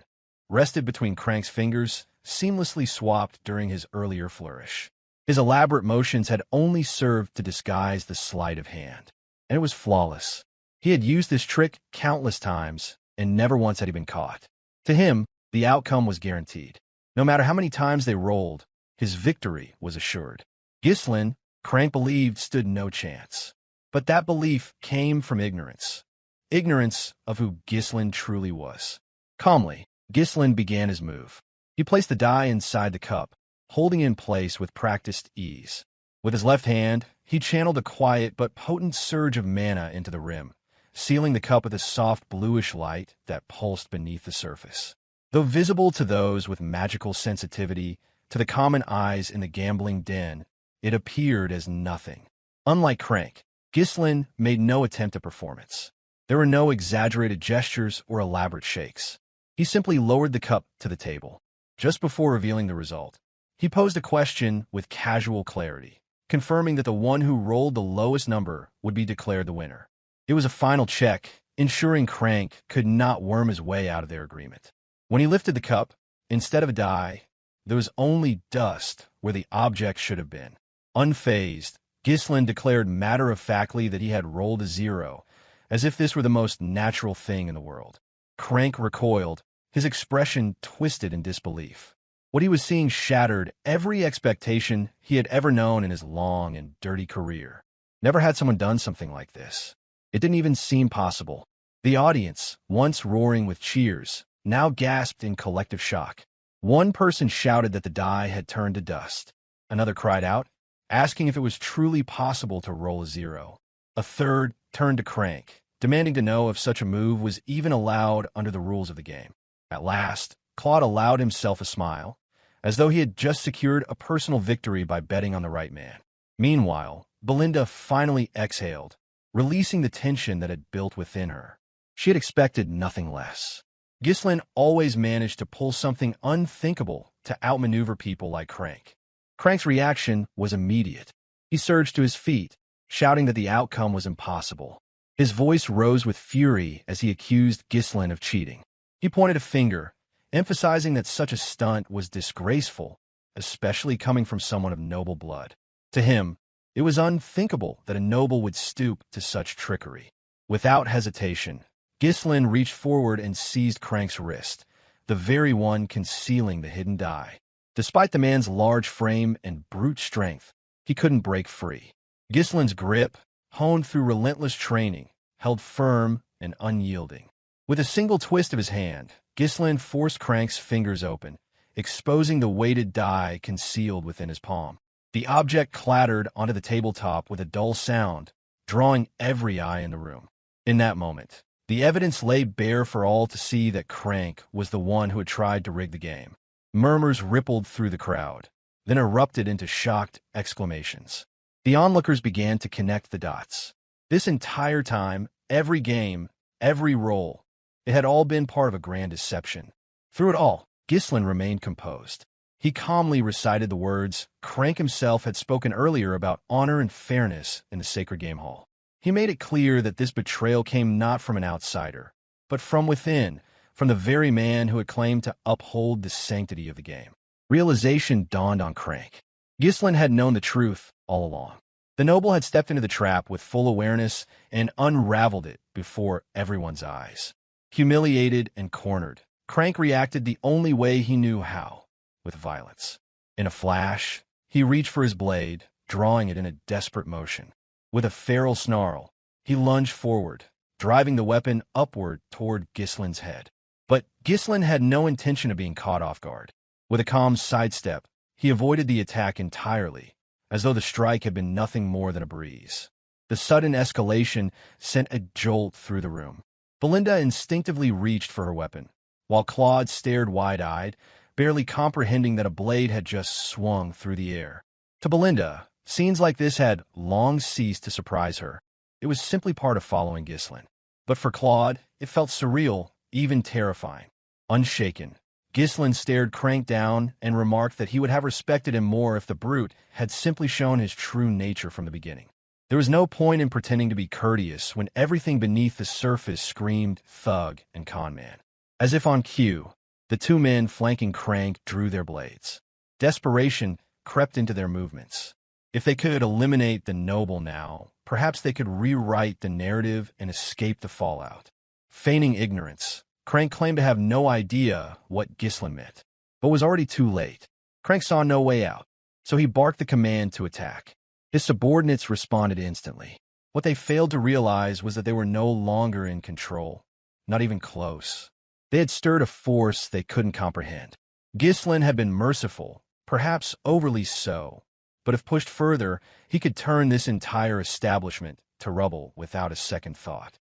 rested between Crank's fingers, seamlessly swapped during his earlier flourish. His elaborate motions had only served to disguise the sleight of hand, and it was flawless. He had used this trick countless times, and never once had he been caught. To him, the outcome was guaranteed. No matter how many times they rolled, his victory was assured. Ghislain, Crank believed, stood no chance. But that belief came from ignorance. Ignorance of who Ghislain truly was. Calmly, Ghislain began his move. He placed the die inside the cup, holding it in place with practiced ease. With his left hand, he channeled a quiet but potent surge of mana into the rim, sealing the cup with a soft bluish light that pulsed beneath the surface. Though visible to those with magical sensitivity, to the common eyes in the gambling den, it appeared as nothing. Unlike Crank, Ghislain made no attempt at performance. There were no exaggerated gestures or elaborate shakes. He simply lowered the cup to the table. Just before revealing the result, he posed a question with casual clarity, confirming that the one who rolled the lowest number would be declared the winner. It was a final check, ensuring Crank could not worm his way out of their agreement. When he lifted the cup, instead of a die, there was only dust where the object should have been. Unfazed, Ghislain declared matter-of-factly that he had rolled a 0, as if this were the most natural thing in the world. Crank recoiled, his expression twisted in disbelief. What he was seeing shattered every expectation he had ever known in his long and dirty career. Never had someone done something like this. It didn't even seem possible. The audience, once roaring with cheers, now gasped in collective shock. One person shouted that the die had turned to dust. Another cried out, asking if it was truly possible to roll a 0. A third turned to Crank, demanding to know if such a move was even allowed under the rules of the game. At last, Claude allowed himself a smile, as though he had just secured a personal victory by betting on the right man. Meanwhile, Belinda finally exhaled, releasing the tension that had built within her. She had expected nothing less. Ghislain always managed to pull something unthinkable to outmaneuver people like Crank. Crank's reaction was immediate. He surged to his feet, shouting that the outcome was impossible. His voice rose with fury as he accused Ghislain of cheating. He pointed a finger, emphasizing that such a stunt was disgraceful, especially coming from someone of noble blood. To him, it was unthinkable that a noble would stoop to such trickery. Without hesitation, Ghislain reached forward and seized Crank's wrist, the very one concealing the hidden die. Despite the man's large frame and brute strength, he couldn't break free. Ghislain's grip, honed through relentless training, held firm and unyielding. With a single twist of his hand, Ghislain forced Crank's fingers open, exposing the weighted die concealed within his palm. The object clattered onto the tabletop with a dull sound, drawing every eye in the room. In that moment, the evidence lay bare for all to see that Crank was the one who had tried to rig the game. Murmurs rippled through the crowd, then erupted into shocked exclamations. The onlookers began to connect the dots. This entire time, every game, every roll, it had all been part of a grand deception. Through it all, Ghislain remained composed. He calmly recited the words Crank himself had spoken earlier about honor and fairness in the Sacred Game Hall. He made it clear that this betrayal came not from an outsider, but from within, from the very man who had claimed to uphold the sanctity of the game. Realization dawned on Crank. Ghislain had known the truth all along. The noble had stepped into the trap with full awareness and unraveled it before everyone's eyes. Humiliated and cornered, Crank reacted the only way he knew how, with violence. In a flash, he reached for his blade, drawing it in a desperate motion. With a feral snarl, he lunged forward, driving the weapon upward toward Ghislain's head. But Ghislain had no intention of being caught off guard. With a calm sidestep, he avoided the attack entirely, as though the strike had been nothing more than a breeze. The sudden escalation sent a jolt through the room. Belinda instinctively reached for her weapon, while Claude stared wide-eyed, barely comprehending that a blade had just swung through the air. To Belinda, scenes like this had long ceased to surprise her. It was simply part of following Ghislain. But for Claude, it felt surreal, even terrifying. Unshaken, Ghislain stared Crank down and remarked that he would have respected him more if the brute had simply shown his true nature from the beginning. There was no point in pretending to be courteous when everything beneath the surface screamed thug and conman. As if on cue, the two men flanking Crank drew their blades. Desperation crept into their movements. If they could eliminate the noble now, perhaps they could rewrite the narrative and escape the fallout. Feigning ignorance, Crank claimed to have no idea what Ghislain meant, but was already too late. Crank saw no way out, so he barked the command to attack. His subordinates responded instantly. What they failed to realize was that they were no longer in control, not even close. They had stirred a force they couldn't comprehend. Ghislain had been merciful, perhaps overly so, but if pushed further, he could turn this entire establishment to rubble without a second thought.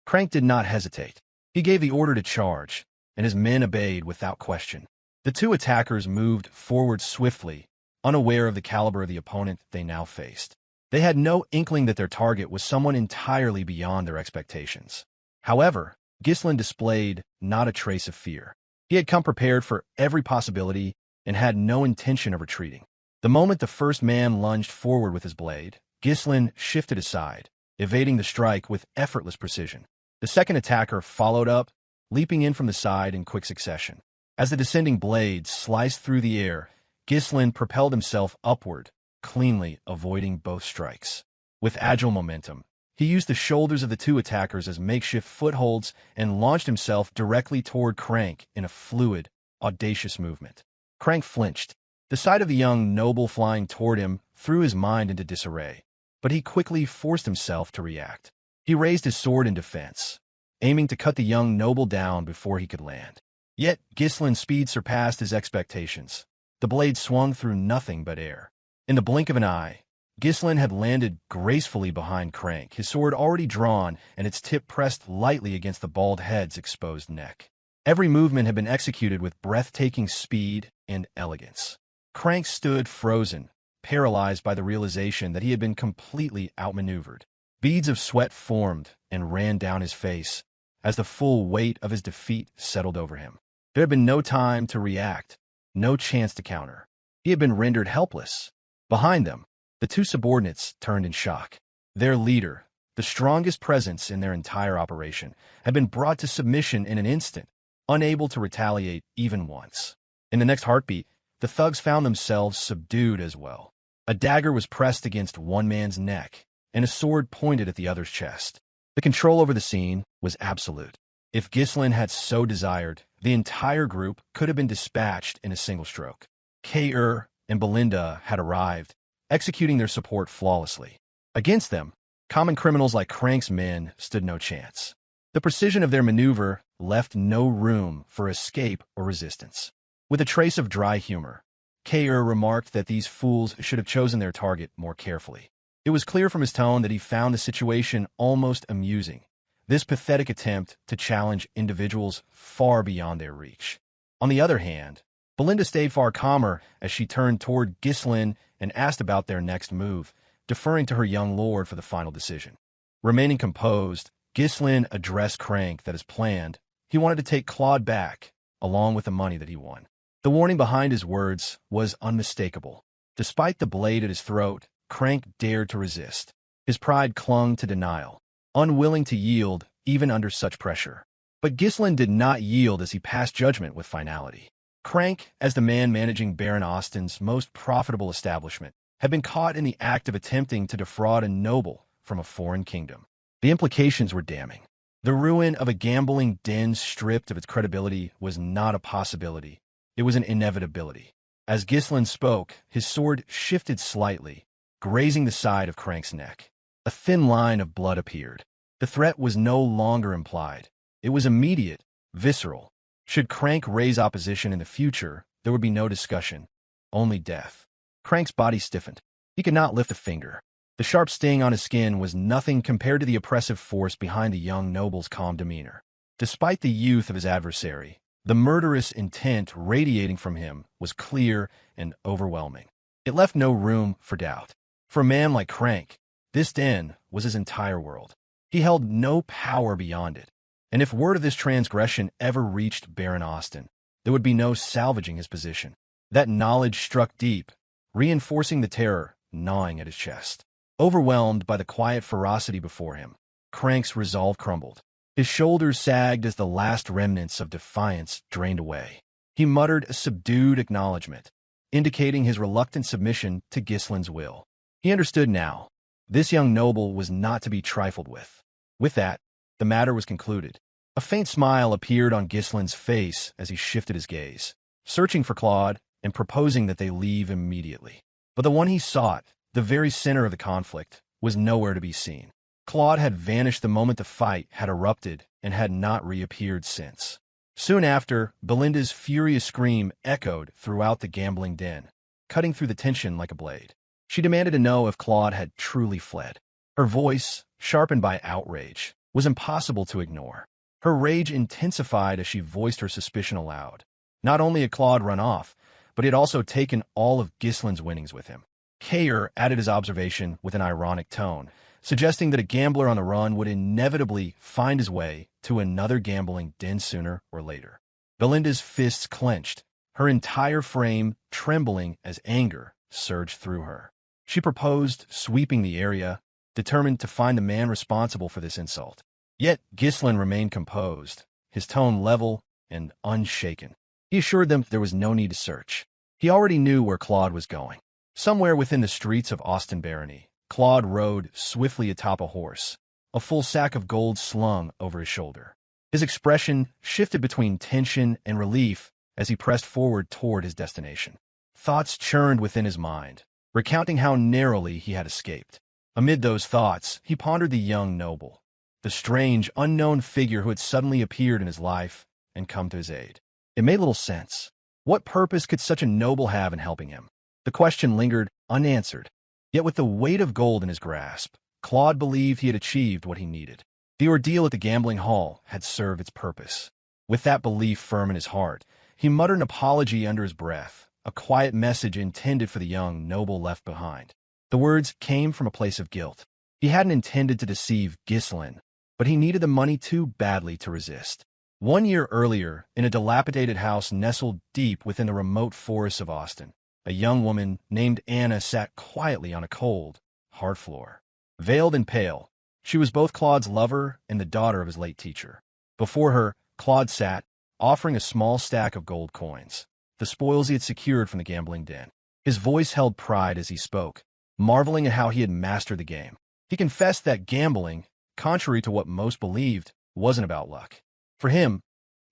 Crank did not hesitate. He gave the order to charge, and his men obeyed without question. The two attackers moved forward swiftly, unaware of the caliber of the opponent they now faced. They had no inkling that their target was someone entirely beyond their expectations. However, Ghislain displayed not a trace of fear. He had come prepared for every possibility and had no intention of retreating. The moment the first man lunged forward with his blade, Ghislain shifted aside, evading the strike with effortless precision. The second attacker followed up, leaping in from the side in quick succession. As the descending blade sliced through the air, Ghislain propelled himself upward, cleanly avoiding both strikes. With agile momentum, he used the shoulders of the two attackers as makeshift footholds and launched himself directly toward Crank in a fluid, audacious movement. Crank flinched. The sight of the young noble flying toward him threw his mind into disarray, but he quickly forced himself to react. He raised his sword in defense, aiming to cut the young noble down before he could land. Yet Ghislain's speed surpassed his expectations. The blade swung through nothing but air. In the blink of an eye, Ghislain had landed gracefully behind Crank, his sword already drawn and its tip pressed lightly against the bald head's exposed neck. Every movement had been executed with breathtaking speed and elegance. Crank stood frozen, paralyzed by the realization that he had been completely outmaneuvered. Beads of sweat formed and ran down his face as the full weight of his defeat settled over him. There had been no time to react, no chance to counter. He had been rendered helpless. Behind them, the two subordinates turned in shock. Their leader, the strongest presence in their entire operation, had been brought to submission in an instant, unable to retaliate even once. In the next heartbeat, the thugs found themselves subdued as well. A dagger was pressed against one man's neck, and a sword pointed at the other's chest. The control over the scene was absolute. If Ghislain had so desired, the entire group could have been dispatched in a single stroke. Kaor and Belinda had arrived, executing their support flawlessly. Against them, common criminals like Crank's men stood no chance. The precision of their maneuver left no room for escape or resistance. With a trace of dry humor, Kaor remarked that these fools should have chosen their target more carefully. It was clear from his tone that he found the situation almost amusing, this pathetic attempt to challenge individuals far beyond their reach. On the other hand, Belinda stayed far calmer as she turned toward Ghislain and asked about their next move, deferring to her young lord for the final decision. Remaining composed, Ghislain addressed Crank that as planned, he wanted to take Claude back, along with the money that he won. The warning behind his words was unmistakable. Despite the blade at his throat, Crank dared to resist. His pride clung to denial, unwilling to yield even under such pressure. But Ghislain did not yield as he passed judgment with finality. Crank, as the man managing Baron Auston's most profitable establishment, had been caught in the act of attempting to defraud a noble from a foreign kingdom. The implications were damning. The ruin of a gambling den stripped of its credibility was not a possibility. It was an inevitability. As Ghislain spoke, his sword shifted slightly, grazing the side of Crank's neck. A thin line of blood appeared. The threat was no longer implied. It was immediate, visceral. Should Crank raise opposition in the future, there would be no discussion, only death. Crank's body stiffened. He could not lift a finger. The sharp sting on his skin was nothing compared to the oppressive force behind the young noble's calm demeanor. Despite the youth of his adversary, the murderous intent radiating from him was clear and overwhelming. It left no room for doubt. For a man like Crank, this den was his entire world. He held no power beyond it, and if word of this transgression ever reached Baron Auston, there would be no salvaging his position. That knowledge struck deep, reinforcing the terror gnawing at his chest. Overwhelmed by the quiet ferocity before him, Crank's resolve crumbled. His shoulders sagged as the last remnants of defiance drained away. He muttered a subdued acknowledgement, indicating his reluctant submission to Ghislain's will. He understood now. This young noble was not to be trifled with. With that, the matter was concluded. A faint smile appeared on Ghislain's face as he shifted his gaze, searching for Claude and proposing that they leave immediately. But the one he sought, the very center of the conflict, was nowhere to be seen. Claude had vanished the moment the fight had erupted and had not reappeared since. Soon after, Belinda's furious scream echoed throughout the gambling den, cutting through the tension like a blade. She demanded to know if Claude had truly fled. Her voice, sharpened by outrage, was impossible to ignore. Her rage intensified as she voiced her suspicion aloud. Not only had Claude run off, but he had also taken all of Ghislain's winnings with him. Kaor added his observation with an ironic tone, suggesting that a gambler on the run would inevitably find his way to another gambling den sooner or later. Belinda's fists clenched, her entire frame trembling as anger surged through her. She proposed sweeping the area, determined to find the man responsible for this insult. Yet Ghislain remained composed, his tone level and unshaken. He assured them there was no need to search. He already knew where Claude was going. Somewhere within the streets of Auston Barony, Claude rode swiftly atop a horse, a full sack of gold slung over his shoulder. His expression shifted between tension and relief as he pressed forward toward his destination. Thoughts churned within his mind, recounting how narrowly he had escaped. Amid those thoughts, he pondered the young noble, the strange, unknown figure who had suddenly appeared in his life and come to his aid. It made little sense. What purpose could such a noble have in helping him? The question lingered unanswered. Yet with the weight of gold in his grasp, Claude believed he had achieved what he needed. The ordeal at the gambling hall had served its purpose. With that belief firm in his heart, he muttered an apology under his breath, a quiet message intended for the young noble left behind. The words came from a place of guilt. He hadn't intended to deceive Ghislain, but he needed the money too badly to resist. 1 year earlier, in a dilapidated house nestled deep within the remote forests of Auston, a young woman named Anna sat quietly on a cold, hard floor. Veiled and pale, she was both Claude's lover and the daughter of his late teacher. Before her, Claude sat, offering a small stack of gold coins, the spoils he had secured from the gambling den. His voice held pride as he spoke, marveling at how he had mastered the game. He confessed that gambling, contrary to what most believed, wasn't about luck. For him,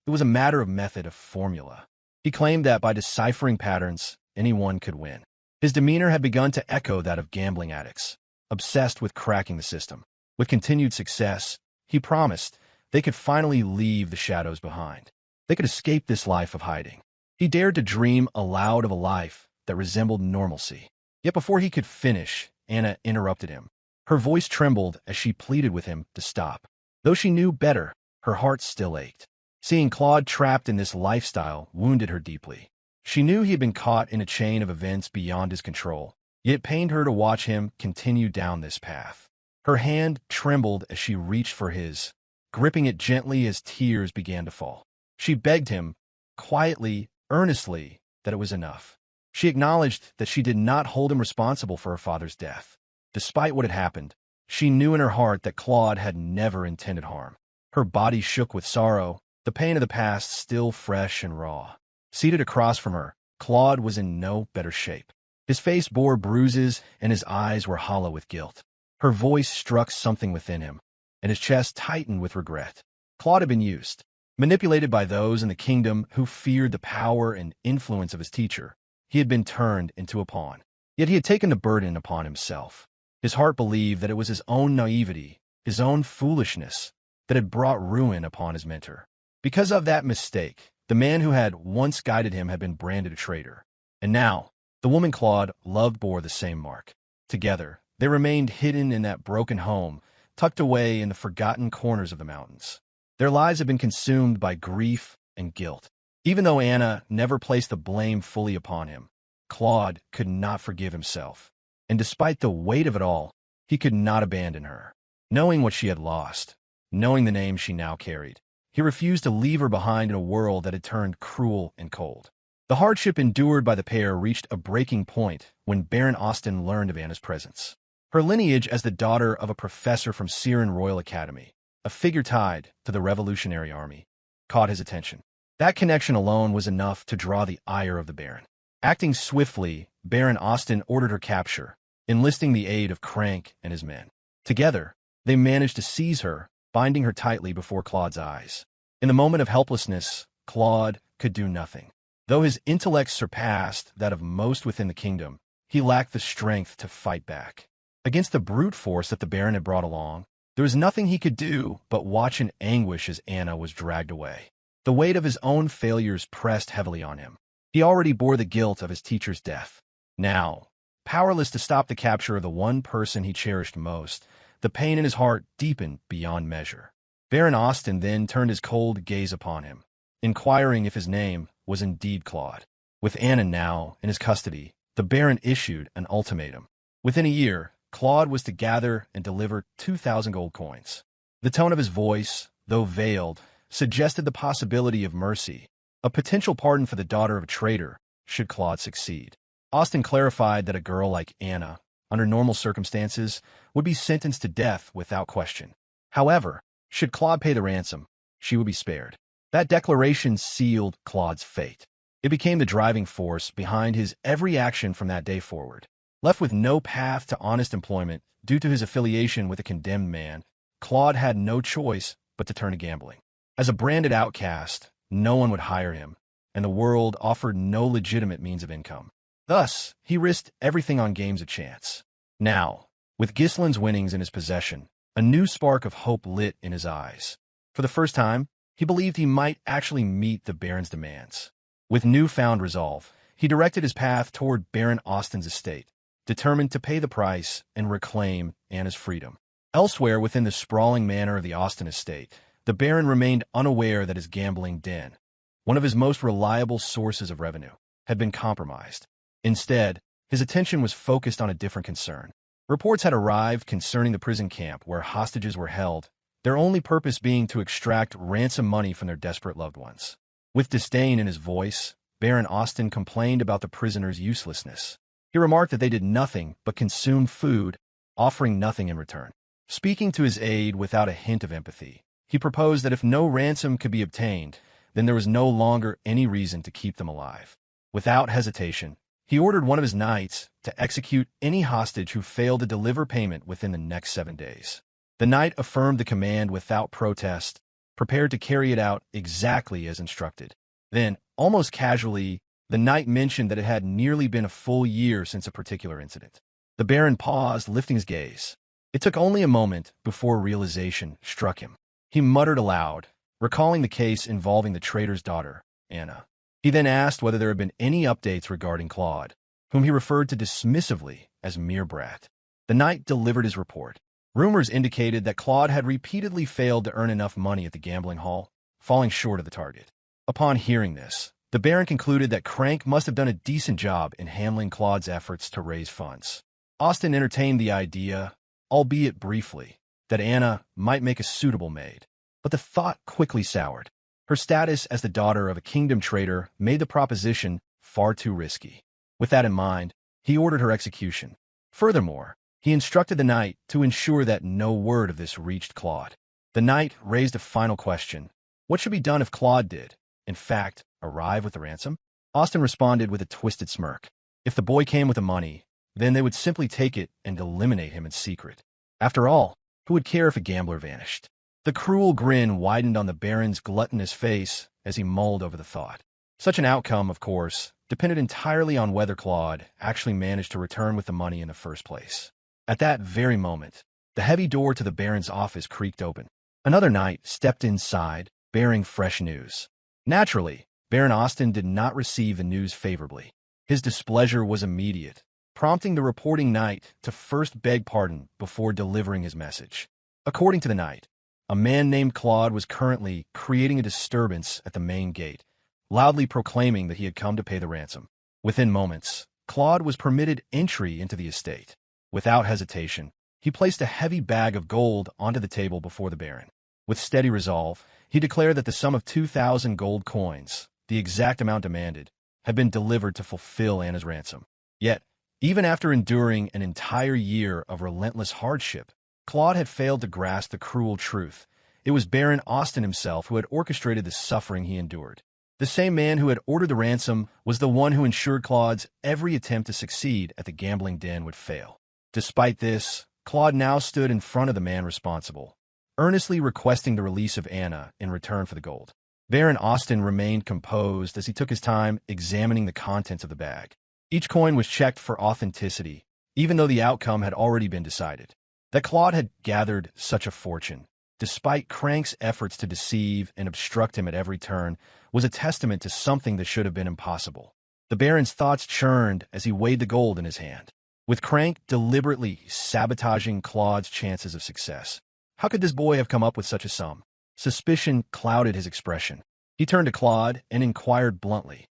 it was a matter of method, of formula. He claimed that by deciphering patterns, anyone could win. His demeanor had begun to echo that of gambling addicts, obsessed with cracking the system. With continued success, he promised they could finally leave the shadows behind. They could escape this life of hiding. He dared to dream aloud of a life that resembled normalcy. Yet before he could finish, Anna interrupted him. Her voice trembled as she pleaded with him to stop. Though she knew better, her heart still ached. Seeing Claude trapped in this lifestyle wounded her deeply. She knew he had been caught in a chain of events beyond his control, yet it pained her to watch him continue down this path. Her hand trembled as she reached for his, gripping it gently as tears began to fall. She begged him, quietly, earnestly, that it was enough. She acknowledged that she did not hold him responsible for her father's death. Despite what had happened, she knew in her heart that Claude had never intended harm. Her body shook with sorrow, the pain of the past still fresh and raw. Seated across from her, Claude was in no better shape. His face bore bruises and his eyes were hollow with guilt. Her voice struck something within him, and his chest tightened with regret. Claude had been used, manipulated by those in the kingdom who feared the power and influence of his teacher. He had been turned into a pawn. Yet he had taken the burden upon himself. His heart believed that it was his own naivety, his own foolishness, that had brought ruin upon his mentor. Because of that mistake, the man who had once guided him had been branded a traitor. And now, the woman Claude loved bore the same mark. Together, they remained hidden in that broken home, tucked away in the forgotten corners of the mountains. Their lives had been consumed by grief and guilt. Even though Anna never placed the blame fully upon him, Claude could not forgive himself. And despite the weight of it all, he could not abandon her. Knowing what she had lost, knowing the name she now carried, he refused to leave her behind in a world that had turned cruel and cold. The hardship endured by the pair reached a breaking point when Baron Auston learned of Anna's presence. Her lineage as the daughter of a professor from Siren Royal Academy, a figure tied to the Revolutionary Army, caught his attention. That connection alone was enough to draw the ire of the Baron. Acting swiftly, Baron Auston ordered her capture, enlisting the aid of Crank and his men. Together, they managed to seize her, binding her tightly before Claude's eyes. In the moment of helplessness, Claude could do nothing. Though his intellect surpassed that of most within the kingdom, he lacked the strength to fight back. Against the brute force that the Baron had brought along, there was nothing he could do but watch in anguish as Anna was dragged away. The weight of his own failures pressed heavily on him. He already bore the guilt of his teacher's death. Now, powerless to stop the capture of the one person he cherished most, the pain in his heart deepened beyond measure. Baron Auston then turned his cold gaze upon him, inquiring if his name was indeed Claude. With Anna now in his custody, the Baron issued an ultimatum. Within a year, Claude was to gather and deliver 2,000 gold coins. The tone of his voice, though veiled, suggested the possibility of mercy, a potential pardon for the daughter of a traitor, should Claude succeed. Auston clarified that a girl like Anna, under normal circumstances, would be sentenced to death without question. However, should Claude pay the ransom, she would be spared. That declaration sealed Claude's fate. It became the driving force behind his every action from that day forward. Left with no path to honest employment due to his affiliation with a condemned man, Claude had no choice but to turn to gambling. As a branded outcast, no one would hire him, and the world offered no legitimate means of income. Thus, he risked everything on games of chance. Now, with Ghislain's winnings in his possession, a new spark of hope lit in his eyes. For the first time, he believed he might actually meet the Baron's demands. With newfound resolve, he directed his path toward Baron Auston's estate, determined to pay the price and reclaim Anna's freedom. Elsewhere within the sprawling manor of the Auston estate, the Baron remained unaware that his gambling den, one of his most reliable sources of revenue, had been compromised. Instead, his attention was focused on a different concern. Reports had arrived concerning the prison camp where hostages were held, their only purpose being to extract ransom money from their desperate loved ones. With disdain in his voice, Baron Auston complained about the prisoners' uselessness. He remarked that they did nothing but consume food, offering nothing in return. Speaking to his aide without a hint of empathy, he proposed that if no ransom could be obtained, then there was no longer any reason to keep them alive. Without hesitation, he ordered one of his knights to execute any hostage who failed to deliver payment within the next 7 days. The knight affirmed the command without protest, prepared to carry it out exactly as instructed. Then, almost casually, the knight mentioned that it had nearly been a full year since a particular incident. The Baron paused, lifting his gaze. It took only a moment before realization struck him. He muttered aloud, recalling the case involving the traitor's daughter, Anna. He then asked whether there had been any updates regarding Claude, whom he referred to dismissively as mere brat. The knight delivered his report. Rumors indicated that Claude had repeatedly failed to earn enough money at the gambling hall, falling short of the target. Upon hearing this, the Baron concluded that Crank must have done a decent job in handling Claude's efforts to raise funds. Auston entertained the idea, albeit briefly, that Anna might make a suitable maid, but the thought quickly soured. Her status as the daughter of a kingdom traitor made the proposition far too risky. With that in mind, he ordered her execution. Furthermore, he instructed the knight to ensure that no word of this reached Claude. The knight raised a final question. What should be done if Claude did, in fact, arrive with the ransom? Auston responded with a twisted smirk. If the boy came with the money, then they would simply take it and eliminate him in secret. After all, who would care if a gambler vanished? The cruel grin widened on the Baron's gluttonous face as he mulled over the thought. Such an outcome, of course, depended entirely on whether Claude actually managed to return with the money in the first place. At that very moment, the heavy door to the Baron's office creaked open. Another knight stepped inside, bearing fresh news. Naturally, Baron Auston did not receive the news favorably. His displeasure was immediate, prompting the reporting knight to first beg pardon before delivering his message. According to the knight, a man named Claude was currently creating a disturbance at the main gate, loudly proclaiming that he had come to pay the ransom. Within moments, Claude was permitted entry into the estate. Without hesitation, he placed a heavy bag of gold onto the table before the Baron. With steady resolve, he declared that the sum of 2,000 gold coins, the exact amount demanded, had been delivered to fulfill Anna's ransom. Yet, even after enduring an entire year of relentless hardship, Claude had failed to grasp the cruel truth. It was Baron Auston himself who had orchestrated the suffering he endured. The same man who had ordered the ransom was the one who ensured Claude's every attempt to succeed at the gambling den would fail. Despite this, Claude now stood in front of the man responsible, earnestly requesting the release of Anna in return for the gold. Baron Auston remained composed as he took his time examining the contents of the bag. Each coin was checked for authenticity, even though the outcome had already been decided. That Claude had gathered such a fortune, despite Crank's efforts to deceive and obstruct him at every turn, was a testament to something that should have been impossible. The Baron's thoughts churned as he weighed the gold in his hand, with Crank deliberately sabotaging Claude's chances of success. How could this boy have come up with such a sum? Suspicion clouded his expression. He turned to Claude and inquired bluntly,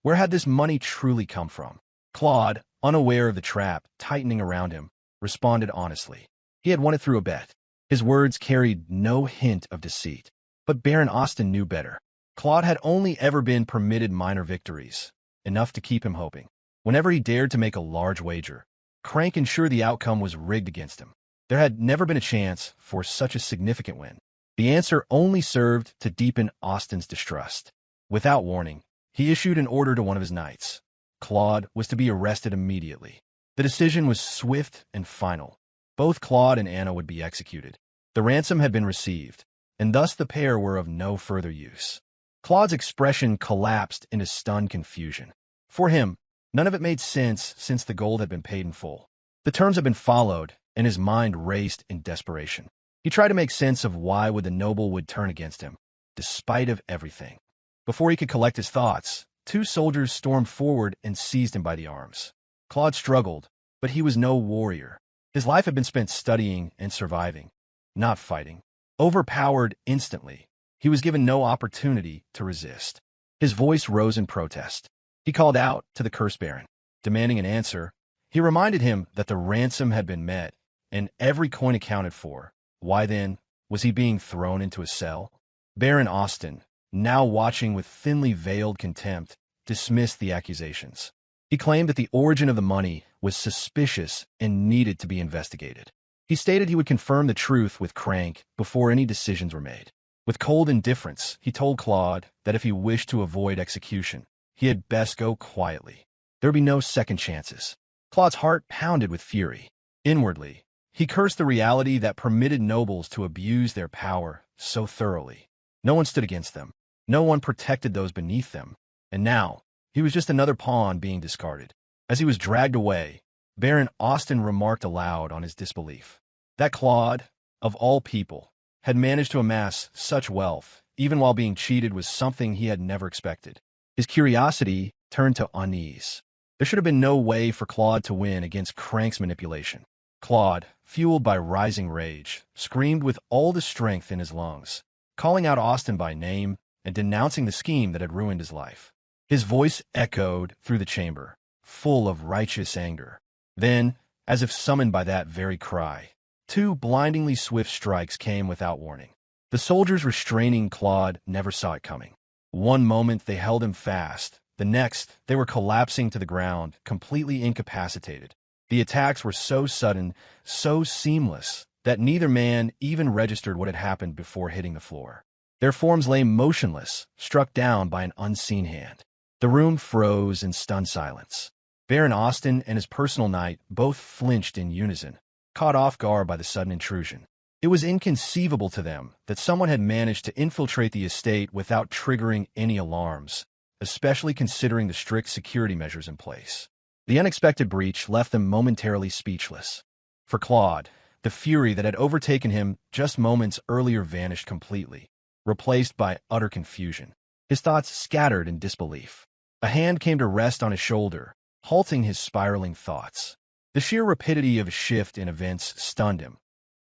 where had this money truly come from? Claude, unaware of the trap tightening around him, responded honestly. He had won it through a bet. His words carried no hint of deceit. But Baron Auston knew better. Claude had only ever been permitted minor victories, enough to keep him hoping. Whenever he dared to make a large wager, Crank ensured the outcome was rigged against him. There had never been a chance for such a significant win. The answer only served to deepen Auston's distrust. Without warning, He issued an order to one of his knights. Claude was to be arrested immediately. The decision was swift and final. Both Claude and Anna would be executed. The ransom had been received, and thus the pair were of no further use. Claude's expression collapsed into stunned confusion. For him, none of it made sense since the gold had been paid in full. The terms had been followed, and his mind raced in desperation. He tried to make sense of why the noble would turn against him, despite of everything. Before he could collect his thoughts, two soldiers stormed forward and seized him by the arms. Claude struggled, but he was no warrior. His life had been spent studying and surviving, not fighting. Overpowered instantly, he was given no opportunity to resist. His voice rose in protest. He called out to the Curse Baron, demanding an answer. He reminded him that the ransom had been met, and every coin accounted for. Why then was he being thrown into a cell? Baron Auston, now watching with thinly veiled contempt, dismissed the accusations. He claimed that the origin of the money was suspicious and needed to be investigated. He stated he would confirm the truth with Crank before any decisions were made. With cold indifference, he told Claude that if he wished to avoid execution, he had best go quietly. There would be no second chances. Claude's heart pounded with fury. Inwardly, he cursed the reality that permitted nobles to abuse their power so thoroughly. No one stood against them. No one protected those beneath them. And now, he was just another pawn being discarded. As he was dragged away, Baron Auston remarked aloud on his disbelief. That Claude, of all people, had managed to amass such wealth, even while being cheated, was something he had never expected. His curiosity turned to unease. There should have been no way for Claude to win against Crank's manipulation. Claude, fueled by rising rage, screamed with all the strength in his lungs, calling out Auston by name and denouncing the scheme that had ruined his life. His voice echoed through the chamber, full of righteous anger. Then, as if summoned by that very cry, two blindingly swift strikes came without warning. The soldiers restraining Claude never saw it coming. One moment they held him fast, the next they were collapsing to the ground, completely incapacitated. The attacks were so sudden, so seamless, that neither man even registered what had happened before hitting the floor. Their forms lay motionless, struck down by an unseen hand. The room froze in stunned silence. Baron Auston and his personal knight both flinched in unison, caught off guard by the sudden intrusion. It was inconceivable to them that someone had managed to infiltrate the estate without triggering any alarms, especially considering the strict security measures in place. The unexpected breach left them momentarily speechless. For Claude, the fury that had overtaken him just moments earlier vanished completely, replaced by utter confusion. His thoughts scattered in disbelief. A hand came to rest on his shoulder, halting his spiraling thoughts. The sheer rapidity of a shift in events stunned him.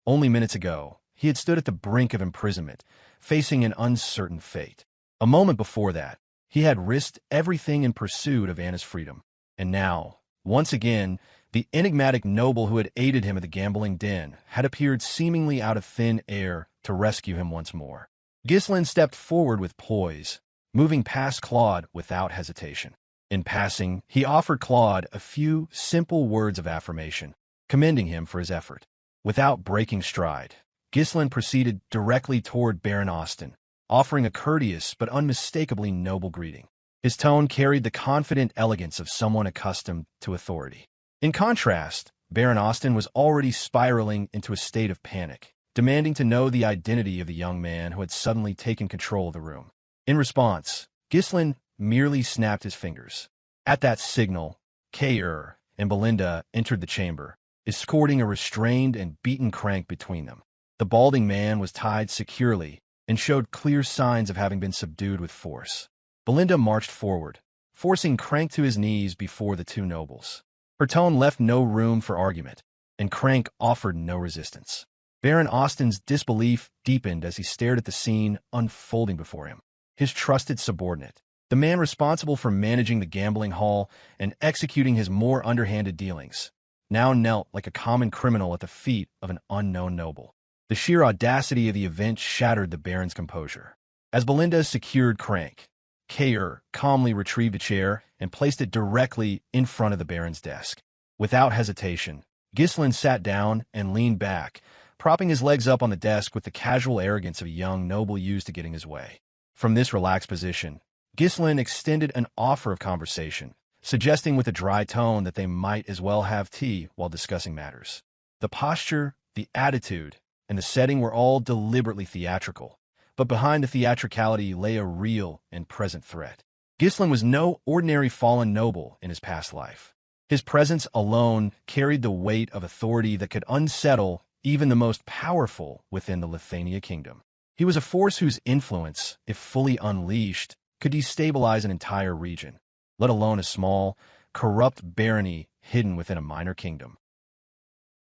Only minutes ago, he had stood at the brink of imprisonment, facing an uncertain fate. A moment before that, he had risked everything in pursuit of Anna's freedom. And now, once again, the enigmatic noble who had aided him at the gambling den had appeared seemingly out of thin air to rescue him once more. Ghislain stepped forward with poise, moving past Claude without hesitation. In passing, he offered Claude a few simple words of affirmation, commending him for his effort. Without breaking stride, Ghislain proceeded directly toward Baron Auston, offering a courteous but unmistakably noble greeting. His tone carried the confident elegance of someone accustomed to authority. In contrast, Baron Auston was already spiraling into a state of panic, demanding to know the identity of the young man who had suddenly taken control of the room. In response, Ghislain merely snapped his fingers. At that signal, Kaor and Belinda entered the chamber, escorting a restrained and beaten Crank between them. The balding man was tied securely and showed clear signs of having been subdued with force. Belinda marched forward, forcing Crank to his knees before the two nobles. Her tone left no room for argument, and Crank offered no resistance. Baron Auston's disbelief deepened as he stared at the scene unfolding before him. His trusted subordinate, the man responsible for managing the gambling hall and executing his more underhanded dealings, now knelt like a common criminal at the feet of an unknown noble. The sheer audacity of the event shattered the Baron's composure. As Belinda secured Crank, Kaor calmly retrieved a chair and placed it directly in front of the Baron's desk. Without hesitation, Ghislain sat down and leaned back, propping his legs up on the desk with the casual arrogance of a young noble used to getting his way. From this relaxed position, Ghislain extended an offer of conversation, suggesting with a dry tone that they might as well have tea while discussing matters. The posture, the attitude, and the setting were all deliberately theatrical, but behind the theatricality lay a real and present threat. Ghislain was no ordinary fallen noble in his past life. His presence alone carried the weight of authority that could unsettle even the most powerful within the Lithuania kingdom. He was a force whose influence, if fully unleashed, could destabilize an entire region, let alone a small, corrupt barony hidden within a minor kingdom.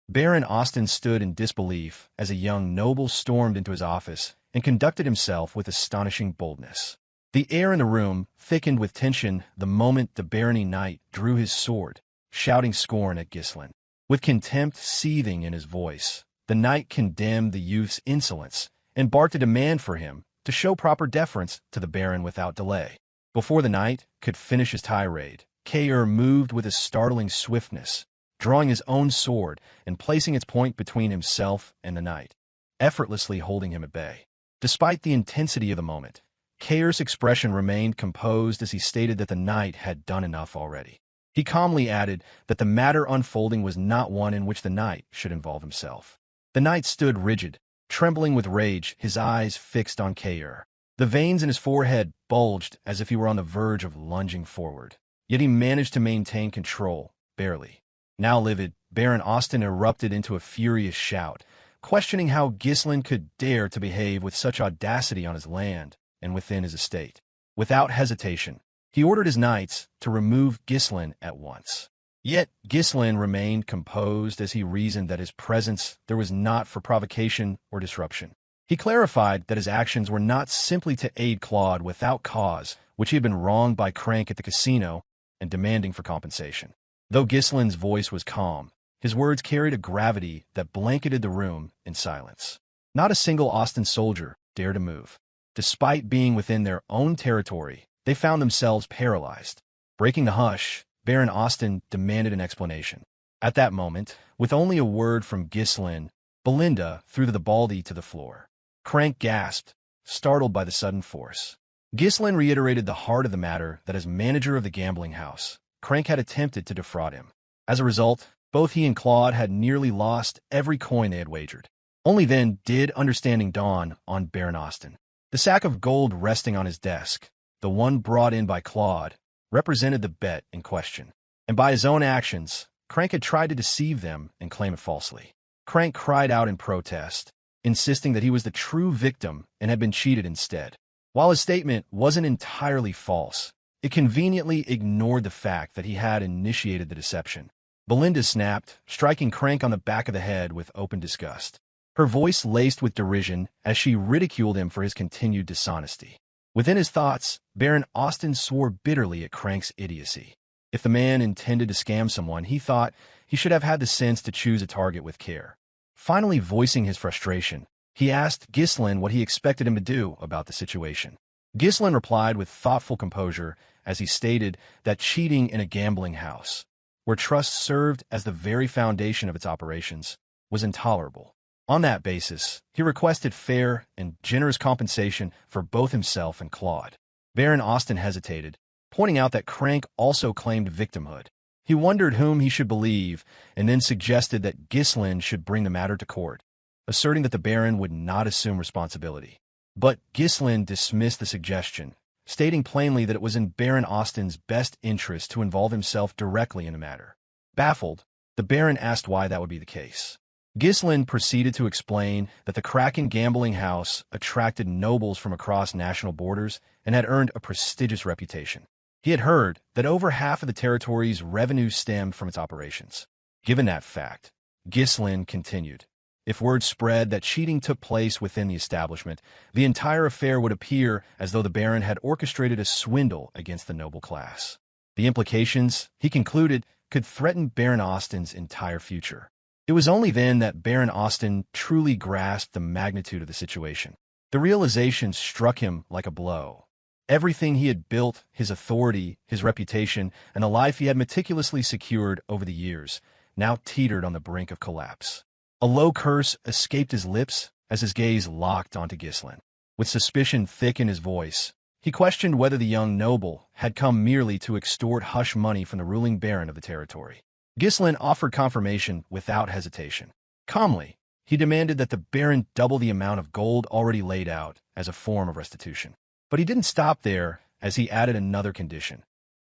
Baron Auston stood in disbelief as a young noble stormed into his office and conducted himself with astonishing boldness. The air in the room thickened with tension the moment the barony knight drew his sword, shouting scorn at Ghislain. With contempt seething in his voice, the knight condemned the youth's insolence and barked a demand for him to show proper deference to the baron without delay. Before the knight could finish his tirade, Kaor moved with a startling swiftness, drawing his own sword and placing its point between himself and the knight, effortlessly holding him at bay. Despite the intensity of the moment, Kaor's expression remained composed as he stated that the knight had done enough already. He calmly added that the matter unfolding was not one in which the knight should involve himself. The knight stood rigid, trembling with rage, his eyes fixed on Kaor. The veins in his forehead bulged as if he were on the verge of lunging forward. Yet he managed to maintain control, barely. Now livid, Baron Auston erupted into a furious shout, questioning how Ghislain could dare to behave with such audacity on his land and within his estate. Without hesitation, he ordered his knights to remove Ghislain at once. Yet Ghislain remained composed as he reasoned that his presence there was not for provocation or disruption. He clarified that his actions were not simply to aid Claude without cause, which he had been wronged by Crank at the casino, and demanding for compensation. Though Ghislain's voice was calm, his words carried a gravity that blanketed the room in silence. Not a single Auston soldier dared to move. Despite being within their own territory, they found themselves paralyzed. Breaking the hush, Baron Auston demanded an explanation. At that moment, with only a word from Ghislain, Belinda threw the baldy to the floor. Crank gasped, startled by the sudden force. Ghislain reiterated the heart of the matter, that as manager of the gambling house, Crank had attempted to defraud him. As a result, both he and Claude had nearly lost every coin they had wagered. Only then did understanding dawn on Baron Auston. The sack of gold resting on his desk, the one brought in by Claude, represented the bet in question. And by his own actions, Crank had tried to deceive them and claim it falsely. Crank cried out in protest, insisting that he was the true victim and had been cheated instead. While his statement wasn't entirely false, it conveniently ignored the fact that he had initiated the deception. Belinda snapped, striking Crank on the back of the head with open disgust. Her voice laced with derision as she ridiculed him for his continued dishonesty. Within his thoughts, Baron Auston swore bitterly at Crank's idiocy. If the man intended to scam someone, he thought he should have had the sense to choose a target with care. Finally voicing his frustration, he asked Ghislain what he expected him to do about the situation. Ghislain replied with thoughtful composure as he stated that cheating in a gambling house, where trust served as the very foundation of its operations, was intolerable. On that basis, he requested fair and generous compensation for both himself and Claude. Baron Auston hesitated, pointing out that Crank also claimed victimhood. He wondered whom he should believe, and then suggested that Ghislain should bring the matter to court, asserting that the Baron would not assume responsibility. But Ghislain dismissed the suggestion, stating plainly that it was in Baron Auston's best interest to involve himself directly in the matter. Baffled, the Baron asked why that would be the case. Ghislain proceeded to explain that the Kraken gambling house attracted nobles from across national borders and had earned a prestigious reputation. He had heard that over half of the territory's revenue stemmed from its operations. Given that fact, Ghislain continued, if word spread that cheating took place within the establishment, the entire affair would appear as though the Baron had orchestrated a swindle against the noble class. The implications, he concluded, could threaten Baron Auston's entire future. It was only then that Baron Auston truly grasped the magnitude of the situation. The realization struck him like a blow. Everything he had built, his authority, his reputation, and the life he had meticulously secured over the years, now teetered on the brink of collapse. A low curse escaped his lips as his gaze locked onto Ghislain. With suspicion thick in his voice, He questioned whether the young noble had come merely to extort hush money from the ruling baron of the territory. Ghislain offered confirmation without hesitation. Calmly, he demanded that the baron double the amount of gold already laid out as a form of restitution. But he didn't stop there, as he added another condition.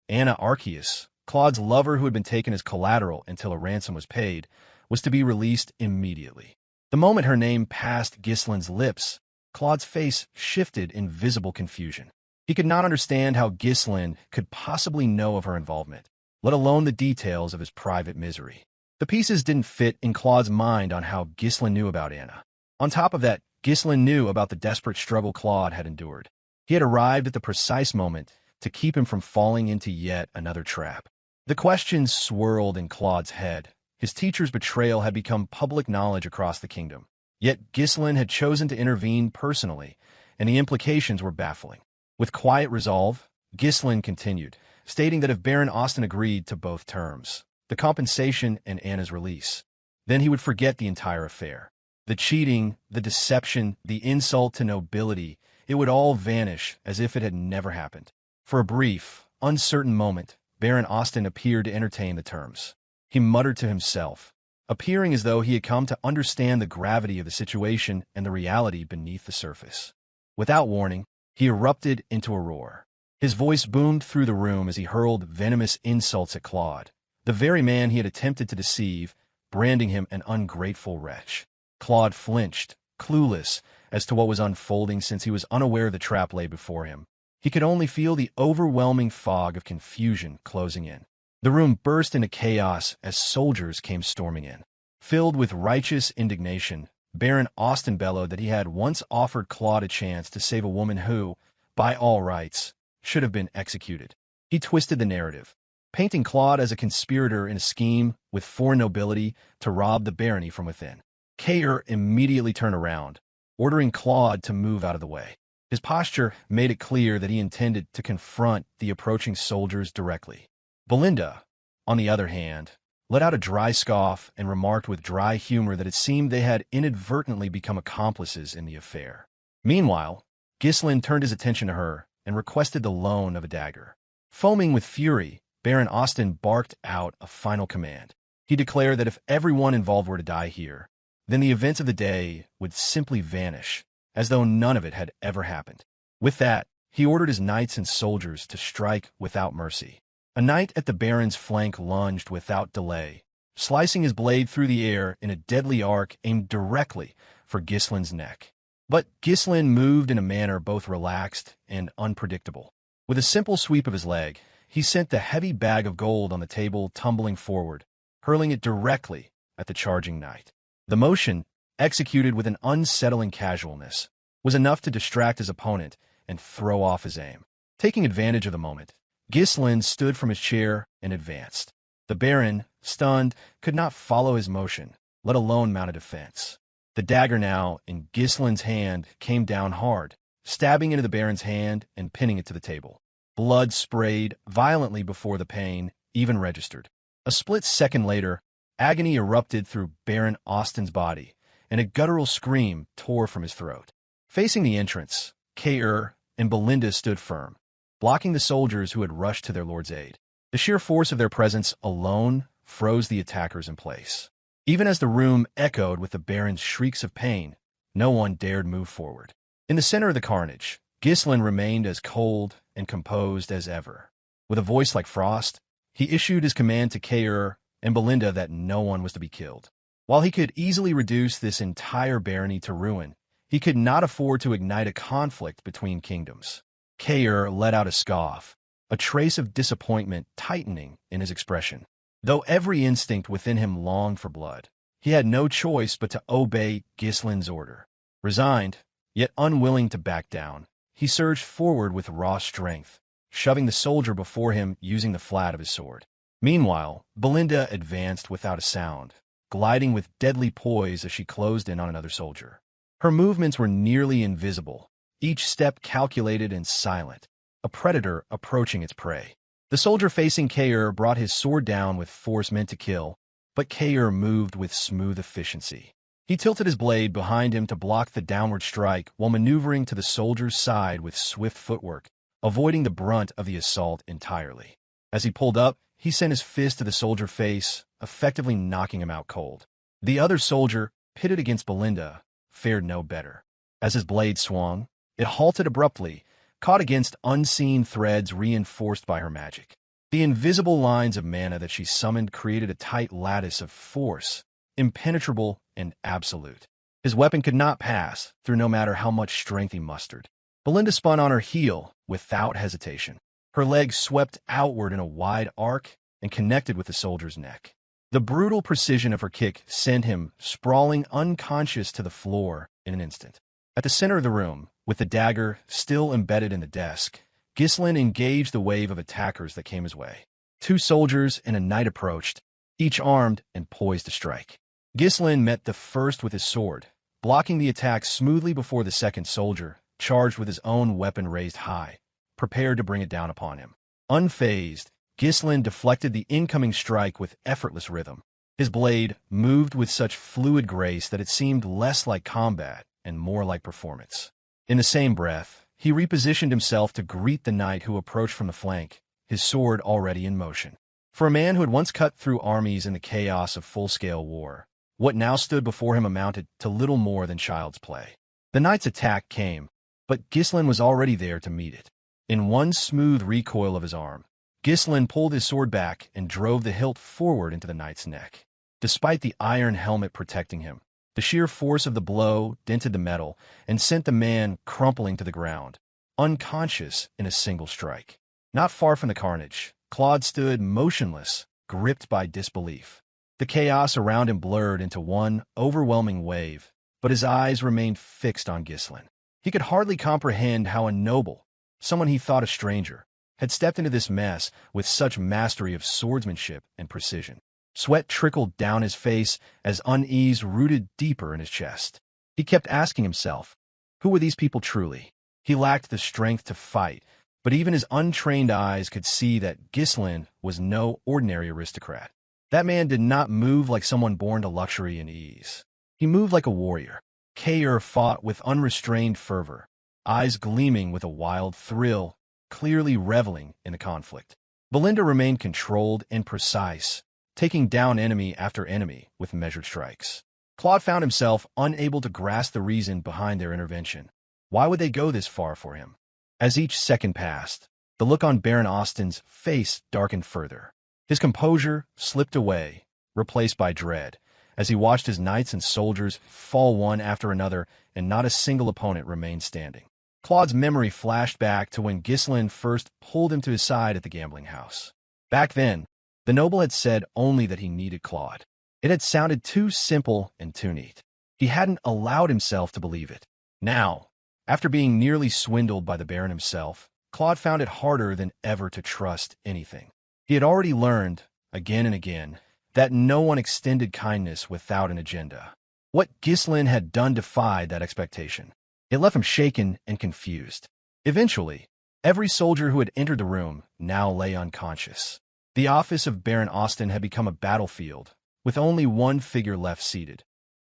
Anna Arceus, Claude's lover who had been taken as collateral until a ransom was paid, was to be released immediately. The moment her name passed Ghislain's lips, Claude's face shifted in visible confusion. He could not understand how Ghislain could possibly know of her involvement, let alone the details of his private misery. The pieces didn't fit in Claude's mind on how Ghislain knew about Anna. On top of that, Ghislain knew about the desperate struggle Claude had endured. He had arrived at the precise moment to keep him from falling into yet another trap. The questions swirled in Claude's head. His teacher's betrayal had become public knowledge across the kingdom. Yet Ghislain had chosen to intervene personally, and the implications were baffling. With quiet resolve, Ghislain continued, stating that if Baron Auston agreed to both terms, the compensation and Anna's release, then he would forget the entire affair. The cheating, the deception, the insult to nobility, it would all vanish as if it had never happened. For a brief, uncertain moment, Baron Auston appeared to entertain the terms. He muttered to himself, appearing as though he had come to understand the gravity of the situation and the reality beneath the surface. Without warning, he erupted into a roar. His voice boomed through the room as he hurled venomous insults at Claude, the very man he had attempted to deceive, branding him an ungrateful wretch. Claude flinched, clueless as to what was unfolding since he was unaware the trap lay before him. He could only feel the overwhelming fog of confusion closing in. The room burst into chaos as soldiers came storming in. Filled with righteous indignation, Baron Auston bellowed that he had once offered Claude a chance to save a woman who, by all rights, should have been executed. He twisted the narrative, painting Claude as a conspirator in a scheme with foreign nobility to rob the barony from within. Kaor immediately turned around, ordering Claude to move out of the way. His posture made it clear that he intended to confront the approaching soldiers directly. Belinda, on the other hand, let out a dry scoff and remarked with dry humor that it seemed they had inadvertently become accomplices in the affair. Meanwhile, Ghislain turned his attention to her and requested the loan of a dagger. Foaming with fury, Baron Auston barked out a final command. He declared that if everyone involved were to die here, then the events of the day would simply vanish, as though none of it had ever happened. With that, he ordered his knights and soldiers to strike without mercy. A knight at the baron's flank lunged without delay, slicing his blade through the air in a deadly arc aimed directly for Ghislain's neck. But Ghislain moved in a manner both relaxed and unpredictable. With a simple sweep of his leg, he sent the heavy bag of gold on the table tumbling forward, hurling it directly at the charging knight. The motion, executed with an unsettling casualness, was enough to distract his opponent and throw off his aim. Taking advantage of the moment, Ghislain stood from his chair and advanced. The baron, stunned, could not follow his motion, let alone mount a defense. The dagger now in Ghislain's hand came down hard, stabbing into the baron's hand and pinning it to the table. Blood sprayed violently before the pain even registered. A split second later, agony erupted through Baron Auston's body, and a guttural scream tore from his throat. Facing the entrance, Kaor and Belinda stood firm, blocking the soldiers who had rushed to their lord's aid. The sheer force of their presence alone froze the attackers in place. Even as the room echoed with the baron's shrieks of pain, no one dared move forward. In the center of the carnage, Ghislain remained as cold and composed as ever. With a voice like frost, he issued his command to Kaor and Belinda that no one was to be killed. While he could easily reduce this entire barony to ruin, he could not afford to ignite a conflict between kingdoms. Kaor let out a scoff, a trace of disappointment tightening in his expression. Though every instinct within him longed for blood, he had no choice but to obey Ghislain's order. Resigned, yet unwilling to back down, he surged forward with raw strength, shoving the soldier before him using the flat of his sword. Meanwhile, Belinda advanced without a sound, gliding with deadly poise as she closed in on another soldier. Her movements were nearly invisible, each step calculated and silent, a predator approaching its prey. The soldier facing Kaor brought his sword down with force meant to kill, but Kaor moved with smooth efficiency. He tilted his blade behind him to block the downward strike while maneuvering to the soldier's side with swift footwork, avoiding the brunt of the assault entirely. As he pulled up, he sent his fist to the soldier face, effectively knocking him out cold. The other soldier, pitted against Belinda, fared no better. As his blade swung, it halted abruptly, caught against unseen threads reinforced by her magic. The invisible lines of mana that she summoned created a tight lattice of force, impenetrable and absolute. His weapon could not pass through no matter how much strength he mustered. Belinda spun on her heel without hesitation. Her legs swept outward in a wide arc and connected with the soldier's neck. The brutal precision of her kick sent him sprawling unconscious to the floor in an instant. At the center of the room, with the dagger still embedded in the desk, Ghislain engaged the wave of attackers that came his way. 2 soldiers and a knight approached, each armed and poised to strike. Ghislain met the first with his sword, blocking the attack smoothly before the second soldier, charged with his own weapon raised high, prepared to bring it down upon him. Unfazed, Ghislain deflected the incoming strike with effortless rhythm. His blade moved with such fluid grace that it seemed less like combat and more like performance. In the same breath, he repositioned himself to greet the knight who approached from the flank, his sword already in motion. For a man who had once cut through armies in the chaos of full-scale war, what now stood before him amounted to little more than child's play. The knight's attack came, but Ghislain was already there to meet it. In one smooth recoil of his arm, Ghislain pulled his sword back and drove the hilt forward into the knight's neck. Despite the iron helmet protecting him, the sheer force of the blow dented the metal and sent the man crumpling to the ground, unconscious in a single strike. Not far from the carnage, Claude stood motionless, gripped by disbelief. The chaos around him blurred into one overwhelming wave, but his eyes remained fixed on Ghislain. He could hardly comprehend how a noble, someone he thought a stranger, had stepped into this mess with such mastery of swordsmanship and precision. Sweat trickled down his face as unease rooted deeper in his chest. He kept asking himself, who were these people truly? He lacked the strength to fight, but even his untrained eyes could see that Ghislain was no ordinary aristocrat. That man did not move like someone born to luxury and ease. He moved like a warrior. Kaor fought with unrestrained fervor, eyes gleaming with a wild thrill, clearly reveling in the conflict. Belinda remained controlled and precise, taking down enemy after enemy with measured strikes. Claude found himself unable to grasp the reason behind their intervention. Why would they go this far for him? As each second passed, the look on Baron Auston's face darkened further. His composure slipped away, replaced by dread, as he watched his knights and soldiers fall one after another, and not a single opponent remained standing. Claude's memory flashed back to when Ghislain first pulled him to his side at the gambling house. Back then, the noble had said only that he needed Claude. It had sounded too simple and too neat. He hadn't allowed himself to believe it. Now, after being nearly swindled by the Baron himself, Claude found it harder than ever to trust anything. He had already learned, again and again, that no one extended kindness without an agenda. What Ghislain had done defied that expectation. It left him shaken and confused. Eventually, every soldier who had entered the room now lay unconscious. The office of Baron Auston had become a battlefield, with only one figure left seated.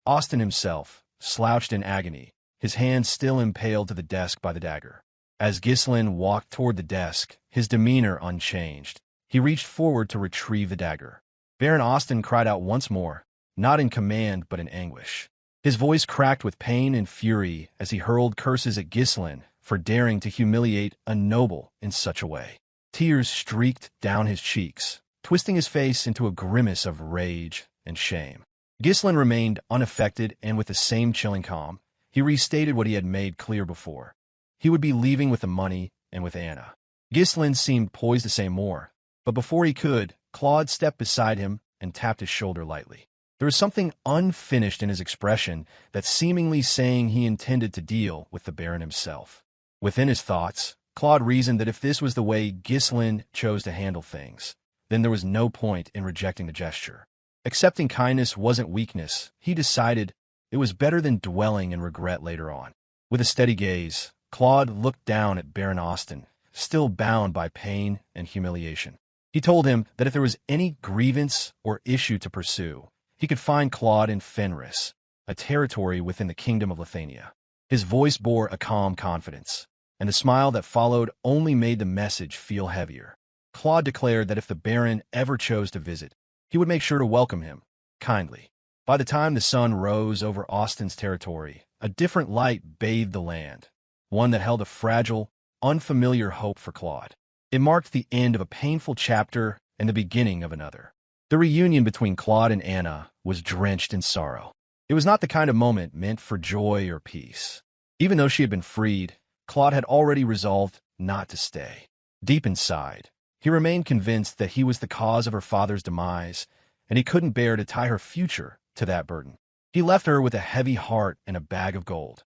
Auston himself, slouched in agony, his hand still impaled to the desk by the dagger. As Ghislain walked toward the desk, his demeanor unchanged, he reached forward to retrieve the dagger. Baron Auston cried out once more, not in command but in anguish. His voice cracked with pain and fury as he hurled curses at Ghislain for daring to humiliate a noble in such a way. Tears streaked down his cheeks, twisting his face into a grimace of rage and shame. Ghislain remained unaffected, and with the same chilling calm, he restated what he had made clear before. He would be leaving with the money and with Anna. Ghislain seemed poised to say more, but before he could, Claude stepped beside him and tapped his shoulder lightly. There was something unfinished in his expression that seemingly saying he intended to deal with the Baron himself. Within his thoughts, Claude reasoned that if this was the way Ghislain chose to handle things, then there was no point in rejecting the gesture. Accepting kindness wasn't weakness, he decided. It was better than dwelling in regret later on. With a steady gaze, Claude looked down at Baron Auston, still bound by pain and humiliation. He told him that if there was any grievance or issue to pursue, he could find Claude in Fenris, a territory within the kingdom of Lithuania. His voice bore a calm confidence. and the smile that followed only made the message feel heavier. Claude declared that if the Baron ever chose to visit, he would make sure to welcome him kindly. By the time the sun rose over Auston's territory, a different light bathed the land, one that held a fragile, unfamiliar hope for Claude. It marked the end of a painful chapter and the beginning of another. The reunion between Claude and Anna was drenched in sorrow. It was not the kind of moment meant for joy or peace. Even though she had been freed, Claude had already resolved not to stay. Deep inside, he remained convinced that he was the cause of her father's demise, and he couldn't bear to tie her future to that burden. He left her with a heavy heart and a bag of gold,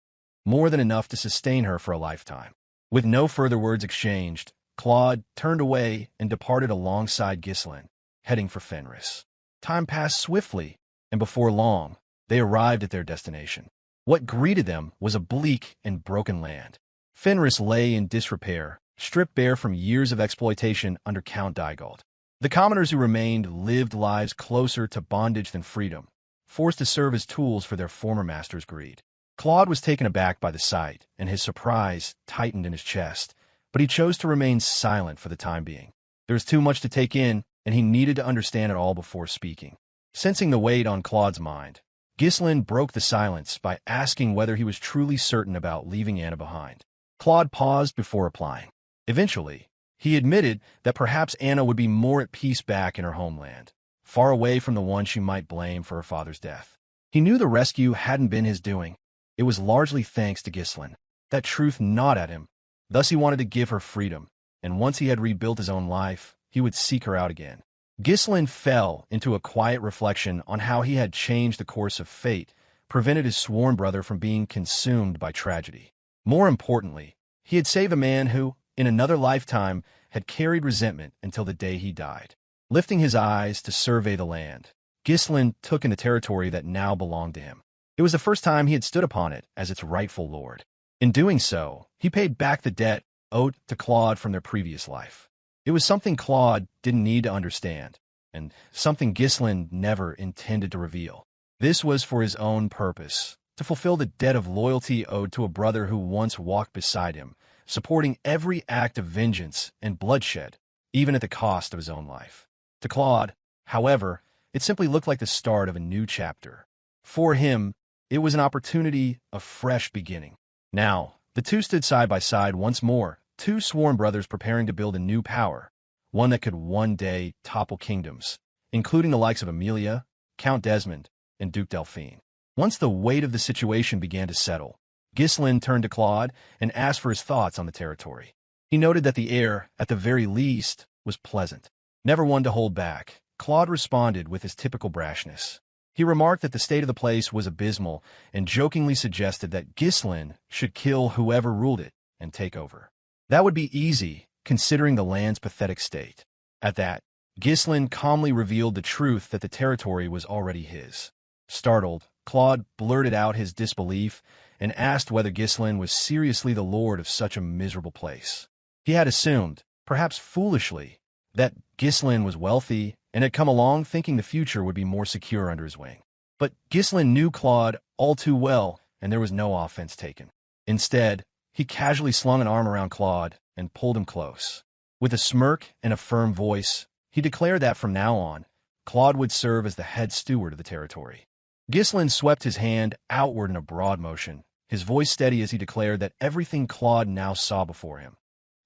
more than enough to sustain her for a lifetime. With no further words exchanged, Claude turned away and departed alongside Ghislain, heading for Fenris. Time passed swiftly, and before long, they arrived at their destination. What greeted them was a bleak and broken land. Fenris lay in disrepair, stripped bare from years of exploitation under Count Daigold. The commoners who remained lived lives closer to bondage than freedom, forced to serve as tools for their former master's greed. Claude was taken aback by the sight, and his surprise tightened in his chest, but he chose to remain silent for the time being. There was too much to take in, and he needed to understand it all before speaking. Sensing the weight on Claude's mind, Ghislain broke the silence by asking whether he was truly certain about leaving Anna behind. Claude paused before replying. Eventually, he admitted that perhaps Anna would be more at peace back in her homeland, far away from the one she might blame for her father's death. He knew the rescue hadn't been his doing. It was largely thanks to Ghislain. That truth gnawed at him. Thus he wanted to give her freedom, and once he had rebuilt his own life, he would seek her out again. Ghislain fell into a quiet reflection on how he had changed the course of fate, prevented his sworn brother from being consumed by tragedy. More importantly, he had saved a man who, in another lifetime, had carried resentment until the day he died. Lifting his eyes to survey the land, Ghislain took in the territory that now belonged to him. It was the first time he had stood upon it as its rightful lord. In doing so, he paid back the debt owed to Claude from their previous life. It was something Claude didn't need to understand, and something Ghislain never intended to reveal. This was for his own purpose, to fulfill the debt of loyalty owed to a brother who once walked beside him, supporting every act of vengeance and bloodshed, even at the cost of his own life. To Claude, however, it simply looked like the start of a new chapter. For him, it was an opportunity, a fresh beginning. Now, the two stood side by side once more, two sworn brothers preparing to build a new power, one that could one day topple kingdoms, including the likes of Emilia, Count Desmond, and Duke Delphine. Once the weight of the situation began to settle, Ghislain turned to Claude and asked for his thoughts on the territory. He noted that the air, at the very least, was pleasant. Never one to hold back, Claude responded with his typical brashness. He remarked that the state of the place was abysmal and jokingly suggested that Ghislain should kill whoever ruled it and take over. That would be easy, considering the land's pathetic state. At that, Ghislain calmly revealed the truth that the territory was already his. Startled, Claude blurted out his disbelief and asked whether Ghislain was seriously the lord of such a miserable place. He had assumed, perhaps foolishly, that Ghislain was wealthy and had come along thinking the future would be more secure under his wing. But Ghislain knew Claude all too well, and there was no offense taken. Instead, he casually slung an arm around Claude and pulled him close. With a smirk and a firm voice, he declared that from now on, Claude would serve as the head steward of the territory. Ghislain swept his hand outward in a broad motion, his voice steady as he declared that everything Claude now saw before him,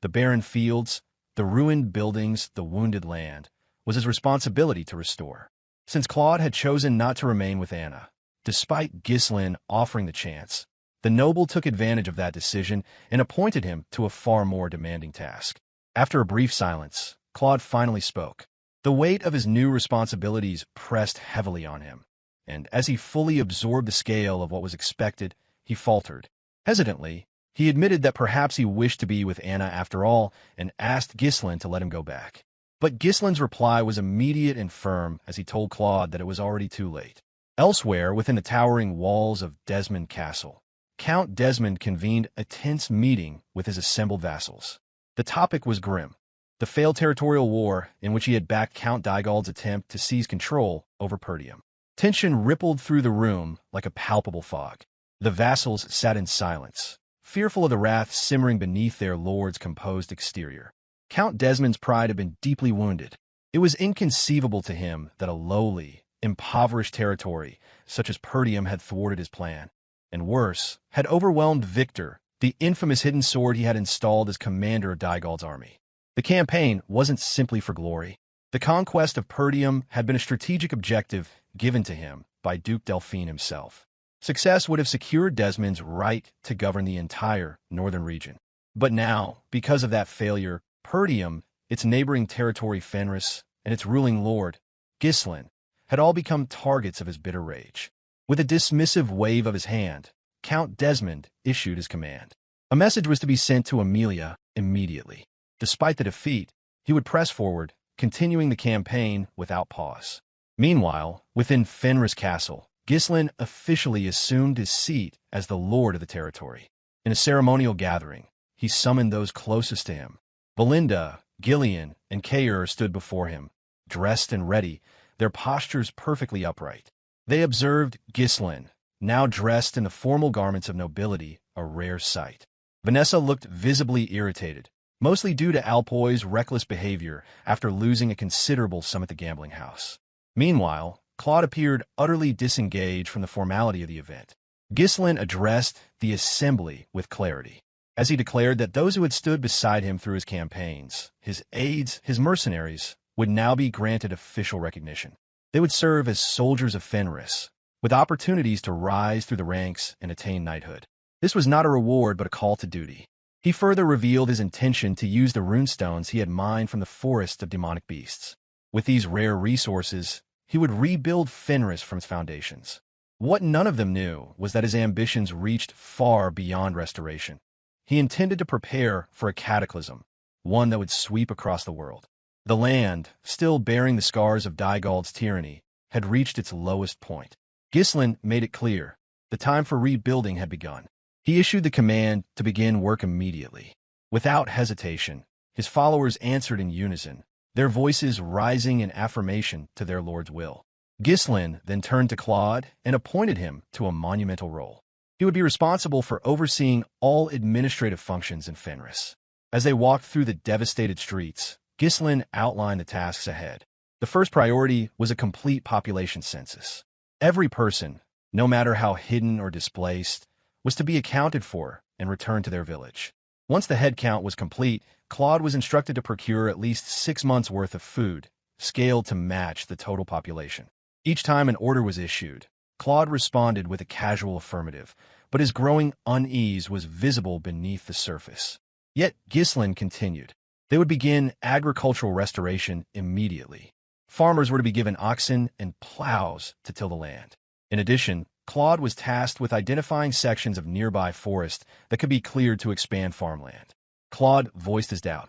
the barren fields, the ruined buildings, the wounded land, was his responsibility to restore. Since Claude had chosen not to remain with Anna, despite Ghislain offering the chance, the noble took advantage of that decision and appointed him to a far more demanding task. After a brief silence, Claude finally spoke. The weight of his new responsibilities pressed heavily on him, and as he fully absorbed the scale of what was expected, he faltered. Hesitantly, he admitted that perhaps he wished to be with Anna after all and asked Ghislain to let him go back. But Ghislain's reply was immediate and firm as he told Claude that it was already too late. Elsewhere, within the towering walls of Desmond Castle, Count Desmond convened a tense meeting with his assembled vassals. The topic was grim: the failed territorial war in which he had backed Count Daigold's attempt to seize control over Perdium. Tension rippled through the room like a palpable fog. The vassals sat in silence, fearful of the wrath simmering beneath their lord's composed exterior. Count Desmond's pride had been deeply wounded. It was inconceivable to him that a lowly, impoverished territory such as Perdium had thwarted his plan, and worse, had overwhelmed Victor, the infamous hidden sword he had installed as commander of Dygald's army. The campaign wasn't simply for glory. The conquest of Perdium had been a strategic objective given to him by Duke Delphine himself. Success would have secured Desmond's right to govern the entire northern region. But now, because of that failure, Perdium, its neighboring territory Fenris, and its ruling lord, Ghislain, had all become targets of his bitter rage. With a dismissive wave of his hand, Count Desmond issued his command. A message was to be sent to Emilia immediately. Despite the defeat, he would press forward, continuing the campaign without pause. Meanwhile, within Fenris Castle, Ghislain officially assumed his seat as the lord of the territory. In a ceremonial gathering, he summoned those closest to him. Belinda, Gillion, and Kaor stood before him, dressed and ready, their postures perfectly upright. They observed Ghislain, now dressed in the formal garments of nobility, a rare sight. Vanessa looked visibly irritated, mostly due to Alpoy's reckless behavior after losing a considerable sum at the gambling house. Meanwhile, Claude appeared utterly disengaged from the formality of the event. Ghislain addressed the assembly with clarity, as he declared that those who had stood beside him through his campaigns, his aides, his mercenaries, would now be granted official recognition. They would serve as soldiers of Fenris, with opportunities to rise through the ranks and attain knighthood. This was not a reward but a call to duty. He further revealed his intention to use the runestones he had mined from the forest of demonic beasts. With these rare resources, he would rebuild Fenris from its foundations. What none of them knew was that his ambitions reached far beyond restoration. He intended to prepare for a cataclysm, one that would sweep across the world. The land, still bearing the scars of Dygald's tyranny, had reached its lowest point. Ghislain made it clear the time for rebuilding had begun. He issued the command to begin work immediately. Without hesitation, his followers answered in unison, their voices rising in affirmation to their lord's will. Ghislain then turned to Claude and appointed him to a monumental role. He would be responsible for overseeing all administrative functions in Fenris. As they walked through the devastated streets, Ghislain outlined the tasks ahead. The first priority was a complete population census. Every person, no matter how hidden or displaced, was to be accounted for and returned to their village. Once the head count was complete, Claude was instructed to procure at least 6 months' worth of food, scaled to match the total population. Each time an order was issued, Claude responded with a casual affirmative, but his growing unease was visible beneath the surface. Yet Ghislain continued. They would begin agricultural restoration immediately. Farmers were to be given oxen and plows to till the land. In addition, Claude was tasked with identifying sections of nearby forest that could be cleared to expand farmland. Claude voiced his doubt.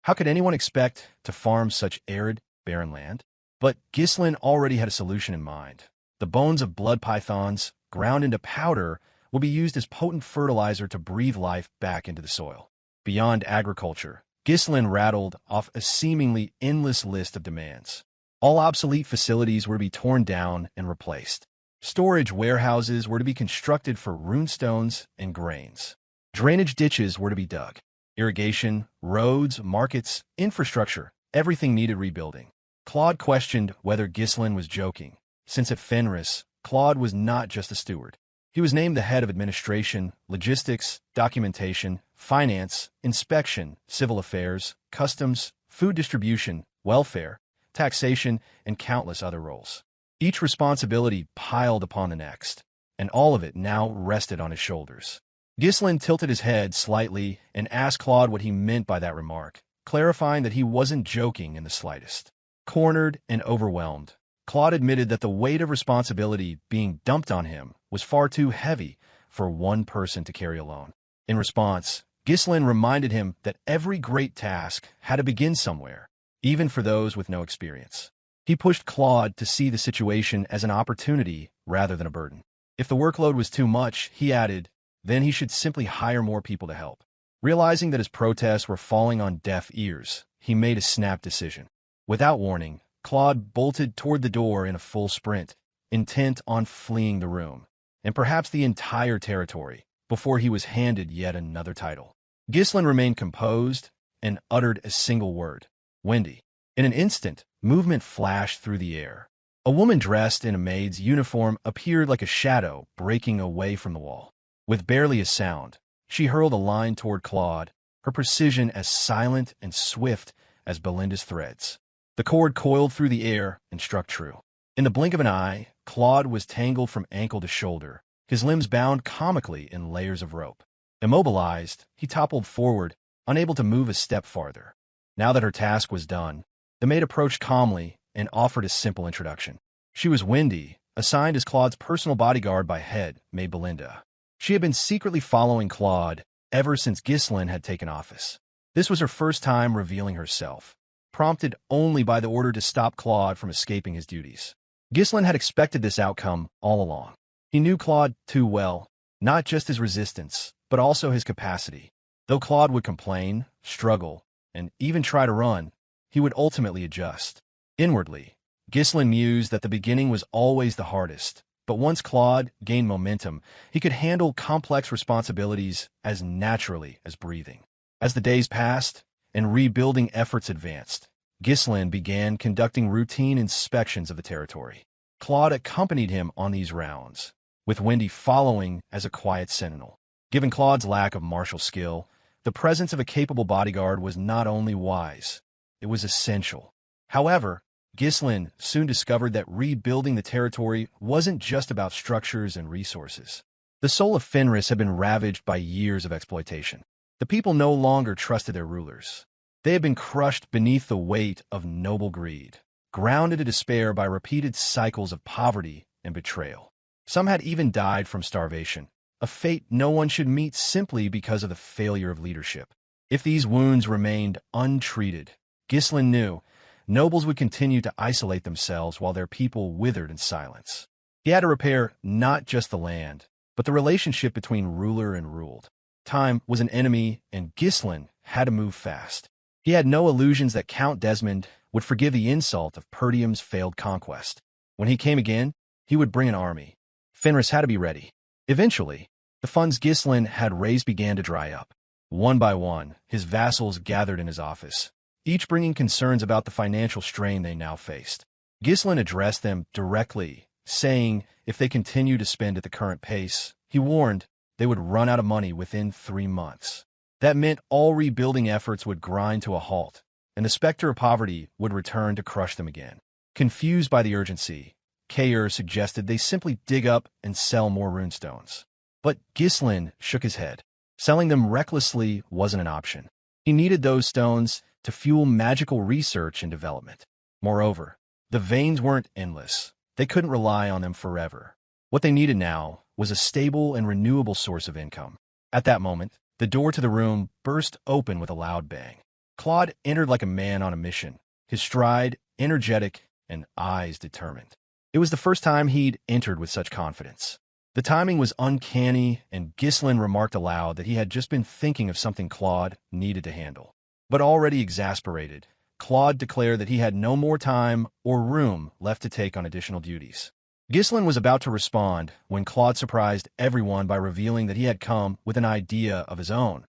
How could anyone expect to farm such arid, barren land? But Ghislain already had a solution in mind. The bones of blood pythons, ground into powder, will be used as potent fertilizer to breathe life back into the soil. Beyond agriculture, Ghislain rattled off a seemingly endless list of demands. All obsolete facilities were to be torn down and replaced. Storage warehouses were to be constructed for runestones and grains. Drainage ditches were to be dug. Irrigation, roads, markets, infrastructure, everything needed rebuilding. Claude questioned whether Ghislain was joking, since at Fenris, Claude was not just a steward. He was named the head of administration, logistics, documentation, finance, inspection, civil affairs, customs, food distribution, welfare, taxation, and countless other roles. Each responsibility piled upon the next, and all of it now rested on his shoulders. Ghislain tilted his head slightly and asked Claude what he meant by that remark, clarifying that he wasn't joking in the slightest. Cornered and overwhelmed, Claude admitted that the weight of responsibility being dumped on him was far too heavy for one person to carry alone. In response, Ghislain reminded him that every great task had to begin somewhere, even for those with no experience. He pushed Claude to see the situation as an opportunity rather than a burden. If the workload was too much, he added, then he should simply hire more people to help. Realizing that his protests were falling on deaf ears, he made a snap decision. Without warning, Claude bolted toward the door in a full sprint, intent on fleeing the room, and perhaps the entire territory, before he was handed yet another title. Ghislain remained composed and uttered a single word: Wendy. In an instant, movement flashed through the air. A woman dressed in a maid's uniform appeared like a shadow breaking away from the wall. With barely a sound, she hurled a line toward Claude, her precision as silent and swift as Belinda's threads. The cord coiled through the air and struck true. In the blink of an eye, Claude was tangled from ankle to shoulder, his limbs bound comically in layers of rope. Immobilized, he toppled forward, unable to move a step farther. Now that her task was done, the maid approached calmly and offered a simple introduction. She was Wendy, assigned as Claude's personal bodyguard by head Maid Belinda. She had been secretly following Claude ever since Ghislain had taken office. This was her first time revealing herself, prompted only by the order to stop Claude from escaping his duties. Ghislain had expected this outcome all along. He knew Claude too well, not just his resistance, but also his capacity. Though Claude would complain, struggle, and even try to run, he would ultimately adjust. Inwardly, Ghislain mused that the beginning was always the hardest, but once Claude gained momentum, he could handle complex responsibilities as naturally as breathing. As the days passed and rebuilding efforts advanced, Ghislain began conducting routine inspections of the territory. Claude accompanied him on these rounds, with Wendy following as a quiet sentinel. Given Claude's lack of martial skill, the presence of a capable bodyguard was not only wise, it was essential. However, Ghislain soon discovered that rebuilding the territory wasn't just about structures and resources. The soul of Fenris had been ravaged by years of exploitation. The people no longer trusted their rulers. They had been crushed beneath the weight of noble greed, ground into despair by repeated cycles of poverty and betrayal. Some had even died from starvation, a fate no one should meet simply because of the failure of leadership. If these wounds remained untreated, Ghislain knew nobles would continue to isolate themselves while their people withered in silence. He had to repair not just the land, but the relationship between ruler and ruled. Time was an enemy, and Ghislain had to move fast. He had no illusions that Count Desmond would forgive the insult of Perdium's failed conquest. When he came again, he would bring an army. Fenris had to be ready. Eventually, the funds Ghislain had raised began to dry up. One by one, his vassals gathered in his office, each bringing concerns about the financial strain they now faced. Ghislain addressed them directly, saying if they continued to spend at the current pace, he warned, they would run out of money within 3 months. That meant all rebuilding efforts would grind to a halt, and the specter of poverty would return to crush them again. Confused by the urgency, Kaor suggested they simply dig up and sell more runestones. But Ghislain shook his head. Selling them recklessly wasn't an option. He needed those stones to fuel magical research and development. Moreover, the veins weren't endless. They couldn't rely on them forever. What they needed now was a stable and renewable source of income. At that moment, the door to the room burst open with a loud bang. Claude entered like a man on a mission, his stride energetic and eyes determined. It was the first time he'd entered with such confidence. The timing was uncanny, and Ghislain remarked aloud that he had just been thinking of something Claude needed to handle. But already exasperated, Claude declared that he had no more time or room left to take on additional duties. Ghislain was about to respond when Claude surprised everyone by revealing that he had come with an idea of his own,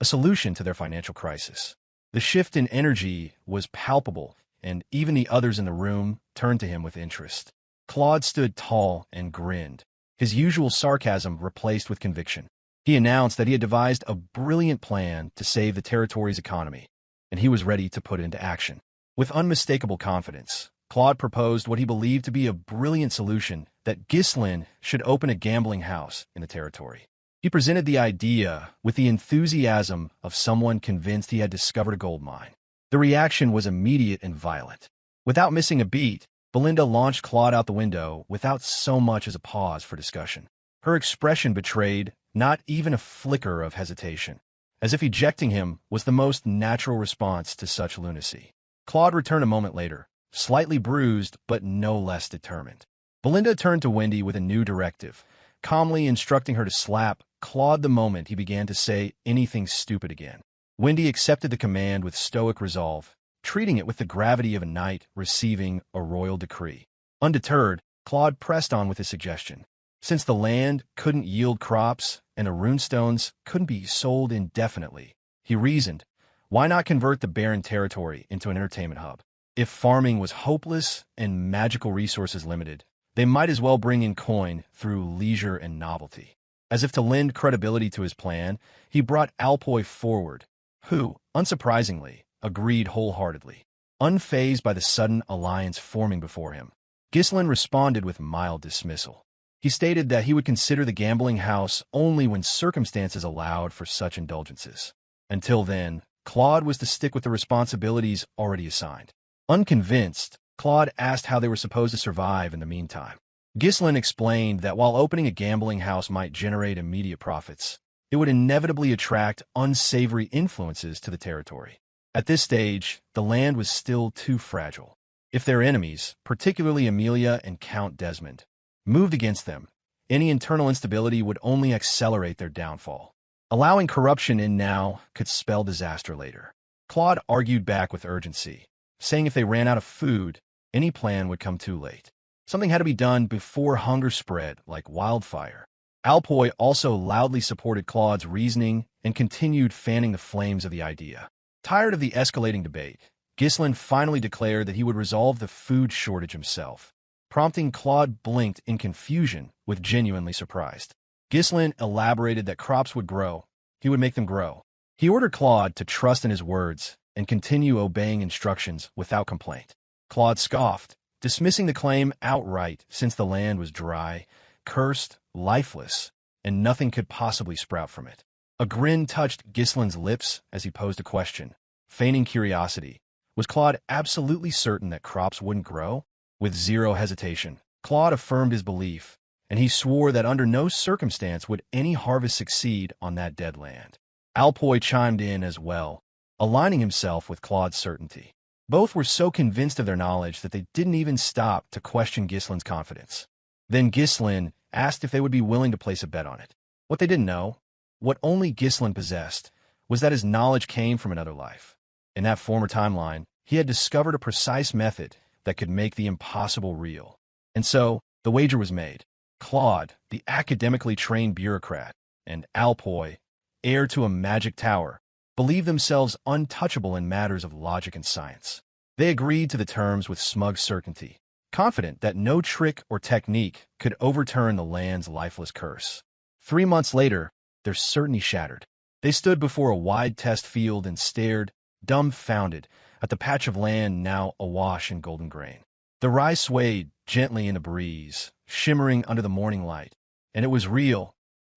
a solution to their financial crisis. The shift in energy was palpable, and even the others in the room turned to him with interest. Claude stood tall and grinned, his usual sarcasm replaced with conviction. He announced that he had devised a brilliant plan to save the territory's economy, and he was ready to put it into action. With unmistakable confidence, Claude proposed what he believed to be a brilliant solution, that Ghislain should open a gambling house in the territory. He presented the idea with the enthusiasm of someone convinced he had discovered a gold mine. The reaction was immediate and violent. Without missing a beat, Belinda launched Claude out the window without so much as a pause for discussion. Her expression betrayed not even a flicker of hesitation, as if ejecting him was the most natural response to such lunacy. Claude returned a moment later, slightly bruised but no less determined. Belinda turned to Wendy with a new directive, calmly instructing her to slap Claude the moment he began to say anything stupid again. Wendy accepted the command with stoic resolve, treating it with the gravity of a knight receiving a royal decree. Undeterred, Claude pressed on with his suggestion. Since the land couldn't yield crops and the runestones couldn't be sold indefinitely, he reasoned, why not convert the barren territory into an entertainment hub? If farming was hopeless and magical resources limited, they might as well bring in coin through leisure and novelty. As if to lend credibility to his plan, he brought Alpoi forward, who, unsurprisingly, agreed wholeheartedly. Unfazed by the sudden alliance forming before him, Ghislain responded with mild dismissal. He stated that he would consider the gambling house only when circumstances allowed for such indulgences. Until then, Claude was to stick with the responsibilities already assigned. Unconvinced, Claude asked how they were supposed to survive in the meantime. Ghislain explained that while opening a gambling house might generate immediate profits, it would inevitably attract unsavory influences to the territory. At this stage, the land was still too fragile. If their enemies, particularly Emilia and Count Desmond, moved against them, any internal instability would only accelerate their downfall. Allowing corruption in now could spell disaster later. Claude argued back with urgency, saying if they ran out of food, any plan would come too late. Something had to be done before hunger spread like wildfire. Alpoi also loudly supported Claude's reasoning and continued fanning the flames of the idea. Tired of the escalating debate, Ghislain finally declared that he would resolve the food shortage himself, prompting Claude blinked in confusion with genuinely surprised. Ghislain elaborated that crops would grow. He would make them grow. He ordered Claude to trust in his words and continue obeying instructions without complaint. Claude scoffed, dismissing the claim outright since the land was dry, cursed, lifeless, and nothing could possibly sprout from it. A grin touched Ghislain's lips as he posed a question, feigning curiosity. Was Claude absolutely certain that crops wouldn't grow? With zero hesitation, Claude affirmed his belief, and he swore that under no circumstance would any harvest succeed on that dead land. Alpoi chimed in as well, aligning himself with Claude's certainty. Both were so convinced of their knowledge that they didn't even stop to question Ghislain's confidence. Then Ghislain asked if they would be willing to place a bet on it. What they didn't know, what only Ghislain possessed, was that his knowledge came from another life. In that former timeline, he had discovered a precise method that could make the impossible real. And so, the wager was made. Claude, the academically trained bureaucrat, and Alpoi, heir to a magic tower, believed themselves untouchable in matters of logic and science. They agreed to the terms with smug certainty, confident that no trick or technique could overturn the land's lifeless curse. 3 months later, their certainty shattered. They stood before a wide test field and stared, dumbfounded, at the patch of land now awash in golden grain. The rye swayed gently in the breeze, shimmering under the morning light, and it was real,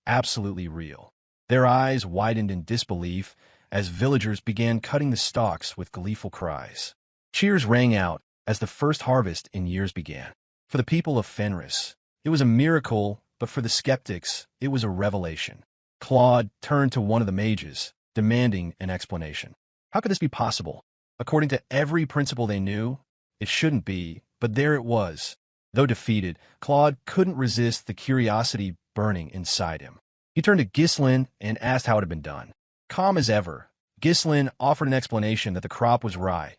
absolutely real. Their eyes widened in disbelief as villagers began cutting the stalks with gleeful cries. Cheers rang out as the first harvest in years began. For the people of Fenris, it was a miracle, but for the skeptics, it was a revelation. Claude turned to one of the mages, demanding an explanation. How could this be possible? According to every principle they knew, it shouldn't be, but there it was. Though defeated, Claude couldn't resist the curiosity burning inside him. He turned to Ghislain and asked how it had been done. Calm as ever, Ghislain offered an explanation that the crop was rye,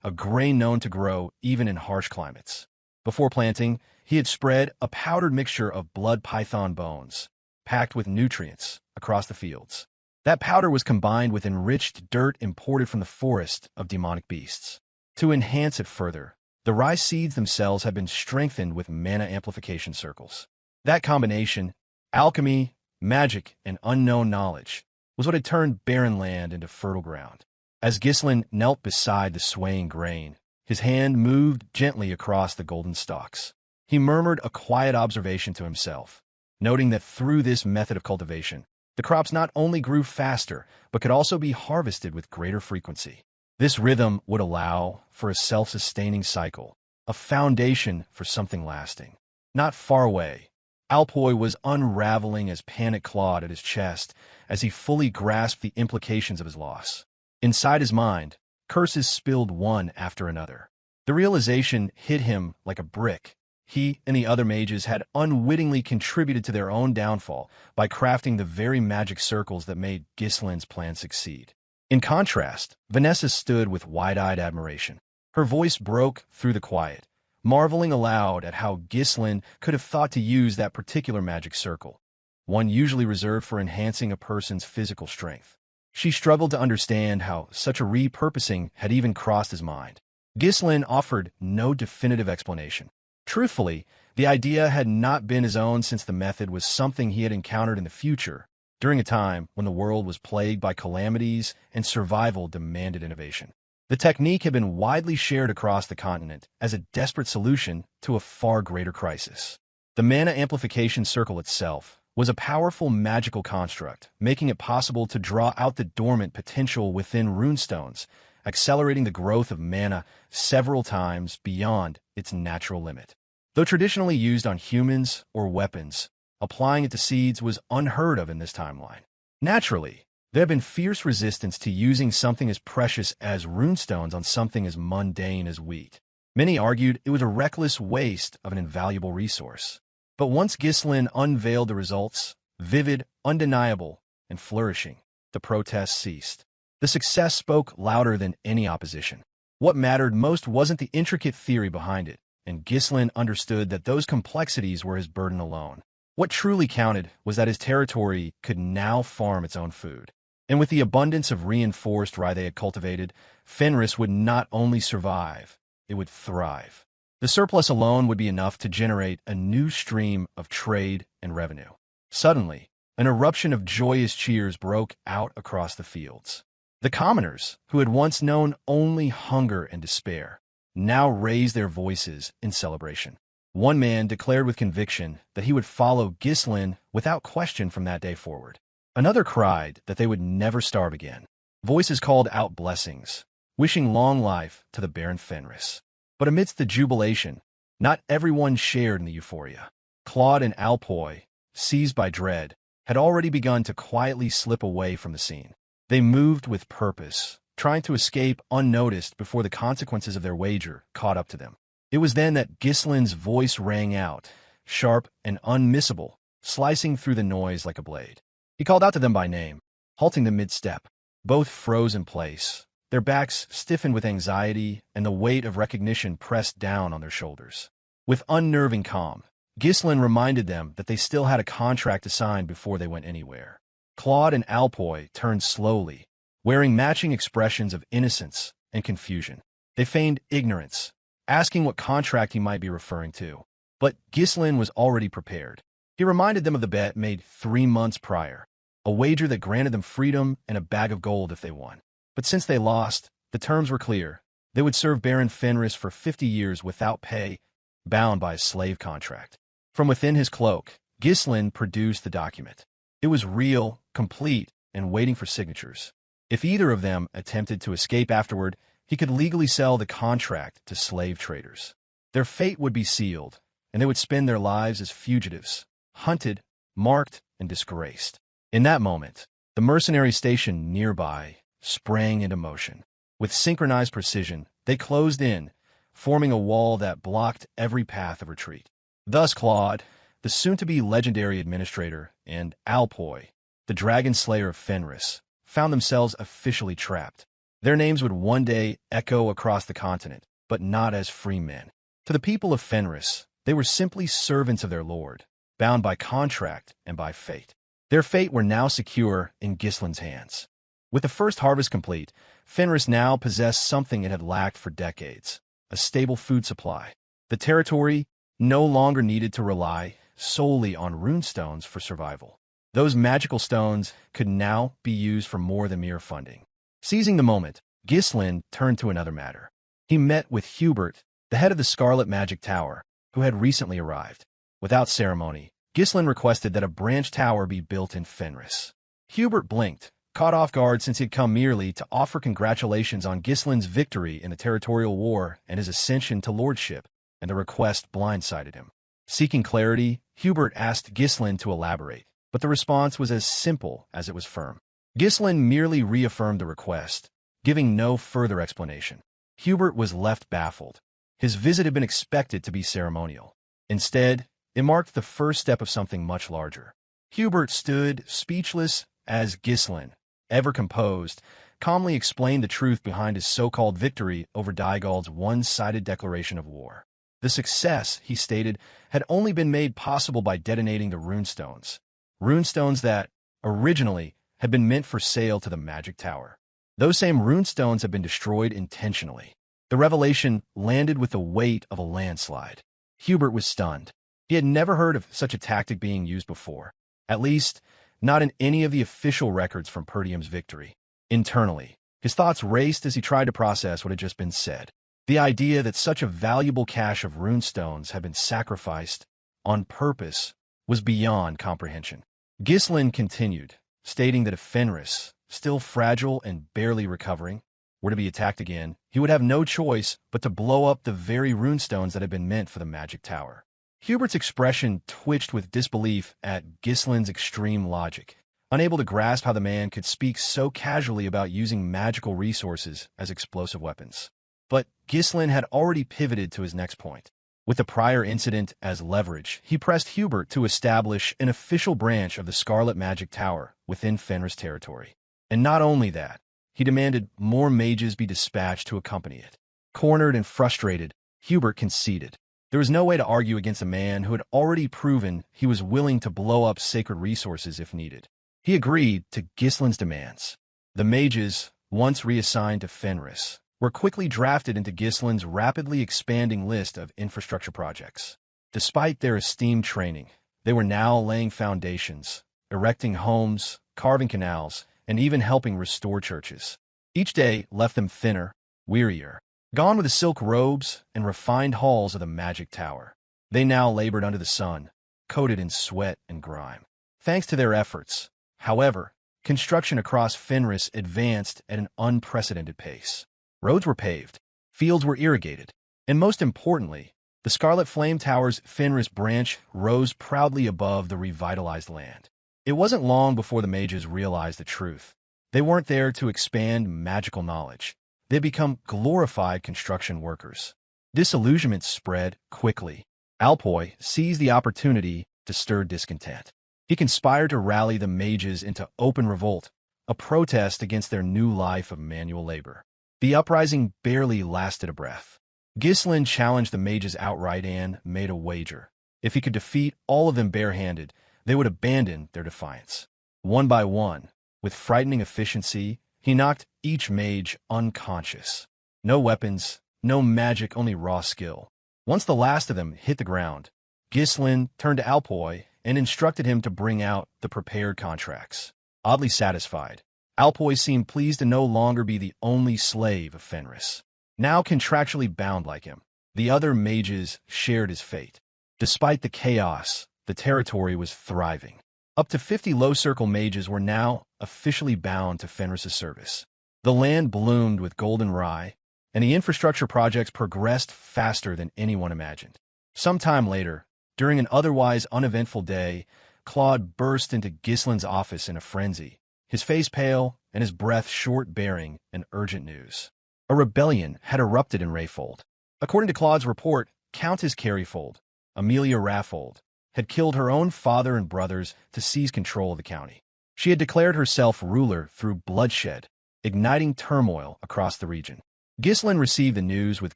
a grain known to grow even in harsh climates. Before planting, he had spread a powdered mixture of blood python bones, packed with nutrients, across the fields. That powder was combined with enriched dirt imported from the forest of demonic beasts. To enhance it further, the rye seeds themselves had been strengthened with mana amplification circles. That combination, alchemy, magic, and unknown knowledge, was what had turned barren land into fertile ground. As Ghislain knelt beside the swaying grain, his hand moved gently across the golden stalks. He murmured a quiet observation to himself, noting that through this method of cultivation, the crops not only grew faster, but could also be harvested with greater frequency. This rhythm would allow for a self-sustaining cycle, a foundation for something lasting. Not far away, Alpoi was unraveling as panic clawed at his chest as he fully grasped the implications of his loss. Inside his mind, curses spilled one after another. The realization hit him like a brick. He and the other mages had unwittingly contributed to their own downfall by crafting the very magic circles that made Ghislain's plan succeed. In contrast, Vanessa stood with wide-eyed admiration. Her voice broke through the quiet, marveling aloud at how Ghislain could have thought to use that particular magic circle, one usually reserved for enhancing a person's physical strength. She struggled to understand how such a repurposing had even crossed his mind. Ghislain offered no definitive explanation. Truthfully, the idea had not been his own since the method was something he had encountered in the future, during a time when the world was plagued by calamities and survival demanded innovation. The technique had been widely shared across the continent as a desperate solution to a far greater crisis. The mana amplification circle itself was a powerful magical construct, making it possible to draw out the dormant potential within runestones, accelerating the growth of mana several times beyond its natural limit. Though traditionally used on humans or weapons, applying it to seeds was unheard of in this timeline. Naturally, there had been fierce resistance to using something as precious as runestones on something as mundane as wheat. Many argued it was a reckless waste of an invaluable resource. But once Ghislain unveiled the results, vivid, undeniable, and flourishing, the protests ceased. The success spoke louder than any opposition. What mattered most wasn't the intricate theory behind it, and Ghislain understood that those complexities were his burden alone. What truly counted was that his territory could now farm its own food. And with the abundance of reinforced rye they had cultivated, Fenris would not only survive, it would thrive. The surplus alone would be enough to generate a new stream of trade and revenue. Suddenly, an eruption of joyous cheers broke out across the fields. The commoners, who had once known only hunger and despair, now raised their voices in celebration. One man declared with conviction that he would follow Ghislain without question from that day forward. Another cried that they would never starve again. Voices called out blessings, wishing long life to the Baron Fenris. But amidst the jubilation, not everyone shared in the euphoria. Claude and Alpoi, seized by dread, had already begun to quietly slip away from the scene. They moved with purpose, trying to escape unnoticed before the consequences of their wager caught up to them. It was then that Ghislain's voice rang out, sharp and unmissable, slicing through the noise like a blade. He called out to them by name, halting them mid-step. Both froze in place, their backs stiffened with anxiety and the weight of recognition pressed down on their shoulders. With unnerving calm, Ghislain reminded them that they still had a contract to sign before they went anywhere. Claude and Alpoi turned slowly, wearing matching expressions of innocence and confusion. They feigned ignorance, asking what contract he might be referring to. But Ghislain was already prepared. He reminded them of the bet made 3 months prior, a wager that granted them freedom and a bag of gold if they won. But since they lost, the terms were clear. They would serve Baron Fenris for 50 years without pay, bound by a slave contract. From within his cloak, Ghislain produced the document. It was real, complete, and waiting for signatures. If either of them attempted to escape afterward, he could legally sell the contract to slave traders. Their fate would be sealed, and they would spend their lives as fugitives, hunted, marked, and disgraced. In that moment, the mercenary station nearby sprang into motion. With synchronized precision, they closed in, forming a wall that blocked every path of retreat. Thus Claude, the soon-to-be legendary administrator, and Alpoi, the dragon slayer of Fenris, found themselves officially trapped. Their names would one day echo across the continent, but not as free men. To the people of Fenris, they were simply servants of their lord, bound by contract and by fate. Their fate were now secure in Ghislain's hands. With the first harvest complete, Fenris now possessed something it had lacked for decades, a stable food supply. The territory no longer needed to rely solely on runestones for survival. Those magical stones could now be used for more than mere funding. Seizing the moment, Ghislain turned to another matter. He met with Hubert, the head of the Scarlet Magic Tower, who had recently arrived. Without ceremony, Ghislain requested that a branch tower be built in Fenris. Hubert blinked, caught off guard since he had come merely to offer congratulations on Ghislain's victory in the territorial war and his ascension to lordship, and the request blindsided him. Seeking clarity, Hubert asked Ghislain to elaborate, but the response was as simple as it was firm. Ghislain merely reaffirmed the request, giving no further explanation. Hubert was left baffled. His visit had been expected to be ceremonial. Instead, it marked the first step of something much larger. Hubert stood speechless as Ghislain, ever composed, calmly explained the truth behind his so-called victory over Dygald's one-sided declaration of war. The success, he stated, had only been made possible by detonating the runestones. Runestones that, originally, had been meant for sale to the Magic Tower. Those same runestones had been destroyed intentionally. The revelation landed with the weight of a landslide. Hubert was stunned. He had never heard of such a tactic being used before, at least not in any of the official records from Perdium's victory. Internally, his thoughts raced as he tried to process what had just been said. The idea that such a valuable cache of runestones had been sacrificed on purpose was beyond comprehension. Ghislain continued, stating that if Fenris, still fragile and barely recovering, were to be attacked again, he would have no choice but to blow up the very runestones that had been meant for the Magic Tower. Hubert's expression twitched with disbelief at Ghislain's extreme logic, unable to grasp how the man could speak so casually about using magical resources as explosive weapons. But Ghislain had already pivoted to his next point. With the prior incident as leverage, he pressed Hubert to establish an official branch of the Scarlet Magic Tower within Fenris territory. And not only that, he demanded more mages be dispatched to accompany it. Cornered and frustrated, Hubert conceded. There was no way to argue against a man who had already proven he was willing to blow up sacred resources if needed. He agreed to Ghislain's demands. The mages, once reassigned to Fenris, were quickly drafted into Ghislain's rapidly expanding list of infrastructure projects. Despite their esteemed training, they were now laying foundations, erecting homes, carving canals, and even helping restore churches. Each day left them thinner, wearier, gone with the silk robes and refined halls of the Magic Tower. They now labored under the sun, coated in sweat and grime. Thanks to their efforts, however, construction across Fenris advanced at an unprecedented pace. Roads were paved, fields were irrigated, and most importantly, the Scarlet Flame Tower's Fenris branch rose proudly above the revitalized land. It wasn't long before the mages realized the truth. They weren't there to expand magical knowledge. They had become glorified construction workers. Disillusionment spread quickly. Alpoi seized the opportunity to stir discontent. He conspired to rally the mages into open revolt, a protest against their new life of manual labor. The uprising barely lasted a breath. Ghislain challenged the mages outright and made a wager. If he could defeat all of them barehanded, they would abandon their defiance. One by one, with frightening efficiency, he knocked each mage unconscious. No weapons, no magic, only raw skill. Once the last of them hit the ground, Ghislain turned to Alpoi and instructed him to bring out the prepared contracts. Oddly satisfied, Alpoi seemed pleased to no longer be the only slave of Fenris. Now contractually bound like him, the other mages shared his fate. Despite the chaos, the territory was thriving. Up to 50 low-circle mages were now officially bound to Fenris' service. The land bloomed with golden rye, and the infrastructure projects progressed faster than anyone imagined. Sometime later, during an otherwise uneventful day, Claude burst into Ghislain's office in a frenzy, his face pale and his breath short, bearing an urgent news. A rebellion had erupted in Rayfold. According to Claude's report, Countess Rayfold, Amelia Rayfold, had killed her own father and brothers to seize control of the county. She had declared herself ruler through bloodshed, igniting turmoil across the region. Ghislain received the news with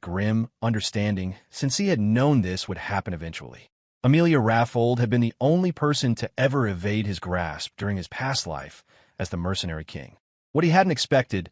grim understanding, since he had known this would happen eventually. Amelia Rayfold had been the only person to ever evade his grasp during his past life as the Mercenary King. What he hadn't expected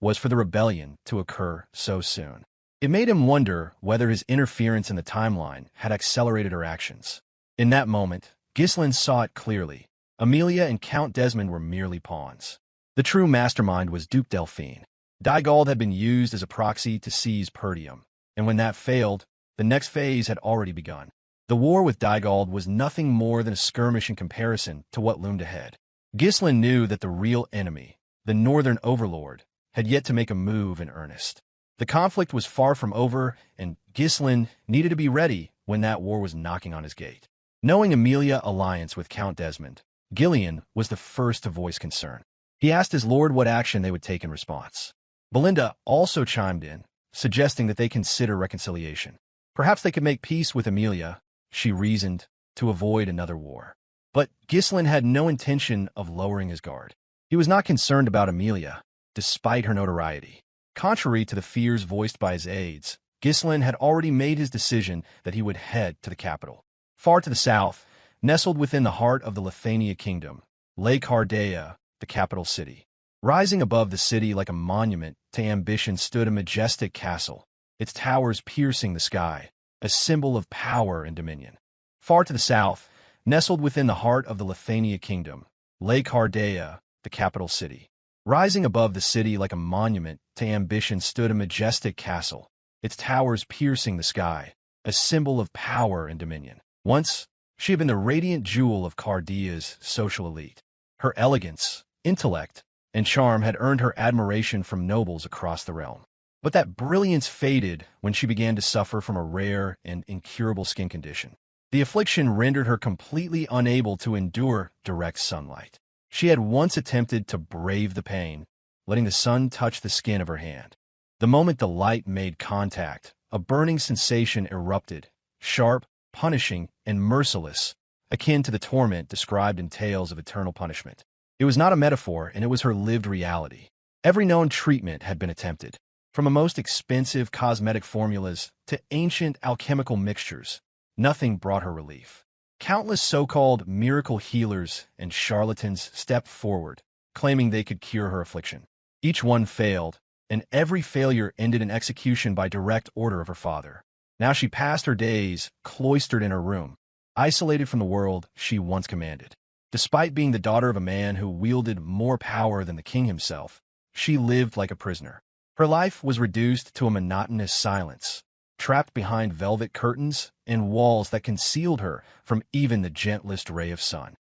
was for the rebellion to occur so soon. It made him wonder whether his interference in the timeline had accelerated her actions. In that moment, Ghislain saw it clearly. Amelia and Count Desmond were merely pawns. The true mastermind was Duke Delphine. Dygald had been used as a proxy to seize Perdium, and when that failed, the next phase had already begun. The war with Dygald was nothing more than a skirmish in comparison to what loomed ahead. Ghislain knew that the real enemy, the Northern Overlord, had yet to make a move in earnest. The conflict was far from over, and Ghislain needed to be ready when that war was knocking on his gate. Knowing Amelia's alliance with Count Desmond, Gillion was the first to voice concern. He asked his lord what action they would take in response. Belinda also chimed in, suggesting that they consider reconciliation. Perhaps they could make peace with Amelia, she reasoned, to avoid another war. But Ghislain had no intention of lowering his guard. He was not concerned about Amelia, despite her notoriety. Contrary to the fears voiced by his aides, Ghislain had already made his decision that he would head to the capital. Far to the south, nestled within the heart of the Lithuania kingdom, lay Cardea, the capital city. Rising above the city like a monument to ambition stood a majestic castle, its towers piercing the sky, a symbol of power and dominion. Far to the south, nestled within the heart of the Lithuania kingdom, lay Cardea, the capital city. Rising above the city like a monument to ambition stood a majestic castle, its towers piercing the sky, a symbol of power and dominion. Once, she had been the radiant jewel of Cardea's social elite. Her elegance, intellect, and charm had earned her admiration from nobles across the realm. But that brilliance faded when she began to suffer from a rare and incurable skin condition. The affliction rendered her completely unable to endure direct sunlight. She had once attempted to brave the pain, letting the sun touch the skin of her hand. The moment the light made contact, a burning sensation erupted, sharp, punishing, and merciless, akin to the torment described in tales of eternal punishment. It was not a metaphor, and it was her lived reality. Every known treatment had been attempted, from the most expensive cosmetic formulas to ancient alchemical mixtures. Nothing brought her relief. Countless so-called miracle healers and charlatans stepped forward, claiming they could cure her affliction. Each one failed, and every failure ended in execution by direct order of her father. Now she passed her days cloistered in her room, isolated from the world she once commanded. Despite being the daughter of a man who wielded more power than the king himself, she lived like a prisoner. Her life was reduced to a monotonous silence, trapped behind velvet curtains and walls that concealed her from even the gentlest ray of sun.